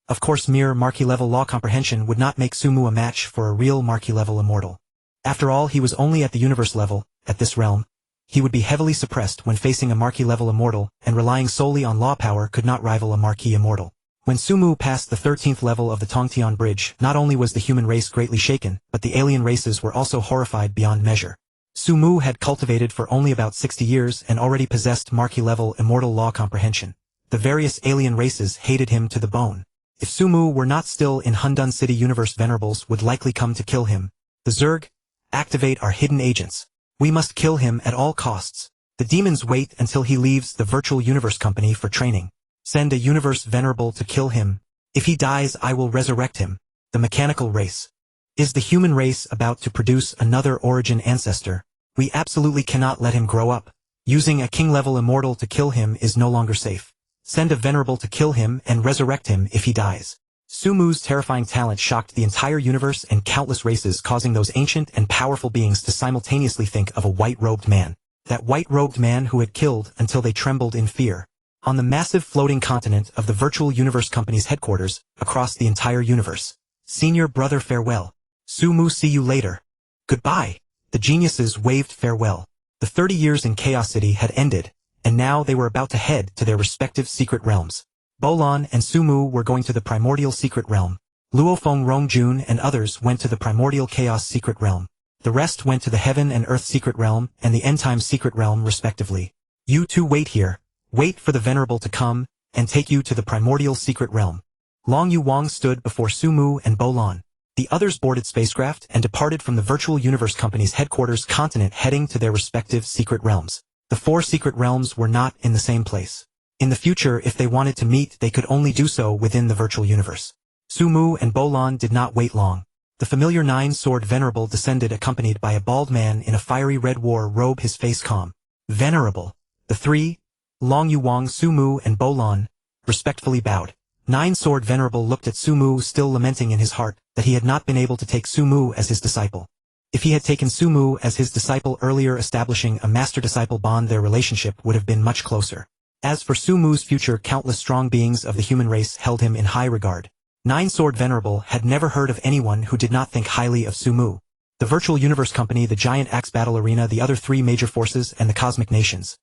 Of course, mere Marquis-level law comprehension would not make Sumu a match for a real Marquis-level immortal. After all, he was only at the universe level, at this realm. He would be heavily suppressed when facing a Marquis-level immortal, and relying solely on law power could not rival a Marquis immortal. When Sumu passed the 13th level of the Tongtian Bridge, not only was the human race greatly shaken, but the alien races were also horrified beyond measure. Sumu had cultivated for only about 60 years and already possessed Marquis-level immortal law comprehension. The various alien races hated him to the bone. If Sumu were not still in Hunyuan City, universe venerables would likely come to kill him. The Zerg, activate our hidden agents. We must kill him at all costs. The demons wait until he leaves the virtual universe company for training. Send a universe venerable to kill him. If he dies, I will resurrect him. The mechanical race. Is the human race about to produce another origin ancestor? We absolutely cannot let him grow up. Using a king-level immortal to kill him is no longer safe. Send a venerable to kill him and resurrect him if he dies. Sumu's terrifying talent shocked the entire universe and countless races, causing those ancient and powerful beings to simultaneously think of a white-robed man. That white-robed man who had killed until they trembled in fear. On the massive floating continent of the Virtual Universe Company's headquarters, across the entire universe. Senior brother, farewell. Sumu, see you later. Goodbye. The geniuses waved farewell. The 30 years in Chaos City had ended, and now they were about to head to their respective secret realms. Bolan and Sumu were going to the primordial secret realm. Luo Feng, Rongjun and others went to the primordial chaos secret realm. The rest went to the heaven and earth secret realm and the end time secret realm respectively. You two wait here. Wait for the venerable to come and take you to the primordial secret realm. Long Yu Wang stood before Sumu and Bolan. The others boarded spacecraft and departed from the Virtual Universe Company's headquarters continent, heading to their respective secret realms. The 4 secret realms were not in the same place. In the future, if they wanted to meet, they could only do so within the virtual universe. Sumu and Bolan did not wait long. The familiar 9-sword venerable descended, accompanied by a bald man in a fiery red war robe, his face calm. Venerable. The 3, Long Yu Wang, Sumu and Bolan, respectfully bowed. 9-sword venerable looked at Sumu, still lamenting in his heart that he had not been able to take Sumu as his disciple. If he had taken Sumu as his disciple earlier, establishing a master-disciple bond, their relationship would have been much closer. As for Sumu's future, countless strong beings of the human race held him in high regard. 9-sword venerable had never heard of anyone who did not think highly of Sumu. The Virtual Universe Company, the Giant Axe Battle Arena, the other 3 major forces, and the Cosmic Nations.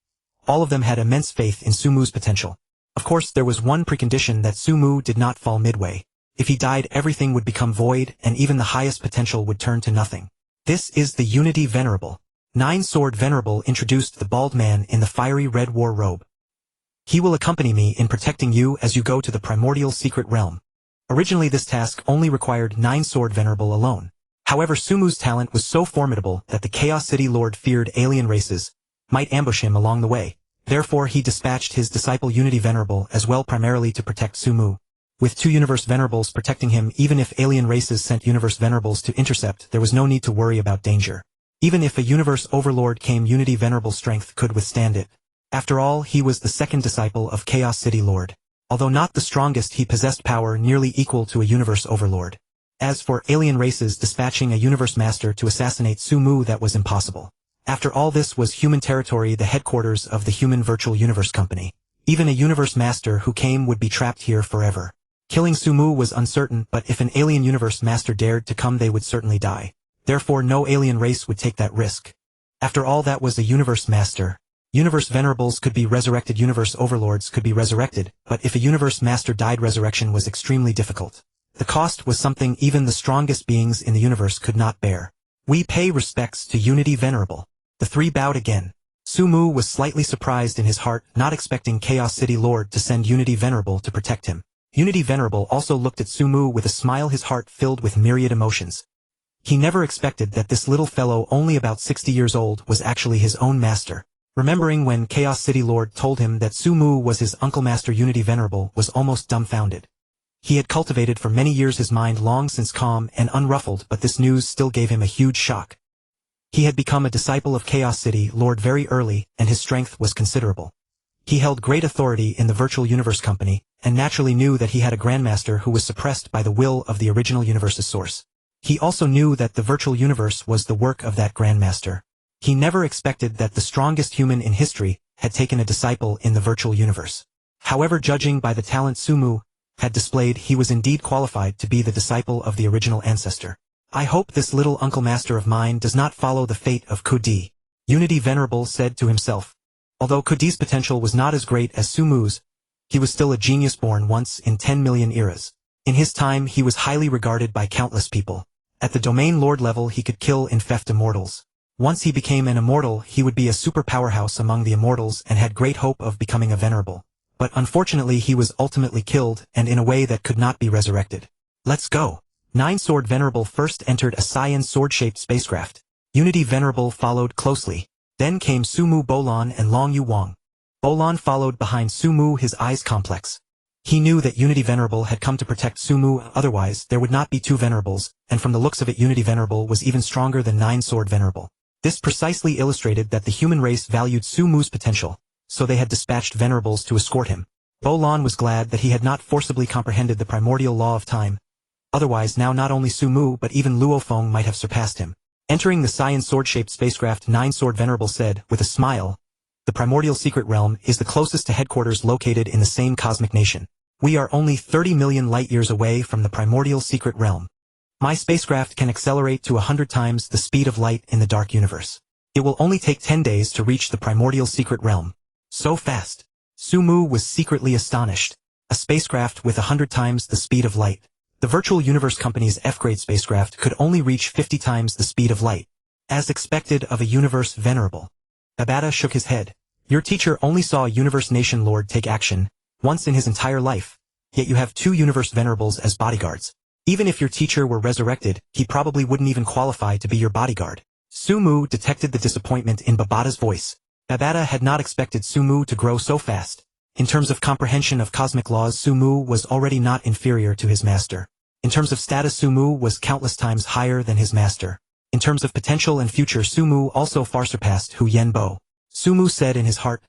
All of them had immense faith in Sumu's potential. Of course, there was one precondition: that Sumu did not fall midway. If he died, everything would become void, and even the highest potential would turn to nothing. This is the Unity Venerable. 9-sword venerable introduced the bald man in the fiery red war robe. He will accompany me in protecting you as you go to the primordial secret realm. Originally, this task only required 9-sword venerable alone. However, Sumu's talent was so formidable that the Chaos City Lord feared alien races might ambush him along the way. Therefore he dispatched his disciple Unity Venerable as well, primarily to protect Sumu. With 2 Universe Venerables protecting him, even if alien races sent Universe Venerables to intercept, there was no need to worry about danger. Even if a Universe Overlord came, Unity Venerable strength could withstand it. After all, he was the second disciple of Chaos City Lord. Although not the strongest, he possessed power nearly equal to a Universe Overlord. As for alien races dispatching a Universe Master to assassinate Sumu, that was impossible. After all, this was human territory, the headquarters of the Human Virtual Universe Company. Even a Universe Master who came would be trapped here forever. Killing Sumu was uncertain, but if an alien Universe Master dared to come, they would certainly die. Therefore no alien race would take that risk. After all, that was a Universe Master. Universe Venerables could be resurrected, Universe Overlords could be resurrected, but if a Universe Master died, resurrection was extremely difficult. The cost was something even the strongest beings in the universe could not bear. We pay respects to Unity Venerable. The 3 bowed again. Sumu was slightly surprised in his heart, not expecting Chaos City Lord to send Unity Venerable to protect him. Unity Venerable also looked at Sumu with a smile, his heart filled with myriad emotions. He never expected that this little fellow, only about 60 years old, was actually his own master. Remembering when Chaos City Lord told him that Sumu was his uncle, Master Unity Venerable was almost dumbfounded. He had cultivated for many years his mind long since calm and unruffled, but this news still gave him a huge shock. He had become a disciple of Chaos City Lord very early, and his strength was considerable. He held great authority in the Virtual Universe Company, and naturally knew that he had a Grandmaster who was suppressed by the will of the original universe's source. He also knew that the Virtual Universe was the work of that Grandmaster. He never expected that the strongest human in history had taken a disciple in the Virtual Universe. However, judging by the talent Sumu had displayed, he was indeed qualified to be the disciple of the original ancestor. I hope this little uncle master of mine does not follow the fate of Kudi, Unity Venerable said to himself. Although Kudi's potential was not as great as Sumu's, he was still a genius born once in 10 million eras. In his time he was highly regarded by countless people. At the Domain Lord level he could kill and theft immortals. Once he became an immortal, he would be a super powerhouse among the immortals and had great hope of becoming a venerable. But unfortunately he was ultimately killed, and in a way that could not be resurrected. Let's go. 9-Sword Venerable first entered a cyan sword-shaped spacecraft. Unity Venerable followed closely. Then came Sumu Bolan and Long Yu Wang. Bolan followed behind Sumu, his eyes complex. He knew that Unity Venerable had come to protect Sumu, otherwise there would not be 2 Venerables, and from the looks of it Unity Venerable was even stronger than 9-Sword Venerable. This precisely illustrated that the human race valued Sumu's potential, so they had dispatched Venerables to escort him. Bolan was glad that he had not forcibly comprehended the primordial law of time. Otherwise now not only Sumu but even Luo Feng might have surpassed him. Entering the cyan sword-shaped spacecraft, 9-Sword Venerable said, with a smile, "The primordial secret realm is the closest to headquarters located in the same cosmic nation. We are only 30 million light-years away from the primordial secret realm. My spacecraft can accelerate to 100 times the speed of light in the dark universe. It will only take 10 days to reach the primordial secret realm." So fast. Sumu was secretly astonished. A spacecraft with 100 times the speed of light. The Virtual Universe Company's F-grade spacecraft could only reach 50 times the speed of light. As expected of a Universe Venerable. Babata shook his head. Your teacher only saw a Universe Nation Lord take action once in his entire life, yet you have 2 Universe Venerables as bodyguards. Even if your teacher were resurrected, he probably wouldn't even qualify to be your bodyguard. Sumu detected the disappointment in Babata's voice. Babata had not expected Sumu to grow so fast. In terms of comprehension of cosmic laws, Sumu was already not inferior to his master. In terms of status, Sumu was countless times higher than his master. In terms of potential and future, Sumu also far surpassed Hunyuan. Sumu said in his heart,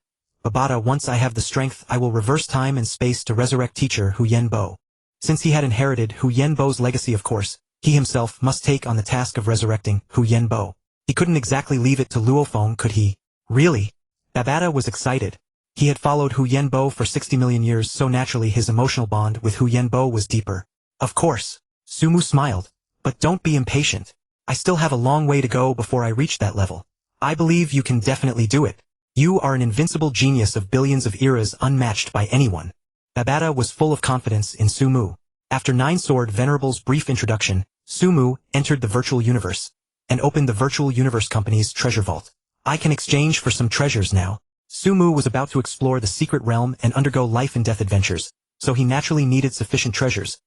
Babata, once I have the strength I will reverse time and space to resurrect teacher Hunyuan. Since he had inherited Hunyuan's legacy, of course, he himself must take on the task of resurrecting Hunyuan. He couldn't exactly leave it to Luo Feng, could he? Really? Babata was excited. He had followed Hunyuan for 60 million years, so naturally his emotional bond with Hunyuan was deeper. Of course. Sumu smiled. But don't be impatient. I still have a long way to go before I reach that level. I believe you can definitely do it. You are an invincible genius of billions of eras, unmatched by anyone. Babata was full of confidence in Sumu. After 9-Sword Venerable's brief introduction, Sumu entered the Virtual Universe and opened the Virtual Universe Company's treasure vault. I can exchange for some treasures now. Sumu was about to explore the secret realm and undergo life and death adventures, so he naturally needed sufficient treasures.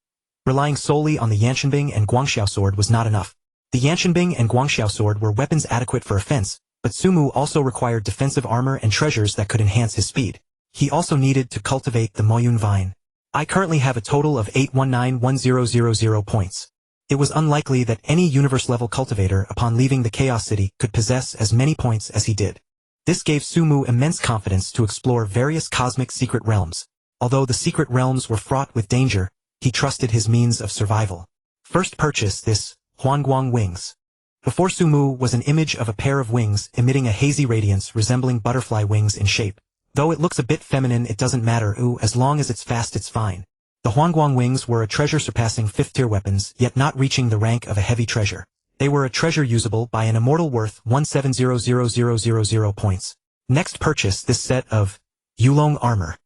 Relying solely on the Yanshanbing and Guangxiao sword was not enough. The Yanshanbing and Guangxiao sword were weapons adequate for offense, but Sumu also required defensive armor and treasures that could enhance his speed. He also needed to cultivate the Moyun vine. I currently have a total of 8191000 points. It was unlikely that any universe-level cultivator upon leaving the Chaos City could possess as many points as he did. This gave Sumu immense confidence to explore various cosmic secret realms. Although the secret realms were fraught with danger, he trusted his means of survival. First purchase this, Hunyuan wings. Before Sumu was an image of a pair of wings emitting a hazy radiance resembling butterfly wings in shape. Though it looks a bit feminine, it doesn't matter, as long as it's fast it's fine. The Hunyuan wings were a treasure surpassing 5th-tier weapons, yet not reaching the rank of a heavy treasure. They were a treasure usable by an immortal worth 1700000 points. Next purchase this set of Yulong armor.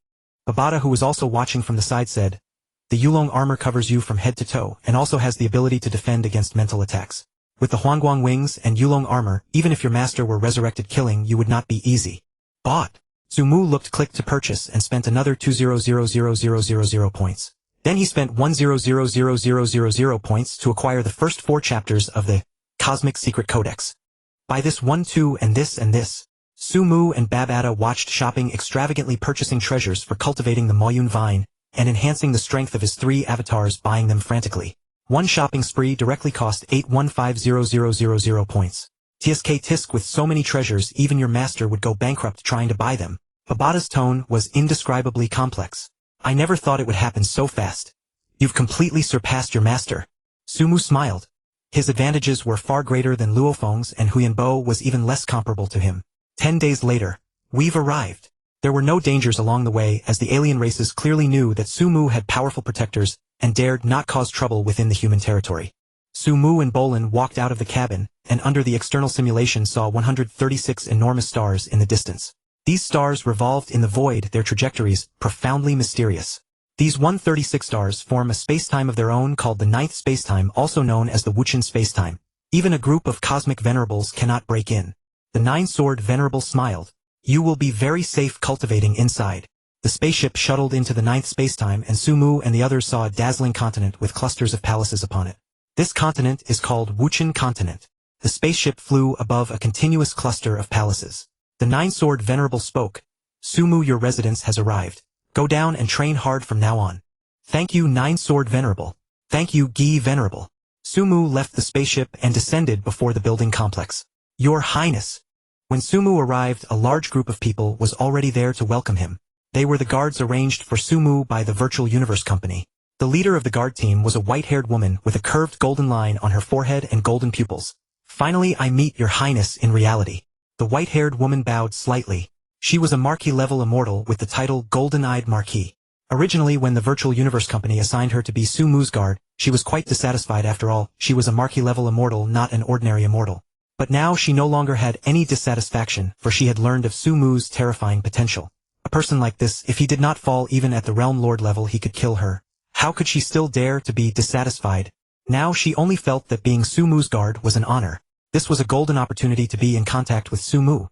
Babata, who was also watching from the side, said, "The Yulong armor covers you from head to toe and also has the ability to defend against mental attacks. With the Hunyuan wings and Yulong armor, even if your master were resurrected, killing you would not be easy." Bought. Sumu looked clicked to purchase and spent another 2000000 points. Then he spent 1000000 points to acquire the first 4 chapters of the Cosmic Secret Codex. Buy this 1, 2, and this and this. Sumu and Babata watched shopping extravagantly, purchasing treasures for cultivating the Moyun vine and enhancing the strength of his 3 avatars, buying them frantically. One shopping spree directly cost 8150000 points. Tisk with so many treasures even your master would go bankrupt trying to buy them. Babata's tone was indescribably complex. "I never thought it would happen so fast. You've completely surpassed your master." Sumu smiled. His advantages were far greater than Luo Feng's, and Hunyuan was even less comparable to him. 10 days later, we've arrived. There were no dangers along the way, as the alien races clearly knew that Sumu had powerful protectors and dared not cause trouble within the human territory. Sumu and Bolin walked out of the cabin, and under the external simulation saw 136 enormous stars in the distance. These stars revolved in the void, their trajectories profoundly mysterious. These 136 stars form a spacetime of their own called the 9th spacetime, also known as the Wuchen spacetime. Even a group of cosmic venerables cannot break in. The 9-sword venerable smiled. "You will be very safe cultivating inside." The spaceship shuttled into the 9th spacetime, and Sumu and the others saw a dazzling continent with clusters of palaces upon it. This continent is called Wuchen Continent. The spaceship flew above a continuous cluster of palaces. The 9-sword venerable spoke. "Sumu, your residence has arrived. Go down and train hard from now on." "Thank you, 9-sword venerable." "Thank you, Gi venerable." Sumu left the spaceship and descended before the building complex. "Your Highness." When Sumu arrived, a large group of people was already there to welcome him. They were the guards arranged for Sumu by the Virtual Universe Company. The leader of the guard team was a white-haired woman with a curved golden line on her forehead and golden pupils. "Finally I meet your Highness in reality." The white-haired woman bowed slightly. She was a Marquis-level immortal with the title Golden-Eyed Marquis. Originally, when the Virtual Universe Company assigned her to be Sumu's guard, she was quite dissatisfied. After all, she was a Marquis-level immortal, not an ordinary immortal. But now she no longer had any dissatisfaction, for she had learned of Sumu's terrifying potential. A person like this, if he did not fall even at the Realm Lord level, he could kill her. How could she still dare to be dissatisfied? Now she only felt that being Sumu's guard was an honor. This was a golden opportunity to be in contact with Sumu.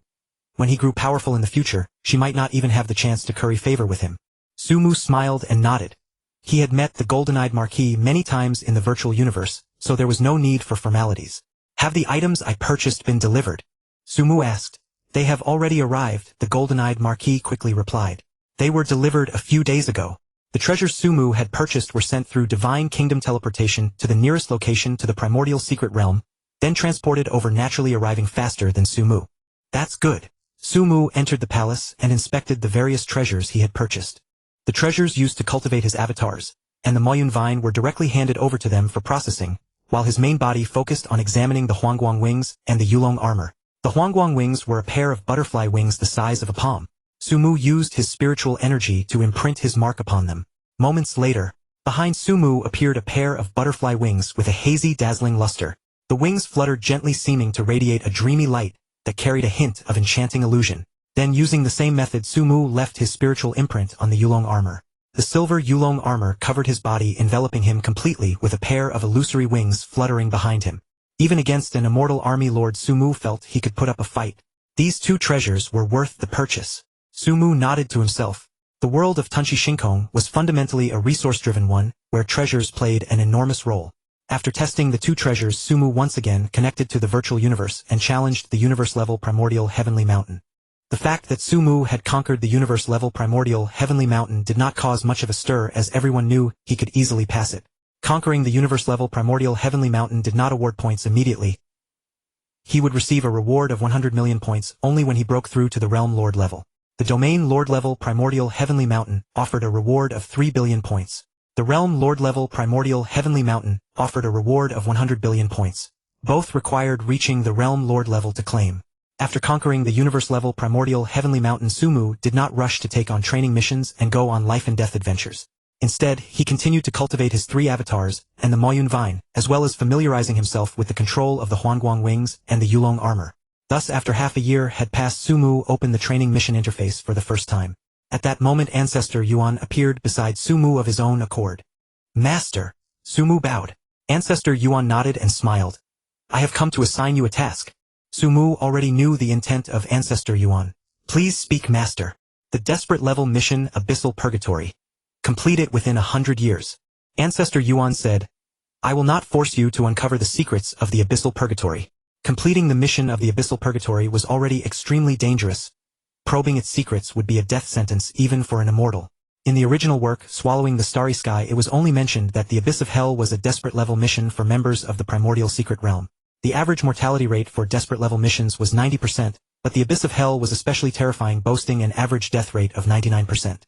When he grew powerful in the future, she might not even have the chance to curry favor with him. Sumu smiled and nodded. He had met the golden-eyed Marquis many times in the virtual universe, so there was no need for formalities. "Have the items I purchased been delivered?" Sumu asked. "They have already arrived," the golden-eyed Marquis quickly replied. "They were delivered a few days ago." The treasures Sumu had purchased were sent through Divine Kingdom teleportation to the nearest location to the primordial secret realm, then transported over, naturally arriving faster than Sumu. "That's good." Sumu entered the palace and inspected the various treasures he had purchased. The treasures used to cultivate his avatars, and the Moyun vine were directly handed over to them for processing, while his main body focused on examining the Hunyuan wings and the Yulong armor. The Hunyuan wings were a pair of butterfly wings the size of a palm. Sumu used his spiritual energy to imprint his mark upon them. Moments later, behind Sumu appeared a pair of butterfly wings with a hazy, dazzling luster. The wings fluttered gently, seeming to radiate a dreamy light that carried a hint of enchanting illusion. Then, using the same method, Sumu left his spiritual imprint on the Yulong armor. The silver Yulong armor covered his body, enveloping him completely, with a pair of illusory wings fluttering behind him. Even against an immortal army lord, Sumu felt he could put up a fight. These 2 treasures were worth the purchase. Sumu nodded to himself. The world of Tunchi Shinkong was fundamentally a resource-driven one, where treasures played an enormous role. After testing the two treasures, Sumu once again connected to the virtual universe and challenged the universe-level primordial heavenly mountain. The fact that Sumu had conquered the universe-level primordial heavenly mountain did not cause much of a stir, as everyone knew he could easily pass it. Conquering the universe-level primordial heavenly mountain did not award points immediately. He would receive a reward of 100 million points only when he broke through to the realm lord level. The domain lord level primordial heavenly mountain offered a reward of 3 billion points. The realm lord level primordial heavenly mountain offered a reward of 100 billion points. Both required reaching the realm lord level to claim. After conquering the universe level primordial heavenly mountain, Sumu did not rush to take on training missions and go on life and death adventures. Instead, he continued to cultivate his 3 avatars and the Maoyun vine, as well as familiarizing himself with the control of the Huanguang wings and the Yulong armor. Thus, after half a year had passed, Sumu opened the training mission interface for the first time. At that moment, Ancestor Yuan appeared beside Sumu of his own accord. "Master." Sumu bowed. Ancestor Yuan nodded and smiled. "I have come to assign you a task." Sumu already knew the intent of Ancestor Yuan. "Please speak, Master." "The desperate level mission, Abyssal Purgatory. Complete it within 100 years. Ancestor Yuan said, "I will not force you to uncover the secrets of the Abyssal Purgatory." Completing the mission of the Abyssal Purgatory was already extremely dangerous. Probing its secrets would be a death sentence even for an immortal. In the original work, Swallowing the Starry Sky, it was only mentioned that the Abyss of Hell was a desperate level mission for members of the primordial secret realm. The average mortality rate for desperate level missions was 90%, but the Abyss of Hell was especially terrifying, boasting an average death rate of 99%.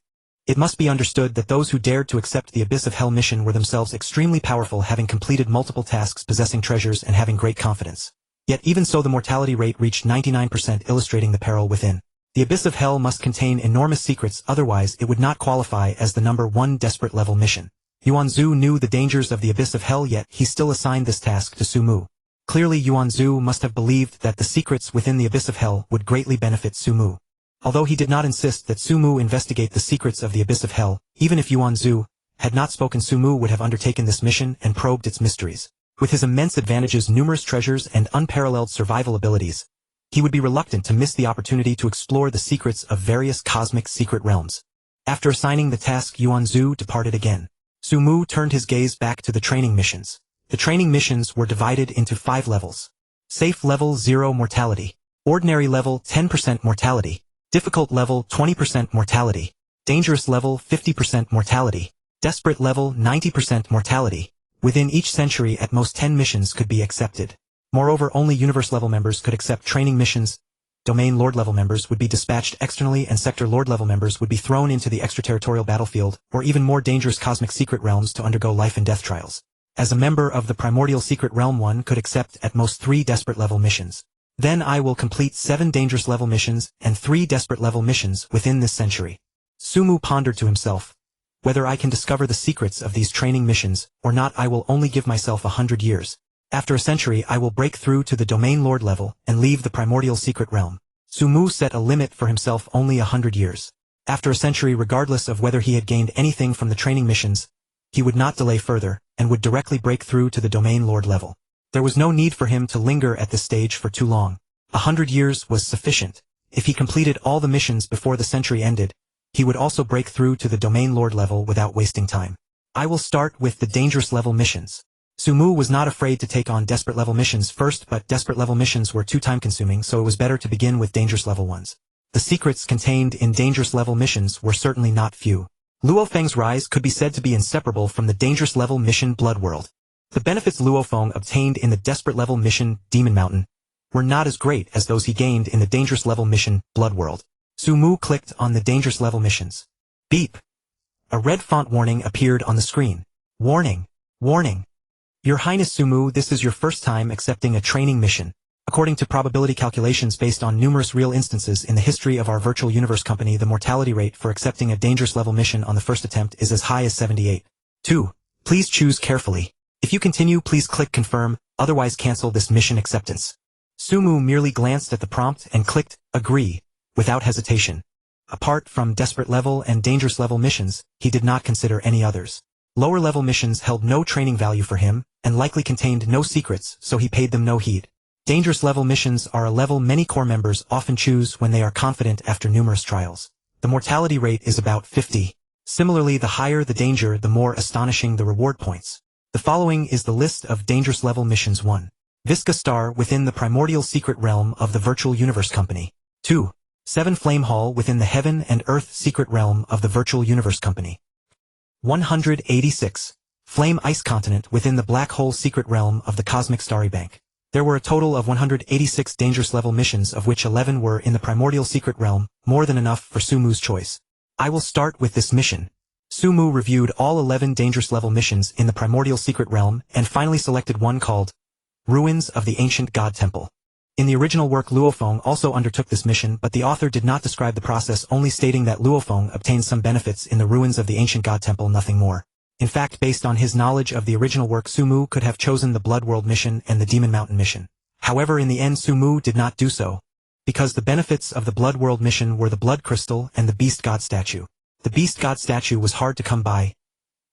It must be understood that those who dared to accept the Abyss of Hell mission were themselves extremely powerful, having completed multiple tasks, possessing treasures, and having great confidence. Yet even so, the mortality rate reached 99%, illustrating the peril within. The Abyss of Hell must contain enormous secrets, otherwise it would not qualify as the number 1 desperate level mission. Yuanzhu knew the dangers of the Abyss of Hell, yet he still assigned this task to Sumu. Clearly, Yuanzhu must have believed that the secrets within the Abyss of Hell would greatly benefit Sumu. Although he did not insist that Sumu investigate the secrets of the Abyss of Hell, even if Yuanzhu had not spoken, Sumu would have undertaken this mission and probed its mysteries. With his immense advantages, numerous treasures, and unparalleled survival abilities, he would be reluctant to miss the opportunity to explore the secrets of various cosmic secret realms. After assigning the task, Yuanzhu departed again. Sumu turned his gaze back to the training missions. The training missions were divided into 5 levels. Safe level 0 mortality. Ordinary level 10% mortality. Difficult level 20% mortality. Dangerous level 50% mortality. Desperate level 90% mortality. Within each century, at most 10 missions could be accepted. Moreover, only universe-level members could accept training missions. Domain lord-level members would be dispatched externally, and sector lord-level members would be thrown into the extraterritorial battlefield, or even more dangerous cosmic secret realms to undergo life and death trials. As a member of the primordial secret realm, one could accept at most 3 desperate-level missions. Then I will complete 7 dangerous-level missions and 3 desperate-level missions within this century. Sumu pondered to himself, whether I can discover the secrets of these training missions or not, I will only give myself 100 years. After a century, I will break through to the domain lord level and leave the primordial secret realm. Sumu set a limit for himself, only 100 years. After a century, regardless of whether he had gained anything from the training missions, he would not delay further and would directly break through to the domain lord level. There was no need for him to linger at this stage for too long. 100 years was sufficient. If he completed all the missions before the century ended, he would also break through to the domain lord level without wasting time. I will start with the dangerous level missions. Sumu was not afraid to take on desperate level missions first, but desperate level missions were too time-consuming, so it was better to begin with dangerous level ones. The secrets contained in dangerous level missions were certainly not few. Luo Feng's rise could be said to be inseparable from the dangerous level mission Blood World. The benefits Luo Feng obtained in the desperate level mission Demon Mountain were not as great as those he gained in the dangerous level mission Blood World. Sumu clicked on the dangerous level missions. Beep! A red font warning appeared on the screen. Warning! Warning! Your Highness Sumu, this is your first time accepting a training mission. According to probability calculations based on numerous real instances in the history of our virtual universe company, the mortality rate for accepting a dangerous level mission on the first attempt is as high as 78. 2. Please choose carefully. If you continue, please click confirm, otherwise cancel this mission acceptance. Sumu merely glanced at the prompt and clicked agree, without hesitation. Apart from desperate level and dangerous level missions, he did not consider any others. Lower level missions held no training value for him, and likely contained no secrets, so he paid them no heed. Dangerous level missions are a level many core members often choose when they are confident after numerous trials. The mortality rate is about 50. Similarly, the higher the danger, the more astonishing the reward points. The following is the list of dangerous level missions. 1. Visca Star within the primordial secret realm of the Virtual Universe Company. 2. 7 Flame Hall within the Heaven and Earth secret realm of the Virtual Universe Company. 186. Flame Ice Continent within the Black Hole secret realm of the Cosmic Starry Bank. There were a total of 186 dangerous level missions, of which 11 were in the primordial secret realm, more than enough for Sumu's choice. I will start with this mission. Sumu reviewed all 11 dangerous level missions in the primordial secret realm and finally selected one called Ruins of the Ancient God Temple. In the original work, Luo Feng also undertook this mission, but the author did not describe the process, only stating that Luo Feng obtained some benefits in the ruins of the Ancient God Temple, nothing more. In fact, based on his knowledge of the original work, Sumu could have chosen the Blood World mission and the Demon Mountain mission. However, in the end Sumu did not do so, because the benefits of the Blood World mission were the Blood Crystal and the Beast God statue. The Beast God statue was hard to come by.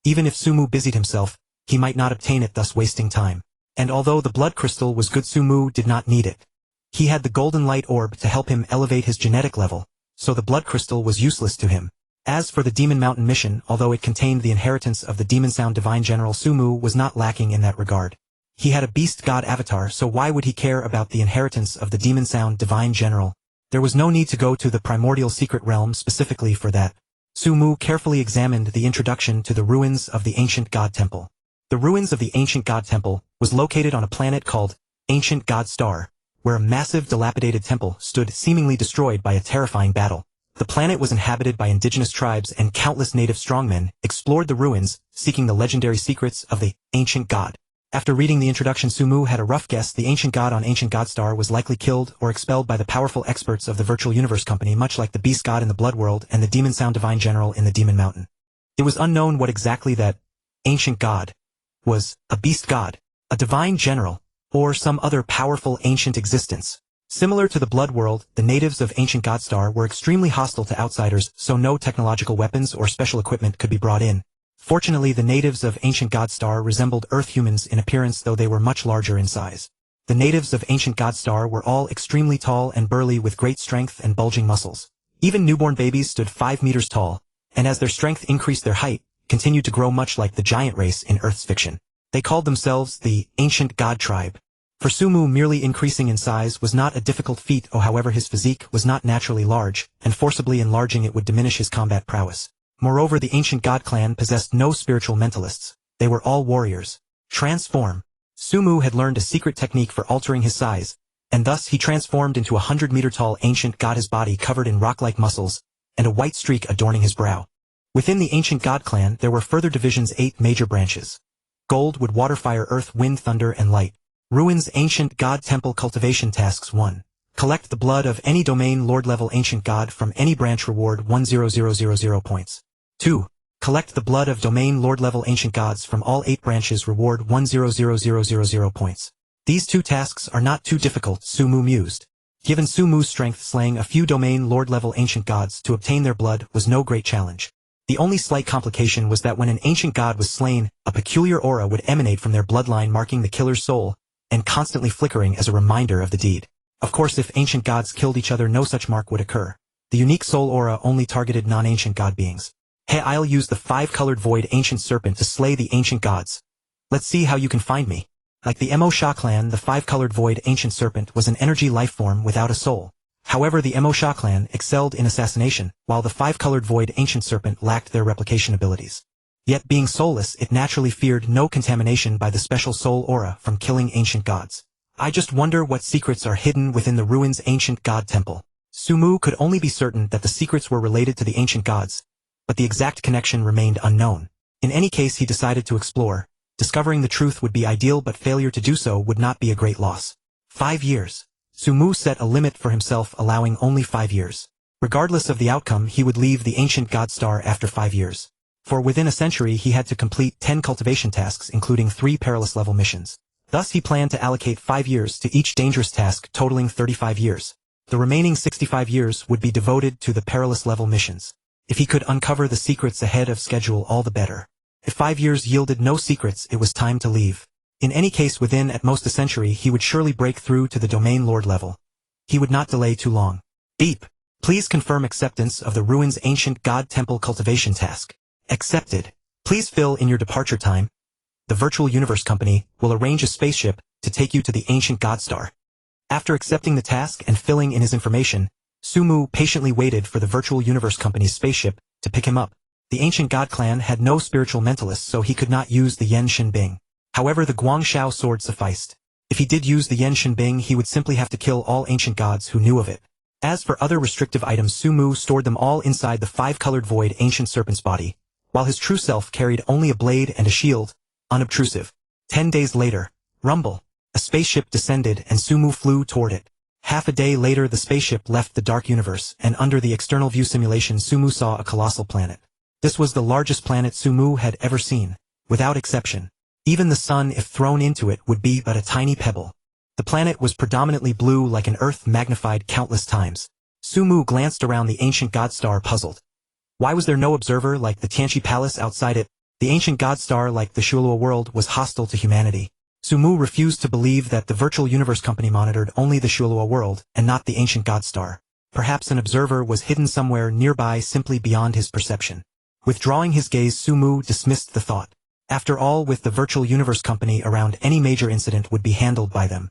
Even if Sumu busied himself, he might not obtain it, thus wasting time. And although the Blood Crystal was good, Sumu did not need it. He had the Golden Light Orb to help him elevate his genetic level, so the Blood Crystal was useless to him. As for the Demon Mountain mission, although it contained the inheritance of the Demon Sound Divine General, Sumu was not lacking in that regard. He had a Beast God avatar, so why would he care about the inheritance of the Demon Sound Divine General? There was no need to go to the primordial secret realm specifically for that. Sumu carefully examined the introduction to the ruins of the Ancient God Temple. The ruins of the Ancient God Temple was located on a planet called Ancient God Star, where a massive dilapidated temple stood seemingly destroyed by a terrifying battle. The planet was inhabited by indigenous tribes, and countless native strongmen explored the ruins, seeking the legendary secrets of the Ancient God. After reading the introduction, Sumu had a rough guess. The Ancient God on Ancient God Star was likely killed or expelled by the powerful experts of the Virtual Universe Company, much like the Beast God in the Blood World and the Demon Sound Divine General in the Demon Mountain. It was unknown what exactly that Ancient God was: a Beast God, a Divine General, or some other powerful ancient existence. Similar to the Blood World, the natives of Ancient God Star were extremely hostile to outsiders, so no technological weapons or special equipment could be brought in. Fortunately, the natives of Ancient God Star resembled Earth humans in appearance, though they were much larger in size. The natives of Ancient God Star were all extremely tall and burly, with great strength and bulging muscles. Even newborn babies stood 5 meters tall, and as their strength increased, their height continued to grow, much like the giant race in Earth's fiction. They called themselves the Ancient God Tribe. For Sumu, merely increasing in size was not a difficult feat. However, his physique was not naturally large, and forcibly enlarging it would diminish his combat prowess. Moreover, the Ancient God clan possessed no spiritual mentalists. They were all warriors. Transform. Sumu had learned a secret technique for altering his size, and thus he transformed into a 100-meter-tall Ancient God, his body covered in rock-like muscles, and a white streak adorning his brow. Within the Ancient God clan there were further divisions, 8 major branches: Gold, Wood, Water, Fire, Earth, Wind, Thunder, and Light. Ruins Ancient God Temple Cultivation Tasks. 1. Collect the blood of any domain Lord level Ancient God from any branch, reward 10000 points. 2. Collect the blood of domain Lord level Ancient Gods from all 8 branches, reward 1000000 points. These 2 tasks are not too difficult, Sumu mused. Given Sumu's strength, slaying a few domain Lord level Ancient Gods to obtain their blood was no great challenge. The only slight complication was that when an Ancient God was slain, a peculiar aura would emanate from their bloodline, marking the killer's soul, and constantly flickering as a reminder of the deed. Of course, if Ancient Gods killed each other, no such mark would occur. The unique soul aura only targeted non-Ancient God beings. Hey, I'll use the 5-colored Void Ancient Serpent to slay the Ancient Gods. Let's see how you can find me. Like the Mo Sha clan, the 5-colored Void Ancient Serpent was an energy life form without a soul. However, the Mo Sha clan excelled in assassination, while the 5-colored Void Ancient Serpent lacked their replication abilities. Yet being soulless, it naturally feared no contamination by the special soul aura from killing Ancient Gods. I just wonder what secrets are hidden within the ruins Ancient God Temple. Sumu could only be certain that the secrets were related to the Ancient Gods, but the exact connection remained unknown. In any case, he decided to explore. Discovering the truth would be ideal, but failure to do so would not be a great loss. 5 years. Sumu set a limit for himself, allowing only 5 years. Regardless of the outcome, he would leave the Ancient God Star after 5 years. For within a century he had to complete 10 cultivation tasks, including 3 perilous level missions. Thus he planned to allocate 5 years to each dangerous task, totaling 35 years. The remaining 65 years would be devoted to the perilous level missions. If he could uncover the secrets ahead of schedule, all the better. If 5 years yielded no secrets, it was time to leave. In any case, within at most a century he would surely break through to the Domain Lord level. He would not delay too long. Beep. Please confirm acceptance of the Ruins Ancient God Temple cultivation task. Accepted. Please fill in your departure time. the Virtual Universe Company will arrange a spaceship to take you to the ancient God Star. After accepting the task and filling in his information, Sumu patiently waited for the Virtual Universe Company's spaceship to pick him up. The ancient God clan had no spiritual mentalists, so he could not use the Yen Shinbing. However, the Guangshao sword sufficed. If he did use the Yen Shinbing, he would simply have to kill all ancient gods who knew of it. As for other restrictive items, Sumu stored them all inside the five-colored void ancient serpent's body, while his true self carried only a blade and a shield, unobtrusive. 10 days later, rumble. A spaceship descended and Sumu flew toward it. Half a day later, the spaceship left the dark universe, and under the external view simulation Sumu saw a colossal planet. This was the largest planet Sumu had ever seen, without exception. Even the sun, if thrown into it, would be but a tiny pebble. The planet was predominantly blue, like an Earth magnified countless times. Sumu glanced around the ancient God Star, puzzled. Why was there no observer like the Tianqi Palace outside it? The ancient God Star, like the Shuluo world, was hostile to humanity. Sumu refused to believe that the Virtual Universe Company monitored only the Shuluo world and not the ancient God Star. Perhaps an observer was hidden somewhere nearby, simply beyond his perception. Withdrawing his gaze, Sumu dismissed the thought. After all, with the Virtual Universe Company around, any major incident would be handled by them.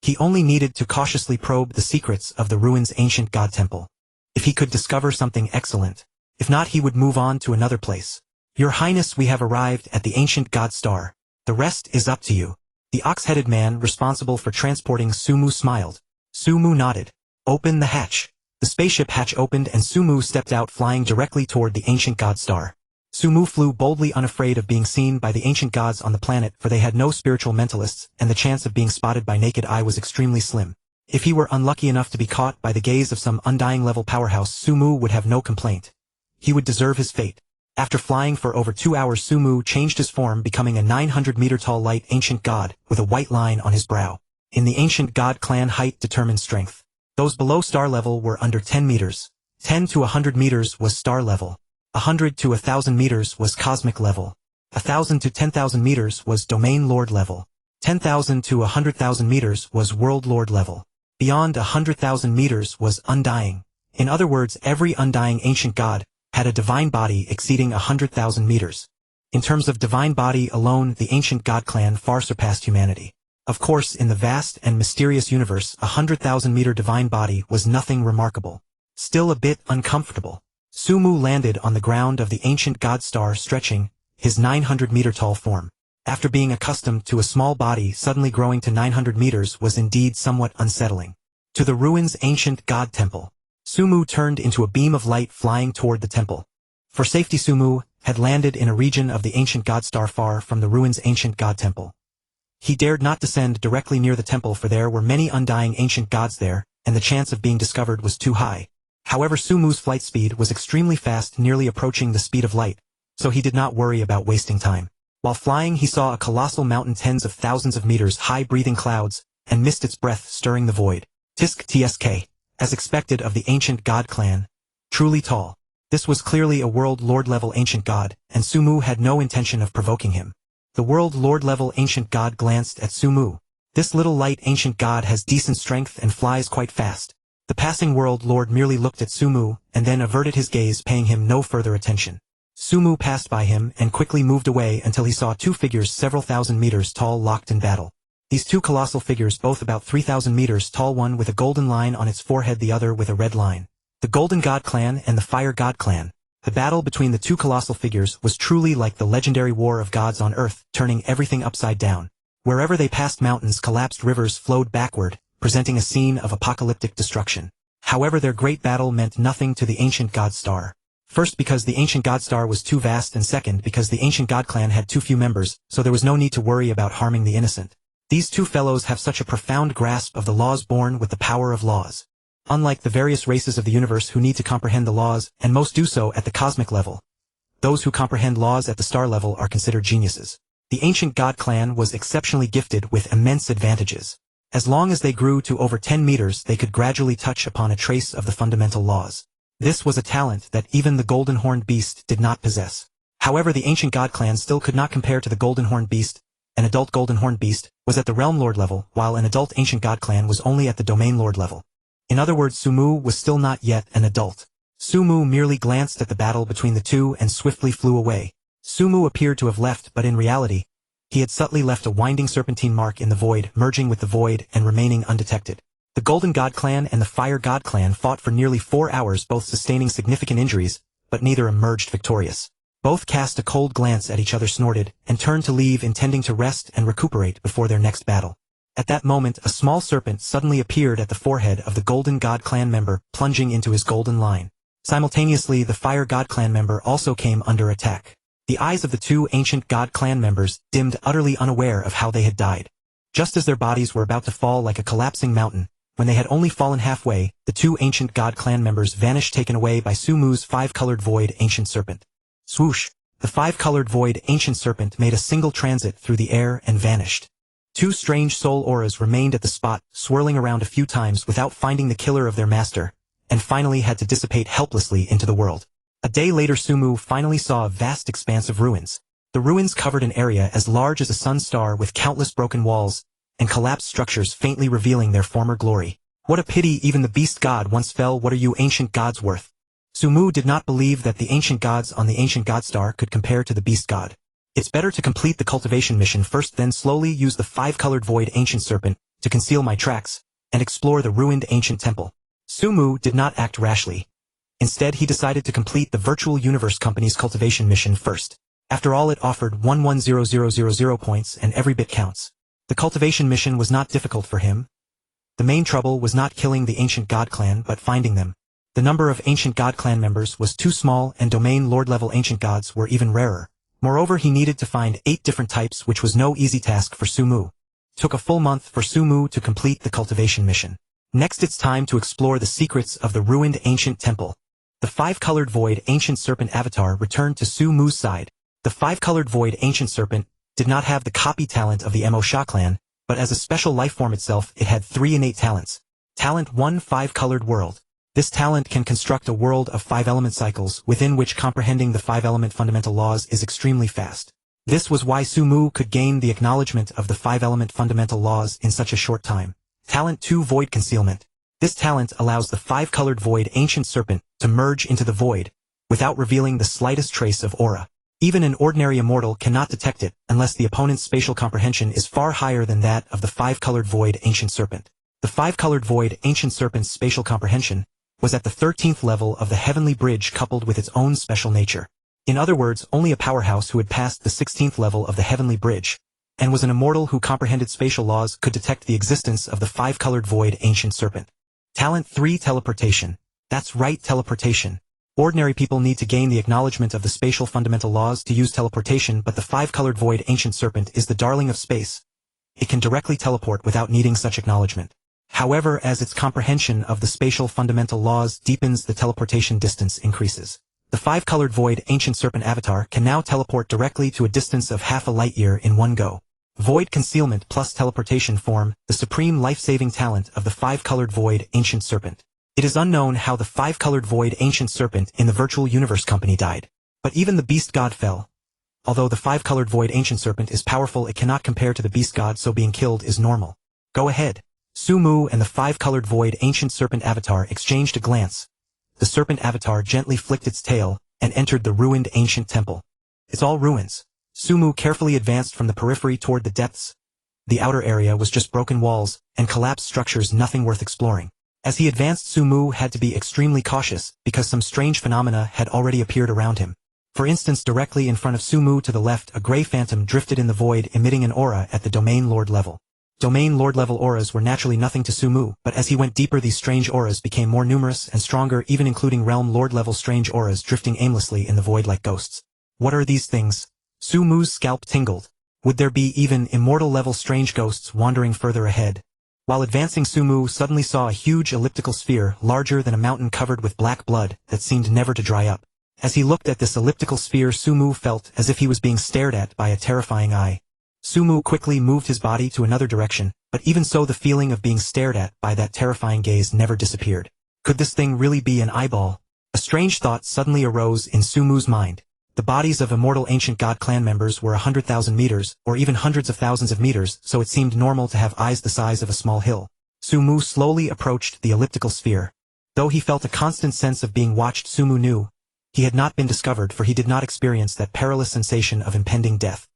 He only needed to cautiously probe the secrets of the ruins' ancient god temple. If he could discover something excellent. If not, he would move on to another place. Your Highness, we have arrived at the ancient God Star. The rest is up to you. The ox-headed man responsible for transporting Sumu smiled. Sumu nodded. Open the hatch. The spaceship hatch opened and Sumu stepped out, flying directly toward the ancient God Star. Sumu flew boldly, unafraid of being seen by the ancient gods on the planet, for they had no spiritual mentalists, and the chance of being spotted by naked eye was extremely slim. If he were unlucky enough to be caught by the gaze of some undying level powerhouse, Sumu would have no complaint. He would deserve his fate. After flying for over 2 hours, Sumu changed his form, becoming a 900-meter-tall light ancient god, with a white line on his brow. In the ancient god clan, height determined strength. Those below star level were under 10 meters. 10 to 100 meters was star level. 100 to 1,000 meters was cosmic level. 1,000 to 10,000 meters was domain lord level. 10,000 to 100,000 meters was world lord level. Beyond 100,000 meters was undying. In other words, every undying ancient god had a divine body exceeding 100,000 meters. In terms of divine body alone, the ancient god clan far surpassed humanity. Of course, in the vast and mysterious universe, 100,000-meter divine body was nothing remarkable. Still a bit uncomfortable. Sumu landed on the ground of the ancient God Star, stretching his 900-meter-tall form. After being accustomed to a small body, suddenly growing to 900 meters was indeed somewhat unsettling. To the ruins' ancient God Temple. Sumu turned into a beam of light, flying toward the temple. For safety, Sumu had landed in a region of the ancient God Star far from the ruins' ancient God Temple. He dared not descend directly near the temple, for there were many undying ancient gods there, and the chance of being discovered was too high. However, Sumu's flight speed was extremely fast, nearly approaching the speed of light, so he did not worry about wasting time. While flying, he saw a colossal mountain tens of thousands of meters high, breathing clouds, and missed its breath, stirring the void. Tsk, as expected of the ancient god clan. Truly tall. This was clearly a world lord-level ancient god, and Sumu had no intention of provoking him. The world lord-level ancient god glanced at Sumu. This little light ancient god has decent strength and flies quite fast. The passing world lord merely looked at Sumu, and then averted his gaze, paying him no further attention. Sumu passed by him and quickly moved away until he saw two figures several thousand meters tall locked in battle. These two colossal figures, both about 3,000 meters tall, one with a golden line on its forehead, the other with a red line. The Golden God Clan and the Fire God Clan. The battle between the two colossal figures was truly like the legendary war of gods on Earth, turning everything upside down. Wherever they passed, mountains collapsed, rivers flowed backward, presenting a scene of apocalyptic destruction. However, their great battle meant nothing to the ancient God Star. First, because the ancient God Star was too vast, and second, because the ancient God Clan had too few members, so there was no need to worry about harming the innocent. These two fellows have such a profound grasp of the laws, born with the power of laws. Unlike the various races of the universe who need to comprehend the laws, and most do so at the cosmic level, those who comprehend laws at the star level are considered geniuses. The ancient God Clan was exceptionally gifted with immense advantages. As long as they grew to over 10 meters, they could gradually touch upon a trace of the fundamental laws. This was a talent that even the Golden Horned Beast did not possess. However, the ancient God Clan still could not compare to the Golden Horned Beast. An adult Golden Horned Beast was at the Realm Lord level, while an adult ancient God Clan was only at the Domain Lord level. In other words, Sumu was still not yet an adult. Sumu merely glanced at the battle between the two and swiftly flew away. Sumu appeared to have left, but in reality, He had subtly left a winding serpentine mark in the void, merging with the void and remaining undetected. The Golden God Clan and the Fire God Clan fought for nearly 4 hours, both sustaining significant injuries, but neither emerged victorious. Both cast a cold glance at each other, snorted, and turned to leave, intending to rest and recuperate before their next battle. At that moment, a small serpent suddenly appeared at the forehead of the Golden God Clan member, plunging into his golden line. Simultaneously, the Fire God Clan member also came under attack. The eyes of the two ancient God Clan members dimmed, utterly unaware of how they had died. Just as their bodies were about to fall like a collapsing mountain, when they had only fallen halfway, the two ancient God Clan members vanished, taken away by Sumu's five-colored void ancient serpent. Swoosh! The five-colored void ancient serpent made a single transit through the air and vanished. Two strange soul auras remained at the spot, swirling around a few times without finding the killer of their master, and finally had to dissipate helplessly into the world. A day later, Sumu finally saw a vast expanse of ruins. The ruins covered an area as large as a sun star, with countless broken walls and collapsed structures faintly revealing their former glory. What a pity even the beast god once fell. What are you ancient gods worth? Sumu did not believe that the ancient gods on the ancient god star could compare to the beast god. It's better to complete the cultivation mission first, then slowly use the five-colored void ancient serpent to conceal my tracks and explore the ruined ancient temple. Sumu did not act rashly. Instead, he decided to complete the Virtual Universe Company's cultivation mission first. After all, it offered 110000 points, and every bit counts. The cultivation mission was not difficult for him. The main trouble was not killing the ancient god clan, but finding them. The number of ancient god clan members was too small, and domain lord-level ancient gods were even rarer. Moreover, he needed to find 8 different types, which was no easy task for Sumu. It took a full month for Sumu to complete the cultivation mission. Next, it's time to explore the secrets of the ruined ancient temple. The five-colored void ancient serpent avatar returned to Sumu's side. The five-colored void ancient serpent did not have the copy talent of the Mo Sha clan, but as a special life form itself, it had 3 innate talents. Talent 1: Five-colored world. This talent can construct a world of 5-element cycles, within which comprehending the 5-element fundamental laws is extremely fast. This was why Sumu could gain the acknowledgement of the 5-element fundamental laws in such a short time. Talent 2: Void concealment. This talent allows the five-colored void ancient serpent to merge into the void, without revealing the slightest trace of aura. Even an ordinary immortal cannot detect it, unless the opponent's spatial comprehension is far higher than that of the five-colored void ancient serpent. The five-colored void ancient serpent's spatial comprehension was at the 13th level of the heavenly bridge, coupled with its own special nature. In other words, only a powerhouse who had passed the 16th level of the heavenly bridge, and was an immortal who comprehended spatial laws, could detect the existence of the five-colored void ancient serpent. Talent 3: Teleportation. That's right, teleportation. Ordinary people need to gain the acknowledgement of the spatial fundamental laws to use teleportation, but the five-colored void ancient serpent is the darling of space. It can directly teleport without needing such acknowledgement. However, as its comprehension of the spatial fundamental laws deepens, the teleportation distance increases. The five-colored void ancient serpent avatar can now teleport directly to a distance of half a light year in one go. Void concealment plus teleportation form the supreme life-saving talent of the five-colored void ancient serpent. It is unknown how the five-colored void ancient serpent in the Virtual Universe Company died. But even the beast god fell. Although the five-colored void ancient serpent is powerful, it cannot compare to the beast god, so being killed is normal. Go ahead. Sumu and the five-colored void ancient serpent avatar exchanged a glance. The serpent avatar gently flicked its tail and entered the ruined ancient temple. It's all ruins. Sumu carefully advanced from the periphery toward the depths. The outer area was just broken walls and collapsed structures, nothing worth exploring. As he advanced, Sumu had to be extremely cautious, because some strange phenomena had already appeared around him. For instance, directly in front of Sumu to the left, a gray phantom drifted in the void, emitting an aura at the domain lord level. Domain lord level auras were naturally nothing to Sumu, but as he went deeper, these strange auras became more numerous and stronger, even including realm lord level strange auras drifting aimlessly in the void like ghosts. What are these things? Sumu's scalp tingled. Would there be even immortal-level strange ghosts wandering further ahead? While advancing, Sumu suddenly saw a huge elliptical sphere, larger than a mountain, covered with black blood, that seemed never to dry up. As he looked at this elliptical sphere, Sumu felt as if he was being stared at by a terrifying eye. Sumu quickly moved his body to another direction, but even so, the feeling of being stared at by that terrifying gaze never disappeared. Could this thing really be an eyeball? A strange thought suddenly arose in Sumu's mind. The bodies of immortal ancient god clan members were 100,000 meters, or even hundreds of thousands of meters, so it seemed normal to have eyes the size of a small hill. Sumu slowly approached the elliptical sphere. Though he felt a constant sense of being watched, Sumu knew he had not been discovered, for he did not experience that perilous sensation of impending death.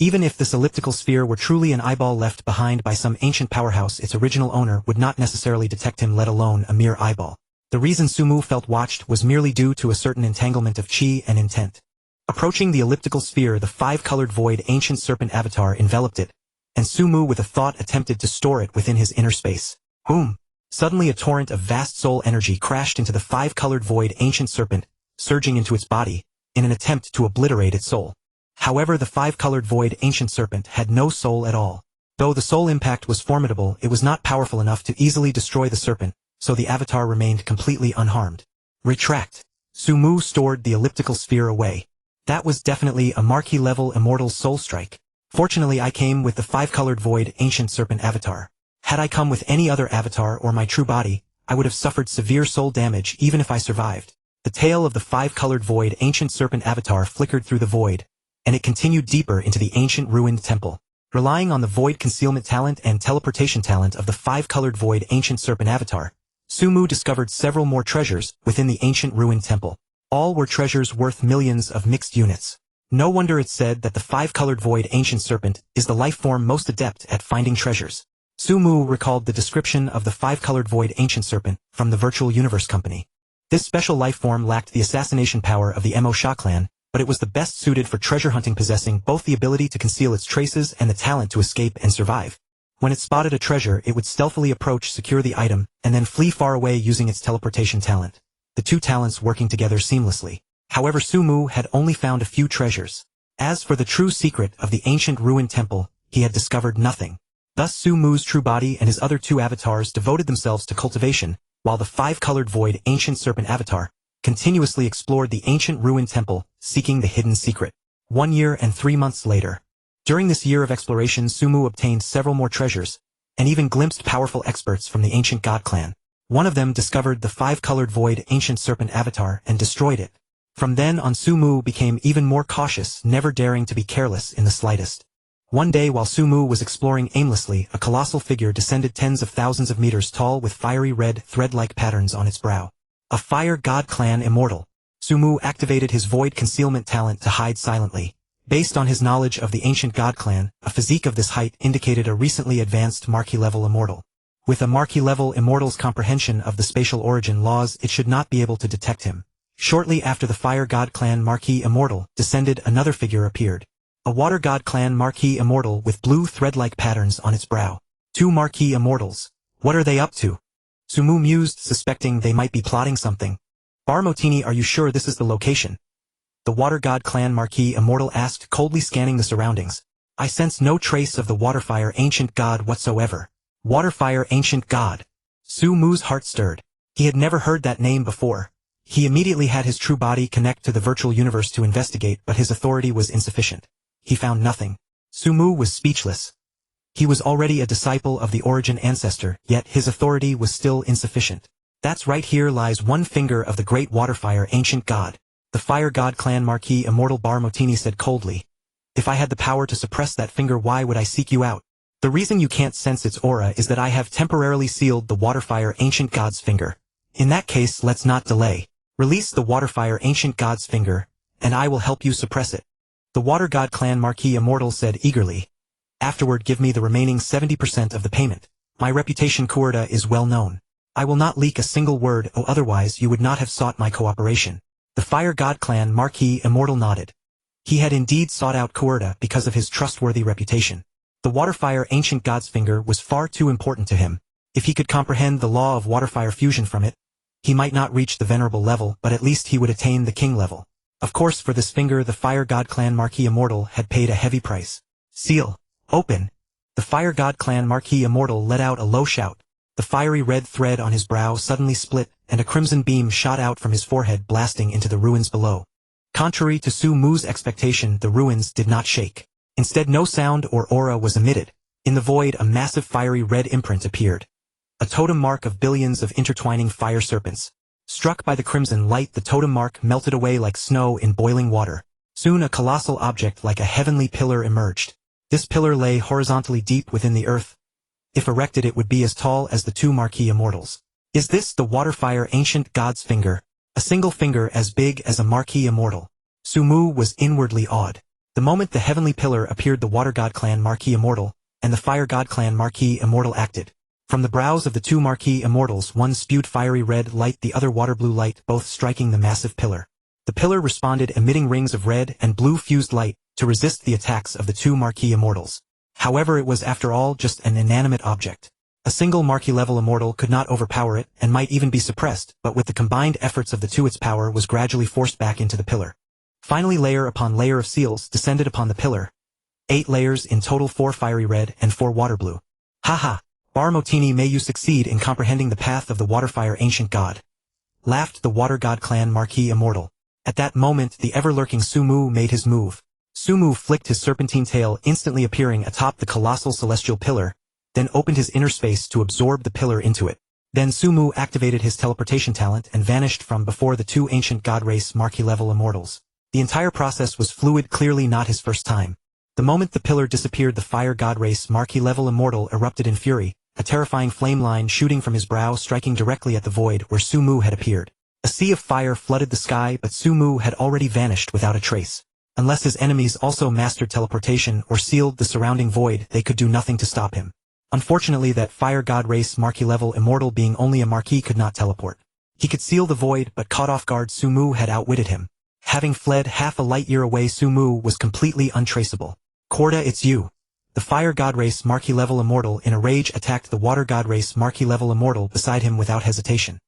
Even if this elliptical sphere were truly an eyeball left behind by some ancient powerhouse, its original owner would not necessarily detect him, let alone a mere eyeball. The reason Sumu felt watched was merely due to a certain entanglement of chi and intent. Approaching the elliptical sphere, the five-colored void ancient serpent avatar enveloped it, and Sumu with a thought attempted to store it within his inner space. Boom! Suddenly a torrent of vast soul energy crashed into the five-colored void ancient serpent, surging into its body, in an attempt to obliterate its soul. However, the five-colored void ancient serpent had no soul at all. Though the soul impact was formidable, it was not powerful enough to easily destroy the serpent, so the avatar remained completely unharmed. Retract. Sumu stored the elliptical sphere away. That was definitely a marquee-level immortal soul strike. Fortunately, I came with the five-colored void ancient serpent avatar. Had I come with any other avatar or my true body, I would have suffered severe soul damage even if I survived. The tail of the five-colored void ancient serpent avatar flickered through the void, and it continued deeper into the ancient ruined temple. Relying on the void concealment talent and teleportation talent of the five-colored void ancient serpent avatar, Sumu discovered several more treasures within the ancient ruined temple. All were treasures worth millions of mixed units. No wonder it's said that the five-colored void ancient serpent is the life form most adept at finding treasures. Sumu recalled the description of the five-colored void ancient serpent from the Virtual Universe Company. This special life form lacked the assassination power of the Mo Sha clan, but it was the best suited for treasure hunting, possessing both the ability to conceal its traces and the talent to escape and survive. When it spotted a treasure, it would stealthily approach, secure the item, and then flee far away using its teleportation talent. The two talents working together seamlessly. However, Sumu had only found a few treasures. As for the true secret of the ancient ruined temple, he had discovered nothing. Thus Sumu's true body and his other two avatars devoted themselves to cultivation, while the five-colored void ancient serpent avatar continuously explored the ancient ruined temple, seeking the hidden secret. 1 year and 3 months later. During this year of exploration, Sumu obtained several more treasures, and even glimpsed powerful experts from the ancient god clan. One of them discovered the five-colored void ancient serpent avatar and destroyed it. From then on, Sumu became even more cautious, never daring to be careless in the slightest. One day while Sumu was exploring aimlessly, a colossal figure descended tens of thousands of meters tall with fiery red, thread-like patterns on its brow. A fire god clan immortal. Sumu activated his void concealment talent to hide silently. Based on his knowledge of the ancient god clan, a physique of this height indicated a recently advanced marquee-level immortal. With a marquee-level immortal's comprehension of the spatial origin laws, it should not be able to detect him. Shortly after the fire god clan marquee immortal descended, another figure appeared. A water god clan marquee immortal with blue thread-like patterns on its brow. Two marquee immortals. What are they up to? Sumu mused, suspecting they might be plotting something. Barmotini, are you sure this is the location? The water god clan marquee immortal asked, coldly scanning the surroundings. I sense no trace of the waterfire ancient god whatsoever. Waterfire ancient god. Sumu's heart stirred. He had never heard that name before. He immediately had his true body connect to the virtual universe to investigate, but his authority was insufficient. He found nothing. Sumu was speechless. He was already a disciple of the origin ancestor, yet his authority was still insufficient. That's right, here lies one finger of the great waterfire ancient god. The fire god clan marquee immortal Barmotini said coldly. If I had the power to suppress that finger, why would I seek you out? The reason you can't sense its aura is that I have temporarily sealed the waterfire ancient god's finger. In that case, let's not delay. Release the waterfire ancient god's finger, and I will help you suppress it. The water god clan marquee immortal said eagerly. Afterward, give me the remaining 70% of the payment. My reputation Kuerda is well known. I will not leak a single word, or otherwise you would not have sought my cooperation. The fire god clan marquee immortal nodded. He had indeed sought out Kuerda because of his trustworthy reputation. The waterfire ancient god's finger was far too important to him. If he could comprehend the law of waterfire fusion from it, he might not reach the venerable level, but at least he would attain the king level. Of course, for this finger the fire god clan marquee immortal had paid a heavy price. Seal. Open. The fire god clan marquee immortal let out a low shout. The fiery red thread on his brow suddenly split, and a crimson beam shot out from his forehead, blasting into the ruins below. Contrary to Sumu's expectation, the ruins did not shake. Instead, no sound or aura was emitted. In the void, a massive fiery red imprint appeared. A totem mark of billions of intertwining fire serpents. Struck by the crimson light, the totem mark melted away like snow in boiling water. Soon a colossal object like a heavenly pillar emerged. This pillar lay horizontally deep within the earth. If erected, it would be as tall as the two marquee immortals. Is this the waterfire ancient god's finger? A single finger as big as a marquee immortal. Sumu was inwardly awed. The moment the heavenly pillar appeared, the Water God Clan Marquis Immortal and the Fire God Clan Marquis Immortal acted. From the brows of the two Marquis Immortals, one spewed fiery red light, the other water blue light, both striking the massive pillar. The pillar responded, emitting rings of red and blue fused light to resist the attacks of the two Marquis Immortals. However, it was after all just an inanimate object. A single Marquis-level immortal could not overpower it and might even be suppressed, but with the combined efforts of the two, its power was gradually forced back into the pillar. Finally, layer upon layer of seals descended upon the pillar. 8 layers in total, 4 fiery red and 4 water blue. Haha! Barmotini, may you succeed in comprehending the path of the Waterfire Ancient God. Laughed the Water God Clan Marquis Immortal. At that moment, the ever-lurking Sumu made his move. Sumu flicked his serpentine tail, instantly appearing atop the colossal celestial pillar, then opened his inner space to absorb the pillar into it. Then Sumu activated his teleportation talent and vanished from before the two ancient god race Marquis-level immortals. The entire process was fluid, clearly not his first time. The moment the pillar disappeared, the fire god race Marquis-level immortal erupted in fury, a terrifying flame line shooting from his brow, striking directly at the void where Sumu had appeared. A sea of fire flooded the sky, but Sumu had already vanished without a trace. Unless his enemies also mastered teleportation or sealed the surrounding void, they could do nothing to stop him. Unfortunately, that fire god race Marquis-level immortal, being only a Marquis, could not teleport. He could seal the void, but caught off guard, Sumu had outwitted him. Having fled half a light year away, Sumu was completely untraceable. Korda, it's you. The fire god race Marquis-level immortal in a rage attacked the water god race Marquis-level immortal beside him without hesitation.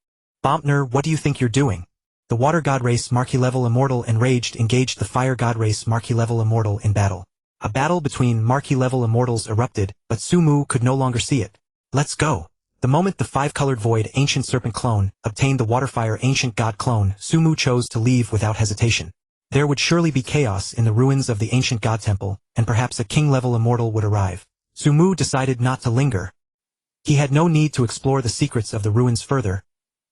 Bompner, what do you think you're doing? The water god race Marquis-level immortal, enraged, engaged the fire god race Marquis-level immortal in battle. A battle between Marquis-level immortals erupted, but Sumu could no longer see it. Let's go. The moment the 5-colored void ancient serpent clone obtained the waterfire ancient god clone, Sumu chose to leave without hesitation. There would surely be chaos in the ruins of the ancient god temple, and perhaps a king-level immortal would arrive. Sumu decided not to linger. He had no need to explore the secrets of the ruins further.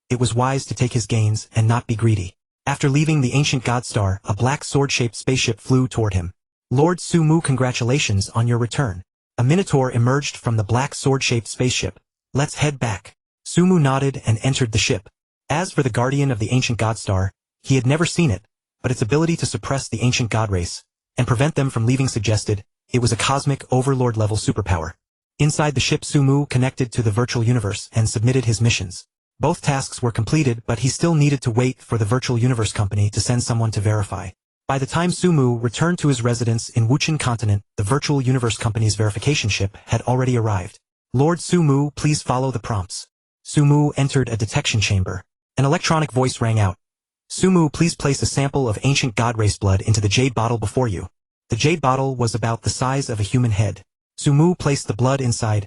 It was wise to take his gains and not be greedy. After leaving the ancient god star, a black sword-shaped spaceship flew toward him. Lord Sumu, congratulations on your return. A minotaur emerged from the black sword-shaped spaceship. Let's head back. Sumu nodded and entered the ship. As for the guardian of the ancient god star, he had never seen it, but its ability to suppress the ancient god race and prevent them from leaving suggested it was a cosmic overlord-level superpower. Inside the ship, Sumu connected to the virtual universe and submitted his missions. Both tasks were completed, but he still needed to wait for the virtual universe company to send someone to verify. By the time Sumu returned to his residence in Wuchen continent, the virtual universe company's verification ship had already arrived. Lord Sumu, please follow the prompts. Sumu entered a detection chamber. An electronic voice rang out. Sumu, please place a sample of ancient god race blood into the jade bottle before you. The jade bottle was about the size of a human head. Sumu placed the blood inside.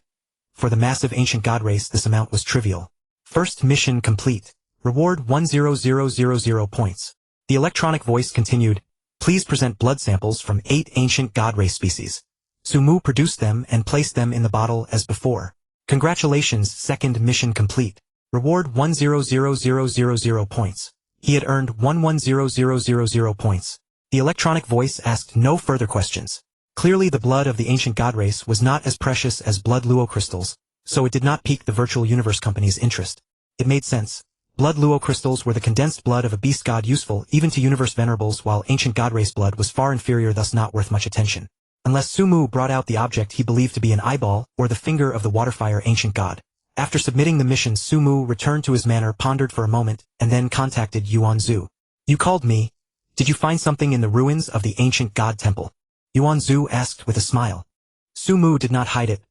For the massive ancient god race, this amount was trivial. First mission complete. Reward 100,000 points. The electronic voice continued. Please present blood samples from 8 ancient god race species. Sumu produced them and placed them in the bottle as before. Congratulations, second mission complete. Reward 100,000 points. He had earned 110,000 points. The electronic voice asked no further questions. Clearly the blood of the ancient god race was not as precious as blood Luo crystals, so it did not pique the virtual universe company's interest. It made sense. Blood Luo crystals were the condensed blood of a beast god, useful even to universe venerables, while ancient god race blood was far inferior, thus not worth much attention. Unless Sumu brought out the object he believed to be an eyeball or the finger of the waterfire ancient god. After submitting the mission, Sumu returned to his manor, pondered for a moment, and then contacted Yuan Zhu. You called me. Did you find something in the ruins of the ancient god temple? Yuan Zhu asked with a smile. Sumu did not hide it.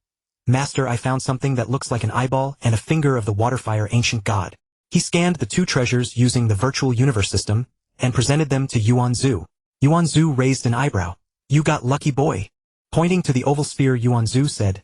Master, I found something that looks like an eyeball and a finger of the waterfire ancient god. He scanned the 2 treasures using the virtual universe system, and presented them to Yuan Zhu. Yuan Zhu raised an eyebrow. You got lucky, boy. Pointing to the oval sphere, Yuan Zhu said,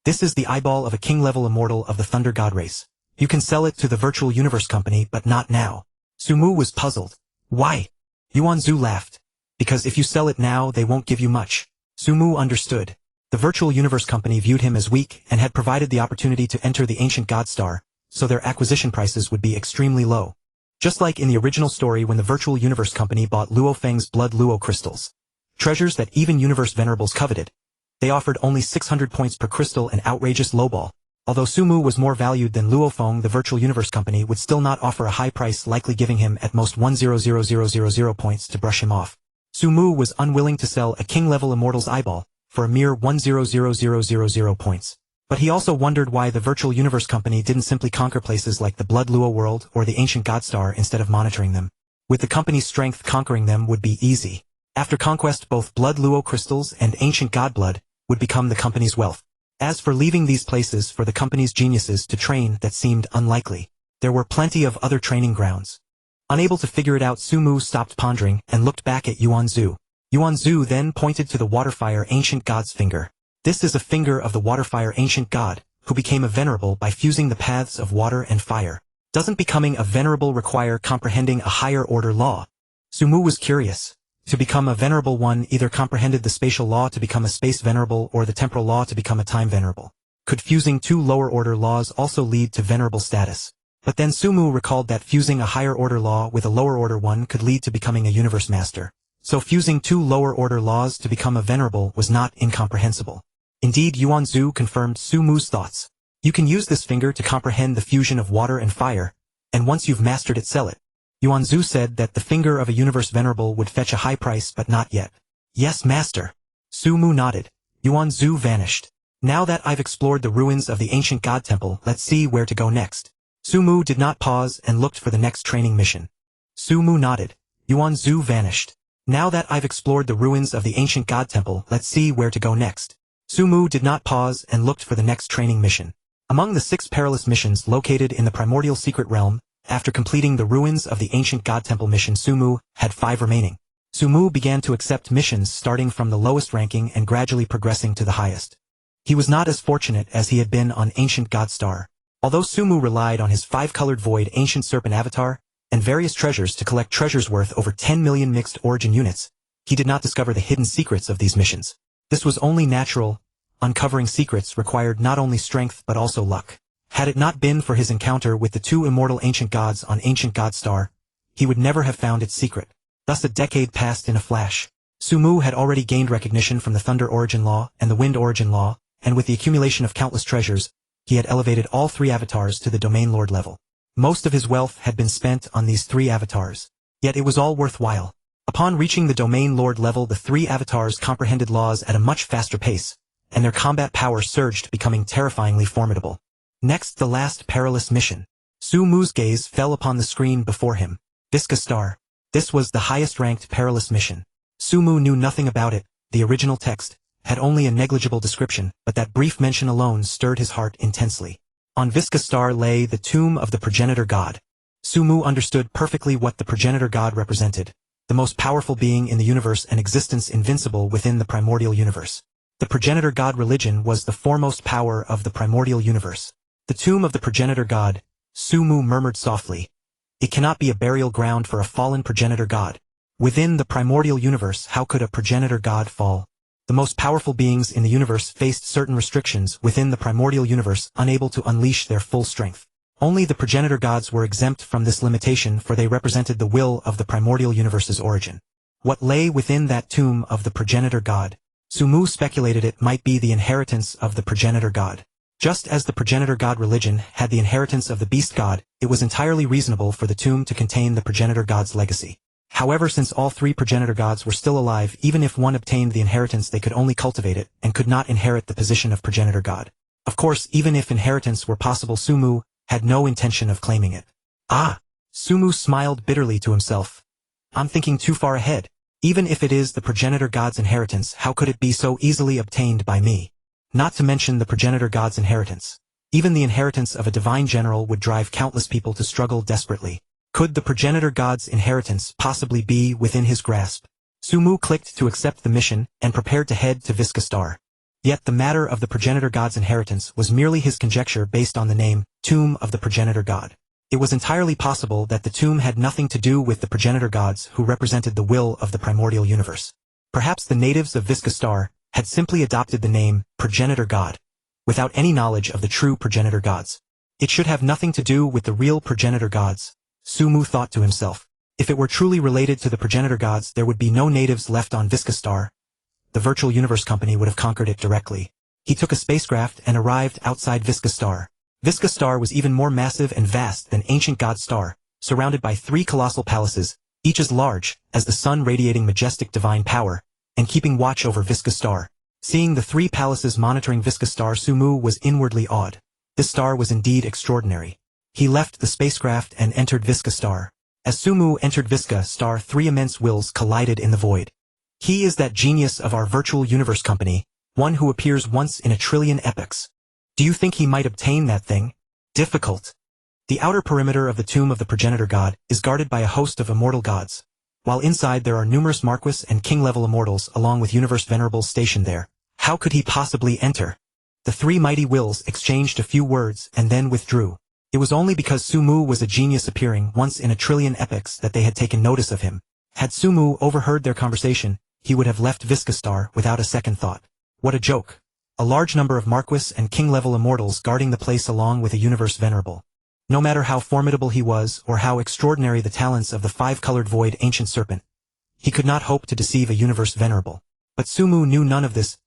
this is the eyeball of a king-level immortal of the Thunder God race. You can sell it to the virtual universe company, but not now. Sumu was puzzled. Why? Yuan Zhu laughed. Because if you sell it now, they won't give you much. Sumu understood. The virtual universe company viewed him as weak and had provided the opportunity to enter the ancient god star, so their acquisition prices would be extremely low. Just like in the original story when the virtual universe company bought Luo Feng's blood Luo crystals. Treasures that even universe venerables coveted. They offered only 600 points per crystal, an outrageous lowball. Although Sumu was more valued than Luo Feng, the virtual universe company would still not offer a high price, likely giving him at most 100,000 points to brush him off. Sumu was unwilling to sell a king-level immortal's eyeball for a mere 1,000,000 points. But he also wondered why the Virtual Universe Company didn't simply conquer places like the Blood Luo world or the Ancient God Star instead of monitoring them. With the company's strength, conquering them would be easy. After conquest, both Blood Luo crystals and Ancient God Blood would become the company's wealth. As for leaving these places for the company's geniuses to train, that seemed unlikely. There were plenty of other training grounds. Unable to figure it out, Sumu stopped pondering and looked back at Yuanzu. Yuanzu then pointed to the Waterfire Ancient God's finger. This is a finger of the Waterfire Ancient God, who became a venerable by fusing the paths of water and fire. Doesn't becoming a venerable require comprehending a higher order law? Sumu was curious. To become a venerable, one either comprehended the spatial law to become a space venerable or the temporal law to become a time venerable. Could fusing two lower order laws also lead to venerable status? But then Sumu recalled that fusing a higher order law with a lower order one could lead to becoming a universe master. So fusing two lower order laws to become a venerable was not incomprehensible. Indeed, Yuanzu confirmed Sumu's thoughts. You can use this finger to comprehend the fusion of water and fire, and once you've mastered it, sell it. Yuanzu said that the finger of a universe venerable would fetch a high price, but not yet. Yes, master. Sumu nodded. Yuanzu vanished. Now that I've explored the ruins of the ancient god temple, let's see where to go next. Sumu did not pause and looked for the next training mission. Sumu nodded. Yuanzu vanished. Now that I've explored the ruins of the ancient god temple, let's see where to go next. Sumu did not pause and looked for the next training mission. Among the 6 perilous missions located in the primordial secret realm, after completing the ruins of the ancient god temple mission, Sumu had 5 remaining. Sumu began to accept missions starting from the lowest ranking and gradually progressing to the highest. He was not as fortunate as he had been on Ancient God Star. Although Sumu relied on his 5-colored void ancient serpent avatar and various treasures to collect treasures worth over 10 million mixed origin units, he did not discover the hidden secrets of these missions. This was only natural. Uncovering secrets required not only strength but also luck. Had it not been for his encounter with the 2 immortal ancient gods on Ancient God Star, he would never have found its secret. Thus a decade passed in a flash. Sumu had already gained recognition from the Thunder Origin Law and the Wind Origin Law, and with the accumulation of countless treasures, he had elevated all 3 avatars to the Domain Lord level. Most of his wealth had been spent on these 3 avatars. Yet it was all worthwhile. Upon reaching the Domain Lord level, the 3 avatars comprehended laws at a much faster pace, and their combat power surged, becoming terrifyingly formidable. Next, the last perilous mission. Sumu's gaze fell upon the screen before him. Visca Star. This was the highest-ranked perilous mission. Sumu knew nothing about it. The original text had only a negligible description, but that brief mention alone stirred his heart intensely. On Visca Star lay the tomb of the progenitor god. Sumu understood perfectly what the progenitor god represented, the most powerful being in the universe, an existence invincible within the primordial universe. The progenitor god religion was the foremost power of the primordial universe. The tomb of the progenitor god, Sumu murmured softly. It cannot be a burial ground for a fallen progenitor god. Within the primordial universe, how could a progenitor god fall? The most powerful beings in the universe faced certain restrictions within the primordial universe, unable to unleash their full strength. Only the progenitor gods were exempt from this limitation, for they represented the will of the primordial universe's origin. What lay within that tomb of the progenitor god? Sumu speculated it might be the inheritance of the progenitor god. Just as the progenitor god religion had the inheritance of the beast god, it was entirely reasonable for the tomb to contain the progenitor god's legacy. However, since all 3 progenitor gods were still alive, even if one obtained the inheritance, they could only cultivate it, and could not inherit the position of progenitor god. Of course, even if inheritance were possible, Sumu had no intention of claiming it. Ah! Sumu smiled bitterly to himself. I'm thinking too far ahead. Even if it is the progenitor god's inheritance, how could it be so easily obtained by me? Not to mention the progenitor god's inheritance. Even the inheritance of a divine general would drive countless people to struggle desperately. Could the progenitor god's inheritance possibly be within his grasp? Sumu clicked to accept the mission and prepared to head to Visca Star. Yet the matter of the progenitor god's inheritance was merely his conjecture based on the name, Tomb of the Progenitor God. It was entirely possible that the tomb had nothing to do with the progenitor gods who represented the will of the primordial universe. Perhaps the natives of Visca Star had simply adopted the name, Progenitor God, without any knowledge of the true progenitor gods. It should have nothing to do with the real progenitor gods, Sumu thought to himself. If it were truly related to the progenitor gods, there would be no natives left on Visca Star. The Virtual Universe Company would have conquered it directly. He took a spacecraft and arrived outside Visca Star. Visca Star was even more massive and vast than Ancient God Star, surrounded by 3 colossal palaces, each as large as the sun, radiating majestic divine power, and keeping watch over Visca Star. Seeing the three palaces monitoring Visca Star, Sumu was inwardly awed. This star was indeed extraordinary. He left the spacecraft and entered Visca Star. As Sumu entered Visca Star, three immense wills collided in the void. He is that genius of our virtual universe company, one who appears once in a trillion epochs. Do you think he might obtain that thing? Difficult. The outer perimeter of the tomb of the progenitor god is guarded by a host of immortal gods, while inside there are numerous Marquis and King-level immortals along with universe venerables stationed there. How could he possibly enter? The three mighty wills exchanged a few words and then withdrew. It was only because Sumu was a genius appearing once in a trillion epochs that they had taken notice of him. Had Sumu overheard their conversation, he would have left Visca Star without a second thought. What a joke. A large number of Marquis and King-level immortals guarding the place along with a universe venerable. No matter how formidable he was or how extraordinary the talents of the five-colored void ancient serpent, he could not hope to deceive a universe venerable. But Sumu knew none of this.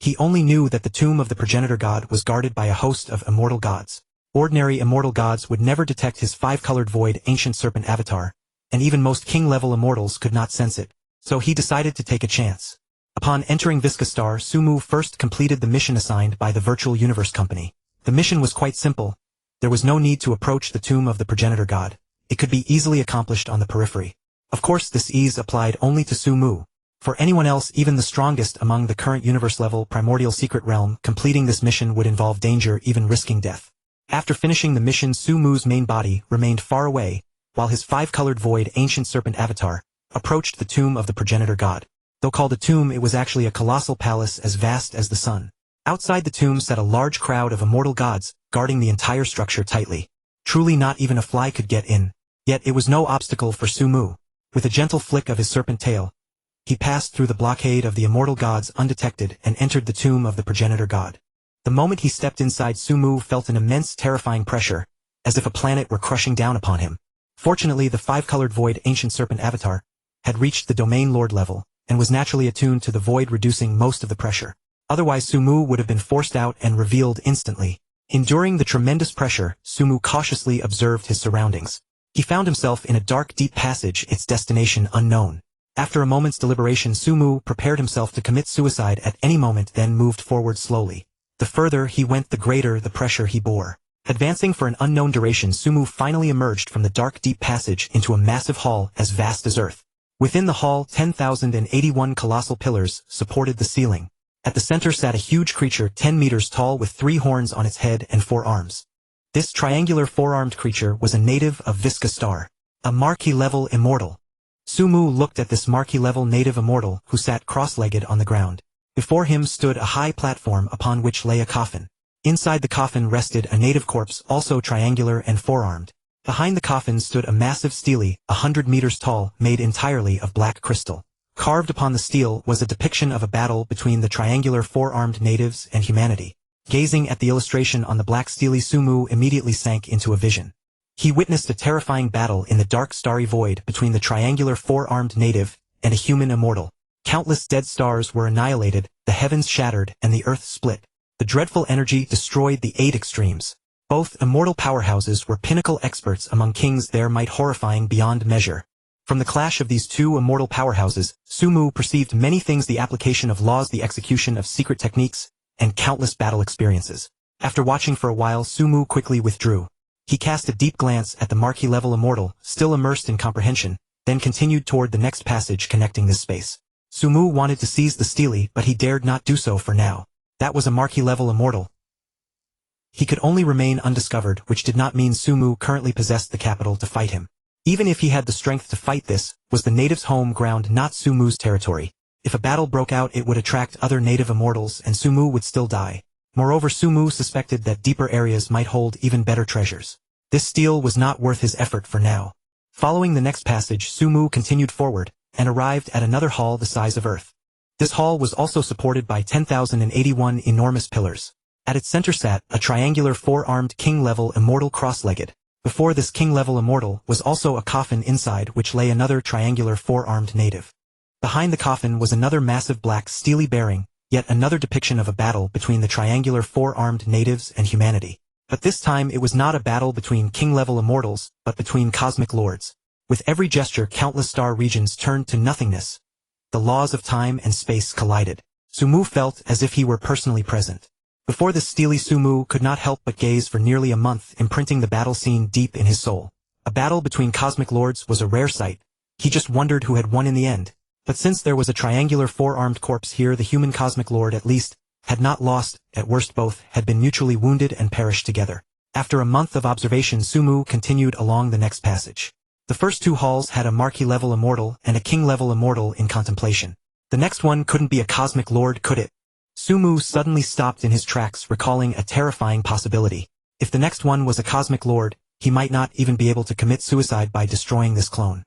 He only knew that the tomb of the progenitor god was guarded by a host of immortal gods. Ordinary immortal gods would never detect his five-colored void ancient serpent avatar, and even most king-level immortals could not sense it. So he decided to take a chance. Upon entering Visca Star, Sumu first completed the mission assigned by the Virtual Universe Company. The mission was quite simple. There was no need to approach the tomb of the progenitor god. It could be easily accomplished on the periphery. Of course, this ease applied only to Sumu. For anyone else, even the strongest among the current universe-level primordial secret realm, completing this mission would involve danger, even risking death. After finishing the mission, Sumu's main body remained far away, while his five-colored void ancient serpent avatar approached the tomb of the progenitor god. Though called a tomb, it was actually a colossal palace as vast as the sun. Outside the tomb sat a large crowd of immortal gods, guarding the entire structure tightly. Truly not even a fly could get in. Yet it was no obstacle for Sumu. With a gentle flick of his serpent tail, he passed through the blockade of the immortal gods undetected and entered the tomb of the progenitor god. The moment he stepped inside, Sumu felt an immense terrifying pressure, as if a planet were crushing down upon him. Fortunately, the five-colored void ancient serpent avatar had reached the domain lord level, and was naturally attuned to the void, reducing most of the pressure. Otherwise, Sumu would have been forced out and revealed instantly. Enduring the tremendous pressure, Sumu cautiously observed his surroundings. He found himself in a dark, deep passage, its destination unknown. After a moment's deliberation, Sumu prepared himself to commit suicide at any moment, then moved forward slowly. The further he went, the greater the pressure he bore. Advancing for an unknown duration, Sumu finally emerged from the dark, deep passage into a massive hall as vast as Earth. Within the hall, 10,081 colossal pillars supported the ceiling. At the center sat a huge creature 10 meters tall with 3 horns on its head and 4 arms. This triangular 4-armed creature was a native of Visca Star, a marquee-level immortal. Sumu looked at this marquee-level native immortal who sat cross-legged on the ground. Before him stood a high platform upon which lay a coffin. Inside the coffin rested a native corpse, also triangular and 4-armed. Behind the coffin stood a massive stele, 100 meters tall, made entirely of black crystal. Carved upon the stele was a depiction of a battle between the triangular 4-armed natives and humanity. Gazing at the illustration on the black stele, Sumu immediately sank into a vision. He witnessed a terrifying battle in the dark starry void between the triangular 4-armed native and a human immortal. Countless dead stars were annihilated, the heavens shattered, and the earth split. The dreadful energy destroyed the 8 extremes. Both immortal powerhouses were pinnacle experts among kings there, might horrifying beyond measure. From the clash of these two immortal powerhouses, Sumu perceived many things: the application of laws, the execution of secret techniques, and countless battle experiences. After watching for a while, Sumu quickly withdrew. He cast a deep glance at the marquee-level immortal, still immersed in comprehension, then continued toward the next passage connecting this space. Sumu wanted to seize the stele, but he dared not do so for now. That was a marquee-level immortal. He could only remain undiscovered, which did not mean Sumu currently possessed the capital to fight him. Even if he had the strength to fight, this was the native's home ground, not Sumu's territory. If a battle broke out, it would attract other native immortals, and Sumu would still die. Moreover, Sumu suspected that deeper areas might hold even better treasures. This stele was not worth his effort for now. Following the next passage, Sumu continued forward, and arrived at another hall the size of Earth. This hall was also supported by 10,081 enormous pillars. At its center sat a triangular 4-armed king-level immortal cross-legged. Before this king-level immortal was also a coffin, inside which lay another triangular 4-armed native. Behind the coffin was another massive black stele bearing yet another depiction of a battle between the triangular 4-armed natives and humanity. But this time it was not a battle between king-level immortals, but between cosmic lords. With every gesture, countless star regions turned to nothingness. The laws of time and space collided. Sumu felt as if he were personally present. Before this, steely Sumu could not help but gaze for nearly a month, imprinting the battle scene deep in his soul. A battle between cosmic lords was a rare sight. He just wondered who had won in the end. But since there was a triangular four-armed corpse here, the human cosmic lord at least had not lost. At worst, both had been mutually wounded and perished together. After a month of observation, Sumu continued along the next passage. The first two halls had a marquis-level immortal and a king-level immortal in contemplation. The next one couldn't be a cosmic lord, could it? Sumu suddenly stopped in his tracks, recalling a terrifying possibility. If the next one was a cosmic lord, he might not even be able to commit suicide by destroying this clone.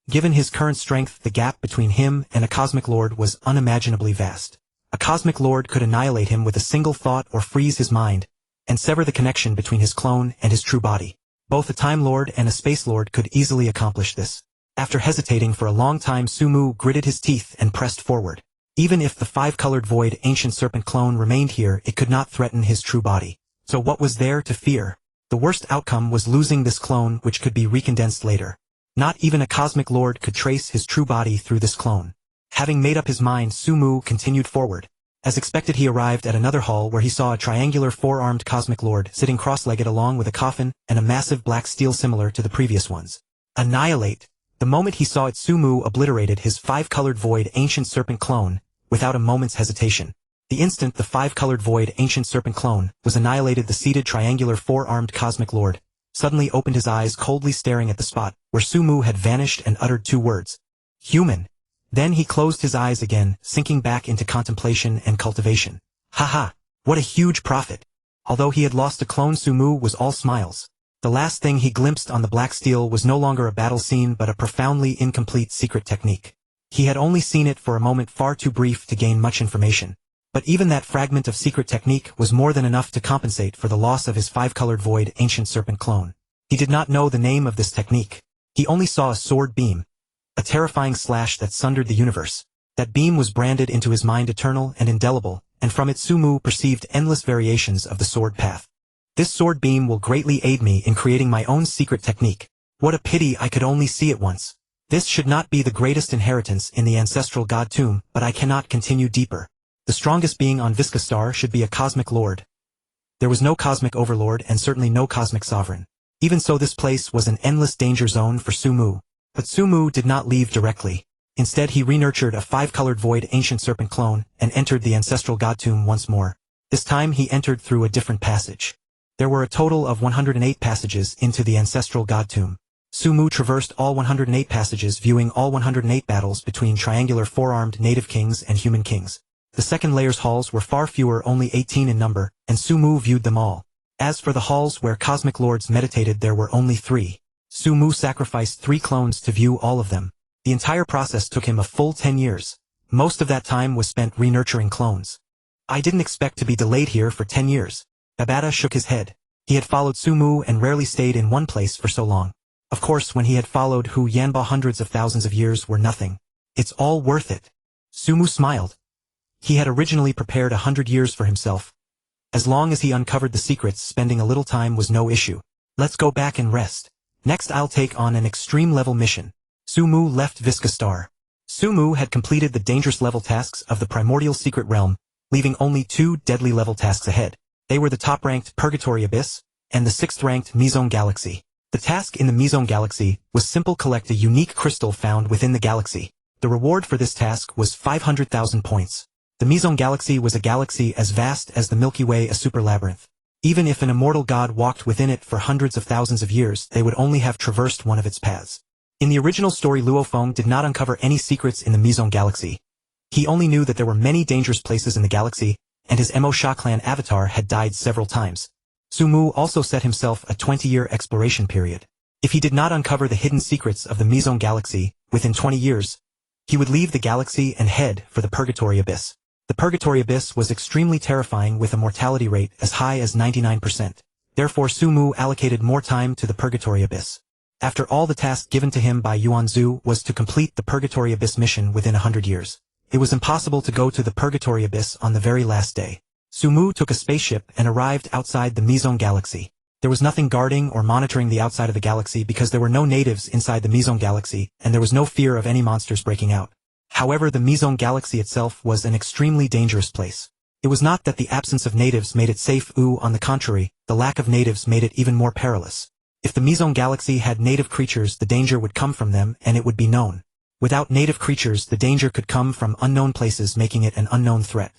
Given his current strength, the gap between him and a cosmic lord was unimaginably vast. A cosmic lord could annihilate him with a single thought or freeze his mind, and sever the connection between his clone and his true body. Both a Time Lord and a Space Lord could easily accomplish this. After hesitating for a long time, Sumu gritted his teeth and pressed forward. Even if the five-colored void ancient serpent clone remained here, it could not threaten his true body. So what was there to fear? The worst outcome was losing this clone, which could be recondensed later. Not even a cosmic lord could trace his true body through this clone. Having made up his mind, Sumu continued forward. As expected, he arrived at another hall where he saw a triangular four-armed cosmic lord sitting cross-legged along with a coffin and a massive black steel similar to the previous ones. Annihilate! The moment he saw it, Sumu obliterated his five-colored void ancient serpent clone without a moment's hesitation. The instant the five-colored void ancient serpent clone was annihilated, the seated triangular four-armed cosmic lord suddenly opened his eyes, coldly staring at the spot where Sumu had vanished, and uttered two words. Human. Then he closed his eyes again, sinking back into contemplation and cultivation. Haha, what a huge profit. Although he had lost a clone, Sumu was all smiles. The last thing he glimpsed on the black steel was no longer a battle scene but a profoundly incomplete secret technique. He had only seen it for a moment, far too brief to gain much information. But even that fragment of secret technique was more than enough to compensate for the loss of his five-colored void ancient serpent clone. He did not know the name of this technique. He only saw a sword beam, a terrifying slash that sundered the universe. That beam was branded into his mind eternal and indelible, and from it Sumu perceived endless variations of the sword path. This sword beam will greatly aid me in creating my own secret technique. What a pity I could only see it once. This should not be the greatest inheritance in the ancestral god tomb, but I cannot continue deeper. The strongest being on Visca Star should be a cosmic lord. There was no cosmic overlord and certainly no cosmic sovereign. Even so, this place was an endless danger zone for Sumu. But Sumu did not leave directly. Instead, he renurtured a five-colored void ancient serpent clone and entered the ancestral god tomb once more. This time he entered through a different passage. There were a total of 108 passages into the ancestral god tomb. Sumu traversed all 108 passages, viewing all 108 battles between triangular four-armed native kings and human kings. The second layer's halls were far fewer, only 18 in number, and Sumu viewed them all. As for the halls where cosmic lords meditated, there were only 3. Sumu sacrificed 3 clones to view all of them. The entire process took him a full 10 years. Most of that time was spent renurturing clones. I didn't expect to be delayed here for 10 years. Babata shook his head. He had followed Sumu and rarely stayed in one place for so long. Of course, when he had followed Hunyuan, hundreds of thousands of years were nothing. It's all worth it. Sumu smiled. He had originally prepared 100 years for himself. As long as he uncovered the secrets, spending a little time was no issue. Let's go back and rest. Next, I'll take on an extreme-level mission. Sumu left Visca Star. Sumu had completed the dangerous level tasks of the primordial secret realm, leaving only 2 deadly level tasks ahead. They were the top-ranked Purgatory Abyss and the 6th-ranked Mizone Galaxy. The task in the Mizone Galaxy was simple: collect a unique crystal found within the galaxy. The reward for this task was 500,000 points. The Mizone Galaxy was a galaxy as vast as the Milky Way, a super labyrinth. Even if an immortal god walked within it for hundreds of thousands of years, they would only have traversed one of its paths. In the original story, Luo Feng did not uncover any secrets in the Mizone Galaxy. He only knew that there were many dangerous places in the galaxy, and his Mo Sha clan avatar had died several times. Sumu also set himself a 20-year exploration period. If he did not uncover the hidden secrets of the Mizone Galaxy within 20 years, he would leave the galaxy and head for the Purgatory Abyss. The Purgatory Abyss was extremely terrifying, with a mortality rate as high as 99%. Therefore, Sumu allocated more time to the Purgatory Abyss. After all, the task given to him by Yuanzu was to complete the Purgatory Abyss mission within 100 years. It was impossible to go to the Purgatory Abyss on the very last day. Sumu took a spaceship and arrived outside the Mizone Galaxy. There was nothing guarding or monitoring the outside of the galaxy because there were no natives inside the Mizong galaxy, and there was no fear of any monsters breaking out. However, the Mizong galaxy itself was an extremely dangerous place. It was not that the absence of natives made it safe, on the contrary, the lack of natives made it even more perilous. If the Mizong galaxy had native creatures, the danger would come from them and it would be known. Without native creatures, the danger could come from unknown places, making it an unknown threat.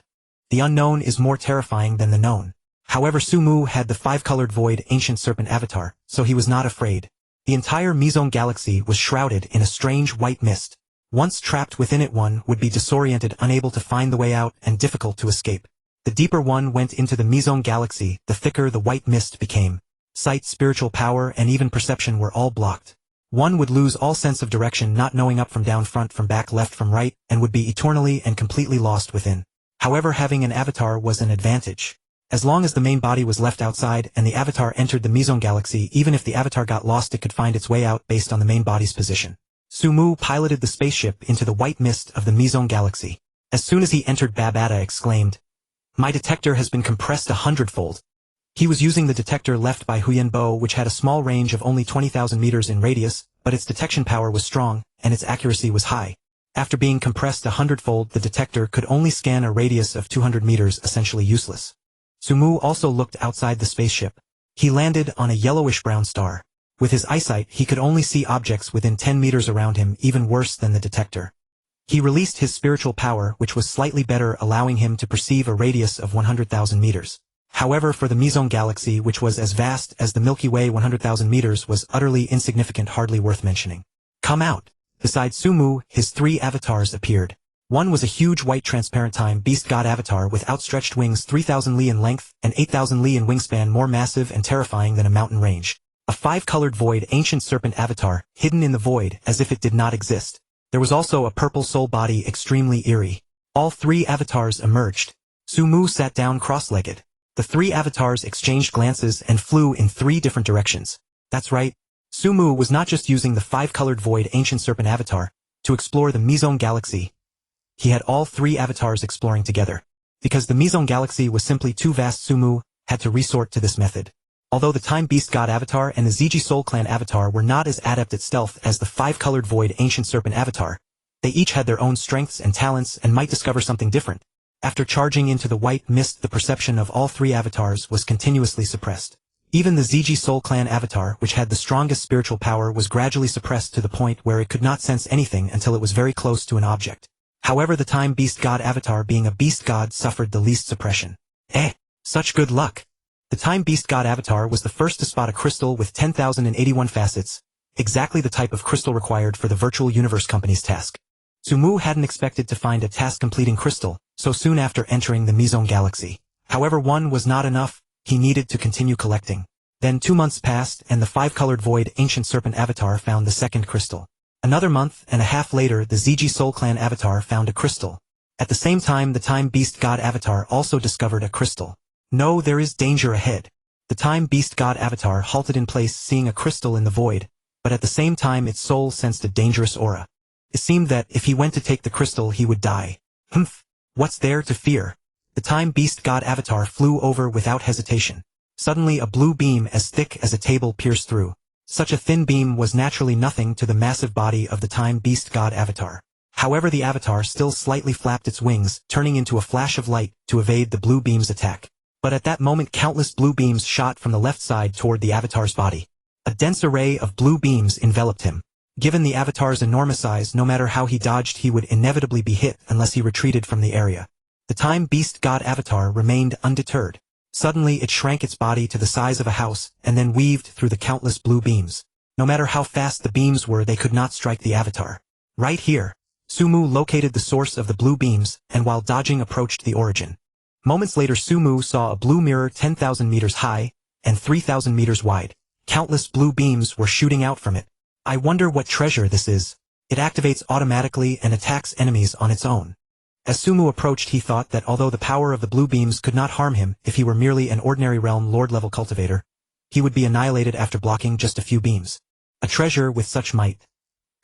The unknown is more terrifying than the known. However, Sumu had the five-colored void ancient serpent avatar, so he was not afraid. The entire Mizong galaxy was shrouded in a strange white mist. Once trapped within it, one would be disoriented, unable to find the way out, and difficult to escape. The deeper one went into the Mizong galaxy, the thicker the white mist became. Sight, spiritual power, and even perception were all blocked. One would lose all sense of direction, not knowing up from down, front from back, left from right, and would be eternally and completely lost within. However, having an avatar was an advantage. As long as the main body was left outside and the avatar entered the Mizong galaxy, even if the avatar got lost, it could find its way out based on the main body's position. Sumu piloted the spaceship into the white mist of the Mizong galaxy. As soon as he entered, Babata exclaimed, "My detector has been compressed 100-fold. He was using the detector left by Hunyuan, which had a small range of only 20,000 meters in radius, but its detection power was strong, and its accuracy was high. After being compressed 100-fold, the detector could only scan a radius of 200 meters, essentially useless. Sumu also looked outside the spaceship. He landed on a yellowish-brown star. With his eyesight, he could only see objects within 10 meters around him, even worse than the detector. He released his spiritual power, which was slightly better, allowing him to perceive a radius of 100,000 meters. However, for the Mizong galaxy, which was as vast as the Milky Way, 100,000 meters was utterly insignificant, hardly worth mentioning. "Come out." Beside Sumu, his three avatars appeared. One was a huge white transparent time beast god avatar with outstretched wings 3,000 li in length and 8,000 li in wingspan, more massive and terrifying than a mountain range. A five-colored void ancient serpent avatar, hidden in the void as if it did not exist. There was also a purple soul body, extremely eerie. All three avatars emerged. Sumu sat down cross-legged. The three avatars exchanged glances and flew in three different directions. That's right. Sumu was not just using the five-colored void ancient serpent avatar to explore the Mizong galaxy. He had all three avatars exploring together. Because the Mizong galaxy was simply too vast, Sumu had to resort to this method. Although the Time Beast God avatar and the Ziji Soul Clan avatar were not as adept at stealth as the five-colored void ancient serpent avatar, they each had their own strengths and talents and might discover something different. After charging into the white mist, the perception of all three avatars was continuously suppressed. Even the Ziji Soul Clan avatar, which had the strongest spiritual power, was gradually suppressed to the point where it could not sense anything until it was very close to an object. However, the Time Beast God avatar, being a beast god, suffered the least suppression. Such good luck! The Time Beast God avatar was the first to spot a crystal with 10,081 facets, exactly the type of crystal required for the Virtual Universe Company's task. Sumu hadn't expected to find a task-completing crystal so soon after entering the Mizong galaxy. However, one was not enough. He needed to continue collecting. Then 2 months passed and the five-colored void ancient serpent avatar found the second crystal. Another month and a half later, the Ziji Soul Clan avatar found a crystal. At the same time, the Time Beast God avatar also discovered a crystal. No, there is danger ahead. The Time Beast God avatar halted in place, seeing a crystal in the void, but at the same time its soul sensed a dangerous aura. It seemed that if he went to take the crystal, he would die. What's there to fear? The Time Beast God avatar flew over without hesitation. Suddenly a blue beam as thick as a table pierced through. Such a thin beam was naturally nothing to the massive body of the Time Beast God avatar. However, the avatar still slightly flapped its wings, turning into a flash of light to evade the blue beam's attack. But at that moment, countless blue beams shot from the left side toward the avatar's body. A dense array of blue beams enveloped him. Given the avatar's enormous size, no matter how he dodged, he would inevitably be hit unless he retreated from the area. The Time Beast God avatar remained undeterred. Suddenly it shrank its body to the size of a house, and then weaved through the countless blue beams. No matter how fast the beams were, they could not strike the avatar. Right here, Sumu located the source of the blue beams, and while dodging approached the origin. Moments later, Sumu saw a blue mirror 10,000 meters high, and 3,000 meters wide. Countless blue beams were shooting out from it. I wonder what treasure this is. It activates automatically and attacks enemies on its own. As Sumu approached, he thought that although the power of the blue beams could not harm him if he were merely an ordinary realm lord-level cultivator, he would be annihilated after blocking just a few beams. A treasure with such might.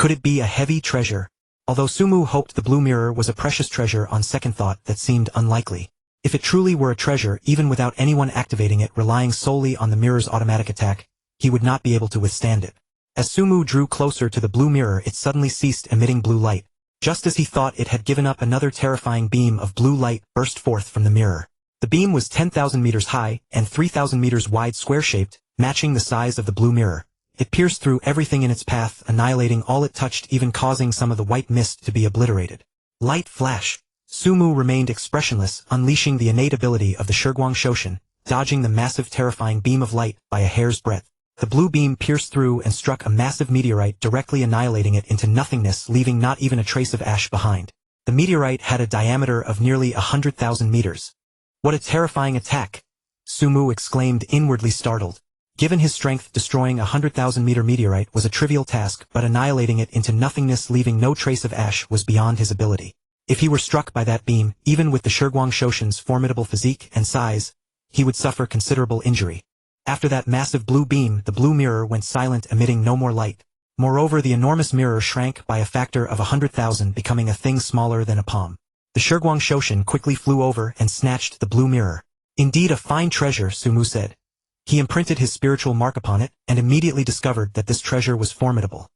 Could it be a heavy treasure? Although Sumu hoped the blue mirror was a precious treasure, on second thought that seemed unlikely. If it truly were a treasure, even without anyone activating it, relying solely on the mirror's automatic attack, he would not be able to withstand it. As Sumu drew closer to the blue mirror, it suddenly ceased emitting blue light. Just as he thought it had given up, another terrifying beam of blue light burst forth from the mirror. The beam was 10,000 meters high and 3,000 meters wide, square-shaped, matching the size of the blue mirror. It pierced through everything in its path, annihilating all it touched, even causing some of the white mist to be obliterated. Light flash. Sumu remained expressionless, unleashing the innate ability of the Shiguang Shoshin, dodging the massive terrifying beam of light by a hair's breadth. The blue beam pierced through and struck a massive meteorite, directly annihilating it into nothingness, leaving not even a trace of ash behind. The meteorite had a diameter of nearly 100,000 meters. What a terrifying attack! Sumu exclaimed, inwardly startled. Given his strength, destroying a 100,000-meter meteorite was a trivial task, but annihilating it into nothingness, leaving no trace of ash, was beyond his ability. If he were struck by that beam, even with the Shiguang Shoshin's formidable physique and size, he would suffer considerable injury. After that massive blue beam, the blue mirror went silent, emitting no more light. Moreover, the enormous mirror shrank by a factor of 100,000, becoming a thing smaller than a palm. The Shiguang Shoshin quickly flew over and snatched the blue mirror. Indeed a fine treasure, Sumu said. He imprinted his spiritual mark upon it, and immediately discovered that this treasure was formidable,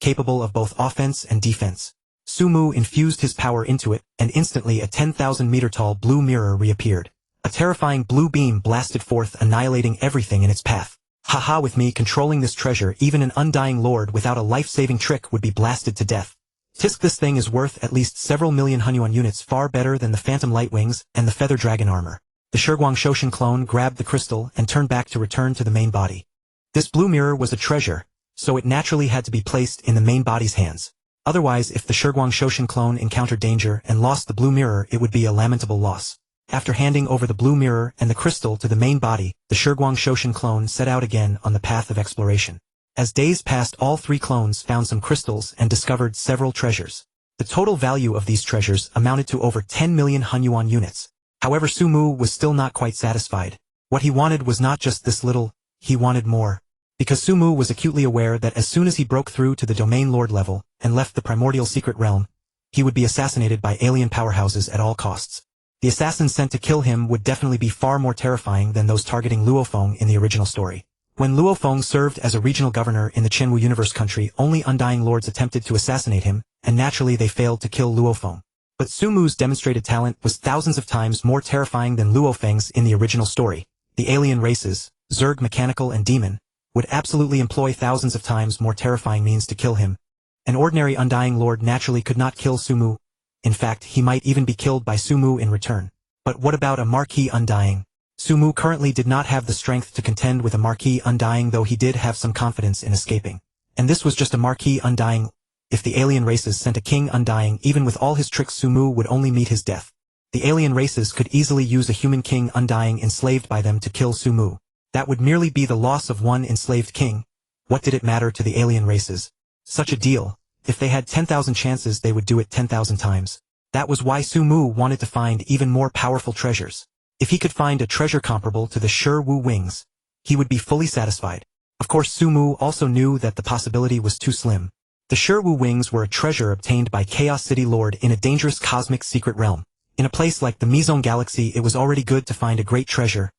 capable of both offense and defense. Sumu infused his power into it, and instantly a 10,000-meter-tall blue mirror reappeared. A terrifying blue beam blasted forth, annihilating everything in its path. Haha, with me controlling this treasure, even an undying lord without a life-saving trick would be blasted to death. Tisk, this thing is worth at least several million Hunyuan units, far better than the Phantom Light Wings and the Feather Dragon armor. The Shiguang Shoshin clone grabbed the crystal and turned back to return to the main body. This blue mirror was a treasure, so it naturally had to be placed in the main body's hands. Otherwise, if the Shiguang Shoshin clone encountered danger and lost the blue mirror, it would be a lamentable loss. After handing over the blue mirror and the crystal to the main body, the Shiguang Shoshin clone set out again on the path of exploration. As days passed, all three clones found some crystals and discovered several treasures. The total value of these treasures amounted to over 10 million Hunyuan units. However, Sumu was still not quite satisfied. What he wanted was not just this little, he wanted more. Because Sumu was acutely aware that as soon as he broke through to the Domain Lord level and left the primordial secret realm, he would be assassinated by alien powerhouses at all costs. The assassins sent to kill him would definitely be far more terrifying than those targeting Luo Feng in the original story. When Luo Feng served as a regional governor in the Qianwu Universe country, only Undying Lords attempted to assassinate him, and naturally they failed to kill Luo Feng. But Sumu's demonstrated talent was thousands of times more terrifying than Luo Feng's in the original story. The alien races, Zerg, Mechanical and Demon, would absolutely employ thousands of times more terrifying means to kill him. An ordinary Undying Lord naturally could not kill Sumu. In fact, he might even be killed by Sumu in return. But what about a Marquis Undying? Sumu currently did not have the strength to contend with a Marquis Undying, though he did have some confidence in escaping. And this was just a Marquis Undying. If the alien races sent a King Undying, even with all his tricks, Sumu would only meet his death. The alien races could easily use a human King Undying enslaved by them to kill Sumu. That would merely be the loss of one enslaved king. What did it matter to the alien races? Such a deal. If they had 10,000 chances, they would do it 10,000 times. That was why Sumu wanted to find even more powerful treasures. If he could find a treasure comparable to the Shi Wu Wings, he would be fully satisfied. Of course, Sumu also knew that the possibility was too slim. The Shi Wu Wings were a treasure obtained by Chaos City Lord in a dangerous cosmic secret realm. In a place like the Mizong Galaxy, it was already good to find a great treasure.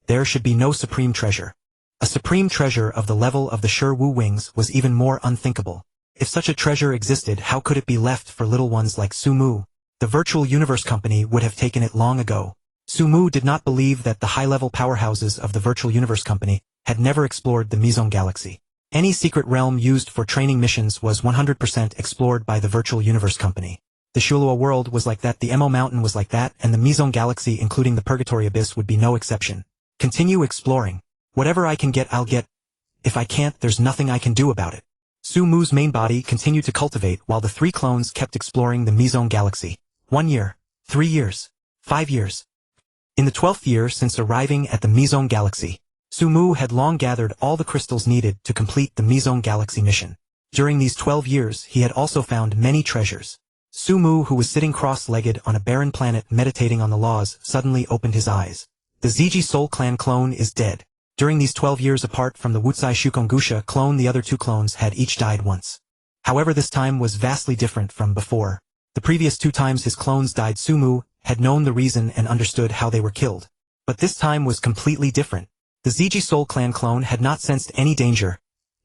There should be no supreme treasure. A supreme treasure of the level of the Shi Wu Wings was even more unthinkable. If such a treasure existed, how could it be left for little ones like Sumu? The Virtual Universe Company would have taken it long ago. Sumu did not believe that the high-level powerhouses of the Virtual Universe Company had never explored the Mizong Galaxy. Any secret realm used for training missions was 100% explored by the Virtual Universe Company. The Shulua world was like that, the Mo Mountain was like that, and the Mizong Galaxy, including the Purgatory Abyss, would be no exception. Continue exploring. Whatever I can get, I'll get. If I can't, there's nothing I can do about it. Sumu's main body continued to cultivate while the three clones kept exploring the Mizong Galaxy. 1 year, 3 years, 5 years. In the 12th year since arriving at the Mizong Galaxy, Sumu had long gathered all the crystals needed to complete the Mizong Galaxy mission. During these 12 years, he had also found many treasures. Sumu, who was sitting cross-legged on a barren planet meditating on the laws, suddenly opened his eyes. The Ziji Soul Clan clone is dead. During these 12 years, apart from the Wutsai Shukongusha clone, the other two clones had each died once. However, this time was vastly different from before. The previous 2 times his clones died, Sumu had known the reason and understood how they were killed. But this time was completely different. The ZG Soul Clan clone had not sensed any danger.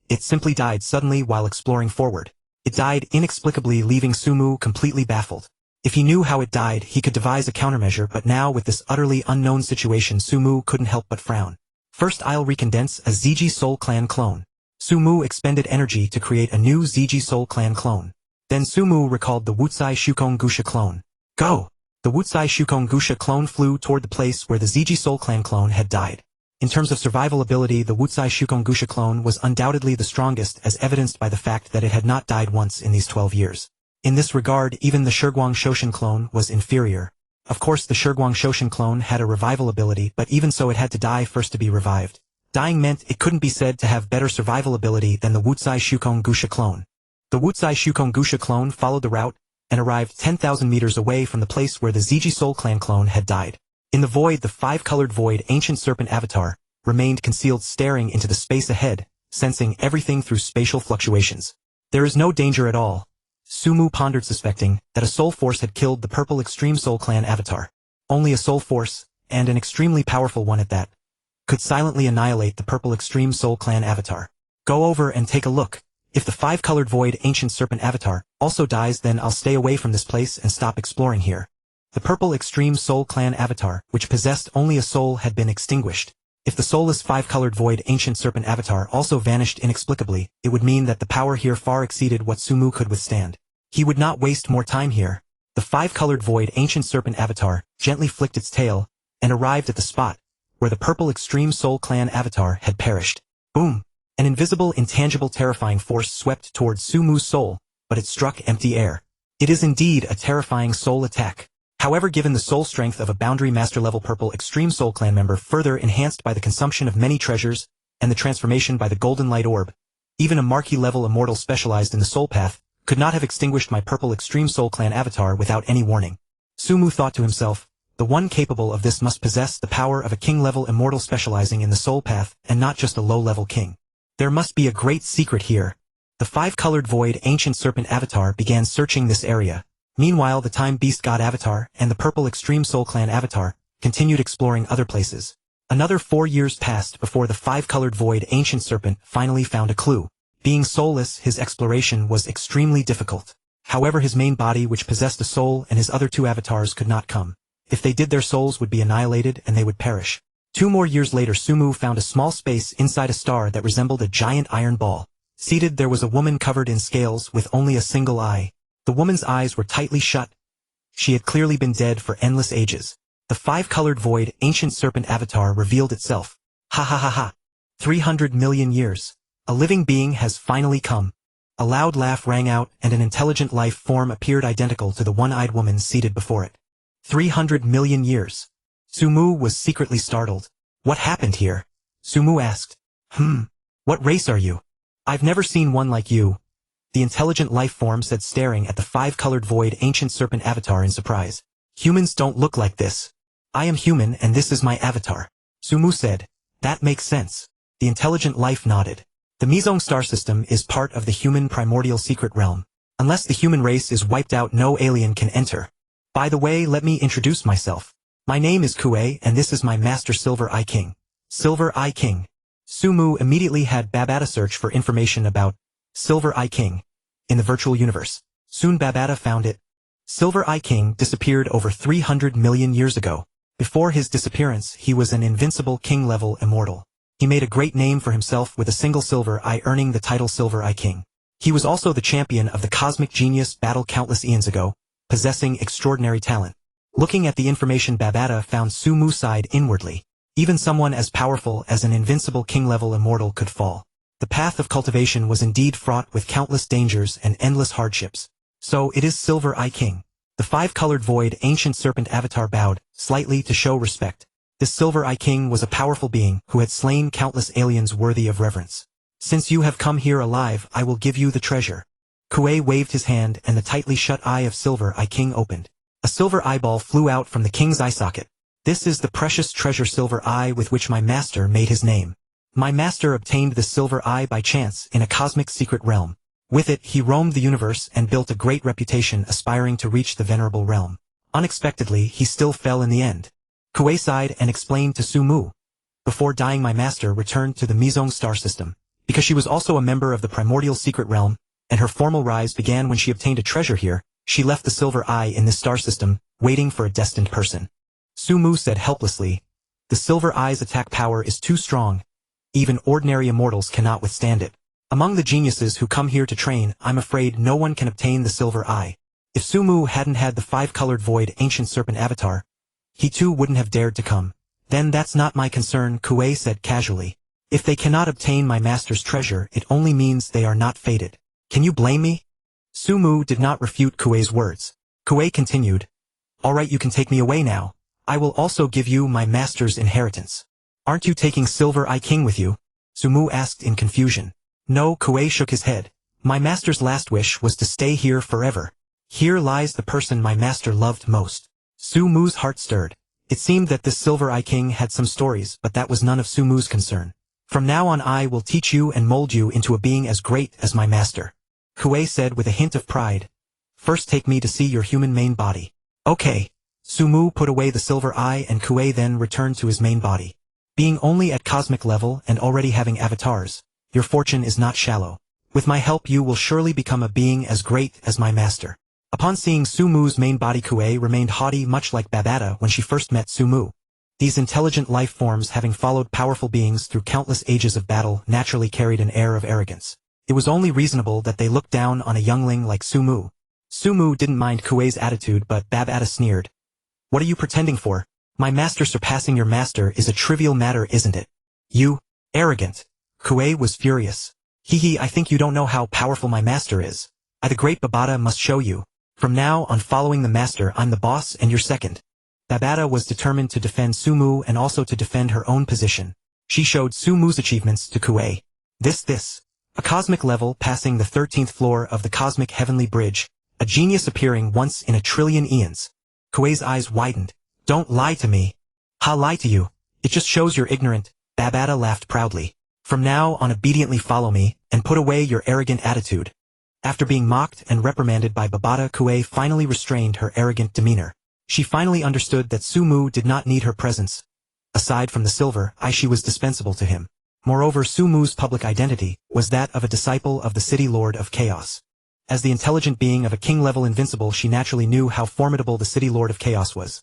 It simply died suddenly while exploring forward. It died inexplicably, leaving Sumu completely baffled. If he knew how it died, he could devise a countermeasure, but now with this utterly unknown situation, Sumu couldn't help but frown. First, I'll recondense a ZG Soul Clan clone. Sumu expended energy to create a new ZG Soul Clan clone. Then Sumu recalled the Wutsai Shukong Gusha clone. Go! The Wutsai Shukong Gusha clone flew toward the place where the ZG Soul Clan clone had died. In terms of survival ability, the Wutsai Shukong Gusha clone was undoubtedly the strongest, as evidenced by the fact that it had not died once in these 12 years. In this regard, even the Shurguang Shoshin clone was inferior. Of course, the Shurguang Shoshin clone had a revival ability, but even so it had to die first to be revived. Dying meant it couldn't be said to have better survival ability than the Wutsai Shukong Gusha clone. The Wutsai Shukong Gusha clone followed the route and arrived 10,000 meters away from the place where the ZG Soul Clan clone had died. In the void, the five-colored void ancient serpent avatar remained concealed, staring into the space ahead, sensing everything through spatial fluctuations. There is no danger at all, Sumu pondered, suspecting that a soul force had killed the purple Extreme Soul Clan avatar. Only a soul force, and an extremely powerful one at that, could silently annihilate the purple Extreme Soul Clan avatar. Go over and take a look. If the five-colored void ancient serpent avatar also dies, then I'll stay away from this place and stop exploring here. The purple Extreme Soul Clan avatar, which possessed only a soul, had been extinguished. If the soulless five-colored void ancient serpent avatar also vanished inexplicably, it would mean that the power here far exceeded what Sumu could withstand. He would not waste more time here. The five-colored void ancient serpent avatar gently flicked its tail and arrived at the spot where the purple Extreme Soul Clan avatar had perished. Boom! An invisible, intangible, terrifying force swept towards Sumu's soul, but it struck empty air. It is indeed a terrifying soul attack. However, given the soul strength of a Boundary Master-level purple Extreme Soul Clan member, further enhanced by the consumption of many treasures and the transformation by the Golden Light Orb, even a Marquis-level immortal specialized in the Soul Path could not have extinguished my purple Extreme Soul Clan avatar without any warning. Sumu thought to himself, the one capable of this must possess the power of a king-level immortal specializing in the Soul Path, and not just a low-level king. There must be a great secret here. The five-colored void ancient serpent avatar began searching this area. Meanwhile, the Time Beast God avatar and the purple Extreme Soul Clan avatar continued exploring other places. Another 4 years passed before the five-colored void ancient serpent finally found a clue. Being soulless, his exploration was extremely difficult. However, his main body, which possessed a soul, and his other two avatars could not come. If they did, their souls would be annihilated and they would perish. 2 more years later, Sumu found a small space inside a star that resembled a giant iron ball. Seated there was a woman covered in scales with only a single eye. The woman's eyes were tightly shut. She had clearly been dead for endless ages. The five-colored void ancient serpent avatar revealed itself. Ha ha ha ha. 300 million years. A living being has finally come. A loud laugh rang out and an intelligent life form appeared identical to the one-eyed woman seated before it. 300 million years. Sumu was secretly startled. What happened here? Sumu asked. What race are you? I've never seen one like you. The intelligent life form said, staring at the five-colored void ancient serpent avatar in surprise. Humans don't look like this. I am human and this is my avatar. Sumu said. That makes sense. The intelligent life nodded. The Mizong star system is part of the human primordial secret realm. Unless the human race is wiped out, no alien can enter. By the way, let me introduce myself. My name is Kue and this is my master Silver Eye King. Silver Eye King. Sumu immediately had Babata search for information about Silver Eye King in the virtual universe. Soon Babata found it. Silver Eye King disappeared over 300 million years ago. Before his disappearance, he was an invincible king-level immortal. He made a great name for himself with a single silver eye, earning the title Silver Eye King. He was also the champion of the Cosmic Genius battle countless eons ago, possessing extraordinary talent. Looking at the information, Babata found Sumu sighed inwardly. Even someone as powerful as an invincible king-level immortal could fall. The path of cultivation was indeed fraught with countless dangers and endless hardships. So it is Silver Eye King. The five-colored void ancient serpent avatar bowed slightly to show respect. This Silver Eye King was a powerful being who had slain countless aliens worthy of reverence. Since you have come here alive, I will give you the treasure. Kue waved his hand and the tightly shut eye of Silver Eye King opened. A silver eyeball flew out from the king's eye socket. This is the precious treasure Silver Eye with which my master made his name. My master obtained the Silver Eye by chance in a cosmic secret realm. With it, he roamed the universe and built a great reputation, aspiring to reach the venerable realm. Unexpectedly, he still fell in the end. Kuei sighed and explained to Su Mu. Before dying, my master returned to the Mizong star system, because she was also a member of the primordial secret realm, and her formal rise began when she obtained a treasure here. She left the silver eye in this star system, waiting for a destined person. Su Mu said helplessly, the silver eye's attack power is too strong. Even ordinary immortals cannot withstand it. Among the geniuses who come here to train, I'm afraid no one can obtain the silver eye. If Su Mu hadn't had the five-colored void ancient serpent avatar, he too wouldn't have dared to come. Then that's not my concern, Kuei said casually. If they cannot obtain my master's treasure, it only means they are not fated. Can you blame me? Su Mu did not refute Kuei's words. Kuei continued, alright, you can take me away now. I will also give you my master's inheritance. Aren't you taking Silver Eye King with you? Su Mu asked in confusion. No, Kuei shook his head. My master's last wish was to stay here forever. Here lies the person my master loved most. Su Mu's heart stirred. It seemed that this Silver Eye King had some stories, but that was none of Su Mu's concern. From now on I will teach you and mold you into a being as great as my master. Kuei said with a hint of pride. First take me to see your human main body. Okay. Su Mu put away the silver eye and Kuei then returned to his main body. Being only at cosmic level and already having avatars, your fortune is not shallow. With my help you will surely become a being as great as my master. Upon seeing Su Mu's main body, Kuei remained haughty, much like Babata when she first met Su Mu. These intelligent life forms, having followed powerful beings through countless ages of battle, naturally carried an air of arrogance. It was only reasonable that they looked down on a youngling like Su Mu. Su Mu didn't mind Kuei's attitude, but Babata sneered. What are you pretending for? My master surpassing your master is a trivial matter, isn't it? You, arrogant. Kuei was furious. Hee, I think you don't know how powerful my master is. I, the great Babata, must show you. From now on, following the master, I'm the boss and you're second. Babata was determined to defend Su Mu and also to defend her own position. She showed Su Mu's achievements to Kuei. This. A cosmic level passing the 13th floor of the cosmic heavenly bridge, a genius appearing once in a trillion eons. Kuei's eyes widened. Don't lie to me. Ha, lie to you. It just shows you're ignorant. Babata laughed proudly. From now on, obediently follow me, and put away your arrogant attitude. After being mocked and reprimanded by Babata, Kuei finally restrained her arrogant demeanor. She finally understood that Su Mu did not need her presence. Aside from the silver eye, she was dispensable to him. Moreover, Su Mu's public identity was that of a disciple of the City Lord of Chaos. As the intelligent being of a king-level invincible, she naturally knew how formidable the City Lord of Chaos was.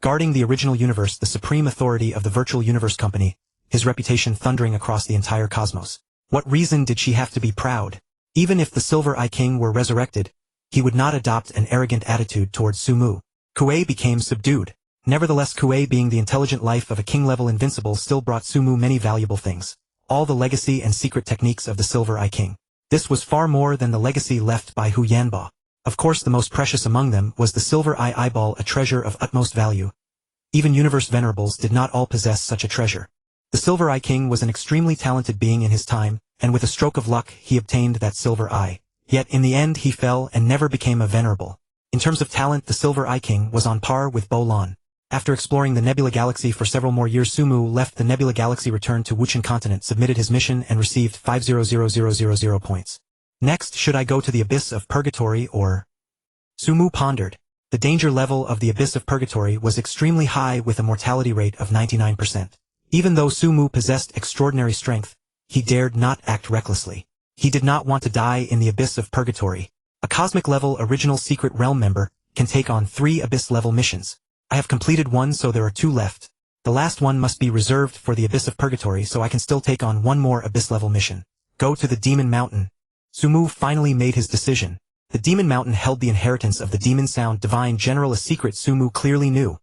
Guarding the original universe, the supreme authority of the Virtual Universe Company, his reputation thundering across the entire cosmos. What reason did she have to be proud? Even if the Silver Eye King were resurrected, he would not adopt an arrogant attitude towards Su Mu. Kuei became subdued. Nevertheless, Kuei, being the intelligent life of a king-level invincible, still brought Su Mu many valuable things. All the legacy and secret techniques of the Silver Eye King. This was far more than the legacy left by Hunyuan. Of course, the most precious among them was the Silver Eye Eyeball, a treasure of utmost value. Even universe venerables did not all possess such a treasure. The Silver Eye King was an extremely talented being in his time, and with a stroke of luck he obtained that silver eye. Yet in the end he fell and never became a venerable. In terms of talent, the Silver Eye King was on par with Bo Lan. After exploring the Nebula Galaxy for several more years, Su Mu left the Nebula Galaxy, returned to Wuchen Continent, submitted his mission, and received 500,000 points. Next, should I go to the Abyss of Purgatory or? Su Mu pondered. The danger level of the Abyss of Purgatory was extremely high, with a mortality rate of 99%. Even though Su Mu possessed extraordinary strength, he dared not act recklessly. He did not want to die in the Abyss of Purgatory. A cosmic-level original secret realm member can take on 3 Abyss-level missions. I have completed 1, so there are 2 left. The last one must be reserved for the Abyss of Purgatory, so I can still take on 1 more Abyss-level mission. Go to the Demon Mountain. Su Mu finally made his decision. The Demon Mountain held the inheritance of the Demon Sound Divine General, a secret Su Mu clearly knew.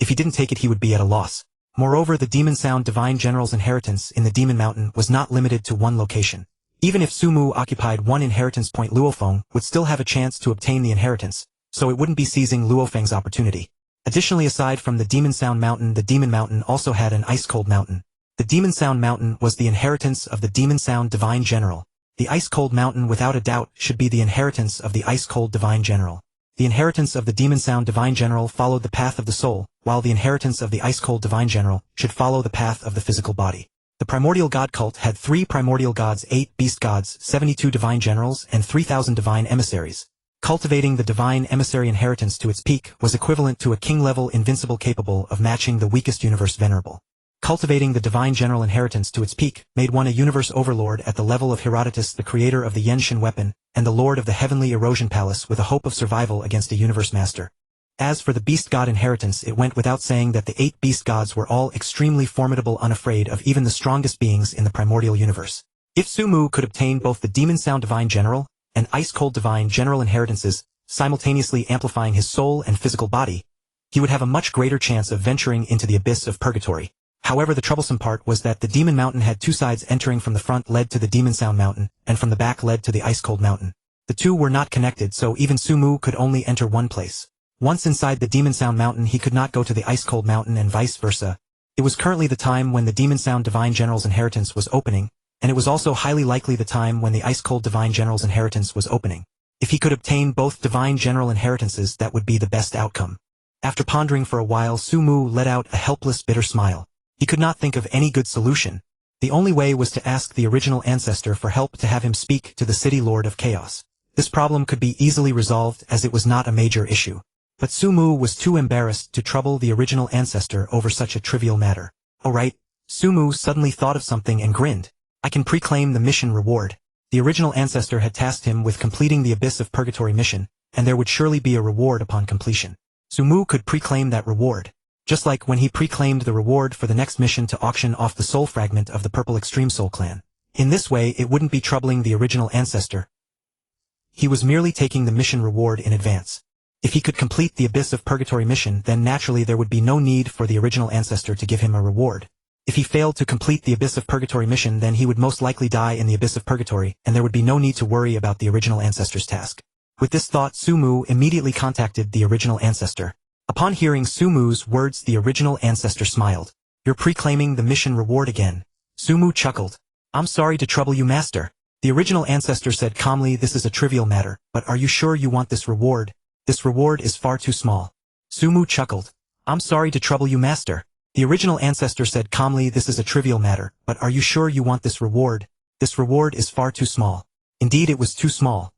If he didn't take it, he would be at a loss. Moreover, the Demon Sound Divine General's inheritance in the Demon Mountain was not limited to 1 location. Even if Su Mu occupied 1 inheritance point, Luo Feng would still have a chance to obtain the inheritance, so it wouldn't be seizing Luo Feng's opportunity. Additionally, aside from the Demon Sound Mountain, the Demon Mountain also had an Ice Cold Mountain. The Demon Sound Mountain was the inheritance of the Demon Sound Divine General. The Ice Cold Mountain, without a doubt, should be the inheritance of the Ice Cold Divine General. The inheritance of the Demon Sound Divine General followed the path of the soul, while the inheritance of the Ice Cold Divine General should follow the path of the physical body. The primordial god cult had 3 primordial gods, 8 beast gods, 72 divine generals, and 3,000 divine emissaries. Cultivating the divine emissary inheritance to its peak was equivalent to a king-level invincible capable of matching the weakest universe venerable. Cultivating the divine general inheritance to its peak made one a universe overlord at the level of Herodotus, the creator of the Yenshin weapon, and the lord of the heavenly erosion palace with a hope of survival against a universe master. As for the beast god inheritance, it went without saying that the 8 beast gods were all extremely formidable, unafraid of even the strongest beings in the primordial universe. If Sumu could obtain both the demon sound divine general and ice-cold divine general inheritances, simultaneously amplifying his soul and physical body, he would have a much greater chance of venturing into the abyss of purgatory. However, the troublesome part was that the demon mountain had 2 sides. Entering from the front led to the demon sound mountain, and from the back led to the ice-cold mountain. The two were not connected, so even Sumu could only enter one place. Once inside the demon sound mountain, he could not go to the ice-cold mountain and vice versa. It was currently the time when the demon sound divine general's inheritance was opening, and it was also highly likely the time when the ice-cold divine general's inheritance was opening. If he could obtain both divine general inheritances, that would be the best outcome. After pondering for a while, Sumu let out a helpless, bitter smile. He could not think of any good solution. The only way was to ask the original ancestor for help, to have him speak to the city lord of chaos. This problem could be easily resolved as it was not a major issue. But Sumu was too embarrassed to trouble the original ancestor over such a trivial matter. Alright, Sumu suddenly thought of something and grinned. I can pre-claim the mission reward. The original ancestor had tasked him with completing the Abyss of Purgatory mission, and there would surely be a reward upon completion. Sumu could pre-claim that reward. Just like when he pre-claimed the reward for the next mission to auction off the soul fragment of the Purple Extreme Soul Clan. In this way, it wouldn't be troubling the original ancestor. He was merely taking the mission reward in advance. If he could complete the Abyss of Purgatory mission, then naturally there would be no need for the original ancestor to give him a reward. If he failed to complete the Abyss of Purgatory mission, then he would most likely die in the Abyss of Purgatory, and there would be no need to worry about the original ancestor's task. With this thought, Sumu immediately contacted the original ancestor. Upon hearing Sumu's words, the original ancestor smiled. You're pre-claiming the mission reward again. Sumu chuckled. I'm sorry to trouble you, master. The original ancestor said calmly, this is a trivial matter, but are you sure you want this reward? This reward is far too small. Sumu chuckled. I'm sorry to trouble you, master. The original ancestor said calmly, this is a trivial matter, but are you sure you want this reward? This reward is far too small. Indeed, it was too small.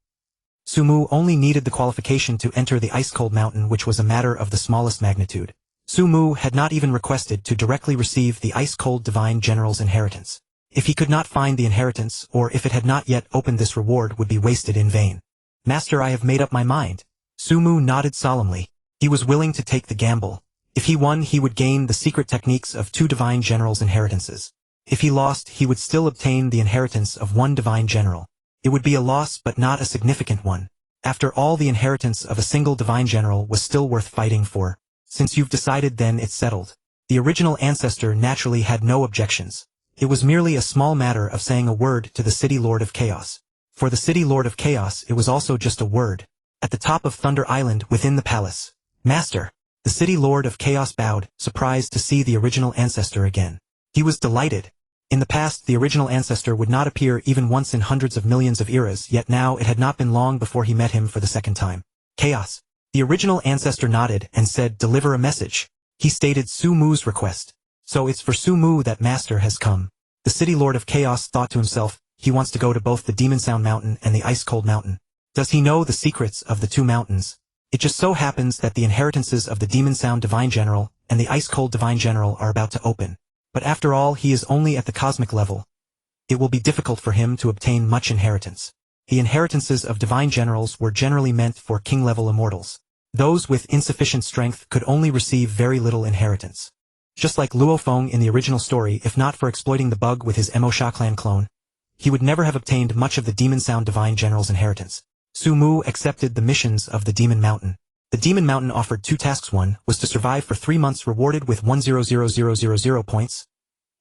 Sumu only needed the qualification to enter the ice-cold mountain, which was a matter of the smallest magnitude. Sumu had not even requested to directly receive the ice-cold divine general's inheritance. If he could not find the inheritance, or if it had not yet opened, this reward would be wasted in vain. Master, I have made up my mind. Sumu nodded solemnly. He was willing to take the gamble. If he won, he would gain the secret techniques of 2 divine generals' inheritances. If he lost, he would still obtain the inheritance of 1 divine general. It would be a loss, but not a significant one. After all, the inheritance of a single divine general was still worth fighting for. Since you've decided, then it's settled. The original ancestor naturally had no objections. It was merely a small matter of saying a word to the city lord of chaos. For the city lord of chaos, it was also just a word. At the top of Thunder Island, within the palace. Master. The city lord of chaos bowed, surprised to see the original ancestor again. He was delighted. In the past, the original ancestor would not appear even once in hundreds of millions of eras, yet now it had not been long before he met him for the second time. Chaos. The original ancestor nodded and said, deliver a message. He stated Sumu's request. So it's for Sumu that master has come. The city lord of chaos thought to himself, he wants to go to both the Demon Sound Mountain and the Ice-Cold Mountain. Does he know the secrets of the 2 mountains? It just so happens that the inheritances of the Demon Sound Divine General and the Ice-Cold Divine General are about to open. But after all, he is only at the cosmic level. It will be difficult for him to obtain much inheritance. The inheritances of divine generals were generally meant for king-level immortals. Those with insufficient strength could only receive very little inheritance. Just like Luo Feng in the original story, if not for exploiting the bug with his Mo Sha clan clone, he would never have obtained much of the Demon Sound Divine General's inheritance. Sumu accepted the missions of the Demon Mountain. The Demon Mountain offered 2 tasks. One was to survive for 3 months, rewarded with 100,000 points.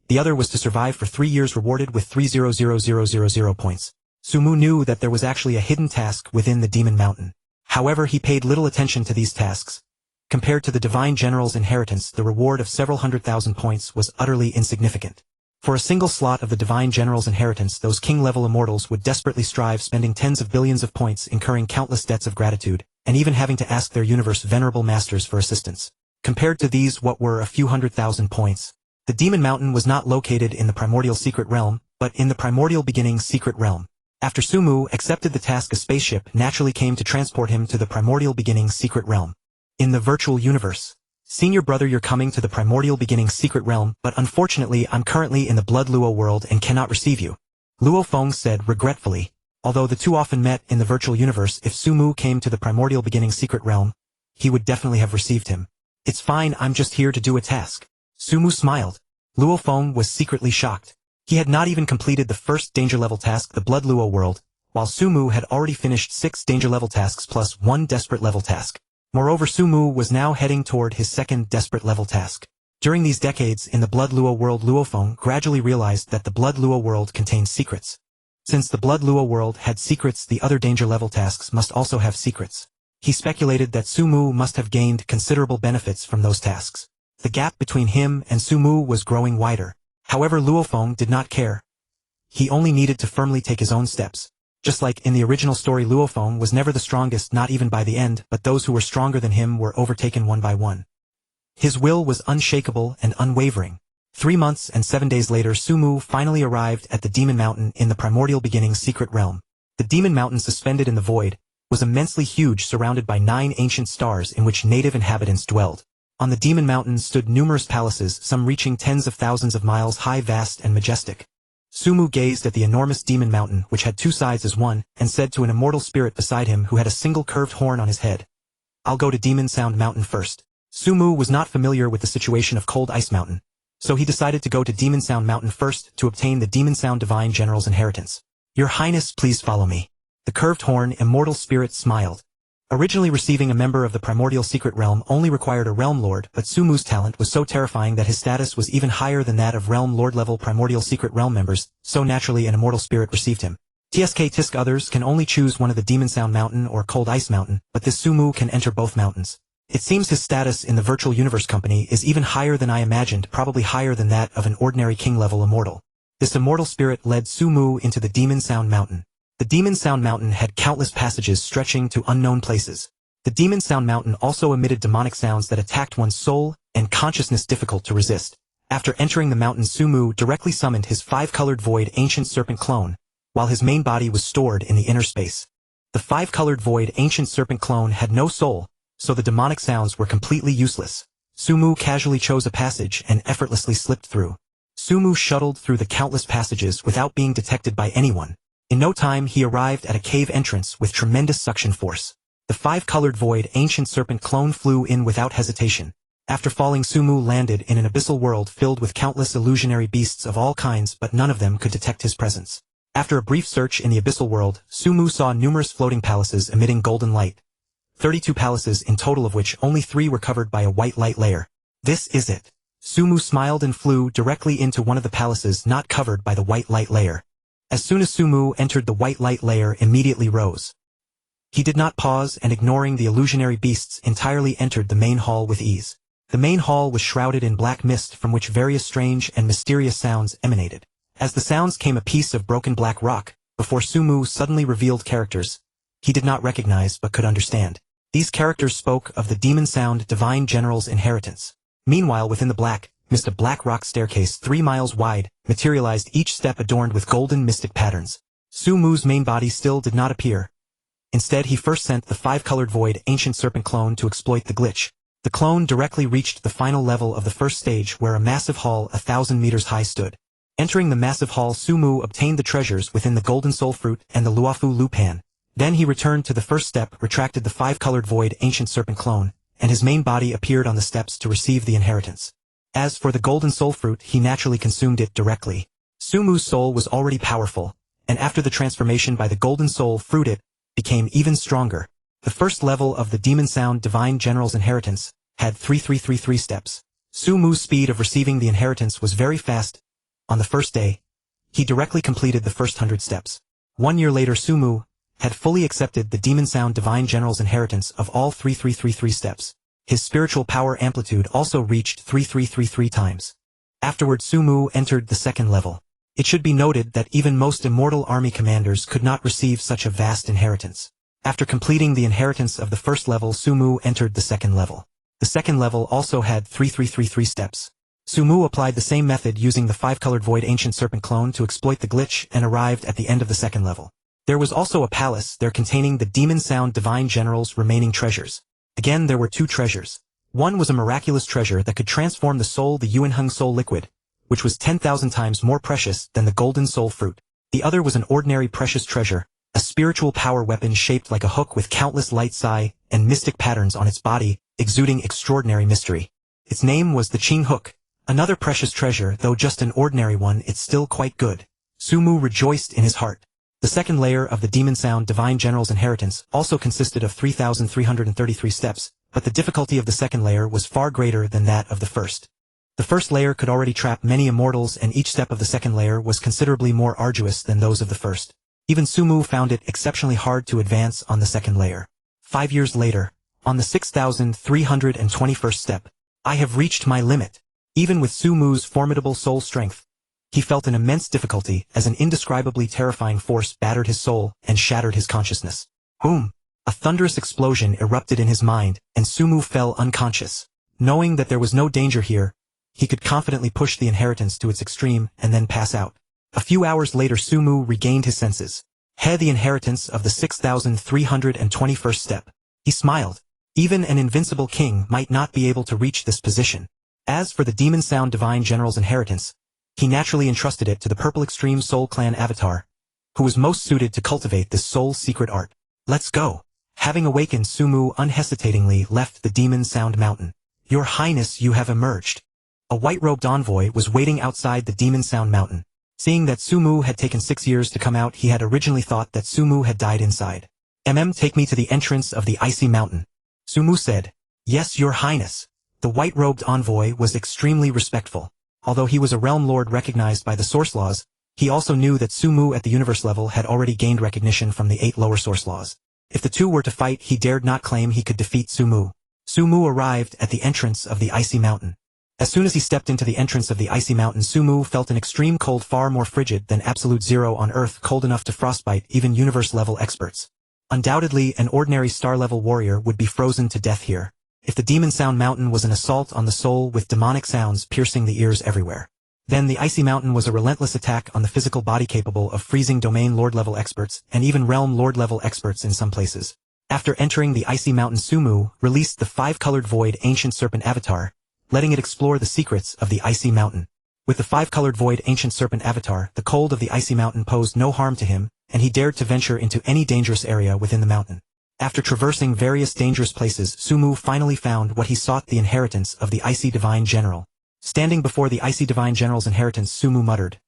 The other was to survive for 3 years, rewarded with 300,000 points. Sumu knew that there was actually a hidden task within the Demon Mountain. However, he paid little attention to these tasks. Compared to the Divine General's inheritance, the reward of several 100,000 points was utterly insignificant. For a single slot of the Divine General's inheritance, those king-level immortals would desperately strive, spending tens of billions of points, incurring countless debts of gratitude, and even having to ask their universe venerable masters for assistance. Compared to these, what were a few 100,000 points? The Demon Mountain was not located in the primordial secret realm, but in the primordial beginning secret realm. After Sumu accepted the task, a spaceship naturally came to transport him to the Primordial Beginnings Secret Realm. In the virtual universe. Senior brother, you're coming to the Primordial Beginnings Secret Realm, but unfortunately I'm currently in the Blood Luo world and cannot receive you. Luo Feng said regretfully. Although the two often met in the virtual universe, if Sumu came to the Primordial Beginnings Secret Realm, he would definitely have received him. It's fine, I'm just here to do a task. Sumu smiled. Luo Feng was secretly shocked. He had not even completed the first danger level task, the Blood Luo world, while Sumu had already finished 6 danger level tasks plus 1 desperate level task. Moreover, Sumu was now heading toward his second desperate level task. During these decades in the Blood Luo world, Luo Feng gradually realized that the Blood Luo world contained secrets. Since the Blood Luo world had secrets, the other danger level tasks must also have secrets. He speculated that Sumu must have gained considerable benefits from those tasks. The gap between him and Sumu was growing wider. However, Luo Feng did not care. He only needed to firmly take his own steps. Just like in the original story, Luo Feng was never the strongest, not even by the end, but those who were stronger than him were overtaken one by one. His will was unshakable and unwavering. 3 months and 7 days later, Sumu finally arrived at the Demon Mountain in the Primordial Beginnings Secret Realm. The Demon Mountain, suspended in the void, was immensely huge, surrounded by 9 ancient stars in which native inhabitants dwelled. On the Demon Mountain stood numerous palaces, some reaching tens of thousands of miles high, vast and majestic. Sumu gazed at the enormous Demon Mountain, which had 2 sides as one, and said to an immortal spirit beside him who had a single curved horn on his head, "I'll go to Demon Sound Mountain first." Sumu was not familiar with the situation of Cold Ice Mountain, so he decided to go to Demon Sound Mountain first to obtain the Demon Sound Divine General's inheritance. "Your Highness, please follow me." The curved horn immortal spirit smiled. Originally, receiving a member of the Primordial Secret Realm only required a Realm Lord, but Sumu's talent was so terrifying that his status was even higher than that of Realm Lord level Primordial Secret Realm members, so naturally an immortal spirit received him. Tisk others can only choose one of the Demon Sound Mountain or Cold Ice Mountain, but this Sumu can enter both mountains. It seems his status in the Virtual Universe Company is even higher than I imagined, probably higher than that of an ordinary king-level immortal. This immortal spirit led Sumu into the Demon Sound Mountain. The Demon Sound Mountain had countless passages stretching to unknown places. The Demon Sound Mountain also emitted demonic sounds that attacked one's soul and consciousness, difficult to resist. After entering the mountain, Sumu directly summoned his 5-colored void ancient serpent clone, while his main body was stored in the inner space. The 5-colored void ancient serpent clone had no soul, so the demonic sounds were completely useless. Sumu casually chose a passage and effortlessly slipped through. Sumu shuttled through the countless passages without being detected by anyone. In no time he arrived at a cave entrance with tremendous suction force. The 5-colored void ancient serpent clone flew in without hesitation. After falling, Sumu landed in an abyssal world filled with countless illusionary beasts of all kinds, but none of them could detect his presence. After a brief search in the abyssal world, Sumu saw numerous floating palaces emitting golden light. 32 palaces in total, of which only 3 were covered by a white light layer. "This is it." Sumu smiled and flew directly into one of the palaces not covered by the white light layer. As soon as Sumu entered, the white light layer immediately rose. He did not pause and, ignoring the illusionary beasts, entirely entered the main hall with ease. The main hall was shrouded in black mist from which various strange and mysterious sounds emanated. As the sounds came, a piece of broken black rock, before Sumu suddenly revealed characters he did not recognize but could understand. These characters spoke of the Demon Sound Divine General's inheritance. Meanwhile, within the black mist, a black rock staircase 3 miles wide materialized, each step adorned with golden mystic patterns. Sumu's main body still did not appear. Instead, he first sent the 5-colored void ancient serpent clone to exploit the glitch. The clone directly reached the final level of the first stage, where a massive hall 1,000 meters high stood. Entering the massive hall, Sumu obtained the treasures within the golden soul fruit and the Luofu Lupan. Then he returned to the first step, retracted the 5-colored void ancient serpent clone, and his main body appeared on the steps to receive the inheritance. As for the golden soul fruit, he naturally consumed it directly. Sumu's soul was already powerful, and after the transformation by the golden soul fruit, it became even stronger. The first level of the Demon Sound Divine General's inheritance had 3333 steps. Sumu's speed of receiving the inheritance was very fast. On the first day, he directly completed the first 100 steps. 1 year later, Sumu had fully accepted the Demon Sound Divine General's inheritance of all 3333 steps. His spiritual power amplitude also reached 3333 times. Afterward, Sumu entered the second level. It should be noted that even most immortal army commanders could not receive such a vast inheritance. After completing the inheritance of the first level, Sumu entered the second level. The second level also had 3333 steps. Sumu applied the same method using the 5-colored void ancient serpent clone to exploit the glitch and arrived at the end of the second level. There was also a palace there containing the Demon Sound Divine General's remaining treasures. Again, there were two treasures. One was a miraculous treasure that could transform the soul, the Yuanheng soul liquid, which was 10,000 times more precious than the golden soul fruit. The other was an ordinary precious treasure, a spiritual power weapon shaped like a hook with countless light sai and mystic patterns on its body, exuding extraordinary mystery. Its name was the Qing Hook. Another precious treasure, though just an ordinary one, it's still quite good. Sumu rejoiced in his heart. The second layer of the Demon Sound Divine General's inheritance also consisted of 3,333 steps, but the difficulty of the second layer was far greater than that of the first. The first layer could already trap many immortals, and each step of the second layer was considerably more arduous than those of the first. Even Sumu found it exceptionally hard to advance on the second layer. 5 years later, on the 6,321st step, I have reached my limit. Even with Sumu's formidable soul strength, he felt an immense difficulty as an indescribably terrifying force battered his soul and shattered his consciousness. Boom! A thunderous explosion erupted in his mind, and Sumu fell unconscious. Knowing that there was no danger here, he could confidently push the inheritance to its extreme and then pass out. A few hours later Sumu regained his senses. The inheritance of the 6,321st step. He smiled. Even an invincible king might not be able to reach this position. As for the Demon Sound Divine General's inheritance, he naturally entrusted it to the Purple Extreme Soul Clan Avatar, who was most suited to cultivate this soul's secret art. Let's go. Having awakened, Sumu unhesitatingly left the Demon Sound Mountain. Your Highness, you have emerged. A white-robed envoy was waiting outside the Demon Sound Mountain. Seeing that Sumu had taken 6 years to come out, he had originally thought that Sumu had died inside. Take me to the entrance of the Icy Mountain. Sumu said. Yes, Your Highness. The white-robed envoy was extremely respectful. Although he was a realm lord recognized by the source laws, he also knew that Sumu at the universe level had already gained recognition from the 8 lower source laws. If the two were to fight, he dared not claim he could defeat Sumu. Sumu arrived at the entrance of the Icy Mountain. As soon as he stepped into the entrance of the Icy Mountain, Sumu felt an extreme cold far more frigid than absolute zero on Earth, cold enough to frostbite even universe-level experts. Undoubtedly, an ordinary star-level warrior would be frozen to death here. If the Demon Sound Mountain was an assault on the soul with demonic sounds piercing the ears everywhere, then the Icy Mountain was a relentless attack on the physical body capable of freezing domain lord-level experts and even realm lord-level experts in some places. After entering the Icy Mountain, Sumu released the 5-colored void Ancient Serpent Avatar, letting it explore the secrets of the Icy Mountain. With the 5-colored void Ancient Serpent Avatar, the cold of the Icy Mountain posed no harm to him, and he dared to venture into any dangerous area within the mountain. After traversing various dangerous places, Sumu finally found what he sought, the inheritance of the Icy Divine General. Standing before the Icy Divine General's inheritance, Sumu muttered,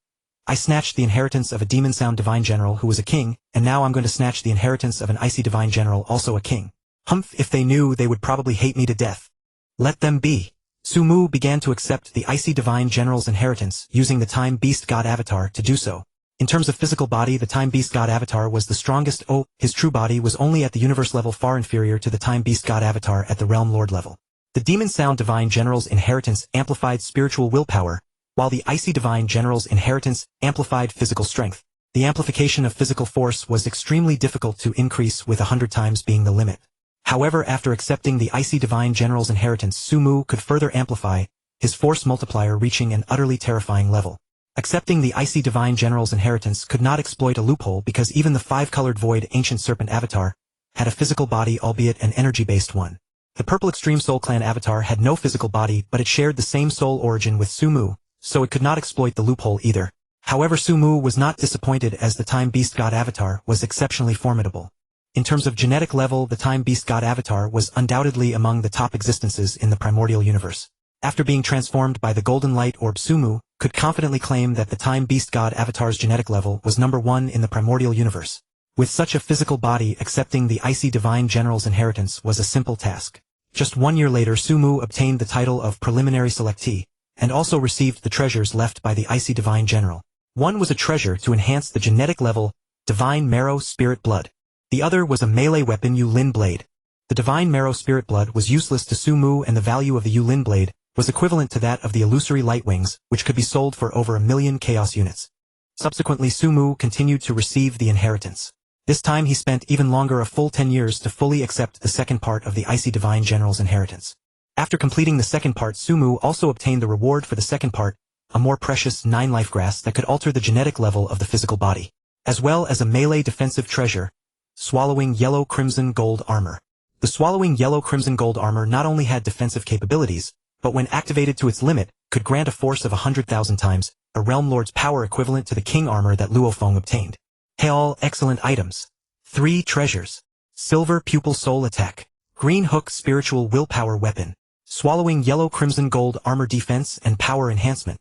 I snatched the inheritance of a Demon Sound Divine General who was a king, and now I'm going to snatch the inheritance of an Icy Divine General, also a king. Humph, if they knew, they would probably hate me to death. Let them be. Sumu began to accept the Icy Divine General's inheritance, using the Time Beast God Avatar to do so. In terms of physical body, the Time Beast God Avatar was the strongest. His true body was only at the universe level, far inferior to the Time Beast God Avatar at the Realm Lord level. The Demon Sound Divine General's inheritance amplified spiritual willpower, while the Icy Divine General's inheritance amplified physical strength. The amplification of physical force was extremely difficult to increase, with 100 times being the limit. However, after accepting the Icy Divine General's inheritance, Sumu could further amplify his force multiplier, reaching an utterly terrifying level. Accepting the Icy Divine General's inheritance could not exploit a loophole, because even the 5-colored void Ancient Serpent Avatar had a physical body, albeit an energy-based one. The Purple Extreme Soul Clan Avatar had no physical body, but it shared the same soul origin with Sumu, so it could not exploit the loophole either. However, Sumu was not disappointed, as the Time Beast God Avatar was exceptionally formidable. In terms of genetic level, the Time Beast God Avatar was undoubtedly among the top existences in the primordial universe. After being transformed by the Golden Light Orb, Sumu could confidently claim that the Time Beast God Avatar's genetic level was number 1 in the primordial universe. With such a physical body, accepting the Icy Divine General's inheritance was a simple task. Just 1 year later, Sumu obtained the title of Preliminary Selectee, and also received the treasures left by the Icy Divine General. One was a treasure to enhance the genetic level, Divine Marrow Spirit Blood. The other was a melee weapon, Yulin Blade. The Divine Marrow Spirit Blood was useless to Sumu, and the value of the Yulin Blade was equivalent to that of the illusory light wings, which could be sold for over 1 million chaos units. Subsequently, Sumu continued to receive the inheritance. This time he spent even longer, a full 10 years, to fully accept the second part of the Icy Divine General's inheritance. After completing the second part, Sumu also obtained the reward for the second part, a more precious 9 life grass that could alter the genetic level of the physical body. as well as a melee defensive treasure, Swallowing Yellow Crimson Gold Armor. The Swallowing Yellow Crimson Gold Armor not only had defensive capabilities, but when activated to its limit, could grant a force of 100,000 times, a Realm Lord's power equivalent to the King Armor that Luo Feng obtained. Hey, all excellent items. 3 treasures. Silver Pupil Soul Attack. Green Hook Spiritual Willpower Weapon. Swallowing Yellow Crimson Gold Armor Defense and Power Enhancement.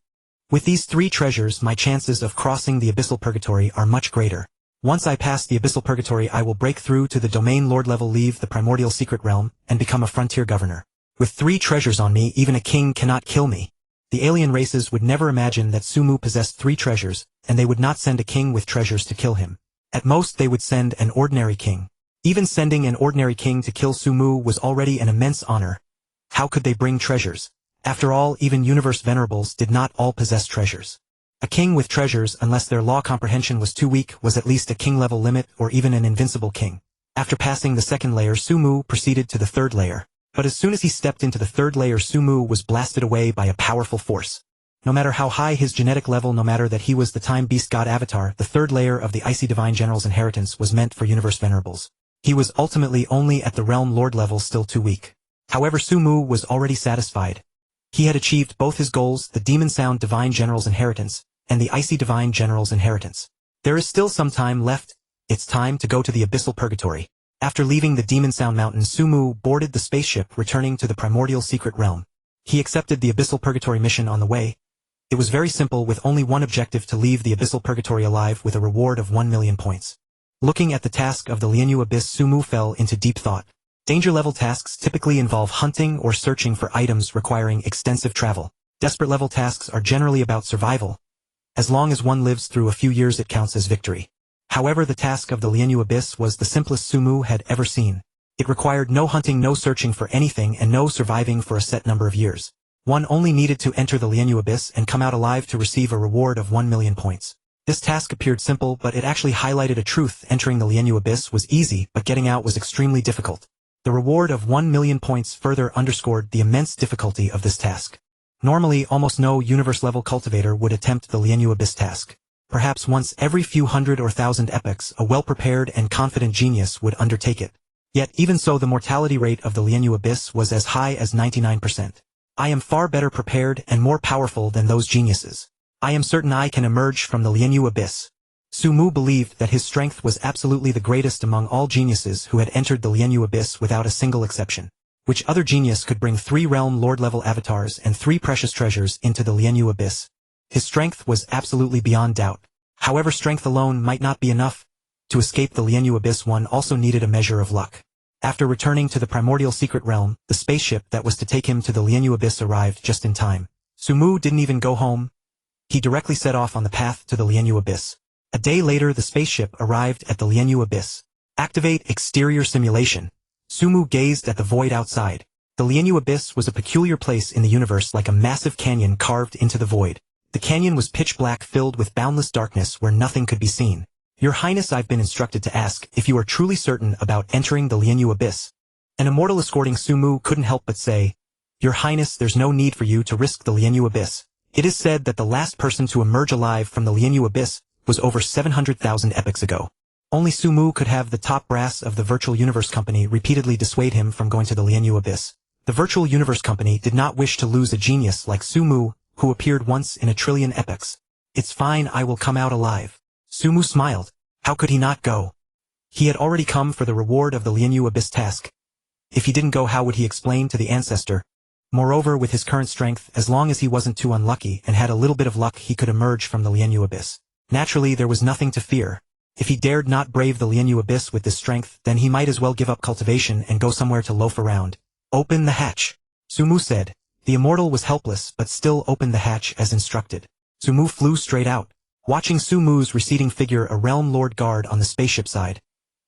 With these 3 treasures, my chances of crossing the Abyssal Purgatory are much greater. Once I pass the Abyssal Purgatory, I will break through to the Domain Lord level, leave the Primordial Secret Realm, and become a frontier governor. With 3 treasures on me, even a king cannot kill me. The alien races would never imagine that Sumu possessed 3 treasures, and they would not send a king with treasures to kill him. At most they would send an ordinary king. Even sending an ordinary king to kill Sumu was already an immense honor. How could they bring treasures? After all, even Universe Venerables did not all possess treasures. A king with treasures, unless their law comprehension was too weak, was at least a king-level limit or even an invincible king. After passing the 2nd layer, Sumu proceeded to the 3rd layer. But as soon as he stepped into the 3rd layer, Sumu was blasted away by a powerful force. No matter how high his genetic level, no matter that he was the Time Beast God Avatar, the 3rd layer of the Icy Divine General's inheritance was meant for Universe Venerables. He was ultimately only at the Realm Lord level, still too weak. However, Sumu was already satisfied. He had achieved both his goals, the Demon Sound Divine General's inheritance, and the Icy Divine General's inheritance. There is still some time left. It's time to go to the Abyssal Purgatory. After leaving the Demon Sound Mountain, Sumu boarded the spaceship returning to the Primordial Secret Realm. He accepted the Abyssal Purgatory mission on the way. It was very simple, with only one objective: to leave the Abyssal Purgatory alive with a reward of 1 million points. Looking at the task of the Lianyu Abyss, Sumu fell into deep thought. Danger-level tasks typically involve hunting or searching for items requiring extensive travel. Desperate-level tasks are generally about survival. As long as one lives through a few years, it counts as victory. However, the task of the Lianyu Abyss was the simplest Sumu had ever seen. It required no hunting, no searching for anything, and no surviving for a set number of years. One only needed to enter the Lianyu Abyss and come out alive to receive a reward of 1 million points. This task appeared simple, but it actually highlighted a truth: entering the Lianyu Abyss was easy, but getting out was extremely difficult. The reward of 1 million points further underscored the immense difficulty of this task. Normally, almost no universe-level cultivator would attempt the Lianyu Abyss task. Perhaps once every few hundred or thousand epochs, a well-prepared and confident genius would undertake it. Yet, even so, the mortality rate of the Lianyu Abyss was as high as 99%. I am far better prepared and more powerful than those geniuses. I am certain I can emerge from the Lianyu Abyss. Sumu believed that his strength was absolutely the greatest among all geniuses who had entered the Lianyu Abyss without a single exception. Which other genius could bring 3 Realm Lord-level avatars and 3 precious treasures into the Lianyu Abyss? His strength was absolutely beyond doubt. However, strength alone might not be enough. To escape the Lianyu Abyss, one also needed a measure of luck. After returning to the Primordial Secret Realm, the spaceship that was to take him to the Lianyu Abyss arrived just in time. Sumu didn't even go home. He directly set off on the path to the Lianyu Abyss. A day later, the spaceship arrived at the Lianyu Abyss. Activate exterior simulation. Sumu gazed at the void outside. The Lianyu Abyss was a peculiar place in the universe, like a massive canyon carved into the void. The canyon was pitch black, filled with boundless darkness where nothing could be seen. Your Highness, I've been instructed to ask if you are truly certain about entering the Lianyu Abyss. An immortal escorting Sumu couldn't help but say, Your Highness, there's no need for you to risk the Lianyu Abyss. It is said that the last person to emerge alive from the Lianyu Abyss was over 700,000 epochs ago. Only Sumu could have the top brass of the Virtual Universe Company repeatedly dissuade him from going to the Lianyu Abyss. The Virtual Universe Company did not wish to lose a genius like Sumu, who appeared once in a trillion epochs. It's fine, I will come out alive. Sumu smiled. How could he not go? He had already come for the reward of the Lianyu Abyss task. If he didn't go, how would he explain to the Ancestor? Moreover, with his current strength, as long as he wasn't too unlucky and had a little bit of luck, he could emerge from the Lianyu Abyss. Naturally, there was nothing to fear. If he dared not brave the Lianyu Abyss with this strength, then he might as well give up cultivation and go somewhere to loaf around. Open the hatch, Sumu said. The immortal was helpless, but still opened the hatch as instructed. Sumu flew straight out. Watching Sumu's receding figure, a Realm Lord guard on the spaceship side.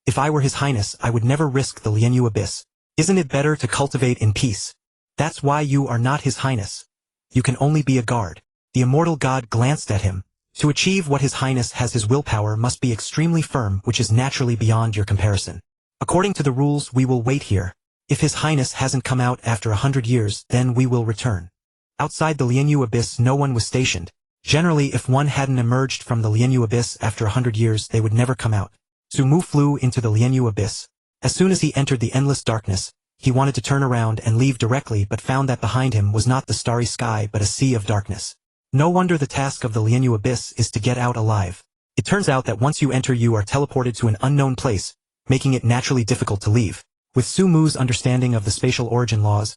If I were His Highness, I would never risk the Lianyu Abyss. Isn't it better to cultivate in peace? That's why you are not His Highness. You can only be a guard. The immortal god glanced at him. To achieve what His Highness has, his willpower must be extremely firm, which is naturally beyond your comparison. According to the rules, we will wait here. If His Highness hasn't come out after 100 years, then we will return. Outside the Lianyu Abyss, no one was stationed. Generally, if one hadn't emerged from the Lianyu Abyss after 100 years, they would never come out. Su Mu flew into the Lianyu Abyss. As soon as he entered the endless darkness, he wanted to turn around and leave directly but found that behind him was not the starry sky but a sea of darkness. No wonder the task of the Lianyu Abyss is to get out alive. It turns out that once you enter you are teleported to an unknown place, making it naturally difficult to leave. With Su Mu's understanding of the spatial origin laws,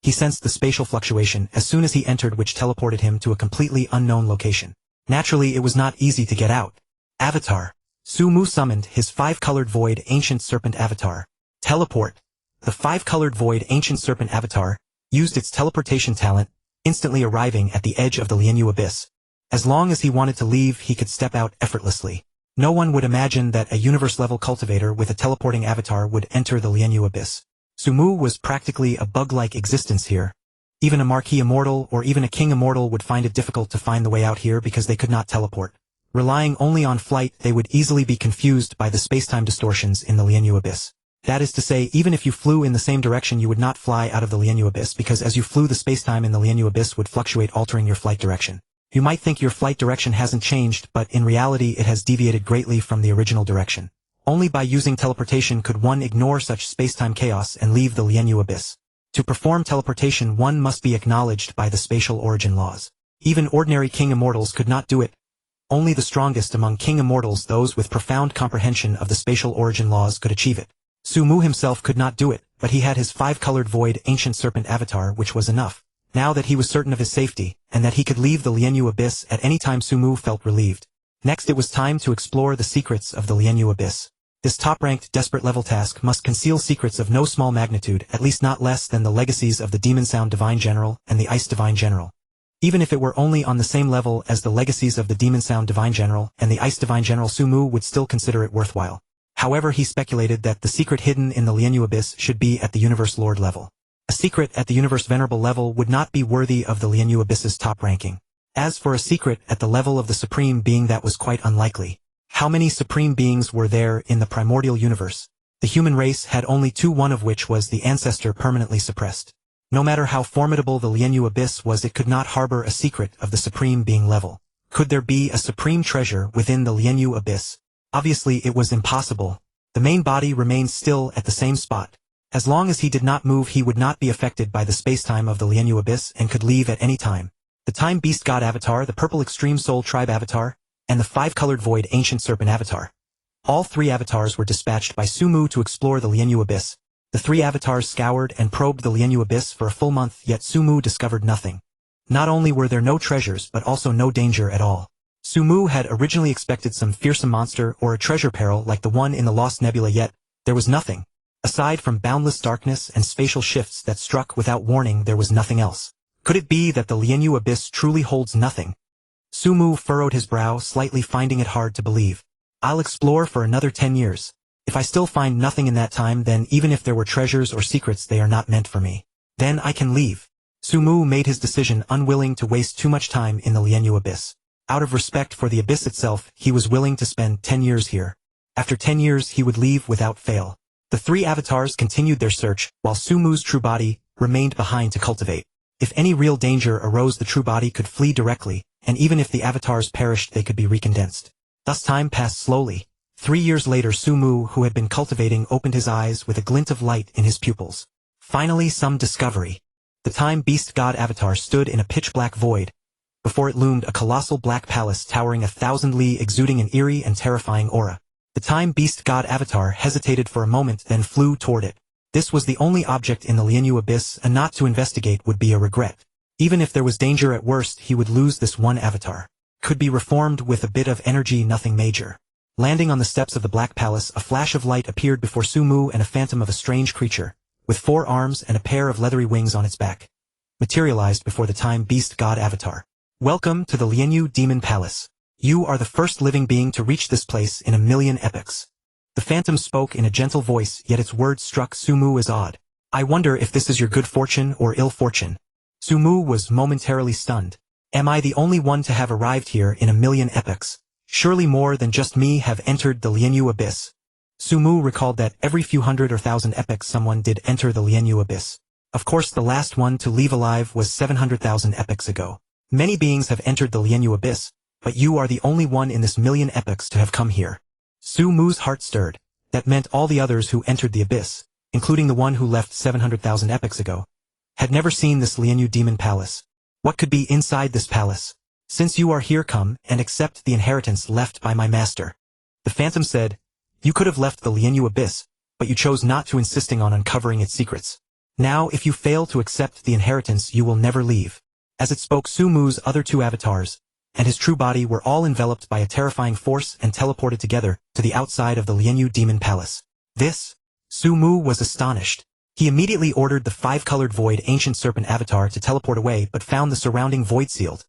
he sensed the spatial fluctuation as soon as he entered which teleported him to a completely unknown location. Naturally it was not easy to get out. Avatar. Su Mu summoned his 5-colored void ancient serpent avatar. Teleport. The 5-colored void ancient serpent avatar used its teleportation talent, instantly arriving at the edge of the Lianyu Abyss. As long as he wanted to leave he could step out effortlessly. No one would imagine that a universe-level cultivator with a teleporting avatar would enter the Lianyu Abyss. Su Mu was practically a bug-like existence here. Even a Marquis Immortal or even a King Immortal would find it difficult to find the way out here because they could not teleport. Relying only on flight, they would easily be confused by the space-time distortions in the Lianyu Abyss. That is to say, even if you flew in the same direction you would not fly out of the Lianyu Abyss because as you flew the space-time in the Lianyu Abyss would fluctuate, altering your flight direction. You might think your flight direction hasn't changed, but in reality it has deviated greatly from the original direction. Only by using teleportation could one ignore such space-time chaos and leave the Lianyu Abyss. To perform teleportation one must be acknowledged by the spatial origin laws. Even ordinary King Immortals could not do it. Only the strongest among King Immortals, those with profound comprehension of the spatial origin laws, could achieve it. Su Mu himself could not do it, but he had his 5-colored void ancient serpent avatar, which was enough. Now that he was certain of his safety, and that he could leave the Lianyu Abyss at any time, Su Mu felt relieved. Next it was time to explore the secrets of the Lianyu Abyss. This top-ranked desperate level task must conceal secrets of no small magnitude, at least not less than the legacies of the Demon Sound Divine General and the Ice Divine General. Even if it were only on the same level as the legacies of the Demon Sound Divine General and the Ice Divine General, Su Mu would still consider it worthwhile. However, he speculated that the secret hidden in the Lianyu Abyss should be at the Universe Lord level. A secret at the Universe Venerable level would not be worthy of the Lianyu Abyss's top ranking. As for a secret at the level of the Supreme Being, that was quite unlikely. How many Supreme Beings were there in the primordial universe? The human race had only two, one of which was the Ancestor permanently suppressed. No matter how formidable the Lianyu Abyss was, it could not harbor a secret of the Supreme Being level. Could there be a supreme treasure within the Lianyu Abyss? Obviously it was impossible. The main body remained still at the same spot. As long as he did not move he would not be affected by the spacetime of the Lianyu Abyss and could leave at any time. The Time Beast God Avatar, the Purple Extreme Soul Tribe Avatar, and the 5-colored Void Ancient Serpent Avatar. All three avatars were dispatched by Su Mu to explore the Lianyu Abyss. The three avatars scoured and probed the Lianyu Abyss for a full month, yet Su Mu discovered nothing. Not only were there no treasures but also no danger at all. Su Mu had originally expected some fearsome monster or a treasure peril like the one in the Lost Nebula, yet there was nothing. Aside from boundless darkness and spatial shifts that struck without warning, there was nothing else. Could it be that the Lianyu Abyss truly holds nothing? Su Mu furrowed his brow slightly, finding it hard to believe. I'll explore for another 10 years. If I still find nothing in that time, then even if there were treasures or secrets, they are not meant for me. Then I can leave. Su Mu made his decision, unwilling to waste too much time in the Lianyu Abyss. Out of respect for the Abyss itself, he was willing to spend 10 years here. After 10 years he would leave without fail. The three avatars continued their search, while Su Mu's true body remained behind to cultivate. If any real danger arose, the true body could flee directly, and even if the avatars perished they could be recondensed. Thus time passed slowly. 3 years later, Su Mu, who had been cultivating, opened his eyes with a glint of light in his pupils. Finally, some discovery. The Time Beast God Avatar stood in a pitch-black void. Before it loomed a colossal black palace towering 1,000 li, exuding an eerie and terrifying aura. The Time Beast God Avatar hesitated for a moment, then flew toward it. This was the only object in the Lianyu Abyss, and not to investigate would be a regret. Even if there was danger, at worst he would lose this one avatar. Could be reformed with a bit of energy, nothing major. Landing on the steps of the Black Palace, a flash of light appeared before Su Mu, and a phantom of a strange creature, with 4 arms and a pair of leathery wings on its back, materialized before the Time Beast God Avatar. Welcome to the Lianyu Demon Palace. You are the first living being to reach this place in 1,000,000 epochs. The phantom spoke in a gentle voice, yet its words struck Su Mu as odd. I wonder if this is your good fortune or ill fortune. Su Mu was momentarily stunned. Am I the only one to have arrived here in 1,000,000 epochs? Surely more than just me have entered the Lianyu Abyss. Su Mu recalled that every few hundred or thousand epochs someone did enter the Lianyu Abyss. Of course the last one to leave alive was 700,000 epochs ago. Many beings have entered the Lianyu abyss, but you are the only one in this million epochs to have come here. Su Mu's heart stirred. That meant all the others who entered the abyss, including the one who left 700,000 epochs ago, had never seen this Lianyu demon palace. What could be inside this palace? Since you are here, come and accept the inheritance left by my master. The phantom said, you could have left the Lianyu abyss, but you chose not to, insisting on uncovering its secrets. Now if you fail to accept the inheritance you will never leave. As it spoke, Su Mu's other two avatars, and his true body were all enveloped by a terrifying force and teleported together to the outside of the Lianyu demon palace. This? Su Mu was astonished. He immediately ordered the five-colored void ancient serpent avatar to teleport away but found the surrounding void sealed.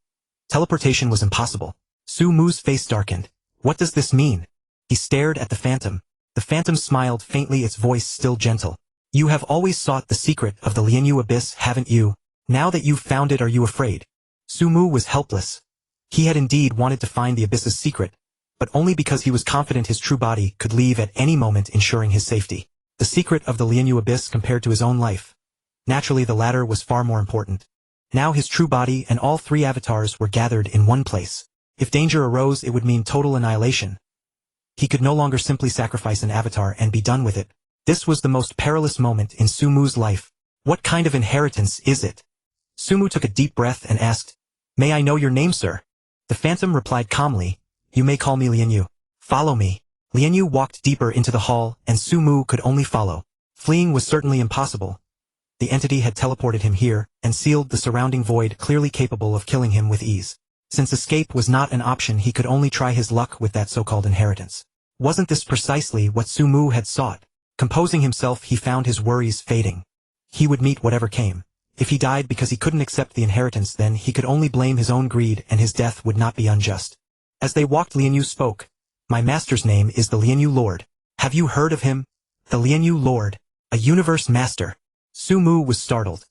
Teleportation was impossible. Su Mu's face darkened. What does this mean? He stared at the phantom. The phantom smiled faintly, its voice still gentle. You have always sought the secret of the Lianyu abyss, haven't you? Now that you've found it, are you afraid? Su Mu was helpless. He had indeed wanted to find the abyss's secret, but only because he was confident his true body could leave at any moment, ensuring his safety. The secret of the Lianyu abyss compared to his own life. Naturally, the latter was far more important. Now his true body and all three avatars were gathered in one place. If danger arose, it would mean total annihilation. He could no longer simply sacrifice an avatar and be done with it. This was the most perilous moment in Su Mu's life. What kind of inheritance is it? Su Mu took a deep breath and asked, May I know your name, sir? The phantom replied calmly, You may call me Lianyu. Follow me. Lianyu walked deeper into the hall, and Su Mu could only follow. Fleeing was certainly impossible. The entity had teleported him here, and sealed the surrounding void, clearly capable of killing him with ease. Since escape was not an option, he could only try his luck with that so-called inheritance. Wasn't this precisely what Su Mu had sought? Composing himself, he found his worries fading. He would meet whatever came. If he died because he couldn't accept the inheritance, then he could only blame his own greed, and his death would not be unjust. As they walked, Lianyu spoke. My master's name is the Lianyu Lord. Have you heard of him? The Lianyu Lord. A universe master. Su Mu was startled.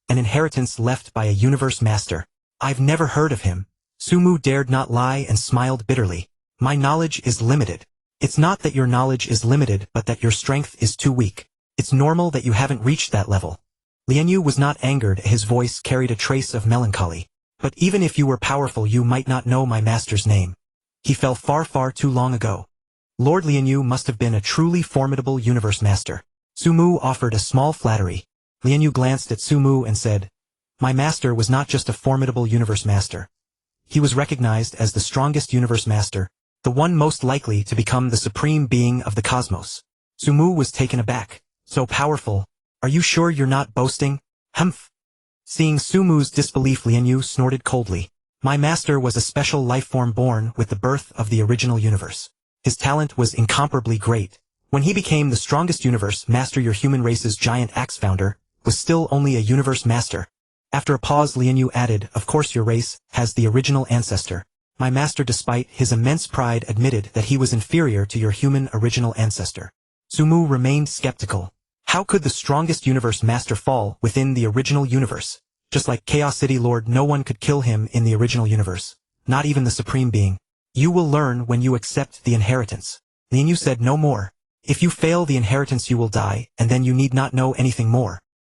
An inheritance left by a universe master. I've never heard of him. Su Mu dared not lie and smiled bitterly. My knowledge is limited. It's not that your knowledge is limited, but that your strength is too weak. It's normal that you haven't reached that level. Lianyu was not angered, his voice carried a trace of melancholy. But even if you were powerful, you might not know my master's name. He fell far, far too long ago. Lord Lianyu must have been a truly formidable universe master. Su Mu offered a small flattery. Lianyu glanced at Su Mu and said, My master was not just a formidable universe master. He was recognized as the strongest universe master, the one most likely to become the supreme being of the cosmos. Su Mu was taken aback. So powerful. Are you sure you're not boasting? Humph. Seeing Su Mu's disbelief, Lianyu snorted coldly. My master was a special life form born with the birth of the original universe. His talent was incomparably great. When he became the strongest universe master, your human race's giant axe founder was still only a universe master. After a pause, Lianyu added, Of course your race has the original ancestor. My master, despite his immense pride, admitted that he was inferior to your human original ancestor. Su Mu remained skeptical. How could the strongest universe master fall within the original universe? Just like Chaos City Lord, no one could kill him in the original universe. Not even the supreme being. You will learn when you accept the inheritance. Lianyu said no more. If you fail the inheritance you will die, and then you need not know anything more.